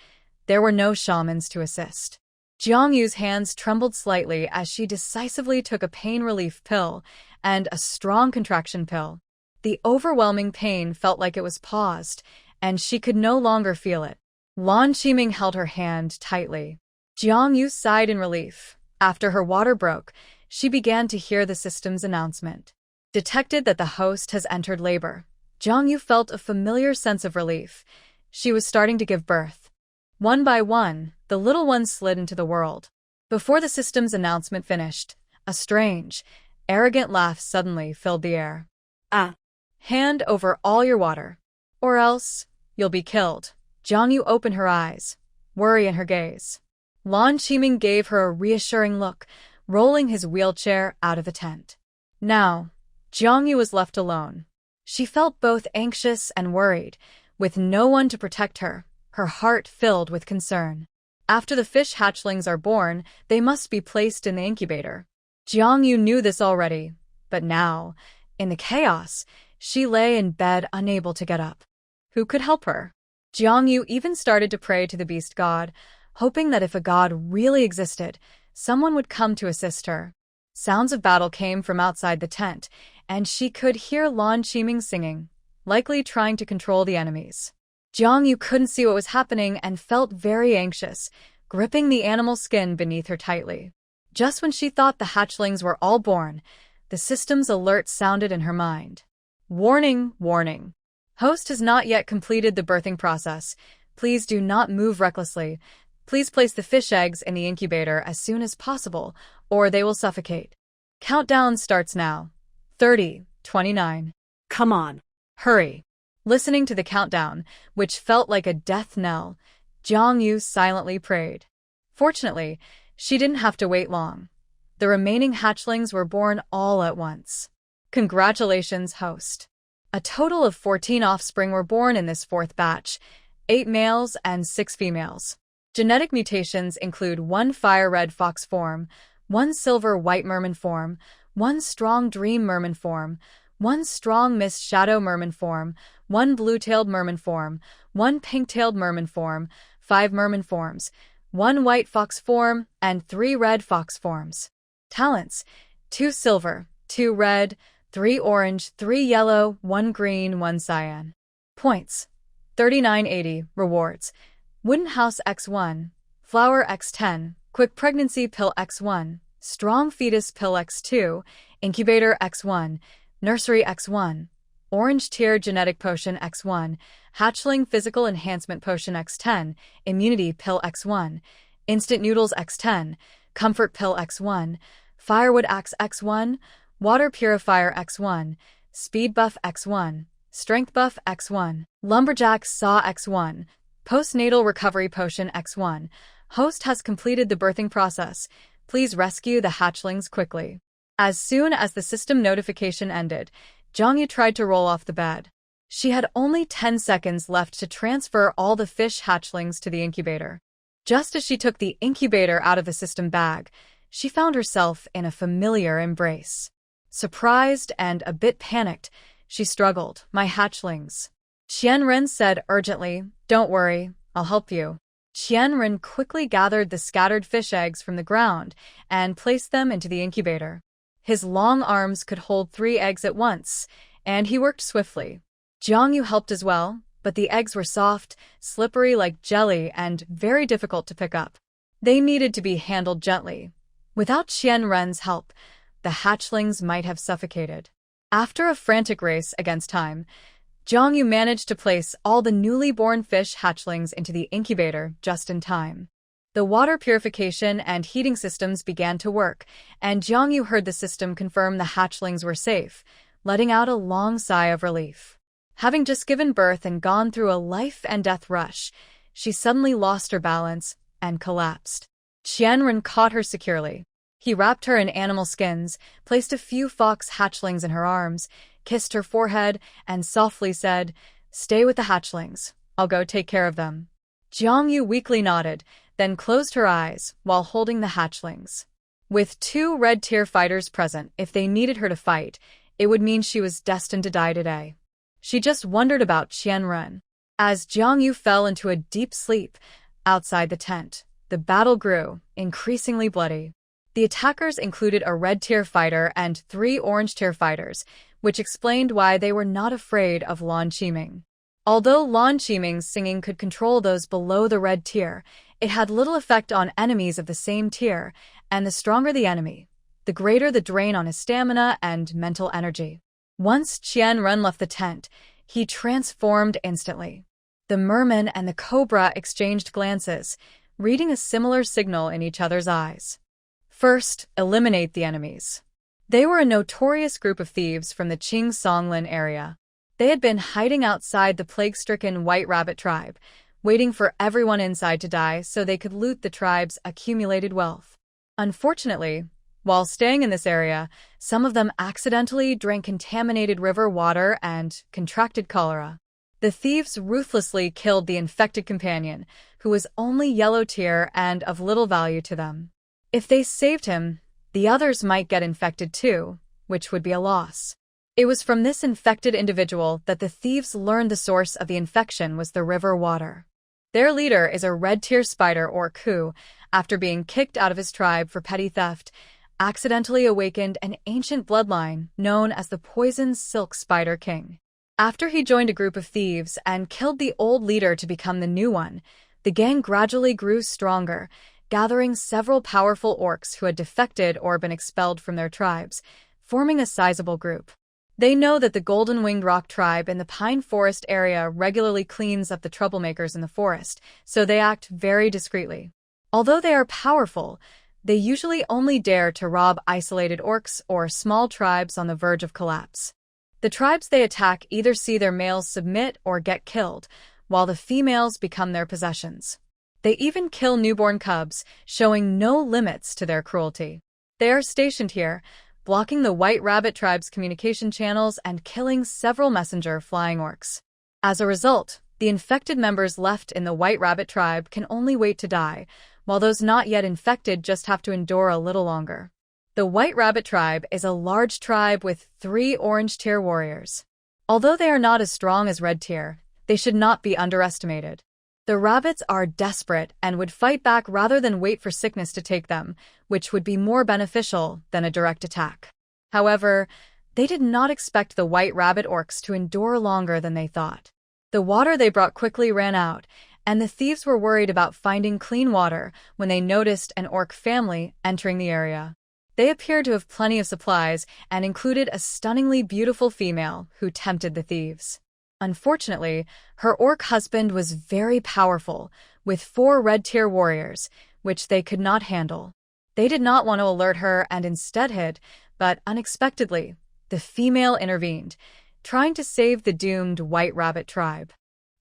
there were no shamans to assist. Jiang Yu's hands trembled slightly as she decisively took a pain relief pill and a strong contraction pill. The overwhelming pain felt like it was paused, and she could no longer feel it. Lan Qiming held her hand tightly. Jiang Yu sighed in relief. After her water broke, she began to hear the system's announcement. Detected that the host has entered labor. Jiang Yu felt a familiar sense of relief. She was starting to give birth. One by one, the little ones slid into the world. Before the system's announcement finished, a strange, arrogant laugh suddenly filled the air. Hand over all your water, or else you'll be killed. Jiang Yu opened her eyes, worry in her gaze. Lan Qiming gave her a reassuring look, rolling his wheelchair out of the tent. Now, Jiangyu was left alone. She felt both anxious and worried, with no one to protect her, her heart filled with concern. After the fish hatchlings are born, they must be placed in the incubator. Jiangyu knew this already, but now, in the chaos, she lay in bed unable to get up. Who could help her? Jiangyu even started to pray to the beast god, hoping that if a god really existed, someone would come to assist her. Sounds of battle came from outside the tent, and she could hear Lan Qiming singing, likely trying to control the enemies. Jiangyu couldn't see what was happening and felt very anxious, gripping the animal's skin beneath her tightly. Just when she thought the hatchlings were all born, the system's alert sounded in her mind. Warning, warning. Host has not yet completed the birthing process. Please do not move recklessly. Please place the fish eggs in the incubator as soon as possible, or they will suffocate. Countdown starts now. 30, 29. Come on. Hurry. Listening to the countdown, which felt like a death knell, Jiangyu silently prayed. Fortunately, she didn't have to wait long. The remaining hatchlings were born all at once. Congratulations, host. A total of 14 offspring were born in this fourth batch, 8 males and 6 females. Genetic mutations include 1 fire-red fox form, 1 silver-white merman form, 1 strong dream merman form, 1 strong mist shadow merman form, 1 blue-tailed merman form, 1 pink-tailed merman form, 5 merman forms, 1 white fox form, and 3 red fox forms. Talents: 2 silver, 2 red, 3 orange, 3 yellow, 1 green, 1 cyan. Points: 3980. Rewards: Wooden House X1, Flower X10, Quick Pregnancy Pill X1, Strong Fetus Pill X2, Incubator X1, Nursery X1, Orange Tier Genetic Potion X1, Hatchling Physical Enhancement Potion X10, Immunity Pill X1, Instant Noodles X10, Comfort Pill X1, Firewood Axe X1, Water Purifier X1, Speed Buff X1, Strength Buff X1, Lumberjack Saw X1, Postnatal Recovery Potion X1. Host has completed the birthing process. Please rescue the hatchlings quickly. As soon as the system notification ended, Jiangyu tried to roll off the bed. She had only 10 seconds left to transfer all the fish hatchlings to the incubator. Just as she took the incubator out of the system bag, she found herself in a familiar embrace. Surprised and a bit panicked, she struggled. My hatchlings. Qianren said urgently, Don't worry, I'll help you. Qianren quickly gathered the scattered fish eggs from the ground and placed them into the incubator. His long arms could hold 3 eggs at once, and he worked swiftly. Jiangyu helped as well, but the eggs were soft, slippery like jelly, and very difficult to pick up. They needed to be handled gently. Without Qianren's help, the hatchlings might have suffocated. After a frantic race against time, Jiangyu managed to place all the newly born fish hatchlings into the incubator just in time. The water purification and heating systems began to work, and Jiangyu heard the system confirm the hatchlings were safe, letting out a long sigh of relief. Having just given birth and gone through a life-and-death rush, she suddenly lost her balance and collapsed. Qianren caught her securely. He wrapped her in animal skins, placed a few fox hatchlings in her arms, kissed her forehead, and softly said, Stay with the hatchlings. I'll go take care of them. Jiangyu weakly nodded, then closed her eyes while holding the hatchlings. With 2 red-tier fighters present, if they needed her to fight, it would mean she was destined to die today. She just wondered about Qianren. As Jiangyu fell into a deep sleep outside the tent, the battle grew, increasingly bloody. The attackers included a red-tier fighter and 3 orange-tier fighters, which explained why they were not afraid of Lan Qiming. Although Lan Qiming's singing could control those below the red tier, it had little effect on enemies of the same tier, and the stronger the enemy, the greater the drain on his stamina and mental energy. Once Qianren left the tent, he transformed instantly. The merman and the cobra exchanged glances, reading a similar signal in each other's eyes. First, eliminate the enemies. They were a notorious group of thieves from the Qing Songlin area. They had been hiding outside the plague-stricken White Rabbit tribe, waiting for everyone inside to die so they could loot the tribe's accumulated wealth. Unfortunately, While staying in this area, some of them accidentally drank contaminated river water and contracted cholera. The thieves ruthlessly killed the infected companion, who was only yellow tier and of little value to them. If they saved him, the others might get infected too, which would be a loss. It was from this infected individual that the thieves learned the source of the infection was the river water. Their leader is a red-tier spider orc who, after being kicked out of his tribe for petty theft, accidentally awakened an ancient bloodline known as the Poison Silk Spider King. After he joined a group of thieves and killed the old leader to become the new one, the gang gradually grew stronger, gathering several powerful orcs who had defected or been expelled from their tribes, forming a sizable group. They know that the Golden-Winged Rock tribe in the Pine Forest area regularly cleans up the troublemakers in the forest, so they act very discreetly. Although they are powerful, they usually only dare to rob isolated orcs or small tribes on the verge of collapse. The tribes they attack either see their males submit or get killed, while the females become their possessions. They even kill newborn cubs, showing no limits to their cruelty. They are stationed here, blocking the White Rabbit tribe's communication channels and killing several messenger flying orcs. As a result, the infected members left in the White Rabbit tribe can only wait to die, while those not yet infected just have to endure a little longer. The White Rabbit tribe is a large tribe with 3 orange-tier warriors. Although they are not as strong as red tier, they should not be underestimated. The rabbits are desperate and would fight back rather than wait for sickness to take them, which would be more beneficial than a direct attack. However, they did not expect the White Rabbit orcs to endure longer than they thought. The water they brought quickly ran out, and the thieves were worried about finding clean water when they noticed an orc family entering the area. They appeared to have plenty of supplies and included a stunningly beautiful female who tempted the thieves. Unfortunately, her orc husband was very powerful, with 4 red-tier warriors, which they could not handle. They did not want to alert her and instead hid, but unexpectedly, the female intervened, trying to save the doomed White Rabbit tribe.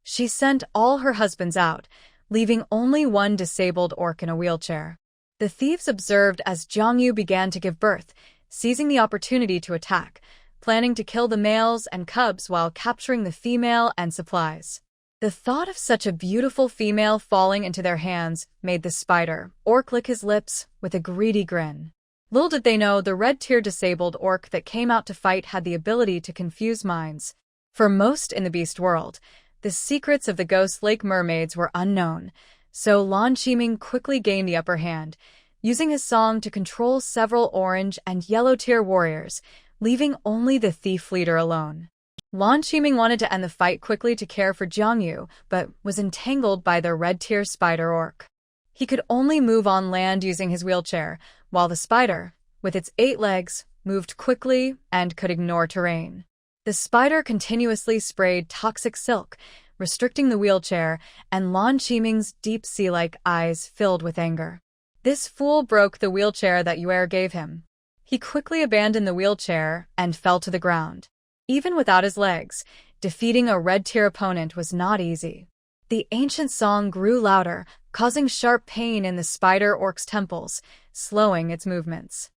She sent all her husbands out, leaving only one disabled orc in a wheelchair. The thieves observed as Jiangyu began to give birth, seizing the opportunity to attack, planning to kill the males and cubs while capturing the female and supplies. The thought of such a beautiful female falling into their hands made the spider orc lick his lips with a greedy grin. Little did they know the red-tier disabled orc that came out to fight had the ability to confuse minds. For most in the beast world, the secrets of the Ghost Lake mermaids were unknown, so Lan Qiming quickly gained the upper hand, using his song to control several orange and yellow-tier warriors, leaving only the thief leader alone. Lan Qiming wanted to end the fight quickly to care for Jiangyu, but was entangled by the red-tier spider orc. He could only move on land using his wheelchair, while the spider, with its 8 legs, moved quickly and could ignore terrain. The spider continuously sprayed toxic silk, restricting the wheelchair, and Lan Qiming's deep sea-like eyes filled with anger. This fool broke the wheelchair that Yuer gave him. He quickly abandoned the wheelchair and fell to the ground. Even without his legs, defeating a red-tier opponent was not easy. The ancient song grew louder, causing sharp pain in the spider orc's temples, slowing its movements.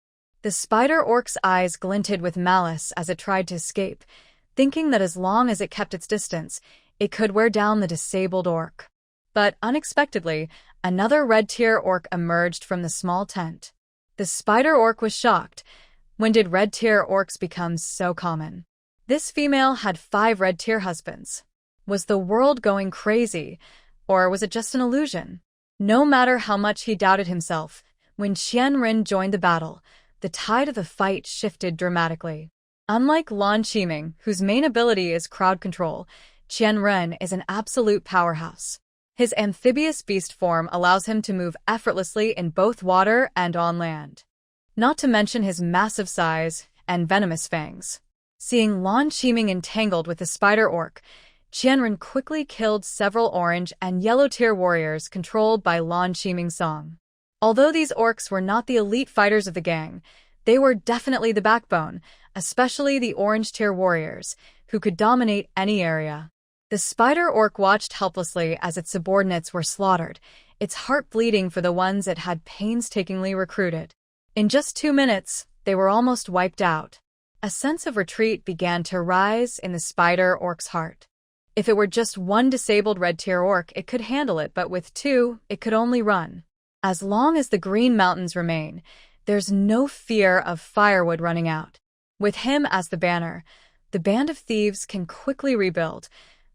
The spider orc's eyes glinted with malice as it tried to escape, thinking that as long as it kept its distance, it could wear down the disabled orc. But unexpectedly, another red-tier orc emerged from the small tent. The spider orc was shocked. When did red-tier orcs become so common? This female had 5 red-tier husbands. Was the world going crazy, or was it just an illusion? No matter how much he doubted himself, when Qianren joined the battle, the tide of the fight shifted dramatically. Unlike Lan Qiming, whose main ability is crowd control, Qianren is an absolute powerhouse. His amphibious beast form allows him to move effortlessly in both water and on land. Not to mention his massive size and venomous fangs. Seeing Lan Qiming entangled with the spider orc, Qianren quickly killed several orange and yellow-tier warriors controlled by Lan Qiming's song. Although these orcs were not the elite fighters of the gang, they were definitely the backbone, especially the orange-tier warriors, who could dominate any area. The spider orc watched helplessly as its subordinates were slaughtered, its heart bleeding for the ones it had painstakingly recruited. In just 2 minutes, they were almost wiped out. A sense of retreat began to rise in the spider orc's heart. If it were just one disabled red tier orc, it could handle it, but with two, it could only run. As long as the Green Mountains remain, there's no fear of firewood running out. With him as the banner, the band of thieves can quickly rebuild.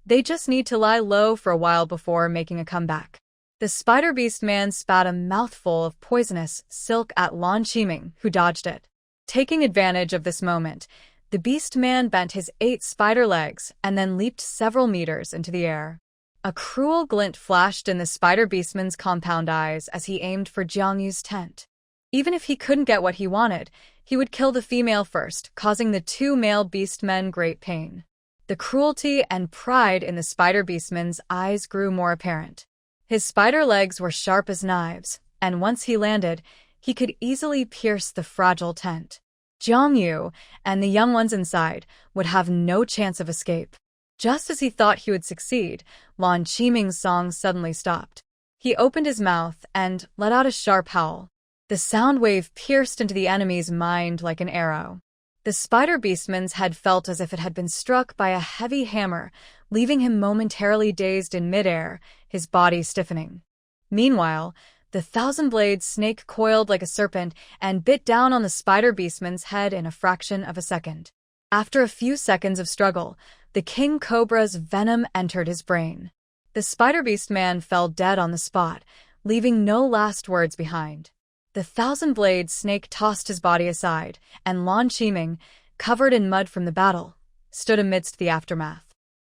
They just need to lie low for a while before making a comeback. The Spider Beast man spat a mouthful of poisonous silk at Lan Qiming, who dodged it. Taking advantage of this moment, the Beast man bent his 8 spider legs and then leaped several meters into the air. A cruel glint flashed in the Spider Beastman's compound eyes as he aimed for Jiang Yu's tent. Even if he couldn't get what he wanted, he would kill the female first, causing the 2 male beastmen great pain. The cruelty and pride in the Spider Beastman's eyes grew more apparent. His spider legs were sharp as knives, and once he landed, he could easily pierce the fragile tent. Jiang Yu and the young ones inside would have no chance of escape. Just as he thought he would succeed, Lan Qiming's song suddenly stopped. He opened his mouth and let out a sharp howl. The sound wave pierced into the enemy's mind like an arrow. The Spider Beastman's head felt as if it had been struck by a heavy hammer, leaving him momentarily dazed in midair, his body stiffening. Meanwhile, the thousand-blade snake coiled like a serpent and bit down on the Spider Beastman's head in a fraction of a second. After a few seconds of struggle, the King Cobra's venom entered his brain. The Spider Beast man fell dead on the spot, leaving no last words behind. The thousand-blade snake tossed his body aside, and Lan Qiming, covered in mud from the battle, stood amidst the aftermath.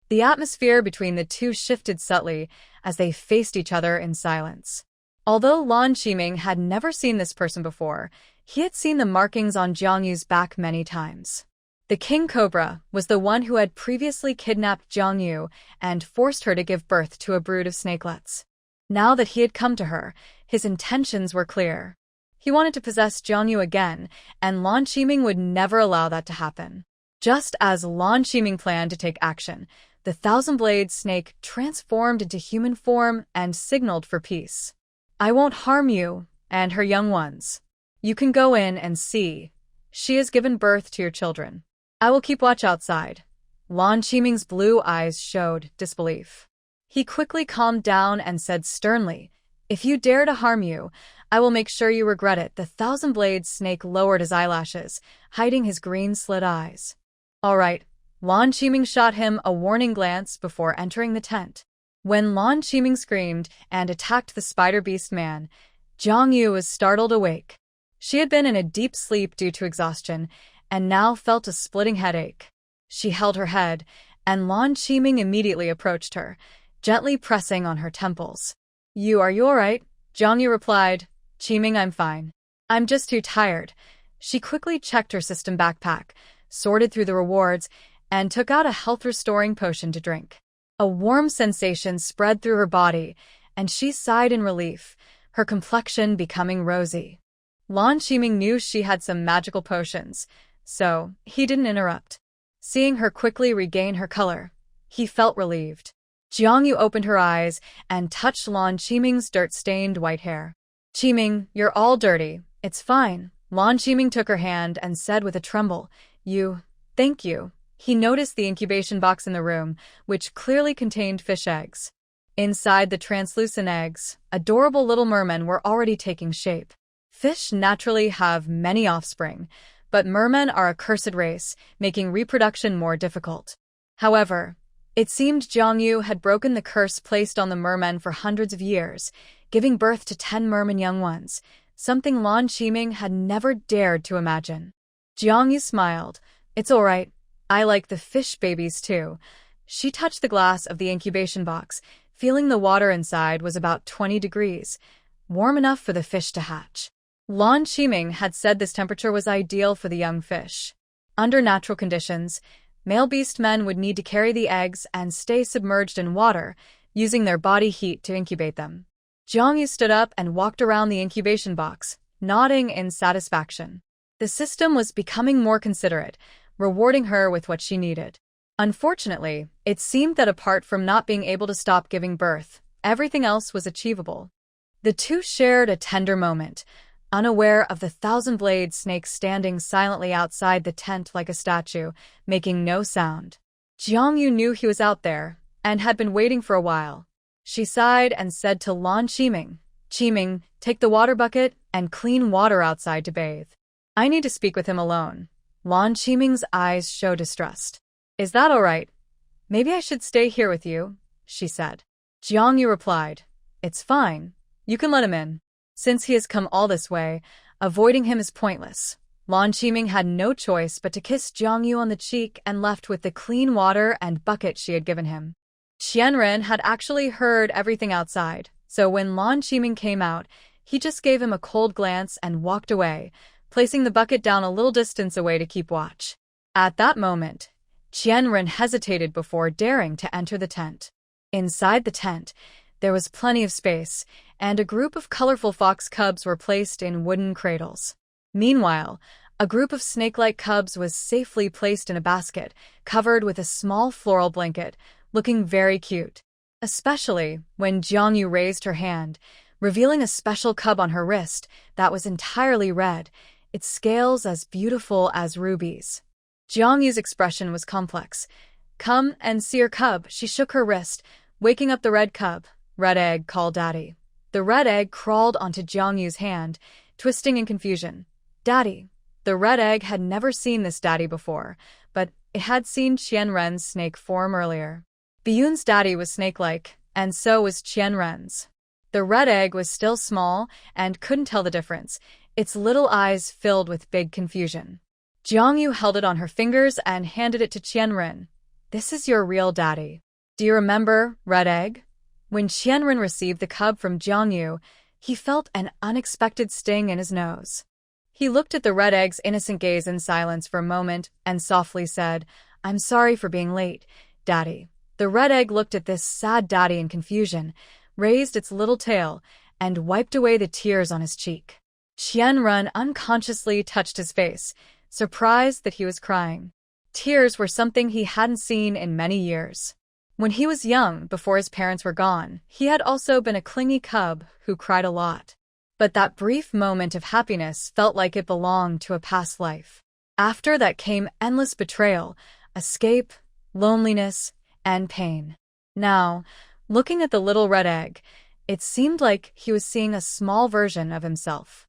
The atmosphere between the two shifted subtly as they faced each other in silence. Although Lan Qiming had never seen this person before, he had seen the markings on Jiang Yu's back many times. The King Cobra was the one who had previously kidnapped Jiang Yu and forced her to give birth to a brood of snakelets. Now that he had come to her, his intentions were clear. He wanted to possess Jiang Yu again, and Lan Qiming would never allow that to happen. Just as Lan Qiming planned to take action, the thousand-blade snake transformed into human form and signaled for peace. "I won't harm you and her young ones. You can go in and see. She has given birth to your children. I will keep watch outside." Lan Qiming's blue eyes showed disbelief. He quickly calmed down and said sternly, "If you dare to harm you, I will make sure you regret it." The thousand-blade snake lowered his eyelashes, hiding his green-slit eyes. "All right." Lan Qiming shot him a warning glance before entering the tent. When Lan Qiming screamed and attacked the Spider Beast man, Jiang Yu was startled awake. She had been in a deep sleep due to exhaustion, and now felt a splitting headache. She held her head, and Lan Qiming immediately approached her, gently pressing on her temples. You all right?" Jiang Yu replied. "Qiming, I'm fine. I'm just too tired." She quickly checked her system backpack, sorted through the rewards, and took out a health-restoring potion to drink. A warm sensation spread through her body, and she sighed in relief, her complexion becoming rosy. Lan Qiming knew she had some magical potions, so he didn't interrupt. Seeing her quickly regain her color, he felt relieved. Jiang Yu opened her eyes and touched Lan Qiming's dirt-stained white hair. "Qiming, you're all dirty. It's fine." Lan Qiming took her hand and said with a tremble, Thank you." He noticed the incubation box in the room, which clearly contained fish eggs. Inside the translucent eggs, adorable little mermen were already taking shape. Fish naturally have many offspring, but mermen are a cursed race, making reproduction more difficult. However, it seemed Jiang Yu had broken the curse placed on the mermen for hundreds of years, giving birth to 10 merman young ones, something Lan Qiming had never dared to imagine. Jiang Yu smiled. "It's all right. I like the fish babies too." She touched the glass of the incubation box, feeling the water inside was about 20 degrees, warm enough for the fish to hatch. Lan Qiming had said this temperature was ideal for the young fish. Under natural conditions, male beast men would need to carry the eggs and stay submerged in water, using their body heat to incubate them. Jiang Yu stood up and walked around the incubation box, nodding in satisfaction. The system was becoming more considerate, rewarding her with what she needed. Unfortunately, it seemed that apart from not being able to stop giving birth, everything else was achievable. The two shared a tender moment, unaware of the thousand-blade snake standing silently outside the tent like a statue, making no sound. Jiangyu knew he was out there, and had been waiting for a while. She sighed and said to Lan Qiming, "Qiming, take the water bucket and clean water outside to bathe. I need to speak with him alone." Lan Qiming's eyes show distrust. "Is that all right? Maybe I should stay here with you," she said. Jiangyu replied, "It's fine. You can let him in. Since he has come all this way, avoiding him is pointless." Lan Qiming had no choice but to kiss Jiangyu on the cheek and left with the clean water and bucket she had given him. Qianren had actually heard everything outside, so when Lan Qiming came out, he just gave him a cold glance and walked away, placing the bucket down a little distance away to keep watch. At that moment, Qianren hesitated before daring to enter the tent. Inside the tent, there was plenty of space, and a group of colorful fox cubs were placed in wooden cradles. Meanwhile, a group of snake-like cubs was safely placed in a basket, covered with a small floral blanket, looking very cute. Especially when Jiangyu raised her hand, revealing a special cub on her wrist that was entirely red, its scales as beautiful as rubies. Jiangyu's expression was complex. "Come and see your cub," she shook her wrist, waking up the red cub. "Red egg, call daddy." The red egg crawled onto Jiangyu's hand, twisting in confusion. "Daddy." The red egg had never seen this daddy before, but it had seen Qianren's snake form earlier. Biyun's daddy was snake-like, and so was Qianren's. The red egg was still small and couldn't tell the difference, its little eyes filled with big confusion. Jiangyu held it on her fingers and handed it to Qianren. "This is your real daddy. Do you remember, red egg?" When Qianren received the cub from Jiangyu, he felt an unexpected sting in his nose. He looked at the red egg's innocent gaze in silence for a moment and softly said, "I'm sorry for being late, Daddy." The red egg looked at this sad daddy in confusion, raised its little tail, and wiped away the tears on his cheek. Qianren unconsciously touched his face, surprised that he was crying. Tears were something he hadn't seen in many years. When he was young, before his parents were gone, he had also been a clingy cub who cried a lot. But that brief moment of happiness felt like it belonged to a past life. After that came endless betrayal, escape, loneliness, and pain. Now, looking at the little red egg, it seemed like he was seeing a small version of himself.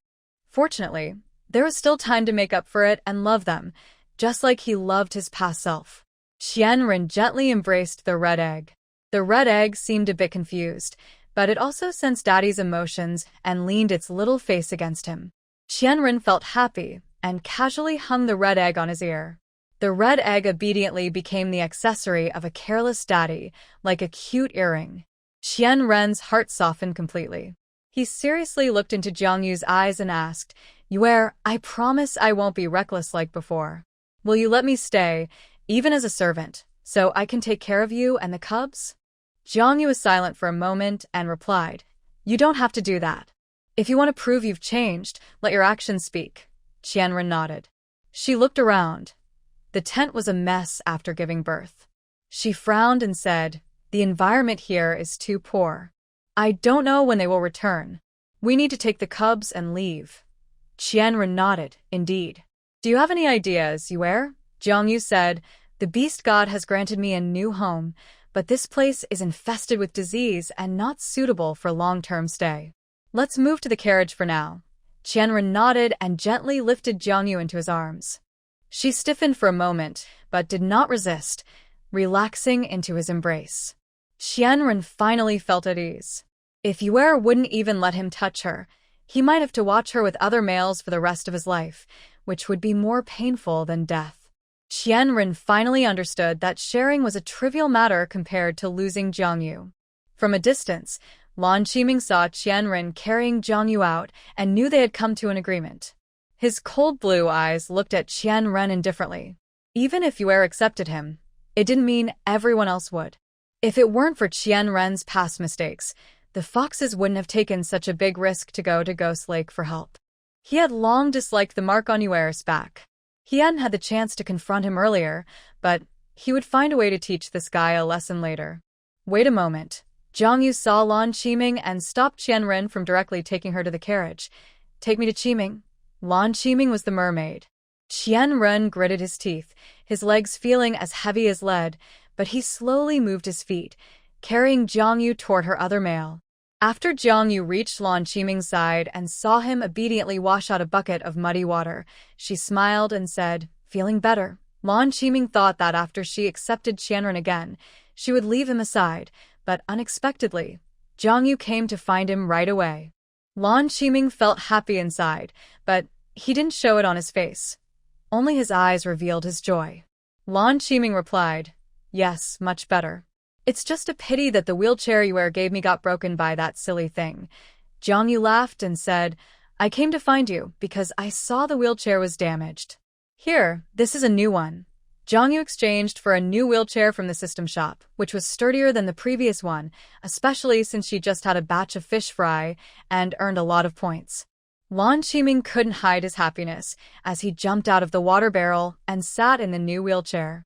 Fortunately, there was still time to make up for it and love them, just like he loved his past self. Qianren gently embraced the red egg. The red egg seemed a bit confused, but it also sensed Daddy's emotions and leaned its little face against him. Qianren felt happy and casually hung the red egg on his ear. The red egg obediently became the accessory of a careless daddy, like a cute earring. Qianren's heart softened completely. He seriously looked into Jiangyu's eyes and asked, "Yue, I promise I won't be reckless like before. Will you let me stay, even as a servant, so I can take care of you and the cubs?" Jiangyu was silent for a moment and replied, "You don't have to do that. If you want to prove you've changed, let your actions speak." Qianren nodded. She looked around. The tent was a mess after giving birth. She frowned and said, "The environment here is too poor. I don't know when they will return. We need to take the cubs and leave." Qianren nodded, "Indeed. Do you have any ideas, Yue?" Jiangyu said, "The beast god has granted me a new home, but this place is infested with disease and not suitable for long-term stay. Let's move to the carriage for now." Qianren nodded and gently lifted Jiangyu into his arms. She stiffened for a moment, but did not resist, relaxing into his embrace. Qianren finally felt at ease. If Yue wouldn't even let him touch her, he might have to watch her with other males for the rest of his life, which would be more painful than death. Qianren finally understood that sharing was a trivial matter compared to losing Jiangyu. From a distance, Lan Qiming saw Qianren carrying Jiangyu out and knew they had come to an agreement. His cold blue eyes looked at Qianren indifferently. Even if Yue accepted him, it didn't mean everyone else would. If it weren't for Qianren's past mistakes, the foxes wouldn't have taken such a big risk to go to Ghost Lake for help. He had long disliked the mark on Yue's back. He hadn't had the chance to confront him earlier, but he would find a way to teach this guy a lesson later. Wait a moment. Jiangyu saw Lan Qiming and stopped Qianren from directly taking her to the carriage. take me to Qiming. Lan Qiming was the mermaid. Qianren gritted his teeth, his legs feeling as heavy as lead, but he slowly moved his feet, carrying Jiang Yu toward her other male. After Jiang Yu reached Lan Qiming's side and saw him obediently wash out a bucket of muddy water, she smiled and said, feeling better. Lan Qiming thought that after she accepted Qianren again, she would leave him aside, but unexpectedly, Jiang Yu came to find him right away. Lan Qiming felt happy inside, but he didn't show it on his face. Only his eyes revealed his joy. Lan Qiming replied, yes, much better. It's just a pity that the wheelchair you gave me got broken by that silly thing. Jiang Yu laughed and said, I came to find you because I saw the wheelchair was damaged. Here, this is a new one. Jiang Yu exchanged for a new wheelchair from the system shop, which was sturdier than the previous one, especially since she just had a batch of fish fry and earned a lot of points. Lan Qiming couldn't hide his happiness as he jumped out of the water barrel and sat in the new wheelchair.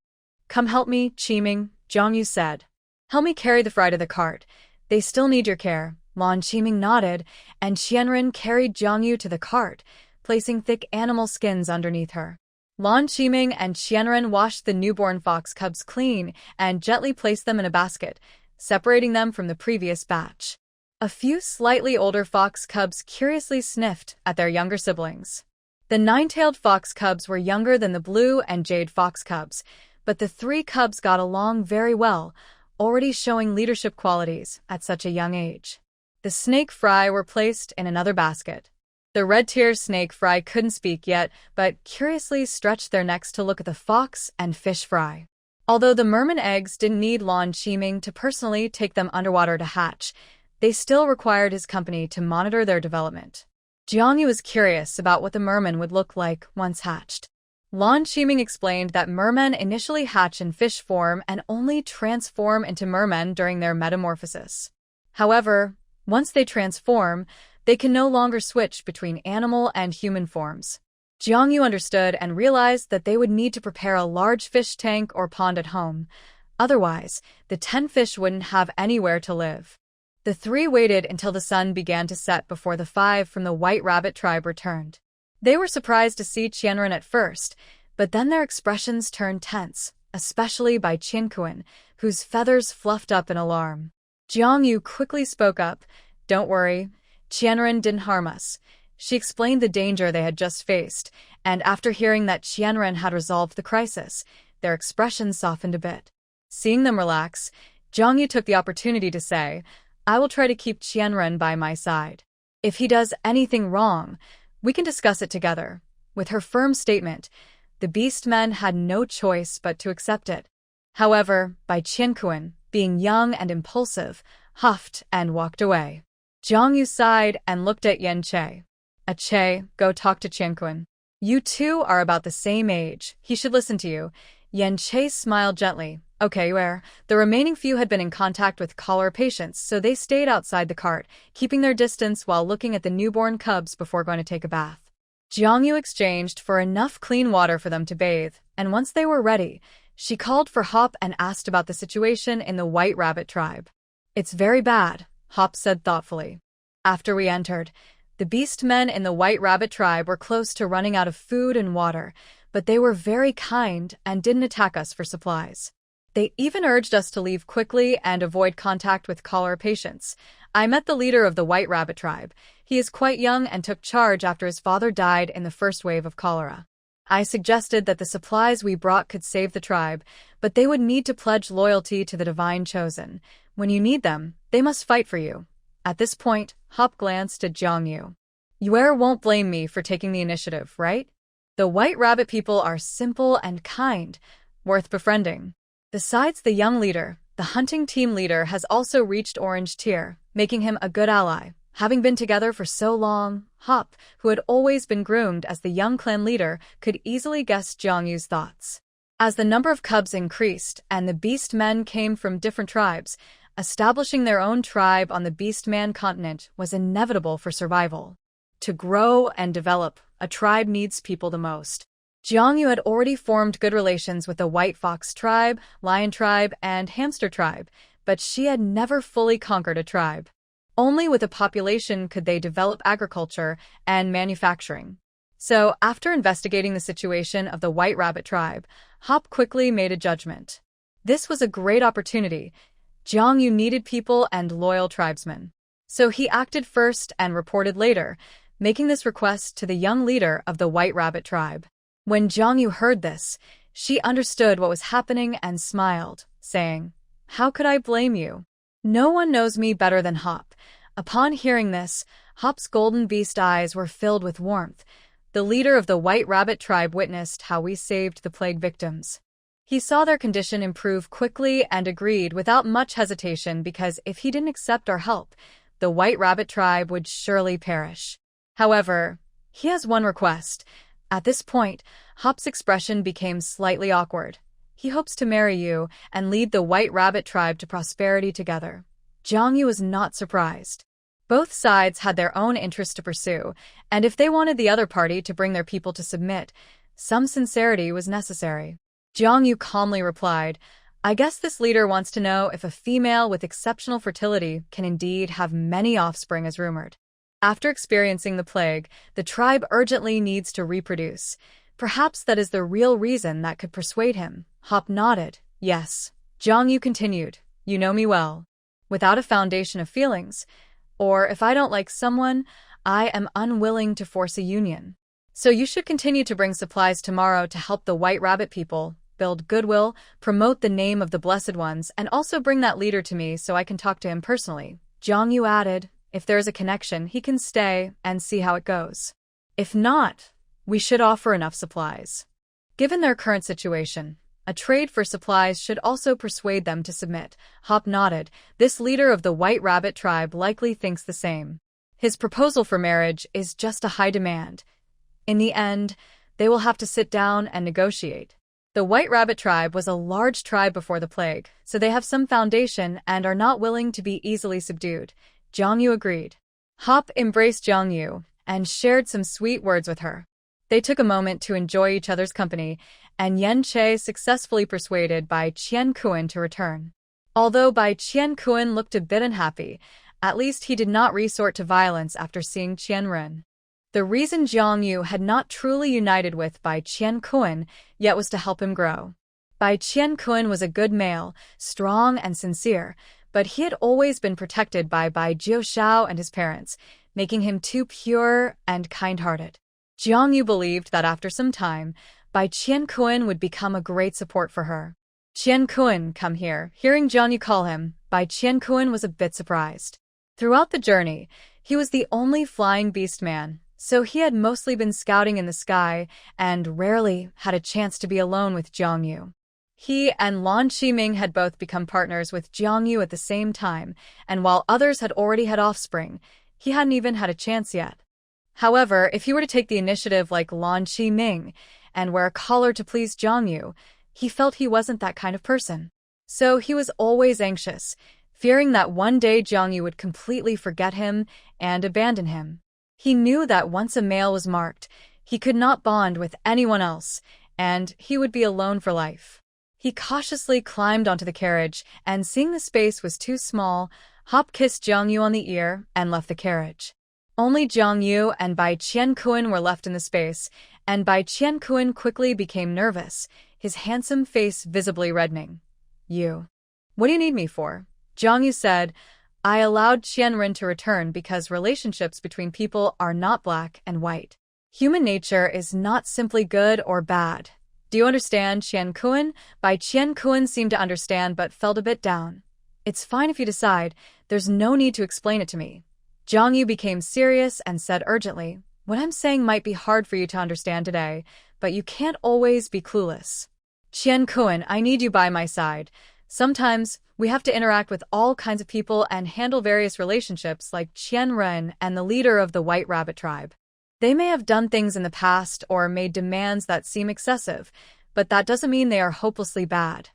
Come help me, Qiming, Jiang Yu said. Help me carry the fry to the cart. They still need your care. Lan Qiming nodded, and Qianren carried Jiang Yu to the cart, placing thick animal skins underneath her. Lan Qiming and Qianren washed the newborn fox cubs clean and gently placed them in a basket, separating them from the previous batch. A few slightly older fox cubs curiously sniffed at their younger siblings. The nine-tailed fox cubs were younger than the blue and jade fox cubs, but the three cubs got along very well, already showing leadership qualities at such a young age. The snake fry were placed in another basket. The red-tear snake fry couldn't speak yet, but curiously stretched their necks to look at the fox and fish fry. Although the merman eggs didn't need Lan Qiming to personally take them underwater to hatch, they still required his company to monitor their development. Jiang Yu was curious about what the merman would look like once hatched. Lan Qiming explained that mermen initially hatch in fish form and only transform into mermen during their metamorphosis. However, once they transform, they can no longer switch between animal and human forms. Jiang Yu understood and realized that they would need to prepare a large fish tank or pond at home. Otherwise, the 10 fish wouldn't have anywhere to live. The three waited until the sun began to set before the 5 from the White Rabbit tribe returned. They were surprised to see Qianren at first, but then their expressions turned tense, especially by Qiankuan, whose feathers fluffed up in alarm. Jiang Yu quickly spoke up, Don't worry, Qianren didn't harm us. She explained the danger they had just faced, and after hearing that Qianren had resolved the crisis, their expressions softened a bit. Seeing them relax, Jiang Yu took the opportunity to say, I will try to keep Qianren by my side. If he does anything wrong, we can discuss it together. With her firm statement, the beast men had no choice but to accept it. However, Bai Qiankuan, being young and impulsive, huffed and walked away. Jiang Yu sighed and looked at Yen Che. Che, go talk to Qiankuan. You two are about the same age. He should listen to you. Yen Che smiled gently. Okay, where? The remaining few had been in contact with cholera patients, so they stayed outside the cart, keeping their distance while looking at the newborn cubs before going to take a bath. Jiang Yu exchanged for enough clean water for them to bathe, and once they were ready, she called for Hop and asked about the situation in the White Rabbit tribe. It's very bad, Hop said thoughtfully. After we entered, the beast men in the White Rabbit tribe were close to running out of food and water, but they were very kind and didn't attack us for supplies. They even urged us to leave quickly and avoid contact with cholera patients. I met the leader of the White Rabbit tribe. He is quite young and took charge after his father died in the first wave of cholera. I suggested that the supplies we brought could save the tribe, but they would need to pledge loyalty to the Divine Chosen. When you need them, they must fight for you. At this point, Hop glanced at Jiang Yu. You won't blame me for taking the initiative, right? The White Rabbit people are simple and kind, worth befriending. Besides the young leader, the hunting team leader has also reached Orange Tier, making him a good ally. Having been together for so long, Hop, who had always been groomed as the young clan leader, could easily guess Jiang Yu's thoughts. As the number of cubs increased and the beast men came from different tribes, establishing their own tribe on the beast man continent was inevitable for survival. To grow and develop, a tribe needs people the most. Jiang Yu had already formed good relations with the White Fox tribe, Lion tribe, and Hamster tribe, but she had never fully conquered a tribe. Only with a population could they develop agriculture and manufacturing. So, after investigating the situation of the White Rabbit tribe, Hop quickly made a judgment. This was a great opportunity. Jiang Yu needed people and loyal tribesmen. So he acted first and reported later, making this request to the young leader of the White Rabbit tribe. When Jiang Yu heard this, she understood what was happening and smiled, saying, "How could I blame you? No one knows me better than Hop." Upon hearing this, Hop's golden beast eyes were filled with warmth. The leader of the White Rabbit tribe witnessed how we saved the plague victims. He saw their condition improve quickly and agreed without much hesitation because if he didn't accept our help, the White Rabbit tribe would surely perish. However, he has one request. At this point, Hop's expression became slightly awkward. He hopes to marry you and lead the White Rabbit tribe to prosperity together. Jiang Yu was not surprised. Both sides had their own interests to pursue, and if they wanted the other party to bring their people to submit, some sincerity was necessary. Jiang Yu calmly replied, "I guess this leader wants to know if a female with exceptional fertility can indeed have many offspring as rumored. After experiencing the plague, the tribe urgently needs to reproduce. Perhaps that is the real reason that could persuade him." Hop nodded. "Yes." Jiang Yu continued, "You know me well. Without a foundation of feelings, or if I don't like someone, I am unwilling to force a union. So you should continue to bring supplies tomorrow to help the White Rabbit people, build goodwill, promote the name of the Blessed Ones, and also bring that leader to me so I can talk to him personally." Jiang Yu added, "If there is a connection, he can stay and see how it goes. If not, we should offer enough supplies." Given their current situation, a trade for supplies should also persuade them to submit. Hop nodded. This leader of the White Rabbit tribe likely thinks the same. His proposal for marriage is just a high demand. In the end, they will have to sit down and negotiate. The White Rabbit tribe was a large tribe before the plague, so they have some foundation and are not willing to be easily subdued. Jiang Yu agreed. Hop embraced Jiang Yu and shared some sweet words with her. They took a moment to enjoy each other's company, and Yen Che successfully persuaded Bai Qian-kun to return. Although Bai Qian-kun looked a bit unhappy, at least he did not resort to violence after seeing Qian-ren. The reason Jiang Yu had not truly united with Bai Qian-kun yet was to help him grow. Bai Qian-kun was a good male, strong and sincere, but he had always been protected by Bai Jiushao and his parents, making him too pure and kind-hearted. Jiang Yu believed that after some time, Bai Qian-kun would become a great support for her. "Qian-kun, come here." Hearing Jiang Yu call him, Bai Qian-kun was a bit surprised. Throughout the journey, he was the only flying beast man, so he had mostly been scouting in the sky and rarely had a chance to be alone with Jiang Yu. He and Lan Shiming had both become partners with Jiang Yu at the same time, and while others had already had offspring, he hadn't even had a chance yet. However, if he were to take the initiative like Lan Shiming and wear a collar to please Jiang Yu, he felt he wasn't that kind of person. So he was always anxious, fearing that one day Jiang Yu would completely forget him and abandon him. He knew that once a male was marked, he could not bond with anyone else, and he would be alone for life. He cautiously climbed onto the carriage, and seeing the space was too small, Hop kissed Jiang Yu on the ear and left the carriage. Only Jiang Yu and Bai Qian-kun were left in the space, and Bai Qian-kun quickly became nervous, his handsome face visibly reddening. "You. What do you need me for?" Jiang Yu said, "I allowed Qian-ren to return because relationships between people are not black and white. Human nature is not simply good or bad. Do you understand, Qian-kun?" Bai Qian-kun seemed to understand but felt a bit down. "It's fine if you decide. There's no need to explain it to me." Jiang Yu became serious and said urgently, "What I'm saying might be hard for you to understand today, but you can't always be clueless. Qian-kun, I need you by my side. Sometimes we have to interact with all kinds of people and handle various relationships like Qian-ren and the leader of the White Rabbit tribe. They may have done things in the past or made demands that seem excessive, but that doesn't mean they are hopelessly bad."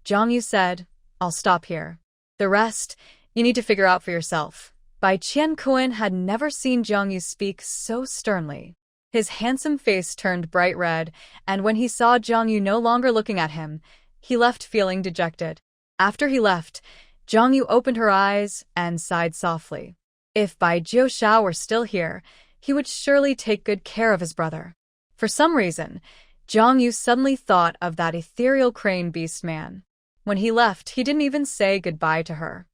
Jiang Yu said, "I'll stop here. The rest, you need to figure out for yourself." Bai Qian-kun had never seen Jiang Yu speak so sternly. His handsome face turned bright red, and when he saw Jiang Yu no longer looking at him, he left feeling dejected. After he left, Jiang Yu opened her eyes and sighed softly. If Bai Jiushao were still here, he would surely take good care of his brother. For some reason, Jiang Yu suddenly thought of that ethereal crane beast man. When he left, he didn't even say goodbye to her.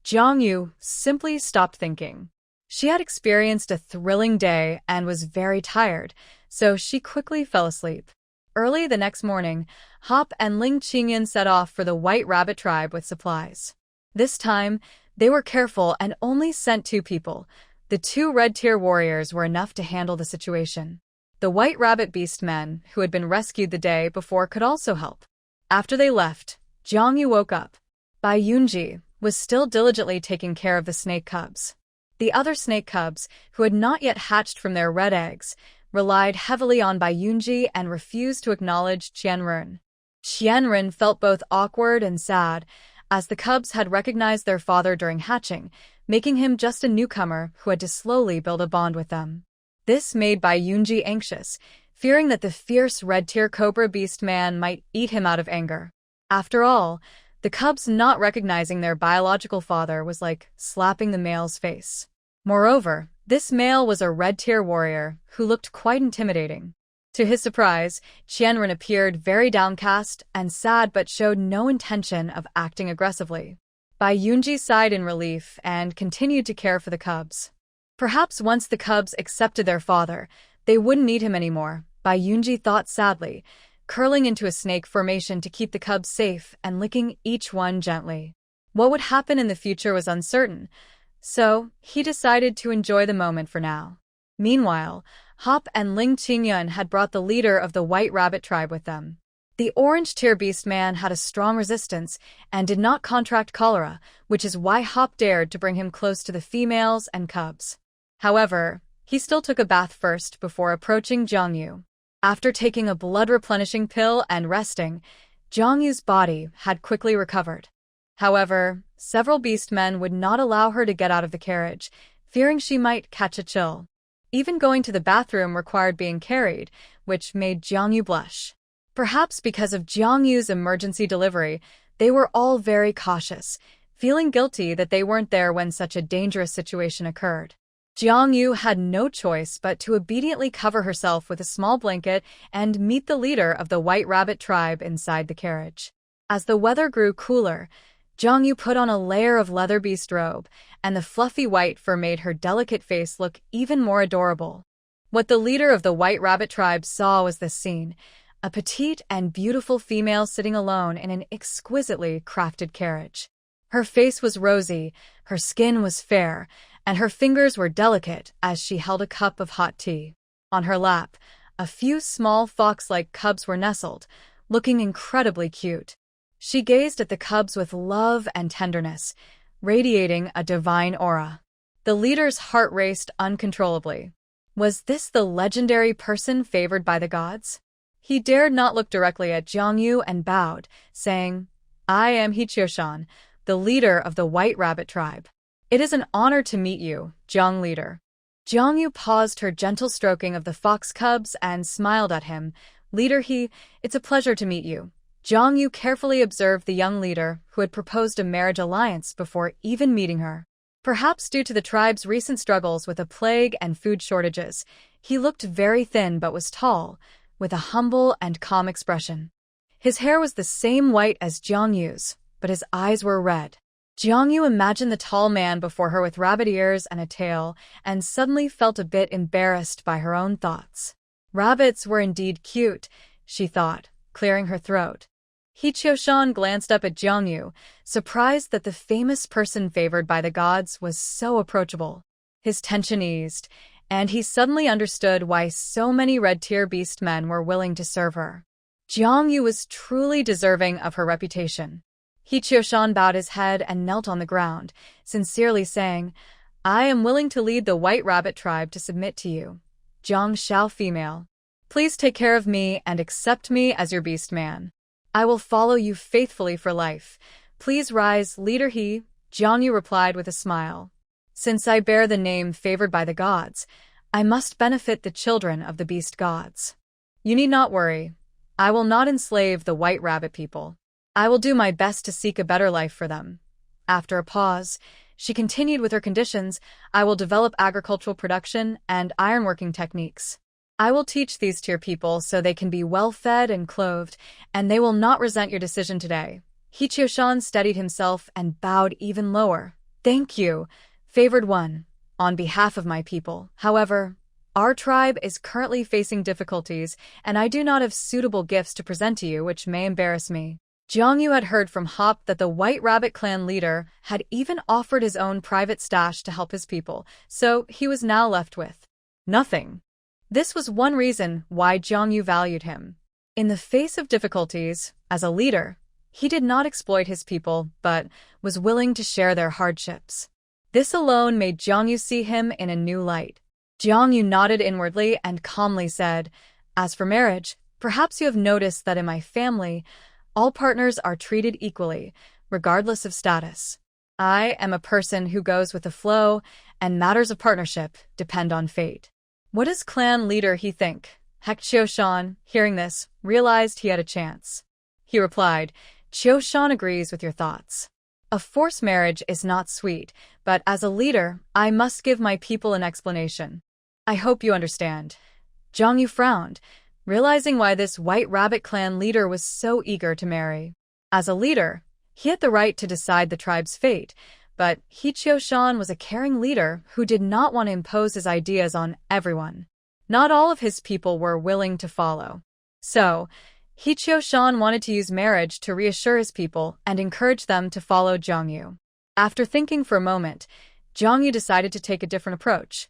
Jiang Yu simply stopped thinking. She had experienced a thrilling day and was very tired, so she quickly fell asleep. Early the next morning, Hop and Ling Qingyan set off for the White Rabbit tribe with supplies. This time, they were careful and only sent 2 people. The 2 red-tier warriors were enough to handle the situation. The White Rabbit beast men, who had been rescued the day before, could also help. After they left, Jiang Yu woke up. Bai Yunji was still diligently taking care of the snake cubs. The other snake cubs, who had not yet hatched from their red eggs, relied heavily on Bai Yunji and refused to acknowledge Qianren. Qianren felt both awkward and sad, as the cubs had recognized their father during hatching, making him just a newcomer who had to slowly build a bond with them. This made Bai Yunji anxious, fearing that the fierce red-tier cobra beast man might eat him out of anger. After all, the cubs not recognizing their biological father was like slapping the male's face. Moreover, this male was a red-tier warrior who looked quite intimidating. To his surprise, Qianren appeared very downcast and sad but showed no intention of acting aggressively. Bai Yunji sighed in relief and continued to care for the cubs. Perhaps once the cubs accepted their father, they wouldn't need him anymore, Bai Yunji thought sadly, curling into a snake formation to keep the cubs safe and licking each one gently. What would happen in the future was uncertain, so he decided to enjoy the moment for now. Meanwhile, Hop and Ling Qingyan had brought the leader of the White Rabbit tribe with them. The orange-tier beast man had a strong resistance and did not contract cholera, which is why Hop dared to bring him close to the females and cubs. However, he still took a bath first before approaching Jiang Yu. After taking a blood-replenishing pill and resting, Jiang Yu's body had quickly recovered. However, several beastmen would not allow her to get out of the carriage, fearing she might catch a chill. Even going to the bathroom required being carried, which made Jiang Yu blush. Perhaps because of Jiang Yu's emergency delivery, they were all very cautious, feeling guilty that they weren't there when such a dangerous situation occurred. Jiang Yu had no choice but to obediently cover herself with a small blanket and meet the leader of the White Rabbit tribe inside the carriage. As the weather grew cooler, Jiang Yu put on a layer of leather beast robe, and the fluffy white fur made her delicate face look even more adorable. What the leader of the White Rabbit tribe saw was this scene: a petite and beautiful female sitting alone in an exquisitely crafted carriage. Her face was rosy, her skin was fair, and her fingers were delicate as she held a cup of hot tea. On her lap, a few small fox-like cubs were nestled, looking incredibly cute. She gazed at the cubs with love and tenderness, radiating a divine aura. The leader's heart raced uncontrollably. Was this the legendary person favored by the gods? He dared not look directly at Jiang Yu and bowed, saying, "I am He Qiushan, the leader of the White Rabbit tribe. It is an honor to meet you, Jiang leader." Jiang Yu paused her gentle stroking of the fox cubs and smiled at him. "Leader He, it's a pleasure to meet you." Jiang Yu carefully observed the young leader who had proposed a marriage alliance before even meeting her. Perhaps due to the tribe's recent struggles with a plague and food shortages, he looked very thin but was tall, with a humble and calm expression. His hair was the same white as Jiang Yu's, but his eyes were red. Jiang Yu imagined the tall man before her with rabbit ears and a tail, and suddenly felt a bit embarrassed by her own thoughts. Rabbits were indeed cute, she thought, clearing her throat. He Qiushan glanced up at Jiang Yu, surprised that the famous person favored by the gods was so approachable. His tension eased, and he suddenly understood why so many red-tier beast men were willing to serve her. Jiang Yu was truly deserving of her reputation. He Qiushan bowed his head and knelt on the ground, sincerely saying, "I am willing to lead the White Rabbit tribe to submit to you, Jiang Xiao female. Please take care of me and accept me as your beast man. I will follow you faithfully for life. Please rise, leader He," Jiang Yu replied with a smile. "Since I bear the name favored by the gods, I must benefit the children of the beast gods. You need not worry. I will not enslave the White Rabbit people. I will do my best to seek a better life for them." After a pause, she continued with her conditions. I will develop agricultural production and ironworking techniques. I will teach these to your people so they can be well-fed and clothed, and they will not resent your decision today. Hichio-shan steadied himself and bowed even lower. Thank you, favored one. On behalf of my people, however, our tribe is currently facing difficulties, and I do not have suitable gifts to present to you, which may embarrass me. Jiangyu had heard from Hop that the White Rabbit clan leader had even offered his own private stash to help his people, so he was now left with nothing. This was one reason why Jiangyu valued him. In the face of difficulties, as a leader, he did not exploit his people, but was willing to share their hardships. This alone made Jiangyu see him in a new light. Jiangyu nodded inwardly and calmly said, As for marriage, perhaps you have noticed that in my family, all partners are treated equally, regardless of status. I am a person who goes with the flow, and matters of partnership depend on fate. What does clan leader he think? Hichio-shan, hearing this, realized he had a chance. He replied, Chiyo-shan agrees with your thoughts. A forced marriage is not sweet, but as a leader, I must give my people an explanation. I hope you understand. Jiangyu frowned, realizing why this White Rabbit clan leader was so eager to marry. As a leader, he had the right to decide the tribe's fate, but Hichio-shan was a caring leader who did not want to impose his ideas on everyone. Not all of his people were willing to follow. So, Hichio-shan wanted to use marriage to reassure his people and encourage them to follow Jiangyu. After thinking for a moment, Jiangyu decided to take a different approach.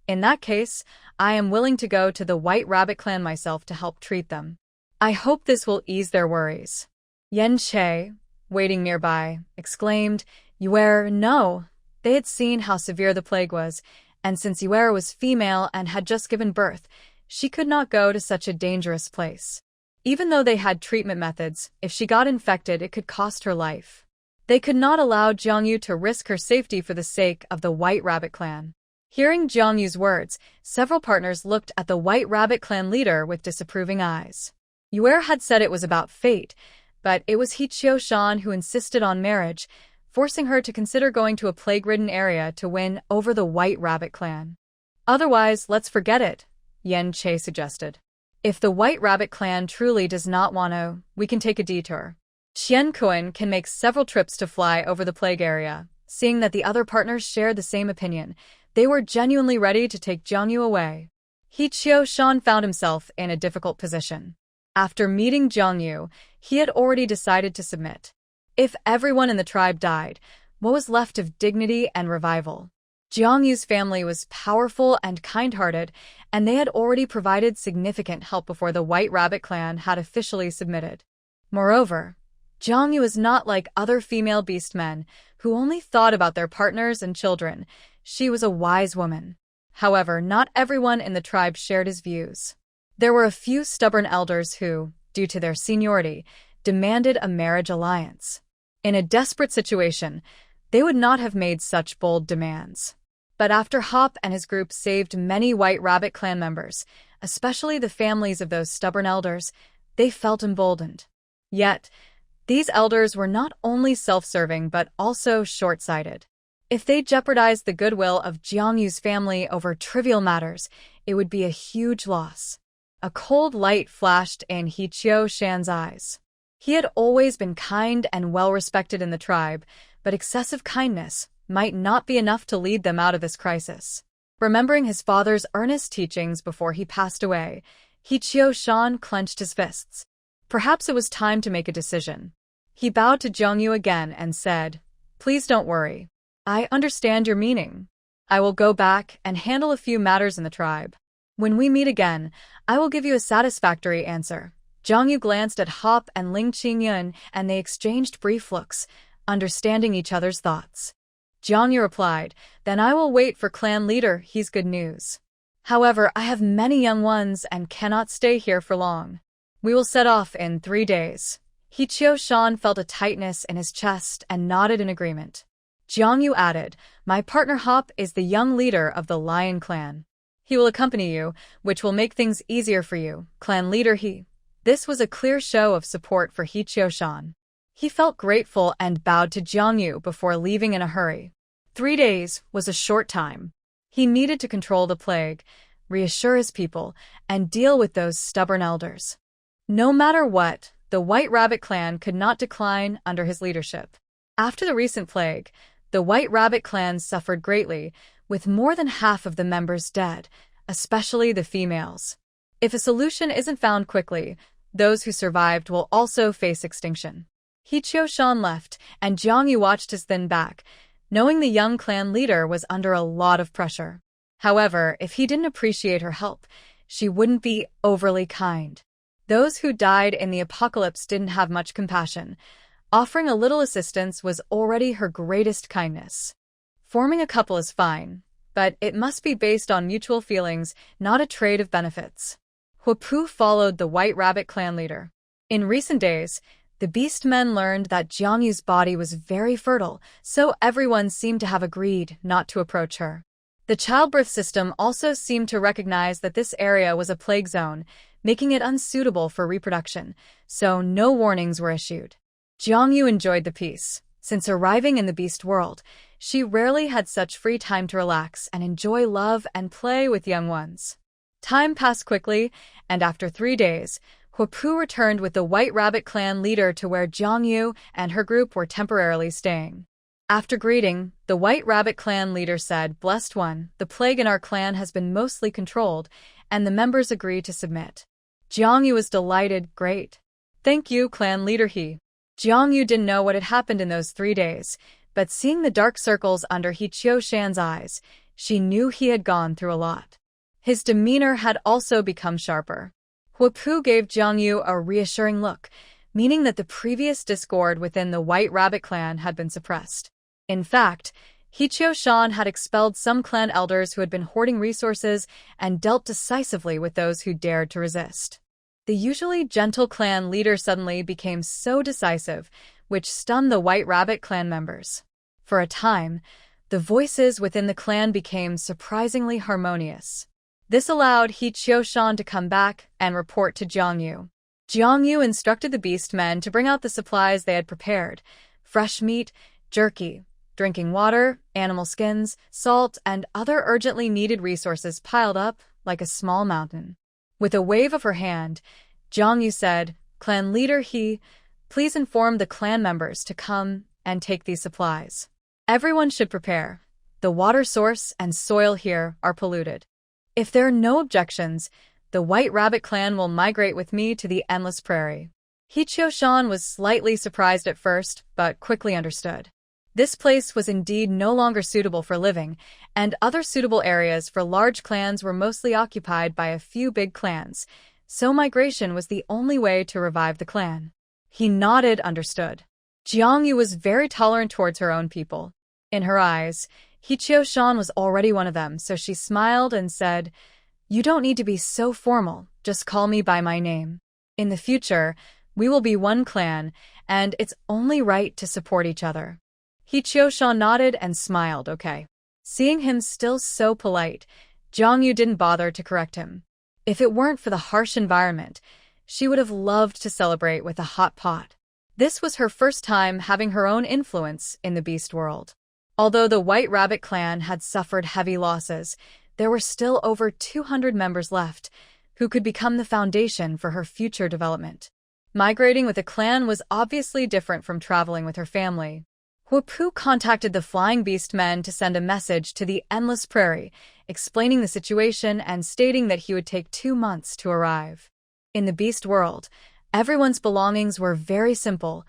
In that case, I am willing to go to the White Rabbit clan myself to help treat them. I hope this will ease their worries. Yen Che, waiting nearby, exclaimed, Yuer, no. They had seen how severe the plague was, and since Yuer was female and had just given birth, she could not go to such a dangerous place. Even though they had treatment methods, if she got infected, it could cost her life. They could not allow Jiangyu to risk her safety for the sake of the White Rabbit clan. Hearing Jiangyu's words, several partners looked at the White Rabbit clan leader with disapproving eyes. Yuer had said it was about fate, but it was Hichio-shan who insisted on marriage, forcing her to consider going to a plague-ridden area to win over the White Rabbit clan. Otherwise, let's forget it, Yen Che suggested. If the White Rabbit clan truly does not want to, we can take a detour. Qian Kuan can make several trips to fly over the plague area. Seeing that the other partners shared the same opinion, they were genuinely ready to take Jiangyu away. Hichio-shan found himself in a difficult position. After meeting Jiangyu, he had already decided to submit. If everyone in the tribe died, what was left of dignity and revival? Jiangyu's family was powerful and kind-hearted, and they had already provided significant help before the White Rabbit clan had officially submitted. Moreover, Jiangyu was not like other female beastmen who only thought about their partners and children. She was a wise woman. However, not everyone in the tribe shared his views. There were a few stubborn elders who, due to their seniority, demanded a marriage alliance. In a desperate situation, they would not have made such bold demands. But after Hop and his group saved many White Rabbit clan members, especially the families of those stubborn elders, they felt emboldened. Yet, these elders were not only self-serving but also short-sighted. If they jeopardized the goodwill of Jiangyu's family over trivial matters, it would be a huge loss. A cold light flashed in Hichio-shan's eyes. He had always been kind and well-respected in the tribe, but excessive kindness might not be enough to lead them out of this crisis. Remembering his father's earnest teachings before he passed away, Hichio-shan clenched his fists. Perhaps it was time to make a decision. He bowed to Jiangyu again and said, Please don't worry. I understand your meaning. I will go back and handle a few matters in the tribe. When we meet again, I will give you a satisfactory answer. Jiangyu glanced at Hop and Ling Qingyun, and they exchanged brief looks, understanding each other's thoughts. Jiangyu replied, Then I will wait for clan leader, he's good news. However, I have many young ones and cannot stay here for long. We will set off in 3 days. Hichio-shan felt a tightness in his chest and nodded in agreement. Jiangyu added, My partner Hop is the young leader of the Lion clan. He will accompany you, which will make things easier for you, clan leader he. This was a clear show of support for Hichio-shan. He felt grateful and bowed to Jiangyu before leaving in a hurry. 3 days was a short time. He needed to control the plague, reassure his people, and deal with those stubborn elders. No matter what, the White Rabbit clan could not decline under his leadership. After the recent plague, the White Rabbit clan suffered greatly, with more than half of the members dead, especially the females. If a solution isn't found quickly, those who survived will also face extinction. He Shan left, and Jiang Yu watched his thin back, knowing the young clan leader was under a lot of pressure. However, if he didn't appreciate her help, she wouldn't be overly kind. Those who died in the apocalypse didn't have much compassion. Offering a little assistance was already her greatest kindness. Forming a couple is fine, but it must be based on mutual feelings, not a trade of benefits. Huapu followed the White Rabbit clan leader. In recent days, the beast men learned that Jiang Yu's body was very fertile, so everyone seemed to have agreed not to approach her. The childbirth system also seemed to recognize that this area was a plague zone, making it unsuitable for reproduction, so no warnings were issued. Jiang Yu enjoyed the peace. Since arriving in the beast world, she rarely had such free time to relax and enjoy love and play with young ones. Time passed quickly, and after 3 days, Huapu returned with the White Rabbit clan leader to where Jiang Yu and her group were temporarily staying. After greeting, the White Rabbit clan leader said, "Blessed One, the plague in our clan has been mostly controlled, and the members agree to submit." Jiang Yu was delighted. "Great. Thank you, clan leader He." Jiang Yu didn't know what had happened in those 3 days, but seeing the dark circles under He Shan's eyes, she knew he had gone through a lot. His demeanor had also become sharper. Huapu gave Jiang Yu a reassuring look, meaning that the previous discord within the White Rabbit clan had been suppressed. In fact, He Shan had expelled some clan elders who had been hoarding resources and dealt decisively with those who dared to resist. The usually gentle clan leader suddenly became so decisive, which stunned the White Rabbit clan members. For a time, the voices within the clan became surprisingly harmonious. This allowed He Shan to come back and report to Jiang Yu. Jiang Yu instructed the beast men to bring out the supplies they had prepared: fresh meat, jerky, drinking water, animal skins, salt, and other urgently needed resources piled up like a small mountain. With a wave of her hand, Jiang Yu said, "Clan leader He, please inform the clan members to come and take these supplies. Everyone should prepare. The water source and soil here are polluted. If there are no objections, the White Rabbit clan will migrate with me to the endless prairie." He Shan was slightly surprised at first, but quickly understood. This place was indeed no longer suitable for living, and other suitable areas for large clans were mostly occupied by a few big clans, so migration was the only way to revive the clan. He nodded, understood. Jiang Yu was very tolerant towards her own people. In her eyes, He Shan was already one of them, so she smiled and said, "You don't need to be so formal, just call me by my name. In the future, we will be one clan, and it's only right to support each other." He Shan nodded and smiled, "Okay." Seeing him still so polite, Jiang Yu didn't bother to correct him. If it weren't for the harsh environment, she would have loved to celebrate with a hot pot. This was her first time having her own influence in the beast world. Although the White Rabbit clan had suffered heavy losses, there were still over 200 members left, who could become the foundation for her future development. Migrating with a clan was obviously different from traveling with her family. Huapu contacted the Flying Beast men to send a message to the Endless Prairie, explaining the situation and stating that he would take 2 months to arrive. In the beast world, everyone's belongings were very simple.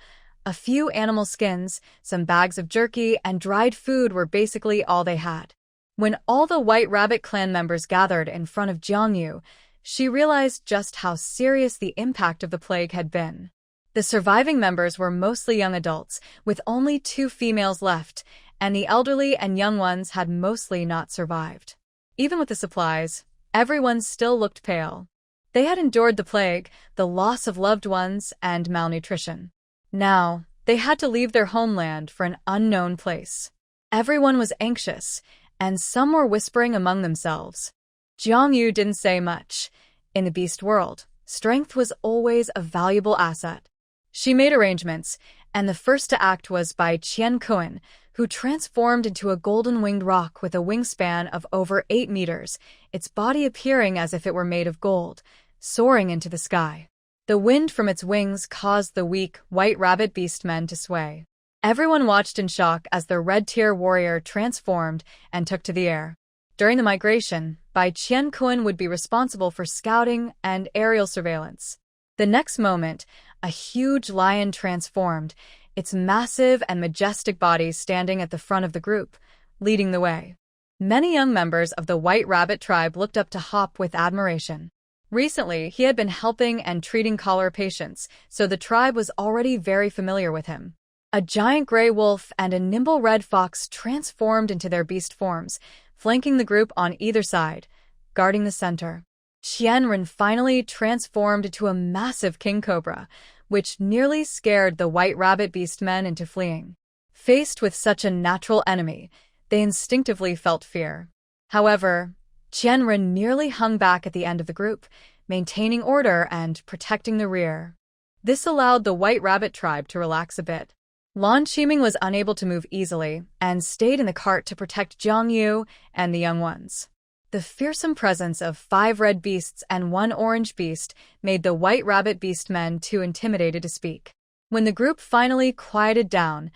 A few animal skins, some bags of jerky, and dried food were basically all they had. When all the White Rabbit clan members gathered in front of Jiang Yu, she realized just how serious the impact of the plague had been. The surviving members were mostly young adults, with only 2 females left, and the elderly and young ones had mostly not survived. Even with the supplies, everyone still looked pale. They had endured the plague, the loss of loved ones, and malnutrition. Now, they had to leave their homeland for an unknown place. Everyone was anxious, and some were whispering among themselves. Jiang Yu didn't say much. In the beast world, strength was always a valuable asset. She made arrangements, and the first to act was Bai Qian Kuan, who transformed into a golden-winged roc with a wingspan of over 8 meters, its body appearing as if it were made of gold, soaring into the sky. The wind from its wings caused the weak, white rabbit beastmen to sway. Everyone watched in shock as the red-tier warrior transformed and took to the air. During the migration, Bai Qian would be responsible for scouting and aerial surveillance. The next moment, a huge lion transformed, its massive and majestic body standing at the front of the group, leading the way. Many young members of the White Rabbit tribe looked up to Hop with admiration. Recently, he had been helping and treating cholera patients, so the tribe was already very familiar with him. A giant gray wolf and a nimble red fox transformed into their beast forms, flanking the group on either side, guarding the center. Qianren finally transformed into a massive king cobra, which nearly scared the White Rabbit beastmen into fleeing. Faced with such a natural enemy, they instinctively felt fear. However, Qianren merely hung back at the end of the group, maintaining order and protecting the rear. This allowed the White Rabbit tribe to relax a bit. Lan Qiming was unable to move easily and stayed in the cart to protect Jiang Yu and the young ones. The fearsome presence of 5 red beasts and 1 orange beast made the White Rabbit beastmen too intimidated to speak. When the group finally quieted down,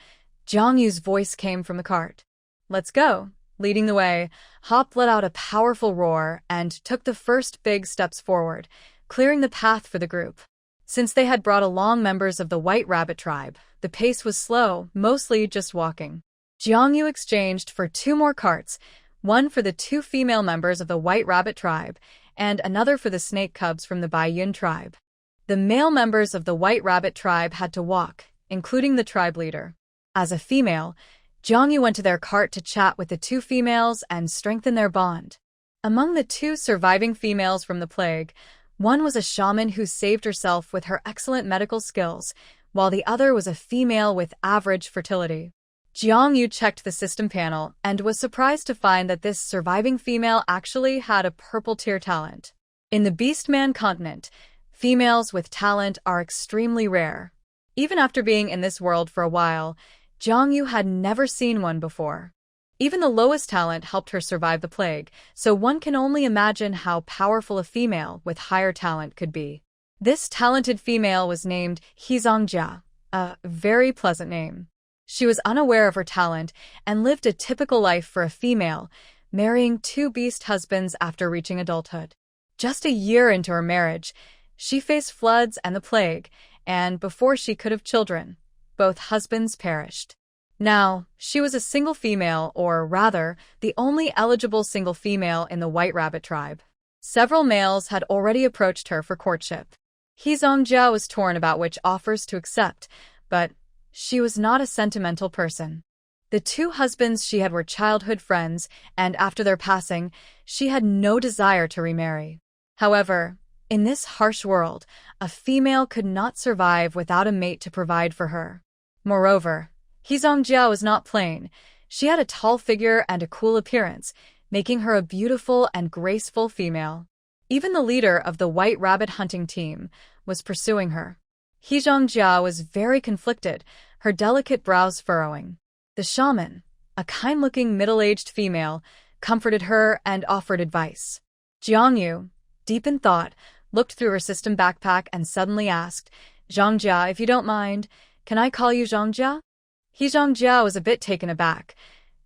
Jiang Yu's voice came from the cart. "Let's go." Leading the way, Hop let out a powerful roar and took the first big steps forward, clearing the path for the group. Since they had brought along members of the White Rabbit tribe, the pace was slow, mostly just walking. Jiang Yu exchanged for 2 more carts, one for the 2 female members of the White Rabbit tribe, and another for the snake cubs from the Baiyun tribe. The male members of the White Rabbit tribe had to walk, including the tribe leader. As a female, Jiang Yu went to their cart to chat with the 2 females and strengthen their bond. Among the 2 surviving females from the plague, one was a shaman who saved herself with her excellent medical skills, while the other was a female with average fertility. Jiang Yu checked the system panel and was surprised to find that this surviving female actually had a purple tier talent. In the Beastman continent, females with talent are extremely rare. Even after being in this world for a while, Jiang Yu had never seen one before. Even the lowest talent helped her survive the plague, so one can only imagine how powerful a female with higher talent could be. This talented female was named Hizongjia, a very pleasant name. She was unaware of her talent and lived a typical life for a female, marrying 2 beast husbands after reaching adulthood. Just a year into her marriage, she faced floods and the plague, and before she could have children, both husbands perished. Now, she was a single female, or rather, the only eligible single female in the White Rabbit tribe. Several males had already approached her for courtship. Hizongjia was torn about which offers to accept, but she was not a sentimental person. The 2 husbands she had were childhood friends, and after their passing, she had no desire to remarry. However, in this harsh world, a female could not survive without a mate to provide for her. Moreover, Hizongjia was not plain. She had a tall figure and a cool appearance, making her a beautiful and graceful female. Even the leader of the White Rabbit hunting team was pursuing her. Hizongjia was very conflicted, her delicate brows furrowing. The shaman, a kind-looking middle-aged female, comforted her and offered advice. Jiang Yu, deep in thought, looked through her system backpack and suddenly asked, "Zhongjia, if you don't mind, can I call you Zhongjia?" Hizongjia was a bit taken aback.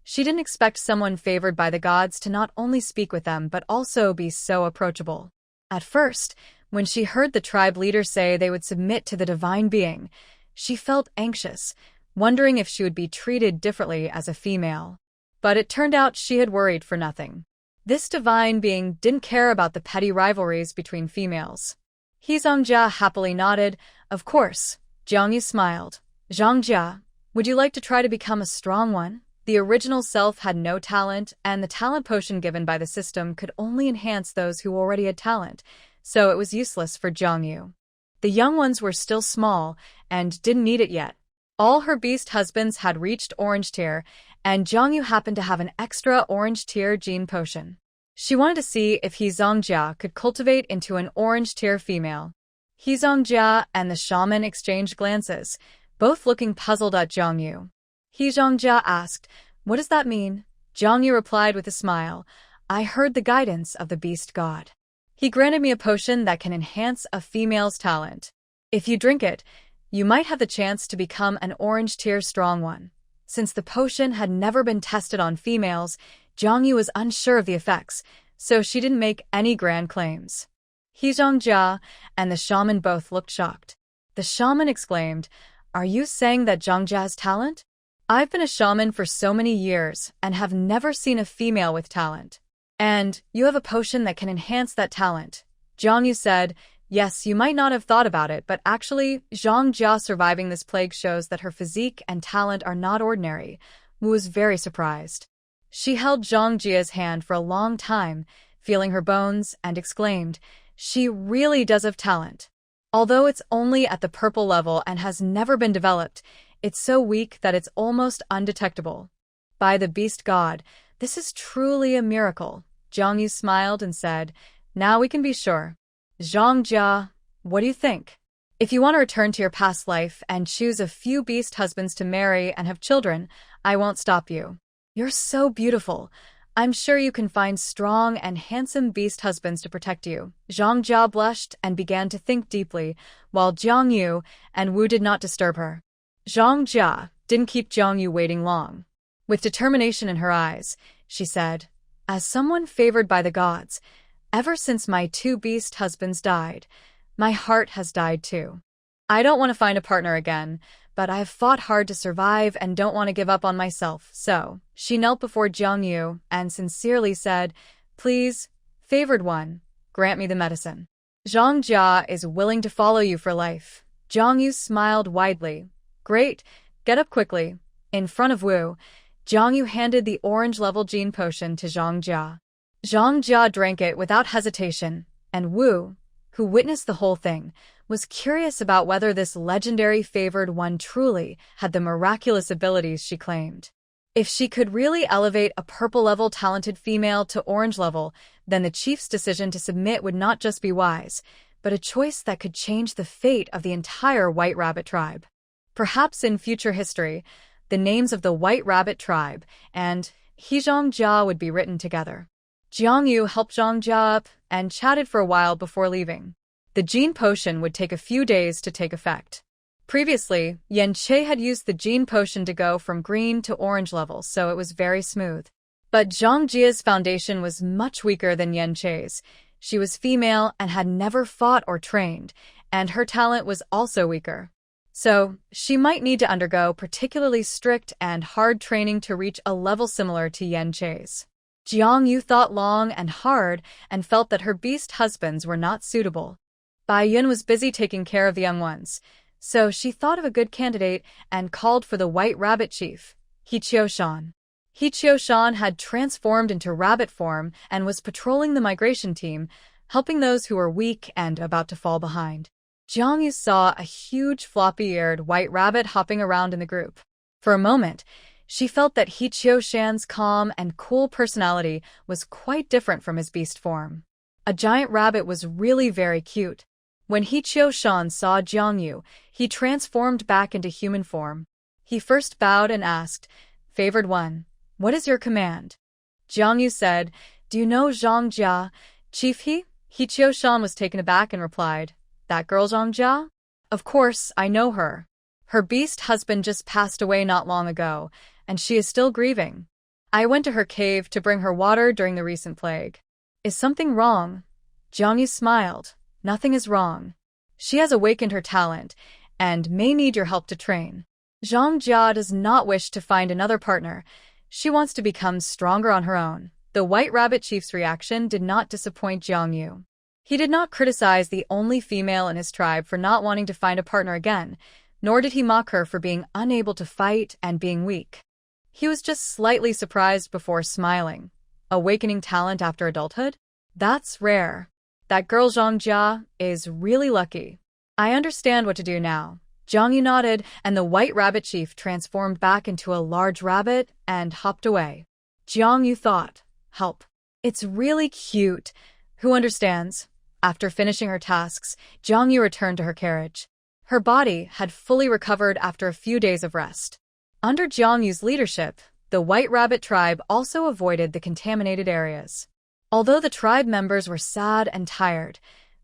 She didn't expect someone favored by the gods to not only speak with them but also be so approachable. At first, when she heard the tribe leader say they would submit to the divine being, she felt anxious, wondering if she would be treated differently as a female. But it turned out she had worried for nothing. This divine being didn't care about the petty rivalries between females. Hizongjia happily nodded. "Of course." Jiang Yu smiled. "Zhongjia, would you like to try to become a strong one?" The original self had no talent, and the talent potion given by the system could only enhance those who already had talent, so it was useless for Jiang Yu. The young ones were still small and didn't need it yet. All her beast husbands had reached orange tier, and Jiang Yu happened to have an extra orange tier gene potion. She wanted to see if Hizongjia could cultivate into an orange tier female. Hizongjia and the shaman exchanged glances, both looking puzzled at Jiang Yu. He Zhongjia asked, "What does that mean?" Zhang Yu replied with a smile, "I heard the guidance of the beast god. He granted me a potion that can enhance a female's talent. If you drink it, you might have the chance to become an orange-tier strong one." Since the potion had never been tested on females, Zhang Yu was unsure of the effects, so she didn't make any grand claims. He Zhongjia and the shaman both looked shocked. The shaman exclaimed, "Are you saying that Zhongjia has talent? I've been a shaman for so many years and have never seen a female with talent. And you have a potion that can enhance that talent." Zhang Yu said, "Yes, you might not have thought about it, but actually, Zhang Jia surviving this plague shows that her physique and talent are not ordinary." Wu was very surprised. She held Zhang Jia's hand for a long time, feeling her bones, and exclaimed, "She really does have talent. Although it's only at the purple level and has never been developed, it's so weak that it's almost undetectable. By the beast god, this is truly a miracle." Zhang Yu smiled and said, "Now we can be sure. Zhang Jia, what do you think? If you want to return to your past life and choose a few beast husbands to marry and have children, I won't stop you. You're so beautiful. I'm sure you can find strong and handsome beast husbands to protect you." Zhang Jia blushed and began to think deeply, while Zhang Yu and Wu did not disturb her. Zhang Jia didn't keep Zhang Yu waiting long. With determination in her eyes, she said, "As someone favored by the gods, ever since my 2 beast husbands died, my heart has died too. I don't want to find a partner again, but I have fought hard to survive and don't want to give up on myself, so..." She knelt before Zhang Yu and sincerely said, "Please, favored one, grant me the medicine. Zhang Jia is willing to follow you for life." Zhang Yu smiled widely. "Great, get up quickly." In front of Wu, Zhang Yu handed the orange-level gene potion to Zhang Jia. Zhang Jia drank it without hesitation, and Wu, who witnessed the whole thing, was curious about whether this legendary favored one truly had the miraculous abilities she claimed. If she could really elevate a purple-level talented female to orange-level, then the chief's decision to submit would not just be wise, but a choice that could change the fate of the entire White Rabbit tribe. Perhaps in future history, the names of the White Rabbit tribe and Zhang Jia would be written together. Zhang Yu helped Zhang Jia up and chatted for a while before leaving. The gene potion would take a few days to take effect. Previously, Yan Che had used the gene potion to go from green to orange level, so it was very smooth. But Zhang Jia's foundation was much weaker than Yan Che's. She was female and had never fought or trained, and her talent was also weaker. So, she might need to undergo particularly strict and hard training to reach a level similar to Yan Che's. Zhang Yu thought long and hard and felt that her beast husbands were not suitable. Bai Yun was busy taking care of the young ones, so she thought of a good candidate and called for the White Rabbit Chief, He Qiushan. He Qiushan had transformed into rabbit form and was patrolling the migration team, helping those who were weak and about to fall behind. Zhang Yu saw a huge floppy-eared white rabbit hopping around in the group. For a moment, she felt that He Qiushan's calm and cool personality was quite different from his beast form. A giant rabbit was really very cute. When He Qiushan saw Zhang Yu, he transformed back into human form. He first bowed and asked, "Favored one, what is your command?" Zhang Yu said, "Do you know Zhang Jia, Chief He?" He Qiushan was taken aback and replied, "That girl Zhang Jia? Of course, I know her. Her beast husband just passed away not long ago, and she is still grieving. I went to her cave to bring her water during the recent plague. Is something wrong?" Zhang Yu smiled. "Nothing is wrong. She has awakened her talent, and may need your help to train. Zhang Jia does not wish to find another partner. She wants to become stronger on her own." The White Rabbit Chief's reaction did not disappoint Zhang Yu. He did not criticize the only female in his tribe for not wanting to find a partner again, nor did he mock her for being unable to fight and being weak. He was just slightly surprised before smiling. Awakening talent after adulthood? That's rare. That girl Zhang Jia is really lucky. I understand what to do now. Zhang Yu nodded, and the White Rabbit Chief transformed back into a large rabbit and hopped away. Zhang Yu thought, "Help. It's really cute. Who understands?" After finishing her tasks, Zhang Yu returned to her carriage. Her body had fully recovered after a few days of rest. Under Jiang Yu's leadership, the White Rabbit tribe also avoided the contaminated areas. Although the tribe members were sad and tired,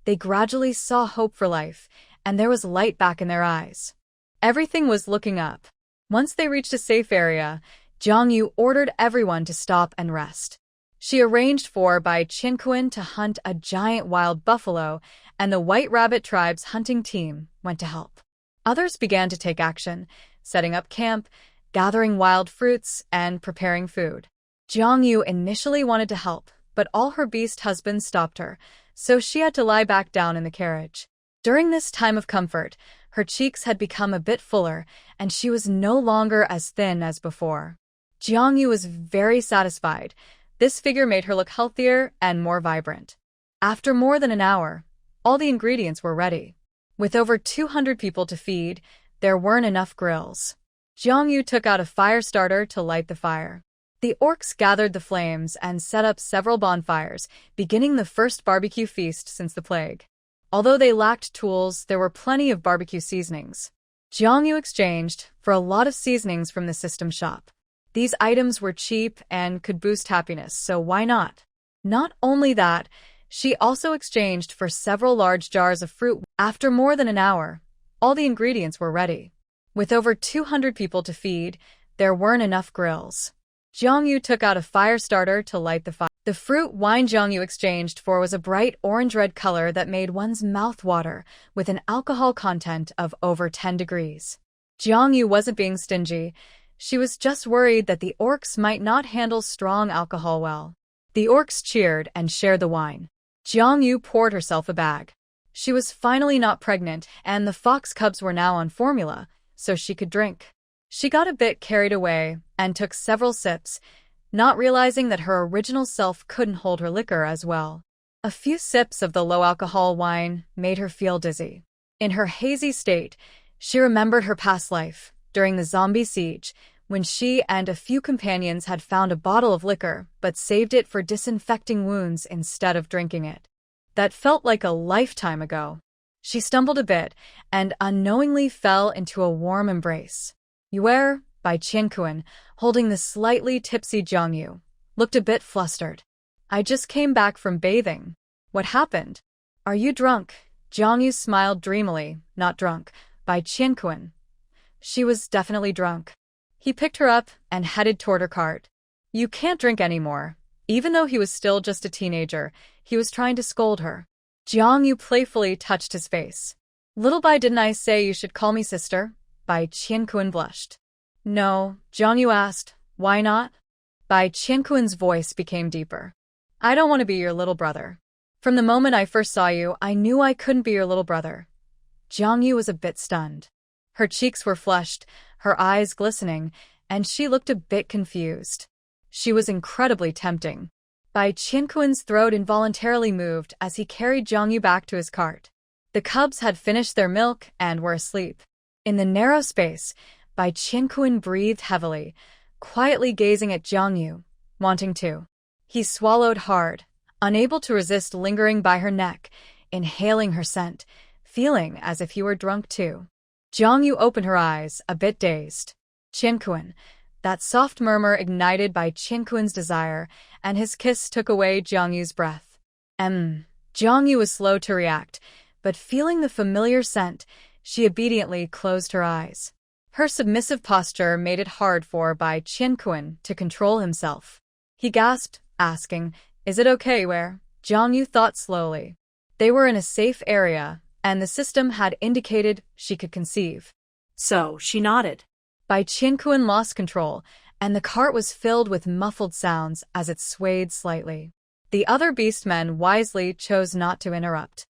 they gradually saw hope for life, and there was light back in their eyes. Everything was looking up. Once they reached a safe area, Jiang Yu ordered everyone to stop and rest. She arranged for Bai Qianquan to hunt a giant wild buffalo, and the White Rabbit tribe's hunting team went to help. Others began to take action, setting up camp, gathering wild fruits, and preparing food. Jiang Yu initially wanted to help, but all her beast husbands stopped her, so she had to lie back down in the carriage. During this time of comfort, her cheeks had become a bit fuller, and she was no longer as thin as before. Jiang Yu was very satisfied. This figure made her look healthier and more vibrant. After more than an hour, all the ingredients were ready. With over 200 people to feed, there weren't enough grills. Jiang Yu took out a fire starter to light the fire. The orcs gathered the flames and set up several bonfires, beginning the first barbecue feast since the plague. Although they lacked tools, there were plenty of barbecue seasonings. Jiang Yu exchanged for a lot of seasonings from the system shop. These items were cheap and could boost happiness, so why not? Not only that, she also exchanged for several large jars of fruit. After more than an hour, all the ingredients were ready. With over 200 people to feed, there weren't enough grills. Jiang Yu took out a fire starter to light the fire. The fruit wine Jiang Yu exchanged for was a bright orange-red color that made one's mouth water, with an alcohol content of over 10 degrees. Jiang Yu wasn't being stingy. She was just worried that the orcs might not handle strong alcohol well. The orcs cheered and shared the wine. Jiang Yu poured herself a bag. She was finally not pregnant, and the fox cubs were now on formula, so she could drink. She got a bit carried away and took several sips, not realizing that her original self couldn't hold her liquor as well. A few sips of the low-alcohol wine made her feel dizzy. In her hazy state, she remembered her past life, during the zombie siege, when she and a few companions had found a bottle of liquor but saved it for disinfecting wounds instead of drinking it. That felt like a lifetime ago. She stumbled a bit and unknowingly fell into a warm embrace. Yue, Bai Qianquan, holding the slightly tipsy Jiang Yu, looked a bit flustered. I just came back from bathing. What happened? Are you drunk? Jiang Yu smiled dreamily. Not drunk, Bai Qianquan. She was definitely drunk. He picked her up and headed toward her cart. You can't drink anymore. Even though he was still just a teenager, he was trying to scold her. Jiang Yu playfully touched his face. Little Bai, didn't I say you should call me sister? Bai Qianquan blushed. No, Jiang Yu asked. Why not? Bai Qianquan's voice became deeper. I don't want to be your little brother. From the moment I first saw you, I knew I couldn't be your little brother. Jiang Yu was a bit stunned. Her cheeks were flushed, her eyes glistening, and she looked a bit confused. She was incredibly tempting. Bai Qianquan's throat involuntarily moved as he carried Jiang Yu back to his cart. The cubs had finished their milk and were asleep. In the narrow space, Bai Qianquan breathed heavily, quietly gazing at Jiang Yu, wanting to. He swallowed hard, unable to resist lingering by her neck, inhaling her scent, feeling as if he were drunk too. Jiang Yu opened her eyes, a bit dazed. Qianquan. That soft murmur ignited by Qianquan's desire, and his kiss took away Jiang Yu's breath. Jiang Yu was slow to react, but feeling the familiar scent, she obediently closed her eyes. Her submissive posture made it hard for Bai Qianquan to control himself. He gasped, asking, Is it okay where? Jiang Yu thought slowly. They were in a safe area, and the system had indicated she could conceive. So she nodded. Bai Qianquan lost control, and the cart was filled with muffled sounds as it swayed slightly. The other beastmen wisely chose not to interrupt.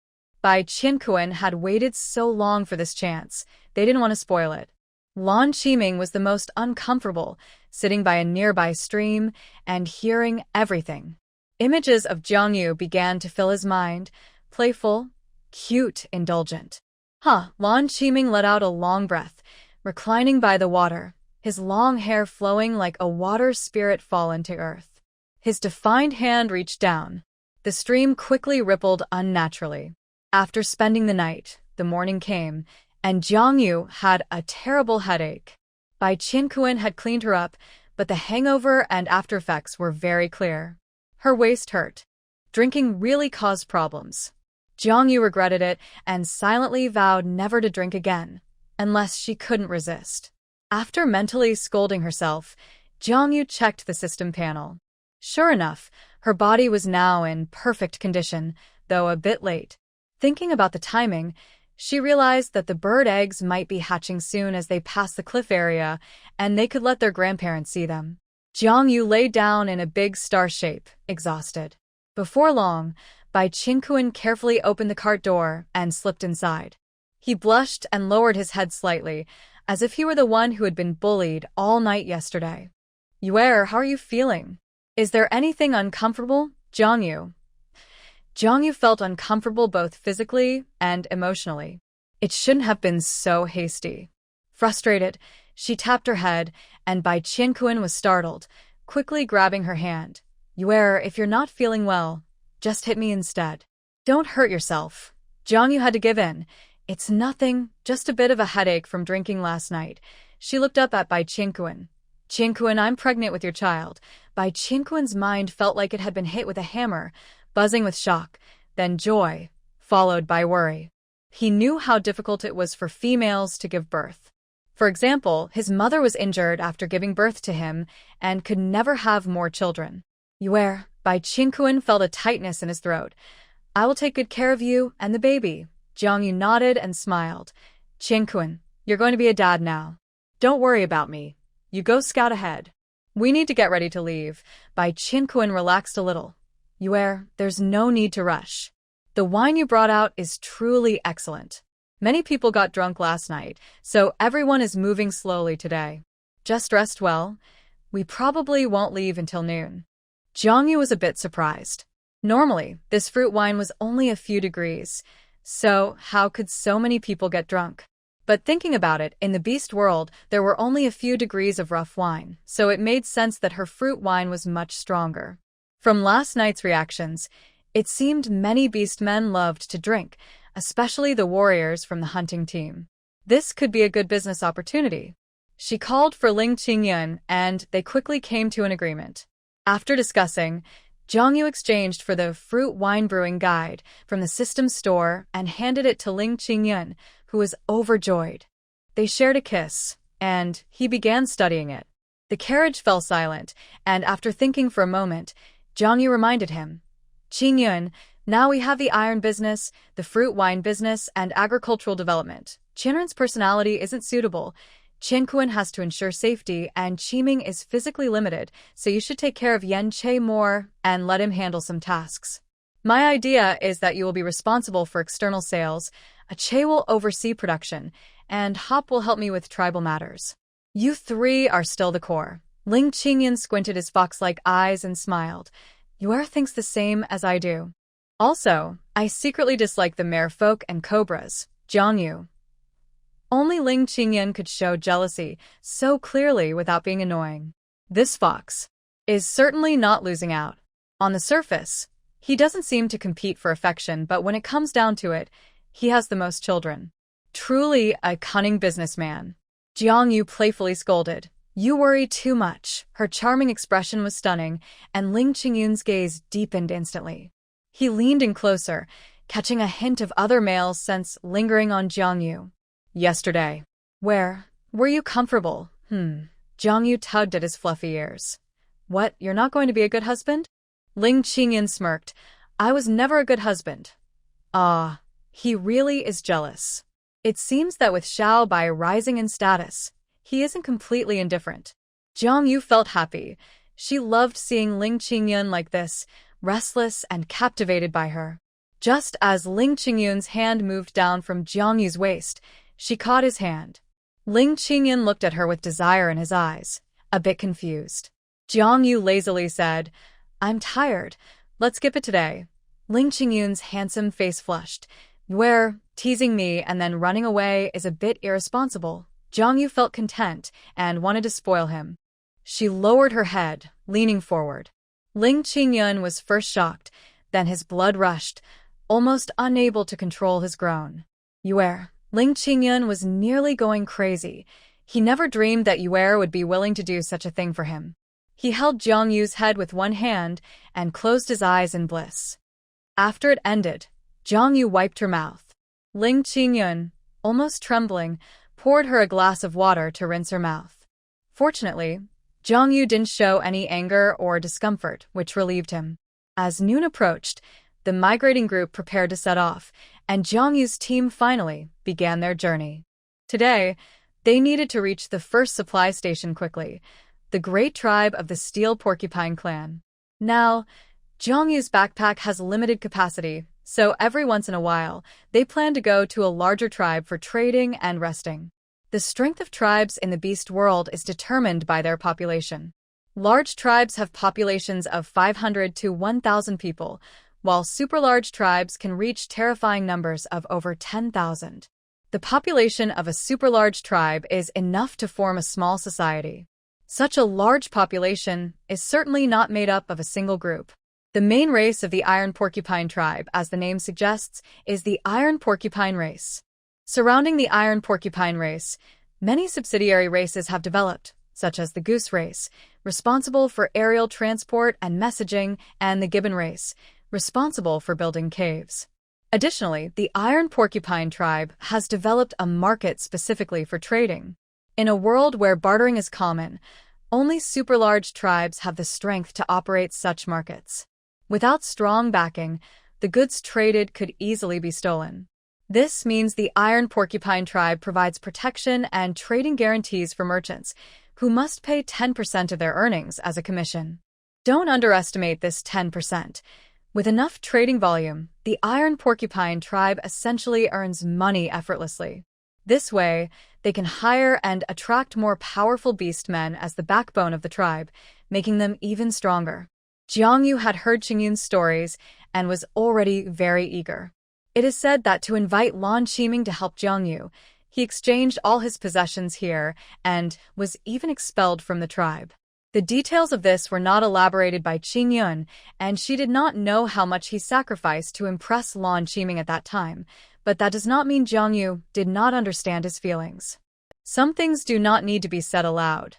Bai Qianquan had waited so long for this chance, they didn't want to spoil it. Lan Qiming was the most uncomfortable, sitting by a nearby stream and hearing everything. Images of Jiang Yu began to fill his mind, playful, cute, indulgent. Lan Qiming let out a long breath, reclining by the water, his long hair flowing like a water spirit fallen to earth. His defined hand reached down. The stream quickly rippled unnaturally. After spending the night, the morning came, and Jiang Yu had a terrible headache. Bai Qianquan had cleaned her up, but the hangover and after effects were very clear. Her waist hurt. Drinking really caused problems. Jiang Yu regretted it and silently vowed never to drink again, unless she couldn't resist. After mentally scolding herself, Jiang Yu checked the system panel. Sure enough, her body was now in perfect condition, though a bit late. Thinking about the timing, she realized that the bird eggs might be hatching soon as they passed the cliff area, and they could let their grandparents see them. Jiang Yu lay down in a big star shape, exhausted. Before long, Bai Qianquan carefully opened the cart door and slipped inside. He blushed and lowered his head slightly, as if he were the one who had been bullied all night yesterday. Yue, how are you feeling? Is there anything uncomfortable, Jiang Yu? Jiang Yu felt uncomfortable both physically and emotionally. It shouldn't have been so hasty. Frustrated, she tapped her head, and Bai Qianquan was startled, quickly grabbing her hand. Yue, if you're not feeling well, just hit me instead. Don't hurt yourself. Jiang Yu had to give in. It's nothing, just a bit of a headache from drinking last night. She looked up at Bai Qianquan. Qianquan, I'm pregnant with your child. Bai Qianquan's mind felt like it had been hit with a hammer, buzzing with shock, then joy, followed by worry. He knew how difficult it was for females to give birth. For example, his mother was injured after giving birth to him and could never have more children. Yue, Bai Qianquan felt a tightness in his throat. I will take good care of you and the baby. Jiang Yu nodded and smiled. Qianquan, you're going to be a dad now. Don't worry about me. You go scout ahead. We need to get ready to leave. Bai Qianquan relaxed a little. Yue, there's no need to rush. The wine you brought out is truly excellent. Many people got drunk last night, so everyone is moving slowly today. Just rest well. We probably won't leave until noon. Jiang Yu was a bit surprised. Normally, this fruit wine was only a few degrees, so how could so many people get drunk? But thinking about it, in the beast world, there were only a few degrees of rough wine, so it made sense that her fruit wine was much stronger. From last night's reactions, it seemed many beast men loved to drink, especially the warriors from the hunting team. This could be a good business opportunity. She called for Ling Qingyun, and they quickly came to an agreement. After discussing, Jiang Yu exchanged for the fruit wine brewing guide from the system store and handed it to Ling Qingyun, who was overjoyed. They shared a kiss, and he began studying it. The carriage fell silent, and after thinking for a moment, Jiang Yu reminded him, Qingyun, now we have the iron business, the fruit wine business, and agricultural development. Qianren's personality isn't suitable. Qianquan has to ensure safety, and Qiming is physically limited, so you should take care of Yan Che more and let him handle some tasks. My idea is that you will be responsible for external sales, a Che will oversee production, and Hop will help me with tribal matters. You three are still the core. Ling Qingyun squinted his fox-like eyes and smiled. Yue thinks the same as I do. Also, I secretly dislike the merfolk and cobras, Jiang Yu. Only Ling Qingyun could show jealousy so clearly without being annoying. This fox is certainly not losing out. On the surface, he doesn't seem to compete for affection, but when it comes down to it, he has the most children. Truly a cunning businessman. Jiang Yu playfully scolded. You worry too much. Her charming expression was stunning, and Ling Qingyun's gaze deepened instantly. He leaned in closer, catching a hint of other male scents lingering on Jiang Yu. Yesterday. Where? Were you comfortable? Jiang Yu tugged at his fluffy ears. What, you're not going to be a good husband? Ling Qingyun smirked. I was never a good husband. Ah, he really is jealous. It seems that with Xiao Bai rising in status, he isn't completely indifferent. Jiang Yu felt happy. She loved seeing Ling Qingyun like this, restless and captivated by her. Just as Ling Qingyun's hand moved down from Jiang Yu's waist, she caught his hand. Ling Qingyun looked at her with desire in his eyes, a bit confused. Jiang Yu lazily said, I'm tired. Let's skip it today. Ling Qingyun's handsome face flushed. Where, teasing me and then running away is a bit irresponsible. Jiang Yu felt content and wanted to spoil him. She lowered her head, leaning forward. Ling Qingyun was first shocked, then his blood rushed, almost unable to control his groan. Yue, Ling Qingyun was nearly going crazy. He never dreamed that Yue would be willing to do such a thing for him. He held Jiang Yu's head with one hand and closed his eyes in bliss. After it ended, Jiang Yu wiped her mouth. Ling Qingyun, almost trembling, poured her a glass of water to rinse her mouth. Fortunately, Jiang Yu didn't show any anger or discomfort, which relieved him. As noon approached, the migrating group prepared to set off, and Jiang Yu's team finally began their journey. Today, they needed to reach the first supply station quickly, the great tribe of the Steel Porcupine clan. Now, Jiang Yu's backpack has limited capacity, so every once in a while, they plan to go to a larger tribe for trading and resting. The strength of tribes in the beast world is determined by their population. Large tribes have populations of 500 to 1,000 people, while super-large tribes can reach terrifying numbers of over 10,000. The population of a super-large tribe is enough to form a small society. Such a large population is certainly not made up of a single group. The main race of the Iron Porcupine tribe, as the name suggests, is the Iron Porcupine race. Surrounding the Iron Porcupine race, many subsidiary races have developed, such as the Goose race, responsible for aerial transport and messaging, and the Gibbon race, responsible for building caves. Additionally, the Iron Porcupine tribe has developed a market specifically for trading. In a world where bartering is common, only super-large tribes have the strength to operate such markets. Without strong backing, the goods traded could easily be stolen. This means the Iron Porcupine tribe provides protection and trading guarantees for merchants, who must pay 10% of their earnings as a commission. Don't underestimate this 10%. With enough trading volume, the Iron Porcupine tribe essentially earns money effortlessly. This way, they can hire and attract more powerful beastmen as the backbone of the tribe, making them even stronger. Jiang Yu had heard Qingyun's stories and was already very eager. It is said that to invite Lan Qiming to help Jiang Yu, he exchanged all his possessions here and was even expelled from the tribe. The details of this were not elaborated by Qingyun, and she did not know how much he sacrificed to impress Lan Qiming at that time, but that does not mean Jiang Yu did not understand his feelings. Some things do not need to be said aloud.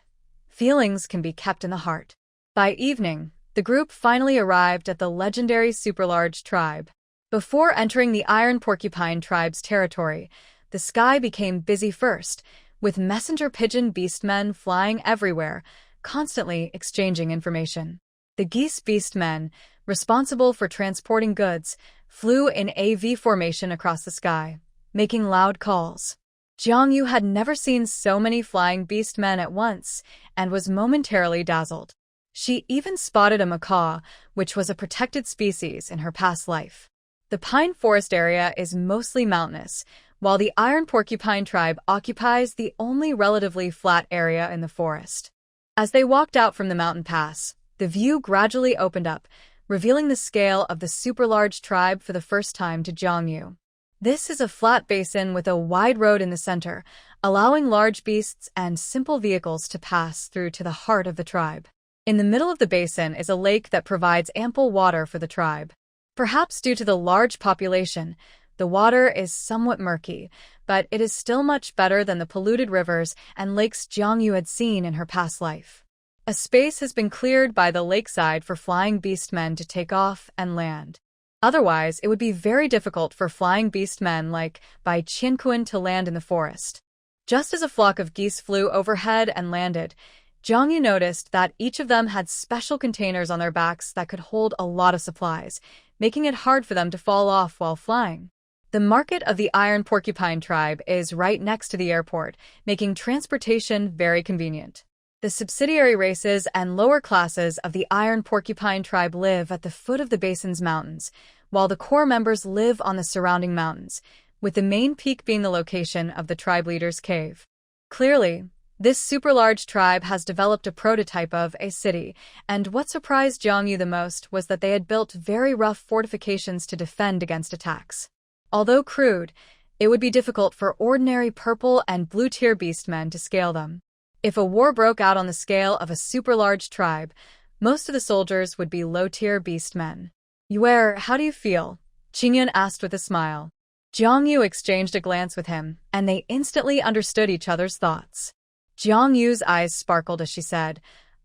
Feelings can be kept in the heart. By evening, the group finally arrived at the legendary super-large tribe. Before entering the Iron Porcupine tribe's territory, the sky became busy first, with messenger pigeon beastmen flying everywhere, constantly exchanging information. The geese beastmen, responsible for transporting goods, flew in a V formation across the sky, making loud calls. Jiang Yu had never seen so many flying beastmen at once and was momentarily dazzled. She even spotted a macaw, which was a protected species in her past life. The pine forest area is mostly mountainous, while the Iron Porcupine tribe occupies the only relatively flat area in the forest. As they walked out from the mountain pass, the view gradually opened up, revealing the scale of the super-large tribe for the first time to Jiang Yu. This is a flat basin with a wide road in the center, allowing large beasts and simple vehicles to pass through to the heart of the tribe. In the middle of the basin is a lake that provides ample water for the tribe. Perhaps due to the large population, the water is somewhat murky, but it is still much better than the polluted rivers and lakes Jiang Yu had seen in her past life. A space has been cleared by the lakeside for flying beastmen to take off and land. Otherwise, it would be very difficult for flying beastmen like Bai Qianquan to land in the forest. Just as a flock of geese flew overhead and landed, Jiang Yu noticed that each of them had special containers on their backs that could hold a lot of supplies, making it hard for them to fall off while flying. The market of the Iron Porcupine tribe is right next to the airport, making transportation very convenient. The subsidiary races and lower classes of the Iron Porcupine tribe live at the foot of the basin's mountains, while the core members live on the surrounding mountains, with the main peak being the location of the tribe leader's cave. Clearly, this super-large tribe has developed a prototype of a city, and what surprised Jiang Yu the most was that they had built very rough fortifications to defend against attacks. Although crude, it would be difficult for ordinary purple and blue-tier beastmen to scale them. If a war broke out on the scale of a super-large tribe, most of the soldiers would be low-tier beastmen. Yue, how do you feel? Qingyun asked with a smile. Jiang Yu exchanged a glance with him, and they instantly understood each other's thoughts. Jiang Yu's eyes sparkled as she said,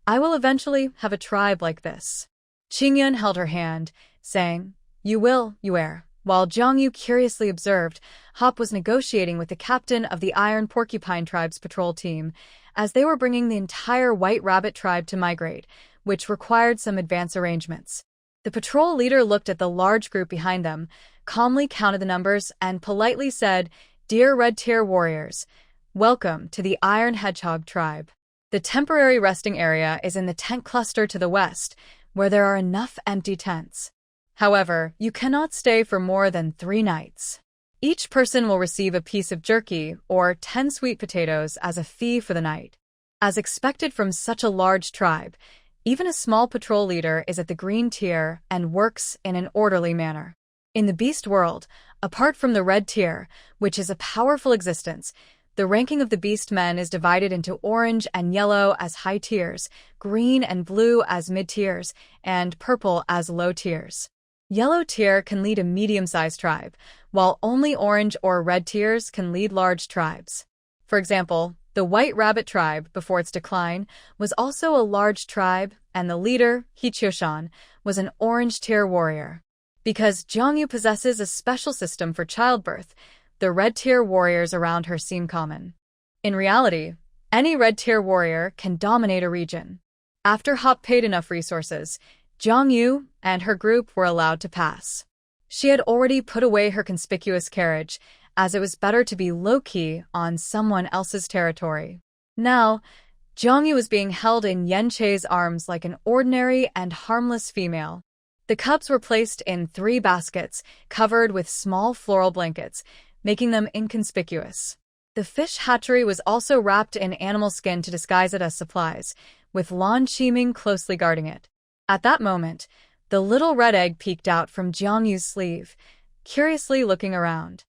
I will eventually have a tribe like this. Qingyun held her hand, saying, You will, Yuer. While Jiang Yu curiously observed, Hop was negotiating with the captain of the Iron Porcupine Tribe's patrol team, as they were bringing the entire White Rabbit tribe to migrate, which required some advance arrangements. The patrol leader looked at the large group behind them, calmly counted the numbers, and politely said, Dear Red Tier warriors, welcome to the Iron Hedgehog tribe. The temporary resting area is in the tent cluster to the west, where there are enough empty tents. However, you cannot stay for more than 3 nights. Each person will receive a piece of jerky or 10 sweet potatoes as a fee for the night. As expected from such a large tribe, even a small patrol leader is at the green tier and works in an orderly manner. In the beast world, apart from the red tier, which is a powerful existence, the ranking of the beast men is divided into orange and yellow as high tiers, green and blue as mid tiers, and purple as low tiers. Yellow tier can lead a medium-sized tribe, while only orange or red tiers can lead large tribes. For example, the White Rabbit tribe, before its decline, was also a large tribe, and the leader, Hichioshan, was an orange tier warrior. Because Jiang Yu possesses a special system for childbirth, the red tier warriors around her seem common. In reality, any red tier warrior can dominate a region. After Hop paid enough resources, Jiang Yu and her group were allowed to pass. She had already put away her conspicuous carriage, as it was better to be low-key on someone else's territory. Now, Jiang Yu was being held in Yen Che's arms like an ordinary and harmless female. The cubs were placed in 3 baskets, covered with small floral blankets, making them inconspicuous. The fish hatchery was also wrapped in animal skin to disguise it as supplies, with Lan Qiming closely guarding it. At that moment, the little red egg peeked out from Jiang Yu's sleeve, curiously looking around.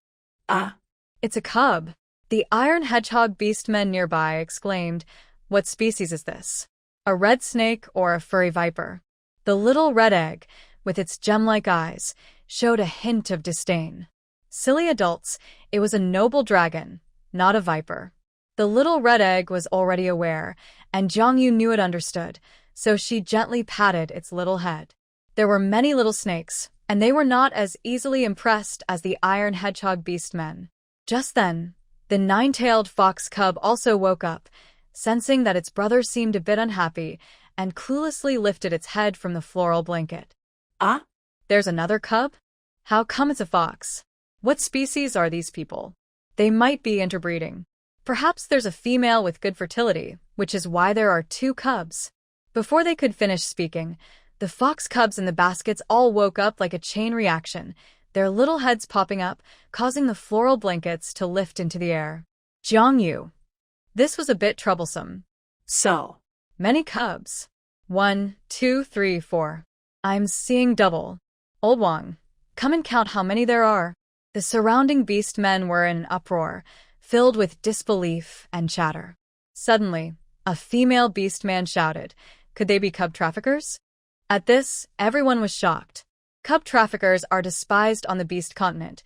Ah, It's a cub. The iron hedgehog beastmen nearby exclaimed, What species is this? A red snake or a furry viper? The little red egg, with its gem-like eyes, showed a hint of disdain. Silly adults, it was a noble dragon, not a viper. The little red egg was already aware, and Jiang Yu knew it understood, so she gently patted its little head. There were many little snakes, and they were not as easily impressed as the iron hedgehog beastmen. Just then, the 9-tailed fox cub also woke up, sensing that its brother seemed a bit unhappy, and cluelessly lifted its head from the floral blanket. ah, There's another cub? How come it's a fox? What species are these people? They might be interbreeding. Perhaps there's a female with good fertility, which is why there are 2 cubs. Before they could finish speaking, the fox cubs in the baskets all woke up like a chain reaction, their little heads popping up, causing the floral blankets to lift into the air. Jiang Yu. This was a bit troublesome. so. Many cubs. 1, 2, 3, 4. I'm seeing double. Old Wang, come and count how many there are. The surrounding beast men were in an uproar, filled with disbelief and chatter. Suddenly, a female beast man shouted, Could they be cub traffickers? At this, everyone was shocked. Cub traffickers are despised on the beast continent.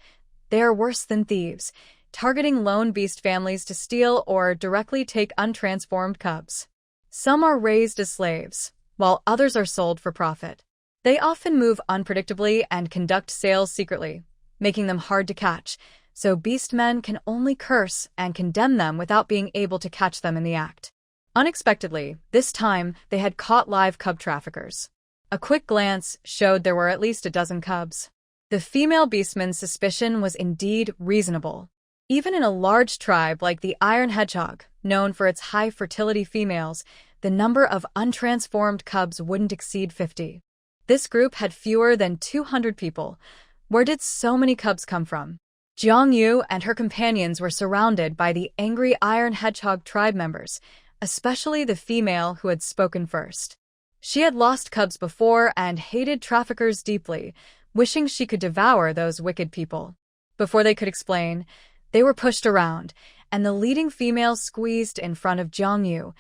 They are worse than thieves, targeting lone beast families to steal or directly take untransformed cubs. Some are raised as slaves, while others are sold for profit. They often move unpredictably and conduct sales secretly, making them hard to catch, so beastmen can only curse and condemn them without being able to catch them in the act. Unexpectedly, this time, they had caught live cub traffickers. A quick glance showed there were at least a dozen cubs. The female beastman's suspicion was indeed reasonable. Even in a large tribe like the Iron Hedgehog, known for its high fertility females, the number of untransformed cubs wouldn't exceed 50. This group had fewer than 200 people. Where did so many cubs come from? Jiang Yu and her companions were surrounded by the angry Iron Hedgehog tribe members, especially the female who had spoken first. She had lost cubs before and hated traffickers deeply, wishing she could devour those wicked people. Before they could explain, they were pushed around, and the leading female squeezed in front of Jiang Yu,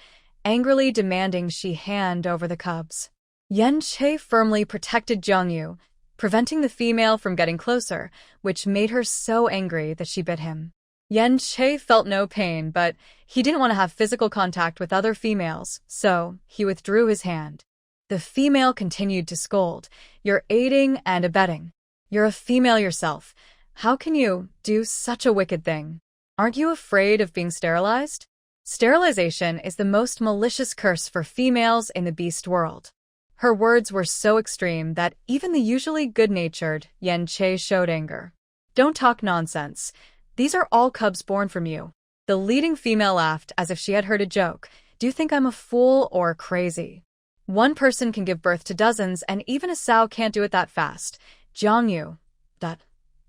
angrily demanding she hand over the cubs. Yen Che firmly protected Jiang Yu, preventing the female from getting closer, which made her so angry that she bit him. Yen Che felt no pain, but he didn't want to have physical contact with other females, so he withdrew his hand. The female continued to scold. You're aiding and abetting. You're a female yourself. How can you do such a wicked thing? Aren't you afraid of being sterilized? Sterilization is the most malicious curse for females in the beast world. Her words were so extreme that even the usually good-natured Yen Che showed anger. Don't talk nonsense. These are all cubs born from you. The leading female laughed as if she had heard a joke. Do you think I'm a fool or crazy? One person can give birth to dozens, and even a sow can't do it that fast. Jiangyu.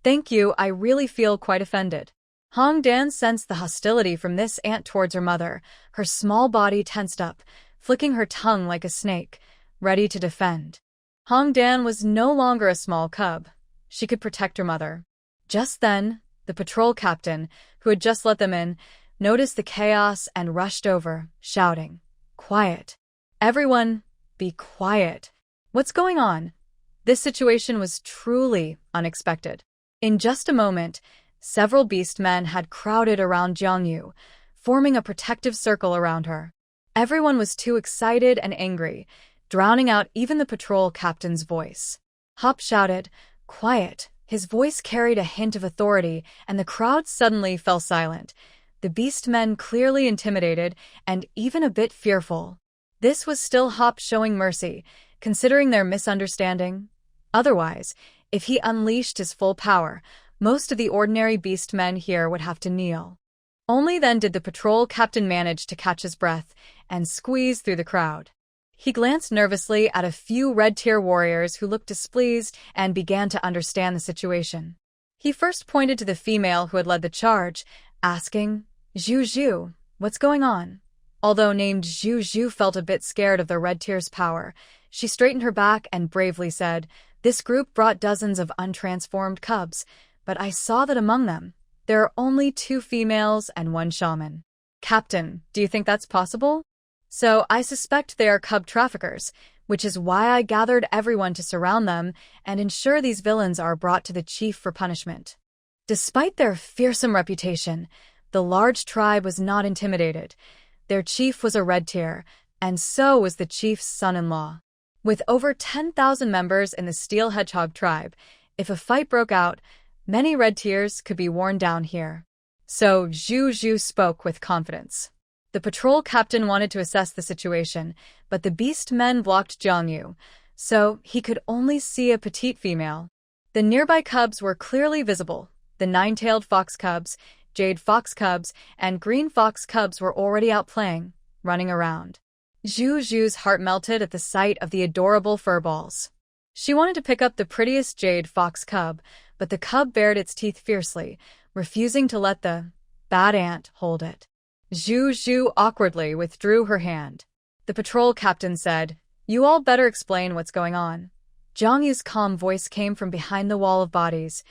Thank you, I really feel quite offended. Hong Dan sensed the hostility from this aunt towards her mother. Her small body tensed up, flicking her tongue like a snake, ready to defend. Hong Dan was no longer a small cub. She could protect her mother. Just then, the patrol captain, who had just let them in, noticed the chaos and rushed over, shouting, "Quiet. Everyone, be quiet." What's going on? This situation was truly unexpected. In just a moment, several beast men had crowded around Jiangyu, forming a protective circle around her. Everyone was too excited and angry, drowning out even the patrol captain's voice. Hop shouted, "Quiet." His voice carried a hint of authority, and the crowd suddenly fell silent, the beast men clearly intimidated and even a bit fearful. This was still Hop showing mercy, considering their misunderstanding. Otherwise, if he unleashed his full power, most of the ordinary beast men here would have to kneel. Only then did the patrol captain manage to catch his breath and squeeze through the crowd. He glanced nervously at a few red-tier warriors who looked displeased and began to understand the situation. He first pointed to the female who had led the charge, asking, "Zhu Zhu, what's going on?" Although named Zhu Zhu felt a bit scared of the red tier's power, she straightened her back and bravely said, "This group brought dozens of untransformed cubs, but I saw that among them, there are only 2 females and 1 shaman. Captain, do you think that's possible? So I suspect they are cub traffickers, which is why I gathered everyone to surround them and ensure these villains are brought to the chief for punishment." Despite their fearsome reputation, the large tribe was not intimidated. Their chief was a red tier, and so was the chief's son-in-law. With over 10,000 members in the Steel Hedgehog tribe, if a fight broke out, many red tiers could be worn down here. So Zhu Zhu spoke with confidence. The patrol captain wanted to assess the situation, but the beast men blocked Jiangyu, so he could only see a petite female. The nearby cubs were clearly visible. The 9-tailed fox cubs, jade fox cubs, and green fox cubs were already out playing, running around. Zhu Zhu's heart melted at the sight of the adorable furballs. She wanted to pick up the prettiest jade fox cub, but the cub bared its teeth fiercely, refusing to let the bad ant hold it. Zhu Zhu awkwardly withdrew her hand. The patrol captain said, "You all better explain what's going on." Zhang Yu's calm voice came from behind the wall of bodies.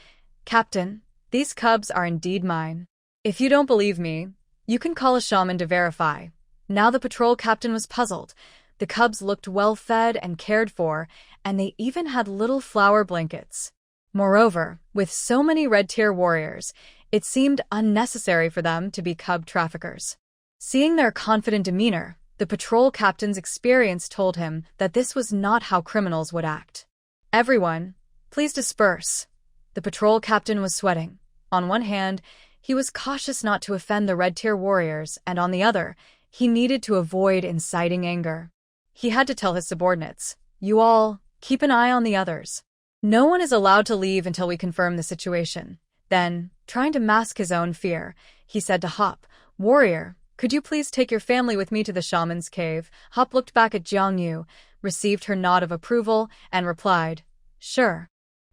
"Captain, these cubs are indeed mine. If you don't believe me, you can call a shaman to verify." Now the patrol captain was puzzled. The cubs looked well-fed and cared for, and they even had little flower blankets. Moreover, with so many red-tier warriors, it seemed unnecessary for them to be cub traffickers. Seeing their confident demeanor, the patrol captain's experience told him that this was not how criminals would act. "Everyone, please disperse." The patrol captain was sweating. On one hand, he was cautious not to offend the red-tier warriors, and on the other, he needed to avoid inciting anger. He had to tell his subordinates, "You all, keep an eye on the others. No one is allowed to leave until we confirm the situation." Then, trying to mask his own fear, he said to Hop, "Warrior, could you please take your family with me to the shaman's cave?" Hop looked back at Jiangyu, received her nod of approval, and replied, "Sure."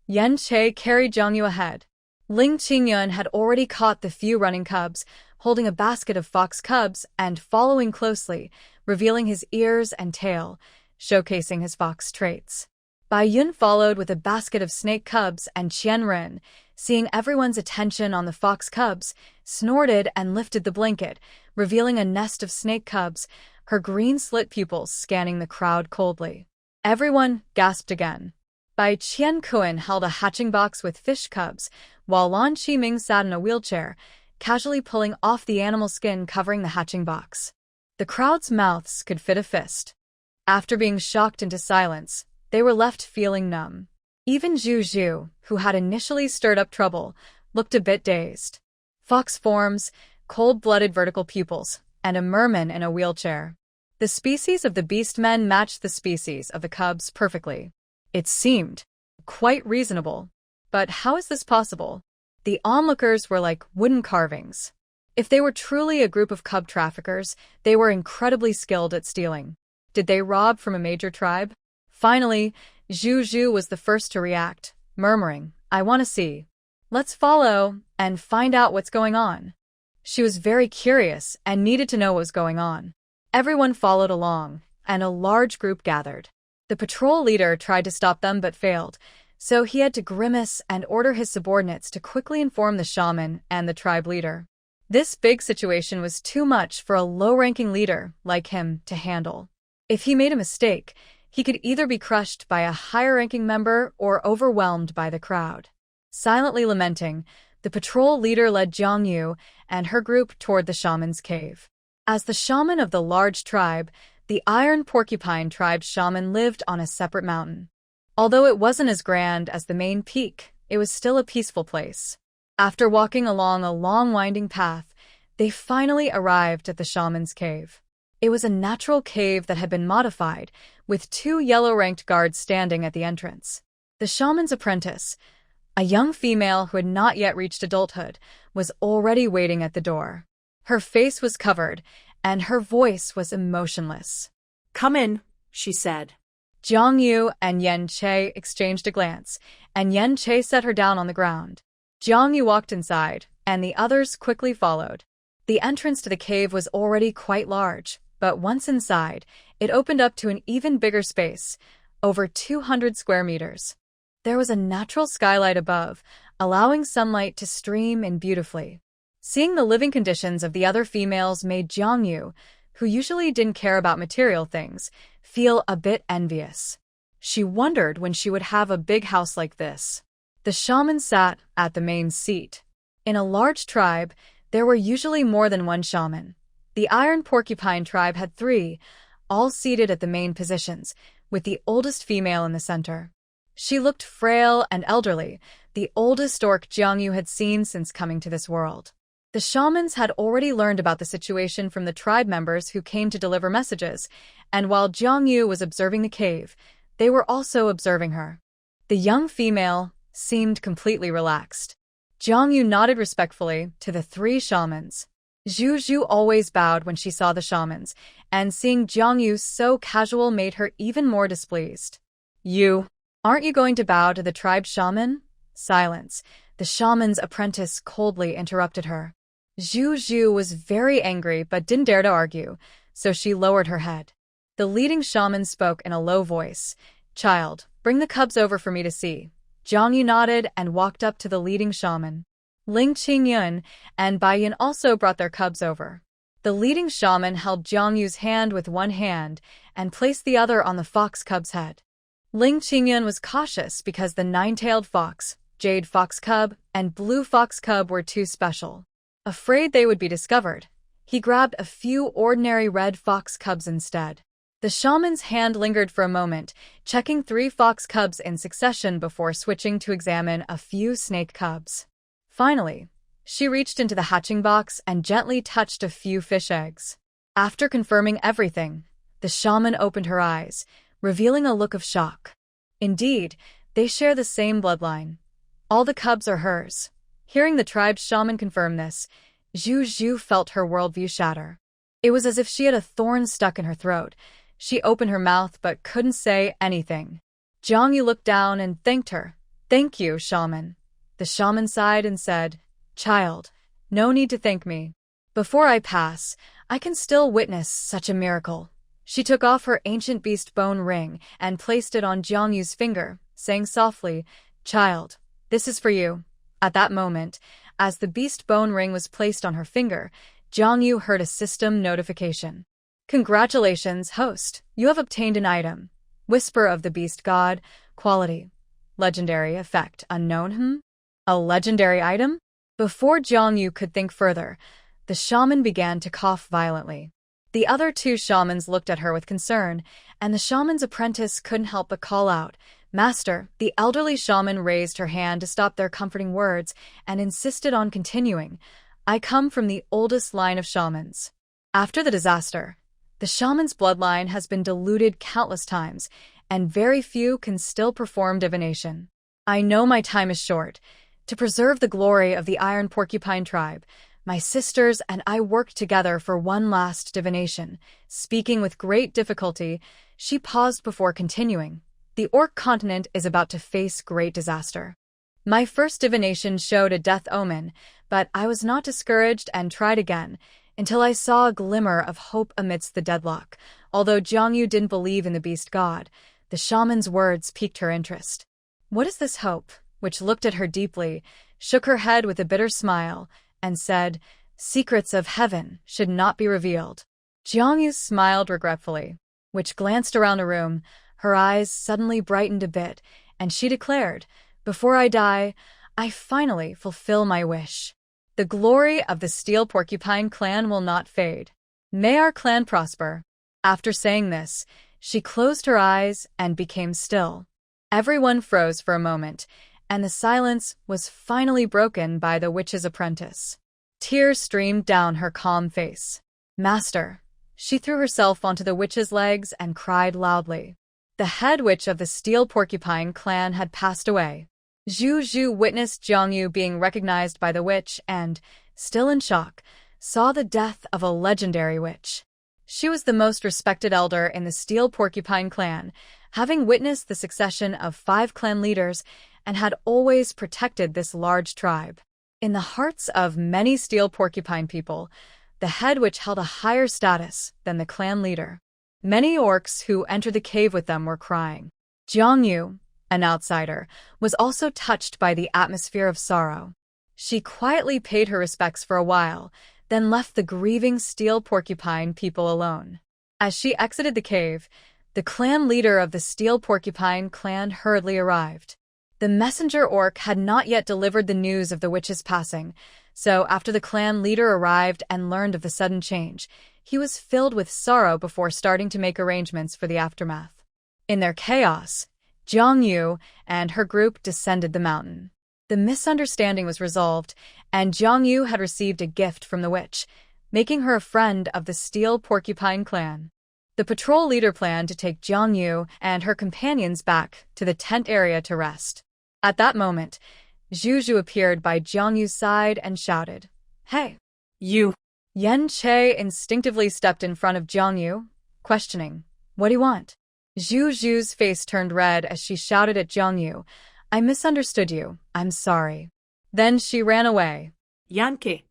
Yen Che carried Jiangyu ahead. Ling Qingyun had already caught the few running cubs, holding a basket of fox cubs and following closely, revealing his ears and tail, showcasing his fox traits. Bai Yun followed with a basket of snake cubs, and Qian Ren, seeing everyone's attention on the fox cubs, snorted and lifted the blanket, revealing a nest of snake cubs, her green slit pupils scanning the crowd coldly. Everyone gasped again. Bai Qian Kuan held a hatching box with fish cubs, while Lan Qiming sat in a wheelchair, casually pulling off the animal skin covering the hatching box. The crowd's mouths could fit a fist. After being shocked into silence, they were left feeling numb. Even Zhu Zhu, who had initially stirred up trouble, looked a bit dazed. Fox forms, cold-blooded vertical pupils, and a merman in a wheelchair. The species of the beastmen matched the species of the cubs perfectly. It seemed quite reasonable. But how is this possible? The onlookers were like wooden carvings. If they were truly a group of cub traffickers, they were incredibly skilled at stealing. Did they rob from a major tribe? Finally, Zhu Zhu was the first to react, murmuring, "I want to see. Let's follow and find out what's going on." She was very curious and needed to know what was going on. Everyone followed along, and a large group gathered. The patrol leader tried to stop them but failed, so he had to grimace and order his subordinates to quickly inform the shaman and the tribe leader. This big situation was too much for a low-ranking leader like him to handle. If he made a mistake, he could either be crushed by a higher-ranking member or overwhelmed by the crowd. Silently lamenting, the patrol leader led Jiang Yu and her group toward the shaman's cave. As the shaman of the large tribe, the Iron Porcupine tribe shaman lived on a separate mountain. Although it wasn't as grand as the main peak, it was still a peaceful place. After walking along a long winding path, they finally arrived at the shaman's cave. It was a natural cave that had been modified, with 2 yellow-ranked guards standing at the entrance. The shaman's apprentice, a young female who had not yet reached adulthood, was already waiting at the door. Her face was covered, and her voice was emotionless. "Come in," she said. Jiang Yu and Yen Che exchanged a glance, and Yen Che set her down on the ground. Jiang Yu walked inside, and the others quickly followed. The entrance to the cave was already quite large, but once inside, it opened up to an even bigger space, over 200 square meters. There was a natural skylight above, allowing sunlight to stream in beautifully. Seeing the living conditions of the other females made Jiang Yu, who usually didn't care about material things, feel a bit envious. She wondered when she would have a big house like this. The shaman sat at the main seat. In a large tribe, there were usually more than one shaman. The Iron Porcupine tribe had 3, all seated at the main positions, with the oldest female in the center. She looked frail and elderly, the oldest orc Jiang Yu had seen since coming to this world. The shamans had already learned about the situation from the tribe members who came to deliver messages, and while Jiang Yu was observing the cave, they were also observing her. The young female seemed completely relaxed. Jiang Yu nodded respectfully to the 3 shamans. Zhu Zhu always bowed when she saw the shamans, and seeing Jiang Yu so casual made her even more displeased. Aren't you going to bow to the tribe shaman?" Silence. The shaman's apprentice coldly interrupted her. Zhu Zhu was very angry but didn't dare to argue, so she lowered her head. The leading shaman spoke in a low voice. "Child, bring the cubs over for me to see." Jiang Yu nodded and walked up to the leading shaman. Ling Qingyun and Bai Yin also brought their cubs over. The leading shaman held Jiang Yu's hand with one hand and placed the other on the fox cub's head. Ling Qingyun was cautious because the 9-tailed fox, jade fox cub, and blue fox cub were too special. Afraid they would be discovered, he grabbed a few ordinary red fox cubs instead. The shaman's hand lingered for a moment, checking 3 fox cubs in succession before switching to examine a few snake cubs. Finally, she reached into the hatching box and gently touched a few fish eggs. After confirming everything, the shaman opened her eyes, revealing a look of shock. Indeed, they share the same bloodline. All the cubs are hers. Hearing the tribe's shaman confirm this, Zhu Zhu felt her worldview shatter. It was as if she had a thorn stuck in her throat. She opened her mouth but couldn't say anything. Jiang Yu looked down and thanked her. "Thank you, shaman." The shaman sighed and said, "Child, no need to thank me. Before I pass, I can still witness such a miracle." She took off her ancient beast bone ring and placed it on Jiang Yu's finger, saying softly, "Child, this is for you." At that moment, as the beast bone ring was placed on her finger, Jiang Yu heard a system notification. "Congratulations, host. You have obtained an item. Whisper of the Beast God. Quality. Legendary effect unknown. A legendary item? Before Jiang Yu could think further, the shaman began to cough violently. The other two shamans looked at her with concern, and the shaman's apprentice couldn't help but call out, "Master!" The elderly shaman raised her hand to stop their comforting words and insisted on continuing, "I come from the oldest line of shamans. After the disaster, the shaman's bloodline has been diluted countless times, and very few can still perform divination. I know my time is short. To preserve the glory of the Iron Porcupine tribe, my sisters and I worked together for one last divination." Speaking with great difficulty, she paused before continuing, "The Orc continent is about to face great disaster. My first divination showed a death omen, but I was not discouraged and tried again, until I saw a glimmer of hope amidst the deadlock." Although Jiang Yu didn't believe in the beast god, the shaman's words piqued her interest. "What is this hope?" Which looked at her deeply, shook her head with a bitter smile, and said, "Secrets of heaven should not be revealed." Jiang Yu smiled regretfully, which glanced around the room. Her eyes suddenly brightened a bit, and she declared, "Before I die, I finally fulfill my wish. The glory of the Steel Porcupine clan will not fade. May our clan prosper." After saying this, she closed her eyes and became still. Everyone froze for a moment, and the silence was finally broken by the witch's apprentice. Tears streamed down her calm face. "Master!" She threw herself onto the witch's legs and cried loudly. The head witch of the Steel Porcupine clan had passed away. Zhu Zhu witnessed Jiang Yu being recognized by the witch and, still in shock, saw the death of a legendary witch. She was the most respected elder in the Steel Porcupine clan, having witnessed the succession of 5 clan leaders and had always protected this large tribe. In the hearts of many Steel Porcupine people, the head witch held a higher status than the clan leader. Many orcs who entered the cave with them were crying. Jiang Yu, an outsider, was also touched by the atmosphere of sorrow. She quietly paid her respects for a while, then left the grieving Steel Porcupine people alone. As she exited the cave, the clan leader of the Steel Porcupine clan hurriedly arrived. The messenger orc had not yet delivered the news of the witch's passing, so after the clan leader arrived and learned of the sudden change, he was filled with sorrow before starting to make arrangements for the aftermath. In their chaos, Jiang Yu and her group descended the mountain. The misunderstanding was resolved, and Jiang Yu had received a gift from the witch, making her a friend of the Steel Porcupine clan. The patrol leader planned to take Jiang Yu and her companions back to the tent area to rest. At that moment, Zhu Zhu appeared by Jiang Yu's side and shouted, "Hey, You." Yan Che instinctively stepped in front of Jiang Yu, questioning, "What do you want?" Zhu Zhu's face turned red as she shouted at Jiang Yu, "I misunderstood you. I'm sorry." Then she ran away. Yanke.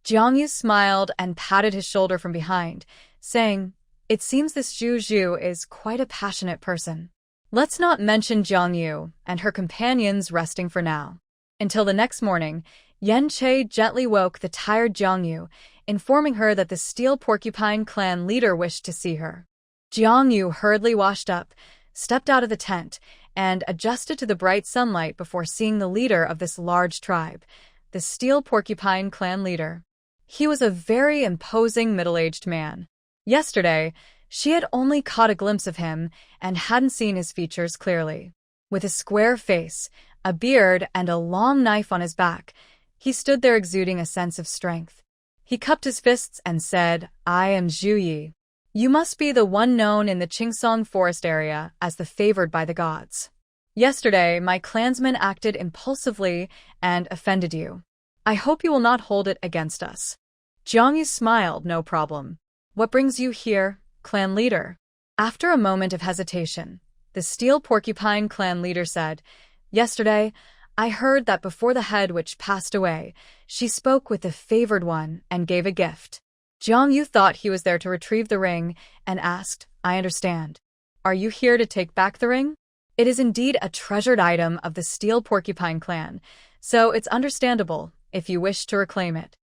Jiang Yu smiled and patted his shoulder from behind, saying, "It seems this Zhu Zhu is quite a passionate person. Let's not mention Jiang Yu and her companions resting for now." Until the next morning, Yan Che gently woke the tired Jiang Yu, informing her that the Steel Porcupine clan leader wished to see her. Jiang Yu hurriedly washed up, stepped out of the tent, and adjusted to the bright sunlight before seeing the leader of this large tribe, the Steel Porcupine clan leader. He was a very imposing middle-aged man. Yesterday, she had only caught a glimpse of him and hadn't seen his features clearly. With a square face, a beard, and a long knife on his back, he stood there exuding a sense of strength. He cupped his fists and said, "I am Zhu Yi. You must be the one known in the Qingsong forest area as the favored by the gods. Yesterday, my clansmen acted impulsively and offended you. I hope you will not hold it against us." Jiang Yu smiled, "No problem. What brings you here, clan leader?" After a moment of hesitation, the Steel Porcupine clan leader said, "Yesterday, I heard that before the head witch passed away, she spoke with the favored one and gave a gift." Jiang Yu thought he was there to retrieve the ring and asked, "I understand. Are you here to take back the ring?" It is indeed a treasured item of the Steel Porcupine clan, so it's understandable if you wish to reclaim it.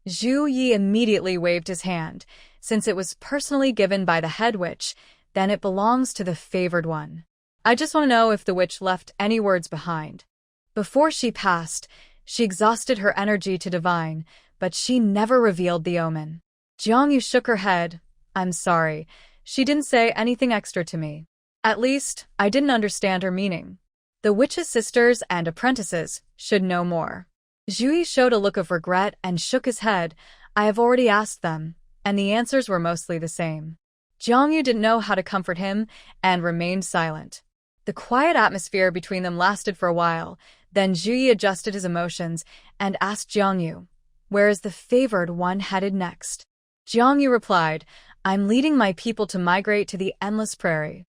Zhu Yi immediately waved his hand. Since it was personally given by the head witch, then it belongs to the favored one. I just want to know if the witch left any words behind. Before she passed, She exhausted her energy to divine, but she never revealed the omen. Jiang Yu shook her head. I'm sorry. She didn't say anything extra to me. At least, I didn't understand her meaning. The witch's sisters and apprentices should know more. Zhu Yi showed a look of regret and shook his head. I have already asked them, and the answers were mostly the same. Jiang Yu didn't know how to comfort him and remained silent. The quiet atmosphere between them lasted for a while. Then Zhu Yi adjusted his emotions and asked Jiang Yu, where is the favored one headed next? Jiang Yu replied, I'm leading my people to migrate to the endless prairie.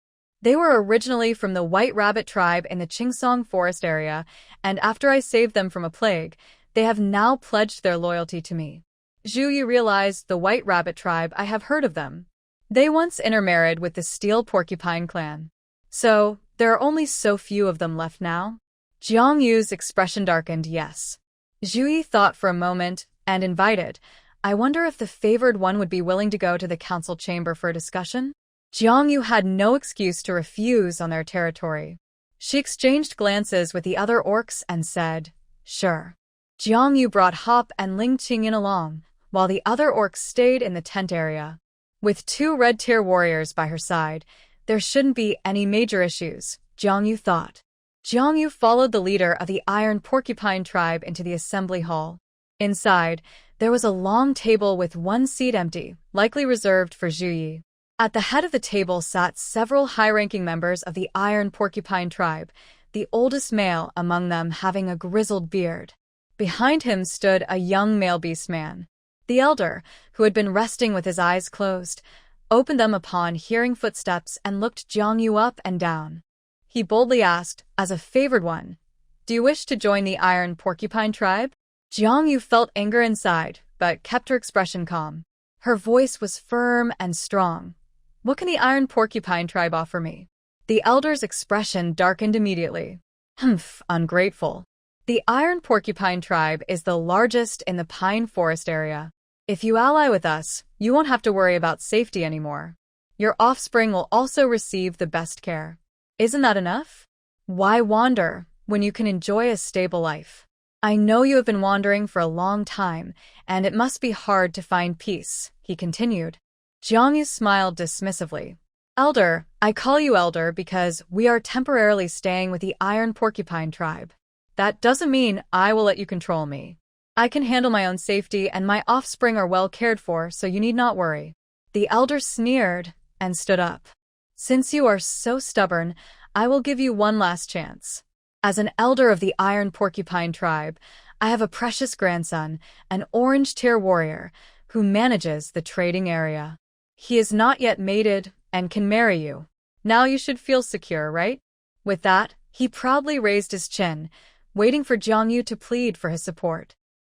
They were originally from the White Rabbit tribe in the Qingsong forest area, and after I saved them from a plague, they have now pledged their loyalty to me. Zhu Yi realized the White Rabbit tribe. I have heard of them. They once intermarried with the Steel Porcupine clan. So, there are only so few of them left now? Jiang Yu's expression darkened. Yes. Zhu Yi thought for a moment and invited, I wonder if the favored one would be willing to go to the council chamber for a discussion? Jiang Yu had no excuse to refuse on their territory. She exchanged glances with the other orcs and said, sure. Jiang Yu brought Hop and Ling Qingyan along, while the other orcs stayed in the tent area. With 2 red-tier warriors by her side, there shouldn't be any major issues, Jiang Yu thought. Jiang Yu followed the leader of the Iron Porcupine tribe into the assembly hall. Inside, there was a long table with 1 seat empty, likely reserved for Zhu Yi. At the head of the table sat several high-ranking members of the Iron Porcupine tribe, the oldest male among them having a grizzled beard. Behind him stood a young male beastman. The elder, who had been resting with his eyes closed, opened them upon hearing footsteps and looked Jiang Yu up and down. He boldly asked, as a favored one, do you wish to join the Iron Porcupine tribe? Jiang Yu felt anger inside, but kept her expression calm. Her voice was firm and strong. What can the Iron Porcupine tribe offer me? The elder's expression darkened immediately. Humph, ungrateful. The Iron Porcupine tribe is the largest in the pine forest area. If you ally with us, you won't have to worry about safety anymore. Your offspring will also receive the best care. Isn't that enough? Why wander when you can enjoy a stable life? I know you have been wandering for a long time, and it must be hard to find peace, he continued. Jiang Yu smiled dismissively. Elder, I call you elder because we are temporarily staying with the Iron Porcupine tribe. That doesn't mean I will let you control me. I can handle my own safety and my offspring are well cared for, so you need not worry. The elder sneered and stood up. Since you are so stubborn, I will give you one last chance. As an elder of the Iron Porcupine tribe, I have a precious grandson, an orange-tier warrior, who manages the trading area. He is not yet mated and can marry you. Now you should feel secure, right? With that, he proudly raised his chin, waiting for Jiang Yu to plead for his support.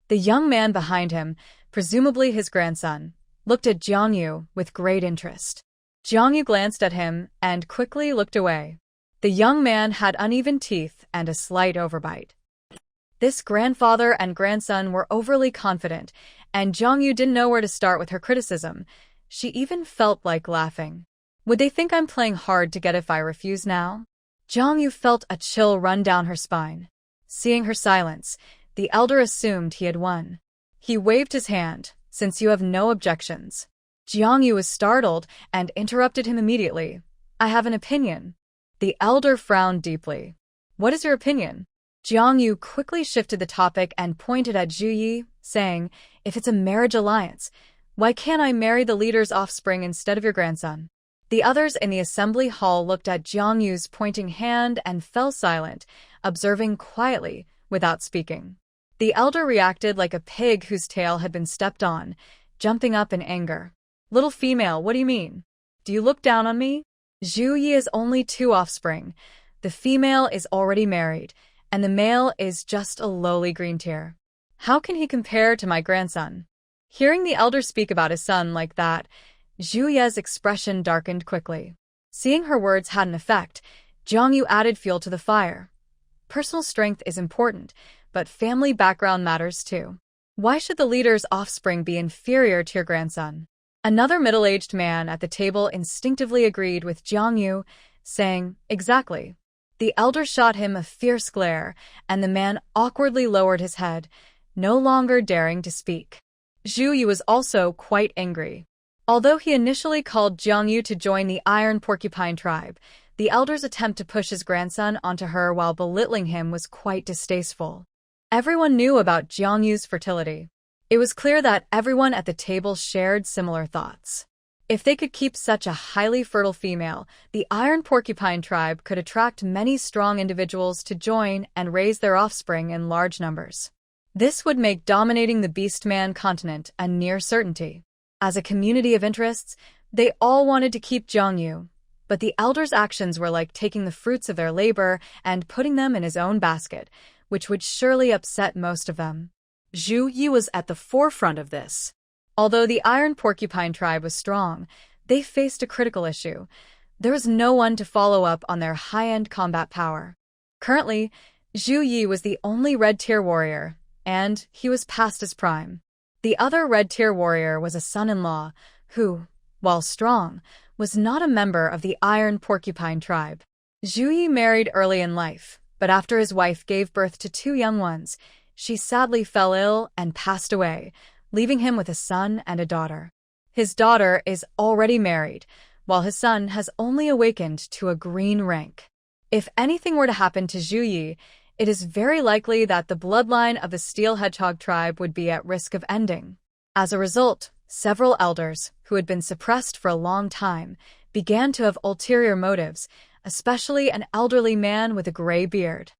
The young man behind him, presumably his grandson, looked at Jiang Yu with great interest. Jiang Yu glanced at him and quickly looked away. The young man had uneven teeth and a slight overbite. This grandfather and grandson were overly confident, and Jiang Yu didn't know where to start with her criticism. She even felt like laughing. Would they think I'm playing hard to get if I refuse now? Jiang Yu felt a chill run down her spine. Seeing her silence, the elder assumed he had won. He waved his hand, since you have no objections. Jiang Yu was startled and interrupted him immediately. I have an opinion. The elder frowned deeply. What is your opinion? Jiang Yu quickly shifted the topic and pointed at Zhu Yi, saying, if it's a marriage alliance, why can't I marry the leader's offspring instead of your grandson? The others in the assembly hall looked at Jiang Yu's pointing hand and fell silent, observing quietly, without speaking. The elder reacted like a pig whose tail had been stepped on, jumping up in anger. Little female, what do you mean? Do you look down on me? Zhu Yi is only 2 offspring. The female is already married, and the male is just a lowly green tier. How can he compare to my grandson? Hearing the elder speak about his son like that, Zhu Ye's expression darkened quickly. Seeing her words had an effect, Jiang Yu added fuel to the fire. Personal strength is important, but family background matters too. Why should the leader's offspring be inferior to your grandson? Another middle-aged man at the table instinctively agreed with Jiang Yu, saying, exactly. The elder shot him a fierce glare, and the man awkwardly lowered his head, no longer daring to speak. Zhu Yi was also quite angry. Although he initially called Jiang Yu to join the Iron Porcupine tribe, the elder's attempt to push his grandson onto her while belittling him was quite distasteful. Everyone knew about Jiang Yu's fertility. It was clear that everyone at the table shared similar thoughts. If they could keep such a highly fertile female, the Iron Porcupine tribe could attract many strong individuals to join and raise their offspring in large numbers. This would make dominating the Beastman continent a near certainty. As a community of interests, they all wanted to keep Jiang Yu, but the elder's actions were like taking the fruits of their labor and putting them in his own basket, which would surely upset most of them. Zhu Yi was at the forefront of this. Although the Iron Porcupine tribe was strong, they faced a critical issue. There was no one to follow up on their high-end combat power. Currently, Zhu Yi was the only red-tier warrior, and he was past his prime. The other red-tier warrior was a son-in-law who, while strong, was not a member of the Iron Porcupine tribe. Zhu Yi married early in life, but after his wife gave birth to 2 young ones, she sadly fell ill and passed away, leaving him with a son and a daughter. His daughter is already married, while his son has only awakened to a green rank. If anything were to happen to Zhu Yi, it is very likely that the bloodline of the Steel Hedgehog tribe would be at risk of ending. As a result, several elders, who had been suppressed for a long time, began to have ulterior motives, especially an elderly man with a gray beard.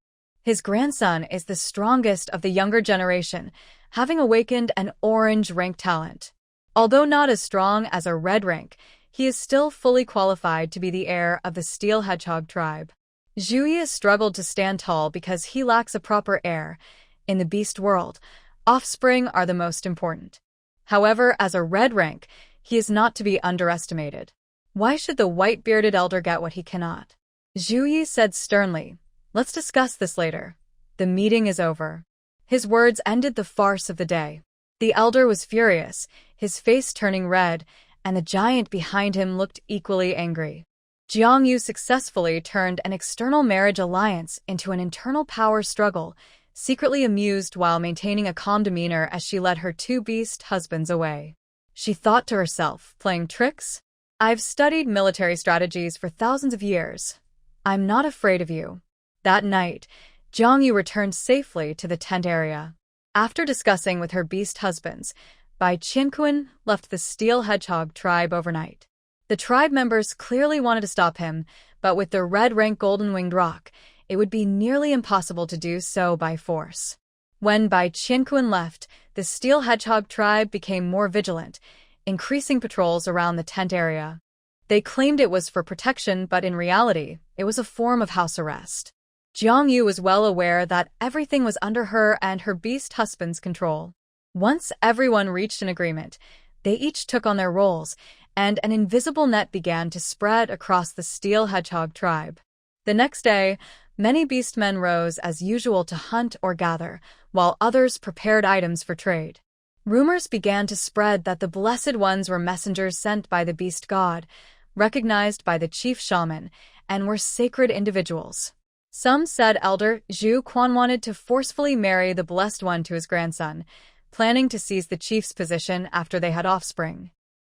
His grandson is the strongest of the younger generation, having awakened an orange rank talent. Although not as strong as a red rank, he is still fully qualified to be the heir of the Steel Hedgehog tribe. Zhu Yi has struggled to stand tall because he lacks a proper heir. In the beast world, offspring are the most important. However, as a red rank, he is not to be underestimated. Why should the white-bearded elder get what he cannot? Zhu Yi said sternly, "Let's discuss this later. The meeting is over." His words ended the farce of the day. The elder was furious, his face turning red, and the giant behind him looked equally angry. Jiang Yu successfully turned an external marriage alliance into an internal power struggle, secretly amused while maintaining a calm demeanor as she led her 2 beast husbands away. She thought to herself, playing tricks? I've studied military strategies for thousands of years. I'm not afraid of you. That night, Jiang Yu returned safely to the tent area. After discussing with her beast husbands, Bai Qianquan left the Steel Hedgehog tribe overnight. The tribe members clearly wanted to stop him, but with the red-rank golden-winged roc, it would be nearly impossible to do so by force. When Bai Qianquan left, the Steel Hedgehog tribe became more vigilant, increasing patrols around the tent area. They claimed it was for protection, but in reality, it was a form of house arrest. Jiang Yu was well aware that everything was under her and her beast husband's control. Once everyone reached an agreement, they each took on their roles, and an invisible net began to spread across the Steel Hedgehog tribe. The next day, many beastmen rose as usual to hunt or gather, while others prepared items for trade. Rumors began to spread that the Blessed Ones were messengers sent by the beast god, recognized by the chief shaman, and were sacred individuals. Some said Elder Zhu Quan wanted to forcefully marry the Blessed One to his grandson, planning to seize the chief's position after they had offspring.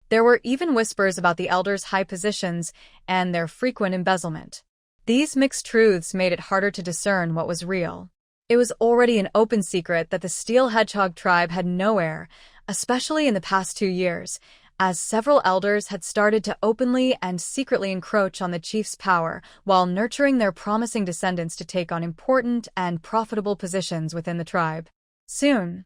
There were even whispers about the elders' high positions and their frequent embezzlement. These mixed truths made it harder to discern what was real. It was already an open secret that the Steel Hedgehog tribe had no heir, especially in the past 2 years, as several elders had started to openly and secretly encroach on the chief's power while nurturing their promising descendants to take on important and profitable positions within the tribe. Soon,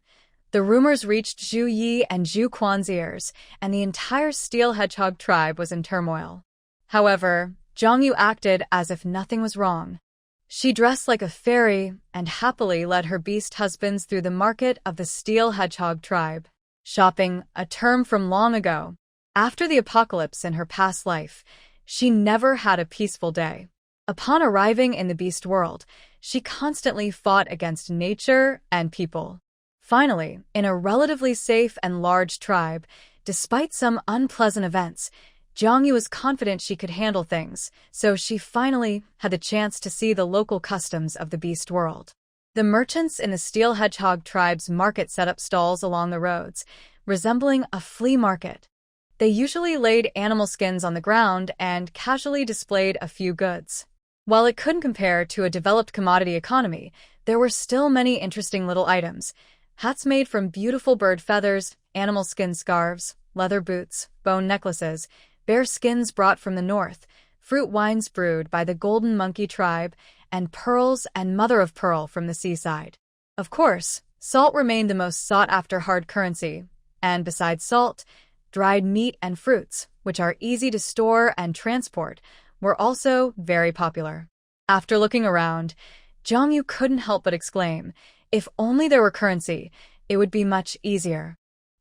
the rumors reached Zhu Yi and Zhu Quan's ears, and the entire Steel Hedgehog tribe was in turmoil. However, Jiang Yu acted as if nothing was wrong. She dressed like a fairy and happily led her beast husbands through the market of the Steel Hedgehog tribe. Shopping, a term from long ago. After the apocalypse in her past life, she never had a peaceful day. Upon arriving in the beast world, she constantly fought against nature and people. Finally, in a relatively safe and large tribe, despite some unpleasant events, Jiang Yu was confident she could handle things, so she finally had the chance to see the local customs of the beast world. The merchants in the Steel Hedgehog tribe's market set up stalls along the roads, resembling a flea market. They usually laid animal skins on the ground and casually displayed a few goods. While it couldn't compare to a developed commodity economy, there were still many interesting little items. Hats made from beautiful bird feathers, animal skin scarves, leather boots, bone necklaces, bear skins brought from the north, fruit wines brewed by the Golden Monkey tribe, and pearls and mother-of-pearl from the seaside. Of course, salt remained the most sought-after hard currency, and besides salt, dried meat and fruits, which are easy to store and transport, were also very popular. After looking around, Jiang Yu couldn't help but exclaim, if only there were currency, it would be much easier.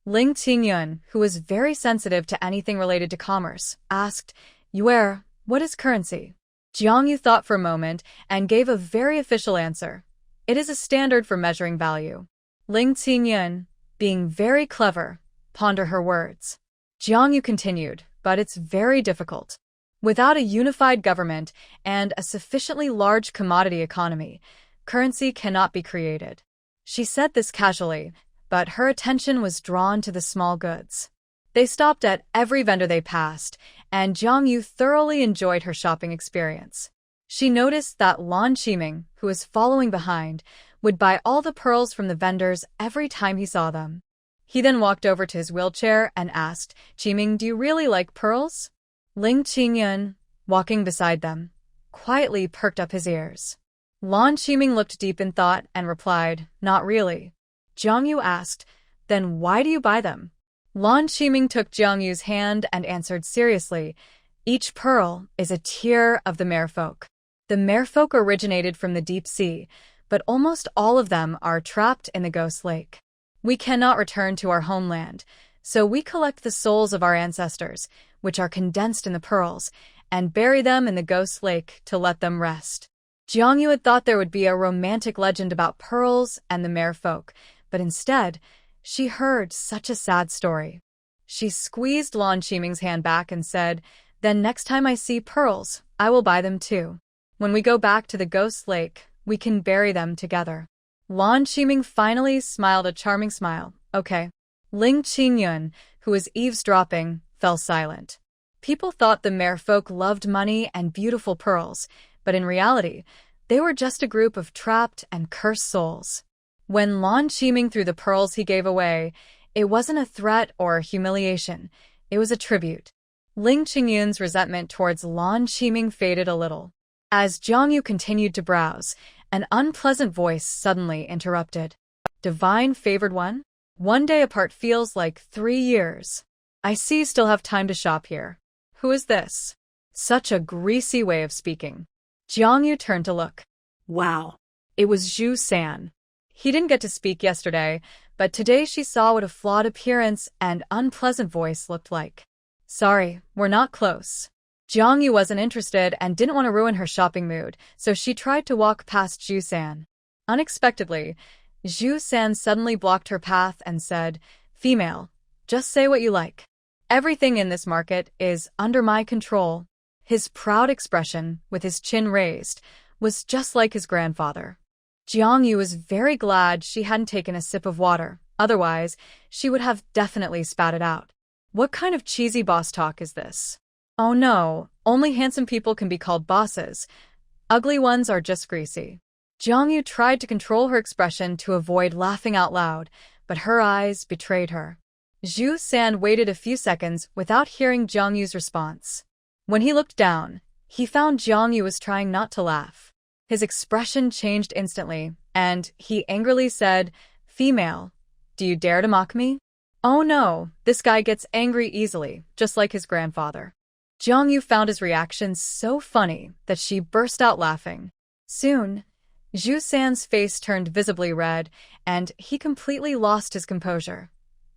Ling Qingyun, who was very sensitive to anything related to commerce, asked, Yuer, what is currency? Jiang Yu thought for a moment and gave a very official answer. It is a standard for measuring value. Ling Qingyun, being very clever, pondered her words. Jiang Yu continued, but it's very difficult. Without a unified government and a sufficiently large commodity economy, currency cannot be created. She said this casually, but her attention was drawn to the small goods. They stopped at every vendor they passed, and Jiang Yu thoroughly enjoyed her shopping experience. She noticed that Lan Qiming, who was following behind, would buy all the pearls from the vendors every time he saw them. He then walked over to his wheelchair and asked, Qiming, do you really like pearls? Ling Qingyun, walking beside them, quietly perked up his ears. Lan Qiming looked deep in thought and replied, not really. Jiang Yu asked, then why do you buy them? Lan Qiming took Jiang Yu's hand and answered seriously, each pearl is a tear of the merfolk. The merfolk originated from the deep sea, but almost all of them are trapped in the Ghost Lake. We cannot return to our homeland, so we collect the souls of our ancestors, which are condensed in the pearls, and bury them in the Ghost Lake to let them rest. Jiang Yu had thought there would be a romantic legend about pearls and the merfolk, but instead, she heard such a sad story. She squeezed Lan Qiming's hand back and said, then next time I see pearls, I will buy them too. When we go back to the Ghost Lake, we can bury them together. Lan Qiming finally smiled a charming smile. Okay. Ling Qingyun, who was eavesdropping, fell silent. People thought the merfolk loved money and beautiful pearls, but in reality, they were just a group of trapped and cursed souls. When Lan Qiming threw the pearls he gave away, it wasn't a threat or humiliation, it was a tribute. Ling Qingyun's resentment towards Lan Qiming faded a little. As Jiang Yu continued to browse, an unpleasant voice suddenly interrupted. Divine favored one? One day apart feels like 3 years. I see you still have time to shop here. Who is this? Such a greasy way of speaking. Jiang Yu turned to look. Wow. It was Zhu San. He didn't get to speak yesterday, but today she saw what a flawed appearance and unpleasant voice looked like. Sorry, we're not close. Jiang Yu wasn't interested and didn't want to ruin her shopping mood, so she tried to walk past Zhu San. Unexpectedly, Zhu San suddenly blocked her path and said, Female, just say what you like. Everything in this market is under my control. His proud expression, with his chin raised, was just like his grandfather. Jiang Yu was very glad she hadn't taken a sip of water, otherwise she would have definitely spat it out. What kind of cheesy boss talk is this? Oh no, only handsome people can be called bosses. Ugly ones are just greasy. Jiang Yu tried to control her expression to avoid laughing out loud, but her eyes betrayed her. Zhu San waited a few seconds without hearing Jiang Yu's response. When he looked down, he found Jiang Yu was trying not to laugh. His expression changed instantly, and he angrily said, Female, do you dare to mock me? Oh no, this guy gets angry easily, just like his grandfather. Jiang Yu found his reaction so funny that she burst out laughing. Soon, Zhu San's face turned visibly red, and he completely lost his composure.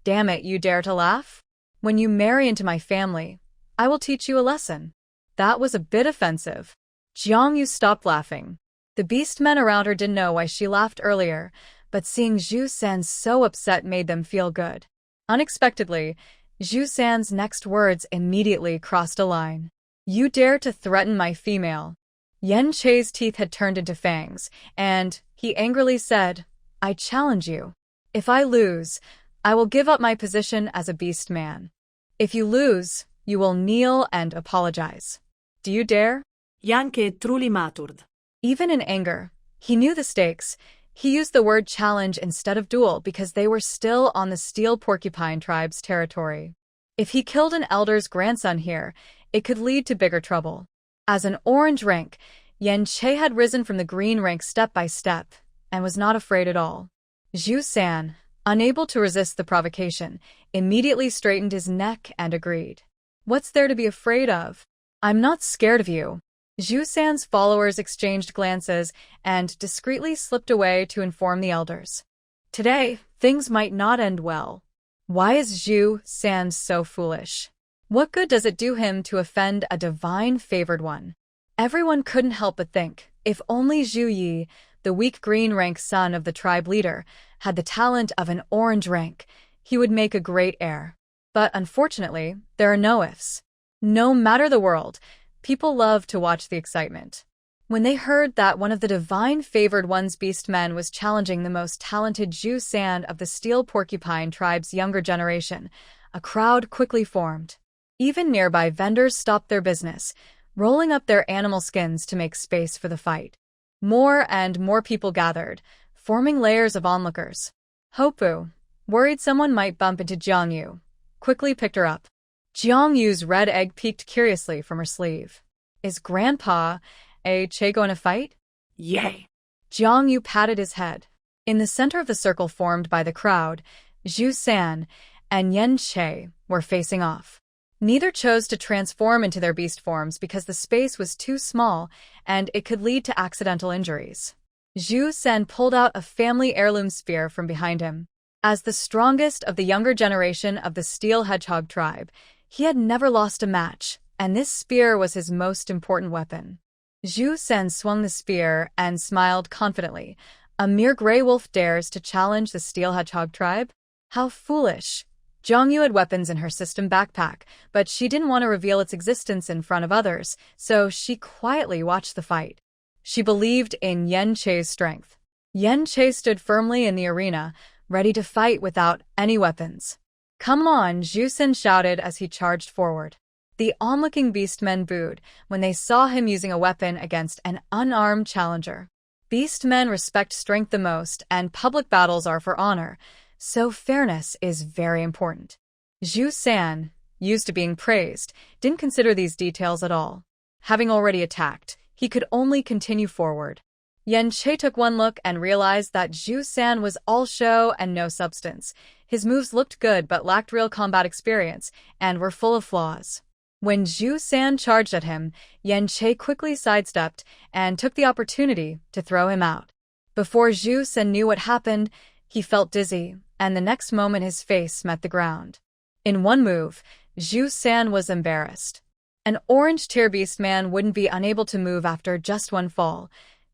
Damn it, you dare to laugh? When you marry into my family, I will teach you a lesson. That was a bit offensive. Jiang Yu stopped laughing. The beast men around her didn't know why she laughed earlier, but seeing Zhu San so upset made them feel good. Unexpectedly, Zhu San's next words immediately crossed a line. You dare to threaten my female? Yan Che's teeth had turned into fangs, and he angrily said, I challenge you. If I lose, I will give up my position as a beast man. If you lose, you will kneel and apologize. Do you dare? Yan Che truly matured. Even in anger, he knew the stakes. He used the word challenge instead of duel because they were still on the Steel Porcupine tribe's territory. If he killed an elder's grandson here, it could lead to bigger trouble. As an orange rank, Yan Che had risen from the green rank step by step, and was not afraid at all. Zhu San, unable to resist the provocation, immediately straightened his neck and agreed. What's there to be afraid of? I'm not scared of you. Zhu San's followers exchanged glances and discreetly slipped away to inform the elders. Today, things might not end well. Why is Zhu San so foolish? What good does it do him to offend a divine favored one? Everyone couldn't help but think, if only Zhu Yi, the weak green rank son of the tribe leader, had the talent of an orange rank, he would make a great heir. But unfortunately, there are no ifs. No matter the world, people love to watch the excitement. When they heard that one of the divine favored one's beast men was challenging the most talented Zhu San of the Steel Porcupine tribe's younger generation, a crowd quickly formed. Even nearby vendors stopped their business, rolling up their animal skins to make space for the fight. More and more people gathered, forming layers of onlookers. Hopu, worried someone might bump into Jiang Yu, quickly picked her up. Jiang Yu's red egg peeked curiously from her sleeve. Is Grandpa Che going to fight? Yay! Jiang Yu patted his head. In the center of the circle formed by the crowd, Zhu San and Yan Che were facing off. Neither chose to transform into their beast forms because the space was too small and it could lead to accidental injuries. Zhu San pulled out a family heirloom spear from behind him. As the strongest of the younger generation of the Steel Hedgehog tribe, he had never lost a match, and this spear was his most important weapon. Zhu San swung the spear and smiled confidently. A mere gray wolf dares to challenge the Steel Hedgehog tribe? How foolish! Jiang Yu had weapons in her system backpack, but she didn't want to reveal its existence in front of others, so she quietly watched the fight. She believed in Yan Che's strength. Yan Che stood firmly in the arena, ready to fight without any weapons. Come on, Zhu San shouted as he charged forward. The onlooking beastmen booed when they saw him using a weapon against an unarmed challenger. Beastmen respect strength the most, and public battles are for honor, so fairness is very important. Zhu San, used to being praised, didn't consider these details at all. Having already attacked, he could only continue forward. Yan Che took one look and realized that Zhu San was all show and no substance. His moves looked good but lacked real combat experience and were full of flaws. When Zhu San charged at him, Yan Che quickly sidestepped and took the opportunity to throw him out. Before Zhu San knew what happened, he felt dizzy, and the next moment his face met the ground. In one move, Zhu San was embarrassed. An orange tier beast man wouldn't be unable to move after just one fall.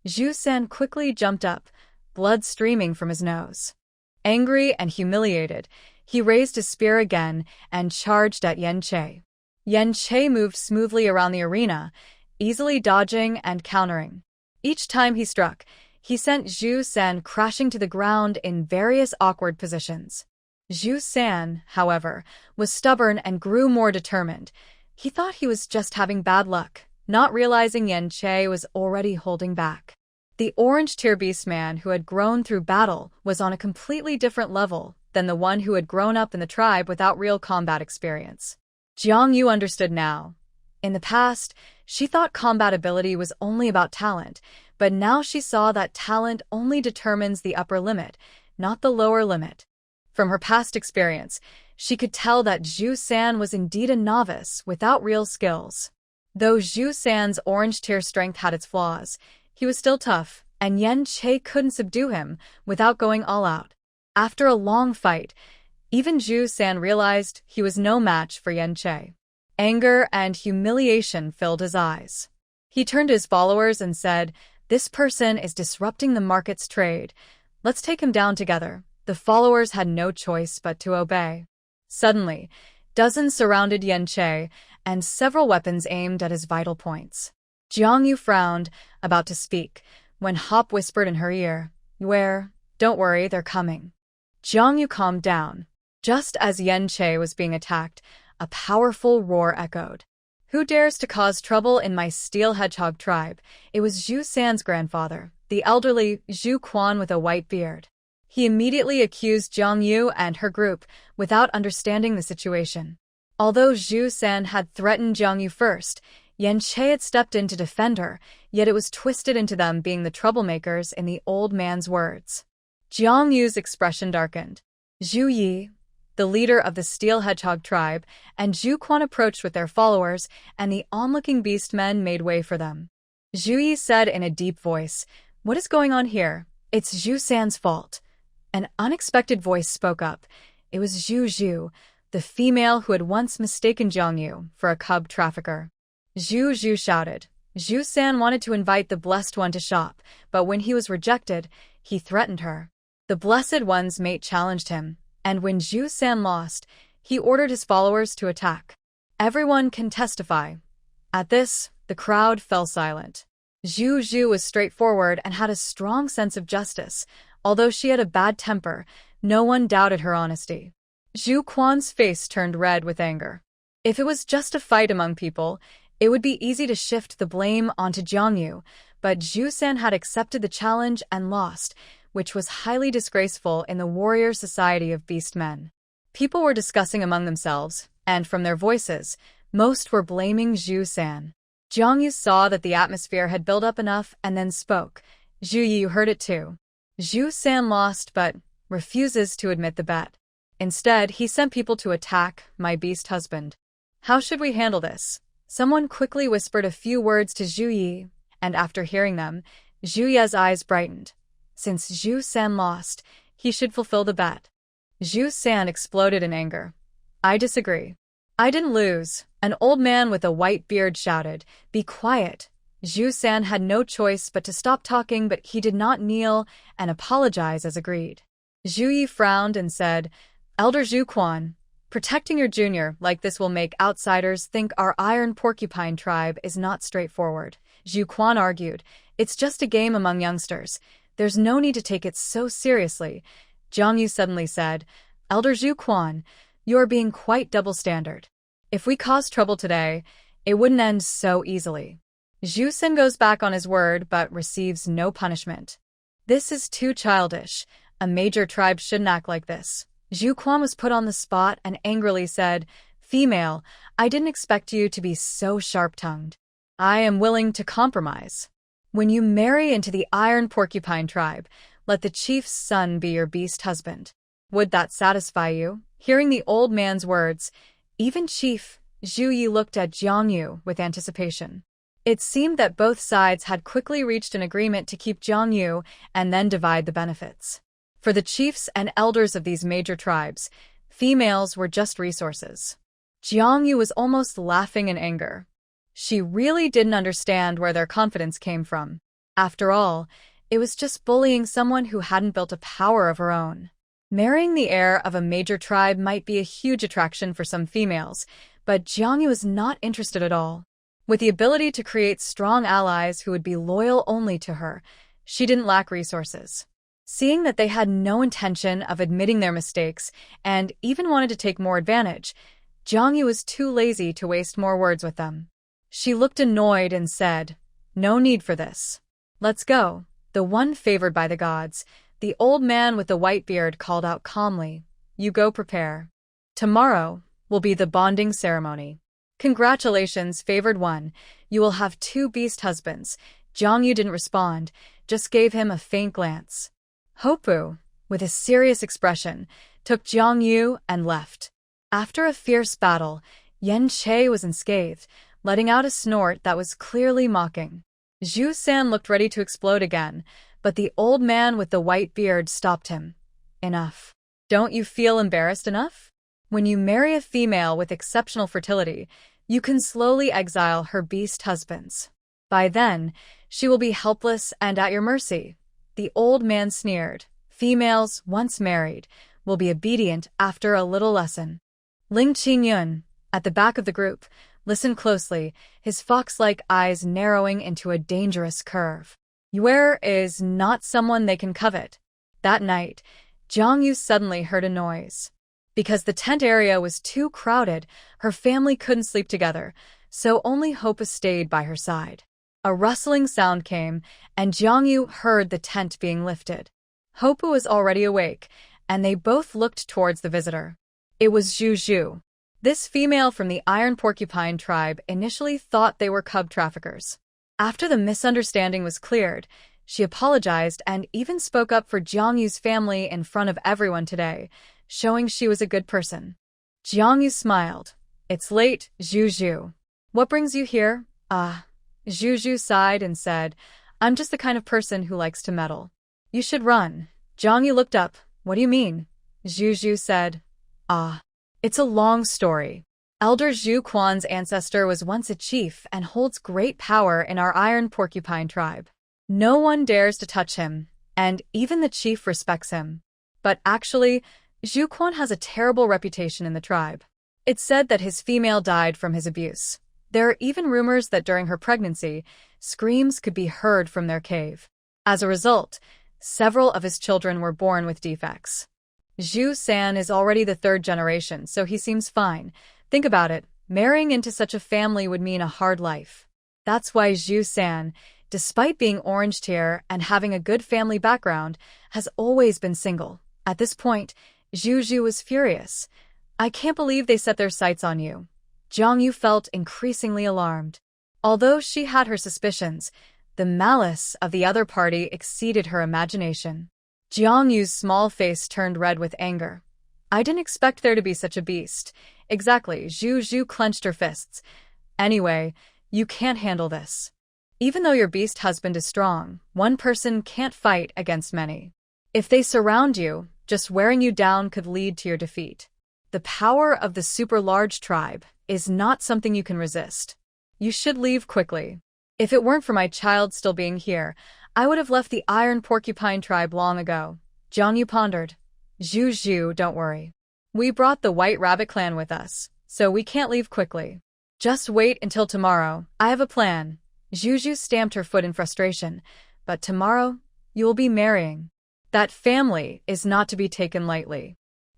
Zhu San quickly jumped up, blood streaming from his nose. Angry and humiliated, he raised his spear again and charged at Yan Che. Yan Che moved smoothly around the arena, easily dodging and countering. Each time he struck, he sent Zhu San crashing to the ground in various awkward positions. Zhu San, however, was stubborn and grew more determined. He thought he was just having bad luck, not realizing Yan Che was already holding back. The orange tier beast man who had grown through battle was on a completely different level than the one who had grown up in the tribe without real combat experience. Jiang Yu understood now. In the past, she thought combat ability was only about talent, but now she saw that talent only determines the upper limit, not the lower limit. From her past experience, she could tell that Zhu San was indeed a novice without real skills. Though Zhu San's orange tier strength had its flaws, he was still tough, and Yan Che couldn't subdue him without going all out. After a long fight, even Zhu San realized he was no match for Yan Che. Anger and humiliation filled his eyes. He turned to his followers and said, "This person is disrupting the market's trade. Let's take him down together." The followers had no choice but to obey. Suddenly, Dozens surrounded Yen Che, and several weapons aimed at his vital points. Jiang Yu frowned, about to speak, when Hop whispered in her ear, "Where? Don't worry, they're coming." Jiang Yu calmed down. Just as Yen Che was being attacked, a powerful roar echoed. "Who dares to cause trouble in my steel hedgehog tribe?" It was Zhu San's grandfather, the elderly Zhu Quan with a white beard. He immediately accused Jiang Yu and her group, without understanding the situation. Although Zhu San had threatened Jiang Yu first, Yen Che had stepped in to defend her, yet it was twisted into them being the troublemakers in the old man's words. Jiang Yu's expression darkened. Zhu Yi, the leader of the Steel Hedgehog tribe, and Zhu Quan approached with their followers, and the onlooking beast men made way for them. Zhu Yi said in a deep voice, "What is going on here? It's Zhu San's fault." An unexpected voice spoke up. It was Zhu, the female who had once mistaken Jiang Yu for a cub trafficker. Zhu shouted. Zhu San wanted to invite the Blessed One to shop, but when he was rejected, he threatened her. The Blessed One's mate challenged him, and when Zhu San lost, he ordered his followers to attack. Everyone can testify. At this, the crowd fell silent. Zhu was straightforward and had a strong sense of justice. Although she had a bad temper, no one doubted her honesty. Zhu Quan's face turned red with anger. If it was just a fight among people, it would be easy to shift the blame onto Jiang Yu, but Zhu San had accepted the challenge and lost, which was highly disgraceful in the warrior society of beast men. People were discussing among themselves, and from their voices, most were blaming Zhu San. Jiang Yu saw that the atmosphere had built up enough and then spoke. Zhu Yi heard it too. Zhu San lost but refuses to admit the bet. Instead, he sent people to attack my beast husband. How should we handle this? Someone quickly whispered a few words to Zhu Yi, and after hearing them, Zhu Yi's eyes brightened. Since Zhu San lost, he should fulfill the bet. Zhu San exploded in anger. "I disagree. I didn't lose," an old man with a white beard shouted. "Be quiet." Zhu San had no choice but to stop talking, but he did not kneel and apologize as agreed. Zhu Yi frowned and said, "Elder Zhu Quan, protecting your junior like this will make outsiders think our Iron Porcupine tribe is not straightforward." Zhu Quan argued, "It's just a game among youngsters. There's no need to take it so seriously." Jiang Yu suddenly said, "Elder Zhu Quan, you are being quite double-standard. If we caused trouble today, it wouldn't end so easily." Zhu San goes back on his word but receives no punishment. "This is too childish. A major tribe shouldn't act like this." Zhu Quan was put on the spot and angrily said, "Female, I didn't expect you to be so sharp-tongued. I am willing to compromise. When you marry into the Iron Porcupine tribe, let the chief's son be your beast husband. Would that satisfy you?" Hearing the old man's words, even Chief Zhu Yi looked at Jiang Yu with anticipation. It seemed that both sides had quickly reached an agreement to keep Jiang Yu and then divide the benefits. For the chiefs and elders of these major tribes, females were just resources. Jiang Yu was almost laughing in anger. She really didn't understand where their confidence came from. After all, it was just bullying someone who hadn't built a power of her own. Marrying the heir of a major tribe might be a huge attraction for some females, but Jiang Yu was not interested at all. With the ability to create strong allies who would be loyal only to her, she didn't lack resources. Seeing that they had no intention of admitting their mistakes and even wanted to take more advantage, Jiang Yu was too lazy to waste more words with them. She looked annoyed and said, "No need for this. Let's go." The one favored by the gods, the old man with the white beard, called out calmly, "You go prepare. Tomorrow will be the bonding ceremony. Congratulations, favored one. You will have 2 beast husbands." Jiang Yu didn't respond, just gave him a faint glance. Hopu, with a serious expression, took Jiang Yu and left. After a fierce battle, Yen Che was unscathed, letting out a snort that was clearly mocking. Zhu San looked ready to explode again, but the old man with the white beard stopped him. "Enough. Don't you feel embarrassed enough? When you marry a female with exceptional fertility, you can slowly exile her beast husbands. By then, she will be helpless and at your mercy." The old man sneered. "Females, once married, will be obedient after a little lesson." Ling Qingyun, at the back of the group, listened closely, his fox-like eyes narrowing into a dangerous curve. Yue is not someone they can covet. That night, Jiang Yu suddenly heard a noise. Because the tent area was too crowded, her family couldn't sleep together, so only Hope stayed by her side. A rustling sound came, and Jiang Yu heard the tent being lifted. Hope was already awake, and they both looked towards the visitor. It was Zhu Zhu. This female from the Iron Porcupine tribe initially thought they were cub traffickers. After the misunderstanding was cleared, she apologized and even spoke up for Jiang Yu's family in front of everyone today, showing she was a good person. Jiang Yu smiled. It's late, Zhu Zhu. What brings you here? Zhu Zhu sighed and said, I'm just the kind of person who likes to meddle. You should run. Jiang Yu looked up. What do you mean? Zhu Zhu said, It's a long story. Elder Zhu Quan's ancestor was once a chief and holds great power in our Iron Porcupine tribe. No one dares to touch him, and even the chief respects him. But actually, Zhu Quan has a terrible reputation in the tribe. It's said that his female died from his abuse. There are even rumors that during her pregnancy, screams could be heard from their cave. As a result, several of his children were born with defects. Zhu San is already the third generation, so he seems fine. Think about it, marrying into such a family would mean a hard life. That's why Zhu San, despite being orange tier and having a good family background, has always been single. At this point, Zhu Zhu was furious. I can't believe they set their sights on you. Jiang Yu felt increasingly alarmed. Although she had her suspicions, the malice of the other party exceeded her imagination. Jiang Yu's small face turned red with anger. I didn't expect there to be such a beast. Exactly, Zhu Zhu clenched her fists. Anyway, you can't handle this. Even though your beast husband is strong, one person can't fight against many. If they surround you, just wearing you down could lead to your defeat. The power of the super large tribe is not something you can resist. You should leave quickly. If it weren't for my child still being here, I would have left the Iron Porcupine tribe long ago. Jiang Yu pondered. Zhu Zhu, don't worry. We brought the White Rabbit clan with us, so we can't leave quickly. Just wait until tomorrow. I have a plan. Zhu Zhu stamped her foot in frustration. But tomorrow, you will be marrying. That family is not to be taken lightly.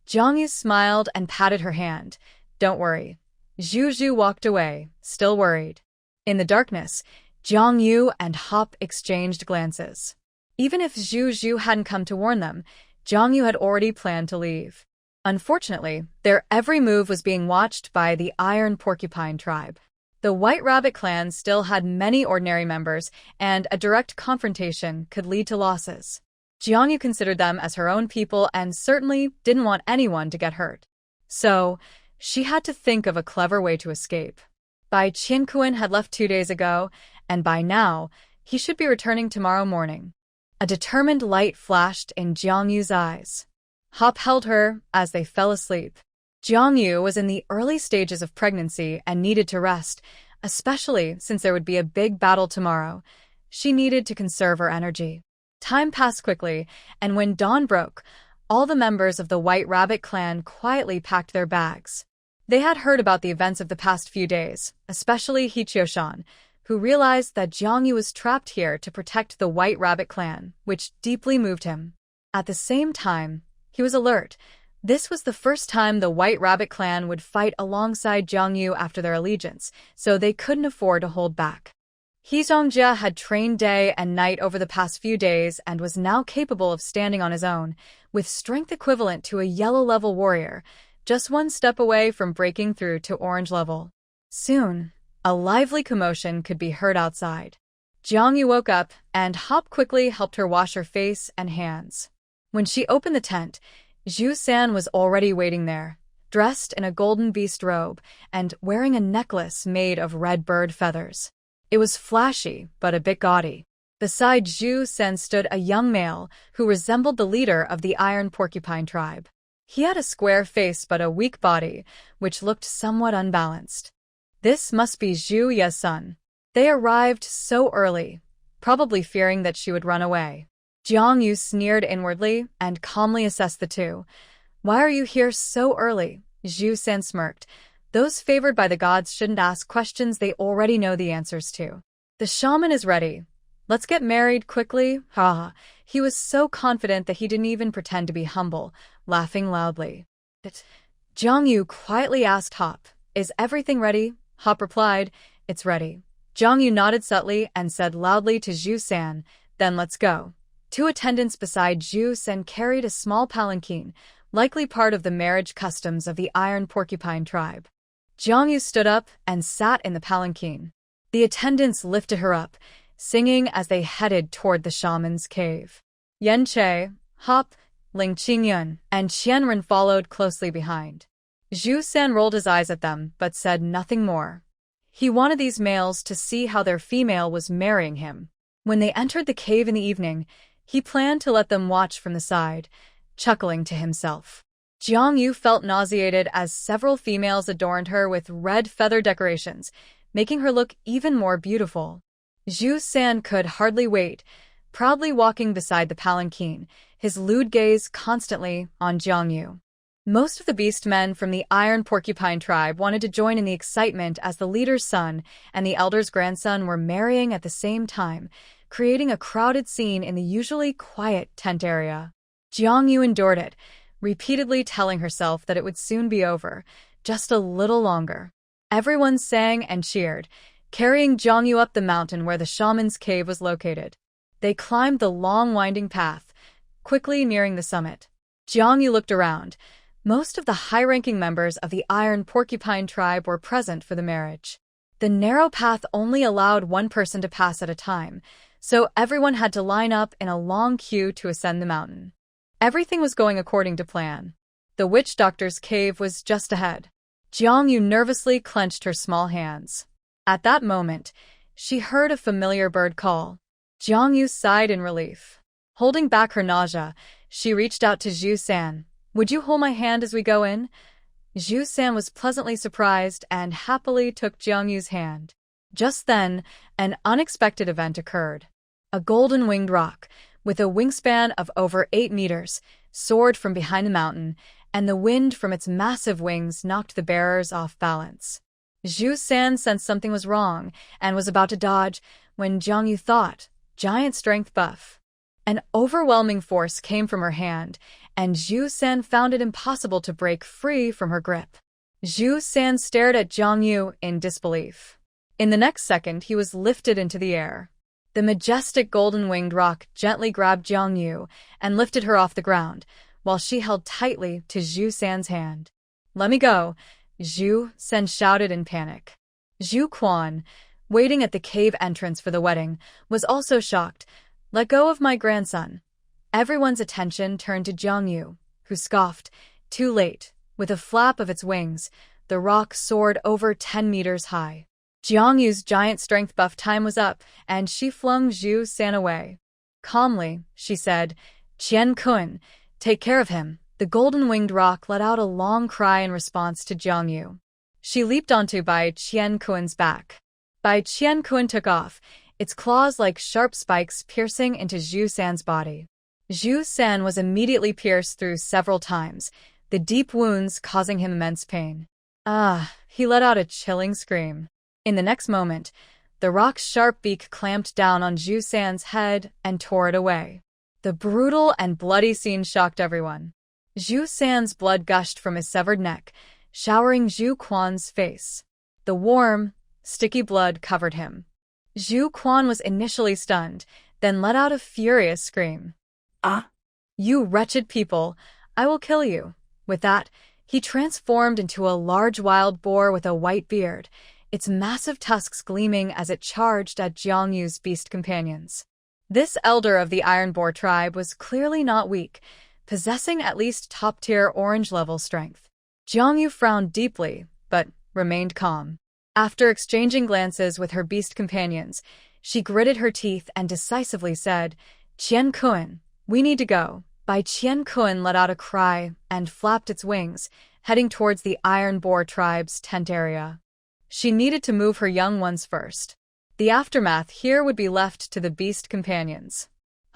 Jiang Yu smiled and patted her hand. Don't worry. Zhu Zhu walked away, still worried. In the darkness, Jiang Yu and Hop exchanged glances. Even if Zhu Zhu hadn't come to warn them, Jiang Yu had already planned to leave. Unfortunately, their every move was being watched by the Iron Porcupine tribe. The White Rabbit clan still had many ordinary members, and a direct confrontation could lead to losses. Jiang Yu considered them as her own people and certainly didn't want anyone to get hurt. So, she had to think of a clever way to escape. Bai Qianquan had left 2 days ago, and by now, he should be returning tomorrow morning. A determined light flashed in Jiang Yu's eyes. Hop held her as they fell asleep. Jiang Yu was in the early stages of pregnancy and needed to rest, especially since there would be a big battle tomorrow. She needed to conserve her energy. Time passed quickly, and when dawn broke, all the members of the White Rabbit clan quietly packed their bags. They had heard about the events of the past few days, especially He Qiushan, who realized that Jiang Yu was trapped here to protect the White Rabbit clan, which deeply moved him. At the same time, he was alert. This was the first time the White Rabbit clan would fight alongside Jiang Yu after their allegiance, so they couldn't afford to hold back. He Zongjia had trained day and night over the past few days and was now capable of standing on his own, with strength equivalent to a yellow-level warrior, just one step away from breaking through to orange level. Soon, a lively commotion could be heard outside. Jiang Yu woke up, and Hop quickly helped her wash her face and hands. When she opened the tent, Zhu San was already waiting there, dressed in a golden beast robe and wearing a necklace made of red bird feathers. It was flashy, but a bit gaudy. Beside Zhu San stood a young male who resembled the leader of the Iron Porcupine tribe. He had a square face but a weak body, which looked somewhat unbalanced. This must be Zhu Ye's son. They arrived so early, probably fearing that she would run away. Jiang Yu sneered inwardly and calmly assessed the two. Why are you here so early? Zhu San smirked. Those favored by the gods shouldn't ask questions they already know the answers to. The shaman is ready. Let's get married quickly. Ha! He was so confident that he didn't even pretend to be humble, laughing loudly. Jiang Yu quietly asked Hop, "Is everything ready?" Hop replied, "It's ready." Jiang Yu nodded subtly and said loudly to Zhu San, "Then let's go." Two attendants beside Zhu San carried a small palanquin, likely part of the marriage customs of the Iron Porcupine tribe. Jiang Yu stood up and sat in the palanquin. The attendants lifted her up, singing as they headed toward the shaman's cave. Yan Che, Hop, Ling Qingyun, and Qianren followed closely behind. Zhu San rolled his eyes at them but said nothing more. He wanted these males to see how their female was marrying him. When they entered the cave in the evening, he planned to let them watch from the side, chuckling to himself. Jiang Yu felt nauseated as several females adorned her with red feather decorations, making her look even more beautiful. Zhu San could hardly wait, proudly walking beside the palanquin, his lewd gaze constantly on Jiang Yu. Most of the beast men from the Iron Porcupine tribe wanted to join in the excitement as the leader's son and the elder's grandson were marrying at the same time, creating a crowded scene in the usually quiet tent area. Jiang Yu endured it, repeatedly telling herself that it would soon be over, just a little longer. Everyone sang and cheered, carrying Jiang Yu up the mountain where the shaman's cave was located. They climbed the long winding path, quickly nearing the summit. Jiang Yu looked around. Most of the high-ranking members of the Iron Porcupine tribe were present for the marriage. The narrow path only allowed one person to pass at a time, so everyone had to line up in a long queue to ascend the mountain. Everything was going according to plan. The witch doctor's cave was just ahead. Jiang Yu nervously clenched her small hands. At that moment, she heard a familiar bird call. Jiang Yu sighed in relief. Holding back her nausea, she reached out to Zhu San. "Would you hold my hand as we go in?" Zhu San was pleasantly surprised and happily took Jiang Yu's hand. Just then, an unexpected event occurred. A golden-winged rock, with a wingspan of over 8 meters, soared from behind the mountain, and the wind from its massive wings knocked the bearers off balance. Zhu San sensed something was wrong and was about to dodge when Jiang Yu thought, "Giant strength buff." An overwhelming force came from her hand, and Zhu San found it impossible to break free from her grip. Zhu San stared at Jiang Yu in disbelief. In the next second, he was lifted into the air. The majestic golden-winged rock gently grabbed Jiang Yu and lifted her off the ground, while she held tightly to Zhu San's hand. "Let me go," Zhu San shouted in panic. Zhu Quan, waiting at the cave entrance for the wedding, was also shocked. "Let go of my grandson." Everyone's attention turned to Jiang Yu, who scoffed. Too late. With a flap of its wings, the rock soared over 10 meters high. Jiang Yu's giant strength buff time was up, and she flung Zhu San away. Calmly, she said, "Qian Kun, take care of him." The golden-winged rock let out a long cry in response to Jiang Yu. She leaped onto Bai Qian Kun's back. Bai Qian Kun took off, its claws like sharp spikes piercing into Zhu San's body. Zhu San was immediately pierced through several times, the deep wounds causing him immense pain. He let out a chilling scream. In the next moment, the rock's sharp beak clamped down on Zhu San's head and tore it away. The brutal and bloody scene shocked everyone. Zhu San's blood gushed from his severed neck, showering Zhu Quan's face. The warm, sticky blood covered him. Zhu Quan was initially stunned, then let out a furious scream. "Ah! You wretched people, I will kill you." With that, he transformed into a large wild boar with a white beard, its massive tusks gleaming as it charged at Jiang Yu's beast companions. This elder of the Iron Boar tribe was clearly not weak, possessing at least top-tier orange-level strength. Jiang Yu frowned deeply, but remained calm. After exchanging glances with her beast companions, she gritted her teeth and decisively said, "Qian Kun, we need to go." Bai Qian Kun let out a cry and flapped its wings, heading towards the Iron Boar tribe's tent area. She needed to move her young ones first. The aftermath here would be left to the beast companions.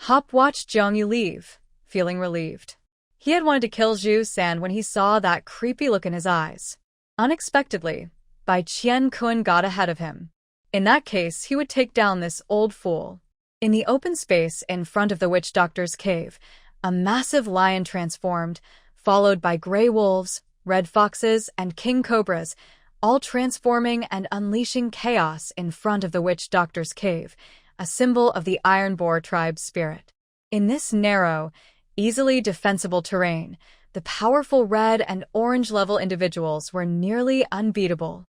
Hop watched Jiang Yu leave, feeling relieved. He had wanted to kill Zhu San when he saw that creepy look in his eyes. Unexpectedly, Bai Qian-kun got ahead of him. In that case, he would take down this old fool. In the open space in front of the witch doctor's cave, a massive lion transformed, followed by gray wolves, red foxes, and king cobras, all transforming and unleashing chaos in front of the witch doctor's cave, a symbol of the Iron Boar tribe's spirit. In this narrow, easily defensible terrain, the powerful red and orange-level individuals were nearly unbeatable.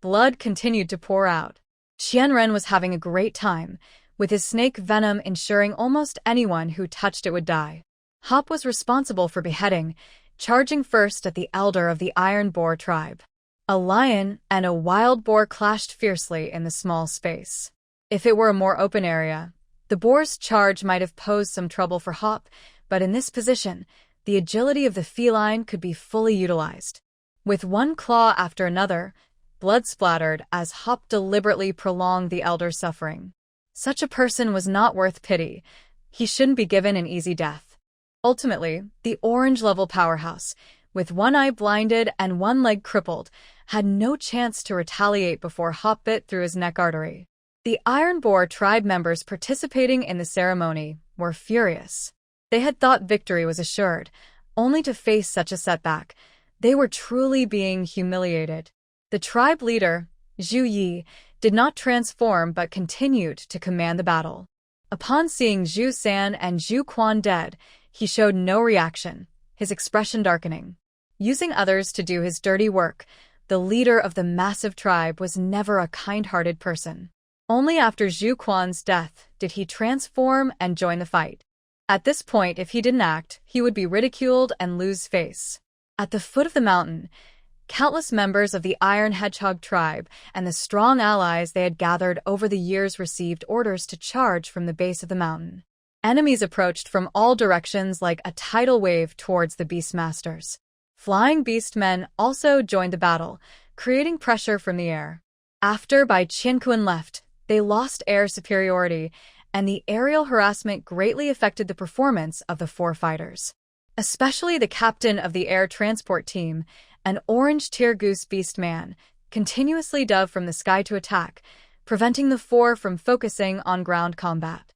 Blood continued to pour out. Qianren was having a great time, with his snake venom ensuring almost anyone who touched it would die. Hop was responsible for beheading, charging first at the elder of the Iron Boar tribe. A lion and a wild boar clashed fiercely in the small space. If it were a more open area, the boar's charge might have posed some trouble for Hop, but in this position, the agility of the feline could be fully utilized. With one claw after another, blood splattered as Hop deliberately prolonged the elder's suffering. Such a person was not worth pity. He shouldn't be given an easy death. Ultimately, the orange-level powerhouse, with one eye blinded and one leg crippled, had no chance to retaliate before Hop bit through his neck artery. The Iron Boar tribe members participating in the ceremony were furious. They had thought victory was assured, only to face such a setback. They were truly being humiliated. The tribe leader, Zhu Yi, did not transform but continued to command the battle. Upon seeing Zhu San and Zhu Quan dead, he showed no reaction, his expression darkening. Using others to do his dirty work, the leader of the massive tribe was never a kind-hearted person. Only after Zhu Quan's death did he transform and join the fight. At this point, if he didn't act, he would be ridiculed and lose face. At the foot of the mountain, countless members of the Iron Hedgehog tribe and the strong allies they had gathered over the years received orders to charge from the base of the mountain. Enemies approached from all directions like a tidal wave towards the Beastmasters. Flying beastmen also joined the battle, creating pressure from the air. After Bai Qian-kun left, they lost air superiority, and the aerial harassment greatly affected the performance of the four fighters. Especially the captain of the air transport team, an orange tear goose beast man, continuously dove from the sky to attack, preventing the four from focusing on ground combat.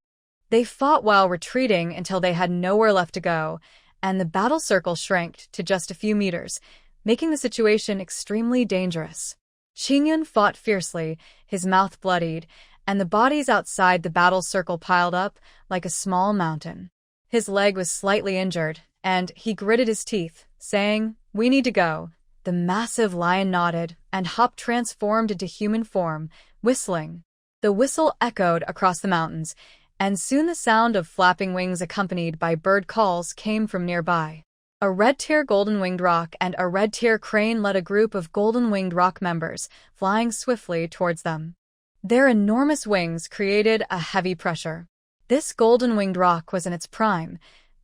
They fought while retreating until they had nowhere left to go, and the battle circle shrank to just a few meters, making the situation extremely dangerous. Qingyun fought fiercely, his mouth bloodied, and the bodies outside the battle circle piled up like a small mountain. His leg was slightly injured, and he gritted his teeth, saying, "We need to go." The massive lion nodded, and Hop transformed into human form, whistling. The whistle echoed across the mountains, and soon the sound of flapping wings accompanied by bird calls came from nearby. A red-tier golden-winged rock and a red-tier crane led a group of golden-winged rock members, flying swiftly towards them. Their enormous wings created a heavy pressure. This golden-winged rock was in its prime,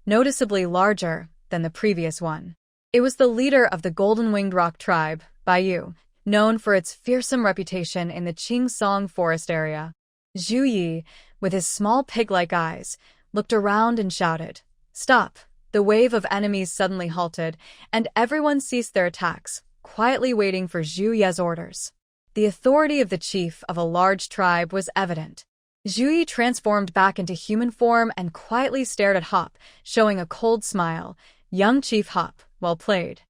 noticeably larger than the previous one. It was the leader of the golden-winged rock tribe, Baiyu, known for its fearsome reputation in the Qingsong forest area. Zhu Yi, with his small pig-like eyes, looked around and shouted, "Stop!" The wave of enemies suddenly halted, and everyone ceased their attacks, quietly waiting for Zhu Ye's orders. The authority of the chief of a large tribe was evident. Zhu Yi transformed back into human form and quietly stared at Hop, showing a cold smile. "Young Chief Hop, well played."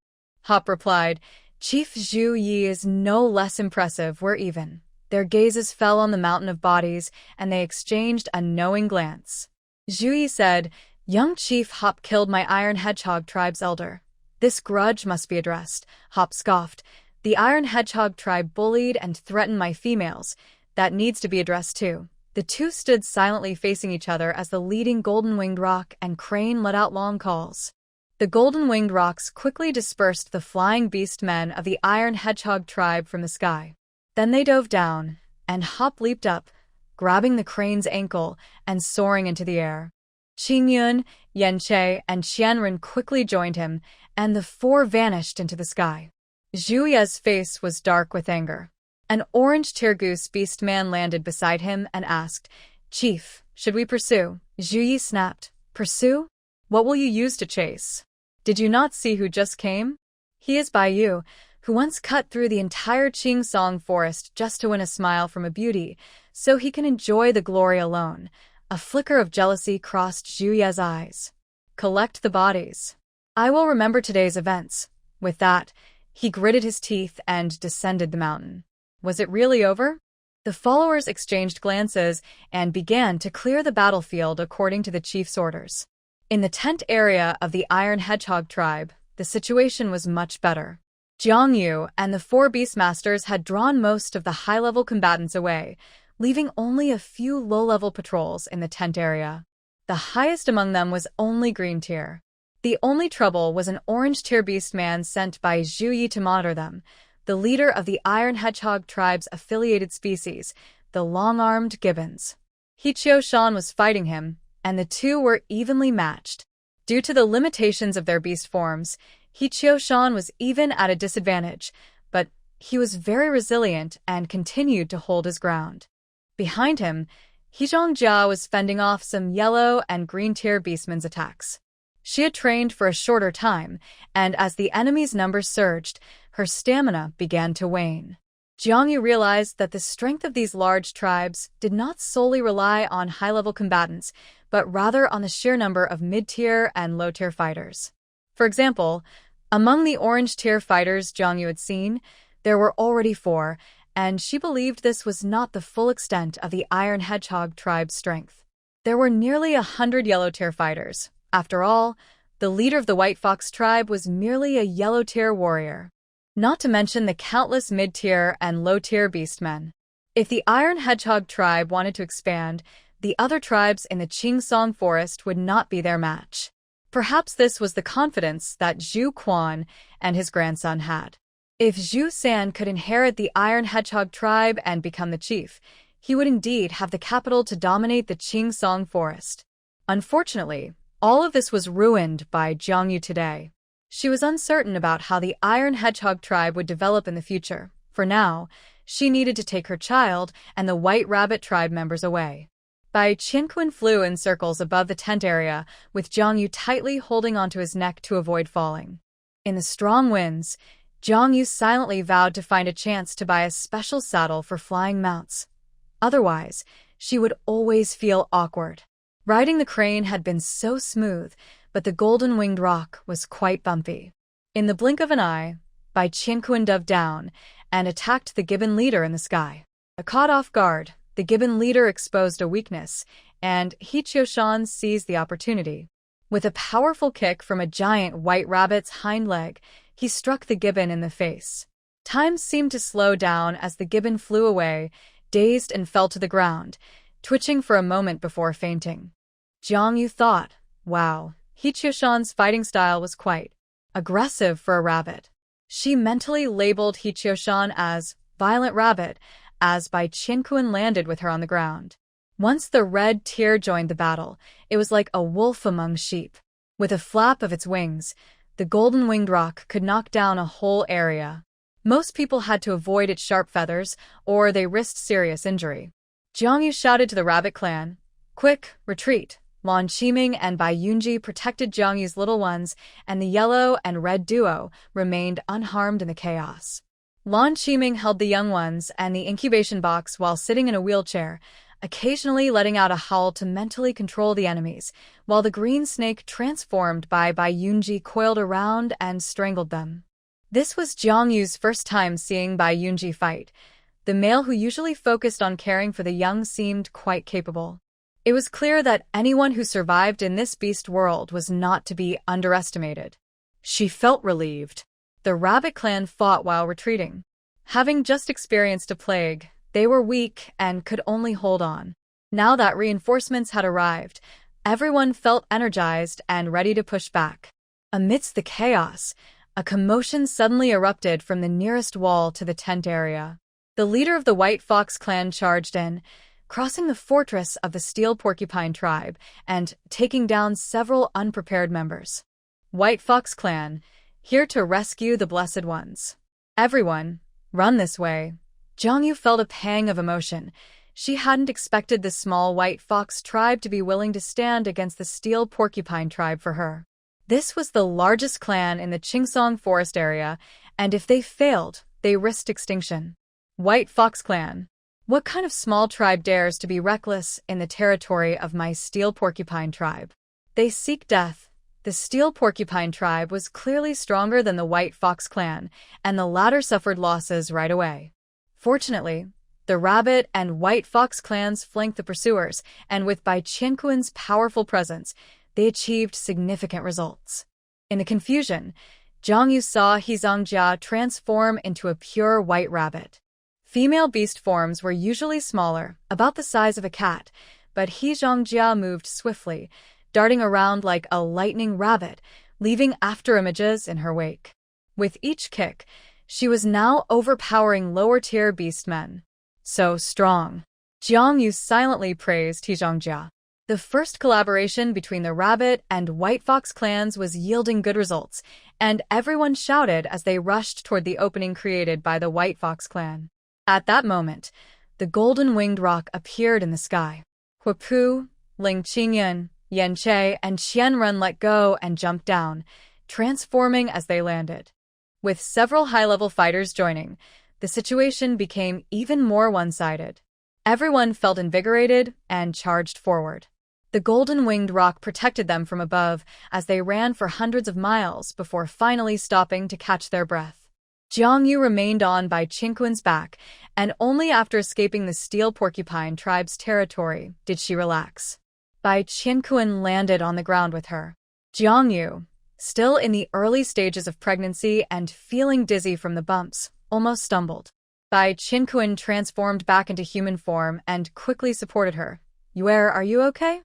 Hop replied, "Chief Zhu Yi is no less impressive, we're even." Their gazes fell on the mountain of bodies, and they exchanged a knowing glance. Zhu Yi said, "Young Chief Hop killed my Iron Hedgehog tribe's elder. This grudge must be addressed." Hop scoffed. "The Iron Hedgehog tribe bullied and threatened my females. That needs to be addressed too." The two stood silently facing each other as the leading golden-winged rock and crane let out long calls. The golden-winged rocks quickly dispersed the flying beast men of the Iron Hedgehog tribe from the sky. Then they dove down, and Hop leaped up, grabbing the crane's ankle and soaring into the air. Qingyun, Yanche, and Qianren quickly joined him, and the four vanished into the sky. Zhu Ye's face was dark with anger. An orange tear-goose beast man landed beside him and asked, "Chief, should we pursue?" Zhu Yi snapped, "Pursue? What will you use to chase?" Did you not see who just came? He is Bai Yu, who once cut through the entire Qing forest just to win a smile from a beauty, so he can enjoy the glory alone. A flicker of jealousy crossed Zhu Ye's eyes. Collect the bodies. I will remember today's events. With that, he gritted his teeth and descended the mountain. Was it really over? The followers exchanged glances and began to clear the battlefield according to the chief's orders. In the tent area of the Iron Hedgehog tribe, the situation was much better. Jiang Yu and the 4 Beastmasters had drawn most of the high-level combatants away, leaving only a few low-level patrols in the tent area. The highest among them was only green tier. The only trouble was an orange tier beastman sent by Zhu Yi to monitor them, the leader of the Iron Hedgehog tribe's affiliated species, the long-armed gibbons. He Qiushan was fighting him, and the two were evenly matched. Due to the limitations of their beast forms, He Qiushan was even at a disadvantage, but he was very resilient and continued to hold his ground. Behind him, He Zhongjia was fending off some yellow and green tier beastmen's attacks. She had trained for a shorter time, and as the enemy's numbers surged, her stamina began to wane. Jiang Yu realized that the strength of these large tribes did not solely rely on high-level combatants, but rather on the sheer number of mid-tier and low-tier fighters. For example, among the orange-tier fighters Jiang Yu had seen, there were already 4, and she believed this was not the full extent of the Iron Hedgehog tribe's strength. There were nearly 100 yellow-tier fighters. After all, the leader of the White Fox tribe was merely a yellow-tier warrior. Not to mention the countless mid-tier and low-tier beastmen. If the Iron Hedgehog tribe wanted to expand, the other tribes in the Qing forest would not be their match. Perhaps this was the confidence that Zhu Quan and his grandson had. If Zhu San could inherit the Iron Hedgehog tribe and become the chief, he would indeed have the capital to dominate the Qing forest. Unfortunately, all of this was ruined by Jiang Yu today. She was uncertain about how the Iron Hedgehog tribe would develop in the future. For now, she needed to take her child and the White Rabbit tribe members away. Bai Qianquan flew in circles above the tent area, with Jiang Yu tightly holding onto his neck to avoid falling. In the strong winds, Jiang Yu silently vowed to find a chance to buy a special saddle for flying mounts. Otherwise, she would always feel awkward. Riding the crane had been so smooth, but the golden-winged rock was quite bumpy. In the blink of an eye, Bai Qianquan dove down and attacked the gibbon leader in the sky. Caught off guard, the gibbon leader exposed a weakness, and He Qiushan seized the opportunity. With a powerful kick from a giant white rabbit's hind leg, he struck the gibbon in the face. Time seemed to slow down as the gibbon flew away, dazed and fell to the ground, twitching for a moment before fainting. Jiang Yu thought, wow, He Qiushan's fighting style was quite aggressive for a rabbit. She mentally labeled He Qiushan as Violent Rabbit as Bai Qianquan landed with her on the ground. Once the red tear joined the battle, it was like a wolf among sheep. With a flap of its wings, the golden-winged rock could knock down a whole area. Most people had to avoid its sharp feathers, or they risked serious injury. Jiang Yu shouted to the rabbit clan, "Quick, retreat!" Lan Qiming and Bai Yunji protected Jiang Yu's little ones, and the yellow and red duo remained unharmed in the chaos. Lan Qiming held the young ones and the incubation box while sitting in a wheelchair, occasionally letting out a howl to mentally control the enemies, while the green snake transformed by Bai Yunji coiled around and strangled them. This was Jiang Yu's first time seeing Bai Yunji fight. The male who usually focused on caring for the young seemed quite capable. It was clear that anyone who survived in this beast world was not to be underestimated. She felt relieved. The rabbit clan fought while retreating. Having just experienced a plague, they were weak and could only hold on. Now that reinforcements had arrived, everyone felt energized and ready to push back. Amidst the chaos, a commotion suddenly erupted from the nearest wall to the tent area. The leader of the White Fox clan charged in, crossing the fortress of the Steel Porcupine tribe and taking down several unprepared members. White Fox clan, here to rescue the Blessed Ones. Everyone, run this way. Jiang Yu felt a pang of emotion. She hadn't expected the small White Fox tribe to be willing to stand against the Steel Porcupine tribe for her. This was the largest clan in the Chingsong forest area, and if they failed, they risked extinction. White Fox Clan. What kind of small tribe dares to be reckless in the territory of my Steel Porcupine tribe? They seek death. The Steel Porcupine tribe was clearly stronger than the White Fox Clan, and the latter suffered losses right away. Fortunately, the Rabbit and White Fox clans flanked the pursuers, and with Bai Qianquan's powerful presence, they achieved significant results. In the confusion, Zhang Yu saw He Zongjia transform into a pure white rabbit. Female beast forms were usually smaller, about the size of a cat, but He Zongjia moved swiftly, darting around like a lightning rabbit, leaving afterimages in her wake. With each kick, she was now overpowering lower-tier beastmen. So strong. Zhang Yu silently praised He Zongjia. The first collaboration between the Rabbit and White Fox clans was yielding good results, and everyone shouted as they rushed toward the opening created by the White Fox clan. At that moment, the golden-winged rock appeared in the sky. Huapu, Ling Qingyan, Yan Che, and Qianren let go and jumped down, transforming as they landed. With several high-level fighters joining, the situation became even more one-sided. Everyone felt invigorated and charged forward. The golden-winged rock protected them from above as they ran for hundreds of miles before finally stopping to catch their breath. Zhang Yu remained on Bai Qianquan's back, and only after escaping the Steel Porcupine tribe's territory did she relax. Bai Qianquan landed on the ground with her. Zhang Yu, still in the early stages of pregnancy and feeling dizzy from the bumps, almost stumbled. Bai Qianquan transformed back into human form and quickly supported her. Yue, are you okay?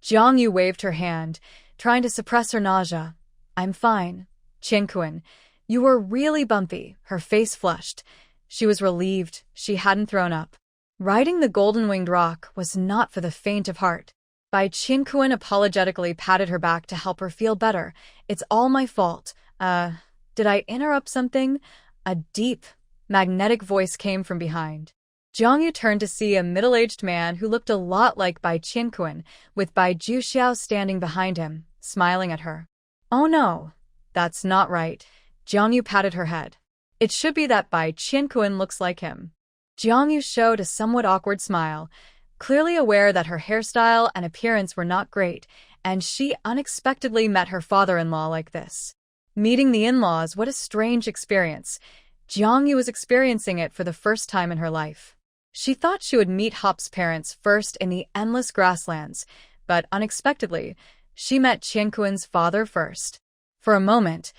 Zhang Yu waved her hand, trying to suppress her nausea. I'm fine. Qianquan, you were really bumpy, her face flushed. She was relieved she hadn't thrown up. Riding the golden-winged rock was not for the faint of heart. Bai Qianquan apologetically patted her back to help her feel better. It's all my fault. Did I interrupt something? A deep, magnetic voice came from behind. Zhang Yu turned to see a middle-aged man who looked a lot like Bai Qianquan, with Bai Juxiao standing behind him, smiling at her. Oh no, that's not right. Zhang Yu patted her head. It should be that Bai Qianquan looks like him. Zhang Yu showed a somewhat awkward smile, clearly aware that her hairstyle and appearance were not great, and she unexpectedly met her father-in-law like this. Meeting the in-laws, what a strange experience. Zhang Yu was experiencing it for the first time in her life. She thought she would meet Hop's parents first in the endless grasslands, but unexpectedly, she met Qianquan's father first. For a moment,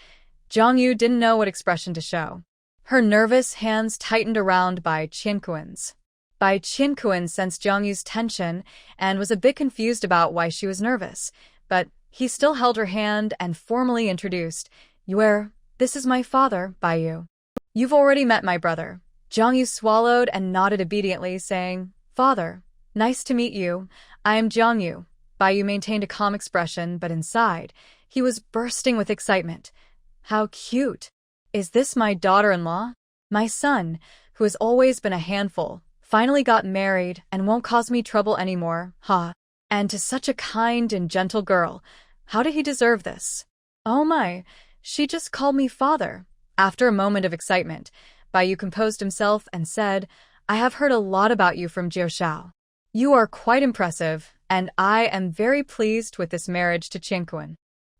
Zhang Yu didn't know what expression to show. Her nervous hands tightened around Bai Qianquan's. Bai Qianquan sensed Zhang Yu's tension and was a bit confused about why she was nervous, but he still held her hand and formally introduced, Yue, this is my father, Bai Yu. You've already met my brother. Zhang Yu swallowed and nodded obediently, saying, Father, nice to meet you. I am Zhang Yu. Bai Yu maintained a calm expression, but inside, he was bursting with excitement. How cute. Is this my daughter-in-law? My son, who has always been a handful, finally got married and won't cause me trouble anymore, ha. And to such a kind and gentle girl. How did he deserve this? Oh my, she just called me father. After a moment of excitement, Bai Yu composed himself and said, I have heard a lot about you from Jiao Shao. You are quite impressive, and I am very pleased with this marriage to Qianquan.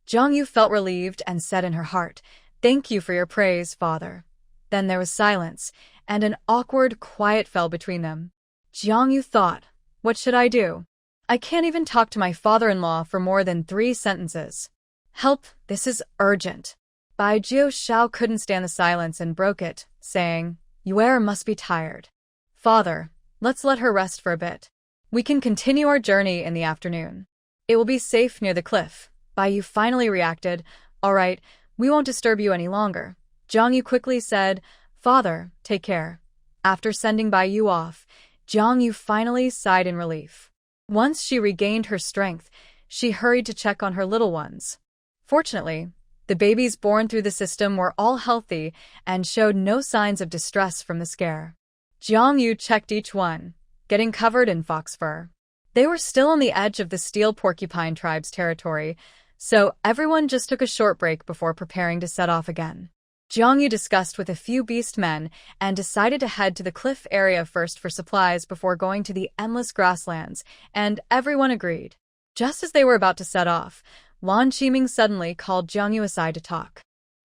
Zhang Yu felt relieved and said in her heart, Thank you for your praise, father. Then there was silence, and an awkward quiet fell between them. Zhang Yu thought, what should I do? I can't even talk to my father-in-law for more than 3 sentences. Help, this is urgent. Bai Jiao Shao couldn't stand the silence and broke it, saying, Yue must be tired. Father, let's let her rest for a bit. We can continue our journey in the afternoon. It will be safe near the cliff. Bai Yu finally reacted, All right, we won't disturb you any longer. Zhang Yu quickly said, Father, take care. After sending Bai Yu off, Zhang Yu finally sighed in relief. Once she regained her strength, she hurried to check on her little ones. Fortunately, the babies born through the system were all healthy and showed no signs of distress from the scare. Zhang Yu checked each one, getting covered in fox fur. They were still on the edge of the Steel Porcupine tribe's territory, so everyone just took a short break before preparing to set off again. Jiangyu discussed with a few beast men and decided to head to the cliff area first for supplies before going to the endless grasslands, and everyone agreed. Just as they were about to set off, Lan Qiming suddenly called Jiangyu aside to talk.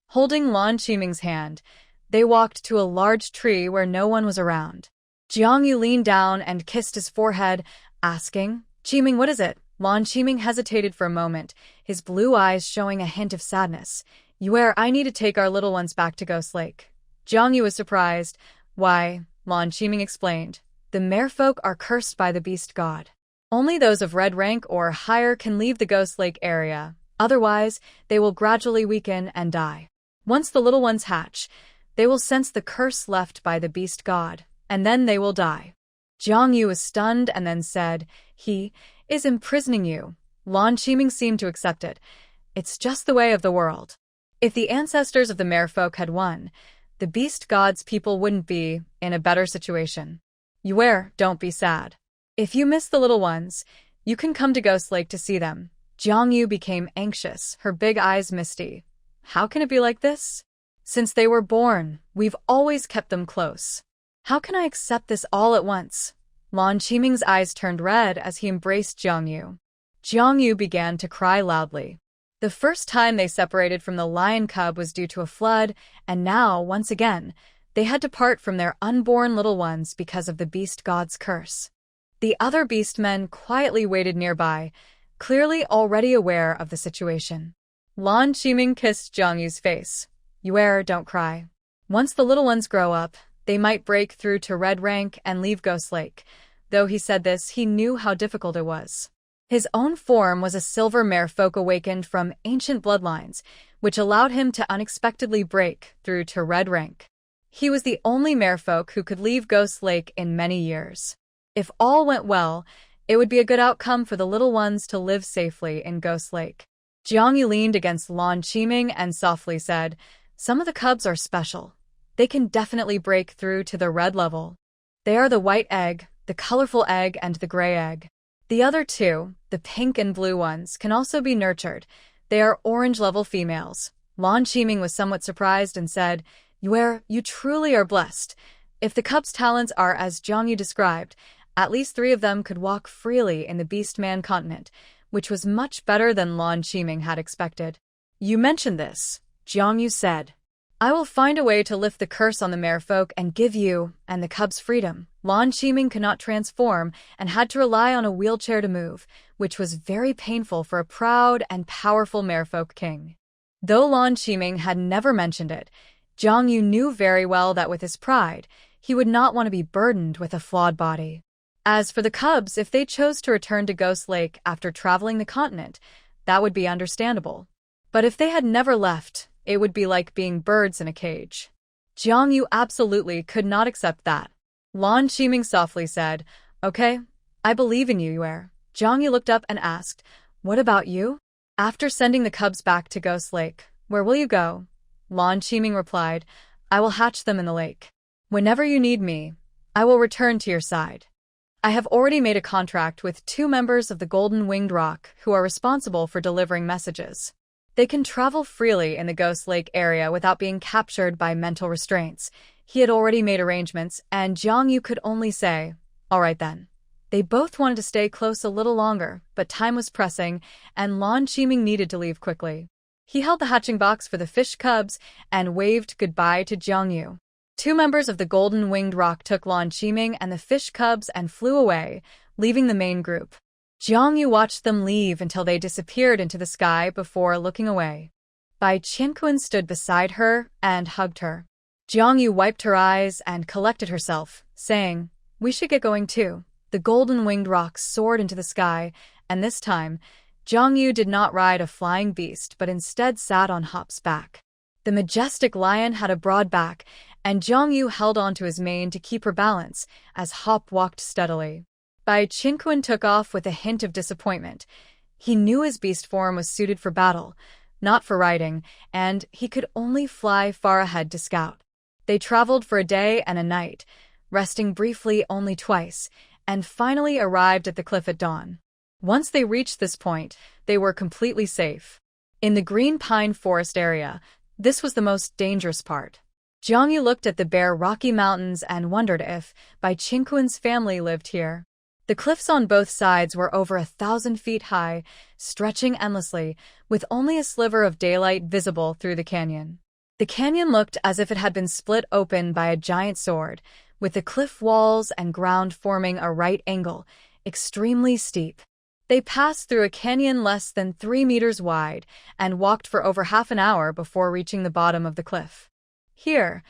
Holding Lan Qiming's hand, they walked to a large tree where no one was around. Jiangyu leaned down and kissed his forehead, asking, "Qiming, what is it?" Lan Qiming hesitated for a moment, his blue eyes showing a hint of sadness. I need to take our little ones back to Ghost Lake." Jiangyu was surprised. "Why?" Lan Qiming explained. "The merfolk are cursed by the beast god. Only those of red rank or higher can leave the Ghost Lake area. Otherwise, they will gradually weaken and die. Once the little ones hatch, they will sense the curse left by the beast god, and then they will die." Jiangyu was stunned and then said, "He is imprisoning you." Lan Qiming seemed to accept it. "It's just the way of the world. If the ancestors of the merfolk had won, the beast god's people wouldn't be in a better situation. Don't be sad. If you miss the little ones, you can come to Ghost Lake to see them." Jiangyu became anxious, her big eyes misty. "How can it be like this? Since they were born, we've always kept them close. How can I accept this all at once?" Lan Qiming's eyes turned red as he embraced Jiangyu. Jiangyu began to cry loudly. The first time they separated from the lion cub was due to a flood, and now, once again, they had to part from their unborn little ones because of the beast god's curse. The other beast men quietly waited nearby, clearly already aware of the situation. Lan Qiming kissed Jiangyu's face. Don't cry. Once the little ones grow up, they might break through to red rank and leave Ghost Lake. Though he said this, he knew how difficult it was. His own form was a silver merfolk awakened from ancient bloodlines, which allowed him to unexpectedly break through to red rank. He was the only merfolk who could leave Ghost Lake in many years. If all went well, it would be a good outcome for the little ones to live safely in Ghost Lake. Jiangyu leaned against Lan Qiming and softly said, "Some of the cubs are special. They can definitely break through to the red level. They are the white egg, the colorful egg, and the gray egg. The other two, the pink and blue ones, can also be nurtured. They are orange-level females." Lan Qiming was somewhat surprised and said, You truly are blessed. If the cub's talents are as Jiangyu described, at least 3 of them could walk freely in the Beastman continent, which was much better than Lan Qiming had expected. "You mentioned this," Jiangyu said. "I will find a way to lift the curse on the merfolk and give you and the cubs freedom." Lan Qiming could not transform and had to rely on a wheelchair to move, which was very painful for a proud and powerful merfolk king. Though Lan Qiming had never mentioned it, Jiangyu knew very well that with his pride, he would not want to be burdened with a flawed body. As for the cubs, if they chose to return to Ghost Lake after traveling the continent, that would be understandable. But if they had never left, it would be like being birds in a cage. Jiangyu absolutely could not accept that. Lan Qiming softly said, "Okay, I believe in you, Jiangyu looked up and asked, "What about you? After sending the cubs back to Ghost Lake, where will you go?" Lan Qiming replied, "I will hatch them in the lake. Whenever you need me, I will return to your side. I have already made a contract with 2 members of the Golden Winged Rock who are responsible for delivering messages. They can travel freely in the Ghost Lake area without being captured by mental restraints." He had already made arrangements, and Jiangyu could only say, "All right then." They both wanted to stay close a little longer, but time was pressing, and Lan Qiming needed to leave quickly. He held the hatching box for the fish cubs and waved goodbye to Jiangyu. 2 members of the Golden Winged Rock took Lan Qiming and the fish cubs and flew away, leaving the main group. Jiangyu watched them leave until they disappeared into the sky before looking away. Bai Qianquan stood beside her and hugged her. Jiangyu wiped her eyes and collected herself, saying, "We should get going too." The Golden Winged Rock soared into the sky, and this time, Jiangyu did not ride a flying beast but instead sat on Hop's back. The majestic lion had a broad back, and Jiangyu held onto his mane to keep her balance as Hop walked steadily. Bai Qianquan took off with a hint of disappointment. He knew his beast form was suited for battle, not for riding, and he could only fly far ahead to scout. They traveled for a day and a night, resting briefly only twice, and finally arrived at the cliff at dawn. Once they reached this point, they were completely safe. In the green pine forest area, this was the most dangerous part. Jiang Yu looked at the bare rocky mountains and wondered if Bai Qingquan's family lived here. The cliffs on both sides were over 1,000 feet high, stretching endlessly, with only a sliver of daylight visible through the canyon. The canyon looked as if it had been split open by a giant sword, with the cliff walls and ground forming a right angle, extremely steep. They passed through a canyon less than 3 meters wide and walked for over half an hour before reaching the bottom of the cliff. Here,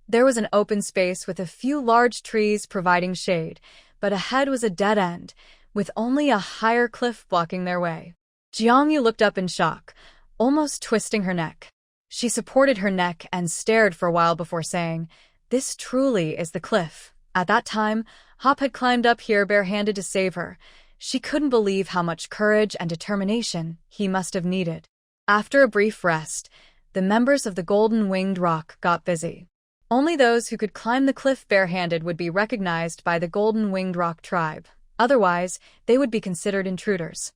there was an open space with a few large trees providing shade, but ahead was a dead end, with only a higher cliff blocking their way. Jiang Yu looked up in shock, almost twisting her neck. She supported her neck and stared for a while before saying, "This truly is the cliff." At that time, Hop had climbed up here barehanded to save her. She couldn't believe how much courage and determination he must have needed. After a brief rest, the members of the Golden Winged Rock got busy. Only those who could climb the cliff barehanded would be recognized by the Golden Winged Rock tribe. Otherwise, they would be considered intruders.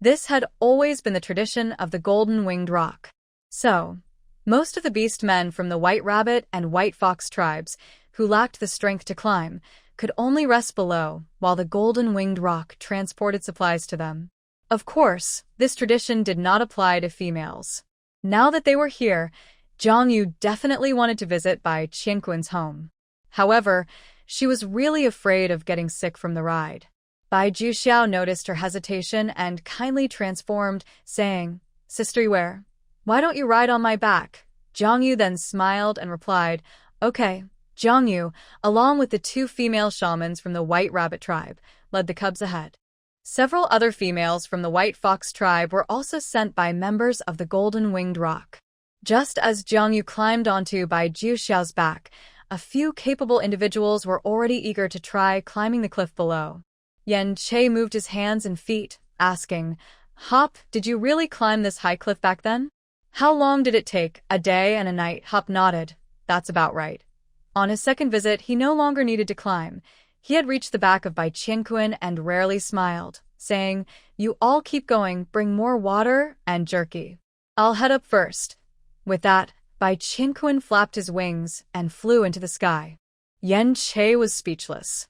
This had always been the tradition of the Golden Winged Rock. So, most of the beast men from the White Rabbit and White Fox tribes, who lacked the strength to climb, could only rest below while the Golden Winged Rock transported supplies to them. Of course, this tradition did not apply to females. Now that they were here, Jiang Yu definitely wanted to visit Bai Qingquan's home. However, she was really afraid of getting sick from the ride. Bai Juxiao noticed her hesitation and kindly transformed, saying, "Sister Yue, why don't you ride on my back?" Jiang Yu then smiled and replied, "Okay." Jiang Yu, along with the 2 female shamans from the White Rabbit tribe, led the cubs ahead. Several other females from the White Fox tribe were also sent by members of the Golden Winged Rock. Just as Jiang Yu climbed onto Bai Juxiao's back, a few capable individuals were already eager to try climbing the cliff below. Yan Che moved his hands and feet, asking, "Hop, did you really climb this high cliff back then? How long did it take? A day and a night?" Hop nodded. "That's about right." On his second visit, he no longer needed to climb. He had reached the back of Bai Qingquan and rarely smiled, saying, "You all keep going, bring more water and jerky. I'll head up first." With that, Bai Qingquan flapped his wings and flew into the sky. Yan Che was speechless.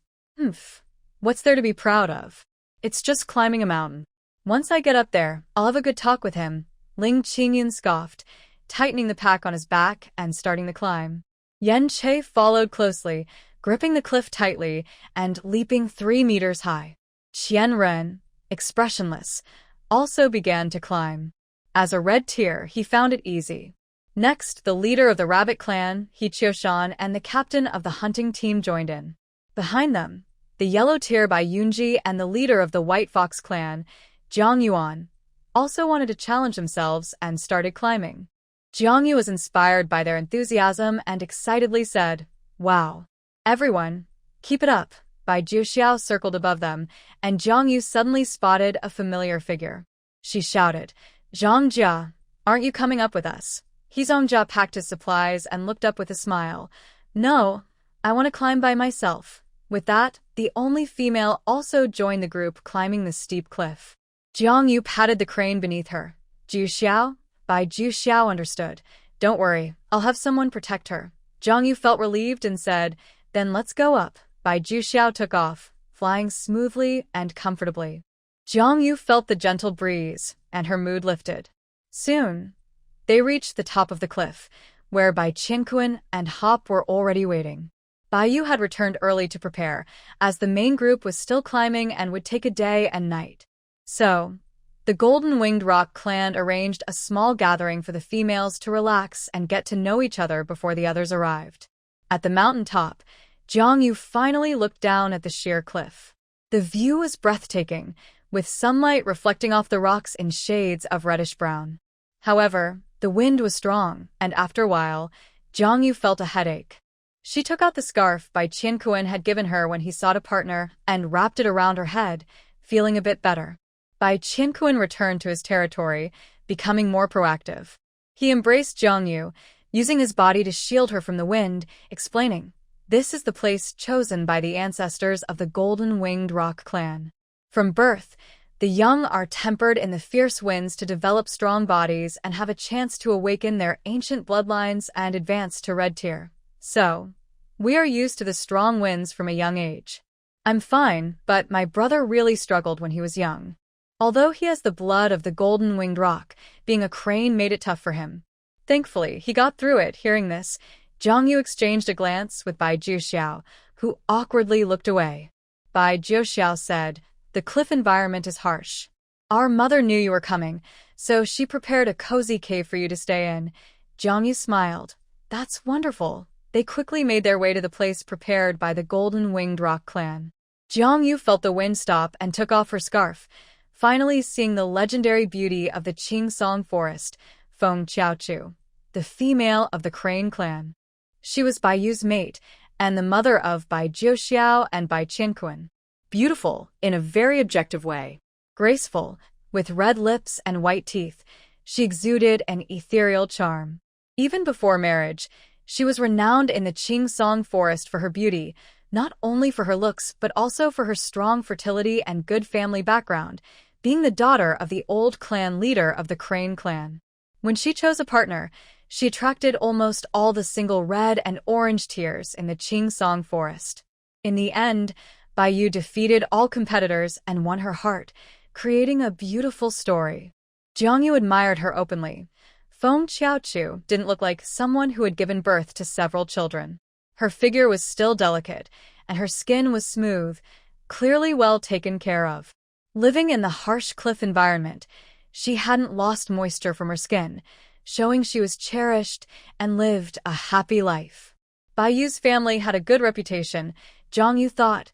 What's there to be proud of? It's just climbing a mountain. Once I get up there, I'll have a good talk with him. Ling Qingyun scoffed, tightening the pack on his back and starting the climb. Yan Che followed closely, gripping the cliff tightly and leaping 3 meters high. Qian Ren, expressionless, also began to climb. As a red tier, he found it easy. Next, the leader of the rabbit clan, He Qiushan, and the captain of the hunting team joined in. Behind them, the yellow tier by Yunji and the leader of the White Fox clan, Jiang Yuan, also wanted to challenge themselves and started climbing. Jiang Yu was inspired by their enthusiasm and excitedly said, "Wow. Everyone, keep it up." Bai Juxiao circled above them, and Jiang Yu suddenly spotted a familiar figure. She shouted, "Zhang Jia, aren't you coming up with us?" Zhang Jia packed his supplies and looked up with a smile. "No, I want to climb by myself." With that, the only female also joined the group climbing the steep cliff. Jiang Yu patted the crane beneath her. "Juxiao?" Bai Juxiao understood. "Don't worry, I'll have someone protect her." Jiang Yu felt relieved and said, "Then let's go up." Bai Juxiao took off, flying smoothly and comfortably. Jiang Yu felt the gentle breeze, and her mood lifted. Soon, they reached the top of the cliff, where Bai Qingquan and Hop were already waiting. Bai Yu had returned early to prepare, as the main group was still climbing and would take a day and night. So, the Golden Winged Rock clan arranged a small gathering for the females to relax and get to know each other before the others arrived. At the mountain top, Jiang Yu finally looked down at the sheer cliff. The view was breathtaking, with sunlight reflecting off the rocks in shades of reddish-brown. However, the wind was strong, and after a while, Jiang Yu felt a headache. She took out the scarf Bai Qingquan had given her when he sought a partner and wrapped it around her head, feeling a bit better. Bai Qingquan returned to his territory, becoming more proactive. He embraced Jiang Yu, using his body to shield her from the wind, explaining, "This is the place chosen by the ancestors of the Golden Winged Rock clan. From birth, The young are tempered in the fierce winds to develop strong bodies and have a chance to awaken their ancient bloodlines and advance to red tier. So, we are used to the strong winds from a young age. I'm fine, but my brother really struggled when he was young. Although he has the blood of the golden-winged rock, being a crane made it tough for him. Thankfully, he got through it. Hearing this, Jiang Yu exchanged a glance with Bai Jiuxiao, who awkwardly looked away. Bai Jiuxiao said, "The cliff environment is harsh. Our mother knew you were coming, so she prepared a cozy cave for you to stay in." Jiang Yu smiled. "That's wonderful." They quickly made their way to the place prepared by the golden-winged rock clan. Jiang Yu felt the wind stop and took off her scarf, finally seeing the legendary beauty of the Qingsong forest, Feng Qiaochu, the female of the Crane clan. She was Bai Yu's mate, and the mother of Bai Jiuxiao and Bai Qianquan. Beautiful, in a very objective way. Graceful, with red lips and white teeth, she exuded an ethereal charm. Even before marriage, she was renowned in the Qingsong forest for her beauty, not only for her looks but also for her strong fertility and good family background, being the daughter of the old clan leader of the Crane clan. When she chose a partner, she attracted almost all the single red and orange tiers in the Qingsong forest. In the end, Bai Yu defeated all competitors and won her heart, creating a beautiful story. Jiang Yu admired her openly. Feng Qiaochu didn't look like someone who had given birth to several children. Her figure was still delicate, and her skin was smooth, clearly well taken care of. Living in the harsh cliff environment, she hadn't lost moisture from her skin, showing she was cherished and lived a happy life. Bai Yu's family had a good reputation, Jiang Yu thought.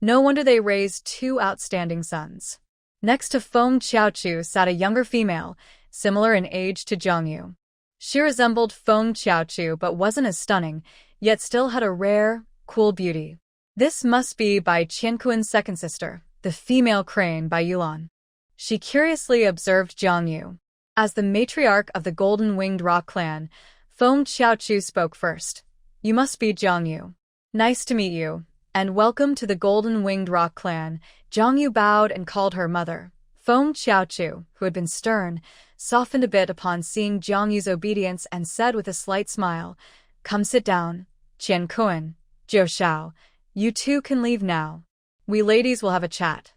No wonder they raised two outstanding sons. Next to Feng Qiaochu sat a younger female, similar in age to Jiang Yu. She resembled Feng Qiaochu but wasn't as stunning, yet still had a rare, cool beauty. This must be Bai Qianquan's second sister, the female crane Bai Yulan. She curiously observed Jiang Yu. As the matriarch of the golden-winged rock clan, Feng Qiaochu spoke first. "You must be Jiang Yu. Nice to meet you, and welcome to the golden-winged rock clan." Jiang Yu bowed and called her mother. Feng Qiaochu, who had been stern, softened a bit upon seeing Jiang Yu's obedience and said with a slight smile, "Come sit down. Qianquan, Jiuxiao, you two can leave now. We ladies will have a chat."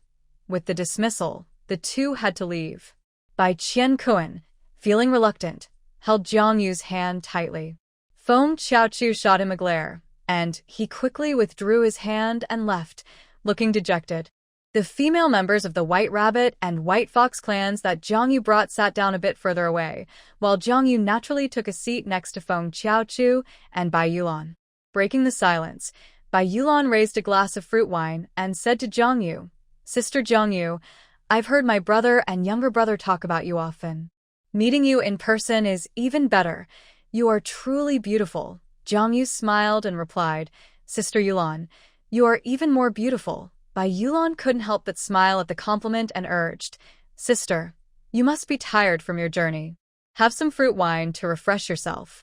With the dismissal, the two had to leave. Bai Qianquan, feeling reluctant, held Jiang Yu's hand tightly. Feng Qiaochu shot him a glare, and he quickly withdrew his hand and left, looking dejected. The female members of the White Rabbit and White Fox clans that Jiang Yu brought sat down a bit further away, while Jiang Yu naturally took a seat next to Feng Qiaochu and Bai Yulan. Breaking the silence, Bai Yulan raised a glass of fruit wine and said to Jiang Yu, "Sister Jiang Yu, I've heard my brother and younger brother talk about you often. Meeting you in person is even better. You are truly beautiful." Jiang Yu smiled and replied, "Sister Yulan, you are even more beautiful." Bai Yulan couldn't help but smile at the compliment and urged, "Sister, you must be tired from your journey. Have some fruit wine to refresh yourself."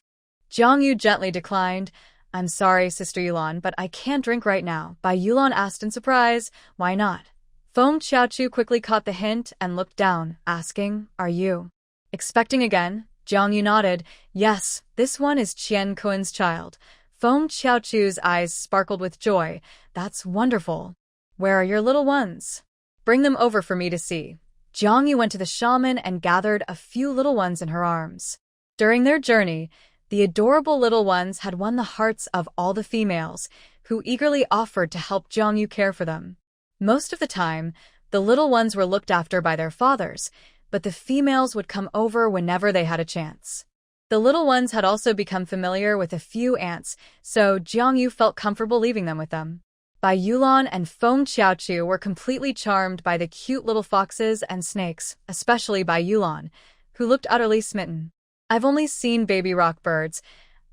Jiang Yu gently declined. "I'm sorry, Sister Yulan, but I can't drink right now." Bai Yulan asked in surprise, "Why not?" Feng Qiaochu quickly caught the hint and looked down, asking, "Are you expecting again?" Jiang Yu nodded. "Yes, this one is Qianquan's child." Feng Qiaochu's eyes sparkled with joy. "That's wonderful. Where are your little ones? Bring them over for me to see." Jiang Yu went to the shaman and gathered a few little ones in her arms. During their journey, the adorable little ones had won the hearts of all the females, who eagerly offered to help Jiang Yu care for them. Most of the time, the little ones were looked after by their fathers, but the females would come over whenever they had a chance. The little ones had also become familiar with a few ants, so Jiang Yu felt comfortable leaving them with them. Bai Yulan and Feng Qiaochu were completely charmed by the cute little foxes and snakes, especially Bai Yulan, who looked utterly smitten. "I've only seen baby rock birds.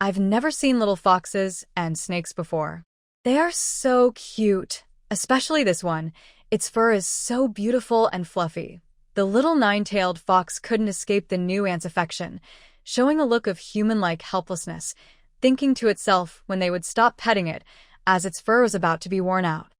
I've never seen little foxes and snakes before. They are so cute, especially this one. Its fur is so beautiful and fluffy." The little nine-tailed fox couldn't escape the new ant's affection, showing a look of human-like helplessness, thinking to itself when they would stop petting it, as its fur was about to be worn out.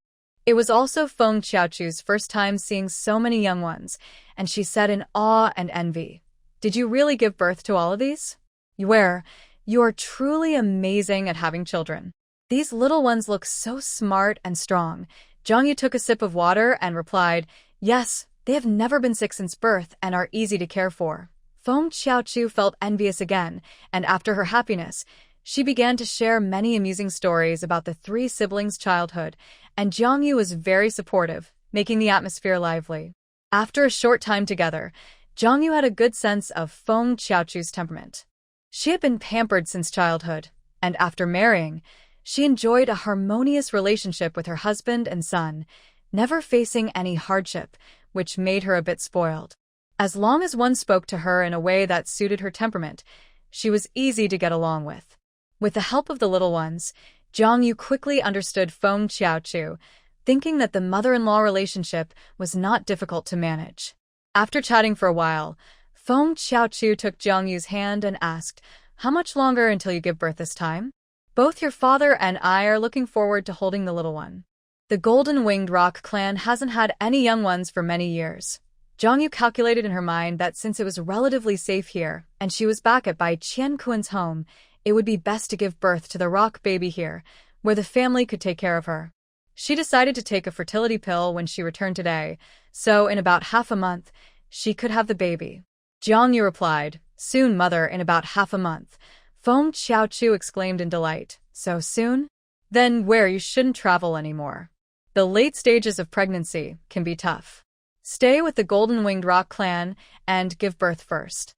It was also Feng Xiaochu's first time seeing so many young ones, and she said in awe and envy, "Did you really give birth to all of these? You are truly amazing at having children. These little ones look so smart and strong." Jiang Yu took a sip of water and replied, "Yes, they have never been sick since birth and are easy to care for." Feng Xiaochu felt envious again, and after her happiness, she began to share many amusing stories about the three siblings' childhood, and Jiang Yu was very supportive, making the atmosphere lively. After a short time together, Jiang Yu had a good sense of Feng Xiaochu's temperament. She had been pampered since childhood, and after marrying, she enjoyed a harmonious relationship with her husband and son, never facing any hardship, which made her a bit spoiled. As long as one spoke to her in a way that suited her temperament, she was easy to get along with. With the help of the little ones, Jiang Yu quickly understood Feng Xiaochu, thinking that the mother-in-law relationship was not difficult to manage. After chatting for a while, Feng Xiaochu took Jiang Yu's hand and asked, "How much longer until you give birth this time? Both your father and I are looking forward to holding the little one." The golden-winged rock clan hasn't had any young ones for many years. Jiang Yu calculated in her mind that since it was relatively safe here, and she was back at Bai Qianquan's home, it would be best to give birth to the rock baby here, where the family could take care of her. She decided to take a fertility pill when she returned today, so in about half a month, she could have the baby. Jiang Yu replied, "Soon, mother, in about half a month." Feng Xiaochu exclaimed in delight, "So soon? Then where you shouldn't travel anymore. The late stages of pregnancy can be tough. Stay with the golden-winged rock clan and give birth first."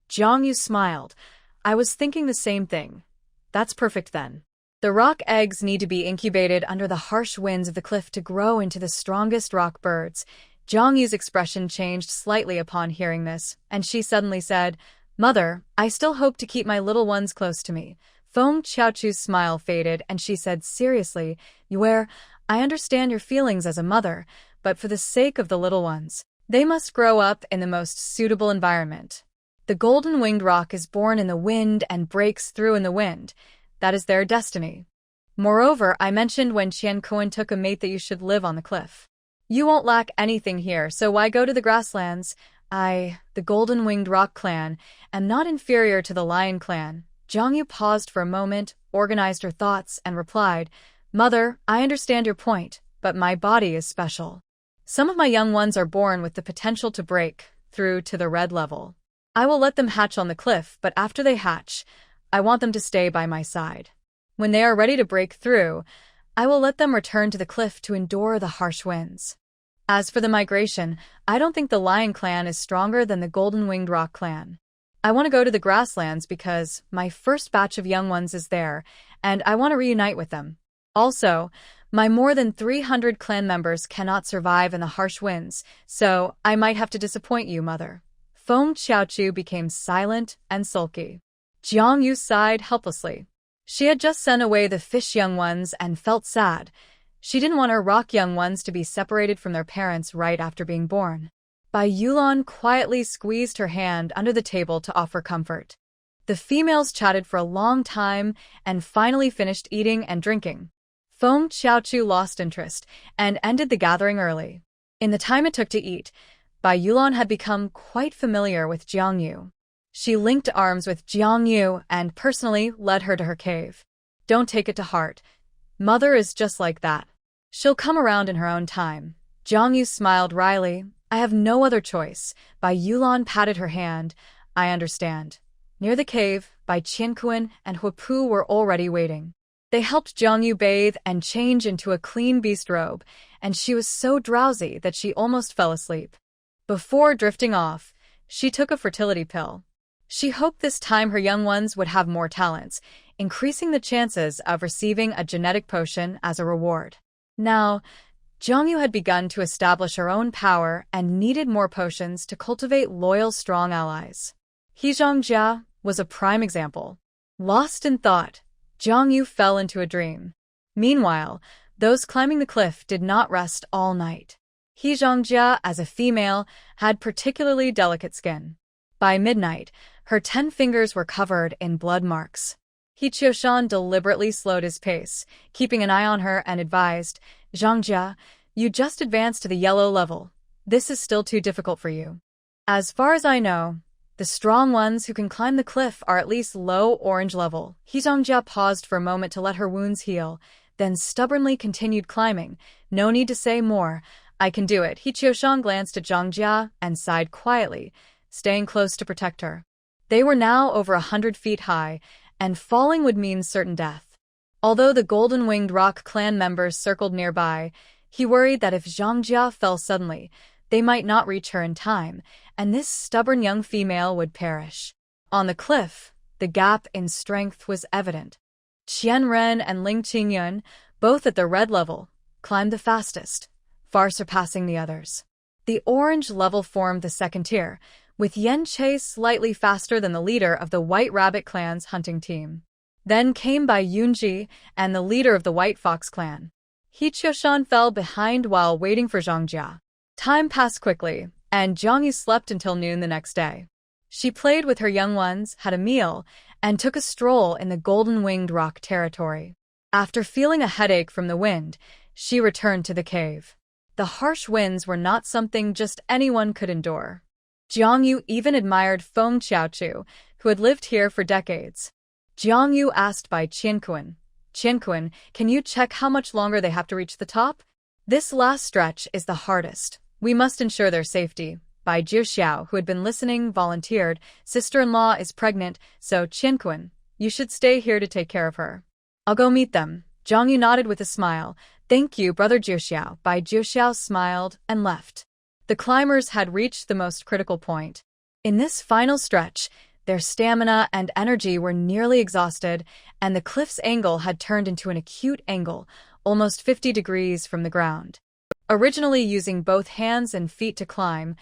Jiang Yu smiled. "I was thinking the same thing. That's perfect then." The rock eggs need to be incubated under the harsh winds of the cliff to grow into the strongest rock birds. Jiang Yu's expression changed slightly upon hearing this, and she suddenly said, "Mother, I still hope to keep my little ones close to me." Feng Xiaochu's smile faded, and she said seriously, "I understand your feelings as a mother, but for the sake of the little ones, they must grow up in the most suitable environment. The golden-winged rock is born in the wind and breaks through in the wind. That is their destiny. Moreover, I mentioned when Qianquan took a mate that you should live on the cliff. You won't lack anything here, so why go to the grasslands? I, the golden-winged rock clan, am not inferior to the lion clan." Jiang Yu paused for a moment, organized her thoughts, and replied, "Mother, I understand your point, but my body is special. Some of my young ones are born with the potential to break through to the red level. I will let them hatch on the cliff, but after they hatch, I want them to stay by my side. When they are ready to break through, I will let them return to the cliff to endure the harsh winds. As for the migration, I don't think the lion clan is stronger than the golden-winged rock clan. I want to go to the grasslands because my first batch of young ones is there, and I want to reunite with them. Also, my more than 300 clan members cannot survive in the harsh winds, so I might have to disappoint you, mother." Feng Xiaochu became silent and sulky. Jiang Yu sighed helplessly. She had just sent away the fish young ones and felt sad. She didn't want her rock young ones to be separated from their parents right after being born. Bai Yulan quietly squeezed her hand under the table to offer comfort. The females chatted for a long time and finally finished eating and drinking. Feng Xiaochu lost interest and ended the gathering early. In the time it took to eat, Bai Yulan had become quite familiar with Jiang Yu. She linked arms with Jiang Yu and personally led her to her cave. "Don't take it to heart. Mother is just like that. She'll come around in her own time." Jiang Yu smiled wryly. "I have no other choice." Bai Yulan patted her hand. "I understand." Near the cave, Bai Qianquan and Huapu were already waiting. They helped Jiang Yu bathe and change into a clean beast robe, and she was so drowsy that she almost fell asleep. Before drifting off, she took a fertility pill. She hoped this time her young ones would have more talents, increasing the chances of receiving a genetic potion as a reward. Now, Jiang Yu had begun to establish her own power and needed more potions to cultivate loyal, strong allies. He Zhongjia was a prime example. Lost in thought, Jiang Yu fell into a dream. Meanwhile, those climbing the cliff did not rest all night. He Zhongjia, as a female, had particularly delicate skin. By midnight, her 10 fingers were covered in blood marks. He Qiushan deliberately slowed his pace, keeping an eye on her and advised, "Zhongjia, You just advanced to the yellow level. This is still too difficult for you. As far as I know, the strong ones who can climb the cliff are at least low orange level. Zhangjia paused for a moment to let her wounds heal, then stubbornly continued climbing. No need to say more. I can do it. Qiushang glanced at Zhangjia and sighed quietly, staying close to protect her. They were now over 100 feet high, and falling would mean certain death. Although the golden-winged rock clan members circled nearby, he worried that if Zhangjia fell suddenly, they might not reach her in time, and this stubborn young female would perish. On the cliff, the gap in strength was evident. Qianren and Ling Qingyun, both at the red level, climbed the fastest, far surpassing the others. The orange level formed the second tier, with Yan Che slightly faster than the leader of the White Rabbit clan's hunting team. Then came Bai Yunji and the leader of the White Fox clan. Qiushan fell behind while waiting for Zhangjia. Time passed quickly, and Zhangyu slept until noon the next day. She played with her young ones, had a meal, and took a stroll in the golden-winged rock territory. After feeling a headache from the wind, she returned to the cave. The harsh winds were not something just anyone could endure. Zhangyu even admired Feng Qiaochu, who had lived here for decades. Zhangyu asked by Qianquan, "Qianquan, can you check how much longer they have to reach the top? This last stretch is the hardest. We must ensure their safety." Bai Jiuxiao, who had been listening, volunteered. "Sister-in-law is pregnant, so Qianquan, you should stay here to take care of her." "I'll go meet them." Zhangyu nodded with a smile. "Thank you, Brother Jiuxiao." Bai Jiuxiao smiled and left. The climbers had reached the most critical point. In this final stretch, their stamina and energy were nearly exhausted, and the cliff's angle had turned into an acute angle, almost 50 degrees from the ground. Originally using both hands and feet to climb,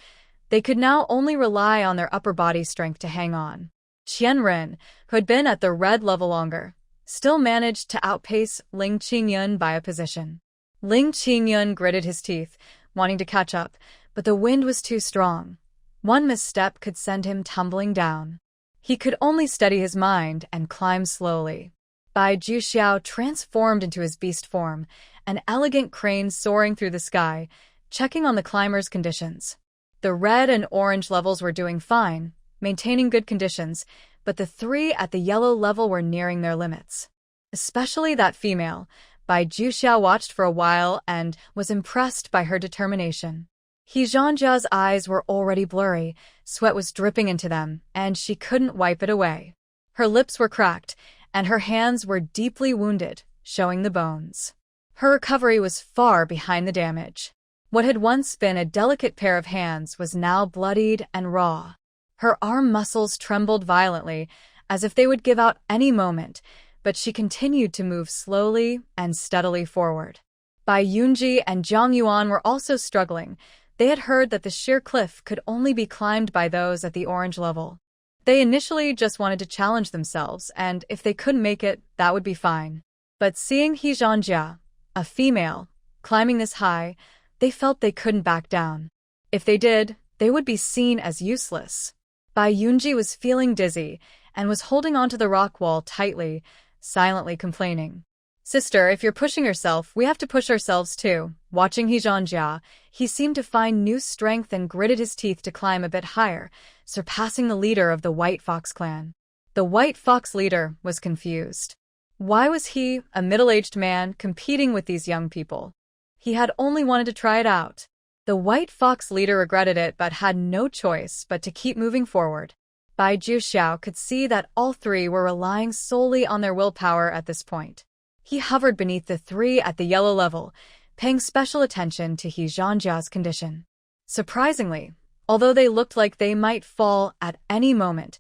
they could now only rely on their upper body strength to hang on. Qianren, who had been at the red level longer, still managed to outpace Ling Qingyun by a position. Ling Qingyun gritted his teeth, wanting to catch up, but the wind was too strong. One misstep could send him tumbling down. He could only steady his mind and climb slowly. Bai Jiuxiao transformed into his beast form, an elegant crane soaring through the sky, checking on the climbers' conditions. The red and orange levels were doing fine, maintaining good conditions, but the three at the yellow level were nearing their limits. Especially that female. Bai Jiuxiao watched for a while and was impressed by her determination. Zhangjia's eyes were already blurry, sweat was dripping into them, and she couldn't wipe it away. Her lips were cracked, and her hands were deeply wounded, showing the bones. Her recovery was far behind the damage. What had once been a delicate pair of hands was now bloodied and raw. Her arm muscles trembled violently, as if they would give out any moment, but she continued to move slowly and steadily forward. Bai Yunji and Zhang Yuan were also struggling. They had heard that the sheer cliff could only be climbed by those at the orange level. They initially just wanted to challenge themselves, and if they couldn't make it, that would be fine. But seeing Zhangjia, a female, climbing this high, they felt they couldn't back down. If they did, they would be seen as useless. Bai Yunji was feeling dizzy and was holding onto the rock wall tightly, silently complaining. "Sister, if you're pushing yourself, we have to push ourselves too." Watching Zhangjia, he seemed to find new strength and gritted his teeth to climb a bit higher, surpassing the leader of the White Fox clan. The White Fox leader was confused. Why was he, a middle-aged man, competing with these young people? He had only wanted to try it out. The White Fox leader regretted it but had no choice but to keep moving forward. Bai Jiuxiao could see that all three were relying solely on their willpower at this point. He hovered beneath the three at the yellow level, paying special attention to Zhangjia's condition. Surprisingly, although they looked like they might fall at any moment,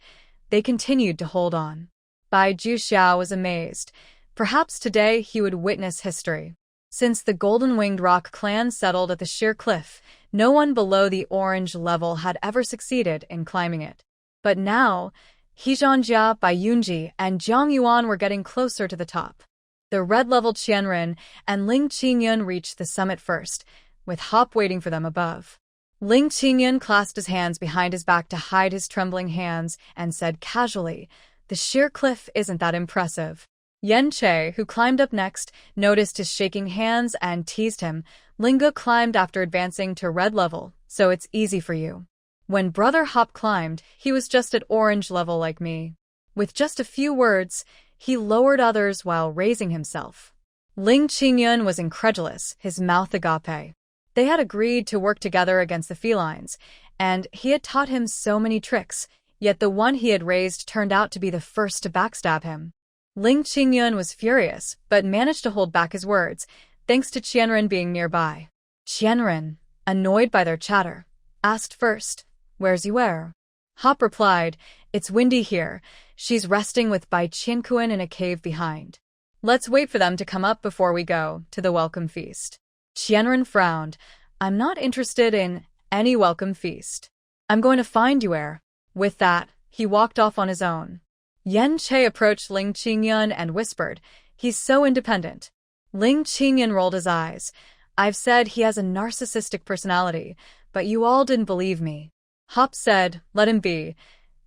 they continued to hold on. Bai Jiuxiao was amazed. Perhaps today he would witness history. Since the golden-winged rock clan settled at the sheer cliff, no one below the orange level had ever succeeded in climbing it. But now, Zhangjia, Bai Yunji, and Zhang Yuan were getting closer to the top. The red-level Qianren and Ling Qingyun reached the summit first, with Hop waiting for them above. Ling Qingyun clasped his hands behind his back to hide his trembling hands and said casually, "The sheer cliff isn't that impressive. Yen Che, who climbed up next, noticed his shaking hands and teased him. Linga climbed after advancing to red level, so it's easy for you. When Brother Hop climbed, he was just at orange level like me. With just a few words, he lowered others while raising himself. Ling Qingyun was incredulous, his mouth agape. They had agreed to work together against the felines, and he had taught him so many tricks, yet the one he had raised turned out to be the first to backstab him. Ling Qingyun was furious, but managed to hold back his words, thanks to Qianren being nearby. Qianren, annoyed by their chatter, asked first, "Where's Yuer?" Hop replied, "It's windy here. She's resting with Bai Qiankuan in a cave behind. Let's wait for them to come up before we go to the welcome feast." Qianren frowned. "I'm not interested in any welcome feast. I'm going to find Yuer." With that, he walked off on his own. Yen Che approached Ling Qingyun and whispered, "He's so independent." Ling Qingyun rolled his eyes. "I've said he has a narcissistic personality, but you all didn't believe me." Hop said, "Let him be.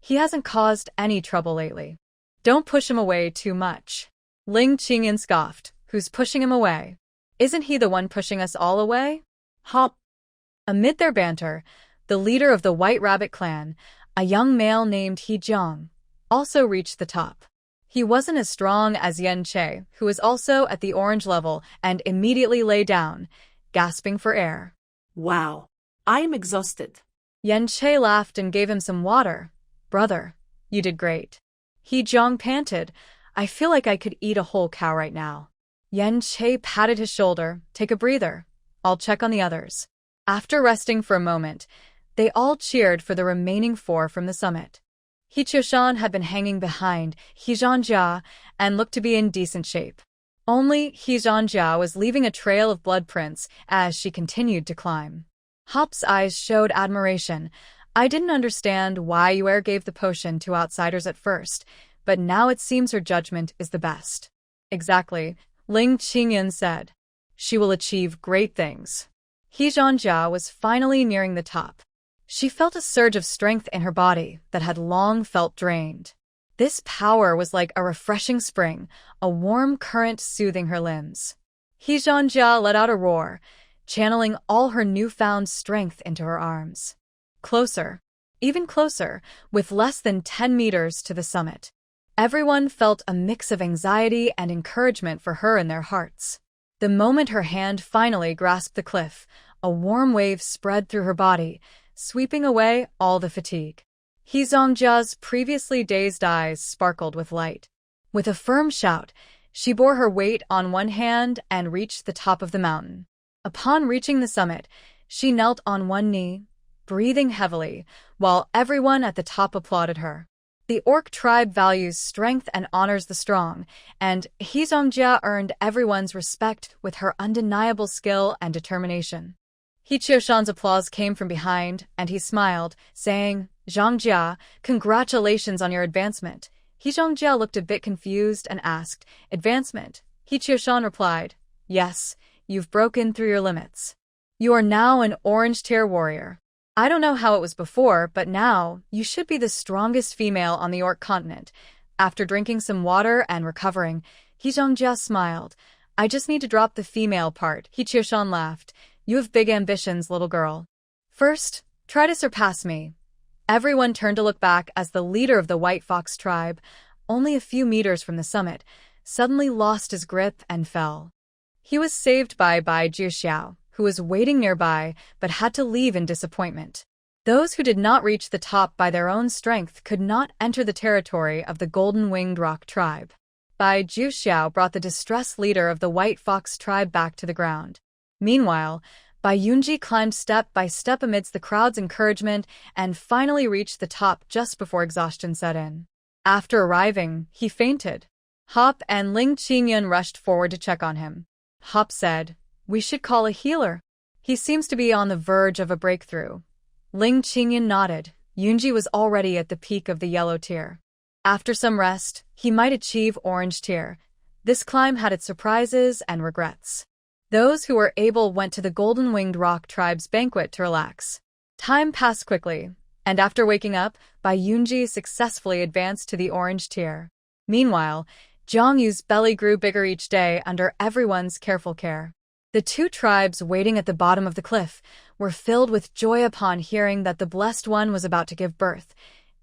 He hasn't caused any trouble lately. Don't push him away too much." Ling Qingyun scoffed, "Who's pushing him away? Isn't he the one pushing us all away?" Hop. Amid their banter, the leader of the White Rabbit clan, a young male named He Jiang, also reached the top. He wasn't as strong as Yen Che, who was also at the orange level, and immediately lay down, gasping for air. Wow. I'm exhausted. Yen Che laughed and gave him some water. "Brother, you did great." He Jiang panted, "I feel like I could eat a whole cow right now." Yen Che patted his shoulder. "Take a breather. I'll check on the others." After resting for a moment, they all cheered for the remaining 4 from the summit. He Qiushan had been hanging behind He Zhangjia and looked to be in decent shape. Only He Zhangjia was leaving a trail of blood prints as she continued to climb. Hop's eyes showed admiration. "I didn't understand why Yuer gave the potion to outsiders at first, but now it seems her judgment is the best." "Exactly," Ling Qingyun said. "She will achieve great things." He Zhangjia was finally nearing the top. She felt a surge of strength in her body that had long felt drained. This power was like a refreshing spring, a warm current soothing her limbs. He Zhangjia let out a roar, channeling all her newfound strength into her arms. Closer, even closer, with less than 10 meters to the summit. Everyone felt a mix of anxiety and encouragement for her in their hearts. The moment her hand finally grasped the cliff, a warm wave spread through her body, sweeping away all the fatigue. He Zhangjia's previously dazed eyes sparkled with light. With a firm shout, she bore her weight on one hand and reached the top of the mountain. Upon reaching the summit, she knelt on one knee, breathing heavily, while everyone at the top applauded her. The Orc tribe values strength and honors the strong, and He Zhangjia earned everyone's respect with her undeniable skill and determination. He Qiushan's applause came from behind, and he smiled, saying, "Zhangjia, congratulations on your advancement." He Zhangjia looked a bit confused and asked, "Advancement?" He Qiushan replied, "Yes, you've broken through your limits. You are now an orange tier warrior. I don't know how it was before, but now you should be the strongest female on the Orc continent." After drinking some water and recovering, He Zhangjia smiled. "I just need to drop the female part." He Qiushan laughed. "You have big ambitions, little girl. First, try to surpass me." Everyone turned to look back as the leader of the White Fox tribe, only a few meters from the summit, suddenly lost his grip and fell. He was saved by Bai Jiuxiao, who was waiting nearby but had to leave in disappointment. Those who did not reach the top by their own strength could not enter the territory of the Golden-Winged Rock tribe. Bai Jiuxiao brought the distressed leader of the White Fox tribe back to the ground. Meanwhile, Bai Yunji climbed step by step amidst the crowd's encouragement and finally reached the top just before exhaustion set in. After arriving, he fainted. Hop and Ling Qingyun rushed forward to check on him. Hop said, "We should call a healer. He seems to be on the verge of a breakthrough." Ling Qingyun nodded. Yunji was already at the peak of the yellow tier. After some rest, he might achieve orange tier. This climb had its surprises and regrets. Those who were able went to the Golden-Winged Rock tribe's banquet to relax. Time passed quickly, and after waking up, Bai Yunji successfully advanced to the orange tier. Meanwhile, Jiangyu's belly grew bigger each day under everyone's careful care. The two tribes waiting at the bottom of the cliff were filled with joy upon hearing that the Blessed One was about to give birth,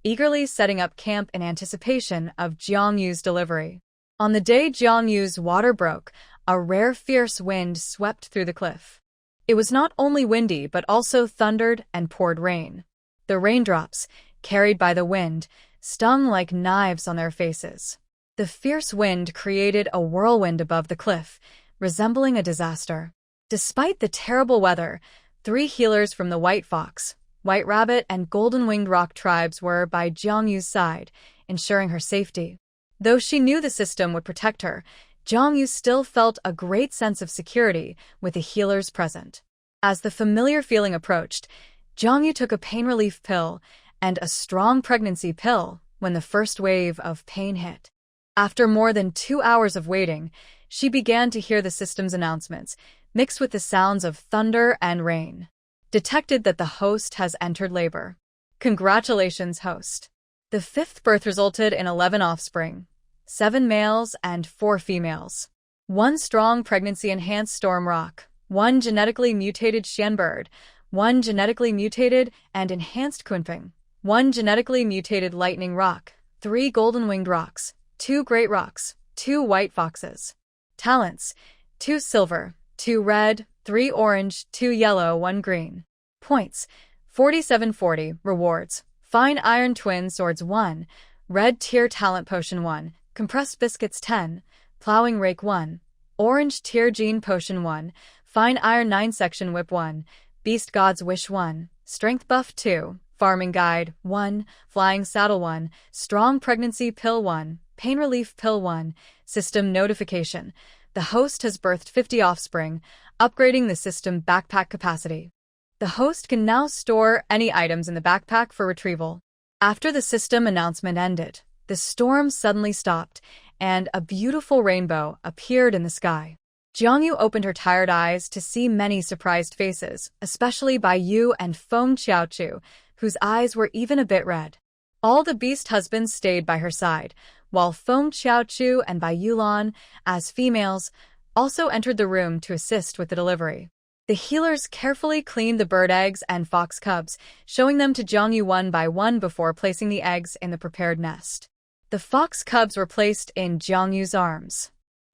eagerly setting up camp in anticipation of Jiangyu's delivery. On the day Jiangyu's water broke, a rare fierce wind swept through the cliff. It was not only windy but also thundered and poured rain. The raindrops, carried by the wind, stung like knives on their faces. The fierce wind created a whirlwind above the cliff, resembling a disaster. Despite the terrible weather, 3 healers from the White Fox, White Rabbit, and Golden-Winged Rock tribes were by Jiangyu's side, ensuring her safety. Though she knew the system would protect her, Jiangyu still felt a great sense of security with the healers present. As the familiar feeling approached, Jiangyu took a pain relief pill and a strong pregnancy pill when the first wave of pain hit. After more than 2 hours of waiting, she began to hear the system's announcements, mixed with the sounds of thunder and rain. Detected that the host has entered labor. Congratulations, host. The 5th birth resulted in 11 offspring, 7 males and 4 females. 1 strong pregnancy-enhanced storm rock, 1 genetically mutated Xianbird, 1 genetically mutated and enhanced Kunping, 1 genetically mutated lightning rock, 3 golden-winged rocks, 2 great rocks, 2 white foxes. Talents: 2 silver, 2 red, 3 orange, 2 yellow, 1 green. Points: 4740. Rewards: Fine Iron Twin Swords 1, Red Tier Talent Potion 1, Compressed Biscuits 10, Plowing Rake 1, Orange Tier Gene Potion 1, Fine Iron 9 Section Whip 1, Beast God's Wish 1, Strength Buff 2, Farming Guide 1, Flying Saddle 1, Strong Pregnancy Pill 1, Pain Relief Pill 1. System notification: the host has birthed 50 offspring, upgrading the system backpack capacity. The host can now store any items in the backpack for retrieval. After the system announcement ended, the storm suddenly stopped, and a beautiful rainbow appeared in the sky. Jiangyu opened her tired eyes to see many surprised faces, especially by Yu and Feng Qiaochu, whose eyes were even a bit red. All the beast husbands stayed by her side, while Feng Qiaochu and Bai Yulan, as females, also entered the room to assist with the delivery. The healers carefully cleaned the bird eggs and fox cubs, showing them to Jiangyu one by one before placing the eggs in the prepared nest. The fox cubs were placed in Jiangyu's arms.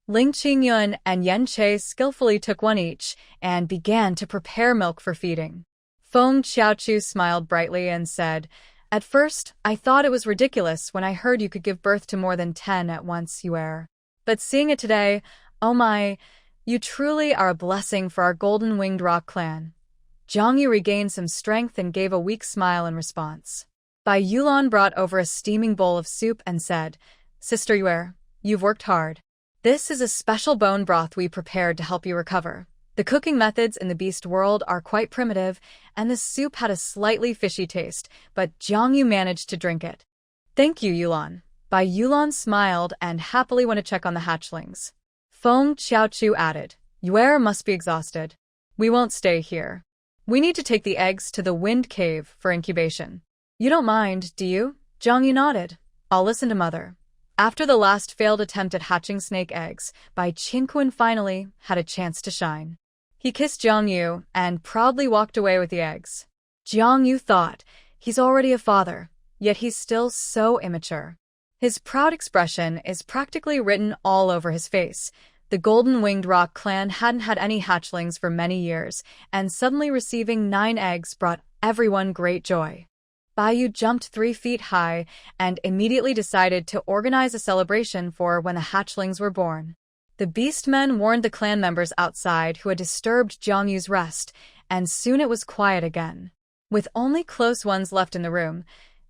Ling Qingyun and Yan Che skillfully took one each and began to prepare milk for feeding. Feng Qiaochu smiled brightly and said, "At first, I thought it was ridiculous when I heard you could give birth to more than 10 at once, Yuer. But seeing it today, oh my, you truly are a blessing for our Golden-Winged Rock clan." Jiangyu regained some strength and gave a weak smile in response. Bai Yulan brought over a steaming bowl of soup and said, "Sister Yuer, you've worked hard. This is a special bone broth we prepared to help you recover. The cooking methods in the beast world are quite primitive, and the soup had a slightly fishy taste, but Jiangyu managed to drink it." "Thank you, Yulan." Bai Yulan smiled and happily went to check on the hatchlings. Feng Qiaochu added, "Yuer must be exhausted. We won't stay here. We need to take the eggs to the Wind Cave for incubation. You don't mind, do you?" Jiangyu nodded. "I'll listen to Mother." After the last failed attempt at hatching snake eggs, Bai Qinquan finally had a chance to shine. He kissed Jiangyu and proudly walked away with the eggs. Jiangyu thought, he's already a father, yet he's still so immature. His proud expression is practically written all over his face. The Golden-Winged Rock clan hadn't had any hatchlings for many years, and suddenly receiving 9 eggs brought everyone great joy. Baiyu jumped 3 feet high and immediately decided to organize a celebration for when the hatchlings were born. The beastmen warned the clan members outside who had disturbed Jiangyu's rest, and soon it was quiet again. With only close ones left in the room,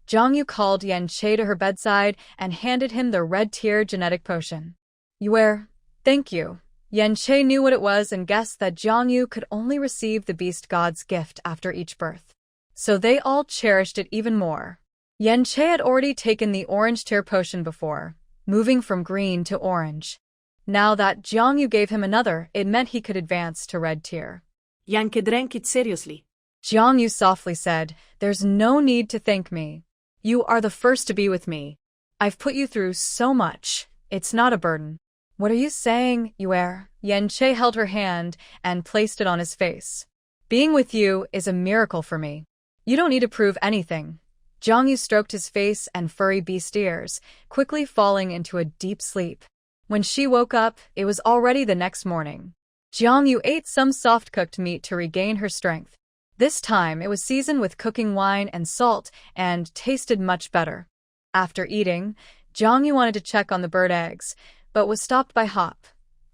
Jiangyu called Yan Che to her bedside and handed him the red tier genetic potion. "Yuer, thank you." Yan Che knew what it was and guessed that Jiangyu could only receive the beast god's gift after each birth. So they all cherished it even more. Yan Che had already taken the orange tier potion before, moving from green to orange. Now that Jiangyu gave him another, it meant he could advance to red tier. Yanke drank it seriously. Jiangyu softly said, "There's no need to thank me. You are the first to be with me. I've put you through so much, It's not a burden. What are you saying, Yue? Che held her hand and placed it on his face. Being with you is a miracle for me. You don't need to prove anything. Yu stroked his face and furry beast ears, quickly falling into a deep sleep. When she woke up, it was already the next morning. Yu ate some soft-cooked meat to regain her strength. This time, it was seasoned with cooking wine and salt and tasted much better. After eating, Yu wanted to check on the bird eggs, but was stopped by Hop.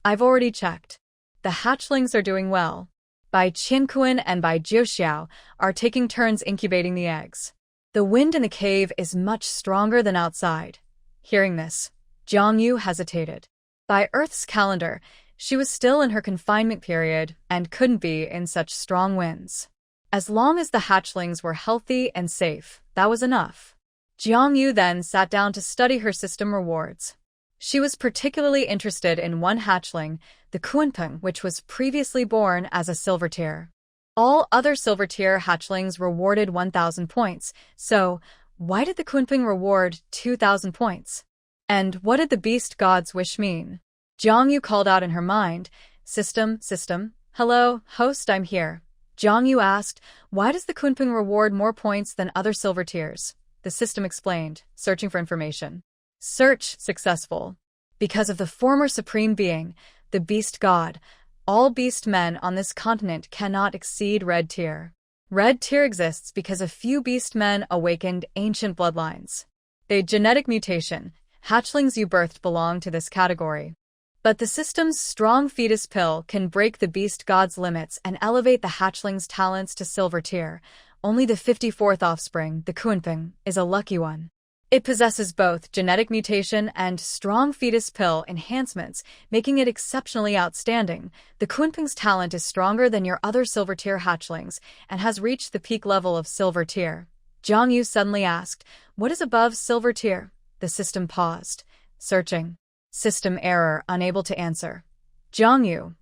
I've already checked. The hatchlings are doing well. Bai Qianquan and Bai Jiuxiao are taking turns incubating the eggs. The wind in the cave is much stronger than outside. Hearing this, Yu hesitated. By Earth's calendar, she was still in her confinement period and couldn't be in such strong winds. As long as the hatchlings were healthy and safe, that was enough. Yu then sat down to study her system rewards. She was particularly interested in one hatchling, the Kunpeng, which was previously born as a silver tier. All other silver tier hatchlings rewarded 1,000 points, so why did the Kunpeng reward 2,000 points? And what did the beast god's wish mean? Yu called out in her mind, System. Hello, host, I'm here. Yu asked, why does the Kunpeng reward more points than other silver tiers? The system explained, searching for information. Search successful. Because of the former supreme being, the beast god, all beast men on this continent cannot exceed red tier. Red tier exists because a few beast men awakened ancient bloodlines. The genetic mutation, hatchlings you birthed belong to this category. But the system's strong fetus pill can break the beast god's limits and elevate the hatchling's talents to silver tier. Only the 54th offspring, the Kunpeng, is a lucky one. It possesses both genetic mutation and strong fetus pill enhancements, making it exceptionally outstanding. The Kunpeng's talent is stronger than your other silver tier hatchlings and has reached the peak level of silver tier. Yu suddenly asked, what is above silver tier? The system paused, searching. System error, unable to answer. Yu.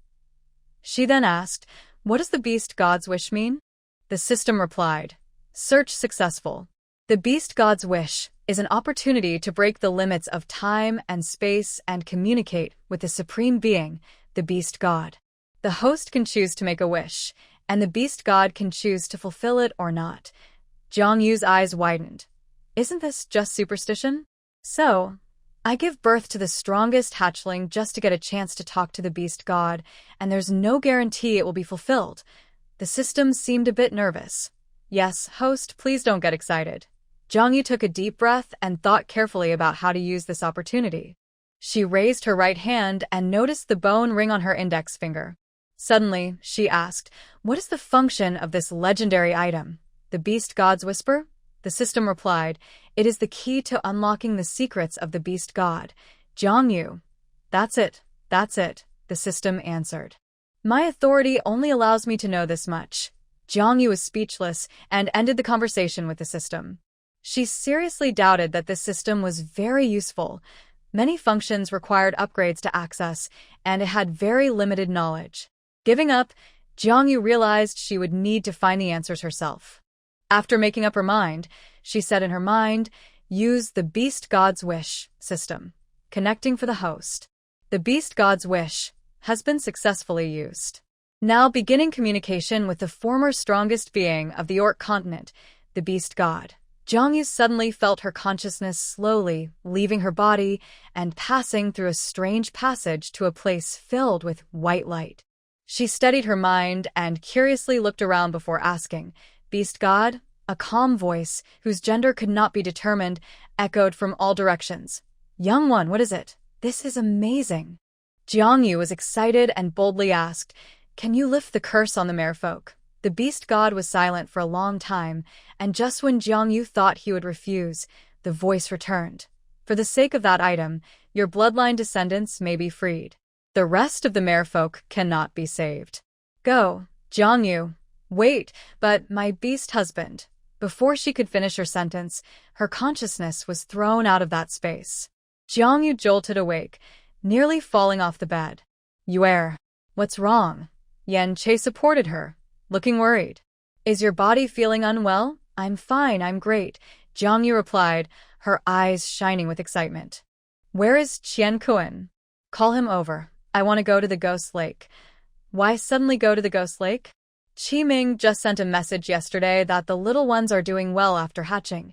She then asked, what does the beast god's wish mean? The system replied, search successful. The beast god's wish is an opportunity to break the limits of time and space and communicate with the supreme being, the beast god. The host can choose to make a wish, and the beast god can choose to fulfill it or not. Yu's eyes widened. Isn't this just superstition? So, I give birth to the strongest hatchling just to get a chance to talk to the beast god, and there's no guarantee it will be fulfilled. The system seemed a bit nervous. Yes, host, please don't get excited. Yu took a deep breath and thought carefully about how to use this opportunity. She raised her right hand and noticed the bone ring on her index finger. Suddenly, she asked, what is the function of this legendary item? The beast god's whisper? The system replied, it is the key to unlocking the secrets of the beast god. Yu. That's it, the system answered. My authority only allows me to know this much. Yu was speechless and ended the conversation with the system. She seriously doubted that this system was very useful. Many functions required upgrades to access, and it had very limited knowledge. Giving up, Yu realized she would need to find the answers herself. After making up her mind, she said in her mind, use the beast god's wish system. Connecting for the host. The beast god's wish has been successfully used. Now beginning communication with the former strongest being of the Orc continent, the beast god. Yu suddenly felt her consciousness slowly leaving her body and passing through a strange passage to a place filled with white light. She steadied her mind and curiously looked around before asking, Beast god? A calm voice, whose gender could not be determined, echoed from all directions. Young one, what is it? This is amazing. Yu was excited and boldly asked, can you lift the curse on the merfolk? The beast god was silent for a long time, and just when Yu thought he would refuse, the voice returned. For the sake of that item, your bloodline descendants may be freed. The rest of the merfolk cannot be saved. Go, Yu. Wait, but my beast husband. Before she could finish her sentence, her consciousness was thrown out of that space. Yu jolted awake, nearly falling off the bed. Yue, what's wrong? Che supported her, looking worried. Is your body feeling unwell? I'm fine, I'm great, Yu replied, her eyes shining with excitement. Where is Qian? Call him over. I want to go to the Ghost Lake. Why suddenly go to the Ghost Lake? Qi Ming just sent a message yesterday that the little ones are doing well after hatching.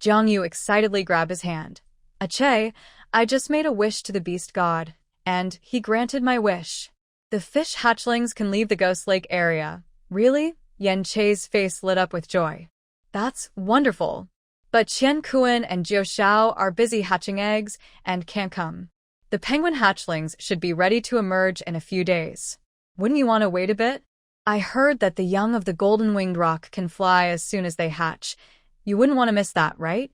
Jiang Yu excitedly grabbed his hand. Ache, I just made a wish to the beast god, and he granted my wish. The fish hatchlings can leave the Ghost Lake area. Really? Yan Che's face lit up with joy. That's wonderful. But Qian Kuan and Jiu Xiao are busy hatching eggs and can't come. The penguin hatchlings should be ready to emerge in a few days. Wouldn't you want to wait a bit? I heard that the young of the golden-winged roc can fly as soon as they hatch. You wouldn't want to miss that, right?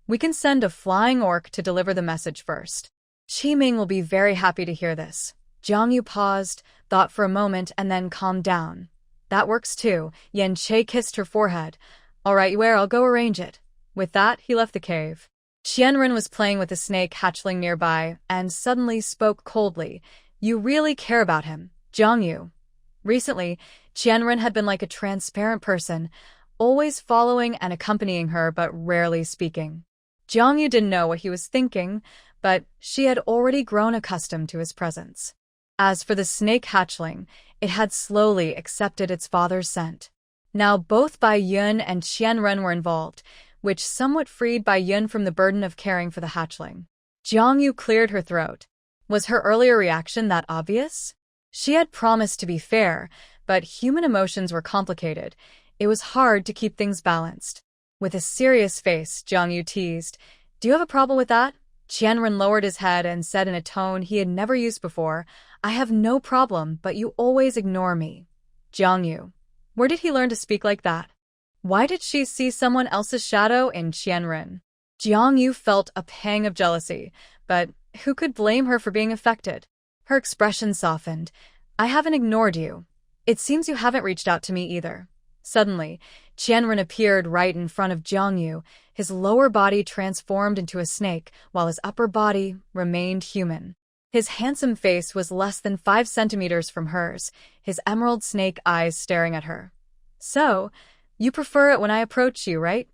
We can send a flying orc to deliver the message first. Qi Ming will be very happy to hear this. Jiang Yu paused, thought for a moment, and then calmed down. That works too. Yan Che kissed her forehead. All right, Yuer, I'll go arrange it. With that, he left the cave. Qianren was playing with a snake hatchling nearby and suddenly spoke coldly. You really care about him, Jiang Yu. Recently, Qianren had been like a transparent person, always following and accompanying her but rarely speaking. Jiang Yu didn't know what he was thinking, but she had already grown accustomed to his presence. As for the snake hatchling, it had slowly accepted its father's scent. Now both Bai Yun and Qianren were involved, which somewhat freed Bai Yun from the burden of caring for the hatchling. Jiang Yu cleared her throat. Was her earlier reaction that obvious? She had promised to be fair, but human emotions were complicated. It was hard to keep things balanced. With a serious face, Jiang Yu teased, Do you have a problem with that? Qianren lowered his head and said in a tone he had never used before, I have no problem, but you always ignore me. Jiang Yu. Where did he learn to speak like that? Why did she see someone else's shadow in Qianren? Jiang Yu felt a pang of jealousy, but who could blame her for being affected? Her expression softened. I haven't ignored you. It seems you haven't reached out to me either. Suddenly, Qianren appeared right in front of Jiang Yu. His lower body transformed into a snake, while his upper body remained human. His handsome face was less than 5 centimeters from hers, his emerald snake eyes staring at her. So, you prefer it when I approach you, right?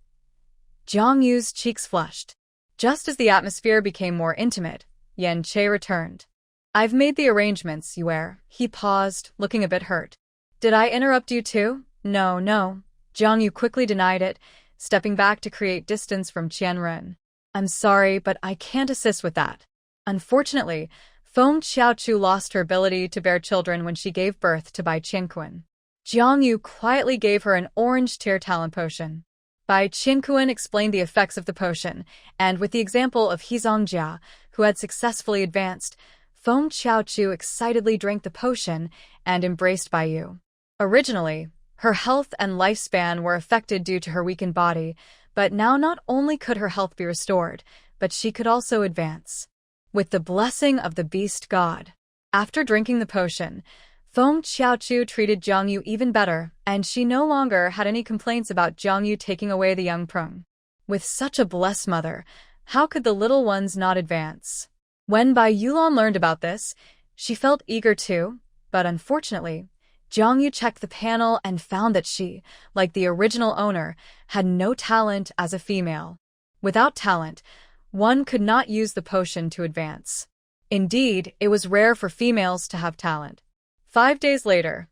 Jiang Yu's cheeks flushed. Just as the atmosphere became more intimate, Yan Che returned. I've made the arrangements, Yuer. He paused, looking a bit hurt. Did I interrupt you too? No. Jiang Yu quickly denied it, stepping back to create distance from Qianren. I'm sorry, but I can't assist with that. Unfortunately, Feng Xiaochu lost her ability to bear children when she gave birth to Bai Qianquan. Jiang Yu quietly gave her an orange tear talent potion. Bai Qianquan explained the effects of the potion, and with the example of Hizongjia, who had successfully advanced, Feng Xiaochu excitedly drank the potion and embraced Bai Yu. Originally, her health and lifespan were affected due to her weakened body, but now not only could her health be restored, but she could also advance. With the blessing of the beast god. After drinking the potion, Feng Xiaochu treated Jiang Yu even better, and she no longer had any complaints about Jiang Yu taking away the young prung. With such a blessed mother, how could the little ones not advance? When Bai Yulan learned about this, she felt eager too, but unfortunately, Jiang Yu checked the panel and found that she, like the original owner, had no talent as a female. Without talent, one could not use the potion to advance. Indeed, it was rare for females to have talent. 5 days later,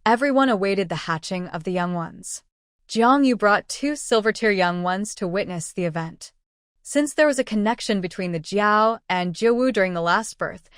everyone awaited the hatching of the young ones. Jiang Yu brought 2 silver-tier young ones to witness the event. Since there was a connection between the Jiao and Jiawu during the last birth,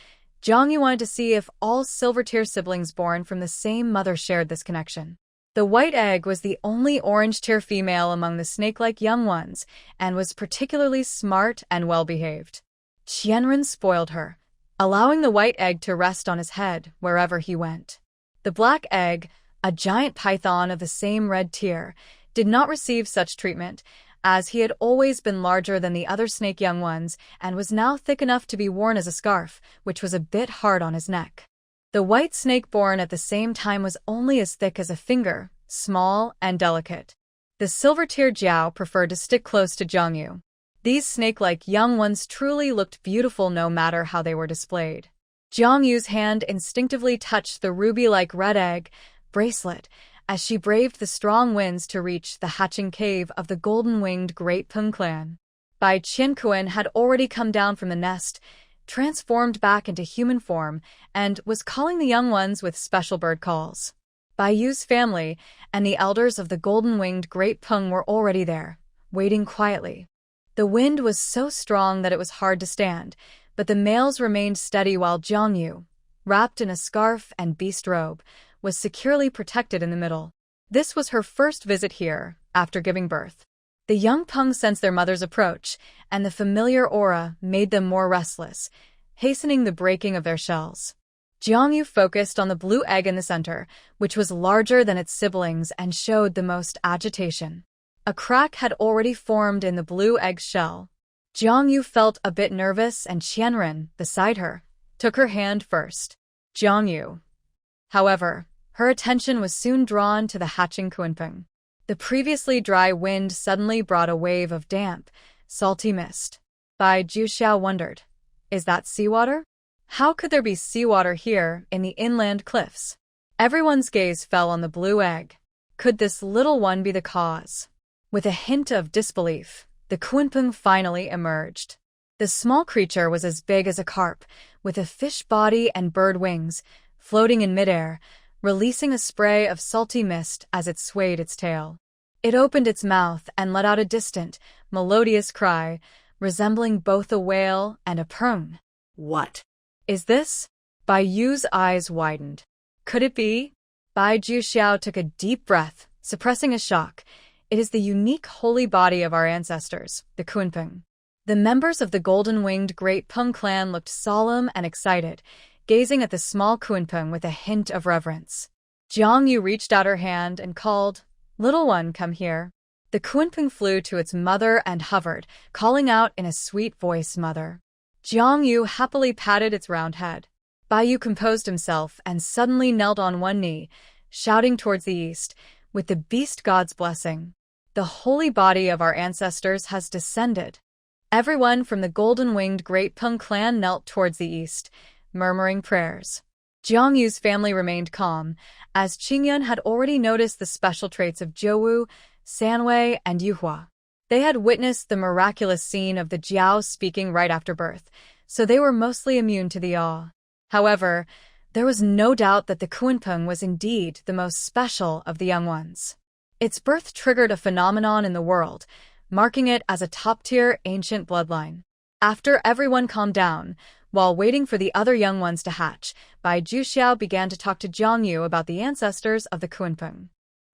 Jiang Yu wanted to see if all silver-tier siblings born from the same mother shared this connection. The white egg was the only orange-tier female among the snake-like young ones and was particularly smart and well-behaved. Qianren spoiled her, allowing the white egg to rest on his head wherever he went. The black egg, a giant python of the same red tier, did not receive such treatment, as he had always been larger than the other snake young ones and was now thick enough to be worn as a scarf, which was a bit hard on his neck. The white snake born at the same time was only as thick as a finger, small and delicate. The silver-tier Jiao preferred to stick close to Jiang Yu. These snake-like young ones truly looked beautiful no matter how they were displayed. Jiang Yu's hand instinctively touched the ruby-like red egg bracelet as she braved the strong winds to reach the hatching cave of the golden-winged Great Peng clan. Bai Qianquan had already come down from the nest, transformed back into human form, and was calling the young ones with special bird calls. Bai Yu's family and the elders of the golden-winged Great Peng were already there, waiting quietly. The wind was so strong that it was hard to stand, but the males remained steady while Jiangyu, wrapped in a scarf and beast robe, was securely protected in the middle. This was her first visit here, after giving birth. The young Peng sensed their mother's approach, and the familiar aura made them more restless, hastening the breaking of their shells. Jiangyu focused on the blue egg in the center, which was larger than its siblings and showed the most agitation. A crack had already formed in the blue egg's shell. Jiangyu felt a bit nervous, and Qianren, beside her, took her hand first. Jiangyu. However, her attention was soon drawn to the hatching Kunpeng. The previously dry wind suddenly brought a wave of damp, salty mist. Bai Juxiao wondered, is that seawater? How could there be seawater here in the inland cliffs? Everyone's gaze fell on the blue egg. Could this little one be the cause? With a hint of disbelief, the Kunpeng finally emerged. The small creature was as big as a carp, with a fish body and bird wings, floating in midair, releasing a spray of salty mist as it swayed its tail. It opened its mouth and let out a distant, melodious cry, resembling both a whale and a peng. What is this? Bai Yu's eyes widened. Could it be? Bai Juxiao took a deep breath, suppressing a shock. It is the unique holy body of our ancestors, the Kunpeng. The members of the golden-winged Great Peng clan looked solemn and excited, gazing at the small Kunpeng with a hint of reverence. Jiangyu reached out her hand and called, "Little one, come here." The Kunpeng flew to its mother and hovered, calling out in a sweet voice, "Mother." Jiangyu happily patted its round head. Bai Yu composed himself and suddenly knelt on one knee, shouting towards the east, with the beast god's blessing. The holy body of our ancestors has descended. Everyone from the golden-winged Great Peng clan knelt towards the east, murmuring prayers. Jiangyu's family remained calm, as Qingyun had already noticed the special traits of Zhouwu, Sanwei, and Yuhua. They had witnessed the miraculous scene of the Jiao speaking right after birth, so they were mostly immune to the awe. However, there was no doubt that the Kunpeng was indeed the most special of the young ones. Its birth triggered a phenomenon in the world, marking it as a top-tier ancient bloodline. After everyone calmed down, while waiting for the other young ones to hatch, Bai Juxiao began to talk to Jiangyu about the ancestors of the Kunpeng.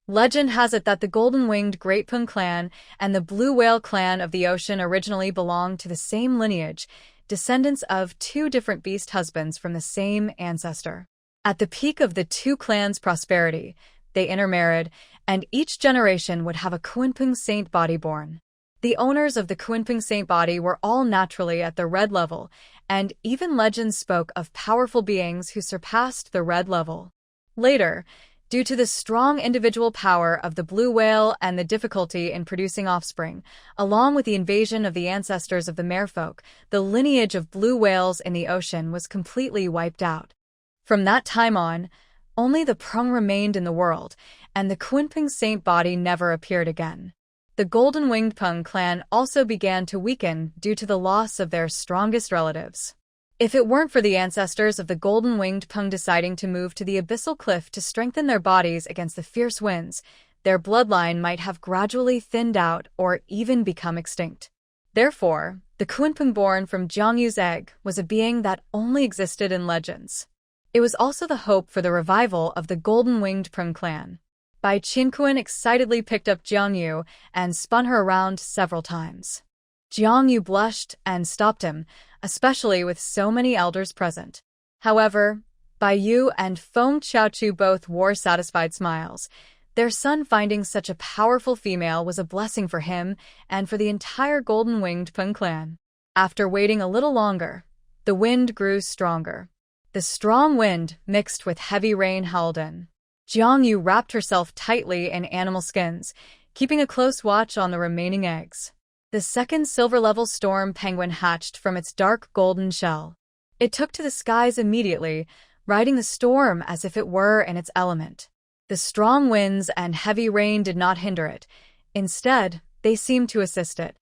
Legend has it that the golden-winged Great Peng clan and the blue whale clan of the ocean originally belonged to the same lineage, descendants of two different beast husbands from the same ancestor. At the peak of the two clans' prosperity, they intermarried, and each generation would have a Kunpeng saint body born. The owners of the Kunpeng saint body were all naturally at the red level, and even legends spoke of powerful beings who surpassed the red level. Later, due to the strong individual power of the blue whale and the difficulty in producing offspring, along with the invasion of the ancestors of the merfolk, the lineage of blue whales in the ocean was completely wiped out. From that time on, only the Peng remained in the world, and the Kunpeng saint body never appeared again. The golden-winged Peng clan also began to weaken due to the loss of their strongest relatives. If it weren't for the ancestors of the golden-winged Peng deciding to move to the abyssal cliff to strengthen their bodies against the fierce winds, their bloodline might have gradually thinned out or even become extinct. Therefore, the Kunpeng born from Jiangyu's egg was a being that only existed in legends. It was also the hope for the revival of the golden-winged Peng clan. Bai Qianquan excitedly picked up Jiangyu and spun her around several times. Jiangyu blushed and stopped him, especially with so many elders present. However, Bai Yu and Feng Xiaochu both wore satisfied smiles. Their son finding such a powerful female was a blessing for him and for the entire golden-winged Peng clan. After waiting a little longer, the wind grew stronger. The strong wind mixed with heavy rain howled in. Jiangyu wrapped herself tightly in animal skins, keeping a close watch on the remaining eggs. The second silver-level storm penguin hatched from its dark golden shell. It took to the skies immediately, riding the storm as if it were in its element. The strong winds and heavy rain did not hinder it. Instead, they seemed to assist it.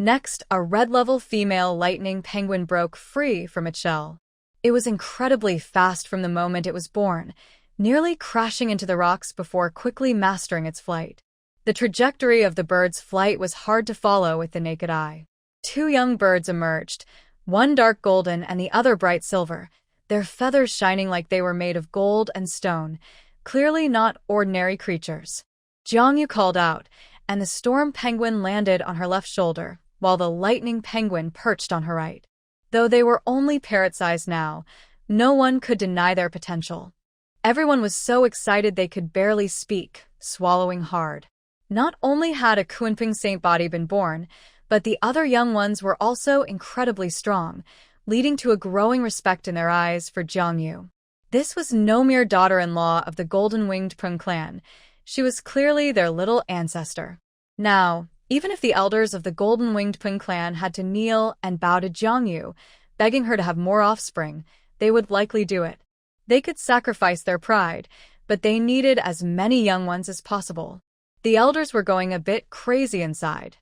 Next, a red-level female lightning penguin broke free from its shell. It was incredibly fast from the moment it was born, nearly crashing into the rocks before quickly mastering its flight. The trajectory of the bird's flight was hard to follow with the naked eye. Two young birds emerged, one dark golden and the other bright silver, their feathers shining like they were made of gold and stone, clearly not ordinary creatures. Jiangyu called out, and the storm penguin landed on her left shoulder, while the lightning penguin perched on her right. Though they were only parrot-sized now, no one could deny their potential. Everyone was so excited they could barely speak, swallowing hard. Not only had a Kunping Saint body been born, but the other young ones were also incredibly strong, leading to a growing respect in their eyes for Jiangyu. This was no mere daughter-in-law of the golden-winged Peng clan. She was clearly their little ancestor. Now, even if the elders of the golden-winged Peng clan had to kneel and bow to Jiangyu, begging her to have more offspring, they would likely do it. They could sacrifice their pride, but they needed as many young ones as possible. The elders were going a bit crazy inside.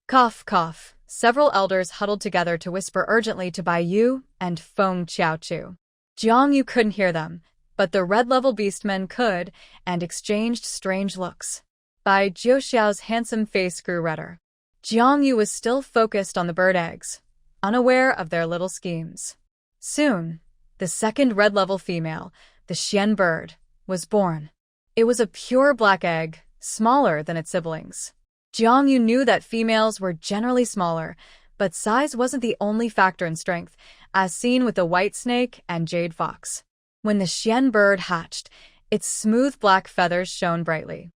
Cough, cough. Several elders huddled together to whisper urgently to Bai Yu and Feng Qiaochu. Jiangyu couldn't hear them, but the red-level beastmen could, and exchanged strange looks. Bai Jiuxiao's handsome face grew redder. Jiangyu was still focused on the bird eggs, unaware of their little schemes. Soon, the second red-level female, the Xian bird, was born. It was a pure black egg, smaller than its siblings. Jiangyu knew that females were generally smaller, but size wasn't the only factor in strength, as seen with the white snake and jade fox. When the Xian bird hatched, its smooth black feathers shone brightly.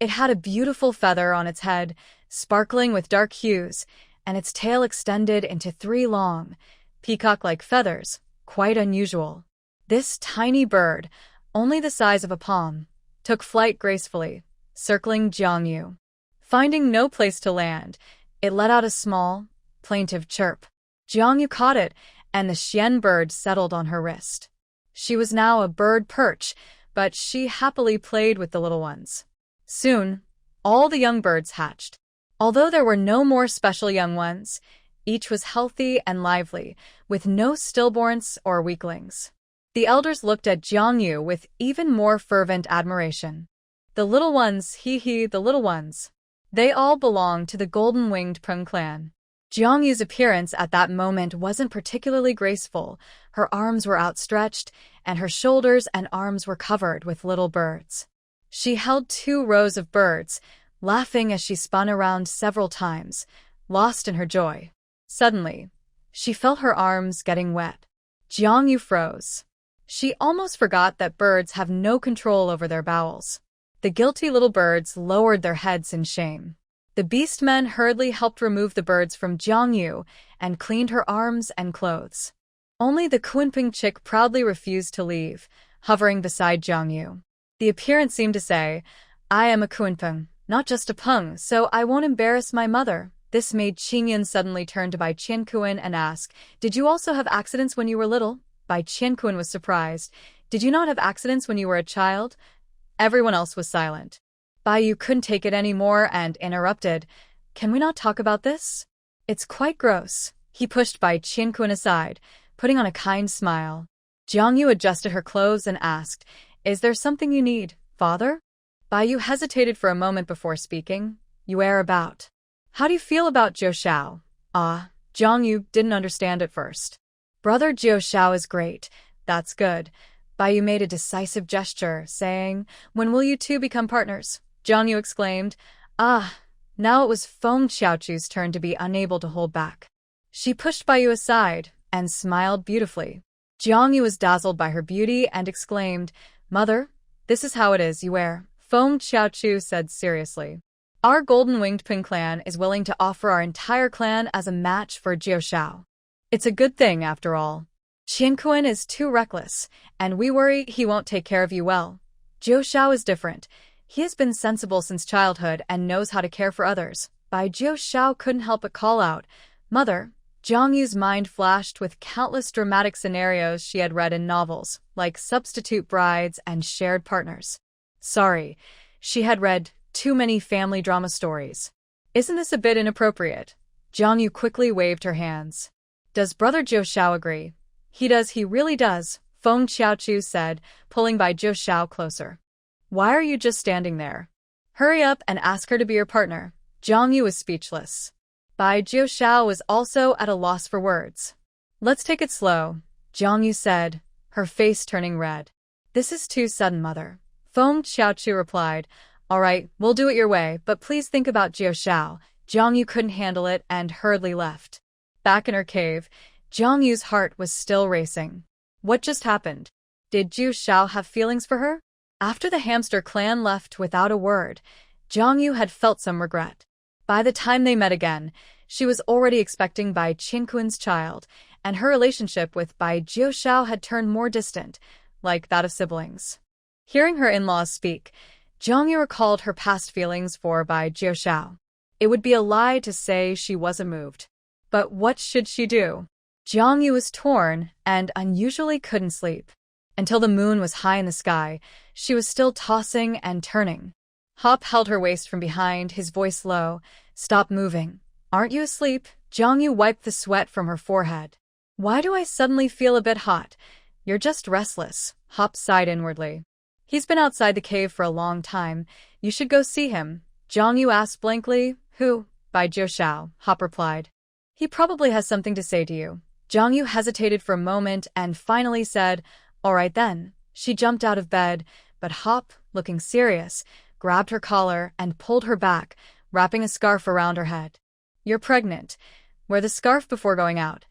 It had a beautiful feather on its head, sparkling with dark hues, and its tail extended into 3 long, peacock-like feathers, quite unusual. This tiny bird, only the size of a palm, took flight gracefully, circling Jiangyu. Finding no place to land, it let out a small, plaintive chirp. Jiangyu caught it, and the Xian bird settled on her wrist. She was now a bird perch, but she happily played with the little ones. Soon, all the young birds hatched. Although there were no more special young ones, each was healthy and lively, with no stillborns or weaklings. The elders looked at Jiangyu with even more fervent admiration. The little ones, the little ones. They all belonged to the golden-winged Peng clan. Jiangyu's appearance at that moment wasn't particularly graceful. Her arms were outstretched, and her shoulders and arms were covered with little birds. She held 2 rows of birds, laughing as she spun around several times, lost in her joy. Suddenly, she felt her arms getting wet. Jiangyu froze. She almost forgot that birds have no control over their bowels. The guilty little birds lowered their heads in shame. The beastmen hurriedly helped remove the birds from Jiangyu and cleaned her arms and clothes. Only the Kunping chick proudly refused to leave, hovering beside Jiangyu. The appearance seemed to say, "I am a Kunpeng, not just a Peng, so I won't embarrass my mother." This made Qingyan suddenly turn to Bai Qiankuan and ask, "Did you also have accidents when you were little?" Bai Qiankuan was surprised. "Did you not have accidents when you were a child?" Everyone else was silent. Bai Yu couldn't take it anymore and interrupted, "Can we not talk about this? It's quite gross." He pushed Bai Qiankuan aside, putting on a kind smile. Jiangyu adjusted her clothes and asked, "Is there something you need, father?" Bai Yu hesitated for a moment before speaking. "You air about. How do you feel about Jiu Shao?" Jiangyu didn't understand at first. "Brother Jiu Shao is great. That's good." Bai Yu made a decisive gesture, saying, "When will you two become partners?" Jiangyu exclaimed. Now it was Feng Qiaochu's turn to be unable to hold back. She pushed Bai Yu aside and smiled beautifully. Jiangyu was dazzled by her beauty and exclaimed, "Mother, this is how it is, you wear." Feng Qiaochu said seriously, "Our golden-winged Peng clan is willing to offer our entire clan as a match for Jiu Shao. It's a good thing, after all. Qiankuan is too reckless, and we worry he won't take care of you well. Jiu Shao is different. He has been sensible since childhood and knows how to care for others." Bai Jiu Shao couldn't help but call out, "Mother." Jiangyu's mind flashed with countless dramatic scenarios she had read in novels, like substitute brides and shared partners. Sorry, she had read too many family drama stories. "Isn't this a bit inappropriate?" Jiangyu quickly waved her hands. Does Brother Zhou Xiao agree? He does, he really does, Feng Xiaochu said, pulling Bai Zhou Xiao closer. Why are you just standing there? Hurry up and ask her to be your partner. Jiangyu was speechless. Bai Zhou Xiao was also at a loss for words. Let's take it slow, Jiangyu said, her face turning red. This is too sudden, mother. Feng Xiaochu replied. All right, we'll do it your way, but please think about Zhou Xiao. Jiangyu couldn't handle it and hurriedly left. Back in her cave, Jiangyu's heart was still racing. What just happened? Did Zhou Xiao have feelings for her? After the hamster clan left without a word, Jiangyu had felt some regret. By the time they met again, she was already expecting Bai Qingquan's child, and her relationship with Bai Zhou Xiao had turned more distant, like that of siblings. Hearing her in-laws speak, Jiangyu recalled her past feelings for Bai Zhou Xiao. It would be a lie to say she wasn't moved. But what should she do? Jiangyu was torn and unusually couldn't sleep. Until the moon was high in the sky, she was still tossing and turning. Hop held her waist from behind, his voice low. Stop moving. Aren't you asleep? Jiangyu wiped the sweat from her forehead. Why do I suddenly feel a bit hot? You're just restless, Hop sighed inwardly. He's been outside the cave for a long time. You should go see him. Jiangyu asked blankly. Who? Bai Zhou Xiao, Hop replied. He probably has something to say to you. Jiangyu hesitated for a moment and finally said, All right then. She jumped out of bed, but Hop, looking serious, grabbed her collar and pulled her back, wrapping a scarf around her head. You're pregnant. Wear the scarf before going out.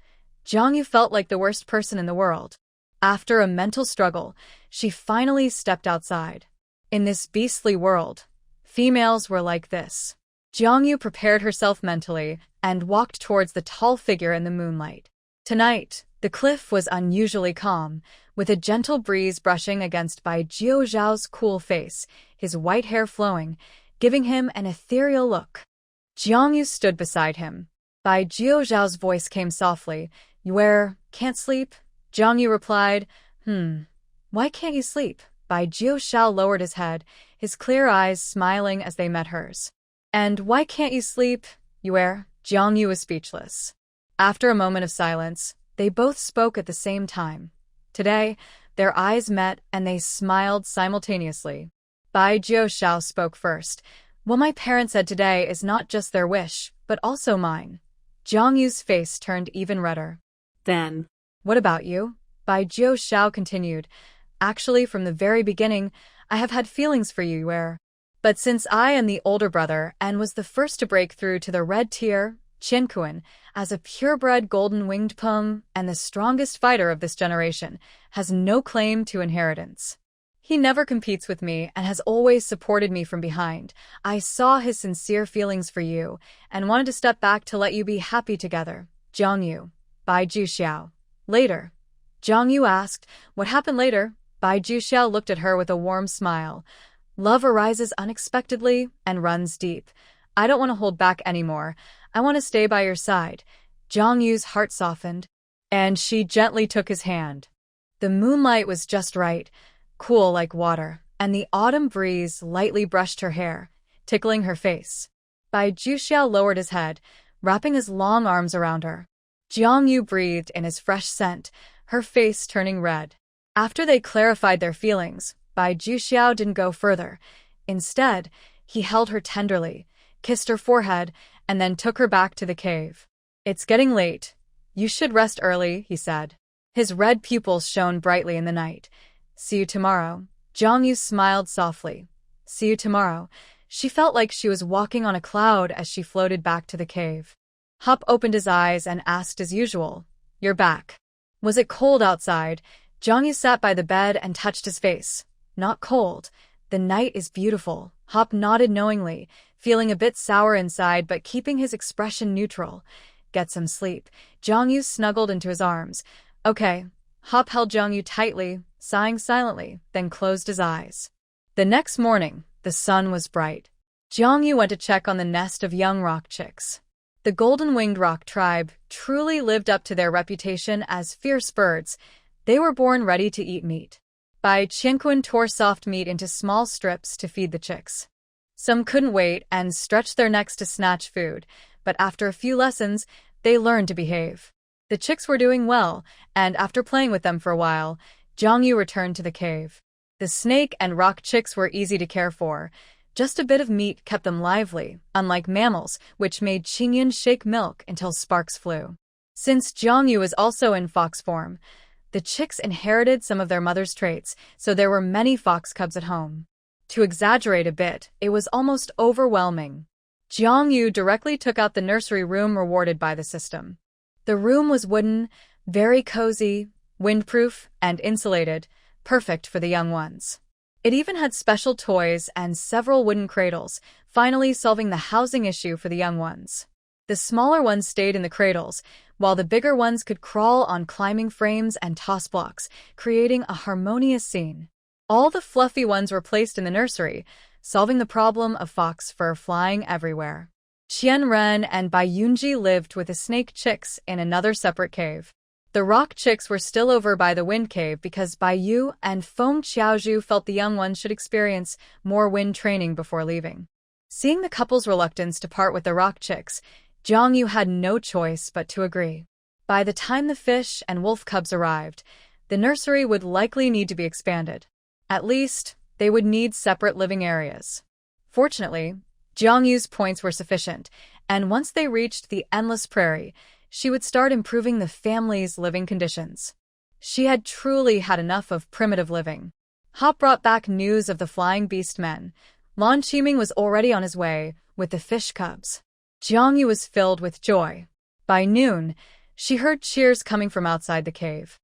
Jiangyu felt like the worst person in the world. After a mental struggle, she finally stepped outside. In this beastly world, females were like this. Jiangyu prepared herself mentally and walked towards the tall figure in the moonlight. Tonight, the cliff was unusually calm, with a gentle breeze brushing against Bai Zhou Xiao's cool face, his white hair flowing, giving him an ethereal look. Jiangyu stood beside him. Bai Zhou Xiao's voice came softly. You can't sleep? Jiangyu replied, Why can't you sleep? Bai Zhou Xiao lowered his head, his clear eyes smiling as they met hers. And why can't you sleep? Jiangyu was speechless. After a moment of silence, they both spoke at the same time. Today, their eyes met and they smiled simultaneously. Bai Zhou Xiao spoke first. What my parents said today is not just their wish, but also mine. Jiangyu's face turned even redder. Then, what about you? Bai Zhou Xiao continued. Actually, from the very beginning, I have had feelings for you, But since I am the older brother and was the first to break through to the red tier, Qingquan, as a purebred golden-winged pum and the strongest fighter of this generation, has no claim to inheritance. He never competes with me and has always supported me from behind. I saw his sincere feelings for you and wanted to step back to let you be happy together. Jiangyu. Bai Zhou Xiao. Later. Jiangyu asked, What happened later? Bai Zhou Xiao looked at her with a warm smile. Love arises unexpectedly and runs deep. I don't want to hold back anymore. I want to stay by your side. Jiangyu's heart softened, and she gently took his hand. The moonlight was just right, cool like water, and the autumn breeze lightly brushed her hair, tickling her face. Bai Zhou Xiao lowered his head, wrapping his long arms around her. Jiangyu breathed in his fresh scent, her face turning red. After they clarified their feelings, Bai Zhou Xiao didn't go further. Instead, he held her tenderly, kissed her forehead, and then took her back to the cave. It's getting late. You should rest early, he said. His red pupils shone brightly in the night. See you tomorrow. Jiangyu smiled softly. See you tomorrow. She felt like she was walking on a cloud as she floated back to the cave. Hop opened his eyes and asked as usual, You're back. Was it cold outside? Jiangyu sat by the bed and touched his face. Not cold. The night is beautiful. Hop nodded knowingly, feeling a bit sour inside but keeping his expression neutral. Get some sleep. Jiangyu snuggled into his arms. Okay. Hop held Jiangyu tightly, sighing silently, then closed his eyes. The next morning, the sun was bright. Jiangyu went to check on the nest of young rock chicks. The golden-winged rock tribe truly lived up to their reputation as fierce birds. They were born ready to eat meat. Bai Qingquan tore soft meat into small strips to feed the chicks. Some couldn't wait and stretched their necks to snatch food, but after a few lessons, they learned to behave. The chicks were doing well, and after playing with them for a while, Jongyu returned to the cave. The snake and rock chicks were easy to care for. Just a bit of meat kept them lively, unlike mammals, which made Qingyan shake milk until sparks flew. Since Jongyu was also in fox form, the chicks inherited some of their mother's traits, so there were many fox cubs at home. To exaggerate a bit, it was almost overwhelming. Jongyu directly took out the nursery room rewarded by the system. The room was wooden, very cozy, windproof, and insulated, perfect for the young ones. It even had special toys and several wooden cradles, finally solving the housing issue for the young ones. The smaller ones stayed in the cradles, while the bigger ones could crawl on climbing frames and toss blocks, creating a harmonious scene. All the fluffy ones were placed in the nursery, solving the problem of fox fur flying everywhere. Qianren and Bai Yunji lived with the snake chicks in another separate cave. The rock chicks were still over by the wind cave because Bai Yu and Feng Qiaozhu felt the young ones should experience more wind training before leaving. Seeing the couple's reluctance to part with the rock chicks, Jongyu had no choice but to agree. By the time the fish and wolf cubs arrived, the nursery would likely need to be expanded. At least, they would need separate living areas. Fortunately, Jongyu's points were sufficient, and once they reached the endless prairie, she would start improving the family's living conditions. She had truly had enough of primitive living. Hop brought back news of the flying beast men. Lan Qiming was already on his way with the fish cubs. Jongyu was filled with joy. By noon, she heard cheers coming from outside the cave.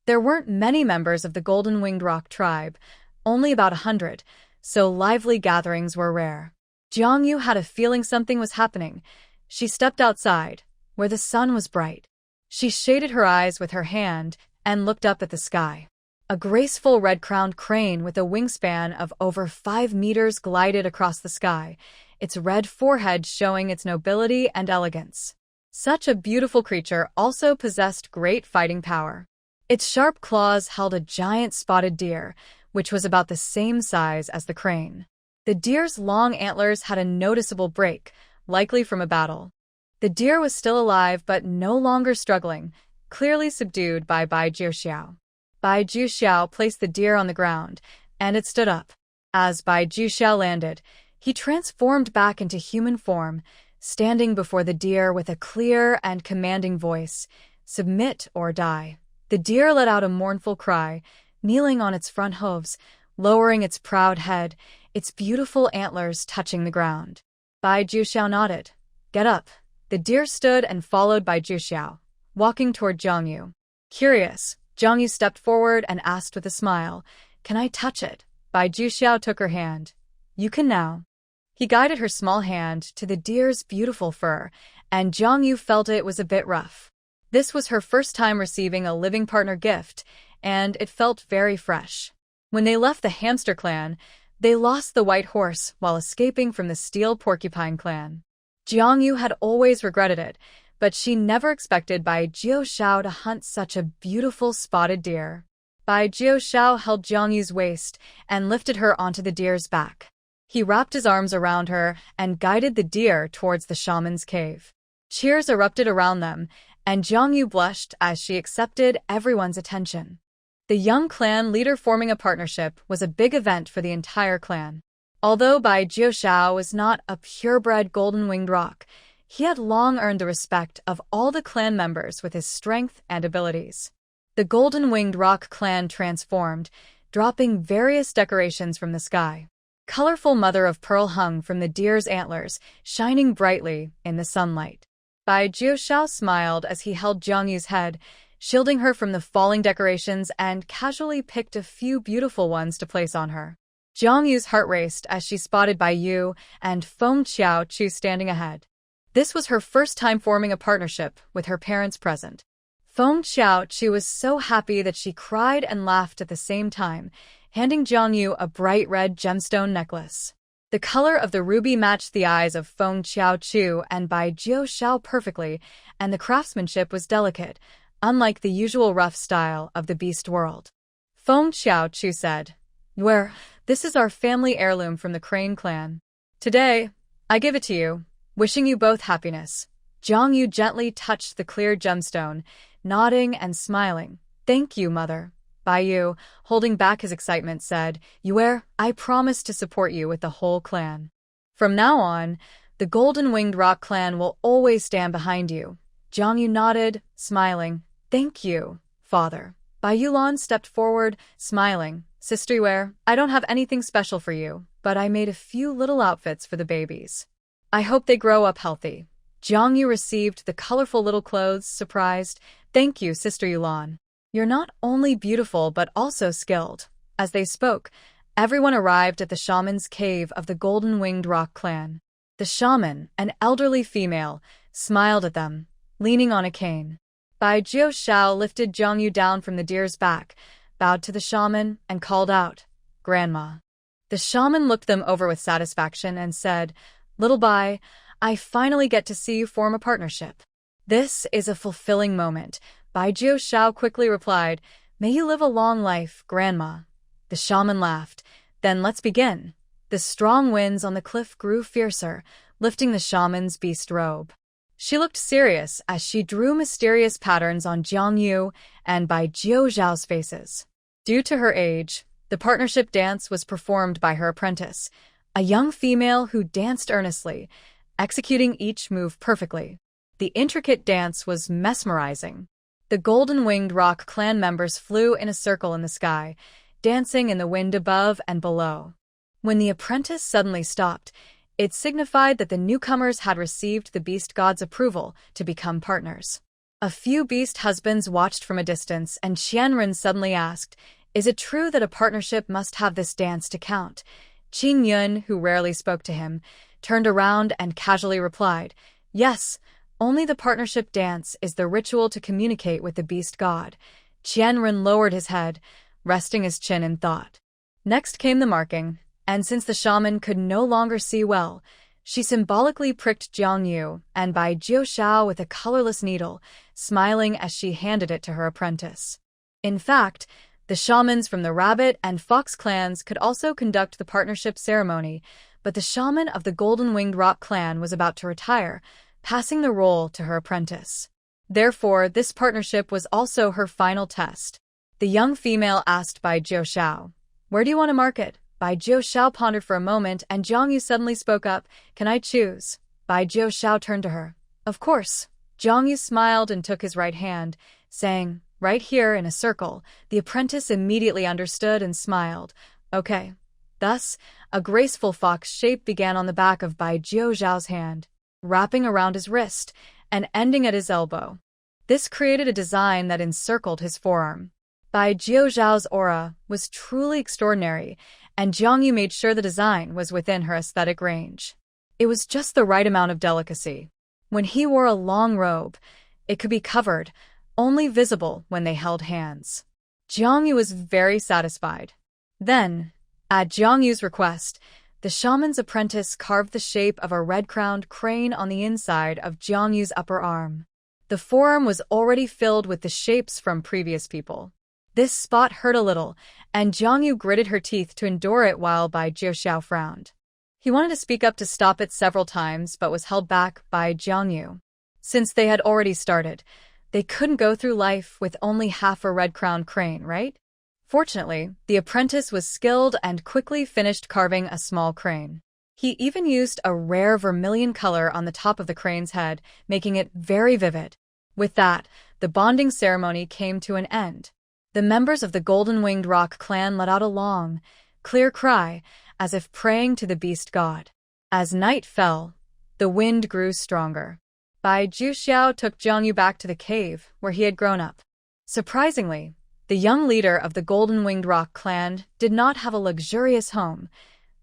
There weren't many members of the golden-winged rock tribe, only about 100, so lively gatherings were rare. Jongyu had a feeling something was happening. She stepped outside, where the sun was bright. She shaded her eyes with her hand and looked up at the sky. A graceful red-crowned crane with a wingspan of over 5 meters glided across the sky, its red forehead showing its nobility and elegance. Such a beautiful creature also possessed great fighting power. Its sharp claws held a giant spotted deer, which was about the same size as the crane. The deer's long antlers had a noticeable break, likely from a battle. The deer was still alive but no longer struggling, clearly subdued by Bai Jiuxiao. Bai Jiuxiao placed the deer on the ground, and it stood up. As Bai Jiuxiao landed, he transformed back into human form, standing before the deer with a clear and commanding voice, "Submit or die." The deer let out a mournful cry, kneeling on its front hooves, lowering its proud head, its beautiful antlers touching the ground. Bai Jiuxiao nodded. "Get up." The deer stood and followed Bai Jiuxiao, walking toward Jongyu. Curious, Jongyu stepped forward and asked with a smile, "Can I touch it?" Bai Jiuxiao took her hand. "You can now." He guided her small hand to the deer's beautiful fur, and Jongyu felt it was a bit rough. This was her first time receiving a living partner gift, and it felt very fresh. When they left the hamster clan, they lost the white horse while escaping from the steel porcupine clan. Jongyu had always regretted it, but she never expected Bai Jiuxiao to hunt such a beautiful spotted deer. Bai Jiuxiao held Jongyu's waist and lifted her onto the deer's back. He wrapped his arms around her and guided the deer towards the shaman's cave. Cheers erupted around them, and Jongyu blushed as she accepted everyone's attention. The young clan leader forming a partnership was a big event for the entire clan. Although Bai Jiuxiao was not a purebred golden-winged rock, he had long earned the respect of all the clan members with his strength and abilities. The golden-winged rock clan transformed, dropping various decorations from the sky. Colorful mother-of-pearl hung from the deer's antlers, shining brightly in the sunlight. Bai Jiuxiao smiled as he held Jongyu's head, shielding her from the falling decorations, and casually picked a few beautiful ones to place on her. Jongyu's heart raced as she spotted Bai Yu and Feng Qiaochu standing ahead. This was her first time forming a partnership with her parents present. Feng Qiaochu was so happy that she cried and laughed at the same time, handing Jongyu a bright red gemstone necklace. The color of the ruby matched the eyes of Feng Qiaochu and Bai Jiuxiao perfectly, and the craftsmanship was delicate, unlike the usual rough style of the beast world. Feng Qiaochu said, "This is our family heirloom from the Crane clan. Today, I give it to you, wishing you both happiness." Jiang Yu gently touched the clear gemstone, nodding and smiling. Thank you, mother. Bai Yu, holding back his excitement, said, Yue, I promise to support you with the whole clan. From now on, the Golden-Winged Rock clan will always stand behind you. Jiang Yu nodded, smiling. Thank you, father. Bai Yulan stepped forward, smiling. Sister Yue, I don't have anything special for you, but I made a few little outfits for the babies. I hope they grow up healthy. Jiang Yu received the colorful little clothes, surprised. Thank you, Sister Yulan. You're not only beautiful but also skilled. As they spoke, everyone arrived at the shaman's cave of the Golden-Winged Rock clan. The shaman, an elderly female, smiled at them, leaning on a cane. Bai Jiushao lifted Jiang Yu down from the deer's back, bowed to the shaman, and called out, Grandma. The shaman looked them over with satisfaction and said, Little Bai, I finally get to see you form a partnership. This is a fulfilling moment. Bai Jiushao quickly replied, May you live a long life, Grandma. The shaman laughed. Then let's begin. The strong winds on the cliff grew fiercer, lifting the shaman's beast robe. She looked serious as she drew mysterious patterns on Jiang Yu and Bai Jiuzhao's faces. Due to her age, the partnership dance was performed by her apprentice, a young female who danced earnestly, executing each move perfectly. The intricate dance was mesmerizing. The Golden-Winged Rock clan members flew in a circle in the sky, dancing in the wind above and below. When the apprentice suddenly stopped, it signified that the newcomers had received the beast god's approval to become partners. A few beast husbands watched from a distance, and Qianren suddenly asked, Is it true that a partnership must have this dance to count? Qing Yun, who rarely spoke to him, turned around and casually replied, Yes, only the partnership dance is the ritual to communicate with the beast god. Qianren lowered his head, resting his chin in thought. Next came the marking, and since the shaman could no longer see well, she symbolically pricked Jiang Yu and Bai Jiushao with a colorless needle, smiling as she handed it to her apprentice. In fact, the shamans from the Rabbit and Fox clans could also conduct the partnership ceremony, but the shaman of the Golden-Winged Rock clan was about to retire, passing the role to her apprentice. Therefore, this partnership was also her final test. The young female asked Bai Jiushao, Where do you want to mark it? Bai Jiushao pondered for a moment, and Jiang Yu suddenly spoke up, Can I choose? Bai Jiushao turned to her. Of course. Jiang Yu smiled and took his right hand, saying, Right here in a circle. The apprentice immediately understood and smiled. Okay. Thus, a graceful fox shape began on the back of Bai Jiuzhao's hand, wrapping around his wrist and ending at his elbow. This created a design that encircled his forearm. Bai Jiuzhao's aura was truly extraordinary, and Jiang Yu made sure the design was within her aesthetic range. It was just the right amount of delicacy. When he wore a long robe, it could be covered, only visible when they held hands. Jiang Yu was very satisfied. Then, at Jiang Yu's request, the shaman's apprentice carved the shape of a red-crowned crane on the inside of Jiang Yu's upper arm. The forearm was already filled with the shapes from previous people. This spot hurt a little, and Jiang Yu gritted her teeth to endure it while Bai Jiushao frowned. He wanted to speak up to stop it several times but was held back by Jiang Yu. Since they had already started, they couldn't go through life with only half a red-crowned crane, right? Fortunately, the apprentice was skilled and quickly finished carving a small crane. He even used a rare vermilion color on the top of the crane's head, making it very vivid. With that, the bonding ceremony came to an end. The members of the Golden-Winged Rock clan let out a long, clear cry, as if praying to the beast god. As night fell, the wind grew stronger. Bai Jiuxiao took Jiang Yu back to the cave where he had grown up. Surprisingly, the young leader of the Golden-Winged Rock clan did not have a luxurious home.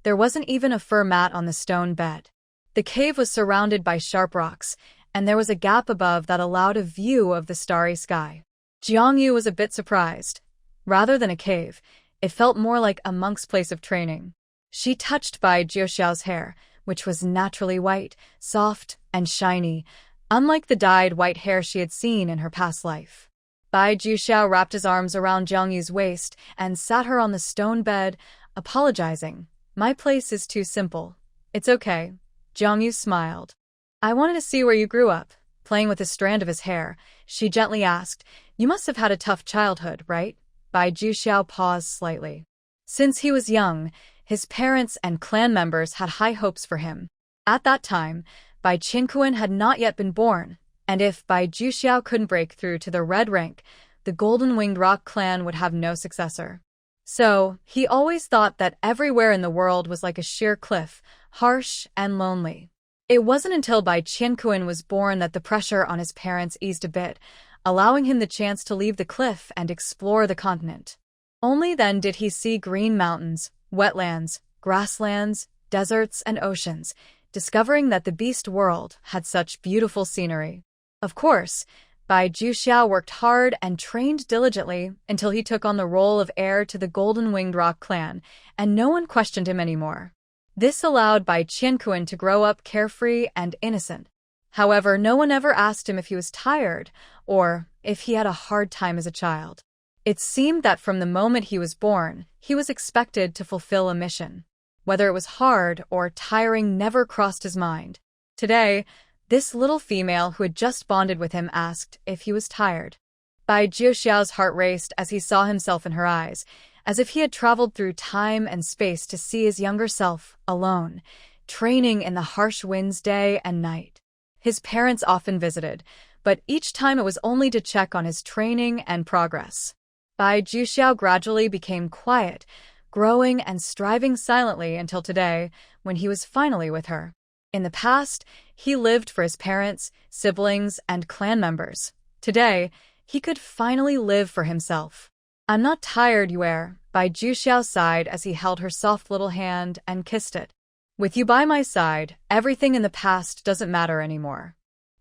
There wasn't even a fur mat on the stone bed. The cave was surrounded by sharp rocks, and there was a gap above that allowed a view of the starry sky. Jiang Yu was a bit surprised. Rather than a cave, it felt more like a monk's place of training. She touched Bai Jiuxiao's hair, which was naturally white, soft, and shiny, unlike the dyed white hair she had seen in her past life. Bai Jiuxiao wrapped his arms around Jiang Yu's waist and sat her on the stone bed, apologizing. My place is too simple. It's okay. Jiang Yu smiled. I wanted to see where you grew up. Playing with a strand of his hair, she gently asked, "You must have had a tough childhood, right?" Bai Juxiao paused slightly. Since he was young, his parents and clan members had high hopes for him. At that time, Bai Qingquan had not yet been born, and if Bai Juxiao couldn't break through to the red rank, the Golden-Winged Rock clan would have no successor. So, he always thought that everywhere in the world was like a sheer cliff, harsh and lonely. It wasn't until Bai Qianquan was born that the pressure on his parents eased a bit, allowing him the chance to leave the cliff and explore the continent. Only then did he see green mountains, wetlands, grasslands, deserts, and oceans, discovering that the beast world had such beautiful scenery. Of course, Bai Juxiao worked hard and trained diligently until he took on the role of heir to the Golden-Winged Rock clan, and no one questioned him anymore. This allowed Bai Qianquan to grow up carefree and innocent. However, no one ever asked him if he was tired or if he had a hard time as a child. It seemed that from the moment he was born, he was expected to fulfill a mission. Whether it was hard or tiring never crossed his mind. Today, this little female who had just bonded with him asked if he was tired. Bai Juxiao's heart raced as he saw himself in her eyes, as if he had traveled through time and space to see his younger self, alone, training in the harsh winds day and night. His parents often visited, but each time it was only to check on his training and progress. Bai Juxiao gradually became quiet, growing and striving silently until today, when he was finally with her. In the past, he lived for his parents, siblings, and clan members. Today, he could finally live for himself. "I'm not tired, Yue," Bai Juxiao sighed as he held her soft little hand and kissed it. "With you by my side, everything in the past doesn't matter anymore."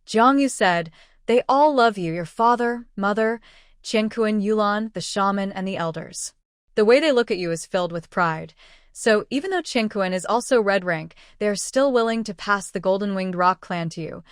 Jiang Yu said, "They all love you, your father, mother, Qianquan, Yulan, the shaman, and the elders. The way they look at you is filled with pride. So even though Qianquan is also red rank, they are still willing to pass the Golden-Winged Rock clan to you."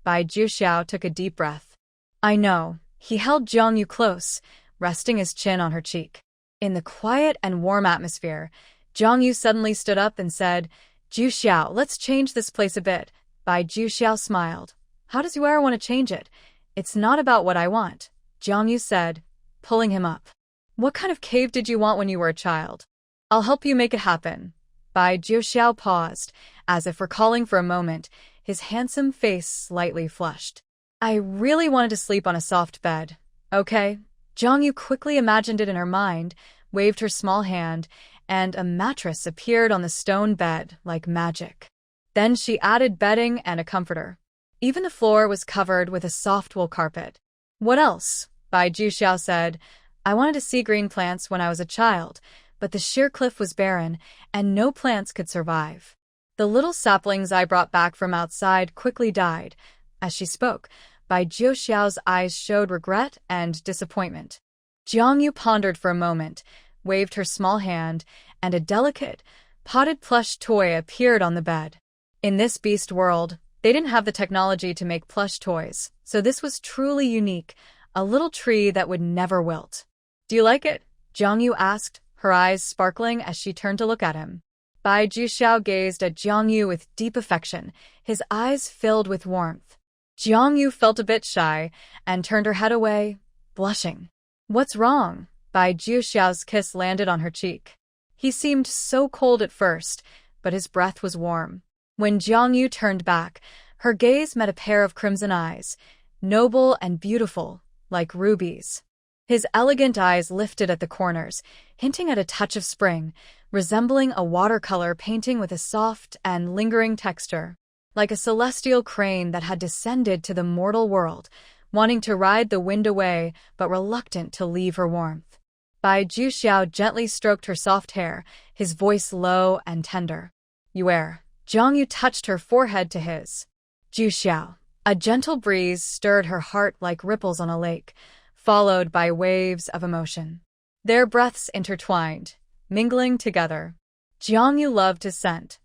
Bai Juxiao took a deep breath. "I know." He held Jiang Yu close, resting his chin on her cheek. In the quiet and warm atmosphere, Jiang Yu suddenly stood up and said, "Juxiao, let's change this place a bit." Bai Juxiao smiled. "How does Yue want to change it?" "It's not about what I want," Jiang Yu said, pulling him up. "What kind of cave did you want when you were a child?" "I'll help you make it happen." Bai Juxiao paused, as if recalling for a moment, his handsome face slightly flushed. "I really wanted to sleep on a soft bed." "Okay." Jiang Yu quickly imagined it in her mind, waved her small hand, and a mattress appeared on the stone bed like magic. Then she added bedding and a comforter. Even the floor was covered with a soft wool carpet. "What else?" Bai Juxiao said. "I wanted to see green plants when I was a child, but the sheer cliff was barren, and no plants could survive. The little saplings I brought back from outside quickly died." As she spoke, Bai Juxiao's eyes showed regret and disappointment. Jiang Yu pondered for a moment, waved her small hand, and a delicate, potted plush toy appeared on the bed. In this beast world, they didn't have the technology to make plush toys, so this was truly unique, a little tree that would never wilt. "Do you like it?" Jiang Yu asked, her eyes sparkling as she turned to look at him. Bai Juxiao gazed at Jiang Yu with deep affection, his eyes filled with warmth. Jiang Yu felt a bit shy and turned her head away, blushing. "What's wrong?" Bai Juxiao's kiss landed on her cheek. He seemed so cold at first, but his breath was warm. When Jiang Yu turned back, her gaze met a pair of crimson eyes, noble and beautiful, like rubies. His elegant eyes lifted at the corners, hinting at a touch of spring, resembling a watercolor painting with a soft and lingering texture. Like a celestial crane that had descended to the mortal world, wanting to ride the wind away but reluctant to leave her warmth. Bai Juxiao gently stroked her soft hair, his voice low and tender. "Yue." Jiang Yu touched her forehead to his. "Juxiao." A gentle breeze stirred her heart like ripples on a lake, followed by waves of emotion. Their breaths intertwined, mingling together. Jiang Yu loved his scent.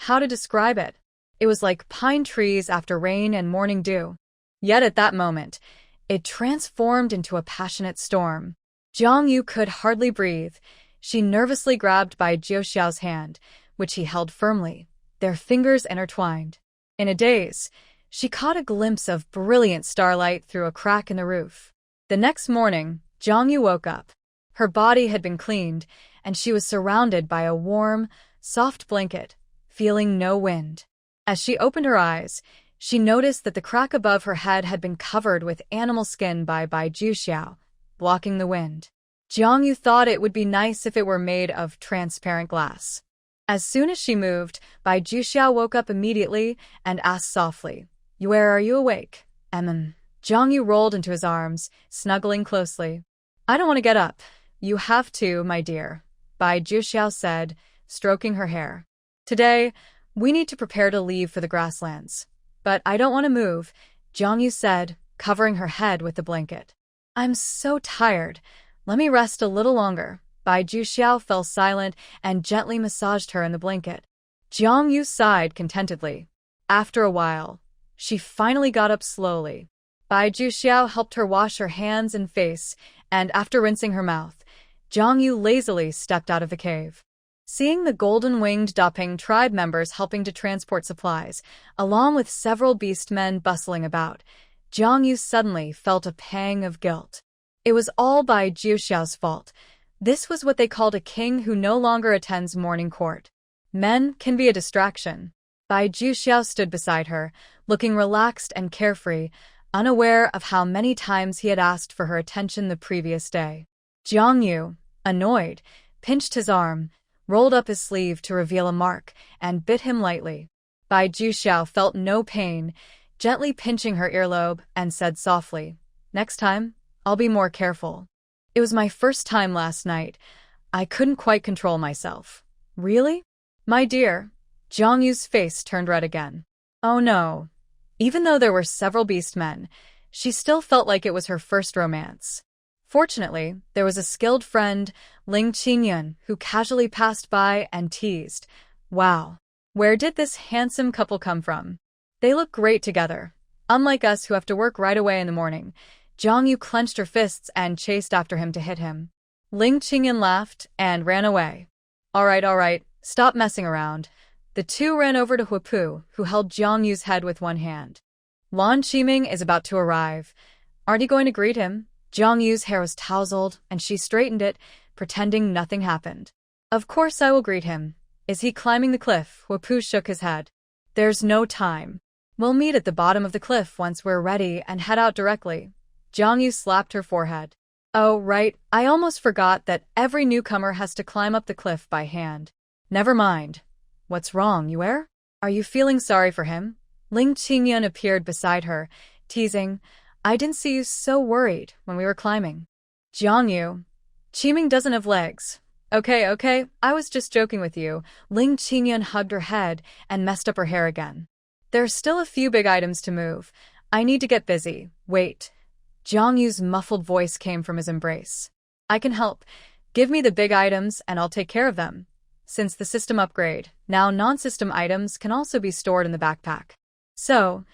How to describe it? It was like pine trees after rain and morning dew. Yet at that moment, it transformed into a passionate storm. Jiang Yu could hardly breathe. She nervously grabbed Bai Juxiao's hand, which he held firmly, their fingers intertwined. In a daze, she caught a glimpse of brilliant starlight through a crack in the roof. The next morning, Jongyu woke up. Her body had been cleaned, and she was surrounded by a warm, soft blanket, feeling no wind. As she opened her eyes, she noticed that the crack above her head had been covered with animal skin by Juxiao, blocking the wind. Jongyu thought it would be nice if it were made of transparent glass. As soon as she moved, Juxiao woke up immediately and asked softly, "Where are you awake?" Jongyu rolled into his arms, snuggling closely. "I don't want to get up. You have to, my dear," Juxiao said, stroking her hair. "Today, we need to prepare to leave for the grasslands. But I don't want to move," Jongyu said, covering her head with the blanket. "I'm so tired. Let me rest a little longer." Juxiao fell silent and gently massaged her in the blanket. Jongyu sighed contentedly. After a while, she finally got up slowly. Juxiao helped her wash her hands and face, and after rinsing her mouth, Jongyu lazily stepped out of the cave. Seeing the golden-winged Daping tribe members helping to transport supplies, along with several beast men bustling about, Jongyu suddenly felt a pang of guilt. It was all Juxiao's fault. This was what they called a king who no longer attends morning court. Men can be a distraction. Juxiao stood beside her, looking relaxed and carefree, unaware of how many times he had asked for her attention the previous day. Jongyu, annoyed, pinched his arm, rolled up his sleeve to reveal a mark, and bit him lightly. Juxiao felt no pain, gently pinching her earlobe, and said softly, "Next time, I'll be more careful. It was my first time last night. I couldn't quite control myself." "Really? My dear?" Jongyu's face turned red again. Oh no. Even though there were several beast men, she still felt like it was her first romance. Fortunately, there was a skilled friend, Ling Qingyun, who casually passed by and teased, "Wow, where did this handsome couple come from? They look great together. Unlike us who have to work right away in the morning." Jongyu clenched her fists and chased after him to hit him. Ling Qingyun laughed and ran away. All right, stop messing around." The two ran over to Huapu, who held Jongyu's head with one hand. "Lan Qiming is about to arrive. Aren't you going to greet him?" Jongyu's hair was tousled, and she straightened it, pretending nothing happened. "Of course I will greet him. Is he climbing the cliff?" Huapu shook his head. "There's no time. We'll meet at the bottom of the cliff once we're ready and head out directly." Jongyu slapped her forehead. "Oh, right, I almost forgot that every newcomer has to climb up the cliff by hand." "Never mind. What's wrong, Yuer? Are you feeling sorry for him?" Ling Qingyun appeared beside her, teasing, "I didn't see you so worried when we were climbing." "Jongyu, Qiming doesn't have legs." Okay, I was just joking with you." Ling Qingyun hugged her head and messed up her hair again. "There's still a few big items to move. I need to get busy. Wait." Jongyu's muffled voice came from his embrace. "I can help. Give me the big items and I'll take care of them." Since the system upgrade, now non-system items can also be stored in the backpack. So,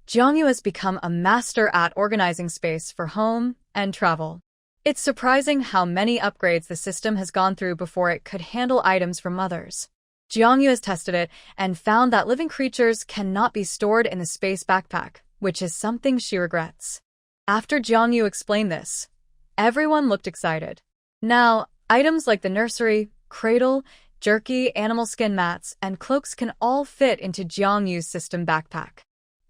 Jongyu has become a master at organizing space for home and travel. It's surprising how many upgrades the system has gone through before it could handle items from others. Jongyu has tested it and found that living creatures cannot be stored in the space backpack, which is something she regrets. After Jongyu explained this, everyone looked excited. Now, items like the nursery, cradle, jerky, animal skin mats, and cloaks can all fit into Jongyu's system backpack.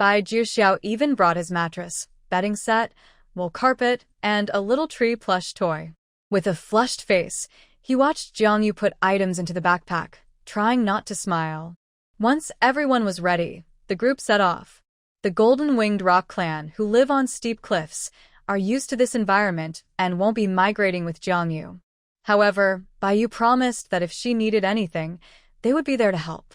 Juxiao even brought his mattress, bedding set, wool carpet, and a little tree plush toy. With a flushed face, he watched Jongyu put items into the backpack, trying not to smile. Once everyone was ready, the group set off. The golden-winged rock clan, who live on steep cliffs, are used to this environment and won't be migrating with Jongyu. However, Baiyu promised that if she needed anything, they would be there to help.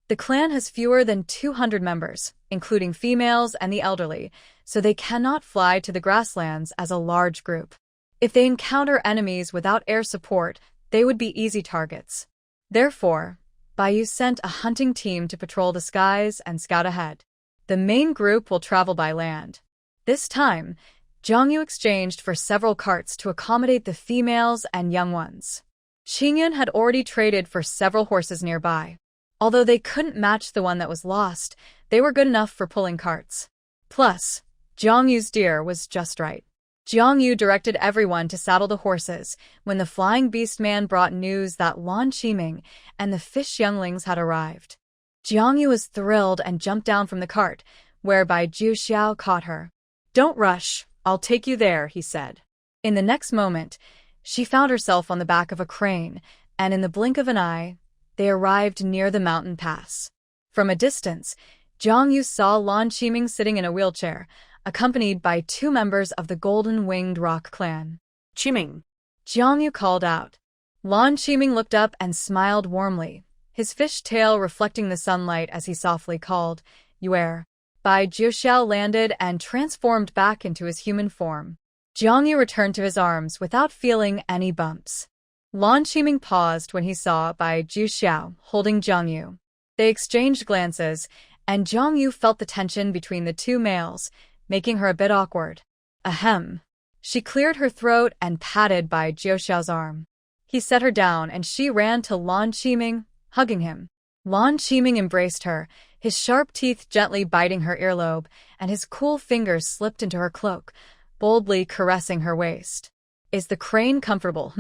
The clan has fewer than 200 members, including females and the elderly, so they cannot fly to the grasslands as a large group. If they encounter enemies without air support, they would be easy targets. Therefore, Baiyu sent a hunting team to patrol the skies and scout ahead. The main group will travel by land. This time, Jongyu exchanged for several carts to accommodate the females and young ones. Qingyun had already traded for several horses nearby. Although they couldn't match the one that was lost, they were good enough for pulling carts. Plus, Jiang Yu's deer was just right. Jiang Yu directed everyone to saddle the horses when the flying beast man brought news that Lan Qiming and the fish younglings had arrived. Jiang Yu was thrilled and jumped down from the cart, whereby Jiu Xiao caught her. "Don't rush, I'll take you there," he said. In the next moment, she found herself on the back of a crane, and in the blink of an eye, they arrived near the mountain pass. From a distance, Jiang Yu saw Lan Qiming sitting in a wheelchair, accompanied by 2 members of the Golden-Winged Rock clan. Qiming. Jiang Yu called out. Lan Qiming looked up and smiled warmly, his fish tail reflecting the sunlight as he softly called, "Yuer." Bai Jiuxiao landed and transformed back into his human form. Jiang Yu returned to his arms without feeling any bumps. Lan Qiming paused when he saw Bai Jiuxiao holding Jiang Yu. They exchanged glances, and Jiang Yu felt the tension between the 2 males, making her a bit awkward. Ahem. She cleared her throat and patted Bai Jiuxiao's arm. He set her down and she ran to Lan Qiming, hugging him. Lan Qiming embraced her, his sharp teeth gently biting her earlobe, and his cool fingers slipped into her cloak, boldly caressing her waist. "Is the crane comfortable,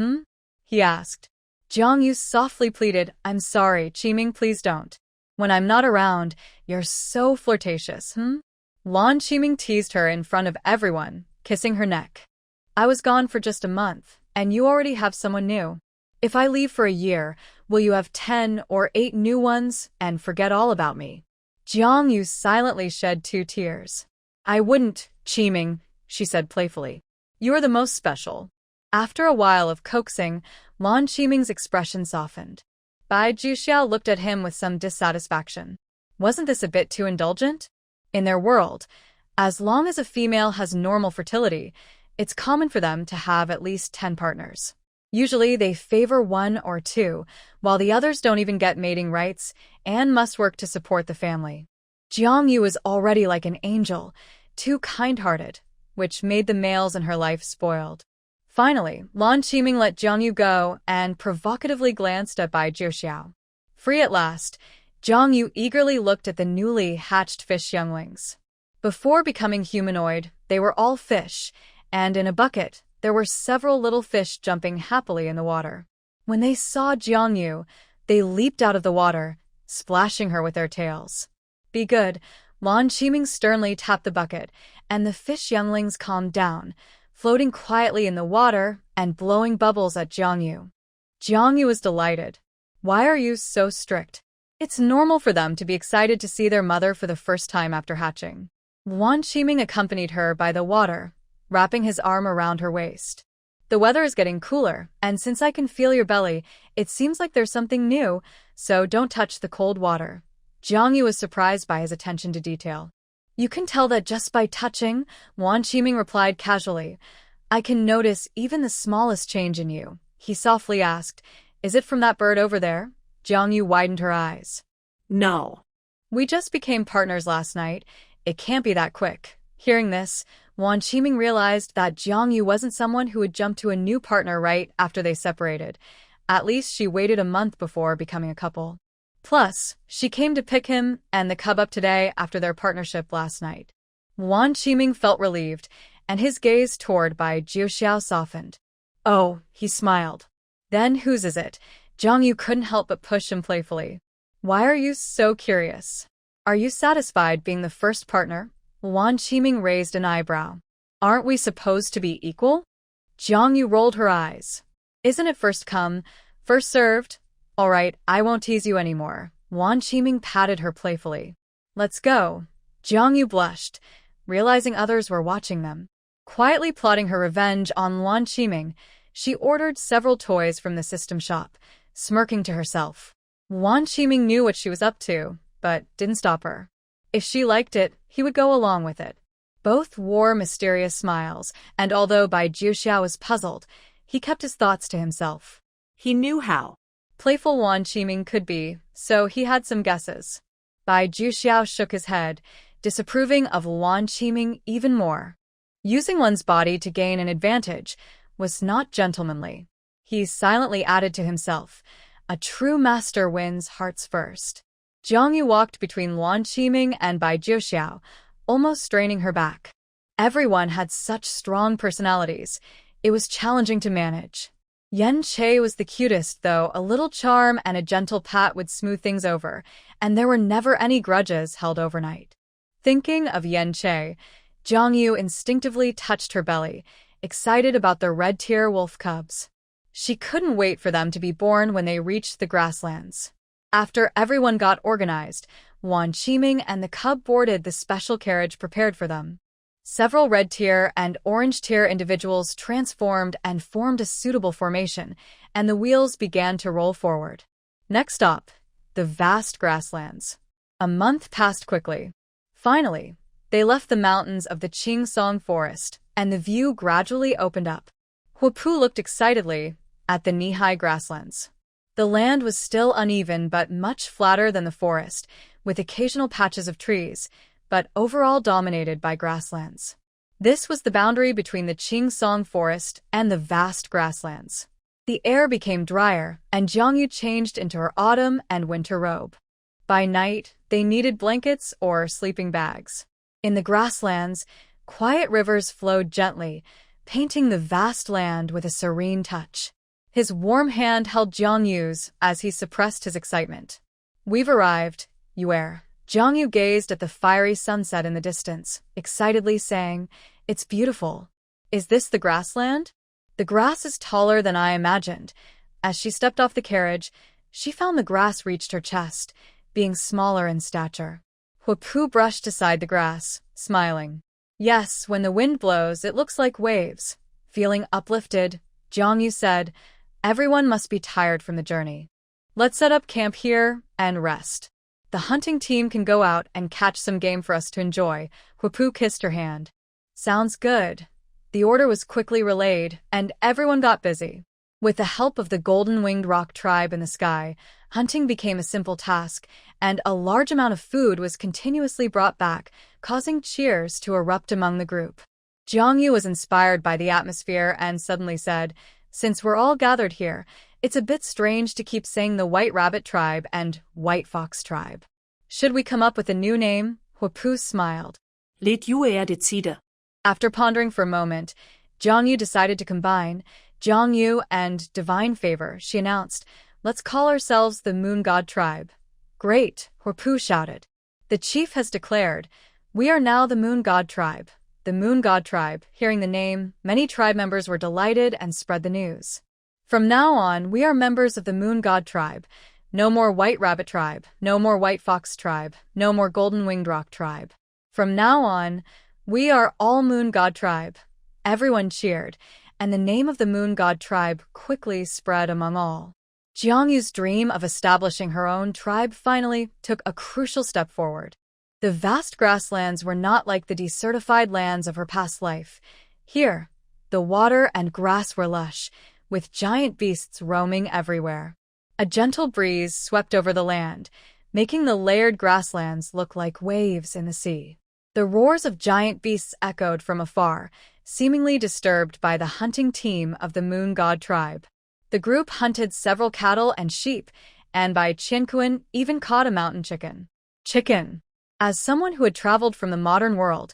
he asked. Jiang Yu softly pleaded, "I'm sorry, Qiming, please don't. When I'm not around, you're so flirtatious, Lan Qiming teased her in front of everyone, kissing her neck. "I was gone for just a month, and you already have someone new. If I leave for a year, will you have 10 or 8 new ones and forget all about me?" Jiang Yu silently shed 2 tears. "I wouldn't, Qiming," she said playfully. "You're the most special." After a while of coaxing, Lan Qiming's expression softened. Bai Jiuxiao looked at him with some dissatisfaction. Wasn't this a bit too indulgent? In their world, as long as a female has normal fertility, it's common for them to have at least 10 partners. Usually they favor 1 or 2, while the others don't even get mating rights and must work to support the family. Jiang Yu was already like an angel, too kind-hearted, which made the males in her life spoiled. Finally, Lan Qiming let Jiang Yu go and provocatively glanced at Bai Jiuxiao. Free at last, Jiang Yu eagerly looked at the newly hatched fish younglings. Before becoming humanoid, they were all fish, and in a bucket, there were several little fish jumping happily in the water. When they saw Jiang Yu, they leaped out of the water, splashing her with their tails. "Be good," Lan Qiming sternly tapped the bucket, and the fish younglings calmed down, floating quietly in the water and blowing bubbles at Jiang Yu. Jiang Yu was delighted. "Why are you so strict?" It's normal for them to be excited to see their mother for the first time after hatching. Lan Qiming accompanied her by the water, wrapping his arm around her waist. "The weather is getting cooler, and since I can feel your belly, it seems like there's something new, so don't touch the cold water." Jiang Yu was surprised by his attention to detail. "You can tell that just by touching," Lan Qiming replied casually. "I can notice even the smallest change in you." He softly asked, "Is it from that bird over there?" Jiang Yu widened her eyes. No. "We just became partners last night. It can't be that quick." Hearing this, Lan Qiming realized that Jiang Yu wasn't someone who would jump to a new partner right after they separated. At least she waited a month before becoming a couple. Plus, she came to pick him and the cub up today after their partnership last night. Lan Qiming felt relieved, and his gaze toward Bai Jiuxiao softened. "Oh," he smiled. "Then whose is it?" Jiang Yu couldn't help but push him playfully. "Why are you so curious? Are you satisfied being the first partner?" Lan Qiming raised an eyebrow. "Aren't we supposed to be equal?" Jiang Yu rolled her eyes. "Isn't it first come, first served? All right, I won't tease you anymore." Lan Qiming patted her playfully. "Let's go." Jiang Yu blushed, realizing others were watching them. Quietly plotting her revenge on Lan Qiming, she ordered several toys from the system shop, smirking to herself. Lan Qiming knew what she was up to, but didn't stop her. If she liked it, he would go along with it. Both wore mysterious smiles, and although Bai Jiuxiao was puzzled, he kept his thoughts to himself. He knew how playful Lan Qiming could be, so he had some guesses. Bai Jiuxiao shook his head, disapproving of Lan Qiming even more. Using one's body to gain an advantage was not gentlemanly. He silently added to himself, "A true master wins hearts first." Jiang Yu walked between Lan Qiming and Bai Jiuxiao, almost straining her back. Everyone had such strong personalities. It was challenging to manage. Yen Che was the cutest, though. A little charm and a gentle pat would smooth things over, and there were never any grudges held overnight. Thinking of Yen Che, Jiang Yu instinctively touched her belly, excited about the red-tier wolf cubs. She couldn't wait for them to be born when they reached the grasslands. After everyone got organized, Wan Qiming and the cub boarded the special carriage prepared for them. Several red-tier and orange-tier individuals transformed and formed a suitable formation, and the wheels began to roll forward. Next up, the vast grasslands. A month passed quickly. Finally, they left the mountains of the Qingsong forest, and the view gradually opened up. Huapu looked excitedly at the knee-high grasslands. The land was still uneven but much flatter than the forest, with occasional patches of trees, but overall dominated by grasslands. This was the boundary between the Qingsong forest and the vast grasslands. The air became drier, and Jiang Yu changed into her autumn and winter robe. By night, they needed blankets or sleeping bags. In the grasslands, quiet rivers flowed gently, painting the vast land with a serene touch. His warm hand held Jiang Yu's as he suppressed his excitement. "We've arrived, Yuer." Jiang Yu gazed at the fiery sunset in the distance, excitedly saying, "It's beautiful. Is this the grassland?" "The grass is taller than I imagined." As she stepped off the carriage, she found the grass reached her chest, being smaller in stature. Huapu brushed aside the grass, smiling. "Yes, when the wind blows, it looks like waves." Feeling uplifted, Jiang Yu said, "Everyone must be tired from the journey. Let's set up camp here and rest. The hunting team can go out and catch some game for us to enjoy." Huapu kissed her hand. "Sounds good." The order was quickly relayed, and everyone got busy. With the help of the golden-winged rock tribe in the sky, hunting became a simple task, and a large amount of food was continuously brought back, causing cheers to erupt among the group. Jiang Yu was inspired by the atmosphere and suddenly said, "Since we're all gathered here, it's a bit strange to keep saying the White Rabbit Tribe and White Fox Tribe. Should we come up with a new name?" Huapu smiled. Let Yuer decide. After pondering for a moment, Jiang Yu decided to combine Jiang Yu and Divine Favor. She announced, "Let's call ourselves the Moon God Tribe." "Great," Huapu shouted. "The chief has declared, we are now the Moon God Tribe." The Moon God Tribe. Hearing the name, many tribe members were delighted and spread the news. "From now on, we are members of the Moon God Tribe. No more White Rabbit Tribe, no more White Fox Tribe, no more Golden Winged Rock Tribe. From now on, we are all Moon God Tribe." Everyone cheered, and the name of the Moon God Tribe quickly spread among all. Jiang Yu's dream of establishing her own tribe finally took a crucial step forward. The vast grasslands were not like the desertified lands of her past life. Here, the water and grass were lush, with giant beasts roaming everywhere. A gentle breeze swept over the land, making the layered grasslands look like waves in the sea. The roars of giant beasts echoed from afar, seemingly disturbed by the hunting team of the Moon God Tribe. The group hunted several cattle and sheep, and by Qianquan even caught a mountain chicken. Chicken. As someone who had traveled from the modern world,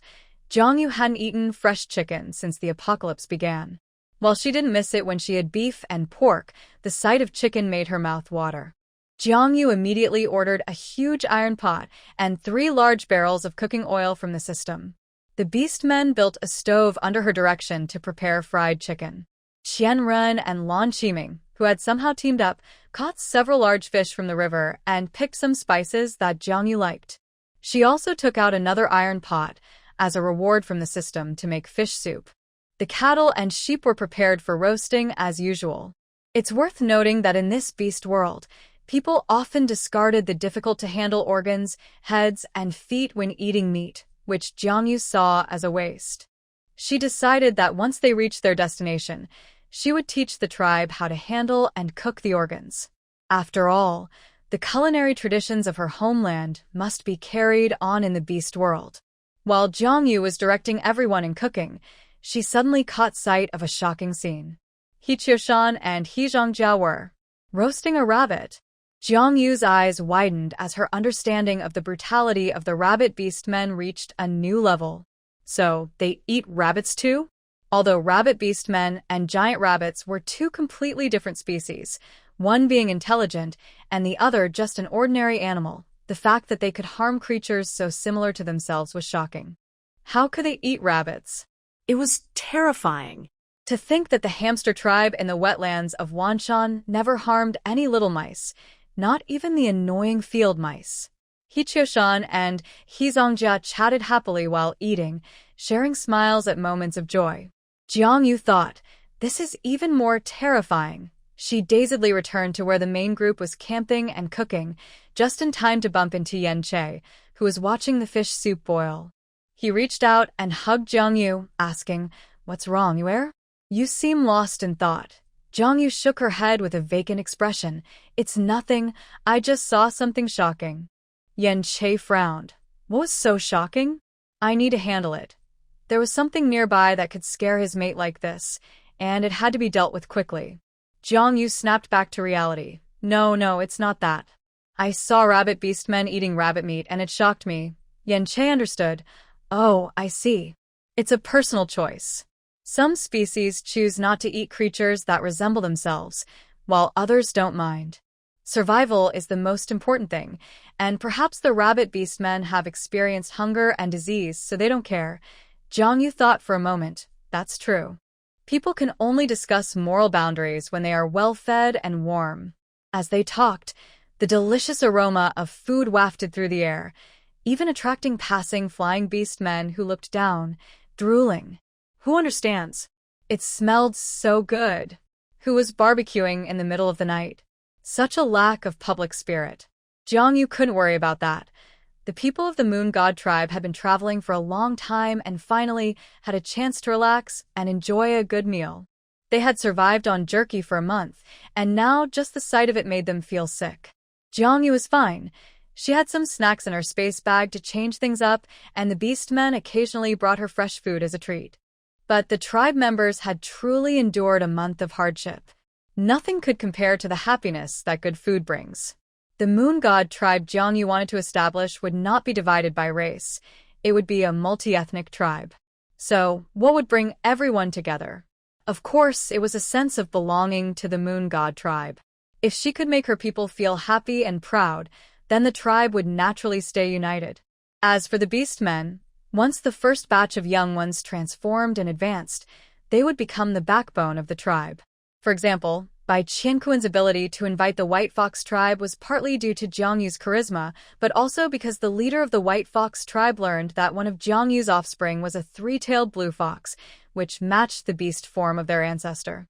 Jiang Yu hadn't eaten fresh chicken since the apocalypse began. While she didn't miss it when she had beef and pork, the sight of chicken made her mouth water. Jiang Yu immediately ordered a huge iron pot and 3 large barrels of cooking oil from the system. The beast men built a stove under her direction to prepare fried chicken. Qian Ren and Lan Qiming, who had somehow teamed up, caught several large fish from the river and picked some spices that Jiang Yu liked. She also took out another iron pot as a reward from the system to make fish soup. The cattle and sheep were prepared for roasting as usual. It's worth noting that in this beast world, people often discarded the difficult-to-handle organs, heads, and feet when eating meat, which Jiang Yu saw as a waste. She decided that once they reached their destination, she would teach the tribe how to handle and cook the organs. After all, the culinary traditions of her homeland must be carried on in the beast world. While Jiang Yu was directing everyone in cooking, she suddenly caught sight of a shocking scene. He Qiushan and He Zhangjiao were roasting a rabbit. Jiang Yu's eyes widened as her understanding of the brutality of the rabbit beastmen reached a new level. So, they eat rabbits too? Although rabbit beastmen and giant rabbits were two completely different species, one being intelligent and the other just an ordinary animal, the fact that they could harm creatures so similar to themselves was shocking. How could they eat rabbits? It was terrifying. To think that the hamster tribe in the wetlands of Wanshan never harmed any little mice, not even the annoying field mice. He Qiushan and He Zongjia chatted happily while eating, sharing smiles at moments of joy. Jiang Yu thought, this is even more terrifying. She dazedly returned to where the main group was camping and cooking, just in time to bump into Yen Che, who was watching the fish soup boil. He reached out and hugged Jiang Yu, asking, "What's wrong, Yuer? You seem lost in thought." Jiang Yu shook her head with a vacant expression. "It's nothing. I just saw something shocking." Yen Che frowned. "What was so shocking?" "I need to handle it." There was something nearby that could scare his mate like this, and it had to be dealt with quickly. Jiang Yu snapped back to reality. No, it's not that. I saw rabbit beastmen eating rabbit meat and it shocked me." Yen Che understood. "Oh, I see. It's a personal choice. Some species choose not to eat creatures that resemble themselves, while others don't mind. Survival is the most important thing, and perhaps the rabbit beastmen have experienced hunger and disease, so they don't care." Jiang Yu thought for a moment. That's true. People can only discuss moral boundaries when they are well-fed and warm. As they talked, the delicious aroma of food wafted through the air, even attracting passing flying beast men who looked down, drooling. Who understands? It smelled so good. Who was barbecuing in the middle of the night? Such a lack of public spirit. Jiang Yu couldn't worry about that. The people of the Moon God tribe had been traveling for a long time and finally had a chance to relax and enjoy a good meal. They had survived on jerky for a month, and now just the sight of it made them feel sick. Jiang Yu was fine. She had some snacks in her space bag to change things up, and the beastmen occasionally brought her fresh food as a treat. But the tribe members had truly endured a month of hardship. Nothing could compare to the happiness that good food brings. The Moon God tribe Jiang Yu wanted to establish would not be divided by race. It would be a multi-ethnic tribe. So, what would bring everyone together? Of course, it was a sense of belonging to the Moon God tribe. If she could make her people feel happy and proud, then the tribe would naturally stay united. As for the beastmen, once the first batch of young ones transformed and advanced, they would become the backbone of the tribe. For example, Bai Qianquan's ability to invite the White Fox tribe was partly due to Jiang Yu's charisma, but also because the leader of the White Fox tribe learned that one of Jiang Yu's offspring was a three-tailed blue fox, which matched the beast form of their ancestor.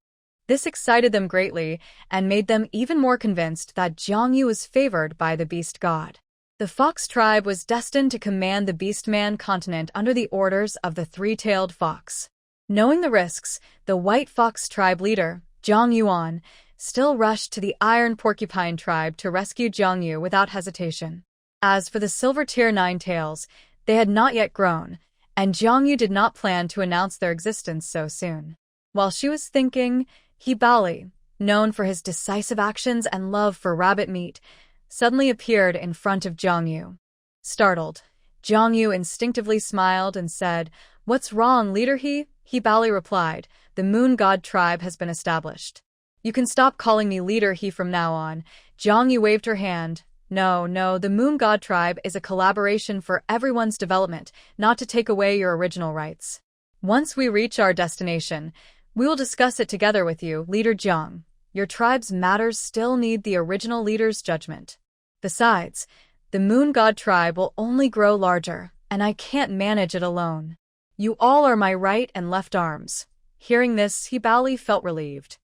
This excited them greatly and made them even more convinced that Jiang Yu was favored by the beast god. The fox tribe was destined to command the Beastman continent under the orders of the three-tailed fox. Knowing the risks, the White Fox tribe leader, Zhang Yuan, still rushed to the Iron Porcupine tribe to rescue Jiang Yu without hesitation. As for the Silver Tier 9 tails, they had not yet grown, and Jiang Yu did not plan to announce their existence so soon. While she was thinking, He Bali, known for his decisive actions and love for rabbit meat, suddenly appeared in front of Jiang Yu. Startled, Jiang Yu instinctively smiled and said, "What's wrong, leader He?" He Bali replied, "The Moon God tribe has been established. You can stop calling me leader He from now on." Jiang Yu waved her hand. No, the Moon God tribe is a collaboration for everyone's development, not to take away your original rights. Once we reach our destination, we will discuss it together with you, Leader Jiang. Your tribe's matters still need the original leader's judgment. Besides, the Moon God tribe will only grow larger, and I can't manage it alone. You all are my right and left arms. Hearing this, He Bali felt relieved.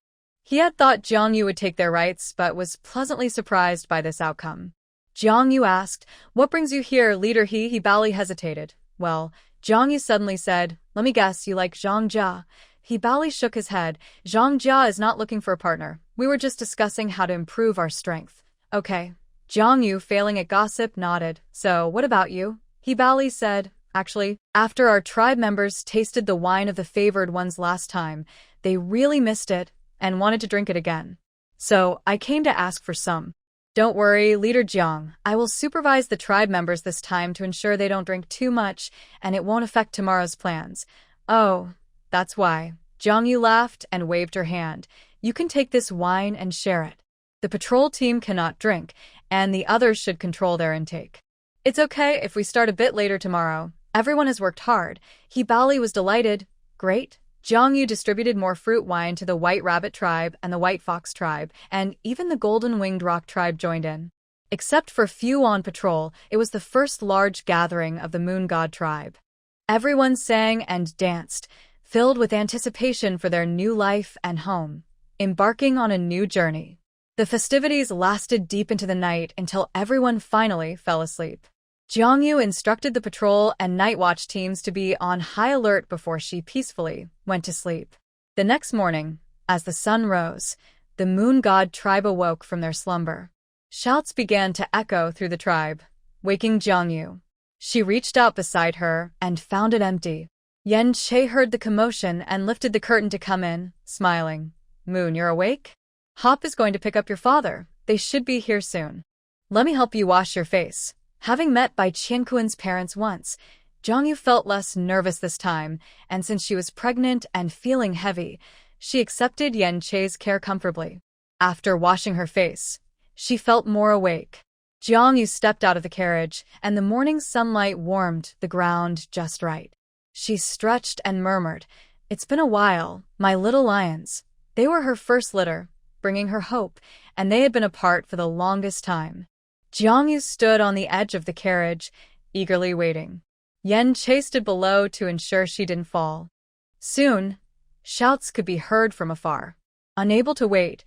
He had thought Jiang Yu would take their rights, but was pleasantly surprised by this outcome. Jiang Yu asked, "What brings you here, leader He?" He Bali hesitated. "Well," Jiang Yu suddenly said, "let me guess, you like Zhang Jia." He Bali shook his head. "Zhang Jia is not looking for a partner. We were just discussing how to improve our strength." "Okay." Jiang Yu, failing at gossip, nodded. "So, what about you?" He Bali said, "Actually, after our tribe members tasted the wine of the favored ones last time, they really missed it and wanted to drink it again. So, I came to ask for some." Don't worry, Leader Jiang. I will supervise the tribe members this time to ensure they don't drink too much and it won't affect tomorrow's plans. Oh, that's why. Jiang Yu laughed and waved her hand. You can take this wine and share it. The patrol team cannot drink, and the others should control their intake. It's okay if we start a bit later tomorrow. Everyone has worked hard. Bali was delighted. Great. Jiang Yu distributed more fruit wine to the White Rabbit tribe and the White Fox tribe, and even the Golden Winged Rock tribe joined in. Except for few on patrol, it was the first large gathering of the Moon God tribe. Everyone sang and danced, filled with anticipation for their new life and home, embarking on a new journey. The festivities lasted deep into the night until everyone finally fell asleep. Jiang Yu instructed the patrol and night watch teams to be on high alert before she peacefully went to sleep. The next morning, as the sun rose, the Moon God tribe awoke from their slumber. Shouts began to echo through the tribe, waking Jiang Yu. She reached out beside her and found it empty. Yen Che heard the commotion and lifted the curtain to come in, smiling. Moon, you're awake? Hop is going to pick up your father. They should be here soon. Let me help you wash your face. Having met Bai Qianquan's parents once, Jiang Yu felt less nervous this time, and since she was pregnant and feeling heavy, she accepted Yen Che's care comfortably. After washing her face, she felt more awake. Jiang Yu stepped out of the carriage, and the morning sunlight warmed the ground just right. She stretched and murmured, "It's been a while, my little lions." They were her first litter, bringing her hope, and they had been apart for the longest time. Jiang Yu stood on the edge of the carriage, eagerly waiting. Yen Che stood below to ensure she didn't fall. Soon, shouts could be heard from afar. Unable to wait,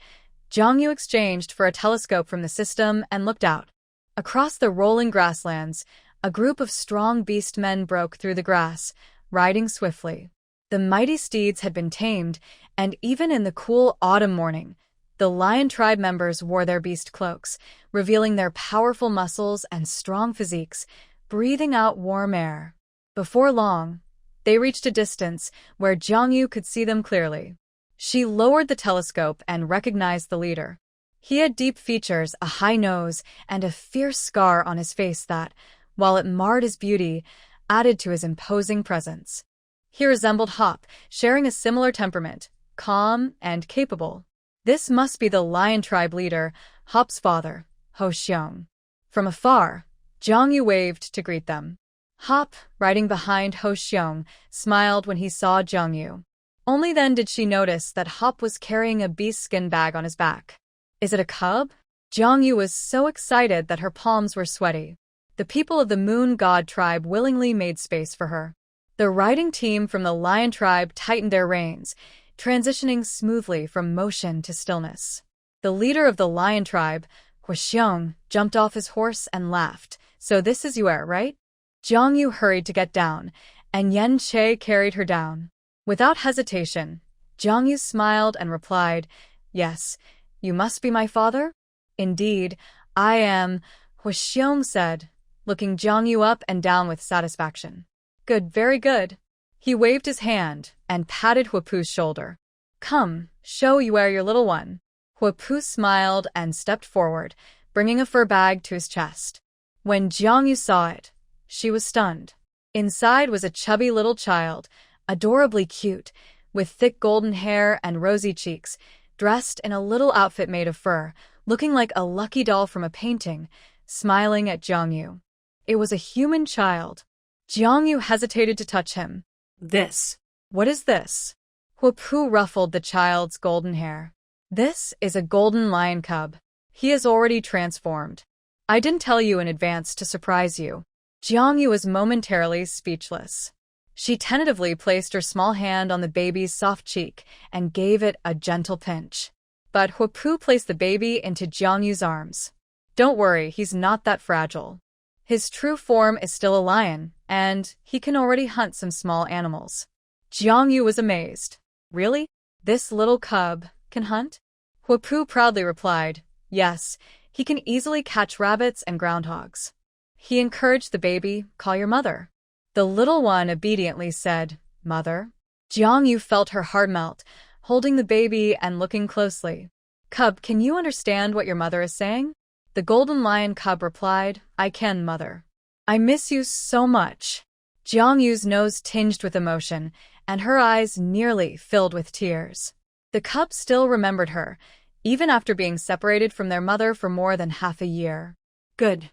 Jiang Yu exchanged for a telescope from the system and looked out. Across the rolling grasslands, a group of strong beast men broke through the grass, riding swiftly. The mighty steeds had been tamed, and even in the cool autumn morning, the lion tribe members wore their beast cloaks, revealing their powerful muscles and strong physiques, breathing out warm air. Before long, they reached a distance where Jiang Yu could see them clearly. She lowered the telescope and recognized the leader. He had deep features, a high nose, and a fierce scar on his face that, while it marred his beauty, added to his imposing presence. He resembled Hop, sharing a similar temperament, calm and capable. This must be the lion tribe leader, Hop's father, Ho Xiong. From afar, Jiang Yu waved to greet them. Hop, riding behind Ho Xiong, smiled when he saw Jiang Yu. Only then did she notice that Hop was carrying a beast skin bag on his back. Is it a cub? Jiang Yu was so excited that her palms were sweaty. The people of the Moon God tribe willingly made space for her. The riding team from the lion tribe tightened their reins, transitioning smoothly from motion to stillness. The leader of the lion tribe, Ho Xiong, jumped off his horse and laughed. So this is Yue, right? Jiang Yu hurried to get down, and Yen Che carried her down. Without hesitation, Jiang Yu smiled and replied, "Yes, you must be my father?" "Indeed, I am," Ho Xiong said, looking Jiang Yu up and down with satisfaction. "Good, very good." He waved his hand and patted Huapu's shoulder. "Come, show Yue your little one." Huapu smiled and stepped forward, bringing a fur bag to his chest. When Jiang Yu saw it, she was stunned. Inside was a chubby little child, adorably cute, with thick golden hair and rosy cheeks, dressed in a little outfit made of fur, looking like a lucky doll from a painting, smiling at Jiang Yu. It was a human child. Jiang Yu hesitated to touch him. This. "What is this?" Huapu ruffled the child's golden hair. "This is a golden lion cub. He is already transformed. I didn't tell you in advance to surprise you." Jiang Yu was momentarily speechless. She tentatively placed her small hand on the baby's soft cheek and gave it a gentle pinch. But Huapu placed the baby into Jiang Yu's arms. "Don't worry, he's not that fragile. His true form is still a lion, and he can already hunt some small animals." Jiang Yu was amazed. "Really? This little cub can hunt?" Huapu proudly replied, "Yes, he can easily catch rabbits and groundhogs." He encouraged the baby, "Call your mother." The little one obediently said, "Mother." Jiang Yu felt her heart melt, holding the baby and looking closely. "Cub, can you understand what your mother is saying?" The golden lion cub replied, I can, mother. I miss you so much. Jiang Yu's nose tinged with emotion, and her eyes nearly filled with tears. The cub still remembered her, even after being separated from their mother for more than half a year. Good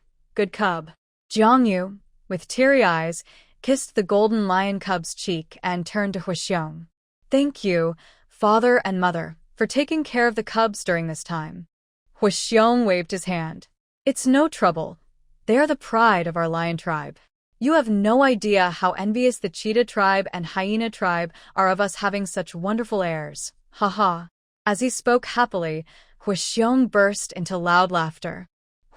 cub. Jiang Yu, with teary eyes, kissed the golden lion cub's cheek and turned to Huixiong. Thank you, father and mother, for taking care of the cubs during this time. Huixiong waved his hand. It's no trouble. They are the pride of our lion tribe. You have no idea how envious the cheetah tribe and hyena tribe are of us having such wonderful heirs. Ha ha. As he spoke happily, Huixiong burst into loud laughter.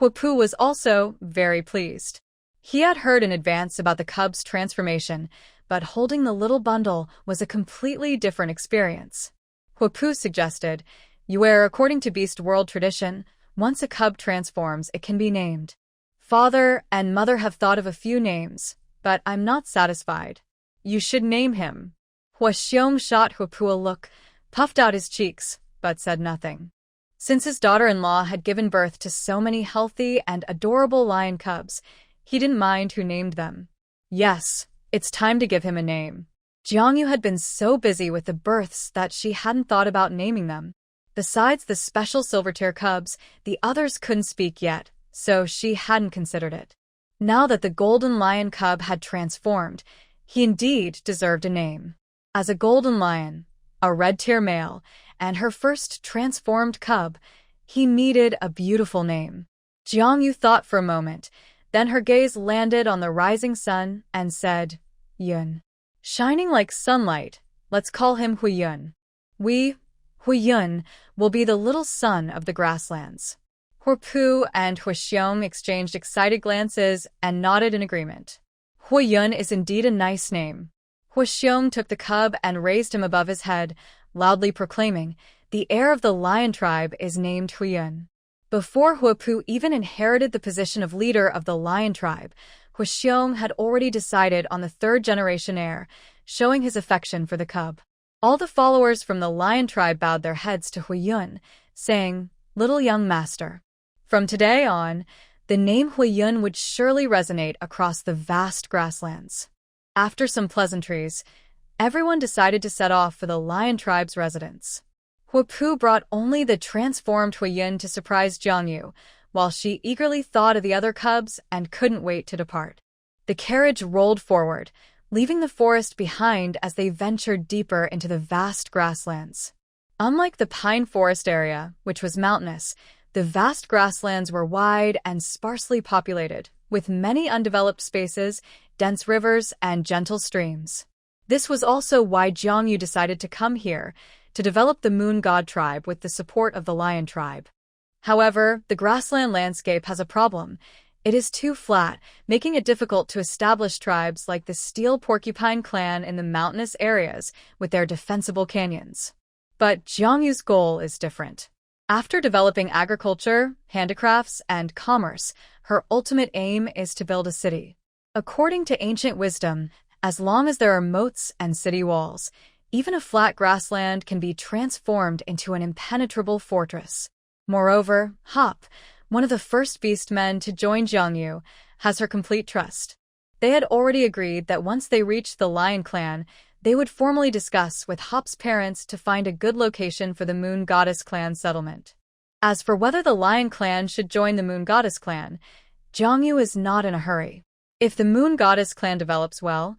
Huipu was also very pleased. He had heard in advance about the cub's transformation, but holding the little bundle was a completely different experience. Huipu suggested, according to Beast World tradition, once a cub transforms, it can be named. Father and mother have thought of a few names, but I'm not satisfied. You should name him. Huixiong shot Huipu a look, puffed out his cheeks, but said nothing. Since his daughter-in-law had given birth to so many healthy and adorable lion cubs, he didn't mind who named them. Yes, it's time to give him a name. Jiang Yu had been so busy with the births that she hadn't thought about naming them. Besides the special silver-tier cubs, the others couldn't speak yet, so she hadn't considered it. Now that the golden lion cub had transformed, he indeed deserved a name. As a golden lion, a red-tier male, and her first transformed cub, he needed a beautiful name. Jiang Yu thought for a moment, then her gaze landed on the rising sun and said, Yun. Shining like sunlight, let's call him Huiyun. Huiyun, will be the little son of the grasslands. Huipu and Huixiong exchanged excited glances and nodded in agreement. Huiyun is indeed a nice name. Huixiong took the cub and raised him above his head, loudly proclaiming, the heir of the lion tribe is named Huiyun. Before Huipu even inherited the position of leader of the lion tribe, Huixiong had already decided on the third-generation heir, showing his affection for the cub. All the followers from the lion tribe bowed their heads to Huiyun, saying, Little young master. From today on, the name Huiyun would surely resonate across the vast grasslands. After some pleasantries, everyone decided to set off for the lion tribe's residence. Huipu brought only the transformed Huiyun to surprise Jiang Yu, while she eagerly thought of the other cubs and couldn't wait to depart. The carriage rolled forward, leaving the forest behind as they ventured deeper into the vast grasslands. Unlike the pine forest area, which was mountainous, the vast grasslands were wide and sparsely populated, with many undeveloped spaces, dense rivers, and gentle streams. This was also why Jiang Yu decided to come here, to develop the Moon God tribe with the support of the Lion tribe. However, the grassland landscape has a problem. It is too flat, making it difficult to establish tribes like the Steel Porcupine clan in the mountainous areas with their defensible canyons. But Jiang Yu's goal is different. After developing agriculture, handicrafts, and commerce, her ultimate aim is to build a city. According to ancient wisdom, as long as there are moats and city walls, even a flat grassland can be transformed into an impenetrable fortress. Moreover, Hop, one of the first beast men to join Jiang Yu, has her complete trust. They had already agreed that once they reached the Lion clan, they would formally discuss with Hop's parents to find a good location for the Moon Goddess clan settlement. As for whether the Lion clan should join the Moon Goddess clan, Jiang Yu is not in a hurry. If the Moon Goddess clan develops well,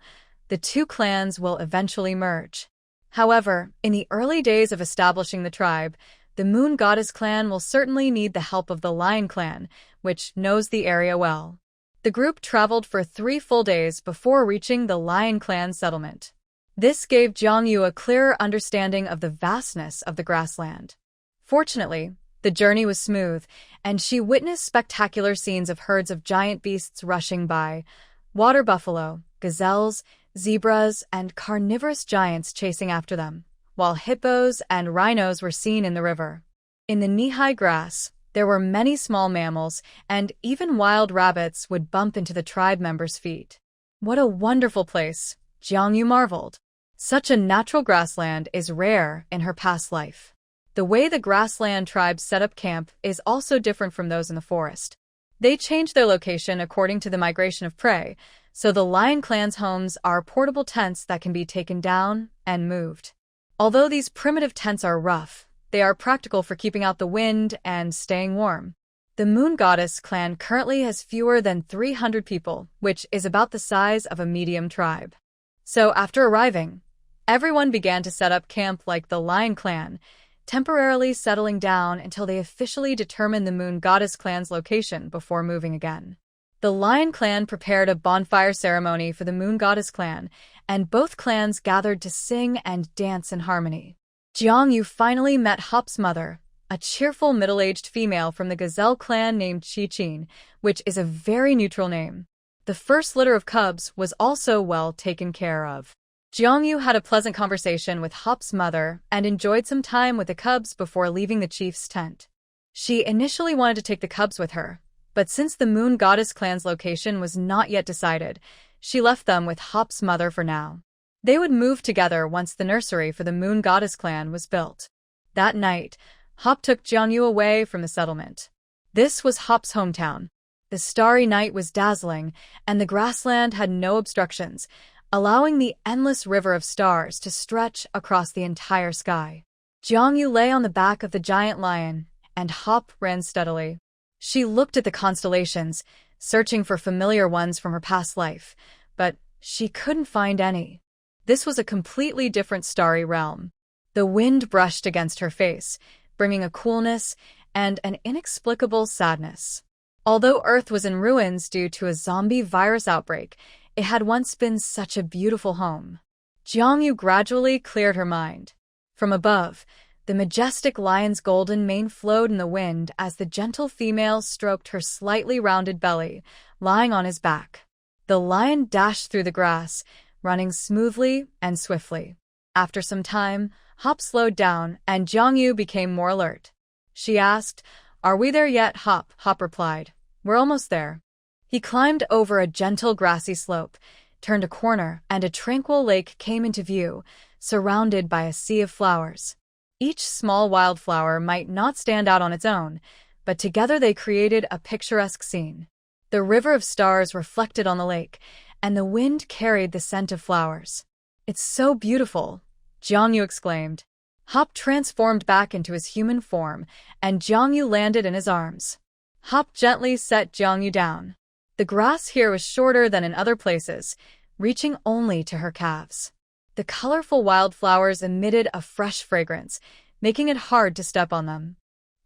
the two clans will eventually merge. However, in the early days of establishing the tribe, the Moon Goddess clan will certainly need the help of the Lion clan, which knows the area well. The group traveled for 3 full days before reaching the Lion clan settlement. This gave Jiang Yu a clearer understanding of the vastness of the grassland. Fortunately, the journey was smooth, and she witnessed spectacular scenes of herds of giant beasts rushing by, water buffalo, gazelles, zebras, and carnivorous giants chasing after them, while hippos and rhinos were seen in the river. In the knee-high grass, there were many small mammals, and even wild rabbits would bump into the tribe members' feet. What a wonderful place, Jiang Yu marveled. Such a natural grassland is rare in her past life. The way the grassland tribes set up camp is also different from those in the forest. They change their location according to the migration of prey, so the lion clan's homes are portable tents that can be taken down and moved. Although these primitive tents are rough, they are practical for keeping out the wind and staying warm. The Moon Goddess clan currently has fewer than 300 people, which is about the size of a medium tribe. So after arriving, everyone began to set up camp like the Lion Clan, temporarily settling down until they officially determined the Moon Goddess clan's location before moving again. The Lion Clan prepared a bonfire ceremony for the Moon Goddess clan, and both clans gathered to sing and dance in harmony. Jiangyu finally met Hop's mother, a cheerful middle-aged female from the Gazelle clan named Qi-Qin, which is a very neutral name. The first litter of cubs was also well taken care of. Jiangyu had a pleasant conversation with Hop's mother and enjoyed some time with the cubs before leaving the chief's tent. She initially wanted to take the cubs with her, but since the Moon Goddess clan's location was not yet decided, she left them with Hop's mother for now. They would move together once the nursery for the Moon Goddess clan was built. That night, Hop took Jiangyu away from the settlement. This was Hop's hometown. The starry night was dazzling, and the grassland had no obstructions, allowing the endless river of stars to stretch across the entire sky. Jiangyu lay on the back of the giant lion, and Hop ran steadily. She looked at the constellations, searching for familiar ones from her past life, but she couldn't find any. This was a completely different starry realm. The wind brushed against her face, bringing a coolness and an inexplicable sadness. Although Earth was in ruins due to a zombie virus outbreak, it had once been such a beautiful home. Jiangyu gradually cleared her mind. From above, the majestic lion's golden mane flowed in the wind as the gentle female stroked her slightly rounded belly, lying on his back. The lion dashed through the grass, running smoothly and swiftly. After some time, Hop slowed down and Jiangyu became more alert. She asked, "Are we there yet, Hop?" Hop replied, "We're almost there." He climbed over a gentle grassy slope, turned a corner, and a tranquil lake came into view, surrounded by a sea of flowers. Each small wildflower might not stand out on its own, but together they created a picturesque scene. The river of stars reflected on the lake, and the wind carried the scent of flowers. "It's so beautiful," Jiangyu exclaimed. Hop transformed back into his human form, and Jiangyu landed in his arms. Hop gently set Jiangyu down. The grass here was shorter than in other places, reaching only to her calves. The colorful wildflowers emitted a fresh fragrance, making it hard to step on them.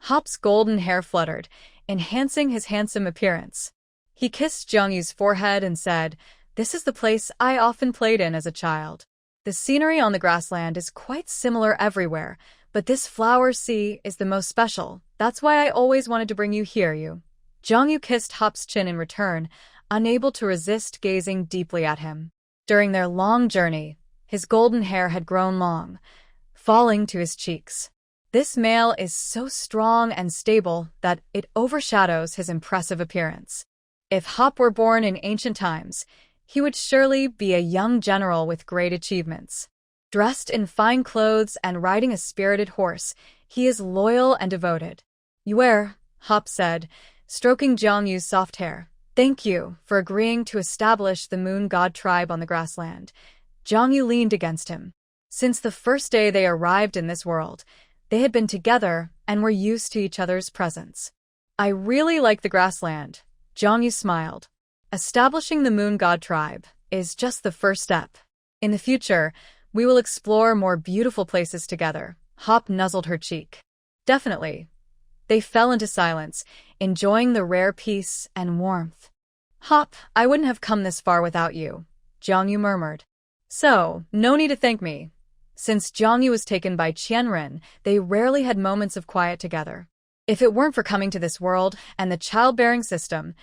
Hop's golden hair fluttered, enhancing his handsome appearance. He kissed Jiangyu's forehead and said, "This is the place I often played in as a child. The scenery on the grassland is quite similar everywhere, but this flower sea is the most special. That's why I always wanted to bring you here, you." Jiangyu kissed Hop's chin in return, unable to resist gazing deeply at him. During their long journey, his golden hair had grown long, falling to his cheeks. This male is so strong and stable that it overshadows his impressive appearance. If Hop were born in ancient times, he would surely be a young general with great achievements. Dressed in fine clothes and riding a spirited horse, he is loyal and devoted. "You Hop said, stroking Jiangyu's soft hair. "Thank you for agreeing to establish the Moon God tribe on the grassland." Jiangyu leaned against him. Since the first day they arrived in this world, they had been together and were used to each other's presence. "I really like the grassland," Jiangyu smiled. "Establishing the Moon God tribe is just the first step. In the future, we will explore more beautiful places together." Hop nuzzled her cheek. "Definitely." They fell into silence, enjoying the rare peace and warmth. "Hop, I wouldn't have come this far without you," Jiangyu murmured. "So, no need to thank me." Since Jiangyu was taken by Qianren, they rarely had moments of quiet together. If it weren't for coming to this world and the childbearing system,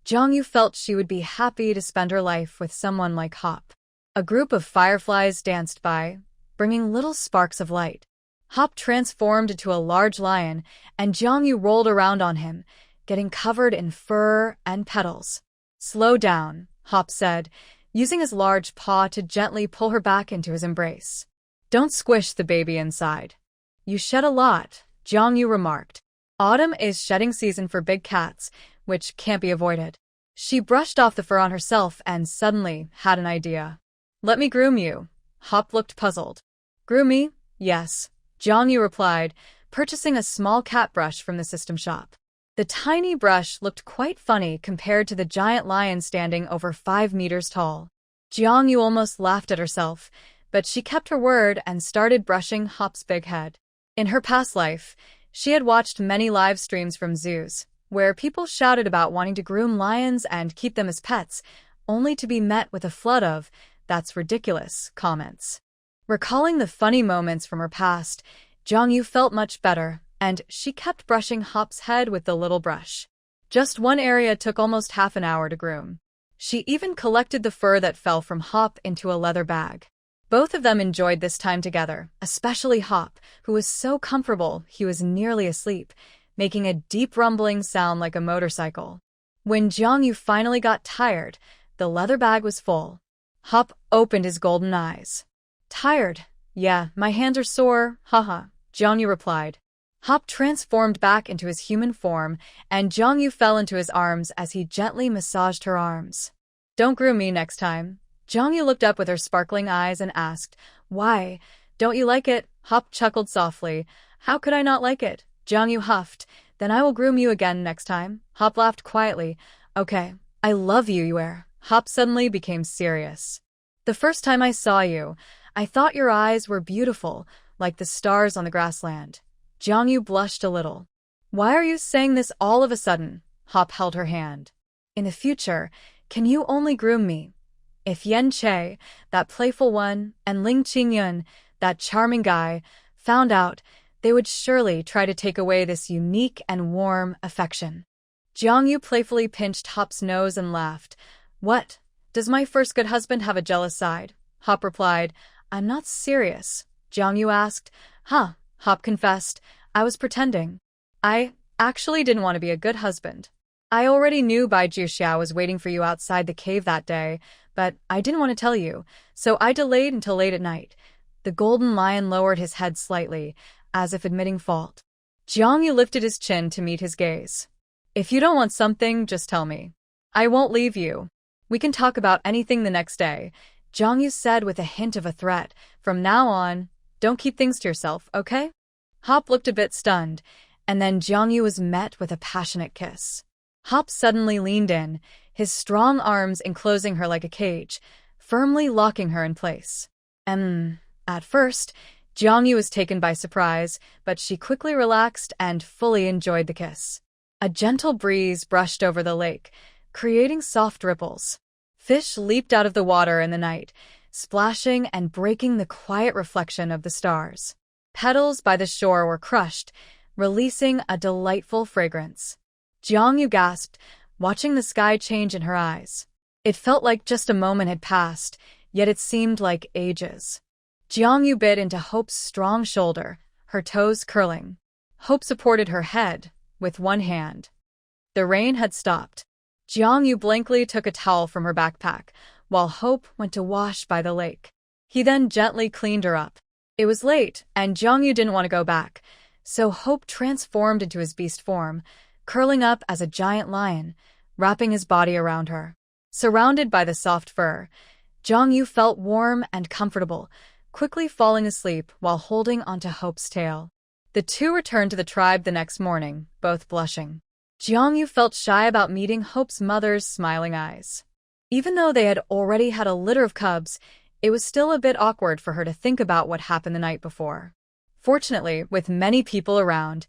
Jiangyu felt she would be happy to spend her life with someone like Hop. A group of fireflies danced by, bringing little sparks of light. Hop transformed into a large lion, and Jiangyu rolled around on him, getting covered in fur and petals. "Slow down," Hop said, using his large paw to gently pull her back into his embrace. "Don't squish the baby inside." You shed a lot, Jiangyu remarked. Autumn is shedding season for big cats, which can't be avoided. She brushed off the fur on herself and suddenly had an idea. Let me groom you. Hop looked puzzled. Groom me? Yes, Jiangyu replied, purchasing a small cat brush from the system shop. The tiny brush looked quite funny compared to the giant lion standing over 5 meters tall. Jiangyu almost laughed at herself, but she kept her word and started brushing Hop's big head. In her past life, she had watched many live streams from zoos, where people shouted about wanting to groom lions and keep them as pets, only to be met with a flood of, "That's ridiculous," comments. Recalling the funny moments from her past, Jiangyu felt much better, and she kept brushing Hop's head with the little brush. Just one area took almost half an hour to groom. She even collected the fur that fell from Hop into a leather bag. Both of them enjoyed this time together, especially Hop, who was so comfortable he was nearly asleep, making a deep rumbling sound like a motorcycle. When Jiangyu finally got tired, the leather bag was full. Hop opened his golden eyes. Tired? Yeah, my hands are sore, haha, Jiangyu replied. Hop transformed back into his human form, and Jiangyu fell into his arms as he gently massaged her arms. Don't groom me next time. Jiangyu looked up with her sparkling eyes and asked, Why? Don't you like it? Hop chuckled softly. How could I not like it? Jiangyu huffed. Then I will groom you again next time. Hop laughed quietly. Okay, I love you, Yuer. Hop suddenly became serious. The first time I saw you, I thought your eyes were beautiful, like the stars on the grassland. Jiangyu blushed a little. Why are you saying this all of a sudden? Hop held her hand. In the future, can you only groom me? If Yan Che, that playful one, and Ling Qingyun, that charming guy, found out, they would surely try to take away this unique and warm affection. Jiangyu playfully pinched Hop's nose and laughed. What? Does my first good husband have a jealous side? Hop replied. I'm not serious. Jiangyu asked. Huh, Hop confessed. I was pretending. I actually didn't want to be a good husband. I already knew Bai Jiuxiao was waiting for you outside the cave that day, but I didn't want to tell you, so I delayed until late at night. The golden lion lowered his head slightly, as if admitting fault. Jiangyu lifted his chin to meet his gaze. If you don't want something, just tell me. I won't leave you. We can talk about anything the next day, Jiangyu said with a hint of a threat. From now on, don't keep things to yourself, okay? Hop looked a bit stunned, and then Jiangyu was met with a passionate kiss. Hop suddenly leaned in, his strong arms enclosing her like a cage, firmly locking her in place. At first, Jiangyu was taken by surprise, but she quickly relaxed and fully enjoyed the kiss. A gentle breeze brushed over the lake, creating soft ripples. Fish leaped out of the water in the night, splashing and breaking the quiet reflection of the stars. Petals by the shore were crushed, releasing a delightful fragrance. Jiangyu gasped, watching the sky change in her eyes. It felt like just a moment had passed, yet it seemed like ages. Jiangyu bit into Hope's strong shoulder, her toes curling. Hope supported her head with one hand. The rain had stopped. Jiangyu blankly took a towel from her backpack, while Hope went to wash by the lake. He then gently cleaned her up. It was late, and Jiangyu didn't want to go back, so Hope transformed into his beast form, curling up as a giant lion, wrapping his body around her. Surrounded by the soft fur, Jiangyu felt warm and comfortable, quickly falling asleep while holding onto Hope's tail. The two returned to the tribe the next morning, both blushing. Jiangyu felt shy about meeting Hope's mother's smiling eyes. Even though they had already had a litter of cubs, it was still a bit awkward for her to think about what happened the night before. Fortunately, with many people around,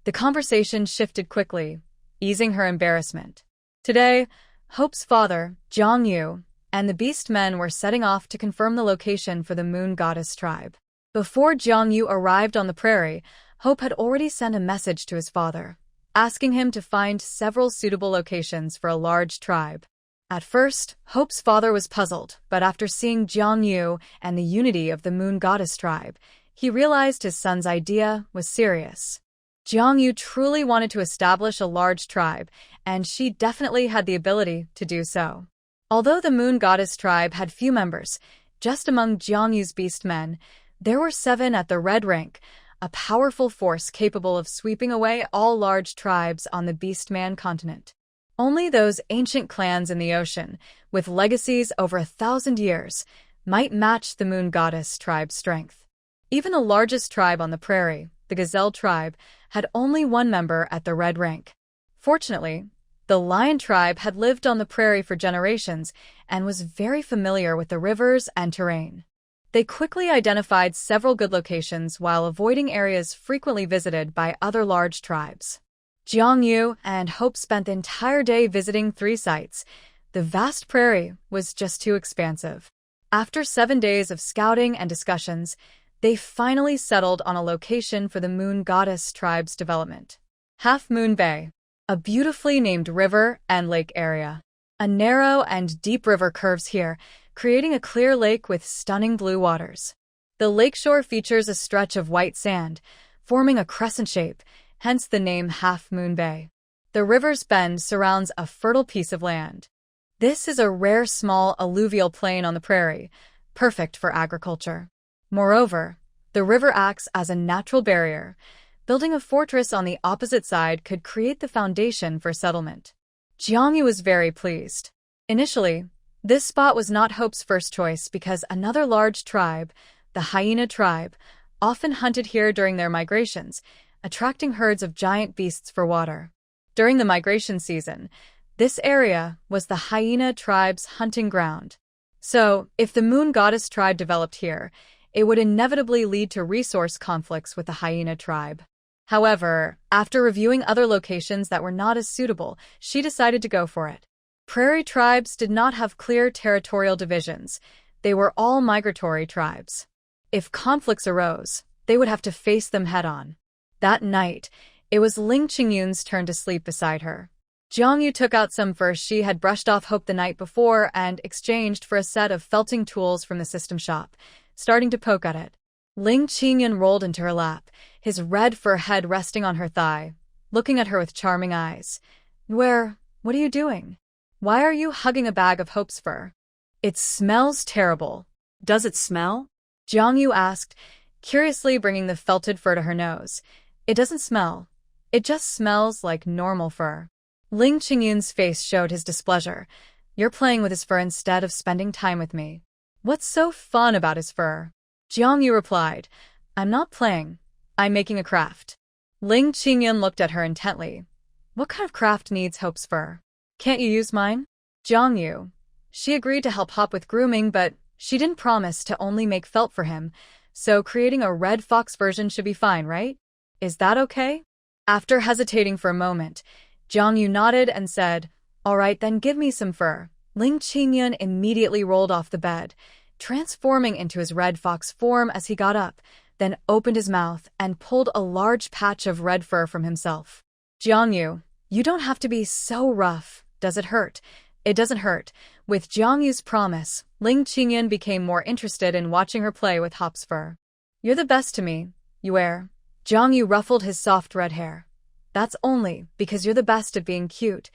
the conversation shifted quickly, easing her embarrassment. Today, Hope's father, Jiangyu, and the beast men were setting off to confirm the location for the moon goddess tribe. Before Jiangyu arrived on the prairie, Hope had already sent a message to his father, asking him to find several suitable locations for a large tribe. At first, Hope's father was puzzled, but after seeing Jiangyu and the unity of the moon goddess tribe, he realized his son's idea was serious. Jiangyu truly wanted to establish a large tribe, and she definitely had the ability to do so. Although the moon goddess tribe had few members, just among Jiangyu's beast men, there were 7 at the red rank, a powerful force capable of sweeping away all large tribes on the Beastman continent. Only those ancient clans in the ocean, with legacies over 1,000 years, might match the Moon Goddess tribe's strength. Even the largest tribe on the prairie, the Gazelle tribe, had only one member at the red rank. Fortunately, the Lion tribe had lived on the prairie for generations and was very familiar with the rivers and terrain. They quickly identified several good locations while avoiding areas frequently visited by other large tribes. Jiang Yu and Hope spent the entire day visiting 3 sites. The vast prairie was just too expansive. After 7 days of scouting and discussions, they finally settled on a location for the Moon Goddess tribe's development. Half Moon Bay, a beautifully named river and lake area. A narrow and deep river curves here, creating a clear lake with stunning blue waters. The lakeshore features a stretch of white sand, forming a crescent shape, hence the name Half Moon Bay. The river's bend surrounds a fertile piece of land. This is a rare small alluvial plain on the prairie, perfect for agriculture. Moreover, the river acts as a natural barrier. Building a fortress on the opposite side could create the foundation for settlement. Jiang Yu was very pleased. Initially, this spot was not Hope's first choice because another large tribe, the Hyena tribe, often hunted here during their migrations, attracting herds of giant beasts for water. During the migration season, this area was the Hyena tribe's hunting ground. So, if the Moon Goddess tribe developed here, it would inevitably lead to resource conflicts with the Hyena tribe. However, after reviewing other locations that were not as suitable, she decided to go for it. Prairie tribes did not have clear territorial divisions. They were all migratory tribes. If conflicts arose, they would have to face them head-on. That night, it was Ling Qingyun's turn to sleep beside her. Jiang Yu took out some fur she had brushed off Hope the night before and exchanged for a set of felting tools from the system shop, starting to poke at it. Ling Qingyun rolled into her lap, his red fur head resting on her thigh, looking at her with charming eyes. What are you doing? Why are you hugging a bag of Hope's fur? It smells terrible. Does it smell? Jiang Yu asked, curiously bringing the felted fur to her nose. It doesn't smell. It just smells like normal fur. Ling Qingyun's face showed his displeasure. You're playing with his fur instead of spending time with me. What's so fun about his fur? Jiang Yu replied, I'm not playing. I'm making a craft. Ling Qingyun looked at her intently. What kind of craft needs Hope's fur? Can't you use mine? Jiang Yu. She agreed to help Hop with grooming, but she didn't promise to only make felt for him, so creating a red fox version should be fine, right? Is that okay? After hesitating for a moment, Jiang Yu nodded and said, All right, then give me some fur. Ling Qingyun immediately rolled off the bed, transforming into his red fox form as he got up, then opened his mouth and pulled a large patch of red fur from himself. Jiang Yu, you don't have to be so rough. Does it hurt? It doesn't hurt. With Jiang Yu's promise, Ling Qingyun became more interested in watching her play with Hop's fur. You're the best to me, Yue. Jiang Yu ruffled his soft red hair. That's only because you're the best at being cute.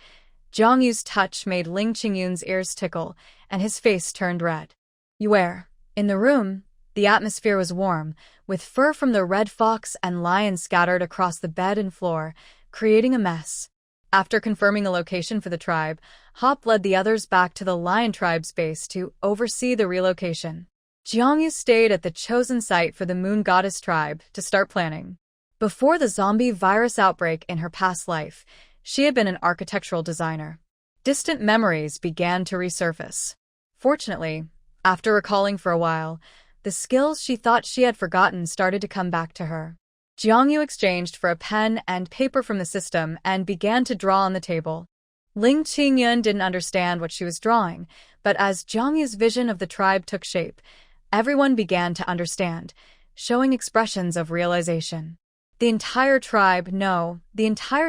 Jiang Yu's touch made Ling Qingyun's ears tickle, and his face turned red. Yue. In the room, the atmosphere was warm, with fur from the red fox and lion scattered across the bed and floor, creating a mess. After confirming the location for the tribe, Hop led the others back to the Lion tribe's base to oversee the relocation. Jiang Yu stayed at the chosen site for the Moon Goddess tribe to start planning. Before the zombie virus outbreak in her past life, she had been an architectural designer. Distant memories began to resurface. Fortunately, after recalling for a while, the skills she thought she had forgotten started to come back to her. Jiang Yu exchanged for a pen and paper from the system and began to draw on the table. Ling Qingyun didn't understand what she was drawing, but as Jiang Yu's vision of the tribe took shape, everyone began to understand, showing expressions of realization. The entire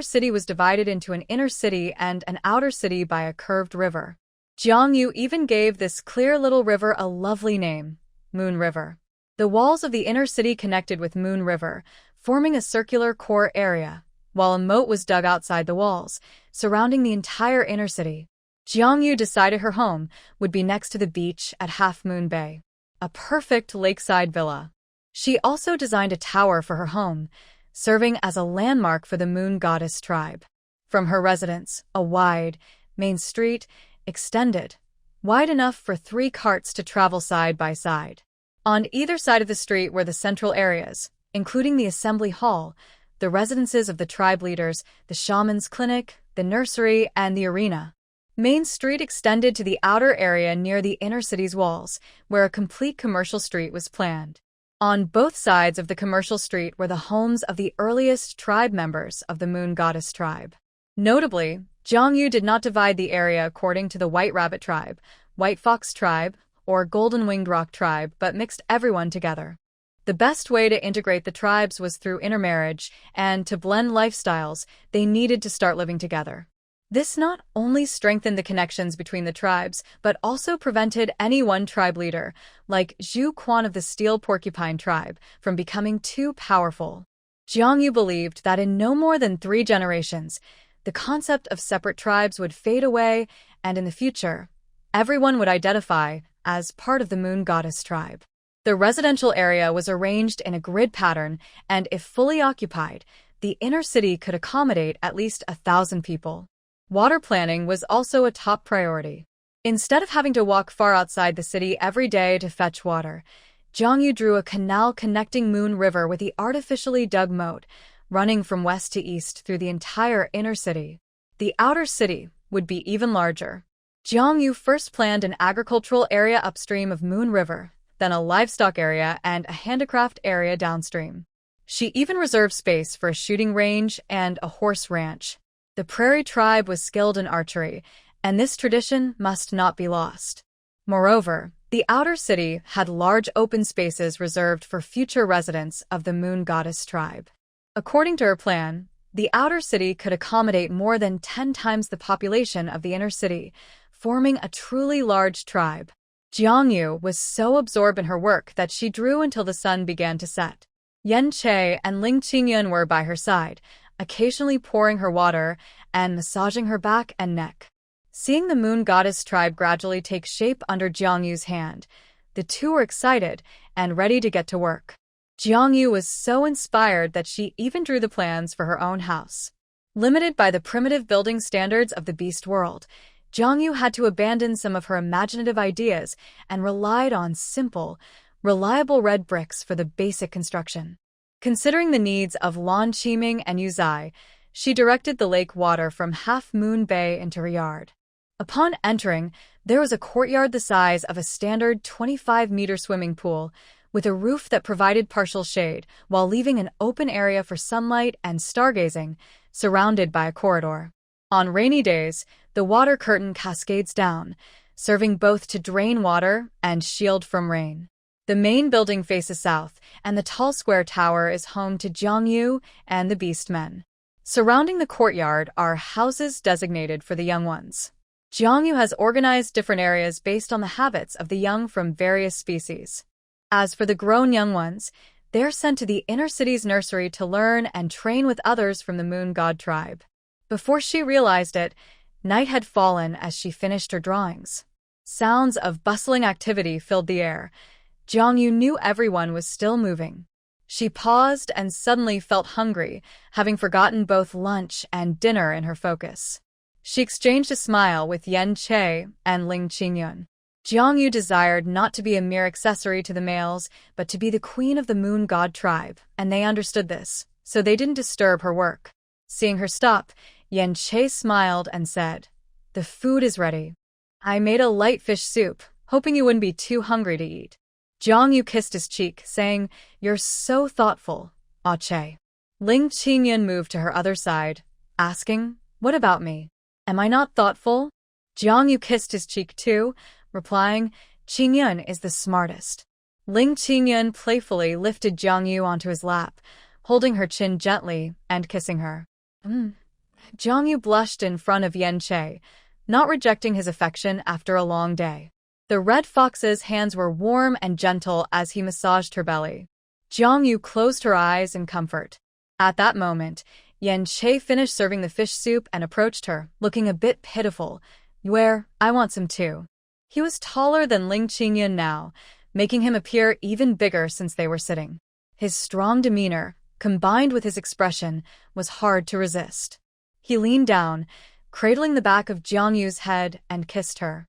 city was divided into an inner city and an outer city by a curved river. Jiang Yu even gave this clear little river a lovely name, Moon River. The walls of the inner city connected with Moon River, forming a circular core area, while a moat was dug outside the walls, surrounding the entire inner city. Jiang Yu decided her home would be next to the beach at Half Moon Bay, a perfect lakeside villa. She also designed a tower for her home, serving as a landmark for the Moon Goddess tribe. From her residence, a wide, main street extended, wide enough for 3 carts to travel side by side. On either side of the street were the central areas, including the assembly hall, the residences of the tribe leaders, the shaman's clinic, the nursery, and the arena. Main Street extended to the outer area near the inner city's walls, where a complete commercial street was planned. On both sides of the commercial street were the homes of the earliest tribe members of the Moon Goddess tribe. Notably, Jiangyu did not divide the area according to the White Rabbit tribe, White Fox tribe, or Golden Winged Rock tribe, but mixed everyone together. The best way to integrate the tribes was through intermarriage, and to blend lifestyles, they needed to start living together. This not only strengthened the connections between the tribes, but also prevented any one tribe leader, like Zhu Quan of the Steel Porcupine tribe, from becoming too powerful. Jiangyu believed that in no more than 3 generations, the concept of separate tribes would fade away, and in the future, everyone would identify as part of the Moon Goddess tribe. The residential area was arranged in a grid pattern, and if fully occupied, the inner city could accommodate at least 1,000 people. Water planning was also a top priority. Instead of having to walk far outside the city every day to fetch water, Jiangyu drew a canal connecting Moon River with the artificially dug moat, running from west to east through the entire inner city. The outer city would be even larger. Jiangyu first planned an agricultural area upstream of Moon River, then a livestock area and a handicraft area downstream. She even reserved space for a shooting range and a horse ranch. The Prairie tribe was skilled in archery, and this tradition must not be lost. Moreover, the outer city had large open spaces reserved for future residents of the Moon Goddess tribe. According to her plan, the outer city could accommodate more than 10 times the population of the inner city, forming a truly large tribe. Jiangyu was so absorbed in her work that she drew until the sun began to set. Yan Che and Ling Qingyun were by her side, occasionally pouring her water and massaging her back and neck. Seeing the Moon Goddess tribe gradually take shape under Jiangyu's hand, the two were excited and ready to get to work. Jiangyu was so inspired that she even drew the plans for her own house. Limited by the primitive building standards of the beast world, Jiangyu had to abandon some of her imaginative ideas and relied on simple, reliable red bricks for the basic construction. Considering the needs of Lan Qiming and Yuzai, she directed the lake water from Half Moon Bay into her yard. Upon entering, there was a courtyard the size of a standard 25-meter swimming pool, with a roof that provided partial shade, while leaving an open area for sunlight and stargazing, surrounded by a corridor. On rainy days, the water curtain cascades down, serving both to drain water and shield from rain. The main building faces south, and the tall square tower is home to Jiangyu and the Beastmen. Surrounding the courtyard are houses designated for the young ones. Jiangyu has organized different areas based on the habits of the young from various species. As for the grown young ones, they're sent to the inner city's nursery to learn and train with others from the Moon God tribe. Before she realized it, night had fallen as she finished her drawings. Sounds of bustling activity filled the air. Jiangyu knew everyone was still moving. She paused and suddenly felt hungry, having forgotten both lunch and dinner in her focus. She exchanged a smile with Yan Che and Ling Qingyun. Jiangyu desired not to be a mere accessory to the males, but to be the queen of the Moon God tribe, and they understood this, so they didn't disturb her work. Seeing her stop, Yan Che smiled and said, "The food is ready. I made a light fish soup, hoping you wouldn't be too hungry to eat." Jiangyu kissed his cheek, saying, "You're so thoughtful, Ah Che." Ling Qingyun moved to her other side, asking, "What about me? Am I not thoughtful?" Jiangyu kissed his cheek too, replying, "Qingyun is the smartest." Ling Qingyun playfully lifted Jiangyu onto his lap, holding her chin gently and kissing her. Jiangyu blushed in front of Yan Che, not rejecting his affection after a long day. The red fox's hands were warm and gentle as he massaged her belly. Jiangyu closed her eyes in comfort. At that moment, Yan Che finished serving the fish soup and approached her, looking a bit pitiful. "Where? I want some too." He was taller than Ling Qingyun now, making him appear even bigger since they were sitting. His strong demeanor, combined with his expression, was hard to resist. He leaned down, cradling the back of Jiangyu's head, and kissed her.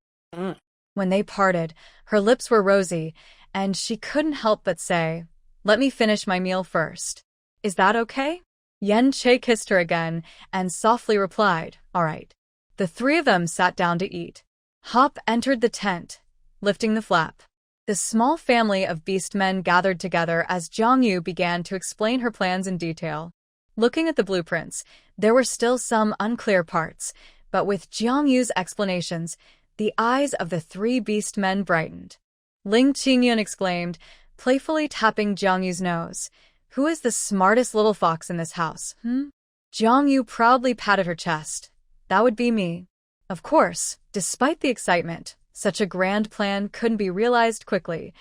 When they parted, her lips were rosy, and she couldn't help but say, "Let me finish my meal first. Is that okay?" Yen Che kissed her again and softly replied, "All right." The three of them sat down to eat. Hop entered the tent, lifting the flap. The small family of beastmen gathered together as Jiangyu began to explain her plans in detail. Looking at the blueprints, there were still some unclear parts, but with Jiangyu's explanations, the eyes of the three beastmen brightened. Ling Qingyun exclaimed, playfully tapping Jiangyu's nose, "Who is the smartest little fox in this house, Jiangyu proudly patted her chest. "That would be me." Of course, despite the excitement, such a grand plan couldn't be realized quickly.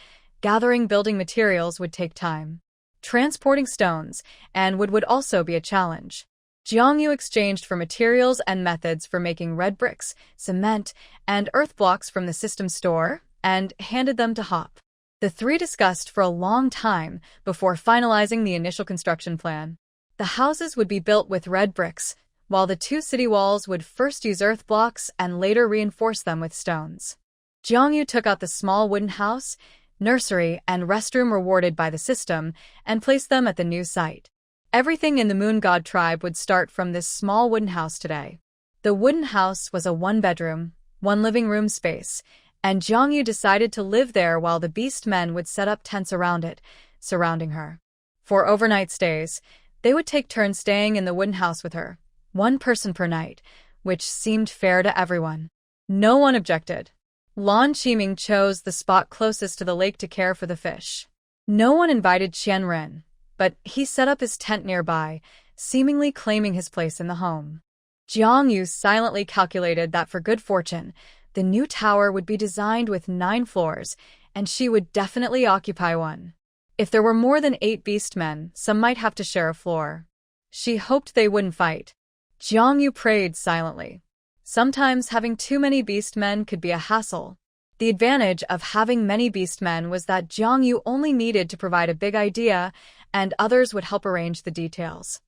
Gathering building materials would take time. Transporting stones and wood would also be a challenge. Jiangyu exchanged for materials and methods for making red bricks, cement, and earth blocks from the system store, and handed them to Hop. The three discussed for a long time before finalizing the initial construction plan. The houses would be built with red bricks, while the two city walls would first use earth blocks and later reinforce them with stones. Jiangyu took out the small wooden house, nursery, and restroom rewarded by the system and placed them at the new site. Everything in the Moon God tribe would start from this small wooden house today. The wooden house was a one-bedroom, one-living-room space, and Jiangyu decided to live there while the beast men would set up tents around it, surrounding her. For overnight stays, they would take turns staying in the wooden house with her, one person per night, which seemed fair to everyone. No one objected. Lan Qiming chose the spot closest to the lake to care for the fish. No one invited Qian Ren, but he set up his tent nearby, seemingly claiming his place in the home. Jiangyu silently calculated that for good fortune, the new tower would be designed with 9 floors, and she would definitely occupy one. If there were more than 8 beastmen, some might have to share a floor. She hoped they wouldn't fight. Jiangyu prayed silently. Sometimes having too many beastmen could be a hassle. The advantage of having many beastmen was that Jiangyu only needed to provide a big idea, and others would help arrange the details.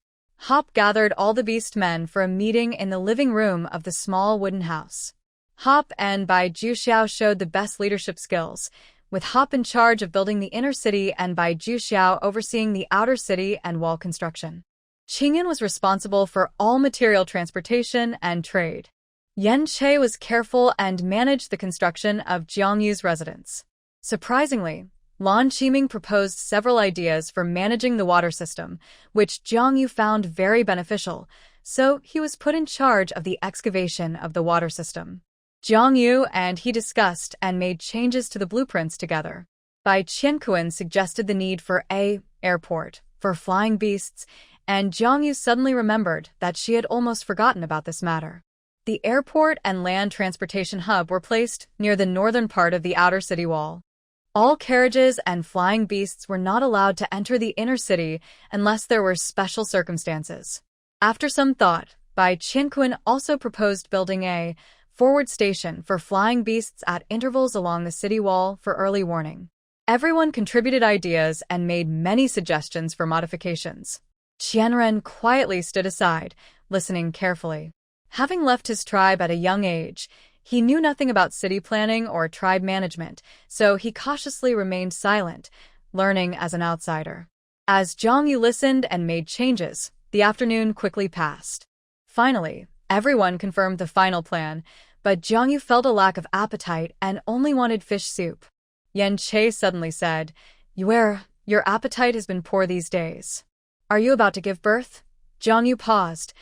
Hop gathered all the beastmen for a meeting in the living room of the small wooden house. Hop and Bai Juxiao showed the best leadership skills, with Hop in charge of building the inner city and Bai Juxiao overseeing the outer city and wall construction. Qingyan was responsible for all material transportation and trade. Yen Che was careful and managed the construction of Jiangyu's residence. Surprisingly, Lan Qiming proposed several ideas for managing the water system, which Jiangyu found very beneficial, so he was put in charge of the excavation of the water system. Jiangyu and he discussed and made changes to the blueprints together. Bai Qiankuan suggested the need for an airport for flying beasts, and Jiangyu suddenly remembered that she had almost forgotten about this matter. The airport and land transportation hub were placed near the northern part of the outer city wall. All carriages and flying beasts were not allowed to enter the inner city unless there were special circumstances. After some thought, Bai Qiankuan also proposed building a forward station for flying beasts at intervals along the city wall for early warning. Everyone contributed ideas and made many suggestions for modifications. Qianren quietly stood aside, listening carefully. Having left his tribe at a young age, he knew nothing about city planning or tribe management, so he cautiously remained silent, learning as an outsider. As Jiangyu listened and made changes, the afternoon quickly passed. Finally, everyone confirmed the final plan, but Jiangyu felt a lack of appetite and only wanted fish soup. Yen Che suddenly said, "Your appetite has been poor these days. Are you about to give birth?" Jiangyu paused.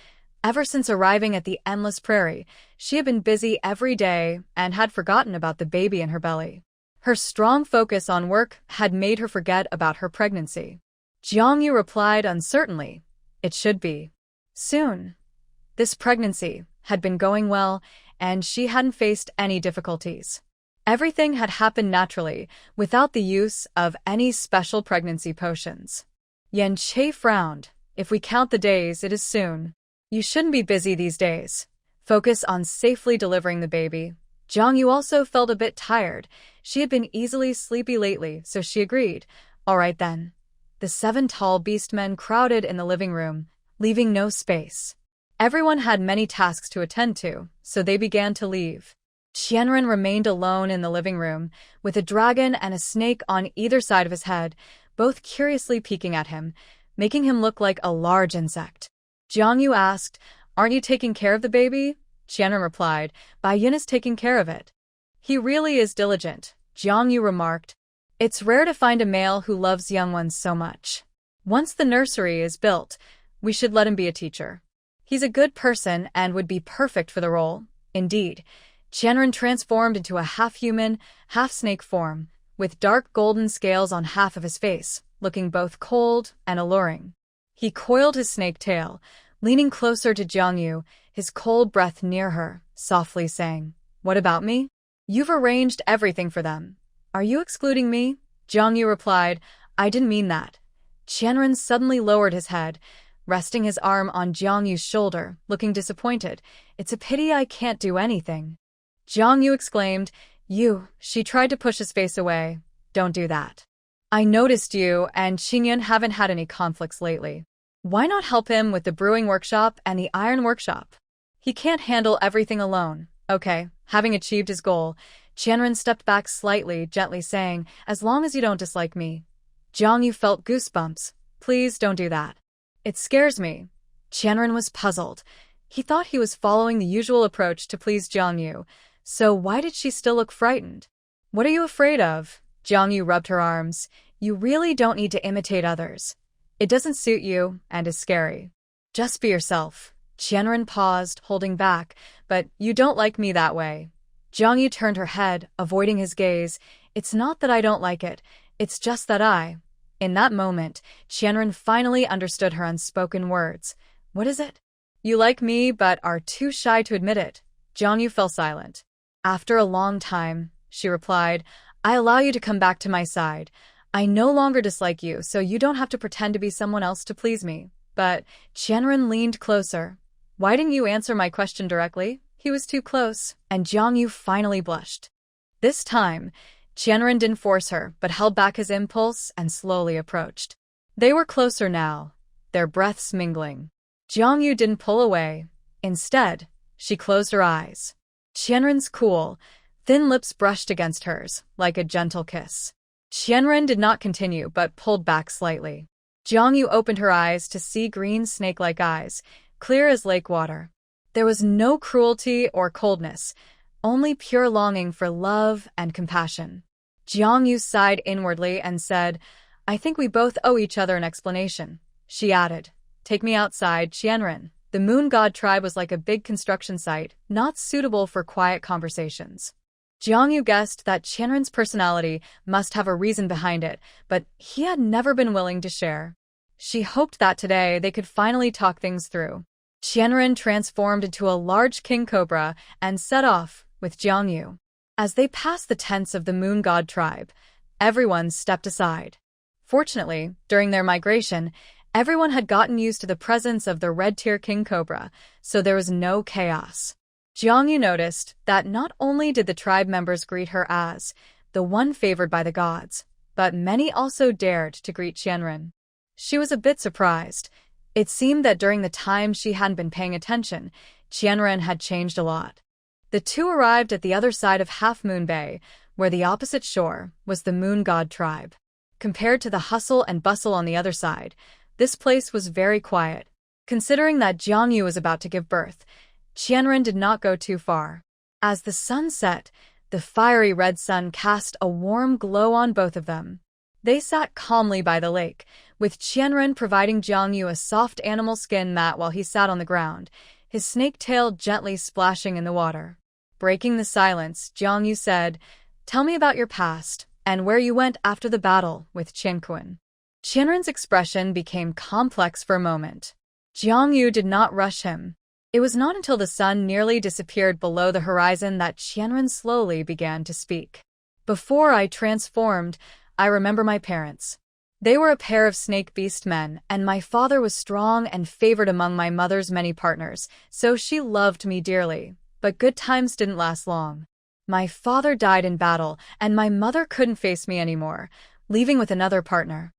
Ever since arriving at the endless prairie, she had been busy every day and had forgotten about the baby in her belly. Her strong focus on work had made her forget about her pregnancy. Jiangyu replied uncertainly, "It should be soon." This pregnancy had been going well, and she hadn't faced any difficulties. Everything had happened naturally, without the use of any special pregnancy potions. Yen Che frowned. "If we count the days, it is soon. You shouldn't be busy these days. Focus on safely delivering the baby." Jiangyu also felt a bit tired. She had been easily sleepy lately, so she agreed. "All right then. The 7 tall beastmen crowded in the living room, leaving no space. Everyone had many tasks to attend to, so they began to leave. Qianren remained alone in the living room, with a dragon and a snake on either side of his head, both curiously peeking at him, making him look like a large insect. Jiang Yu asked, "Aren't you taking care of the baby?" Qianren replied, "Bai Yin is taking care of it." "He really is diligent," Jiang Yu remarked. "It's rare to find a male who loves young ones so much. Once the nursery is built, we should let him be a teacher. He's a good person and would be perfect for the role." Indeed, Qianren transformed into a half-human, half-snake form, with dark golden scales on half of his face, looking both cold and alluring. He coiled his snake tail, leaning closer to Jiang Yu, his cold breath near her, softly saying, "What about me? You've arranged everything for them. Are you excluding me?" Jiang Yu replied, "I didn't mean that." Qianren suddenly lowered his head, resting his arm on Jiang Yu's shoulder, looking disappointed. "It's a pity I can't do anything." Jiang Yu exclaimed, She tried to push his face away. "Don't do that. I noticed you and Xingyan haven't had any conflicts lately. Why not help him with the brewing workshop and the iron workshop? He can't handle everything alone." Okay, having achieved his goal, Qianren stepped back slightly, gently saying, "As long as you don't dislike me." Jiang Yu felt goosebumps. "Please don't do that. It scares me." Qianren was puzzled. He thought he was following the usual approach to please Jiang Yu, so why did she still look frightened? "What are you afraid of?" Jiang Yu rubbed her arms. "You really don't need to imitate others. It doesn't suit you and is scary. Just be yourself." Qianren paused, holding back, "But you don't like me that way." Jiang Yu turned her head, avoiding his gaze. "It's not that I don't like it, it's just that I—" In that moment, Qianren finally understood her unspoken words. "What is it?" "You like me but are too shy to admit it." Jiang Yu fell silent. "After a long time," she replied, "I allow you to come back to my side. I no longer dislike you, so you don't have to pretend to be someone else to please me." But Qianren leaned closer. "Why didn't you answer my question directly?" He was too close, and Jiang Yu finally blushed. This time, Qianren didn't force her, but held back his impulse and slowly approached. They were closer now, their breaths mingling. Jiang Yu didn't pull away. Instead, she closed her eyes. Qianren's cool, thin lips brushed against hers, like a gentle kiss. Qianren did not continue, but pulled back slightly. Jiang Yu opened her eyes to see green snake-like eyes, clear as lake water. There was no cruelty or coldness, only pure longing for love and compassion. Jiang Yu sighed inwardly and said, "I think we both owe each other an explanation." She added, "Take me outside, Qianren." The moon god tribe was like a big construction site, not suitable for quiet conversations. Jiang Yu guessed that Qianren's personality must have a reason behind it, but he had never been willing to share. She hoped that today they could finally talk things through. Qianren transformed into a large king cobra and set off with Jiang Yu. As they passed the tents of the moon god tribe, everyone stepped aside. Fortunately, during their migration, everyone had gotten used to the presence of the red-tier king cobra, so there was no chaos. Jiang Yu noticed that not only did the tribe members greet her as the one favored by the gods, but many also dared to greet Qianren. She was a bit surprised. It seemed that during the time she hadn't been paying attention, Qianren had changed a lot. The two arrived at the other side of Half Moon Bay, where the opposite shore was the moon god tribe. Compared to the hustle and bustle on the other side, this place was very quiet. Considering that Jiang Yu was about to give birth, Qianren did not go too far. As the sun set, the fiery red sun cast a warm glow on both of them. They sat calmly by the lake, with Qianren providing Jiang Yu a soft animal skin mat while he sat on the ground, his snake tail gently splashing in the water. Breaking the silence, Jiang Yu said, "Tell me about your past, and where you went after the battle with Qianquan." Qianren's expression became complex for a moment. Jiang Yu did not rush him. It was not until the sun nearly disappeared below the horizon that Qianren slowly began to speak. "Before I transformed, I remember my parents. They were a pair of snake beast men, and my father was strong and favored among my mother's many partners, so she loved me dearly. But good times didn't last long. My father died in battle, and my mother couldn't face me anymore, leaving with another partner.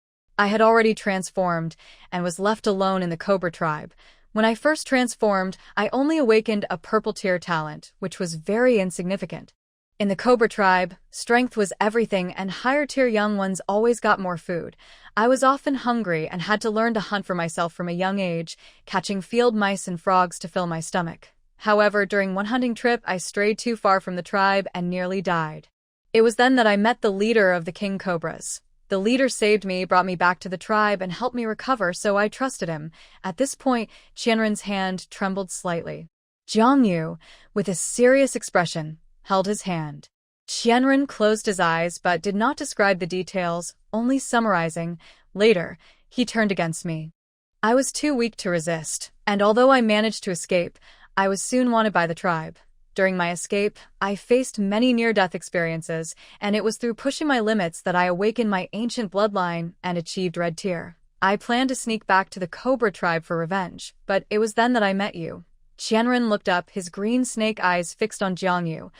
I had already transformed and was left alone in the Cobra tribe. When I first transformed, I only awakened a purple tier talent, which was very insignificant. In the Cobra tribe, strength was everything and higher tier young ones always got more food. I was often hungry and had to learn to hunt for myself from a young age, catching field mice and frogs to fill my stomach. However, during one hunting trip, I strayed too far from the tribe and nearly died. It was then that I met the leader of the king cobras. The leader saved me, brought me back to the tribe, and helped me recover, so I trusted him. At this point, Qianren's hand trembled slightly. Jiang Yu, with a serious expression, held his hand. Qianren closed his eyes but did not describe the details, only summarizing. Later, he turned against me. I was too weak to resist, and although I managed to escape, I was soon wanted by the tribe. During my escape, I faced many near-death experiences, and it was through pushing my limits that I awakened my ancient bloodline and achieved Red Tier. I planned to sneak back to the Cobra tribe for revenge, but it was then that I met you. Qianren looked up, his green snake eyes fixed on Jiang Yu.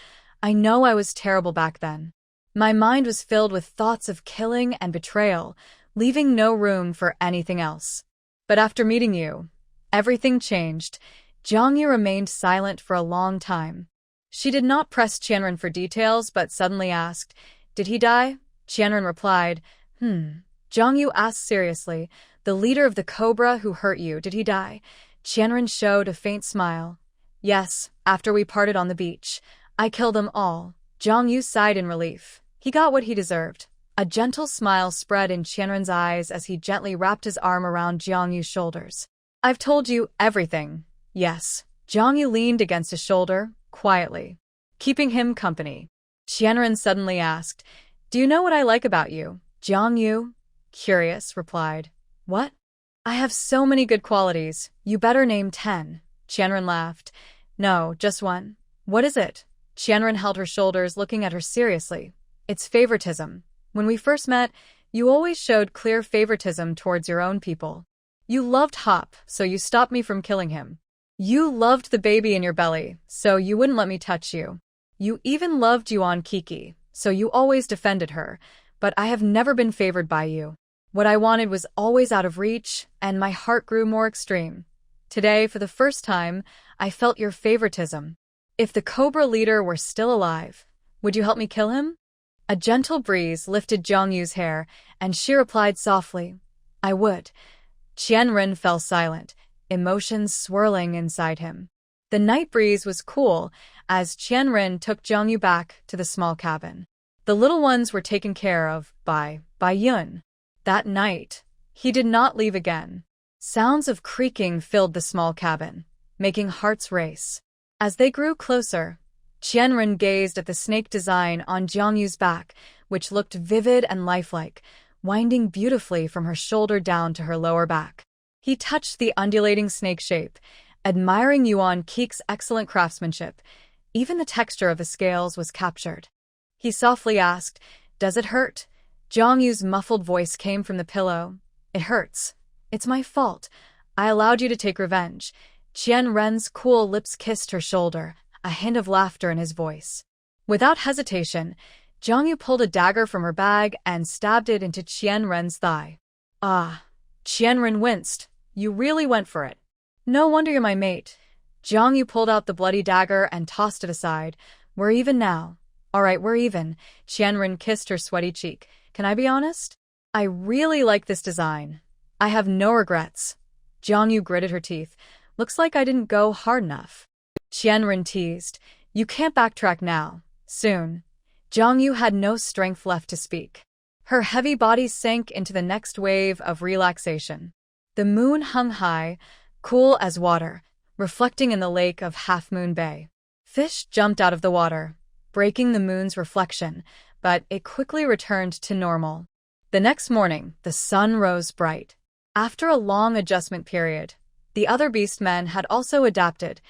I know I was terrible back then. My mind was filled with thoughts of killing and betrayal, leaving no room for anything else. But after meeting you, everything changed. Jiang Yu remained silent for a long time. She did not press Qianren for details, but suddenly asked, "Did he die?" Qianren replied, Jiang Yu asked seriously, "The leader of the Cobra who hurt you, did he die?" Qianren showed a faint smile. "Yes, after we parted on the beach. I killed them all." Jiang Yu sighed in relief. He got what he deserved. A gentle smile spread in Qianren's eyes as he gently wrapped his arm around Jiang Yu's shoulders. "I've told you everything." "Yes." Jiang Yu leaned against his shoulder, quietly, keeping him company. Qianren suddenly asked, "Do you know what I like about you?" Jiang Yu, curious, replied, "What?" "I have so many good qualities. You better name 10. Qianren laughed. "No, just one." "What is it?" Qianren held her shoulders, looking at her seriously. "It's favoritism. When we first met, you always showed clear favoritism towards your own people. You loved Hop, so you stopped me from killing him. You loved the baby in your belly, so you wouldn't let me touch you. You even loved Yuan Kiki, so you always defended her, but I have never been favored by you. What I wanted was always out of reach, and my heart grew more extreme. Today, for the first time, I felt your favoritism. If the Cobra leader were still alive, would you help me kill him?" A gentle breeze lifted Jiang Yu's hair, and she replied softly, "I would." Qianren fell silent, emotions swirling inside him. The night breeze was cool as Qianren took Jiang Yu back to the small cabin. The little ones were taken care of by Yun. That night, he did not leave again. Sounds of creaking filled the small cabin, making hearts race. As they grew closer, Qianren gazed at the snake design on Jiang Yu's back, which looked vivid and lifelike, winding beautifully from her shoulder down to her lower back. He touched the undulating snake shape, admiring Yuan Kiki's excellent craftsmanship. Even the texture of the scales was captured. He softly asked, "Does it hurt?" Jiang Yu's muffled voice came from the pillow. "It hurts. It's my fault. I allowed you to take revenge." Qianren's cool lips kissed her shoulder, a hint of laughter in his voice. Without hesitation, Jiang Yu pulled a dagger from her bag and stabbed it into Qianren's thigh. "Ah." Qianren winced. "You really went for it. No wonder you're my mate." Jiang Yu pulled out the bloody dagger and tossed it aside. "We're even now." "All right, we're even." Qianren kissed her sweaty cheek. "Can I be honest? I really like this design. I have no regrets." Jiang Yu gritted her teeth. "Looks like I didn't go hard enough." Qianren teased, "You can't backtrack now. Soon." Jiang Yu had no strength left to speak. Her heavy body sank into the next wave of relaxation. The moon hung high, cool as water, reflecting in the lake of Half Moon Bay. Fish jumped out of the water, breaking the moon's reflection, but it quickly returned to normal. The next morning, the sun rose bright. After a long adjustment period, the other beastmen had also adapted.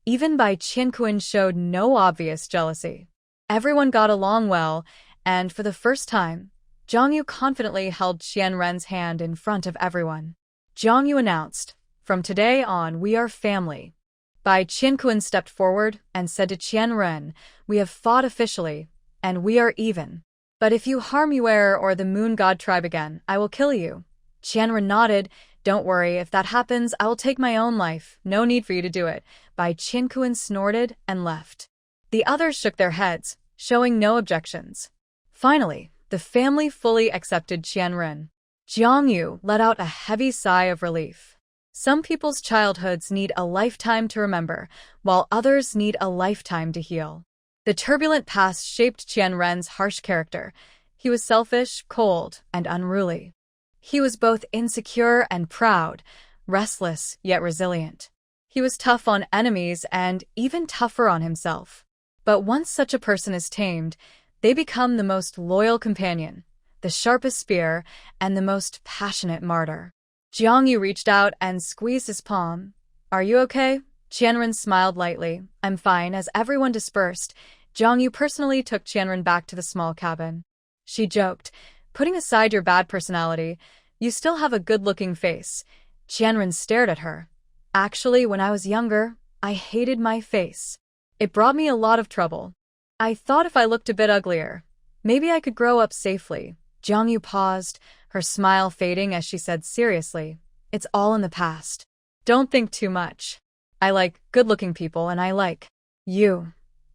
Even Bai Qianquan showed no obvious jealousy. Everyone got along well, and for the first time, Jiang Yu confidently held Qianren's hand in front of everyone. Jiang Yu announced, "From today on, we are family." Bai Qianquan stepped forward and said to Qianren, "We have fought officially, and we are even. But if you harm Yuer or the Moon God tribe again, I will kill you." Qianren nodded. Don't worry, if that happens, I will take my own life. No need for you to do it. Bai Qiankuan snorted and left. The others shook their heads, showing no objections. Finally, the family fully accepted Qianren. Jiang Yu let out a heavy sigh of relief. Some people's childhoods need a lifetime to remember, while others need a lifetime to heal. The turbulent past shaped Qianren's harsh character. He was selfish, cold, and unruly. He was both insecure and proud, restless yet resilient. He was tough on enemies and even tougher on himself. But once such a person is tamed, they become the most loyal companion, the sharpest spear, and the most passionate martyr. Jiang Yu reached out and squeezed his palm. Are you okay? Qianren smiled lightly. I'm fine. As everyone dispersed, Jiang Yu personally took Qianren back to the small cabin. She joked, putting aside your bad personality, you still have a good-looking face. Qianren stared at her. Actually, when I was younger, I hated my face. It brought me a lot of trouble. I thought if I looked a bit uglier, maybe I could grow up safely. Jiang Yu paused, her smile fading as she said seriously, it's all in the past. Don't think too much. I like good-looking people and I like you.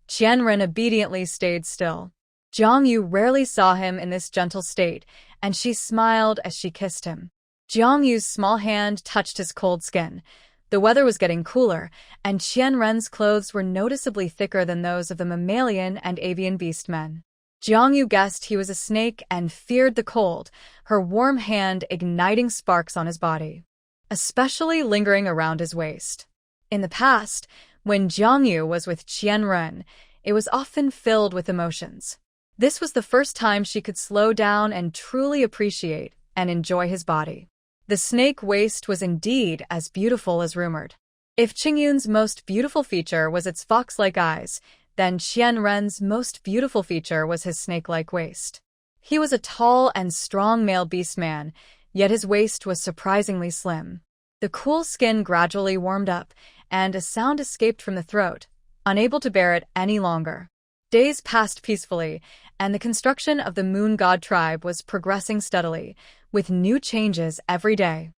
Qianren obediently stayed still. Jiang Yu rarely saw him in this gentle state, and she smiled as she kissed him. Jiang Yu's small hand touched his cold skin. The weather was getting cooler, and Qianren's clothes were noticeably thicker than those of the mammalian and avian beast men. Jiang Yu guessed he was a snake and feared the cold, her warm hand igniting sparks on his body, especially lingering around his waist. In the past, when Jiang Yu was with Qianren, it was often filled with emotions. This was the first time she could slow down and truly appreciate and enjoy his body. The snake waist was indeed as beautiful as rumored. If Qingyun's most beautiful feature was its fox-like eyes, then Qianren's most beautiful feature was his snake-like waist. He was a tall and strong male beast man, yet his waist was surprisingly slim. The cool skin gradually warmed up, and a sound escaped from the throat, unable to bear it any longer. Days passed peacefully, and the construction of the Moon God tribe was progressing steadily, with new changes every day.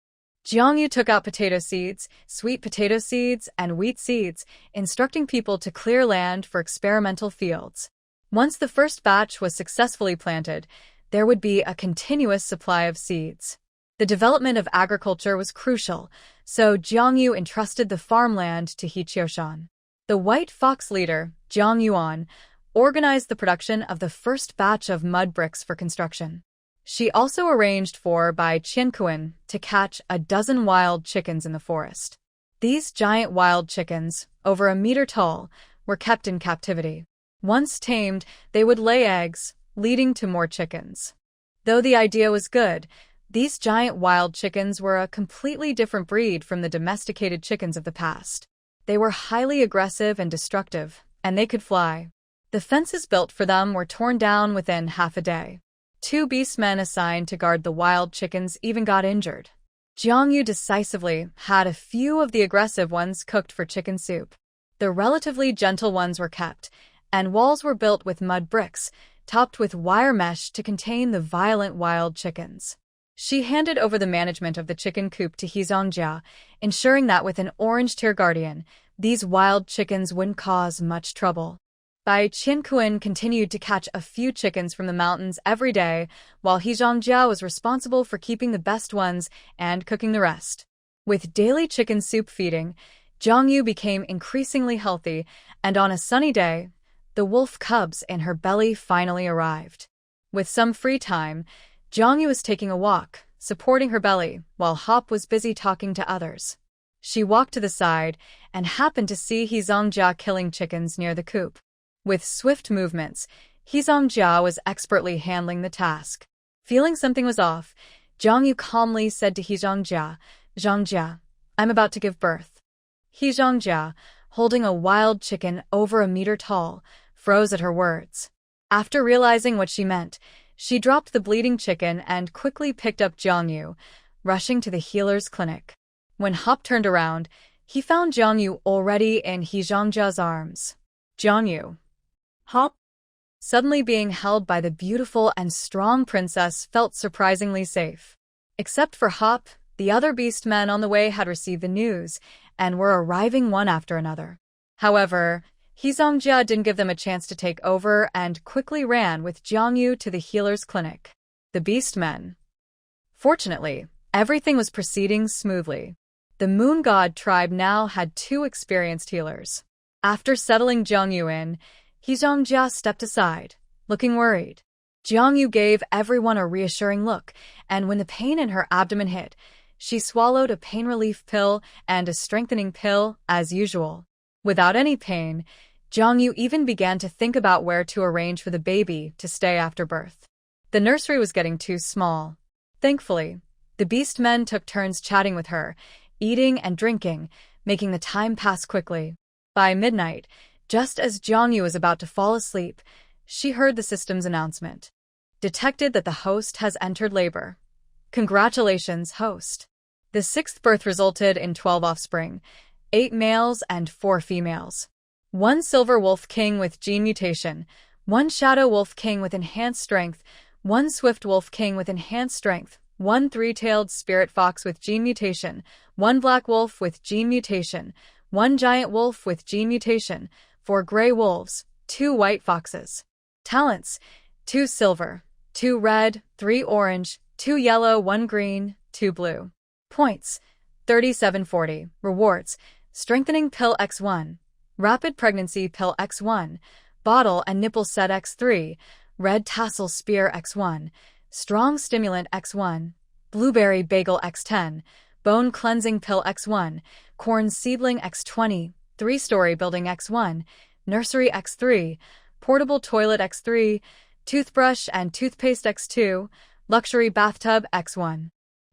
Jiang Yu took out potato seeds, sweet potato seeds, and wheat seeds, instructing people to clear land for experimental fields. Once the first batch was successfully planted, there would be a continuous supply of seeds. The development of agriculture was crucial, so Jiang Yu entrusted the farmland to He Qiushan. The White Fox leader, Jiang Yuan, organized the production of the first batch of mud bricks for construction. She also arranged for Bai Qiankuan to catch a dozen wild chickens in the forest. These giant wild chickens, over a meter tall, were kept in captivity. Once tamed, they would lay eggs, leading to more chickens. Though the idea was good, these giant wild chickens were a completely different breed from the domesticated chickens of the past. They were highly aggressive and destructive, and they could fly. The fences built for them were torn down within half a day. 2 beastmen assigned to guard the wild chickens even got injured. Jiang Yu decisively had a few of the aggressive ones cooked for chicken soup. The relatively gentle ones were kept, and walls were built with mud bricks, topped with wire mesh to contain the violent wild chickens. She handed over the management of the chicken coop to He Zongjia, ensuring that with an orange tier guardian, these wild chickens wouldn't cause much trouble. Bai Qiankuan continued to catch a few chickens from the mountains every day, while He Zongjia was responsible for keeping the best ones and cooking the rest. With daily chicken soup feeding, Jiang Yu became increasingly healthy, and on a sunny day, the wolf cubs in her belly finally arrived. With some free time, Jiang Yu was taking a walk, supporting her belly, while Hop was busy talking to others. She walked to the side and happened to see He Zongjia killing chickens near the coop. With swift movements, He Zongjia was expertly handling the task. Feeling something was off, Jiang Yu calmly said to He Zongjia, "Zongjia, I'm about to give birth." He Zongjia, holding a wild chicken over a meter tall, froze at her words. After realizing what she meant, she dropped the bleeding chicken and quickly picked up Jiang Yu, rushing to the healer's clinic. When Hop turned around, he found Jiang Yu already in He Zongjia's arms. Jiang Yu. Hop. Suddenly being held by the beautiful and strong princess felt surprisingly safe. Except for Hop, the other beastmen on the way had received the news and were arriving one after another. However, Hizongjia didn't give them a chance to take over and quickly ran with Jiangyu to the healer's clinic. The beastmen. Fortunately, everything was proceeding smoothly. The Moon God tribe now had 2 experienced healers. After settling Jiangyu in, Hizongjia stepped aside, looking worried. Jiangyu gave everyone a reassuring look, and when the pain in her abdomen hit, she swallowed a pain relief pill and a strengthening pill as usual. Without any pain, Jiangyu even began to think about where to arrange for the baby to stay after birth. The nursery was getting too small. Thankfully, the beastmen took turns chatting with her, eating and drinking, making the time pass quickly. By midnight, just as Jiangyu was about to fall asleep, she heard the system's announcement. Detected that the host has entered labor. Congratulations, host. The 6th birth resulted in 12 offspring, 8 males and 4 females. 1 silver wolf king with gene mutation, 1 shadow wolf king with enhanced strength, 1 swift wolf king with enhanced strength, 1 three-tailed spirit fox with gene mutation, 1 black wolf with gene mutation, 1 giant wolf with gene mutation, 4 gray wolves, 2 white foxes. Talents: 2 silver, 2 red, 3 orange, 2 yellow, 1 green, 2 blue. Points: 3740. Rewards: Strengthening Pill X1, Rapid Pregnancy Pill X1, Bottle and Nipple Set X3, Red Tassel Spear X1, Strong Stimulant X1, Blueberry Bagel X10, Bone Cleansing Pill X1, Corn Seedling X20, 3-Story Building X1, Nursery X3, Portable Toilet X3, Toothbrush and Toothpaste X2, Luxury Bathtub X1.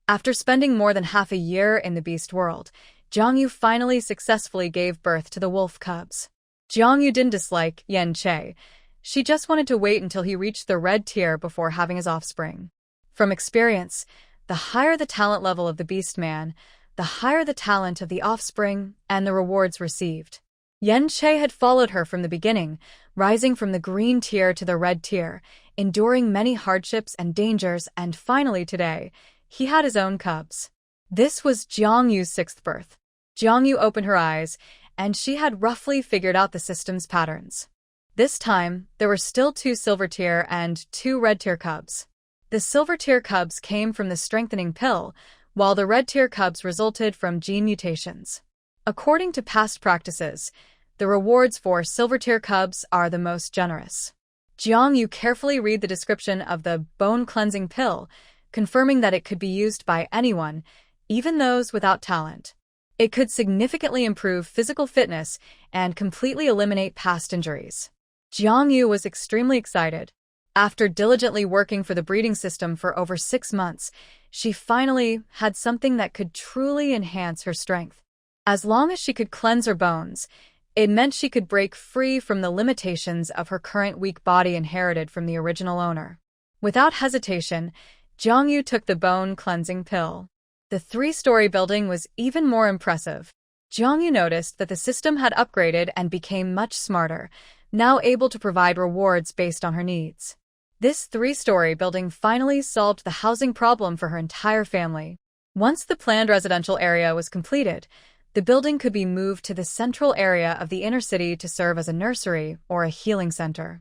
After spending more than half a year in the beast world, Jiangyu finally successfully gave birth to the wolf cubs. Jiangyu didn't dislike Yen Che. She just wanted to wait until he reached the red tier before having his offspring. From experience, the higher the talent level of the beast man, the higher the talent of the offspring and the rewards received. Yen Che had followed her from the beginning, rising from the green tier to the red tier, enduring many hardships and dangers, and finally today, he had his own cubs. This was Jiangyu's 6th birth. Jiangyu opened her eyes, and she had roughly figured out the system's patterns. This time, there were still 2 silver tier and 2 red tier cubs. The silver tier cubs came from the strengthening pill, while the red tier cubs resulted from gene mutations. According to past practices, the rewards for silver tier cubs are the most generous. Jiangyu carefully read the description of the bone cleansing pill, confirming that it could be used by anyone, even those without talent. It could significantly improve physical fitness and completely eliminate past injuries. Jiangyu was extremely excited. After diligently working for the breeding system for over 6 months, she finally had something that could truly enhance her strength. As long as she could cleanse her bones, it meant she could break free from the limitations of her current weak body inherited from the original owner. Without hesitation, Jiangyu took the bone cleansing pill. The 3-story building was even more impressive. Jiangyu noticed that the system had upgraded and became much smarter, now able to provide rewards based on her needs. This 3-story building finally solved the housing problem for her entire family. Once the planned residential area was completed, the building could be moved to the central area of the inner city to serve as a nursery or a healing center.